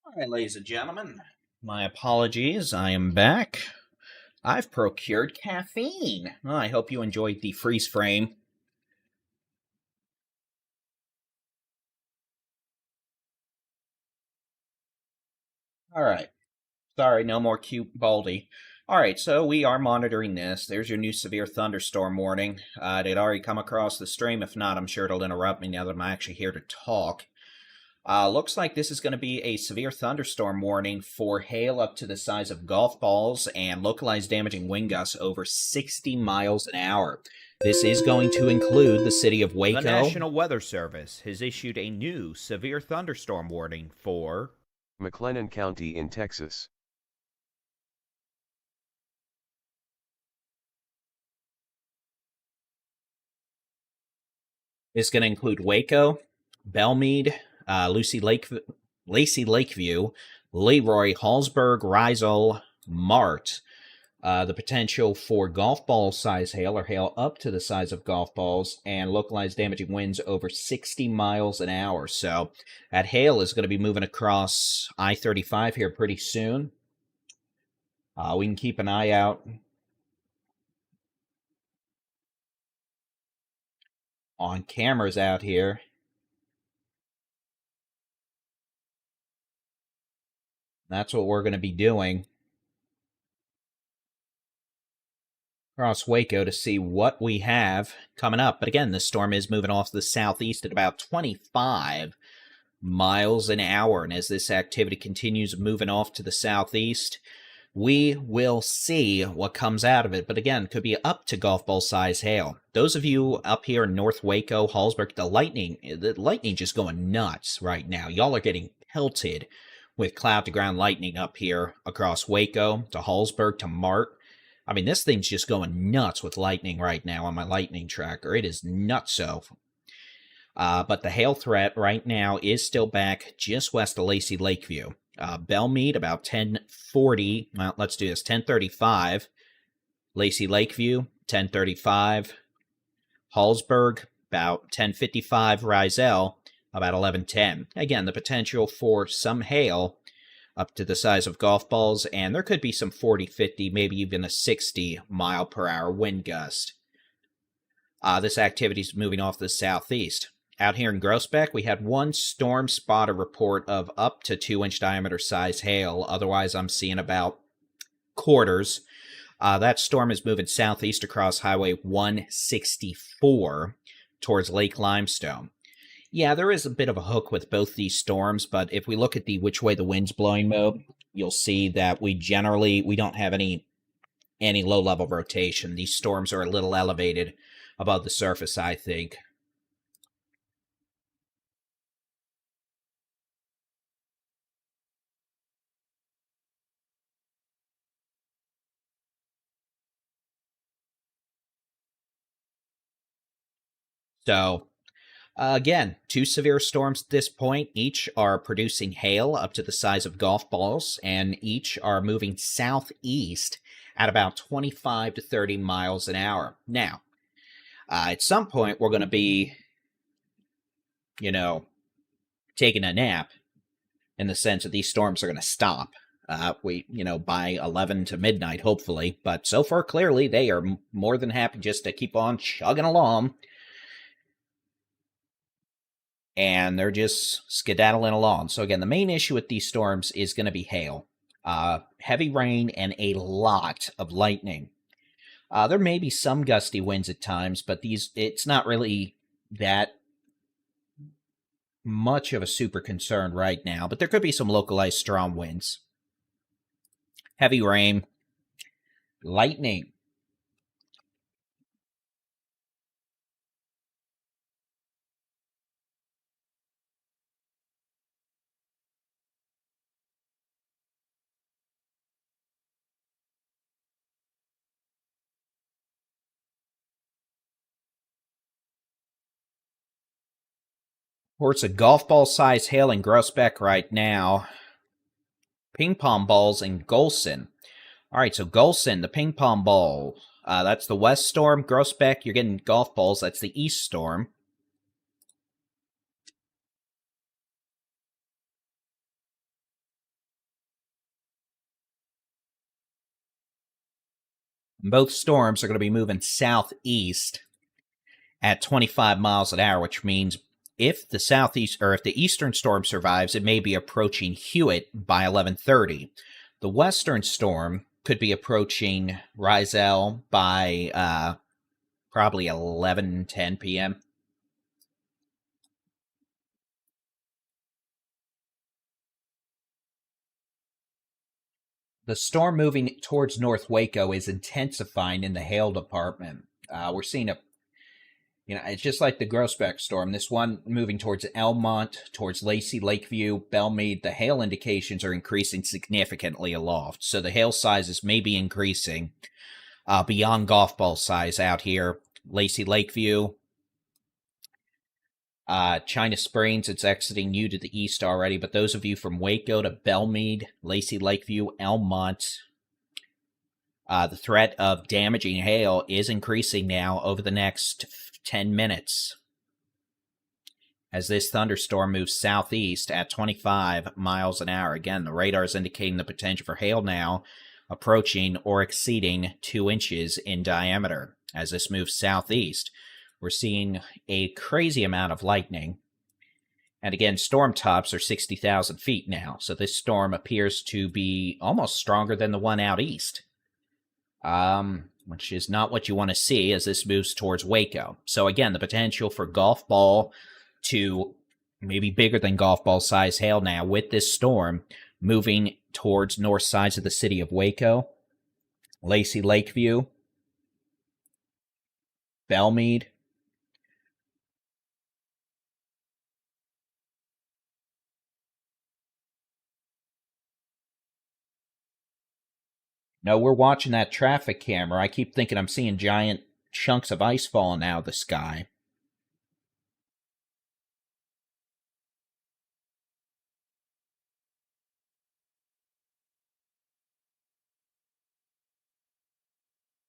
All right, ladies and gentlemen, my apologies. I am back. I've procured caffeine. Well, I hope you enjoyed the freeze frame. All right. Sorry, no more cute Baldy. All right, so we are monitoring this. There's your new severe thunderstorm warning. It had already come across the stream. If not, I'm sure it'll interrupt me now that I'm actually here to talk. Looks like this is going to be a severe thunderstorm warning for hail up to the size of golf balls and localized damaging wind gusts over 60 miles an hour. This is going to include the city of Waco. The National Weather Service has issued a new severe thunderstorm warning for McLennan County in Texas. is going to include Waco, Belmead, Lacey Lakeview, Leroy, Hallsburg, Rysel, Mart. The potential for golf ball size hail or hail up to the size of golf balls and localized damaging winds over 60 miles an hour. So that hail is going to be moving across I-35 here pretty soon. We can keep an eye out on cameras out here. That's what we're going to be doing across Waco to see what we have coming up. But again, this storm is moving off to the southeast at about 25 miles an hour. And as this activity continues moving off to the southeast, we will see what comes out of it. But again, could be up to golf ball size hail. Those of you up here in North Waco, Hallsburg, the lightning just going nuts right now. Y'all are getting pelted with cloud-to-ground lightning up here across Waco to Hallsburg to Mart. I mean, this thing's just going nuts with lightning right now on my lightning tracker. It is nutso. But the hail threat right now is still back just west of Lacey Lakeview. Belmead, about 10:40. Well, let's do this. 10:35. Lacey Lakeview, 10:35. Hallsburg, about 10:55. Rysel, about 11:10. Again, the potential for some hail up to the size of golf balls, and there could be some 40, 50, maybe even a 60 mile per hour wind gust. This activity is moving off the southeast. Out here in Groesbeck, we had one storm spotter report of up to 2-inch diameter size hail. Otherwise, I'm seeing about quarters. That storm is moving southeast across Highway 164 towards Lake Limestone. Yeah, there is a bit of a hook with both these storms, but if we look at the which way the wind's blowing mode, you'll see that we don't have any low-level rotation. These storms are a little elevated above the surface, I think. So, again, 2 severe storms at this point. Each are producing hail up to the size of golf balls, and each are moving southeast at about 25 to 30 miles an hour. Now, at some point, we're going to be, taking a nap in the sense that these storms are going to stop. By 11 to midnight, hopefully. But so far, clearly, they are more than happy just to keep on chugging along. And they're just skedaddling along. So again, the main issue with these storms is going to be hail, heavy rain, and a lot of lightning. There may be some gusty winds at times, but it's not really that much of a super concern right now. But there could be some localized strong winds. Heavy rain, lightning. Reports of golf ball size hail in Groesbeck right now. Ping pong balls in Golson. All right, so Golson, the ping pong ball. That's the west storm. Groesbeck, you're getting golf balls. That's the east storm. Both storms are going to be moving southeast at 25 miles an hour, which means if the eastern storm survives, it may be approaching Hewitt by 11:30. The western storm could be approaching Rysel by probably 11:10 p.m. The storm moving towards North Waco is intensifying in the hail department. We're seeing it's just like the Groesbeck storm. This one moving towards Elmont, towards Lacey, Lakeview, Belmead. The hail indications are increasing significantly aloft. So the hail sizes may be increasing beyond golf ball size out here. Lacey, Lakeview, China Springs, it's exiting you to the east already, but those of you from Waco to Belmead, Lacey Lakeview, Elmont, the threat of damaging hail is increasing now over the next 10 minutes as this thunderstorm moves southeast at 25 miles an hour. Again, the radar is indicating the potential for hail now approaching or exceeding 2 inches in diameter. As this moves southeast, we're seeing a crazy amount of lightning. And again, storm tops are 60,000 feet now, so this storm appears to be almost stronger than the one out east. Which is not what you want to see as this moves towards Waco. So again, the potential for golf ball to maybe bigger than golf ball size hail now with this storm moving towards north sides of the city of Waco, Lacey Lakeview, Belmead. No, we're watching that traffic camera. I keep thinking I'm seeing giant chunks of ice falling out of the sky.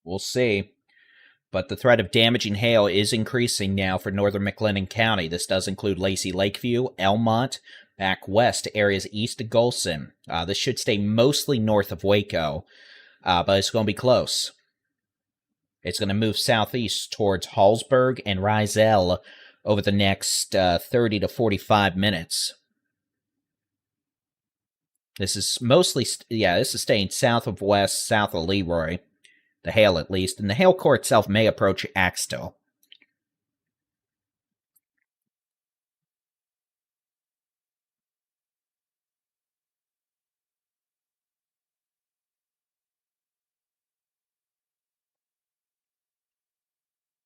We'll see. But the threat of damaging hail is increasing now for northern McLennan County. This does include Lacey Lakeview, Elmont, back west to areas east of Golson. This should stay mostly north of Waco, but it's going to be close. It's going to move southeast towards Hallsburg and Rizal over the next 30 to 45 minutes. This is mostly, this is staying south of west, south of Leroy. The hail, at least, and the hail core itself may approach Axtell.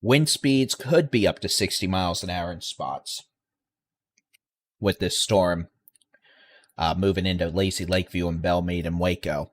Wind speeds could be up to 60 miles an hour in spots with this storm moving into Lacey Lakeview and Belmead and Waco.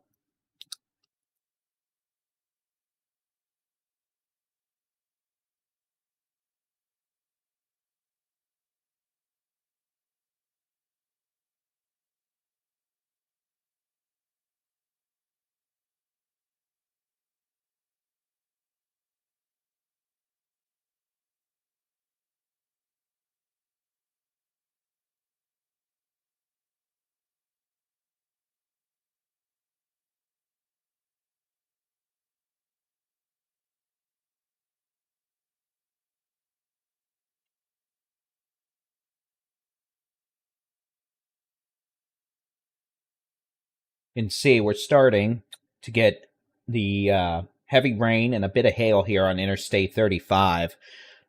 You can see we're starting to get the heavy rain and a bit of hail here on Interstate 35,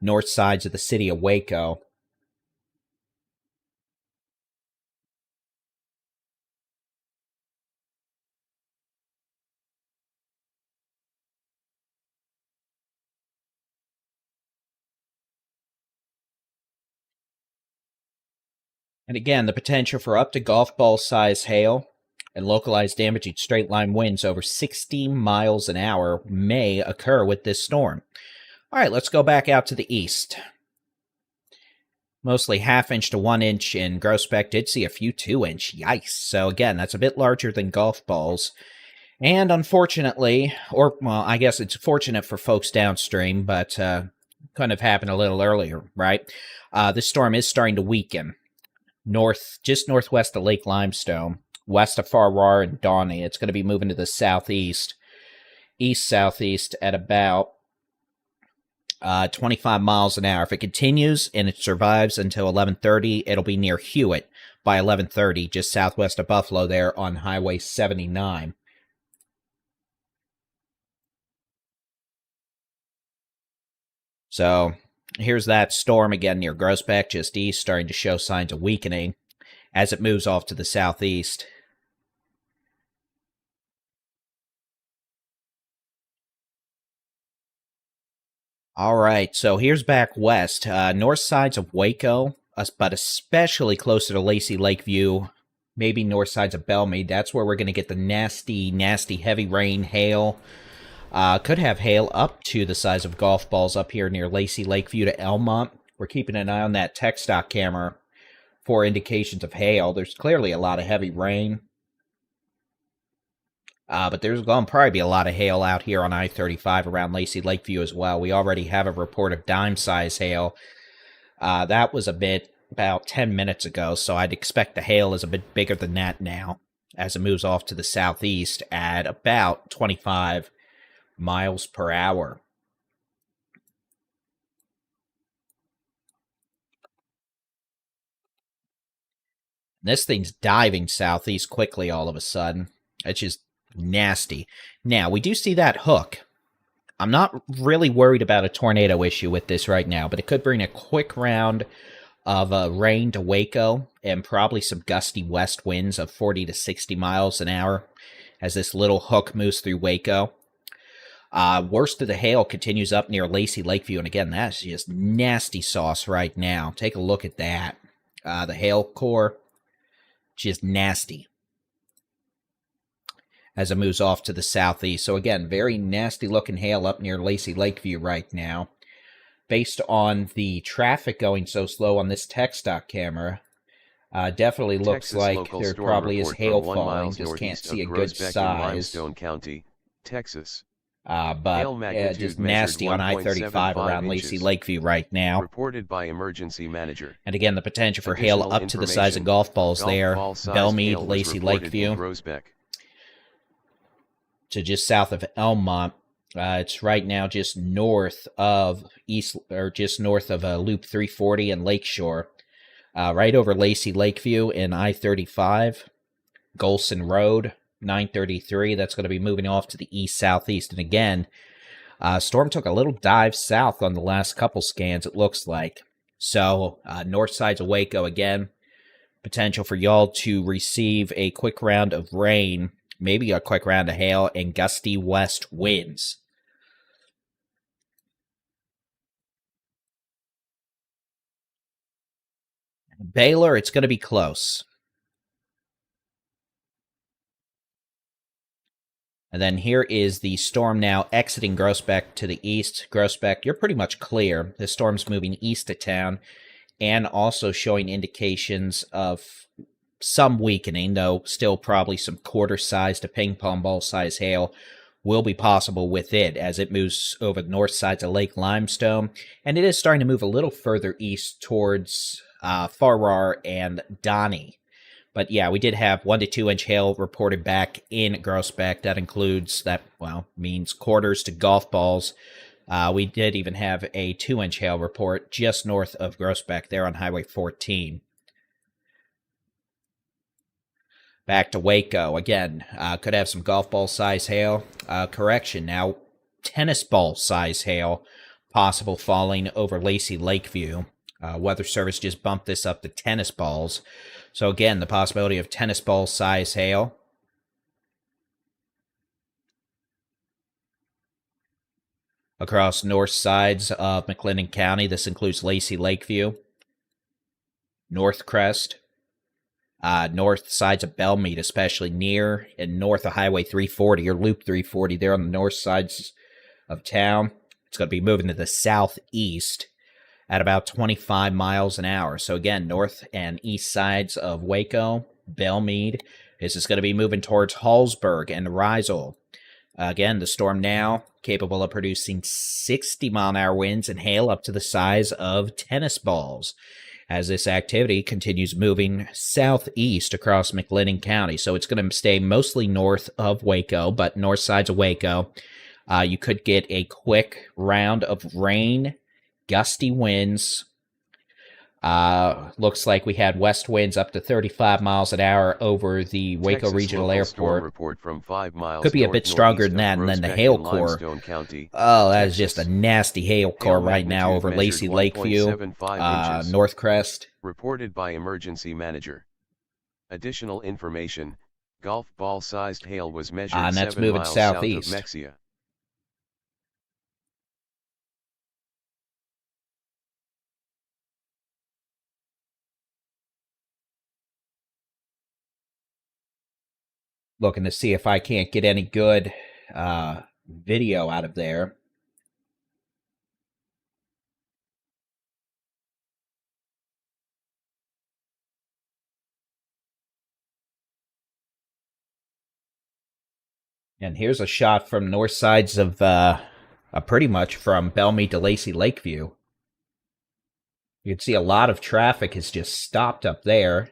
north sides of the city of Waco. And again, the potential for up to golf ball size hail and localized damaging straight line winds over 60 miles an hour may occur with this storm. All right, let's go back out to the east. Mostly half-inch to 1-inch in Groesbeck. Did see a few 2-inch. Yikes. So again, that's a bit larger than golf balls. And unfortunately, or, well, I guess it's fortunate for folks downstream, but couldn't have happened a little earlier, right? This storm is starting to weaken. Just northwest of Lake Limestone, west of Farrar and Donny. It's going to be moving to the southeast, east-southeast at about 25 miles an hour. If it continues and it survives until 11:30, it'll be near Hewitt by 11:30, just southwest of Buffalo there on Highway 79. So here's that storm again near Groesbeck, just east, starting to show signs of weakening as it moves off to the southeast. All right, so here's back west, north sides of Waco, but especially closer to Lacey Lakeview, maybe north sides of Belmead. That's where we're going to get the nasty, nasty heavy rain, hail. Could have hail up to the size of golf balls up here near Lacey Lakeview to Elmont, we're keeping an eye on that tech stock camera for indications of hail. There's clearly a lot of heavy rain. But there's going to probably be a lot of hail out here on I-35 around Lacey Lakeview as well. We already have a report of dime-size hail. That was about 10 minutes ago, so I'd expect the hail is a bit bigger than that now as it moves off to the southeast at about 25 miles per hour. This thing's diving southeast quickly all of a sudden. It's just nasty. Now, we do see that hook. I'm not really worried about a tornado issue with this right now, but it could bring a quick round of rain to Waco and probably some gusty west winds of 40 to 60 miles an hour as this little hook moves through Waco. Worst of the hail continues up near Lacey Lakeview, and again, that's just nasty sauce right now. Take a look at that. The hail core, just nasty as it moves off to the southeast. So again, very nasty looking hail up near Lacey Lakeview right now. Based on the traffic going so slow on this tech stock camera, definitely looks like there probably is hail falling. Just can't see a good size. Limestone County, Texas. But just nasty on I-35 around Lacey Lakeview right now. Reported by emergency manager. And again, the potential for hail up to the size of golf balls there. Belmead, Lacey Lakeview. To just south of Elmont. It's right now just north of Loop 340 and Lakeshore. Right over Lacey Lakeview in I-35. Golson Road, 933. That's going to be moving off to the east-southeast. And again, storm took a little dive south on the last couple scans, it looks like. So, north sides of Waco again. Potential for y'all to receive a quick round of rain, maybe a quick round of hail, and gusty west winds. Baylor, it's going to be close. And then here is the storm now exiting Groesbeck to the east. Groesbeck, you're pretty much clear. The storm's moving east of town and also showing indications of some weakening, though still probably some quarter-size to ping-pong ball-size hail will be possible with it as it moves over the north sides of Lake Limestone. And it is starting to move a little further east towards Farrar and Donnie. But yeah, we did have 1 to 2 inch hail reported back in Groesbeck. That includes, means quarters to golf balls. We did even have a 2 inch hail report just north of Groesbeck there on Highway 14. Back to Waco. Again, could have some golf ball size hail. Correction, now tennis ball size hail possible falling over Lacey Lakeview. Weather Service just bumped this up to tennis balls. So again, the possibility of tennis ball size hail. Across north sides of McLennan County, this includes Lacey Lakeview, North Crest, north sides of Belmead, especially near and north of Highway 340 or Loop 340 there on the north sides of town. It's going to be moving to the southeast at about 25 miles an hour. So again, north and east sides of Waco, Belmead. This is going to be moving towards Hallsburg and Riesel. Again, the storm now capable of producing 60-mile-an-hour winds and hail up to the size of tennis balls as this activity continues moving southeast across McLennan County. So it's going to stay mostly north of Waco, but north sides of Waco, you could get a quick round of rain, gusty winds. Looks like we had west winds up to 35 miles an hour over the Waco Texas Regional Airport. Report from 5 miles Could be a bit stronger than that, and then the hail core. Oh, that is just a nasty hail core right now over Lacey Lakeview, North Crest. Reported by emergency manager. Additional information: golf ball-sized hail was measured and that's 7 moving miles southeast. south of Mexia. Looking to see if I can't get any good video out of there. And here's a shot from north sides of, pretty much from Belmead to Lacey Lakeview. You can see a lot of traffic has just stopped up there.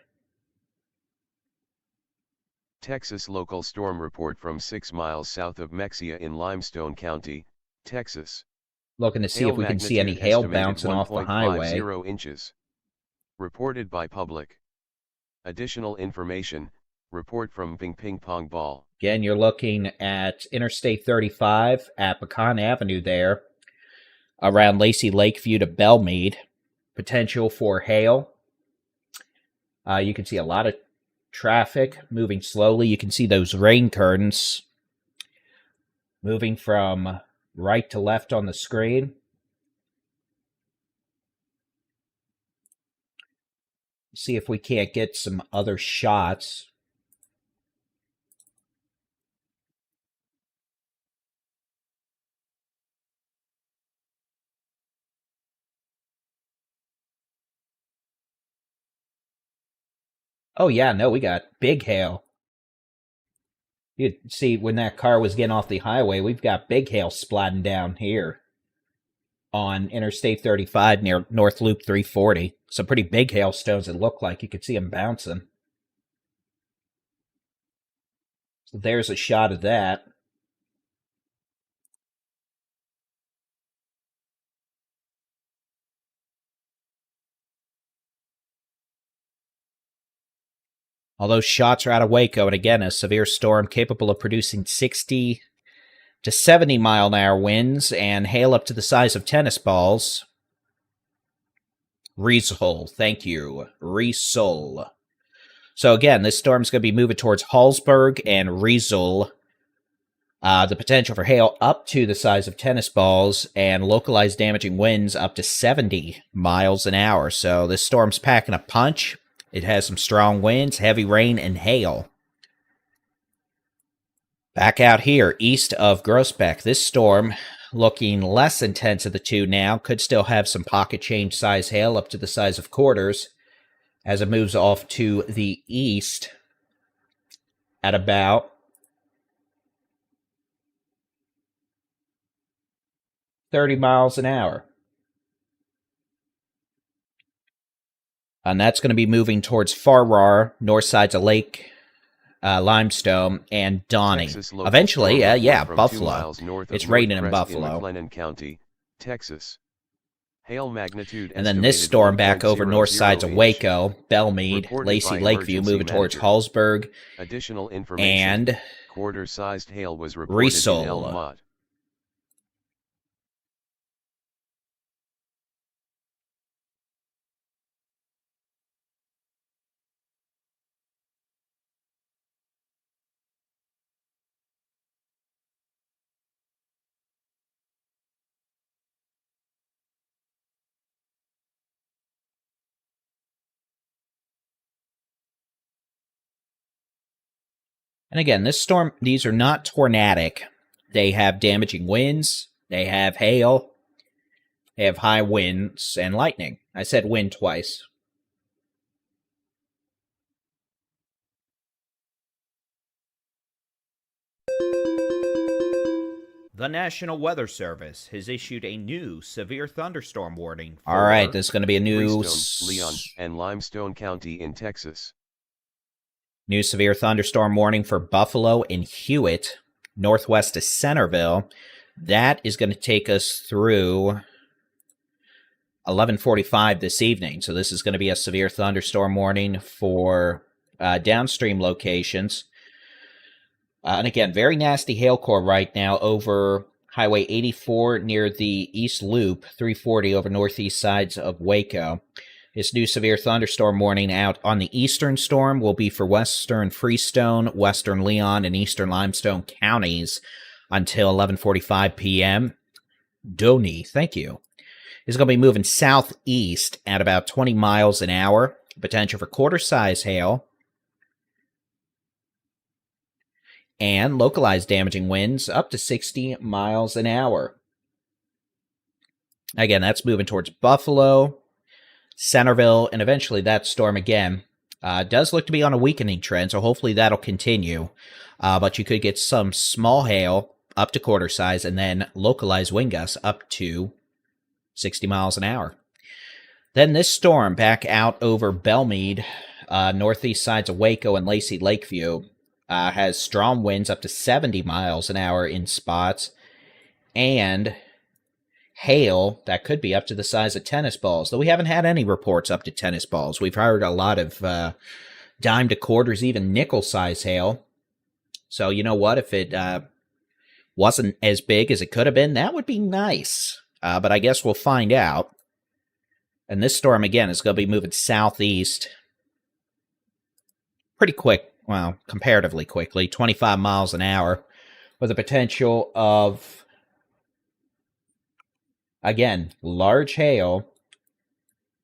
Texas local storm report from 6 miles south of Mexia in Limestone County, Texas. Looking to see if we can see any hail bouncing off the highway. 1.50 inches. Reported by public. Additional information, report from Ping Pong Ball. Again, you're looking at Interstate 35 at Pecan Avenue there, around Lacey Lakeview to Belmead. Potential for hail. You can see a lot of traffic moving slowly. You can see those rain curtains moving from right to left on the screen. See if we can't get some other shots. Oh, yeah, no, we got big hail. You see, when that car was getting off the highway, we've got big hail splatting down here on Interstate 35 near North Loop 340. Some pretty big hailstones it looked like. You could see them bouncing. So there's a shot of that. All those shots are out of Waco, and again, a severe storm capable of producing 60 to 70 mile an hour winds and hail up to the size of tennis balls. Riesel, thank you. Riesel. So again, this storm's going to be moving towards Hallsburg and Riesel. The potential for hail up to the size of tennis balls and localized damaging winds up to 70 miles an hour. So this storm's packing a punch. It has some strong winds, heavy rain, and hail. Back out here, east of Groesbeck, this storm, looking less intense of the two now, could still have some pocket change size hail up to the size of quarters as it moves off to the east at about 30 miles an hour. And that's going to be moving towards Farrar, north sides of Lake Limestone, and Donnie. Eventually, Buffalo. It's raining in Buffalo. McLennan County, Texas. Hail magnitude. And then this storm back over north sides of Waco, Belmead, Lacey Lakeview, moving towards Hallsburg. Additional information. And quarter-sized hail was reported in Elmont. And again, this storm, these are not tornadic. They have damaging winds, they have hail, they have high winds and lightning. I said wind twice. The National Weather Service has issued a new severe thunderstorm warning for All right, this is going to be a new Leon, and Limestone County in Texas. New severe thunderstorm warning for Buffalo and Hewitt, northwest of Centerville. That is going to take us through 11:45 this evening. So this is going to be a severe thunderstorm warning for downstream locations. And again, very nasty hail core right now over Highway 84 near the East Loop, 340 over northeast sides of Waco. This new severe thunderstorm warning out on the eastern storm will be for western Freestone, western Leon, and eastern Limestone counties until 11:45 p.m. Donnie, thank you. It's going to be moving southeast at about 20 miles an hour. Potential for quarter-size hail. And localized damaging winds up to 60 miles an hour. Again, that's moving towards Buffalo, Centerville, and eventually that storm again Does look to be on a weakening trend, so hopefully that'll continue. But you could get some small hail up to quarter size and then localized wind gusts up to 60 miles an hour. Then this storm back out over Belmead, northeast sides of Waco and Lacey Lakeview, has strong winds up to 70 miles an hour in spots and hail that could be up to the size of tennis balls, though we haven't had any reports up to tennis balls. We've heard a lot of dime to quarters, even nickel size hail. So you know what? If it wasn't as big as it could have been, that would be nice. But I guess we'll find out. And this storm, again, is going to be moving southeast pretty quick. Well, comparatively quickly, 25 miles an hour, with a potential of, again, large hail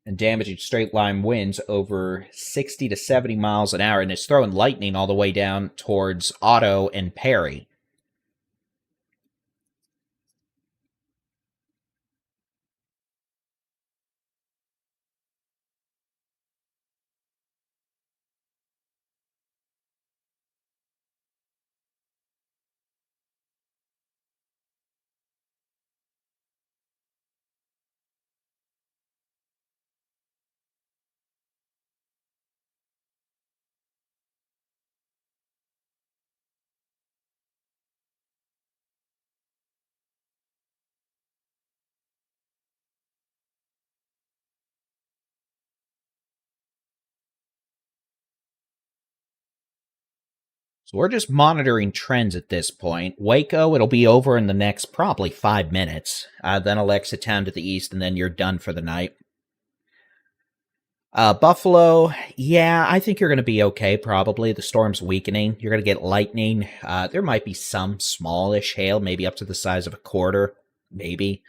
and damaging straight line winds over 60 to 70 miles an hour, and it's throwing lightning all the way down towards Otto and Perry. So we're just monitoring trends at this point. Waco, it'll be over in the next probably 5 minutes. Then it'll exit town to the east, and then you're done for the night. Buffalo, yeah, I think you're going to be okay, probably. The storm's weakening. You're going to get lightning. There might be some smallish hail, maybe up to the size of a quarter, maybe.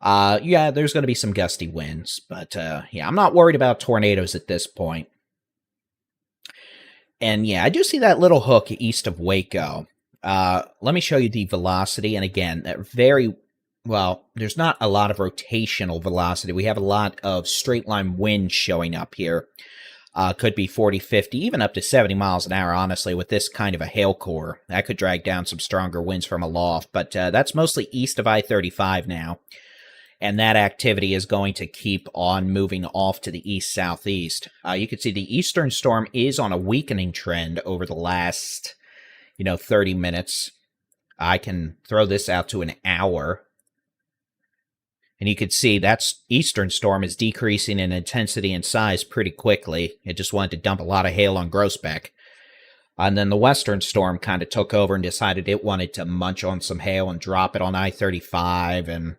Yeah, there's going to be some gusty winds. But, yeah, I'm not worried about tornadoes at this point. And yeah, I do see that little hook east of Waco. Let me show you the velocity. And again, that there's not a lot of rotational velocity. We have a lot of straight line wind showing up here. Could be 40, 50, even up to 70 miles an hour, honestly, with this kind of a hail core. That could drag down some stronger winds from aloft. But that's mostly east of I-35 now. And that activity is going to keep on moving off to the east-southeast. You can see the eastern storm is on a weakening trend over the last, 30 minutes. I can throw this out to an hour. And you can see that eastern storm is decreasing in intensity and size pretty quickly. It just wanted to dump a lot of hail on Groesbeck. And then the western storm kind of took over and decided it wanted to munch on some hail and drop it on I-35 and...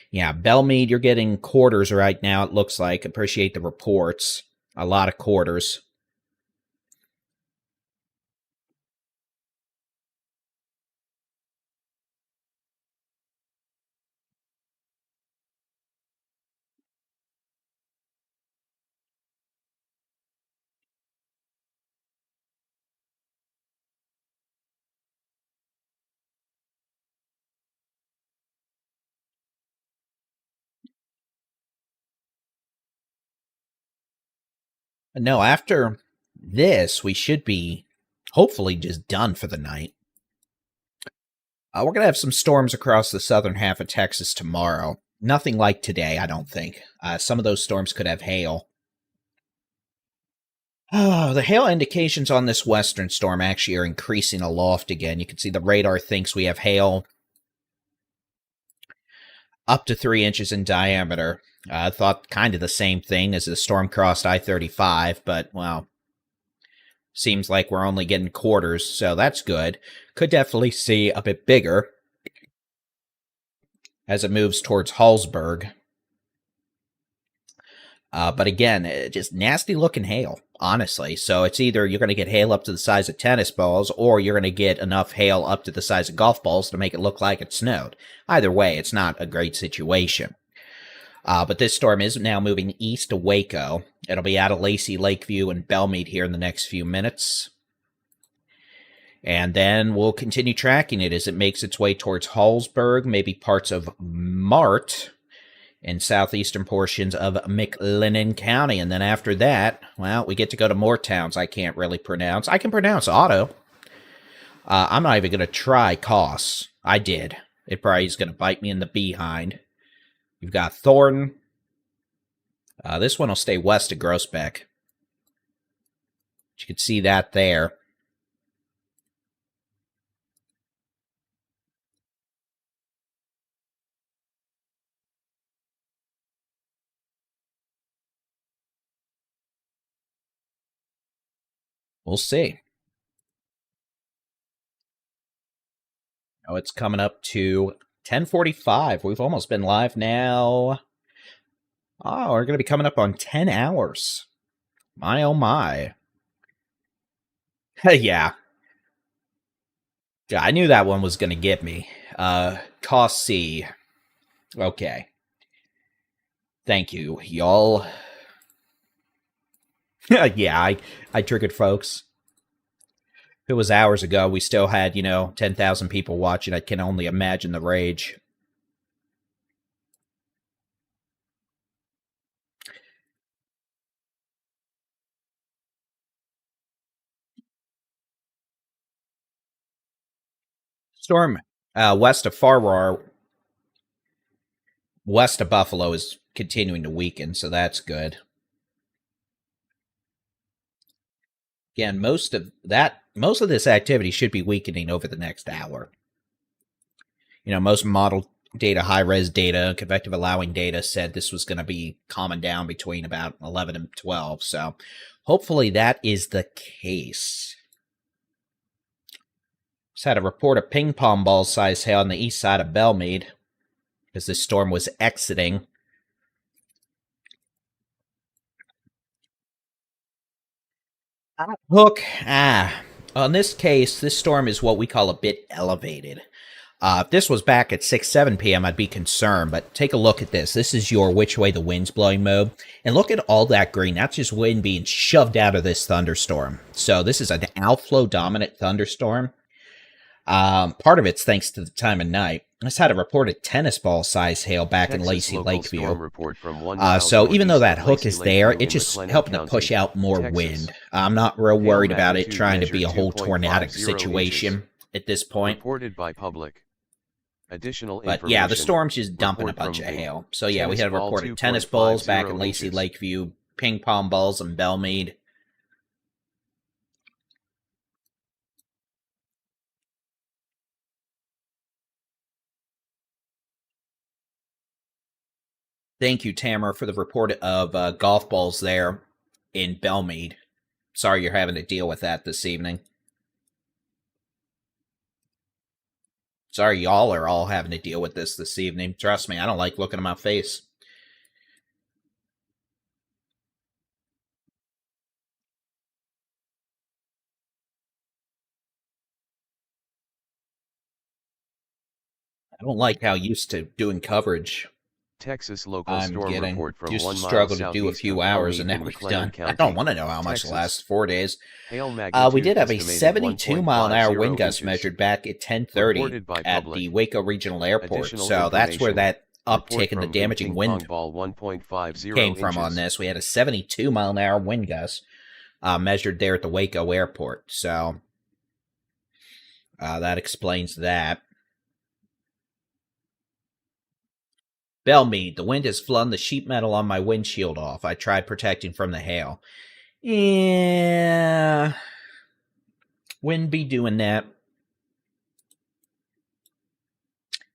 yeah, Belmead, you're getting quarters right now, it looks like. Appreciate the reports. A lot of quarters. No, after this, we should be hopefully just done for the night. We're going to have some storms across the southern half of Texas tomorrow. Nothing like today, I don't think. Some of those storms could have hail. Oh, the hail indications on this western storm actually are increasing aloft again. You can see the radar thinks we have hail up to 3 inches in diameter. I thought kind of the same thing as the storm crossed I-35, but, well, seems like we're only getting quarters, so that's good. Could definitely see a bit bigger as it moves towards Hallsburg. But again, just nasty-looking hail, honestly. So it's either you're going to get hail up to the size of tennis balls, or you're going to get enough hail up to the size of golf balls to make it look like it snowed. Either way, it's not a great situation. But this storm is now moving east to Waco. It'll be out of Lacey, Lakeview, and Belmead here in the next few minutes. And then we'll continue tracking it as it makes its way towards Hallsburg, maybe parts of Mart, in southeastern portions of McLennan County. And then after that, well, we get to go to more towns I can't really pronounce. I can pronounce Otto. I'm not even going to try Koss. I did. It probably is going to bite me in the behind. You've got Thornton. This one will stay west of Groesbeck. You can see that there. We'll see. Oh, it's coming up to 10:45. We've almost been live now. Oh, we're going to be coming up on 10 hours. My, oh my. Yeah. Yeah, I knew that one was going to get me. Cost C. Okay. Thank you, y'all. Yeah, I triggered folks. If it was hours ago, we still had, 10,000 people watching. I can only imagine the rage. Storm west of Farrar, west of Buffalo, is continuing to weaken, so that's good. Again, most of this activity should be weakening over the next hour. Most model data, high-res data, convective allowing data said this was going to be calming down between about 11 and 12, so hopefully that is the case. Just had a report of ping pong ball size hail on the east side of Belmead as this storm was exiting. Hook, on this case, this storm is what we call a bit elevated. If this was back at 6, 7 p.m., I'd be concerned, but take a look at this. This is your which way the wind's blowing mode, and look at all that green. That's just wind being shoved out of this thunderstorm. So this is an outflow dominant thunderstorm. Part of it's thanks to the time of night. I just had a reported tennis ball size hail back in Lacey Lakeview. So even though that hook is there, it's just helping to push out more wind. I'm not real worried about it trying to be a whole tornadic situation at this point. Reported by public. Additional but yeah, the storm's just dumping a bunch of hail. So yeah, we had reported tennis balls back in Lacey Lakeview, ping pong balls in Belmead. Thank you, Tamara, for the report of golf balls there in Belmead. Sorry you're having to deal with that this evening. Sorry y'all are all having to deal with this evening. Trust me, I don't like looking at my face. I don't like how used to doing coverage Texas local I'm storm getting. report from Used 1 to mile struggle to do a southeast few of hours and now Baldy-in-Chief we've done. County, I don't want to know how much Texas. the last 4 days. Hail We magnitude did have a estimated 72 mile an hour 1.50 wind gust inches. measured back at 10:30 Reported by at public. the Waco Regional Airport. Additional So that's where information. that Report uptick in the from damaging ping wind pong ball 1.50 came from inches. on this. We had a 72 mile an hour wind gust measured there at the Waco Airport. So that explains that. Belmead, the wind has flung the sheet metal on my windshield off. I tried protecting from the hail. Yeah, wouldn't be doing that.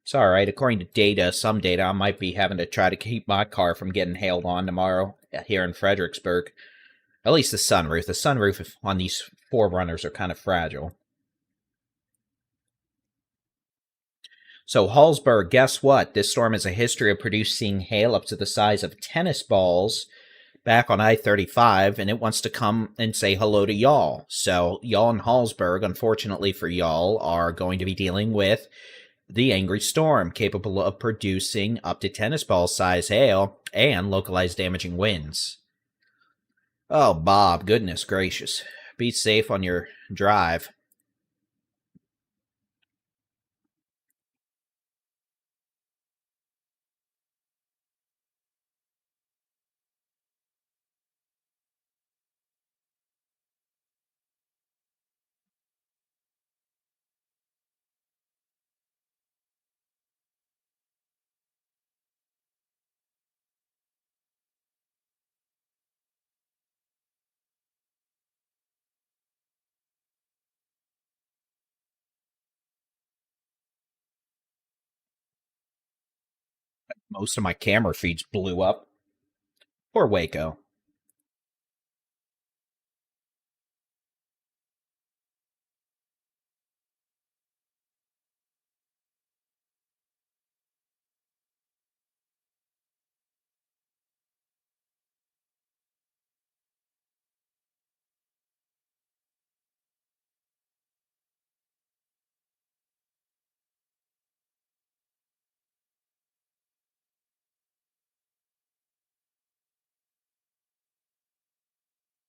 It's alright. According to data, some data, I might be having to try to keep my car from getting hailed on tomorrow here in Fredericksburg. At least the sunroof. The sunroof on these Forerunners are kind of fragile. So Hallsburg, guess what? This storm has a history of producing hail up to the size of tennis balls back on I-35, and it wants to come and say hello to y'all. So y'all in Hallsburg, unfortunately for y'all, are going to be dealing with the angry storm, capable of producing up to tennis ball size hail and localized damaging winds. Oh, Bob, goodness gracious. Be safe on your drive. Most of my camera feeds blew up. Poor Waco.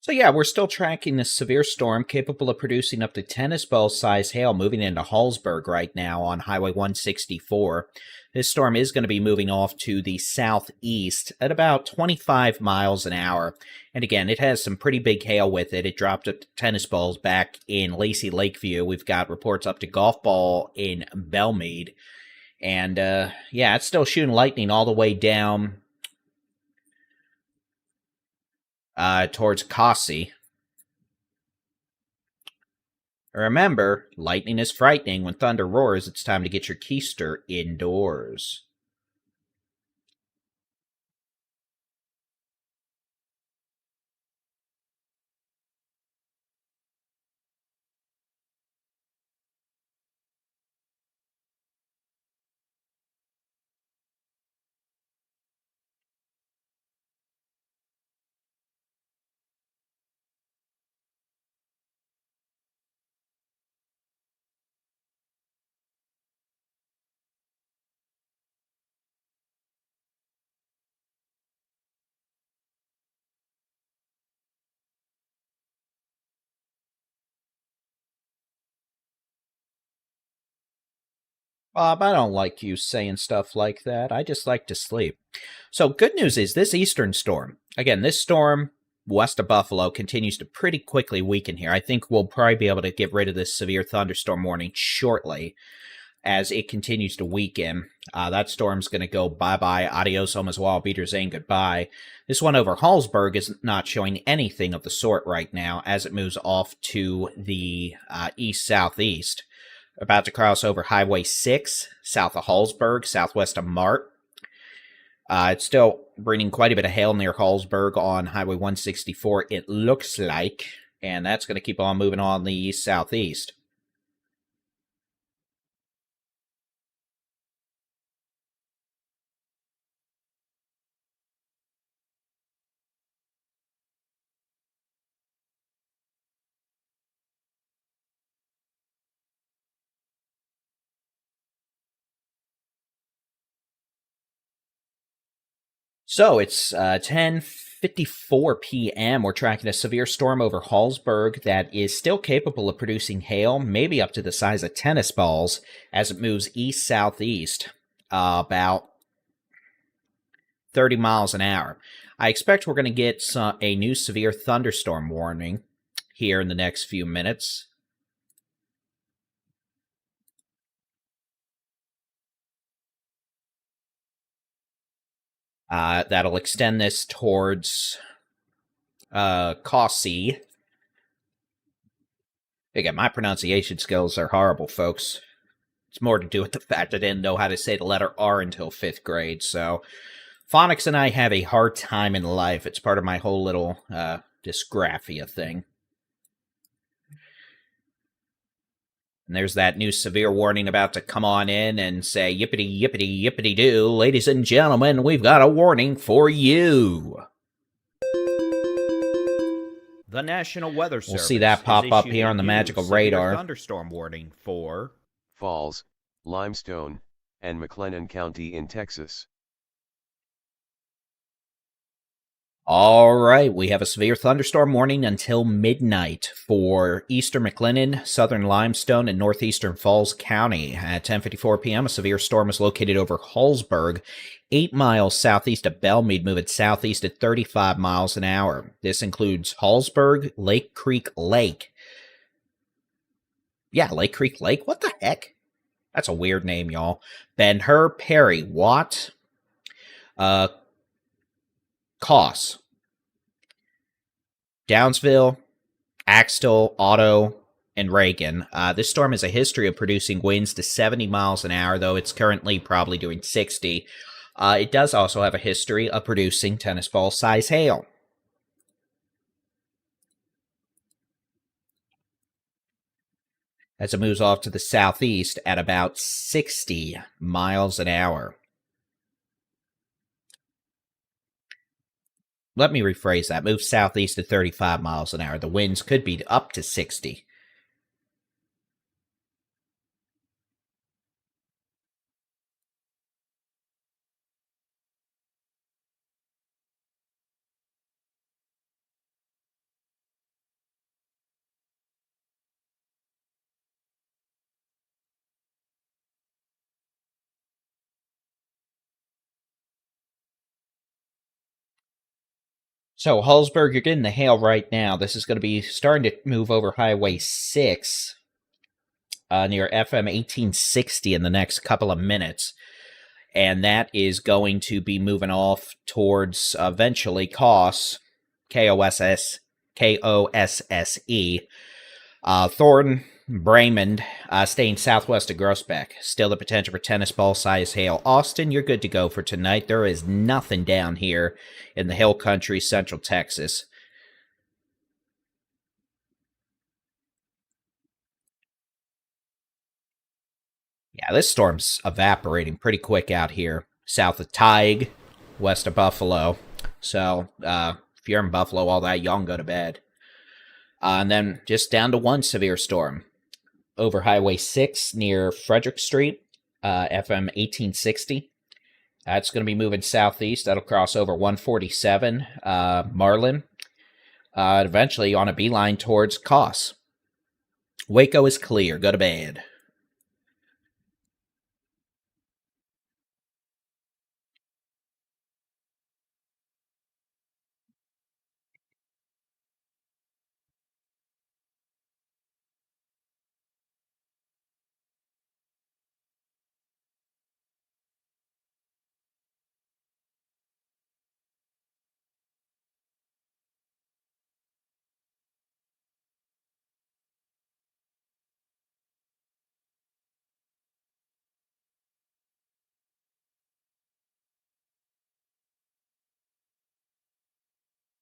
So yeah, we're still tracking this severe storm capable of producing up to tennis ball size hail moving into Hallsburg right now on Highway 164. This storm is going to be moving off to the southeast at about 25 miles an hour. And again, it has some pretty big hail with it. It dropped tennis balls back in Lacey Lakeview. We've got reports up to golf ball in Belmead. And yeah, it's still shooting lightning all the way down towards Cossie. Remember, lightning is frightening. When thunder roars, it's time to get your keister indoors. Bob, I don't like you saying stuff like that. I just like to sleep. So, good news is this eastern storm, again, this storm west of Buffalo continues to pretty quickly weaken here. I think we'll probably be able to get rid of this severe thunderstorm warning shortly as it continues to weaken. That storm's going to go bye-bye, adios, homas wild beaters, and goodbye. This one over Hallsburg is not showing anything of the sort right now as it moves off to the east-southeast. About to cross over Highway 6, south of Hallsburg, southwest of Mart. It's still bringing quite a bit of hail near Hallsburg on Highway 164, it looks like. And that's going to keep on moving on the east-southeast. So it's 10:54 p.m. We're tracking a severe storm over Hallsburg that is still capable of producing hail, maybe up to the size of tennis balls, as it moves east-southeast, about 30 miles an hour. I expect we're going to get a new severe thunderstorm warning here in the next few minutes. That'll extend this towards Cossie. Again, my pronunciation skills are horrible, folks. It's more to do with the fact I didn't know how to say the letter R until 5th grade, so phonics and I have a hard time in life. It's part of my whole little dysgraphia thing. And there's that new severe warning about to come on in and say, yippity, yippity, yippity doo. Ladies and gentlemen, we've got a warning for you. The National Weather Service. We'll see that pop up here on the magical radar. Thunderstorm warning for Falls, Limestone, and McLennan County in Texas. All right, we have a severe thunderstorm warning until midnight for eastern McLennan, southern Limestone, and northeastern Falls County. At 10:54 p.m., a severe storm is located over Hallsburg, 8 miles southeast of Belmead, moving southeast at 35 miles an hour. This includes Hallsburg, Lake Creek Lake. Yeah, Lake Creek Lake? What the heck? That's a weird name, y'all. Ben-Hur, Perry, Watt, Coss, Downsville, Axtell, Otto, and Reagan. This storm has a history of producing winds to 70 miles an hour, though it's currently probably doing 60. It does also have a history of producing tennis ball size hail. As it moves off to the southeast at about 60 miles an hour. Let me rephrase that. Move southeast at 35 miles an hour. The winds could be up to 60. So, Hallsburg, you're getting the hail right now. This is going to be starting to move over Highway 6 near FM 1860 in the next couple of minutes. And that is going to be moving off towards eventually Kosse, Thornton, Braymond, staying southwest of Groesbeck. Still the potential for tennis ball size hail. Austin, you're good to go for tonight. There is nothing down here in the hill country, central Texas. Yeah, this storm's evaporating pretty quick out here. South of Tige, west of Buffalo. So, if you're in Buffalo, all that, y'all can go to bed. And then just down to one severe storm. Over Highway 6 near Frederick Street, FM 1860. That's going to be moving southeast. That'll cross over 147, Marlin. Eventually on a beeline towards Kosse. Waco is clear. Go to bed.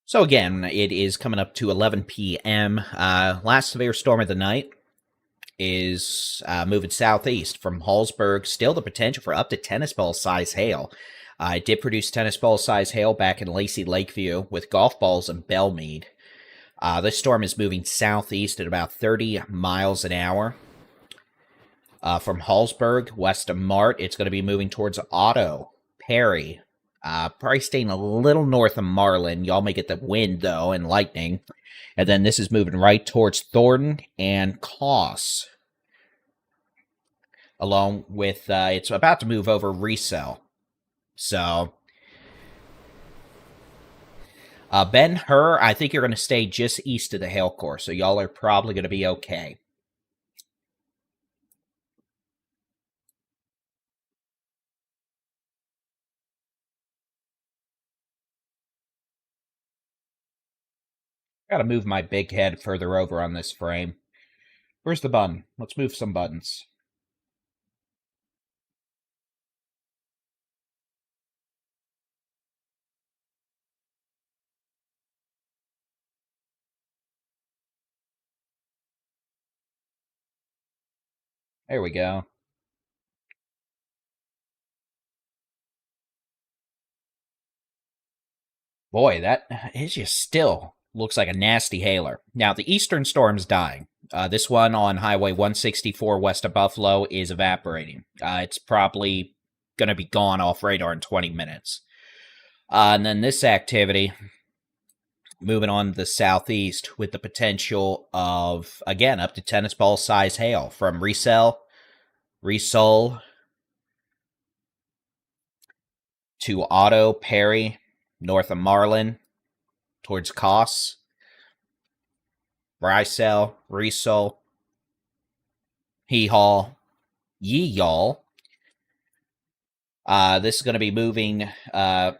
So again, it is coming up to 11 p.m. Last severe storm of the night is moving southeast from Hallsburg. Still the potential for up to tennis ball size hail. It did produce tennis ball size hail back in Lacey Lakeview with golf balls in Belmead. This storm is moving southeast at about 30 miles an hour. From Hallsburg, west of Mart, it's going to be moving towards Otto, Perry, probably staying a little north of Marlin. Y'all may get the wind, though, and lightning. And then this is moving right towards Thornton and Kosse. Along with, it's about to move over Resell. So, Ben-Hur, I think you're going to stay just east of the hail core. So y'all are probably going to be okay. Gotta move my big head further over on this frame. Where's the button? Let's move some buttons. There we go. Boy, that it just still looks like a nasty hailer. Now, the eastern storm's dying. This one on Highway 164 west of Buffalo is evaporating. It's probably going to be gone off radar in 20 minutes. And then this activity, moving on to the southeast with the potential of, again, up to tennis ball size hail from Resell to Otto, Perry, north of Marlin, towards Kosse, Resell, Hee-Haw, Yee-Yaw. This is going to be moving,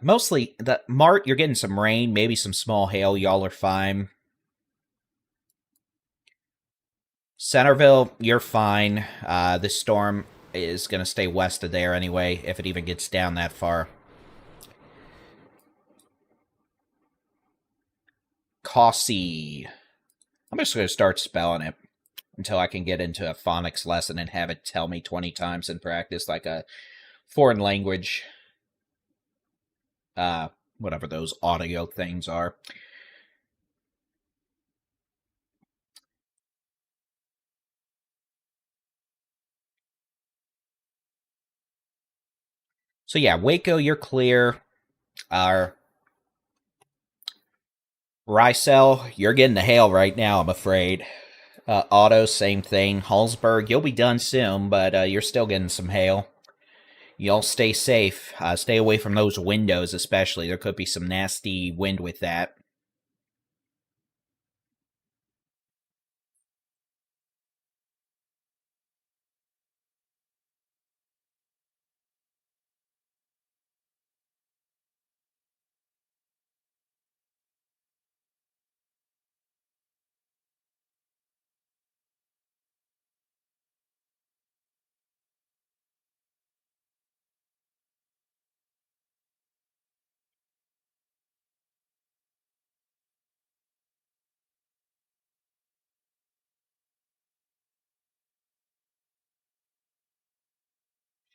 mostly, the Mart, you're getting some rain, maybe some small hail, y'all are fine. Centerville, you're fine. This storm is going to stay west of there anyway, if it even gets down that far. Cossi. I'm just going to start spelling it until I can get into a phonics lesson and have it tell me 20 times in practice like a foreign language, whatever those audio things are. So yeah, Waco, you're clear. Rysel, you're getting the hail right now, I'm afraid. Otto, same thing. Hallsberg, you'll be done soon, but you're still getting some hail. Y'all stay safe. Stay away from those windows, especially. There could be some nasty wind with that.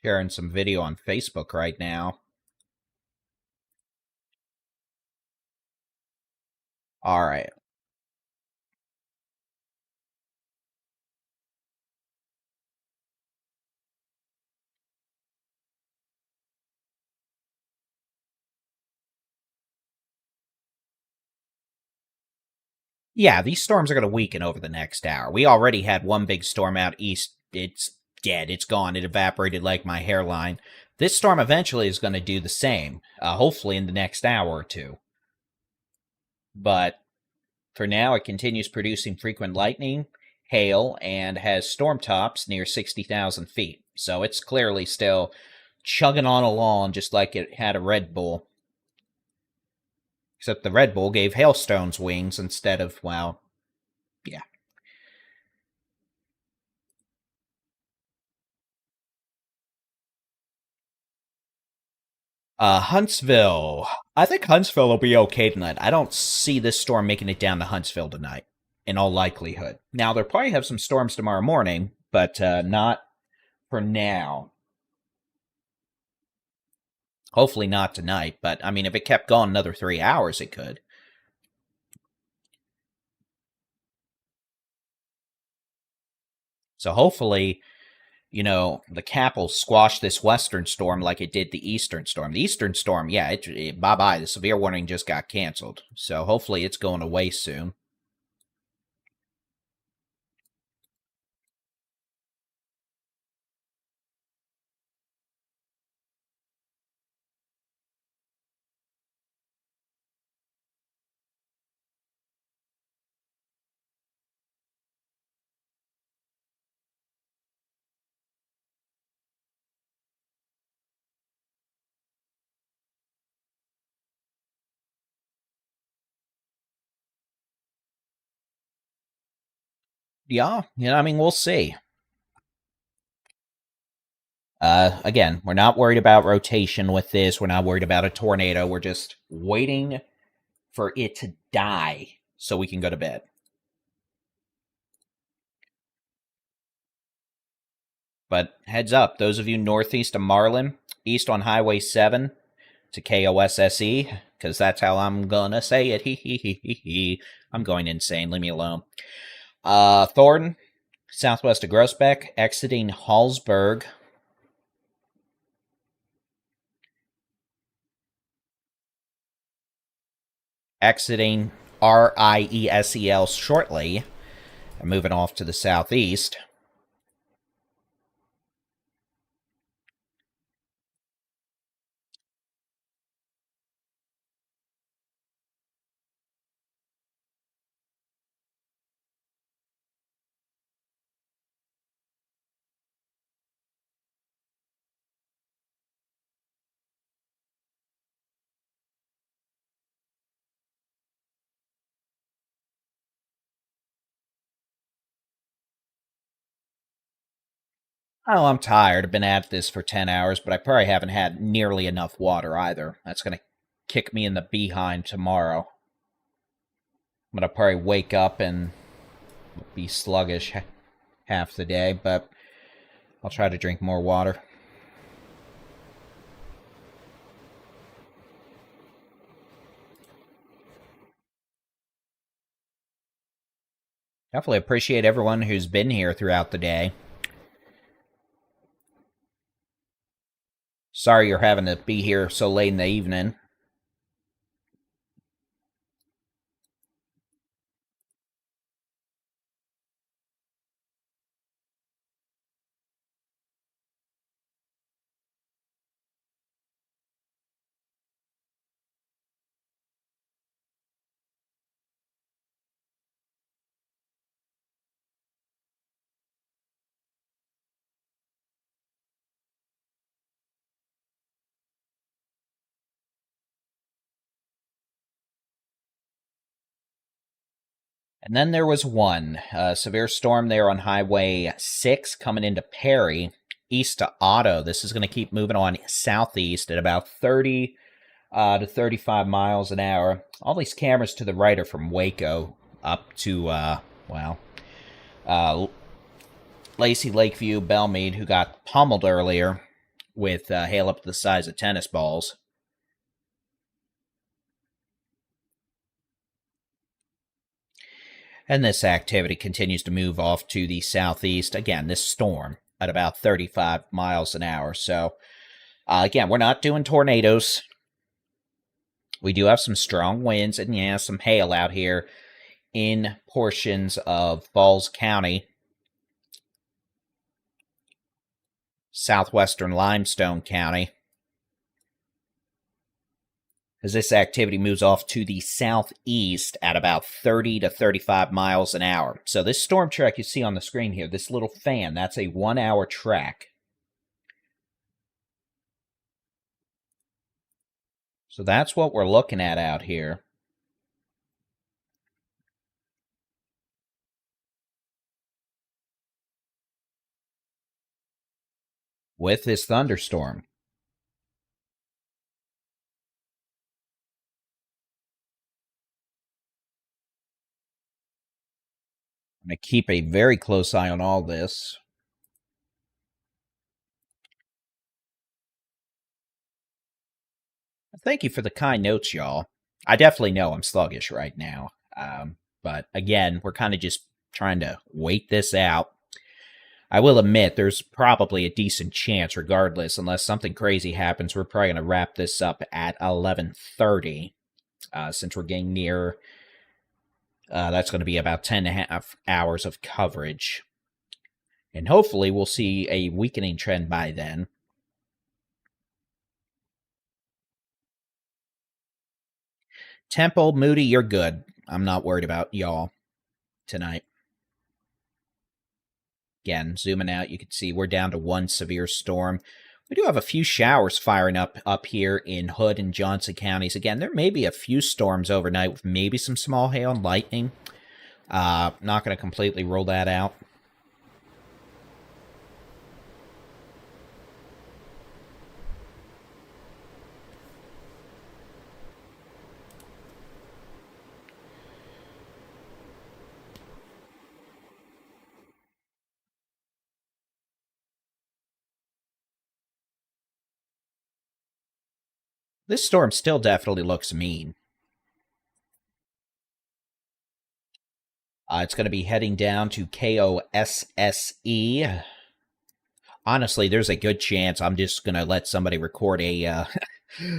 Sharing some video on Facebook right now. All right. Yeah, these storms are going to weaken over the next hour. We already had one big storm out east. It's dead. It's gone. It evaporated like my hairline. This storm eventually is going to do the same, hopefully in the next hour or two. But for now, it continues producing frequent lightning, hail, and has storm tops near 60,000 feet. So it's clearly still chugging on along just like it had a Red Bull. Except the Red Bull gave hailstones wings instead of, well, yeah. Huntsville. I think Huntsville will be okay tonight. I don't see this storm making it down to Huntsville tonight, in all likelihood. Now, they'll probably have some storms tomorrow morning, but not for now. Hopefully not tonight, but I mean, if it kept going another 3 hours, it could. So hopefully, the cap will squash this western storm like it did the eastern storm. The eastern storm, yeah, bye-bye. The severe warning just got canceled. So hopefully it's going away soon. Yeah, I mean, we'll see. Again, we're not worried about rotation with this. We're not worried about a tornado. We're just waiting for it to die so we can go to bed. But heads up, those of you northeast of Marlin, east on Highway 7 to KOSSE, because that's how I'm gonna say it. I'm going insane. Leave me alone. Thornton, southwest of Groesbeck, exiting Hallsberg. Exiting Riesel shortly, and moving off to the southeast. Oh, I'm tired. I've been at this for 10 hours, but I probably haven't had nearly enough water either. That's going to kick me in the behind tomorrow. I'm going to probably wake up and be sluggish half the day, but I'll try to drink more water. Definitely appreciate everyone who's been here throughout the day. Sorry you're having to be here so late in the evening. And then there was one severe storm there on Highway 6 coming into Perry, east to Otto. This is going to keep moving on southeast at about 30 to 35 miles an hour. All these cameras to the right are from Waco up to, Lacey, Lakeview, Belmead, who got pummeled earlier with hail up to the size of tennis balls. And this activity continues to move off to the southeast. Again, this storm at about 35 miles an hour. So, again, we're not doing tornadoes. We do have some strong winds and, yeah, some hail out here in portions of Falls County, southwestern Limestone County, as this activity moves off to the southeast at about 30 to 35 miles an hour. So this storm track you see on the screen here, this little fan, that's a 1 hour track. So that's what we're looking at out here. With this thunderstorm. I'm going to keep a very close eye on all this. Thank you for the kind notes, y'all. I definitely know I'm sluggish right now. But again, we're kind of just trying to wait this out. I will admit there's probably a decent chance, regardless, unless something crazy happens, we're probably going to wrap this up at 11:30, since we're getting near. That's going to be about 10.5 hours of coverage. And hopefully we'll see a weakening trend by then. Temple, Moody, you're good. I'm not worried about y'all tonight. Again, zooming out, you can see we're down to one severe storm. We do have a few showers firing up here in Hood and Johnson counties. Again, there may be a few storms overnight with maybe some small hail and lightning. Not going to completely rule that out. This storm still definitely looks mean. It's going to be heading down to KOSSE. Honestly, there's a good chance I'm just going to let somebody record a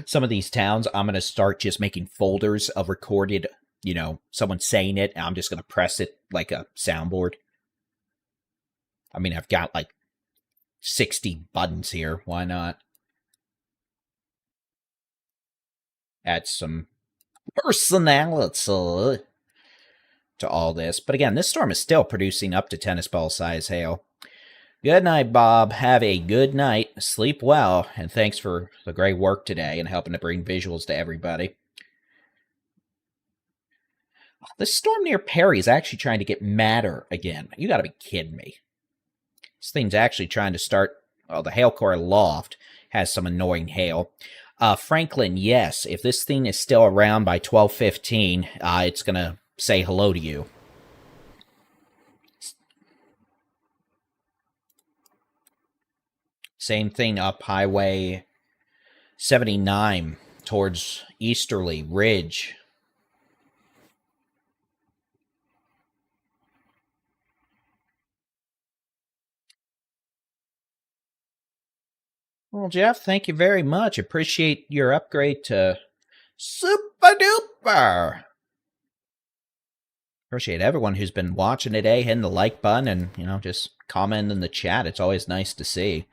some of these towns. I'm going to start just making folders of recorded, someone saying it, and I'm just going to press it like a soundboard. I mean, I've got like 60 buttons here. Why not? Add some personality to all this. But again, this storm is still producing up to tennis ball size hail. Good night, Bob. Have a good night. Sleep well. And thanks for the great work today and helping to bring visuals to everybody. This storm near Perry is actually trying to get madder again. You gotta be kidding me. This thing's actually trying to start. Well, the hail core loft has some annoying hail. Franklin, yes, if this thing is still around by 12:15, it's going to say hello to you. Same thing up Highway 79 towards Easterly Ridge. Well, Jeff, thank you very much. Appreciate your upgrade to Super Duper. Appreciate everyone who's been watching today, hitting the like button, and, just commenting in the chat. It's always nice to see.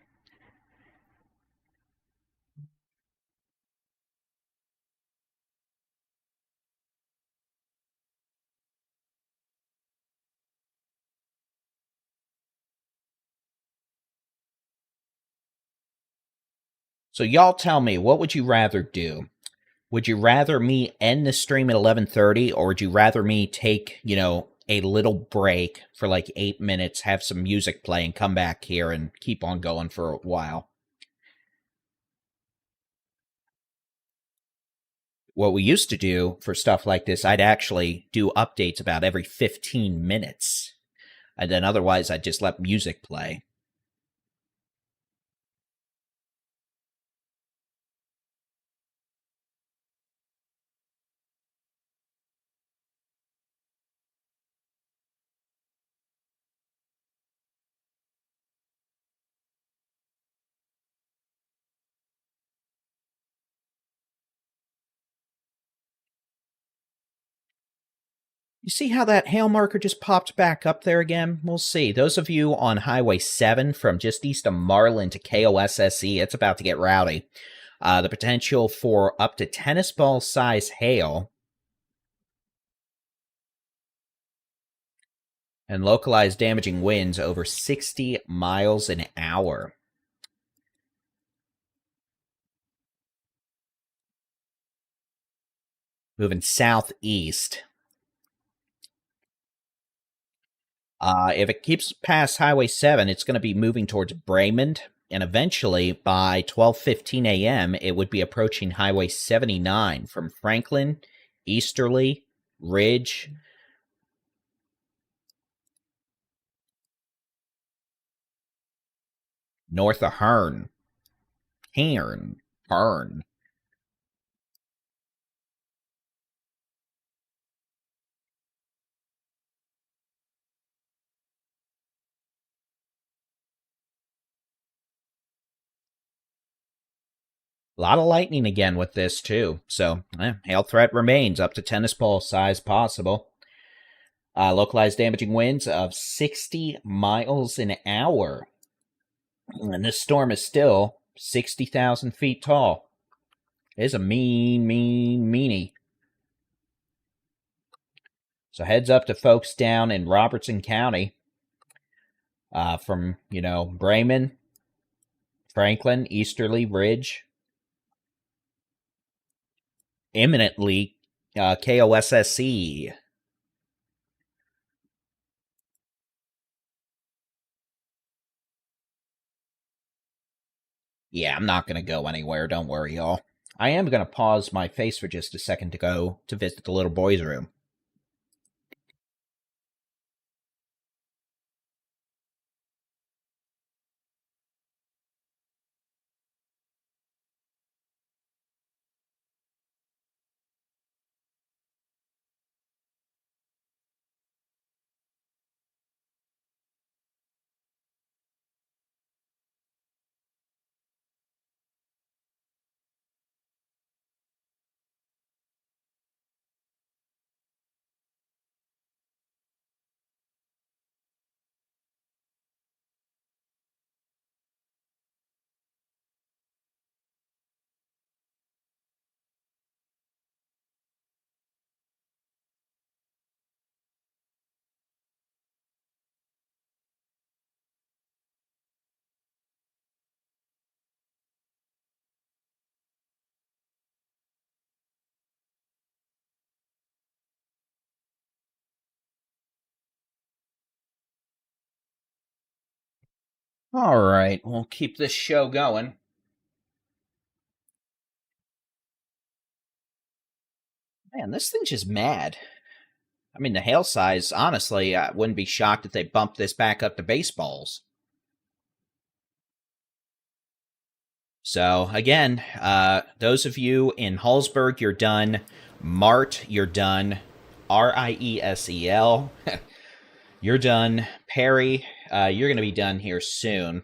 So y'all tell me, what would you rather do? Would you rather me end the stream at 11:30, or would you rather me take, a little break for like 8 minutes, have some music play, and come back here and keep on going for a while? What we used to do for stuff like this, I'd actually do updates about every 15 minutes. And then otherwise, I'd just let music play. You see how that hail marker just popped back up there again? We'll see. Those of you on Highway 7 from just east of Marlin to KOSSE, it's about to get rowdy. The potential for up to tennis ball size hail and localized damaging winds over 60 miles an hour. Moving southeast. If it keeps past Highway 7, it's going to be moving towards Bremen, and eventually, by 12:15 a.m., it would be approaching Highway 79 from Franklin, Easterly, Ridge, north of Hearn. Hearn. A lot of lightning again with this, too. So, hail threat remains up to tennis ball size possible. Localized damaging winds of 60 miles an hour. And this storm is still 60,000 feet tall. It's a meanie. So heads up to folks down in Robertson County. From, Bremen, Franklin, Easterly, Ridge. Imminently, KOSSE. Yeah, I'm not going to go anywhere. Don't worry, y'all. I am going to pause my face for just a second to go to visit the little boy's room. All right, we'll keep this show going. Man, this thing's just mad. I mean, the hail size, honestly, I wouldn't be shocked if they bumped this back up to baseballs. So, again, those of you in Hallsburg, you're done. Mart, you're done. Riesel, you're done. Perry, you're going to be done here soon.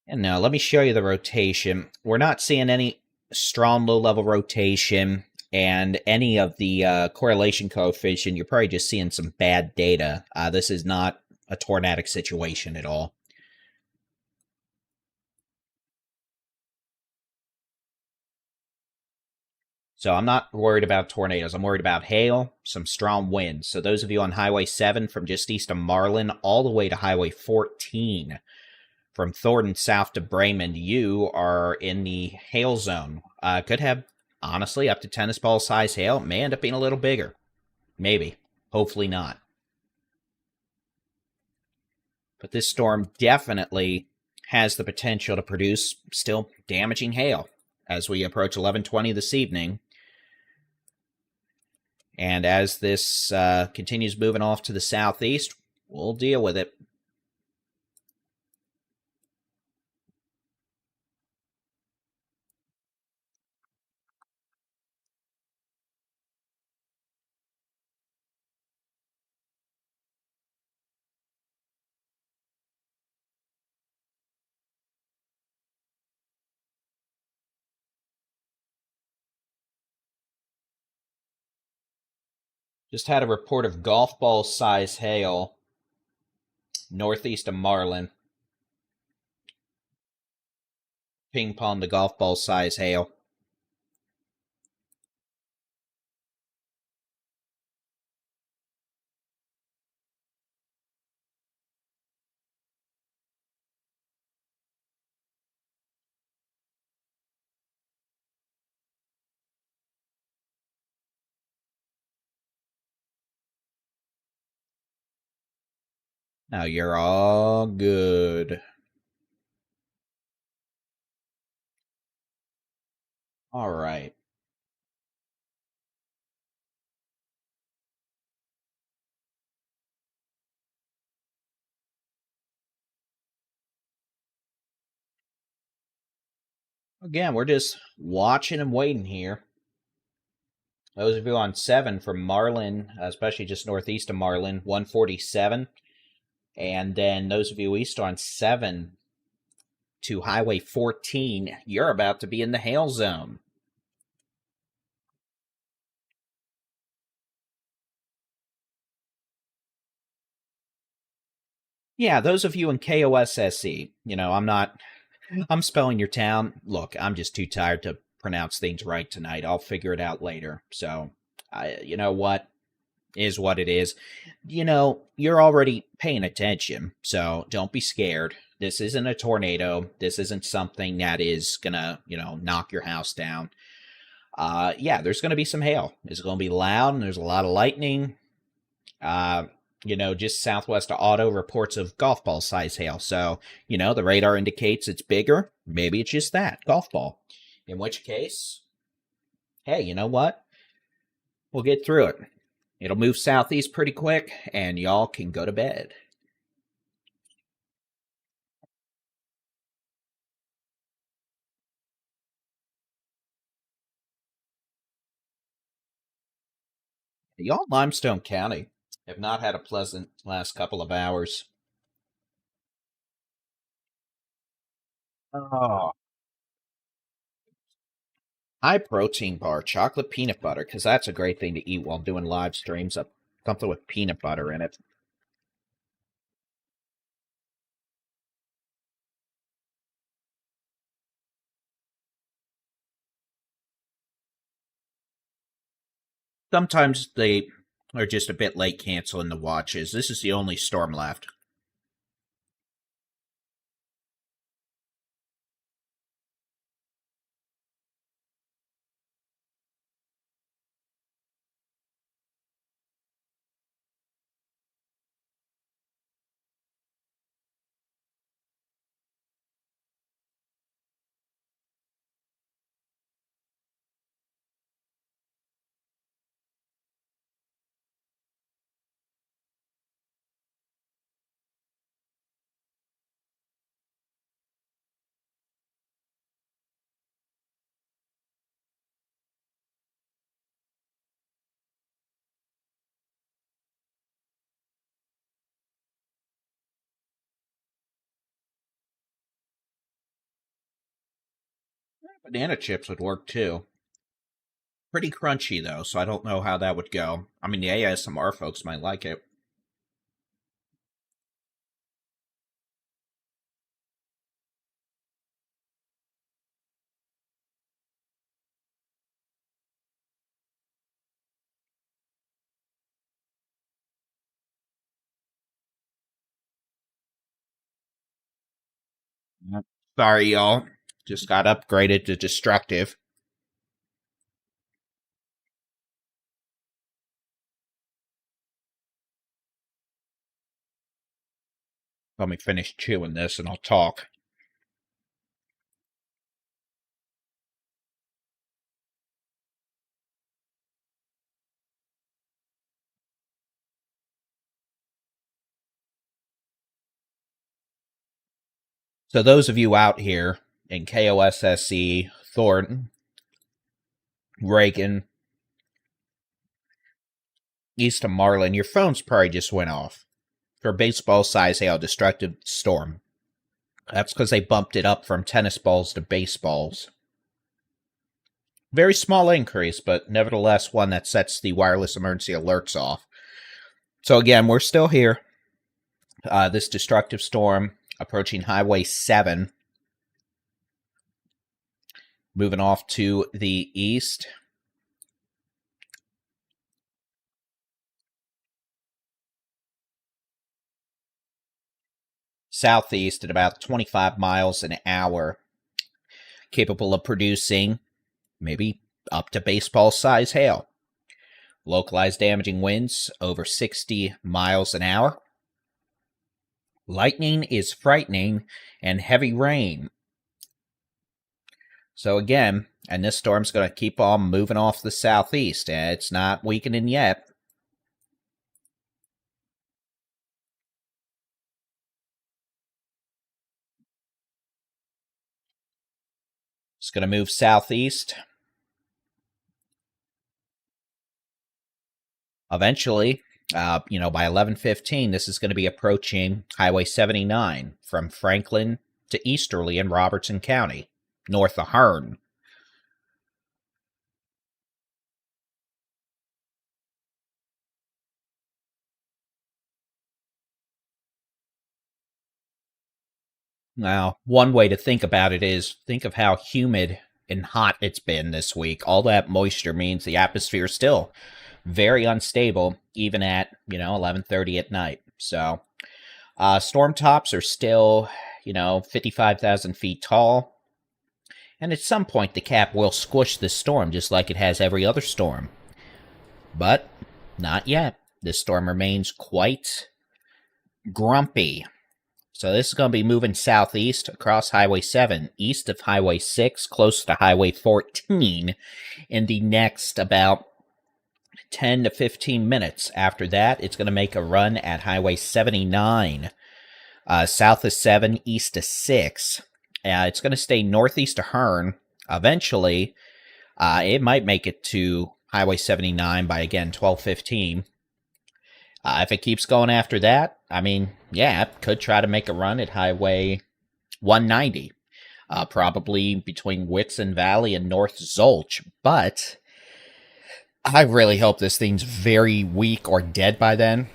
And now let me show you the rotation. We're not seeing any strong low-level rotation, and any of the correlation coefficient, you're probably just seeing some bad data. This is not a tornadic situation at all. So I'm not worried about tornadoes. I'm worried about hail, some strong winds. So those of you on Highway 7 from just east of Marlin all the way to Highway 14, from Thornton south to Bremen, you are in the hail zone. Could have, honestly, up to tennis ball size hail. May end up being a little bigger. Maybe. Hopefully not. But this storm definitely has the potential to produce still damaging hail as we approach 11:20 this evening. And as this continues moving off to the southeast, we'll deal with it. Just had a report of golf ball size hail northeast of Marlin. Ping pong to golf ball size hail. Now you're all good. All right. Again, we're just watching and waiting here. Those of you on 7 from Marlin, especially just northeast of Marlin, 147. And then those of you east on 7 to Highway 14, you're about to be in the hail zone. Yeah, those of you in KOSSE, I'm spelling your town. Look, I'm just too tired to pronounce things right tonight. I'll figure it out later. So, you know what? Is what it is. You're already paying attention, so don't be scared. This isn't a tornado. This isn't something that is gonna, knock your house down. Yeah, there's gonna be some hail. It's gonna be loud, and there's a lot of lightning. Just southwest of Auto reports of golf ball size hail. So, the radar indicates it's bigger. Maybe it's just that, golf ball. In which case, hey, you know what? We'll get through it. It'll move southeast pretty quick, and y'all can go to bed. Y'all in Limestone County have not had a pleasant last couple of hours. Oh. High protein bar, chocolate peanut butter, because that's a great thing to eat while doing live streams. Something with peanut butter in it. Sometimes they are just a bit late canceling the watches. This is the only storm left. Banana chips would work too. Pretty crunchy though, so I don't know how that would go. I mean, the ASMR folks might like it. Yep. Sorry, y'all. Just got upgraded to destructive. Let me finish chewing this and I'll talk. So those of you out here in KOSSE, Thornton, Reagan, east of Marlin, your phones probably just went off. For baseball size hail, destructive storm. That's because they bumped it up from tennis balls to baseballs. Very small increase, but nevertheless one that sets the wireless emergency alerts off. So again, we're still here. This destructive storm approaching Highway 7. Moving off to the east. Southeast at about 25 miles an hour. Capable of producing maybe up to baseball size hail. Localized damaging winds over 60 miles an hour. Lightning is frightening and heavy rain. So again, and this storm's going to keep on moving off the southeast. It's not weakening yet. It's going to move southeast. Eventually, by 11:15, this is going to be approaching Highway 79 from Franklin to Easterly in Robertson County, north of Hearn. Now, one way to think about it is think of how humid and hot it's been this week. All that moisture means the atmosphere is still very unstable, even at 11:30 at night. So, storm tops are still 55,000 feet tall, and at some point the cap will squish this storm just like it has every other storm. But not yet. This storm remains quite grumpy. So this is going to be moving southeast across Highway 7, east of Highway 6, close to Highway 14, in the next about 10 to 15 minutes. After that, it's going to make a run at Highway 79, south of 7, east of 6. It's going to stay northeast of Hearn. Eventually, it might make it to Highway 79 by, again, 12:15. If it keeps going after that, it could try to make a run at Highway 190, probably between Whitson Valley and North Zolch. But I really hope this thing's very weak or dead by then.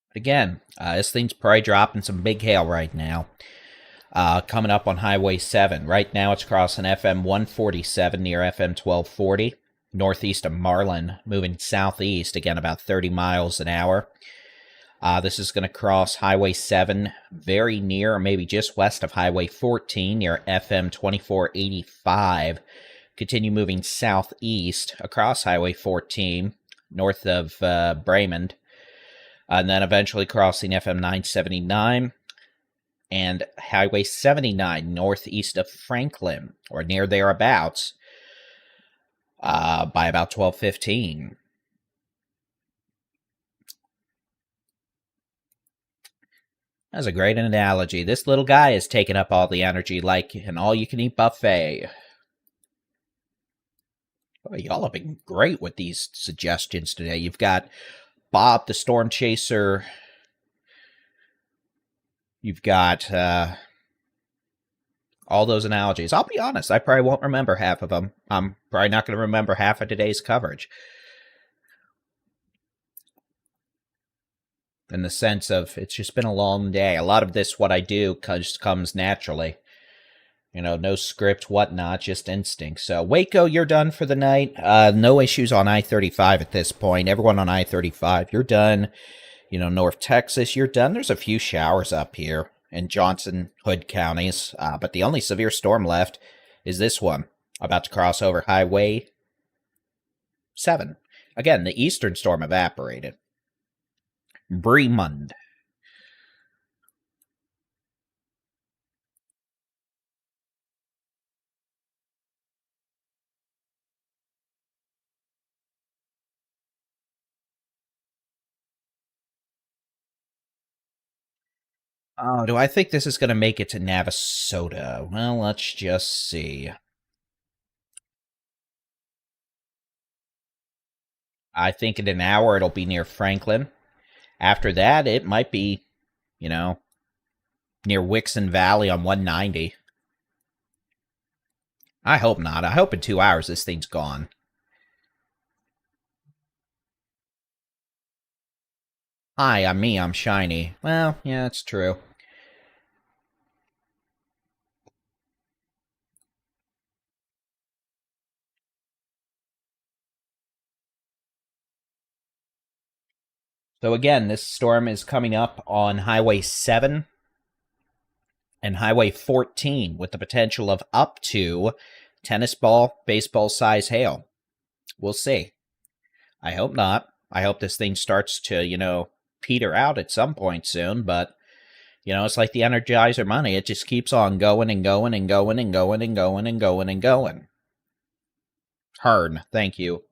But again, this thing's probably dropping some big hail right now. Coming up on Highway 7. Right now it's crossing FM 147 near FM 1240, northeast of Marlin, moving southeast, again about 30 miles an hour. This is going to cross Highway 7 very near, or maybe just west of Highway 14 near FM 2485. Continue moving southeast across Highway 14, north of Bremond, and then eventually crossing FM 979. And Highway 79 northeast of Franklin, or near thereabouts, by about 12:15. That's a great analogy. This little guy is taking up all the energy like an all-you-can-eat buffet. Oh, y'all have been great with these suggestions today. You've got Bob the Storm Chaser. You've got all those analogies. I'll be honest, I probably won't remember half of them. I'm probably not going to remember half of today's coverage. In the sense of, it's just been a long day. A lot of this, what I do, just comes naturally. You know, no script, whatnot, just instinct. So, Waco, you're done for the night. No issues on I-35 at this point. Everyone on I-35, you're done. You know, North Texas, you're done. There's a few showers up here in Johnson, Hood counties. But the only severe storm left is this one, about to cross over Highway 7. Again, the eastern storm evaporated. Bremond. Oh, do I think this is going to make it to Navasota? Well, let's just see. I think in an hour it'll be near Franklin. After that, it might be, you know, near Wixon Valley on 190. I hope not. I hope in 2 hours this thing's gone. Hi, I'm me, I'm shiny. Well, yeah, it's true. So again, this storm is coming up on Highway 7 and Highway 14 with the potential of up to tennis ball, baseball size hail. We'll see. I hope not. I hope this thing starts to, you know, peter out at some point soon, but, you know, it's like the Energizer money. It just keeps on going and going and going and going and going and going and going. Hearn, thank you.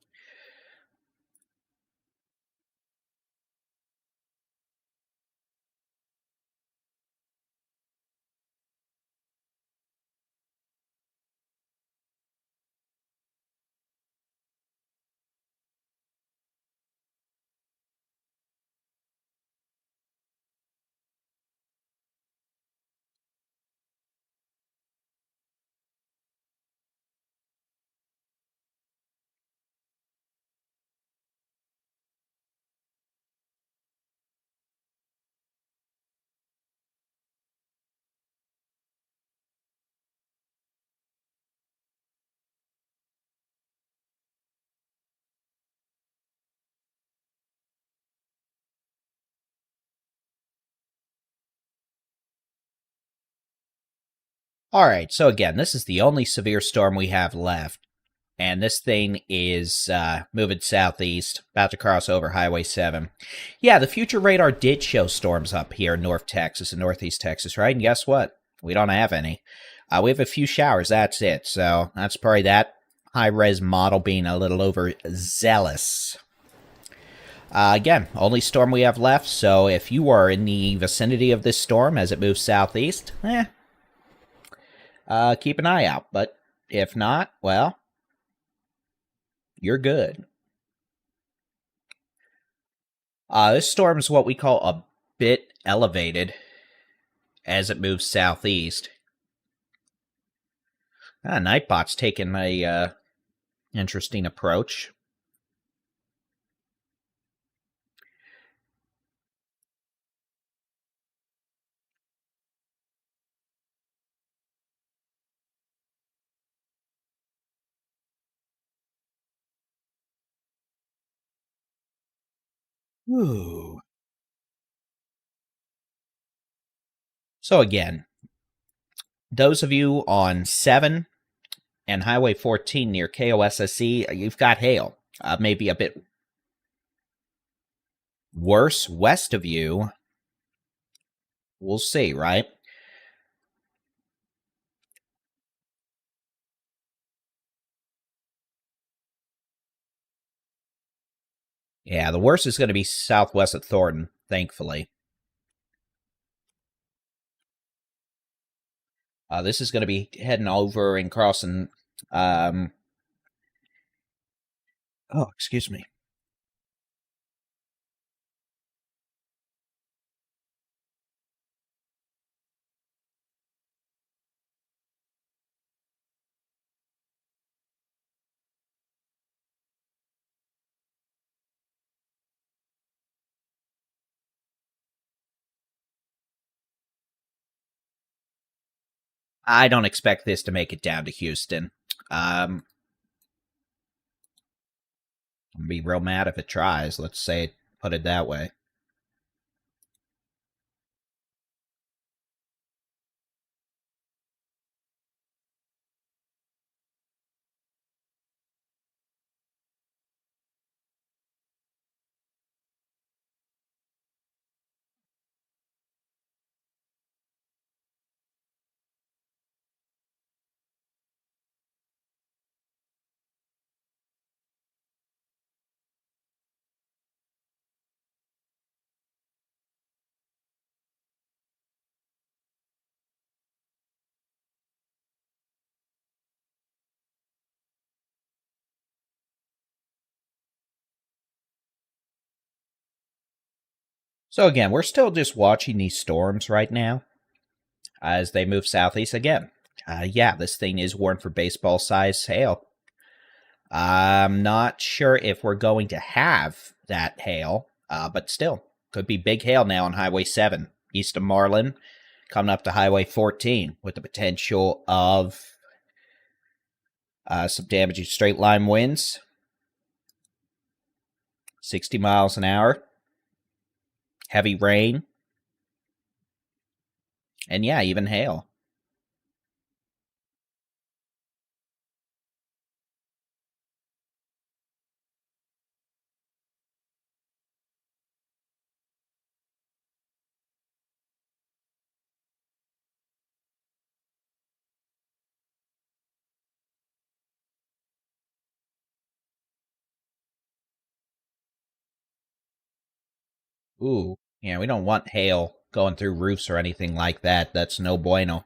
All right, so again, this is the only severe storm we have left. And this thing is moving southeast, about to cross over Highway 7. Yeah, the future radar did show storms up here in North Texas and Northeast Texas, right? And guess what? We don't have any. We have a few showers, that's it. So that's probably that high-res model being a little overzealous. Again, only storm we have left, so if you are in the vicinity of this storm as it moves southeast, keep an eye out. But if not, well, you're good. This storm is what we call a bit elevated as it moves southeast. Nightbot's taking a interesting approach. Ooh. So again, those of you on 7 and Highway 14 near KOSSE, you've got hail. Maybe a bit worse west of you. We'll see, right? Yeah, the worst is going to be southwest of Thornton, thankfully. This is going to be heading over and crossing Oh, excuse me. I don't expect this to make it down to Houston. I'm gonna be real mad if it tries. Let's say, put it that way. So again, we're still just watching these storms right now as they move southeast again. Yeah, this thing is warned for baseball size hail. I'm not sure if we're going to have that hail, but still, could be big hail now on Highway 7 east of Marlin, coming up to Highway 14 with the potential of some damaging straight line winds, 60 miles an hour, heavy rain, and yeah, even hail. Ooh, yeah, we don't want hail going through roofs or anything like that. That's no bueno.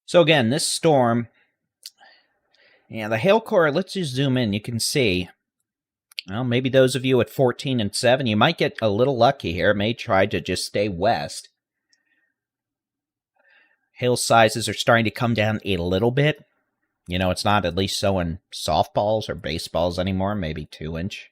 So again, this storm, yeah, the hail core, let's just zoom in. You can see, well, maybe those of you at 14 and 7, you might get a little lucky here. It may try to just stay west. Hail sizes are starting to come down a little bit. You know, it's not at least so in softballs or baseballs anymore, maybe 2-inch.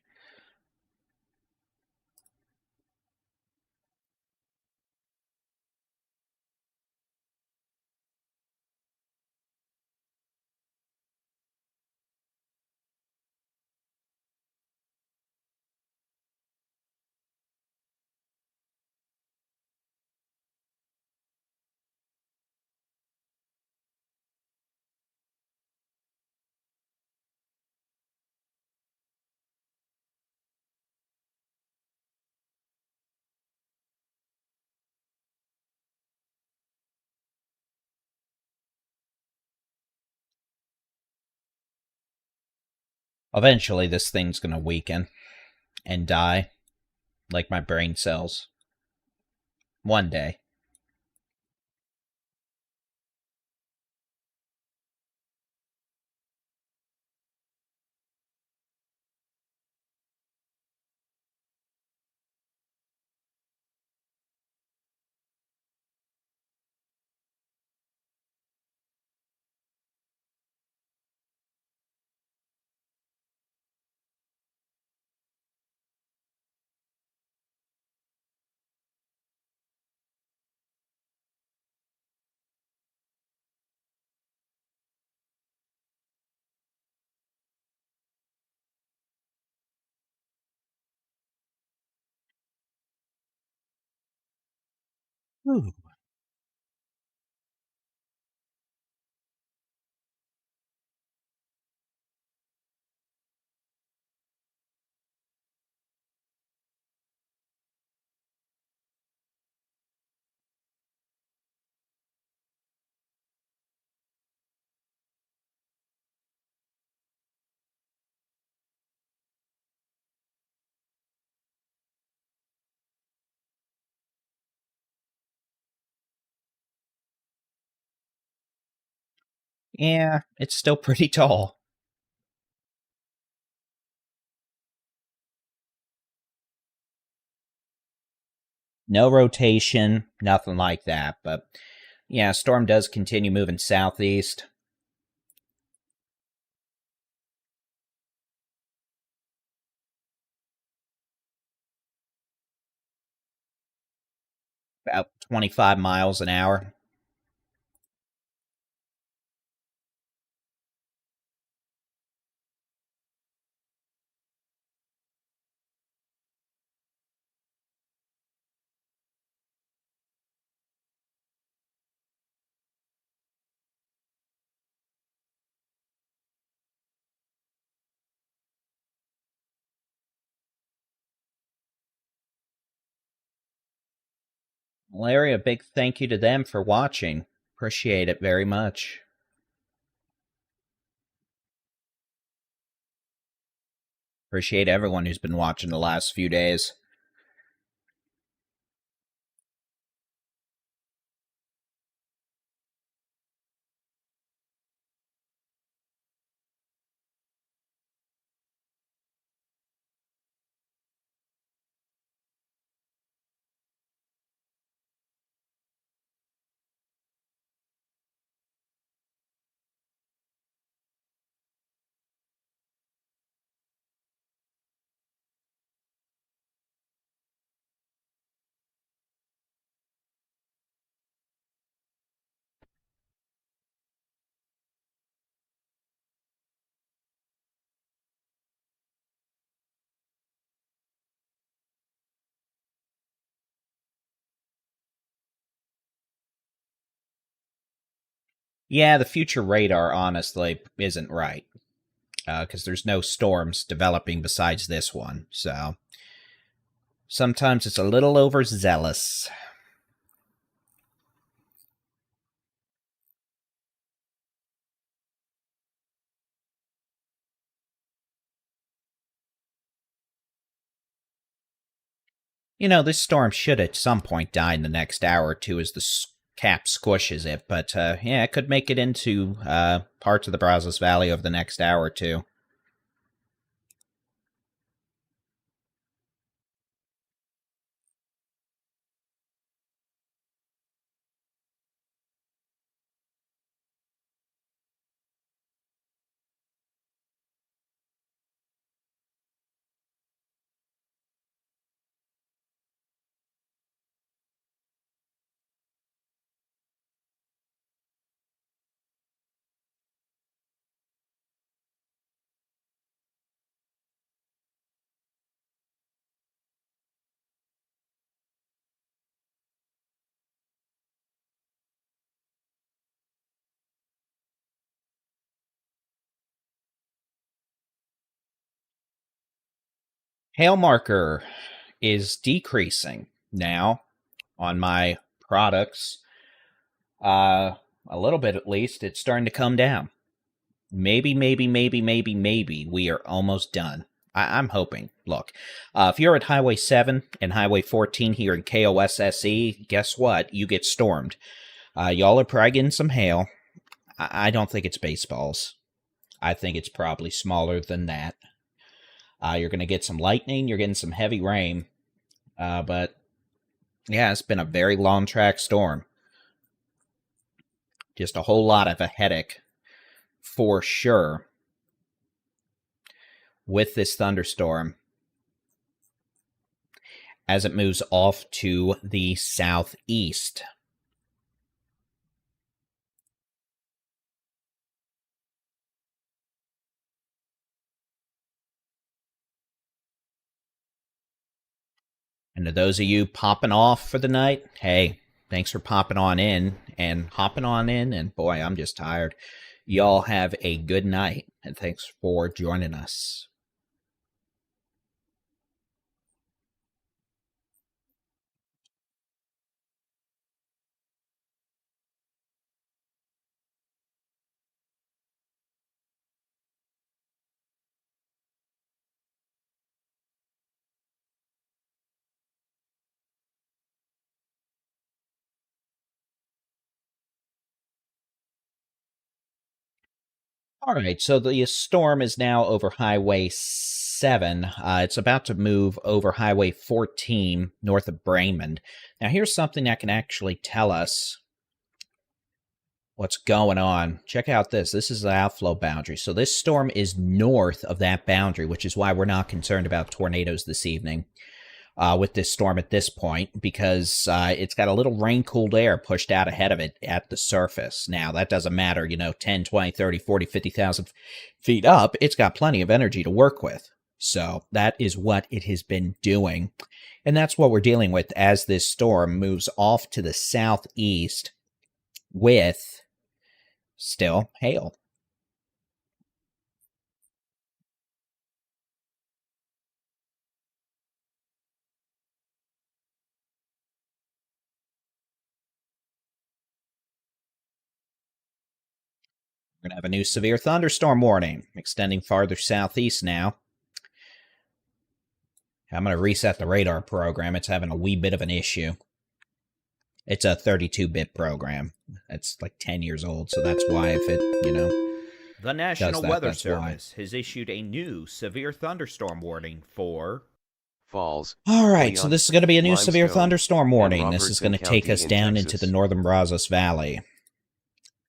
Eventually, this thing's going to weaken and die, like my brain cells. One day. Ooh. Yeah, it's still pretty tall. No rotation, nothing like that. But yeah, storm does continue moving southeast. About 25 miles an hour. Larry, a big thank you to them for watching. Appreciate it very much. Appreciate everyone who's been watching the last few days. Yeah, the future radar honestly isn't right. Because there's no storms developing besides this one. So sometimes it's a little overzealous. You know, this storm should at some point die in the next hour or two as the cap squishes it, but yeah, it could make it into parts of the Brazos Valley over the next hour or two. Hail marker is decreasing now on my products. A little bit at least. It's starting to come down. Maybe we are almost done. I'm hoping. Look, if you're at Highway 7 and Highway 14 here in KOSSE, guess what? You get stormed. Y'all are probably getting some hail. I don't think it's baseballs. I think it's probably smaller than that. You're going to get some lightning. You're getting some heavy rain. But yeah, it's been a very long track storm. Just a whole lot of a headache for sure with this thunderstorm as it moves off to the southeast. And to those of you popping off for the night, hey, Thanks for popping on in and hopping on in. And boy, I'm just tired. Y'all have a good night, and thanks for joining us. All right, so the storm is now over Highway 7. It's about to move over Highway 14 north of Bremen. Now, here's something that can actually tell us what's going on. Check out this. This is the outflow boundary. So this storm is north of that boundary, which is why we're not concerned about tornadoes this evening. With this storm at this point, because it's got a little rain-cooled air pushed out ahead of it at the surface. Now, that doesn't matter, 10, 20, 30, 40, 50,000 feet up. It's got plenty of energy to work with. So that is what it has been doing. And that's what we're dealing with as this storm moves off to the southeast with still hail. We're going to have a new severe thunderstorm warning, extending farther southeast now. I'm going to reset the radar program. It's having a wee bit of an issue. It's a 32-bit program. It's like 10 years old, so that's why if it, The National Weather that's why. Service has issued a new severe thunderstorm warning for Falls. All right, so Leon, this is going to be a new severe Limestone, thunderstorm warning. and This is Robertson going to take County us in down into Texas. the northern Brazos Valley.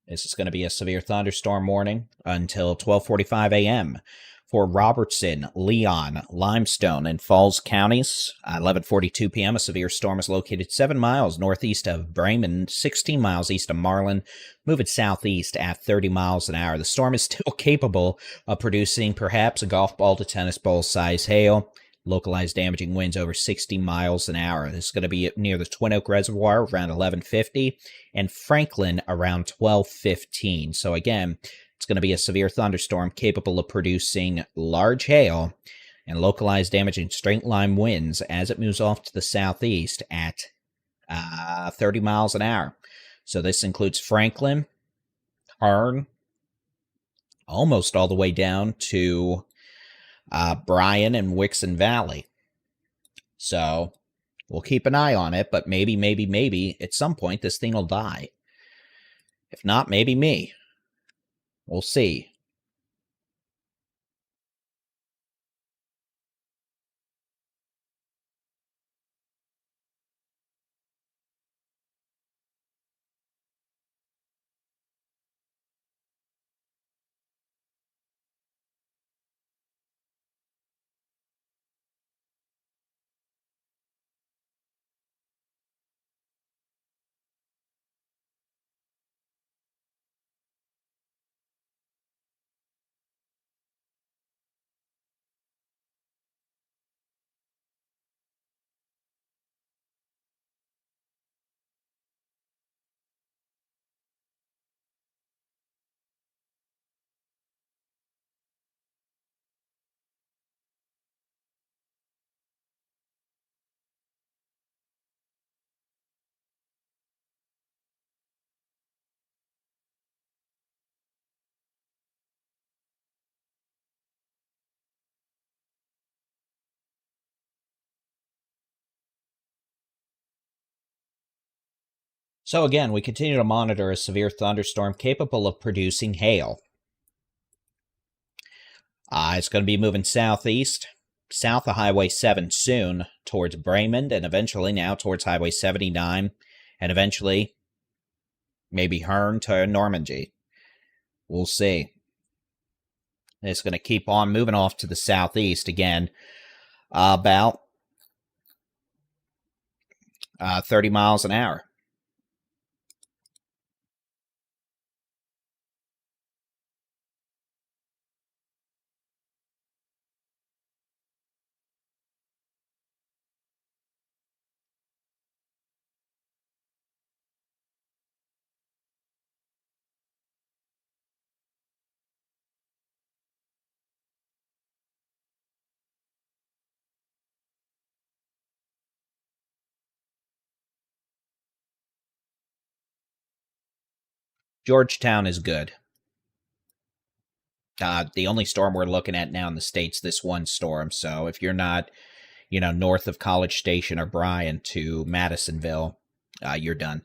This is going to be a severe thunderstorm warning until 12:45 a.m. for Robertson, Leon, Limestone, and Falls counties. 11:42 p.m. A severe storm is located 7 miles northeast of Bremen, 16 miles east of Marlin, moving southeast at 30 miles an hour. The storm is still capable of producing perhaps a golf ball to tennis ball size hail. Localized damaging winds over 60 miles an hour. This is going to be near the Twin Oak Reservoir around 11:50 and Franklin around 12:15. So again, it's going to be a severe thunderstorm capable of producing large hail and localized damaging straight line winds as it moves off to the southeast at 30 miles an hour. So this includes Franklin, Hearn, almost all the way down to Bryan and Wixon Valley. So we'll keep an eye on it, but maybe at some point this thing will die. If not, maybe me. We'll see. So again, we continue to monitor a severe thunderstorm capable of producing hail. It's going to be moving southeast, south of Highway 7 soon, towards Bremen, and eventually now towards Highway 79, and eventually maybe Hearn to Normandy. We'll see. It's going to keep on moving off to the southeast again, about 30 miles an hour. Georgetown is good. The only storm we're looking at now in the State's this one storm, so if you're not, north of College Station or Bryan to Madisonville, you're done.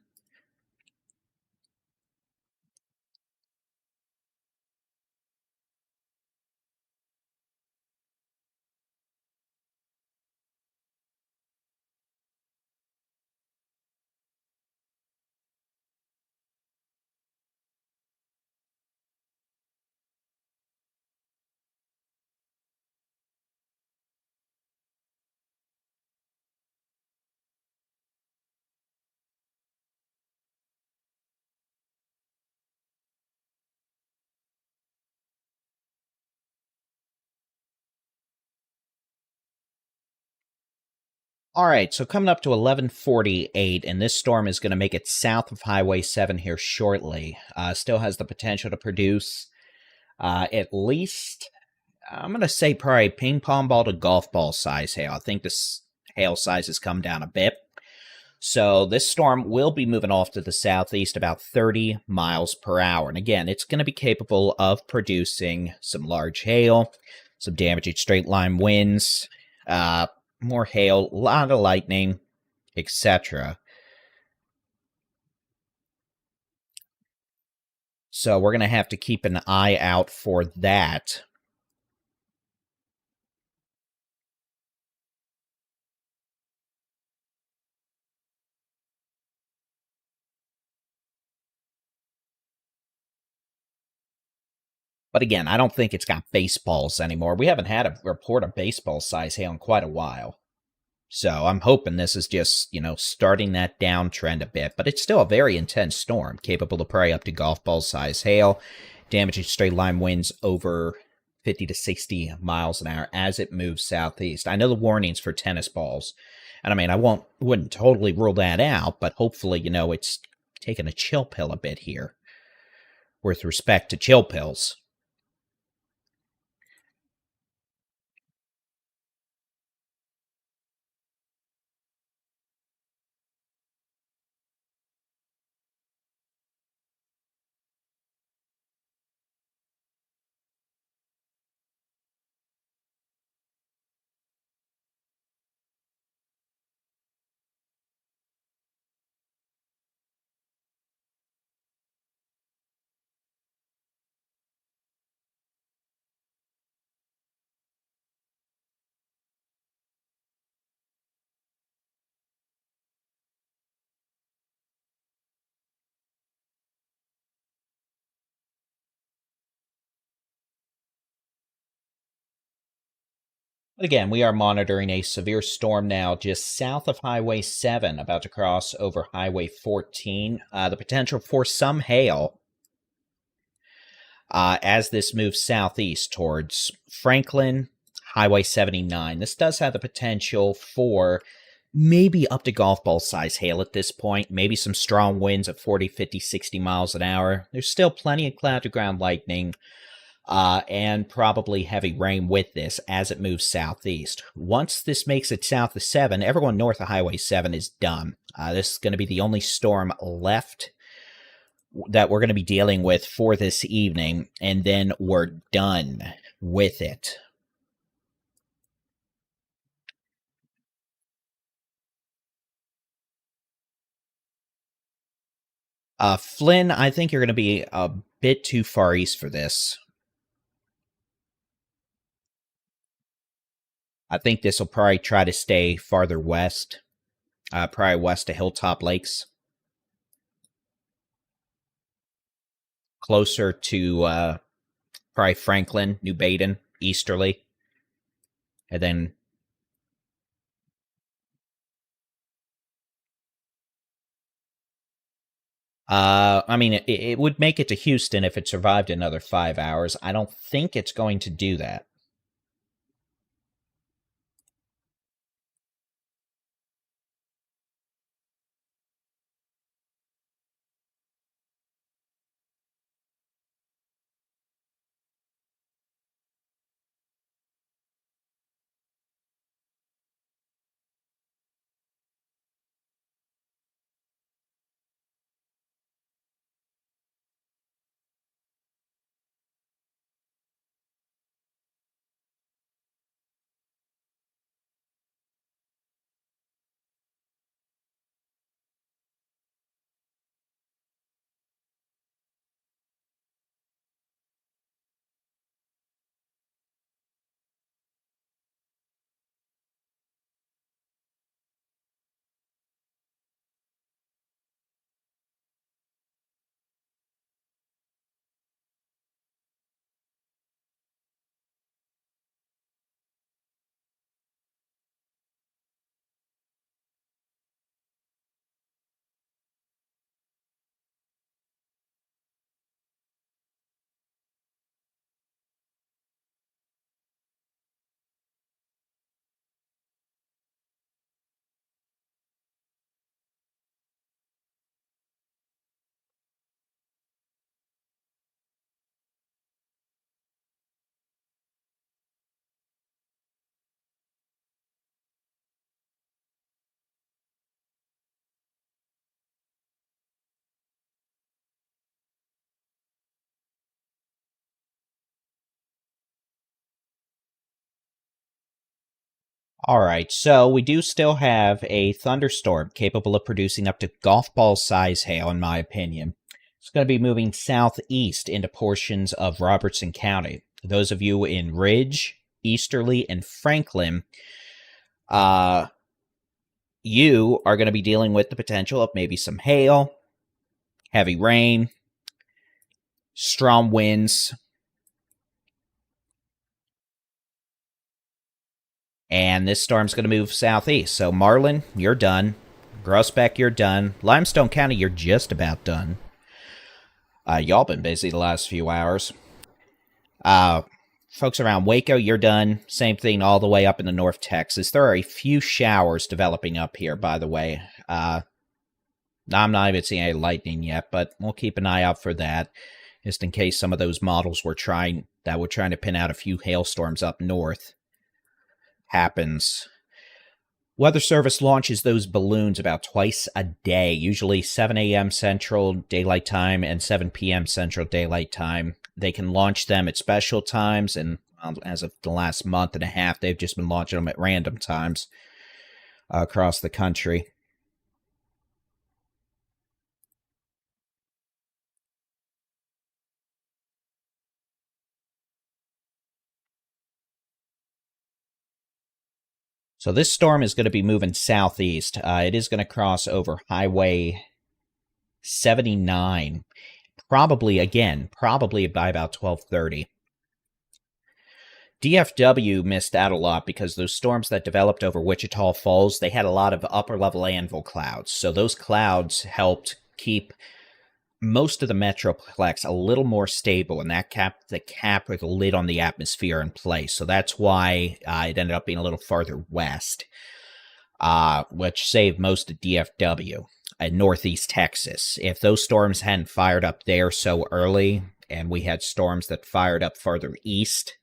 All right, so coming up to 11:48, and this storm is going to make it south of Highway 7 here shortly. Still has the potential to produce at least, I'm going to say probably ping pong ball to golf ball size hail. I think this hail size has come down a bit. So this storm will be moving off to the southeast about 30 miles per hour. And again, it's going to be capable of producing some large hail, some damaging straight line winds, more hail, a lot of lightning, etc. So we're going to have to keep an eye out for that. But again, I don't think it's got baseballs anymore. We haven't had a report of baseball size hail in quite a while. So I'm hoping this is just, starting that downtrend a bit. But it's still a very intense storm, capable to prey up to golf ball size hail, damaging straight line winds over 50 to 60 miles an hour as it moves southeast. I know the warnings for tennis balls. And I mean, wouldn't totally rule that out, but hopefully, it's taking a chill pill a bit here with respect to chill pills. But again, we are monitoring a severe storm now just south of Highway 7, about to cross over Highway 14. The potential for some hail as this moves southeast towards Franklin, Highway 79. This does have the potential for maybe up to golf ball size hail at this point, maybe some strong winds at 40, 50, 60 miles an hour. There's still plenty of cloud to ground lightning. And probably heavy rain with this as it moves southeast. Once this makes it south of 7, everyone north of Highway 7 is done. This is going to be the only storm left that we're going to be dealing with for this evening, and then we're done with it. Flynn, I think you're going to be a bit too far east for this. I think this will probably try to stay farther west, probably west of Hilltop Lakes. Closer to probably Franklin, New Baden, easterly. And then I mean, it would make it to Houston if it survived another 5 hours. I don't think it's going to do that. All right, so we do still have a thunderstorm capable of producing up to golf ball size hail, in my opinion. It's going to be moving southeast into portions of Robertson County. Those of you in Ridge, Easterly, and Franklin, you are going to be dealing with the potential of maybe some hail, heavy rain, strong winds, and this storm's going to move southeast. So Marlin, you're done. Groesbeck, you're done. Limestone County, you're just about done. Y'all been busy the last few hours. Folks around Waco, you're done. Same thing all the way up in the North Texas. There are a few showers developing up here, by the way. I'm not even seeing any lightning yet, but we'll keep an eye out for that, just in case some of those models were trying to pin out a few hailstorms up north happens. Weather Service launches those balloons about twice a day, usually 7 a.m. Central Daylight Time and 7 p.m. Central Daylight Time. They can launch them at special times, and as of the last month and a half, they've just been launching them at random times across the country. So this storm is going to be moving southeast. It is going to cross over Highway 79, probably by about 12:30. DFW missed out a lot because those storms that developed over Wichita Falls, they had a lot of upper-level anvil clouds. So those clouds helped keep most of the Metroplex a little more stable, and that kept the cap or the lid on the atmosphere in place. So that's why it ended up being a little farther west, which saved most of DFW and northeast Texas. If those storms hadn't fired up there so early, and we had storms that fired up farther east,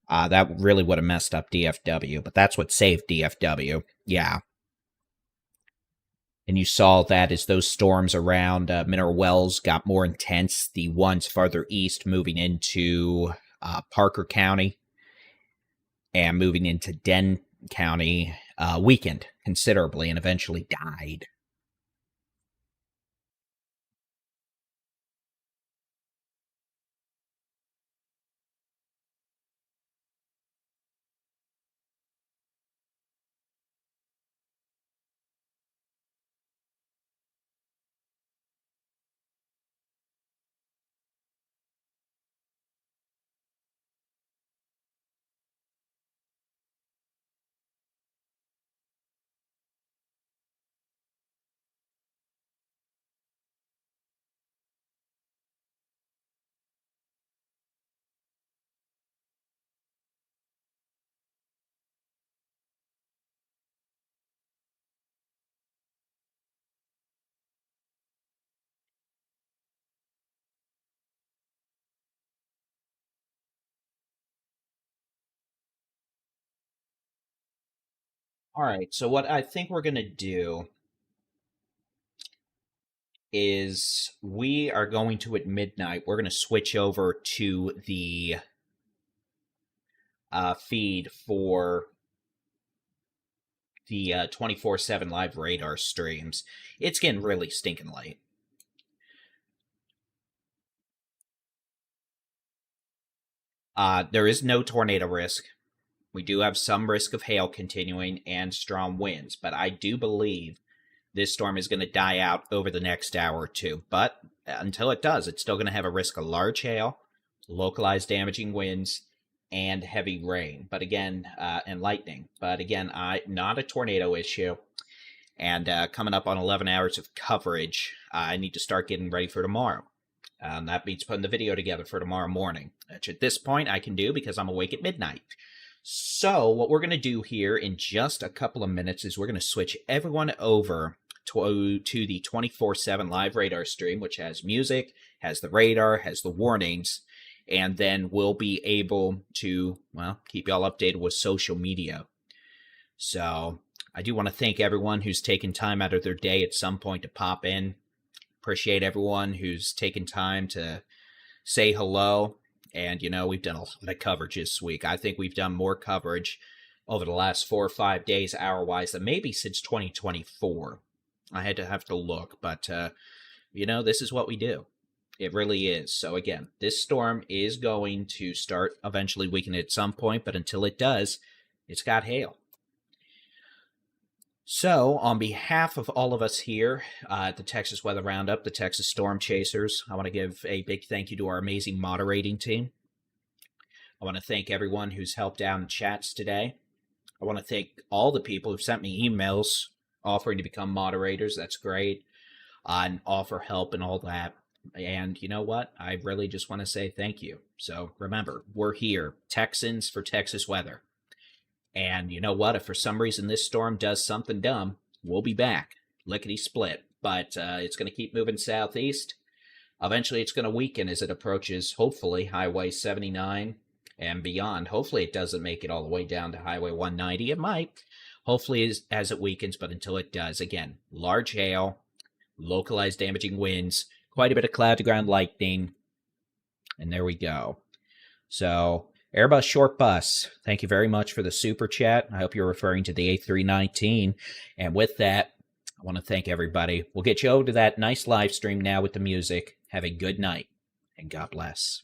that really would have messed up DFW. But that's what saved DFW. Yeah. And you saw that as those storms around Mineral Wells got more intense, the ones farther east moving into Parker County and moving into Denton County weakened considerably and eventually died. All right, so what I think we're going to do is we are going to, at midnight, we're going to switch over to the feed for the 24/7 live radar streams. It's getting really stinking late. There is no tornado risk. We do have some risk of hail continuing and strong winds, but I do believe this storm is going to die out over the next hour or two. But until it does, it's still going to have a risk of large hail, localized damaging winds, and heavy rain. But again, and lightning. But again, not a tornado issue. And coming up on 11 hours of coverage, I need to start getting ready for tomorrow. That means putting the video together for tomorrow morning, which at this point I can do because I'm awake at midnight. So what we're going to do here in just a couple of minutes is we're going to switch everyone over to the 24/7 live radar stream, which has music, has the radar, has the warnings, and then we'll be able to, well, keep y'all updated with social media. So I do want to thank everyone who's taken time out of their day at some point to pop in. Appreciate everyone who's taken time to say hello. And, you know, we've done a lot of coverage this week. I think we've done more coverage over the last 4 or 5 days, hour-wise, than maybe since 2024. I had to have to look, but, this is what we do. It really is. So again, this storm is going to start eventually weakening at some point, but until it does, it's got hail. So, on behalf of all of us here at the Texas Weather Roundup, the Texas Storm Chasers, I want to give a big thank you to our amazing moderating team. I want to thank everyone who's helped out in chats today. I want to thank all the people who've sent me emails offering to become moderators. That's great. And offer help and all that. And you know what? I really just want to say thank you. So remember, we're here, Texans for Texas weather. And you know what? If for some reason this storm does something dumb, we'll be back. Lickety-split. But it's going to keep moving southeast. Eventually it's going to weaken as it approaches, hopefully, Highway 79 and beyond. Hopefully it doesn't make it all the way down to Highway 190. It might. Hopefully as it weakens, but until it does, again, large hail, localized damaging winds, quite a bit of cloud-to-ground lightning, and there we go. So, Airbus Short Bus, thank you very much for the super chat. I hope you're referring to the A319. And with that, I want to thank everybody. We'll get you over to that nice live stream now with the music. Have a good night, and God bless.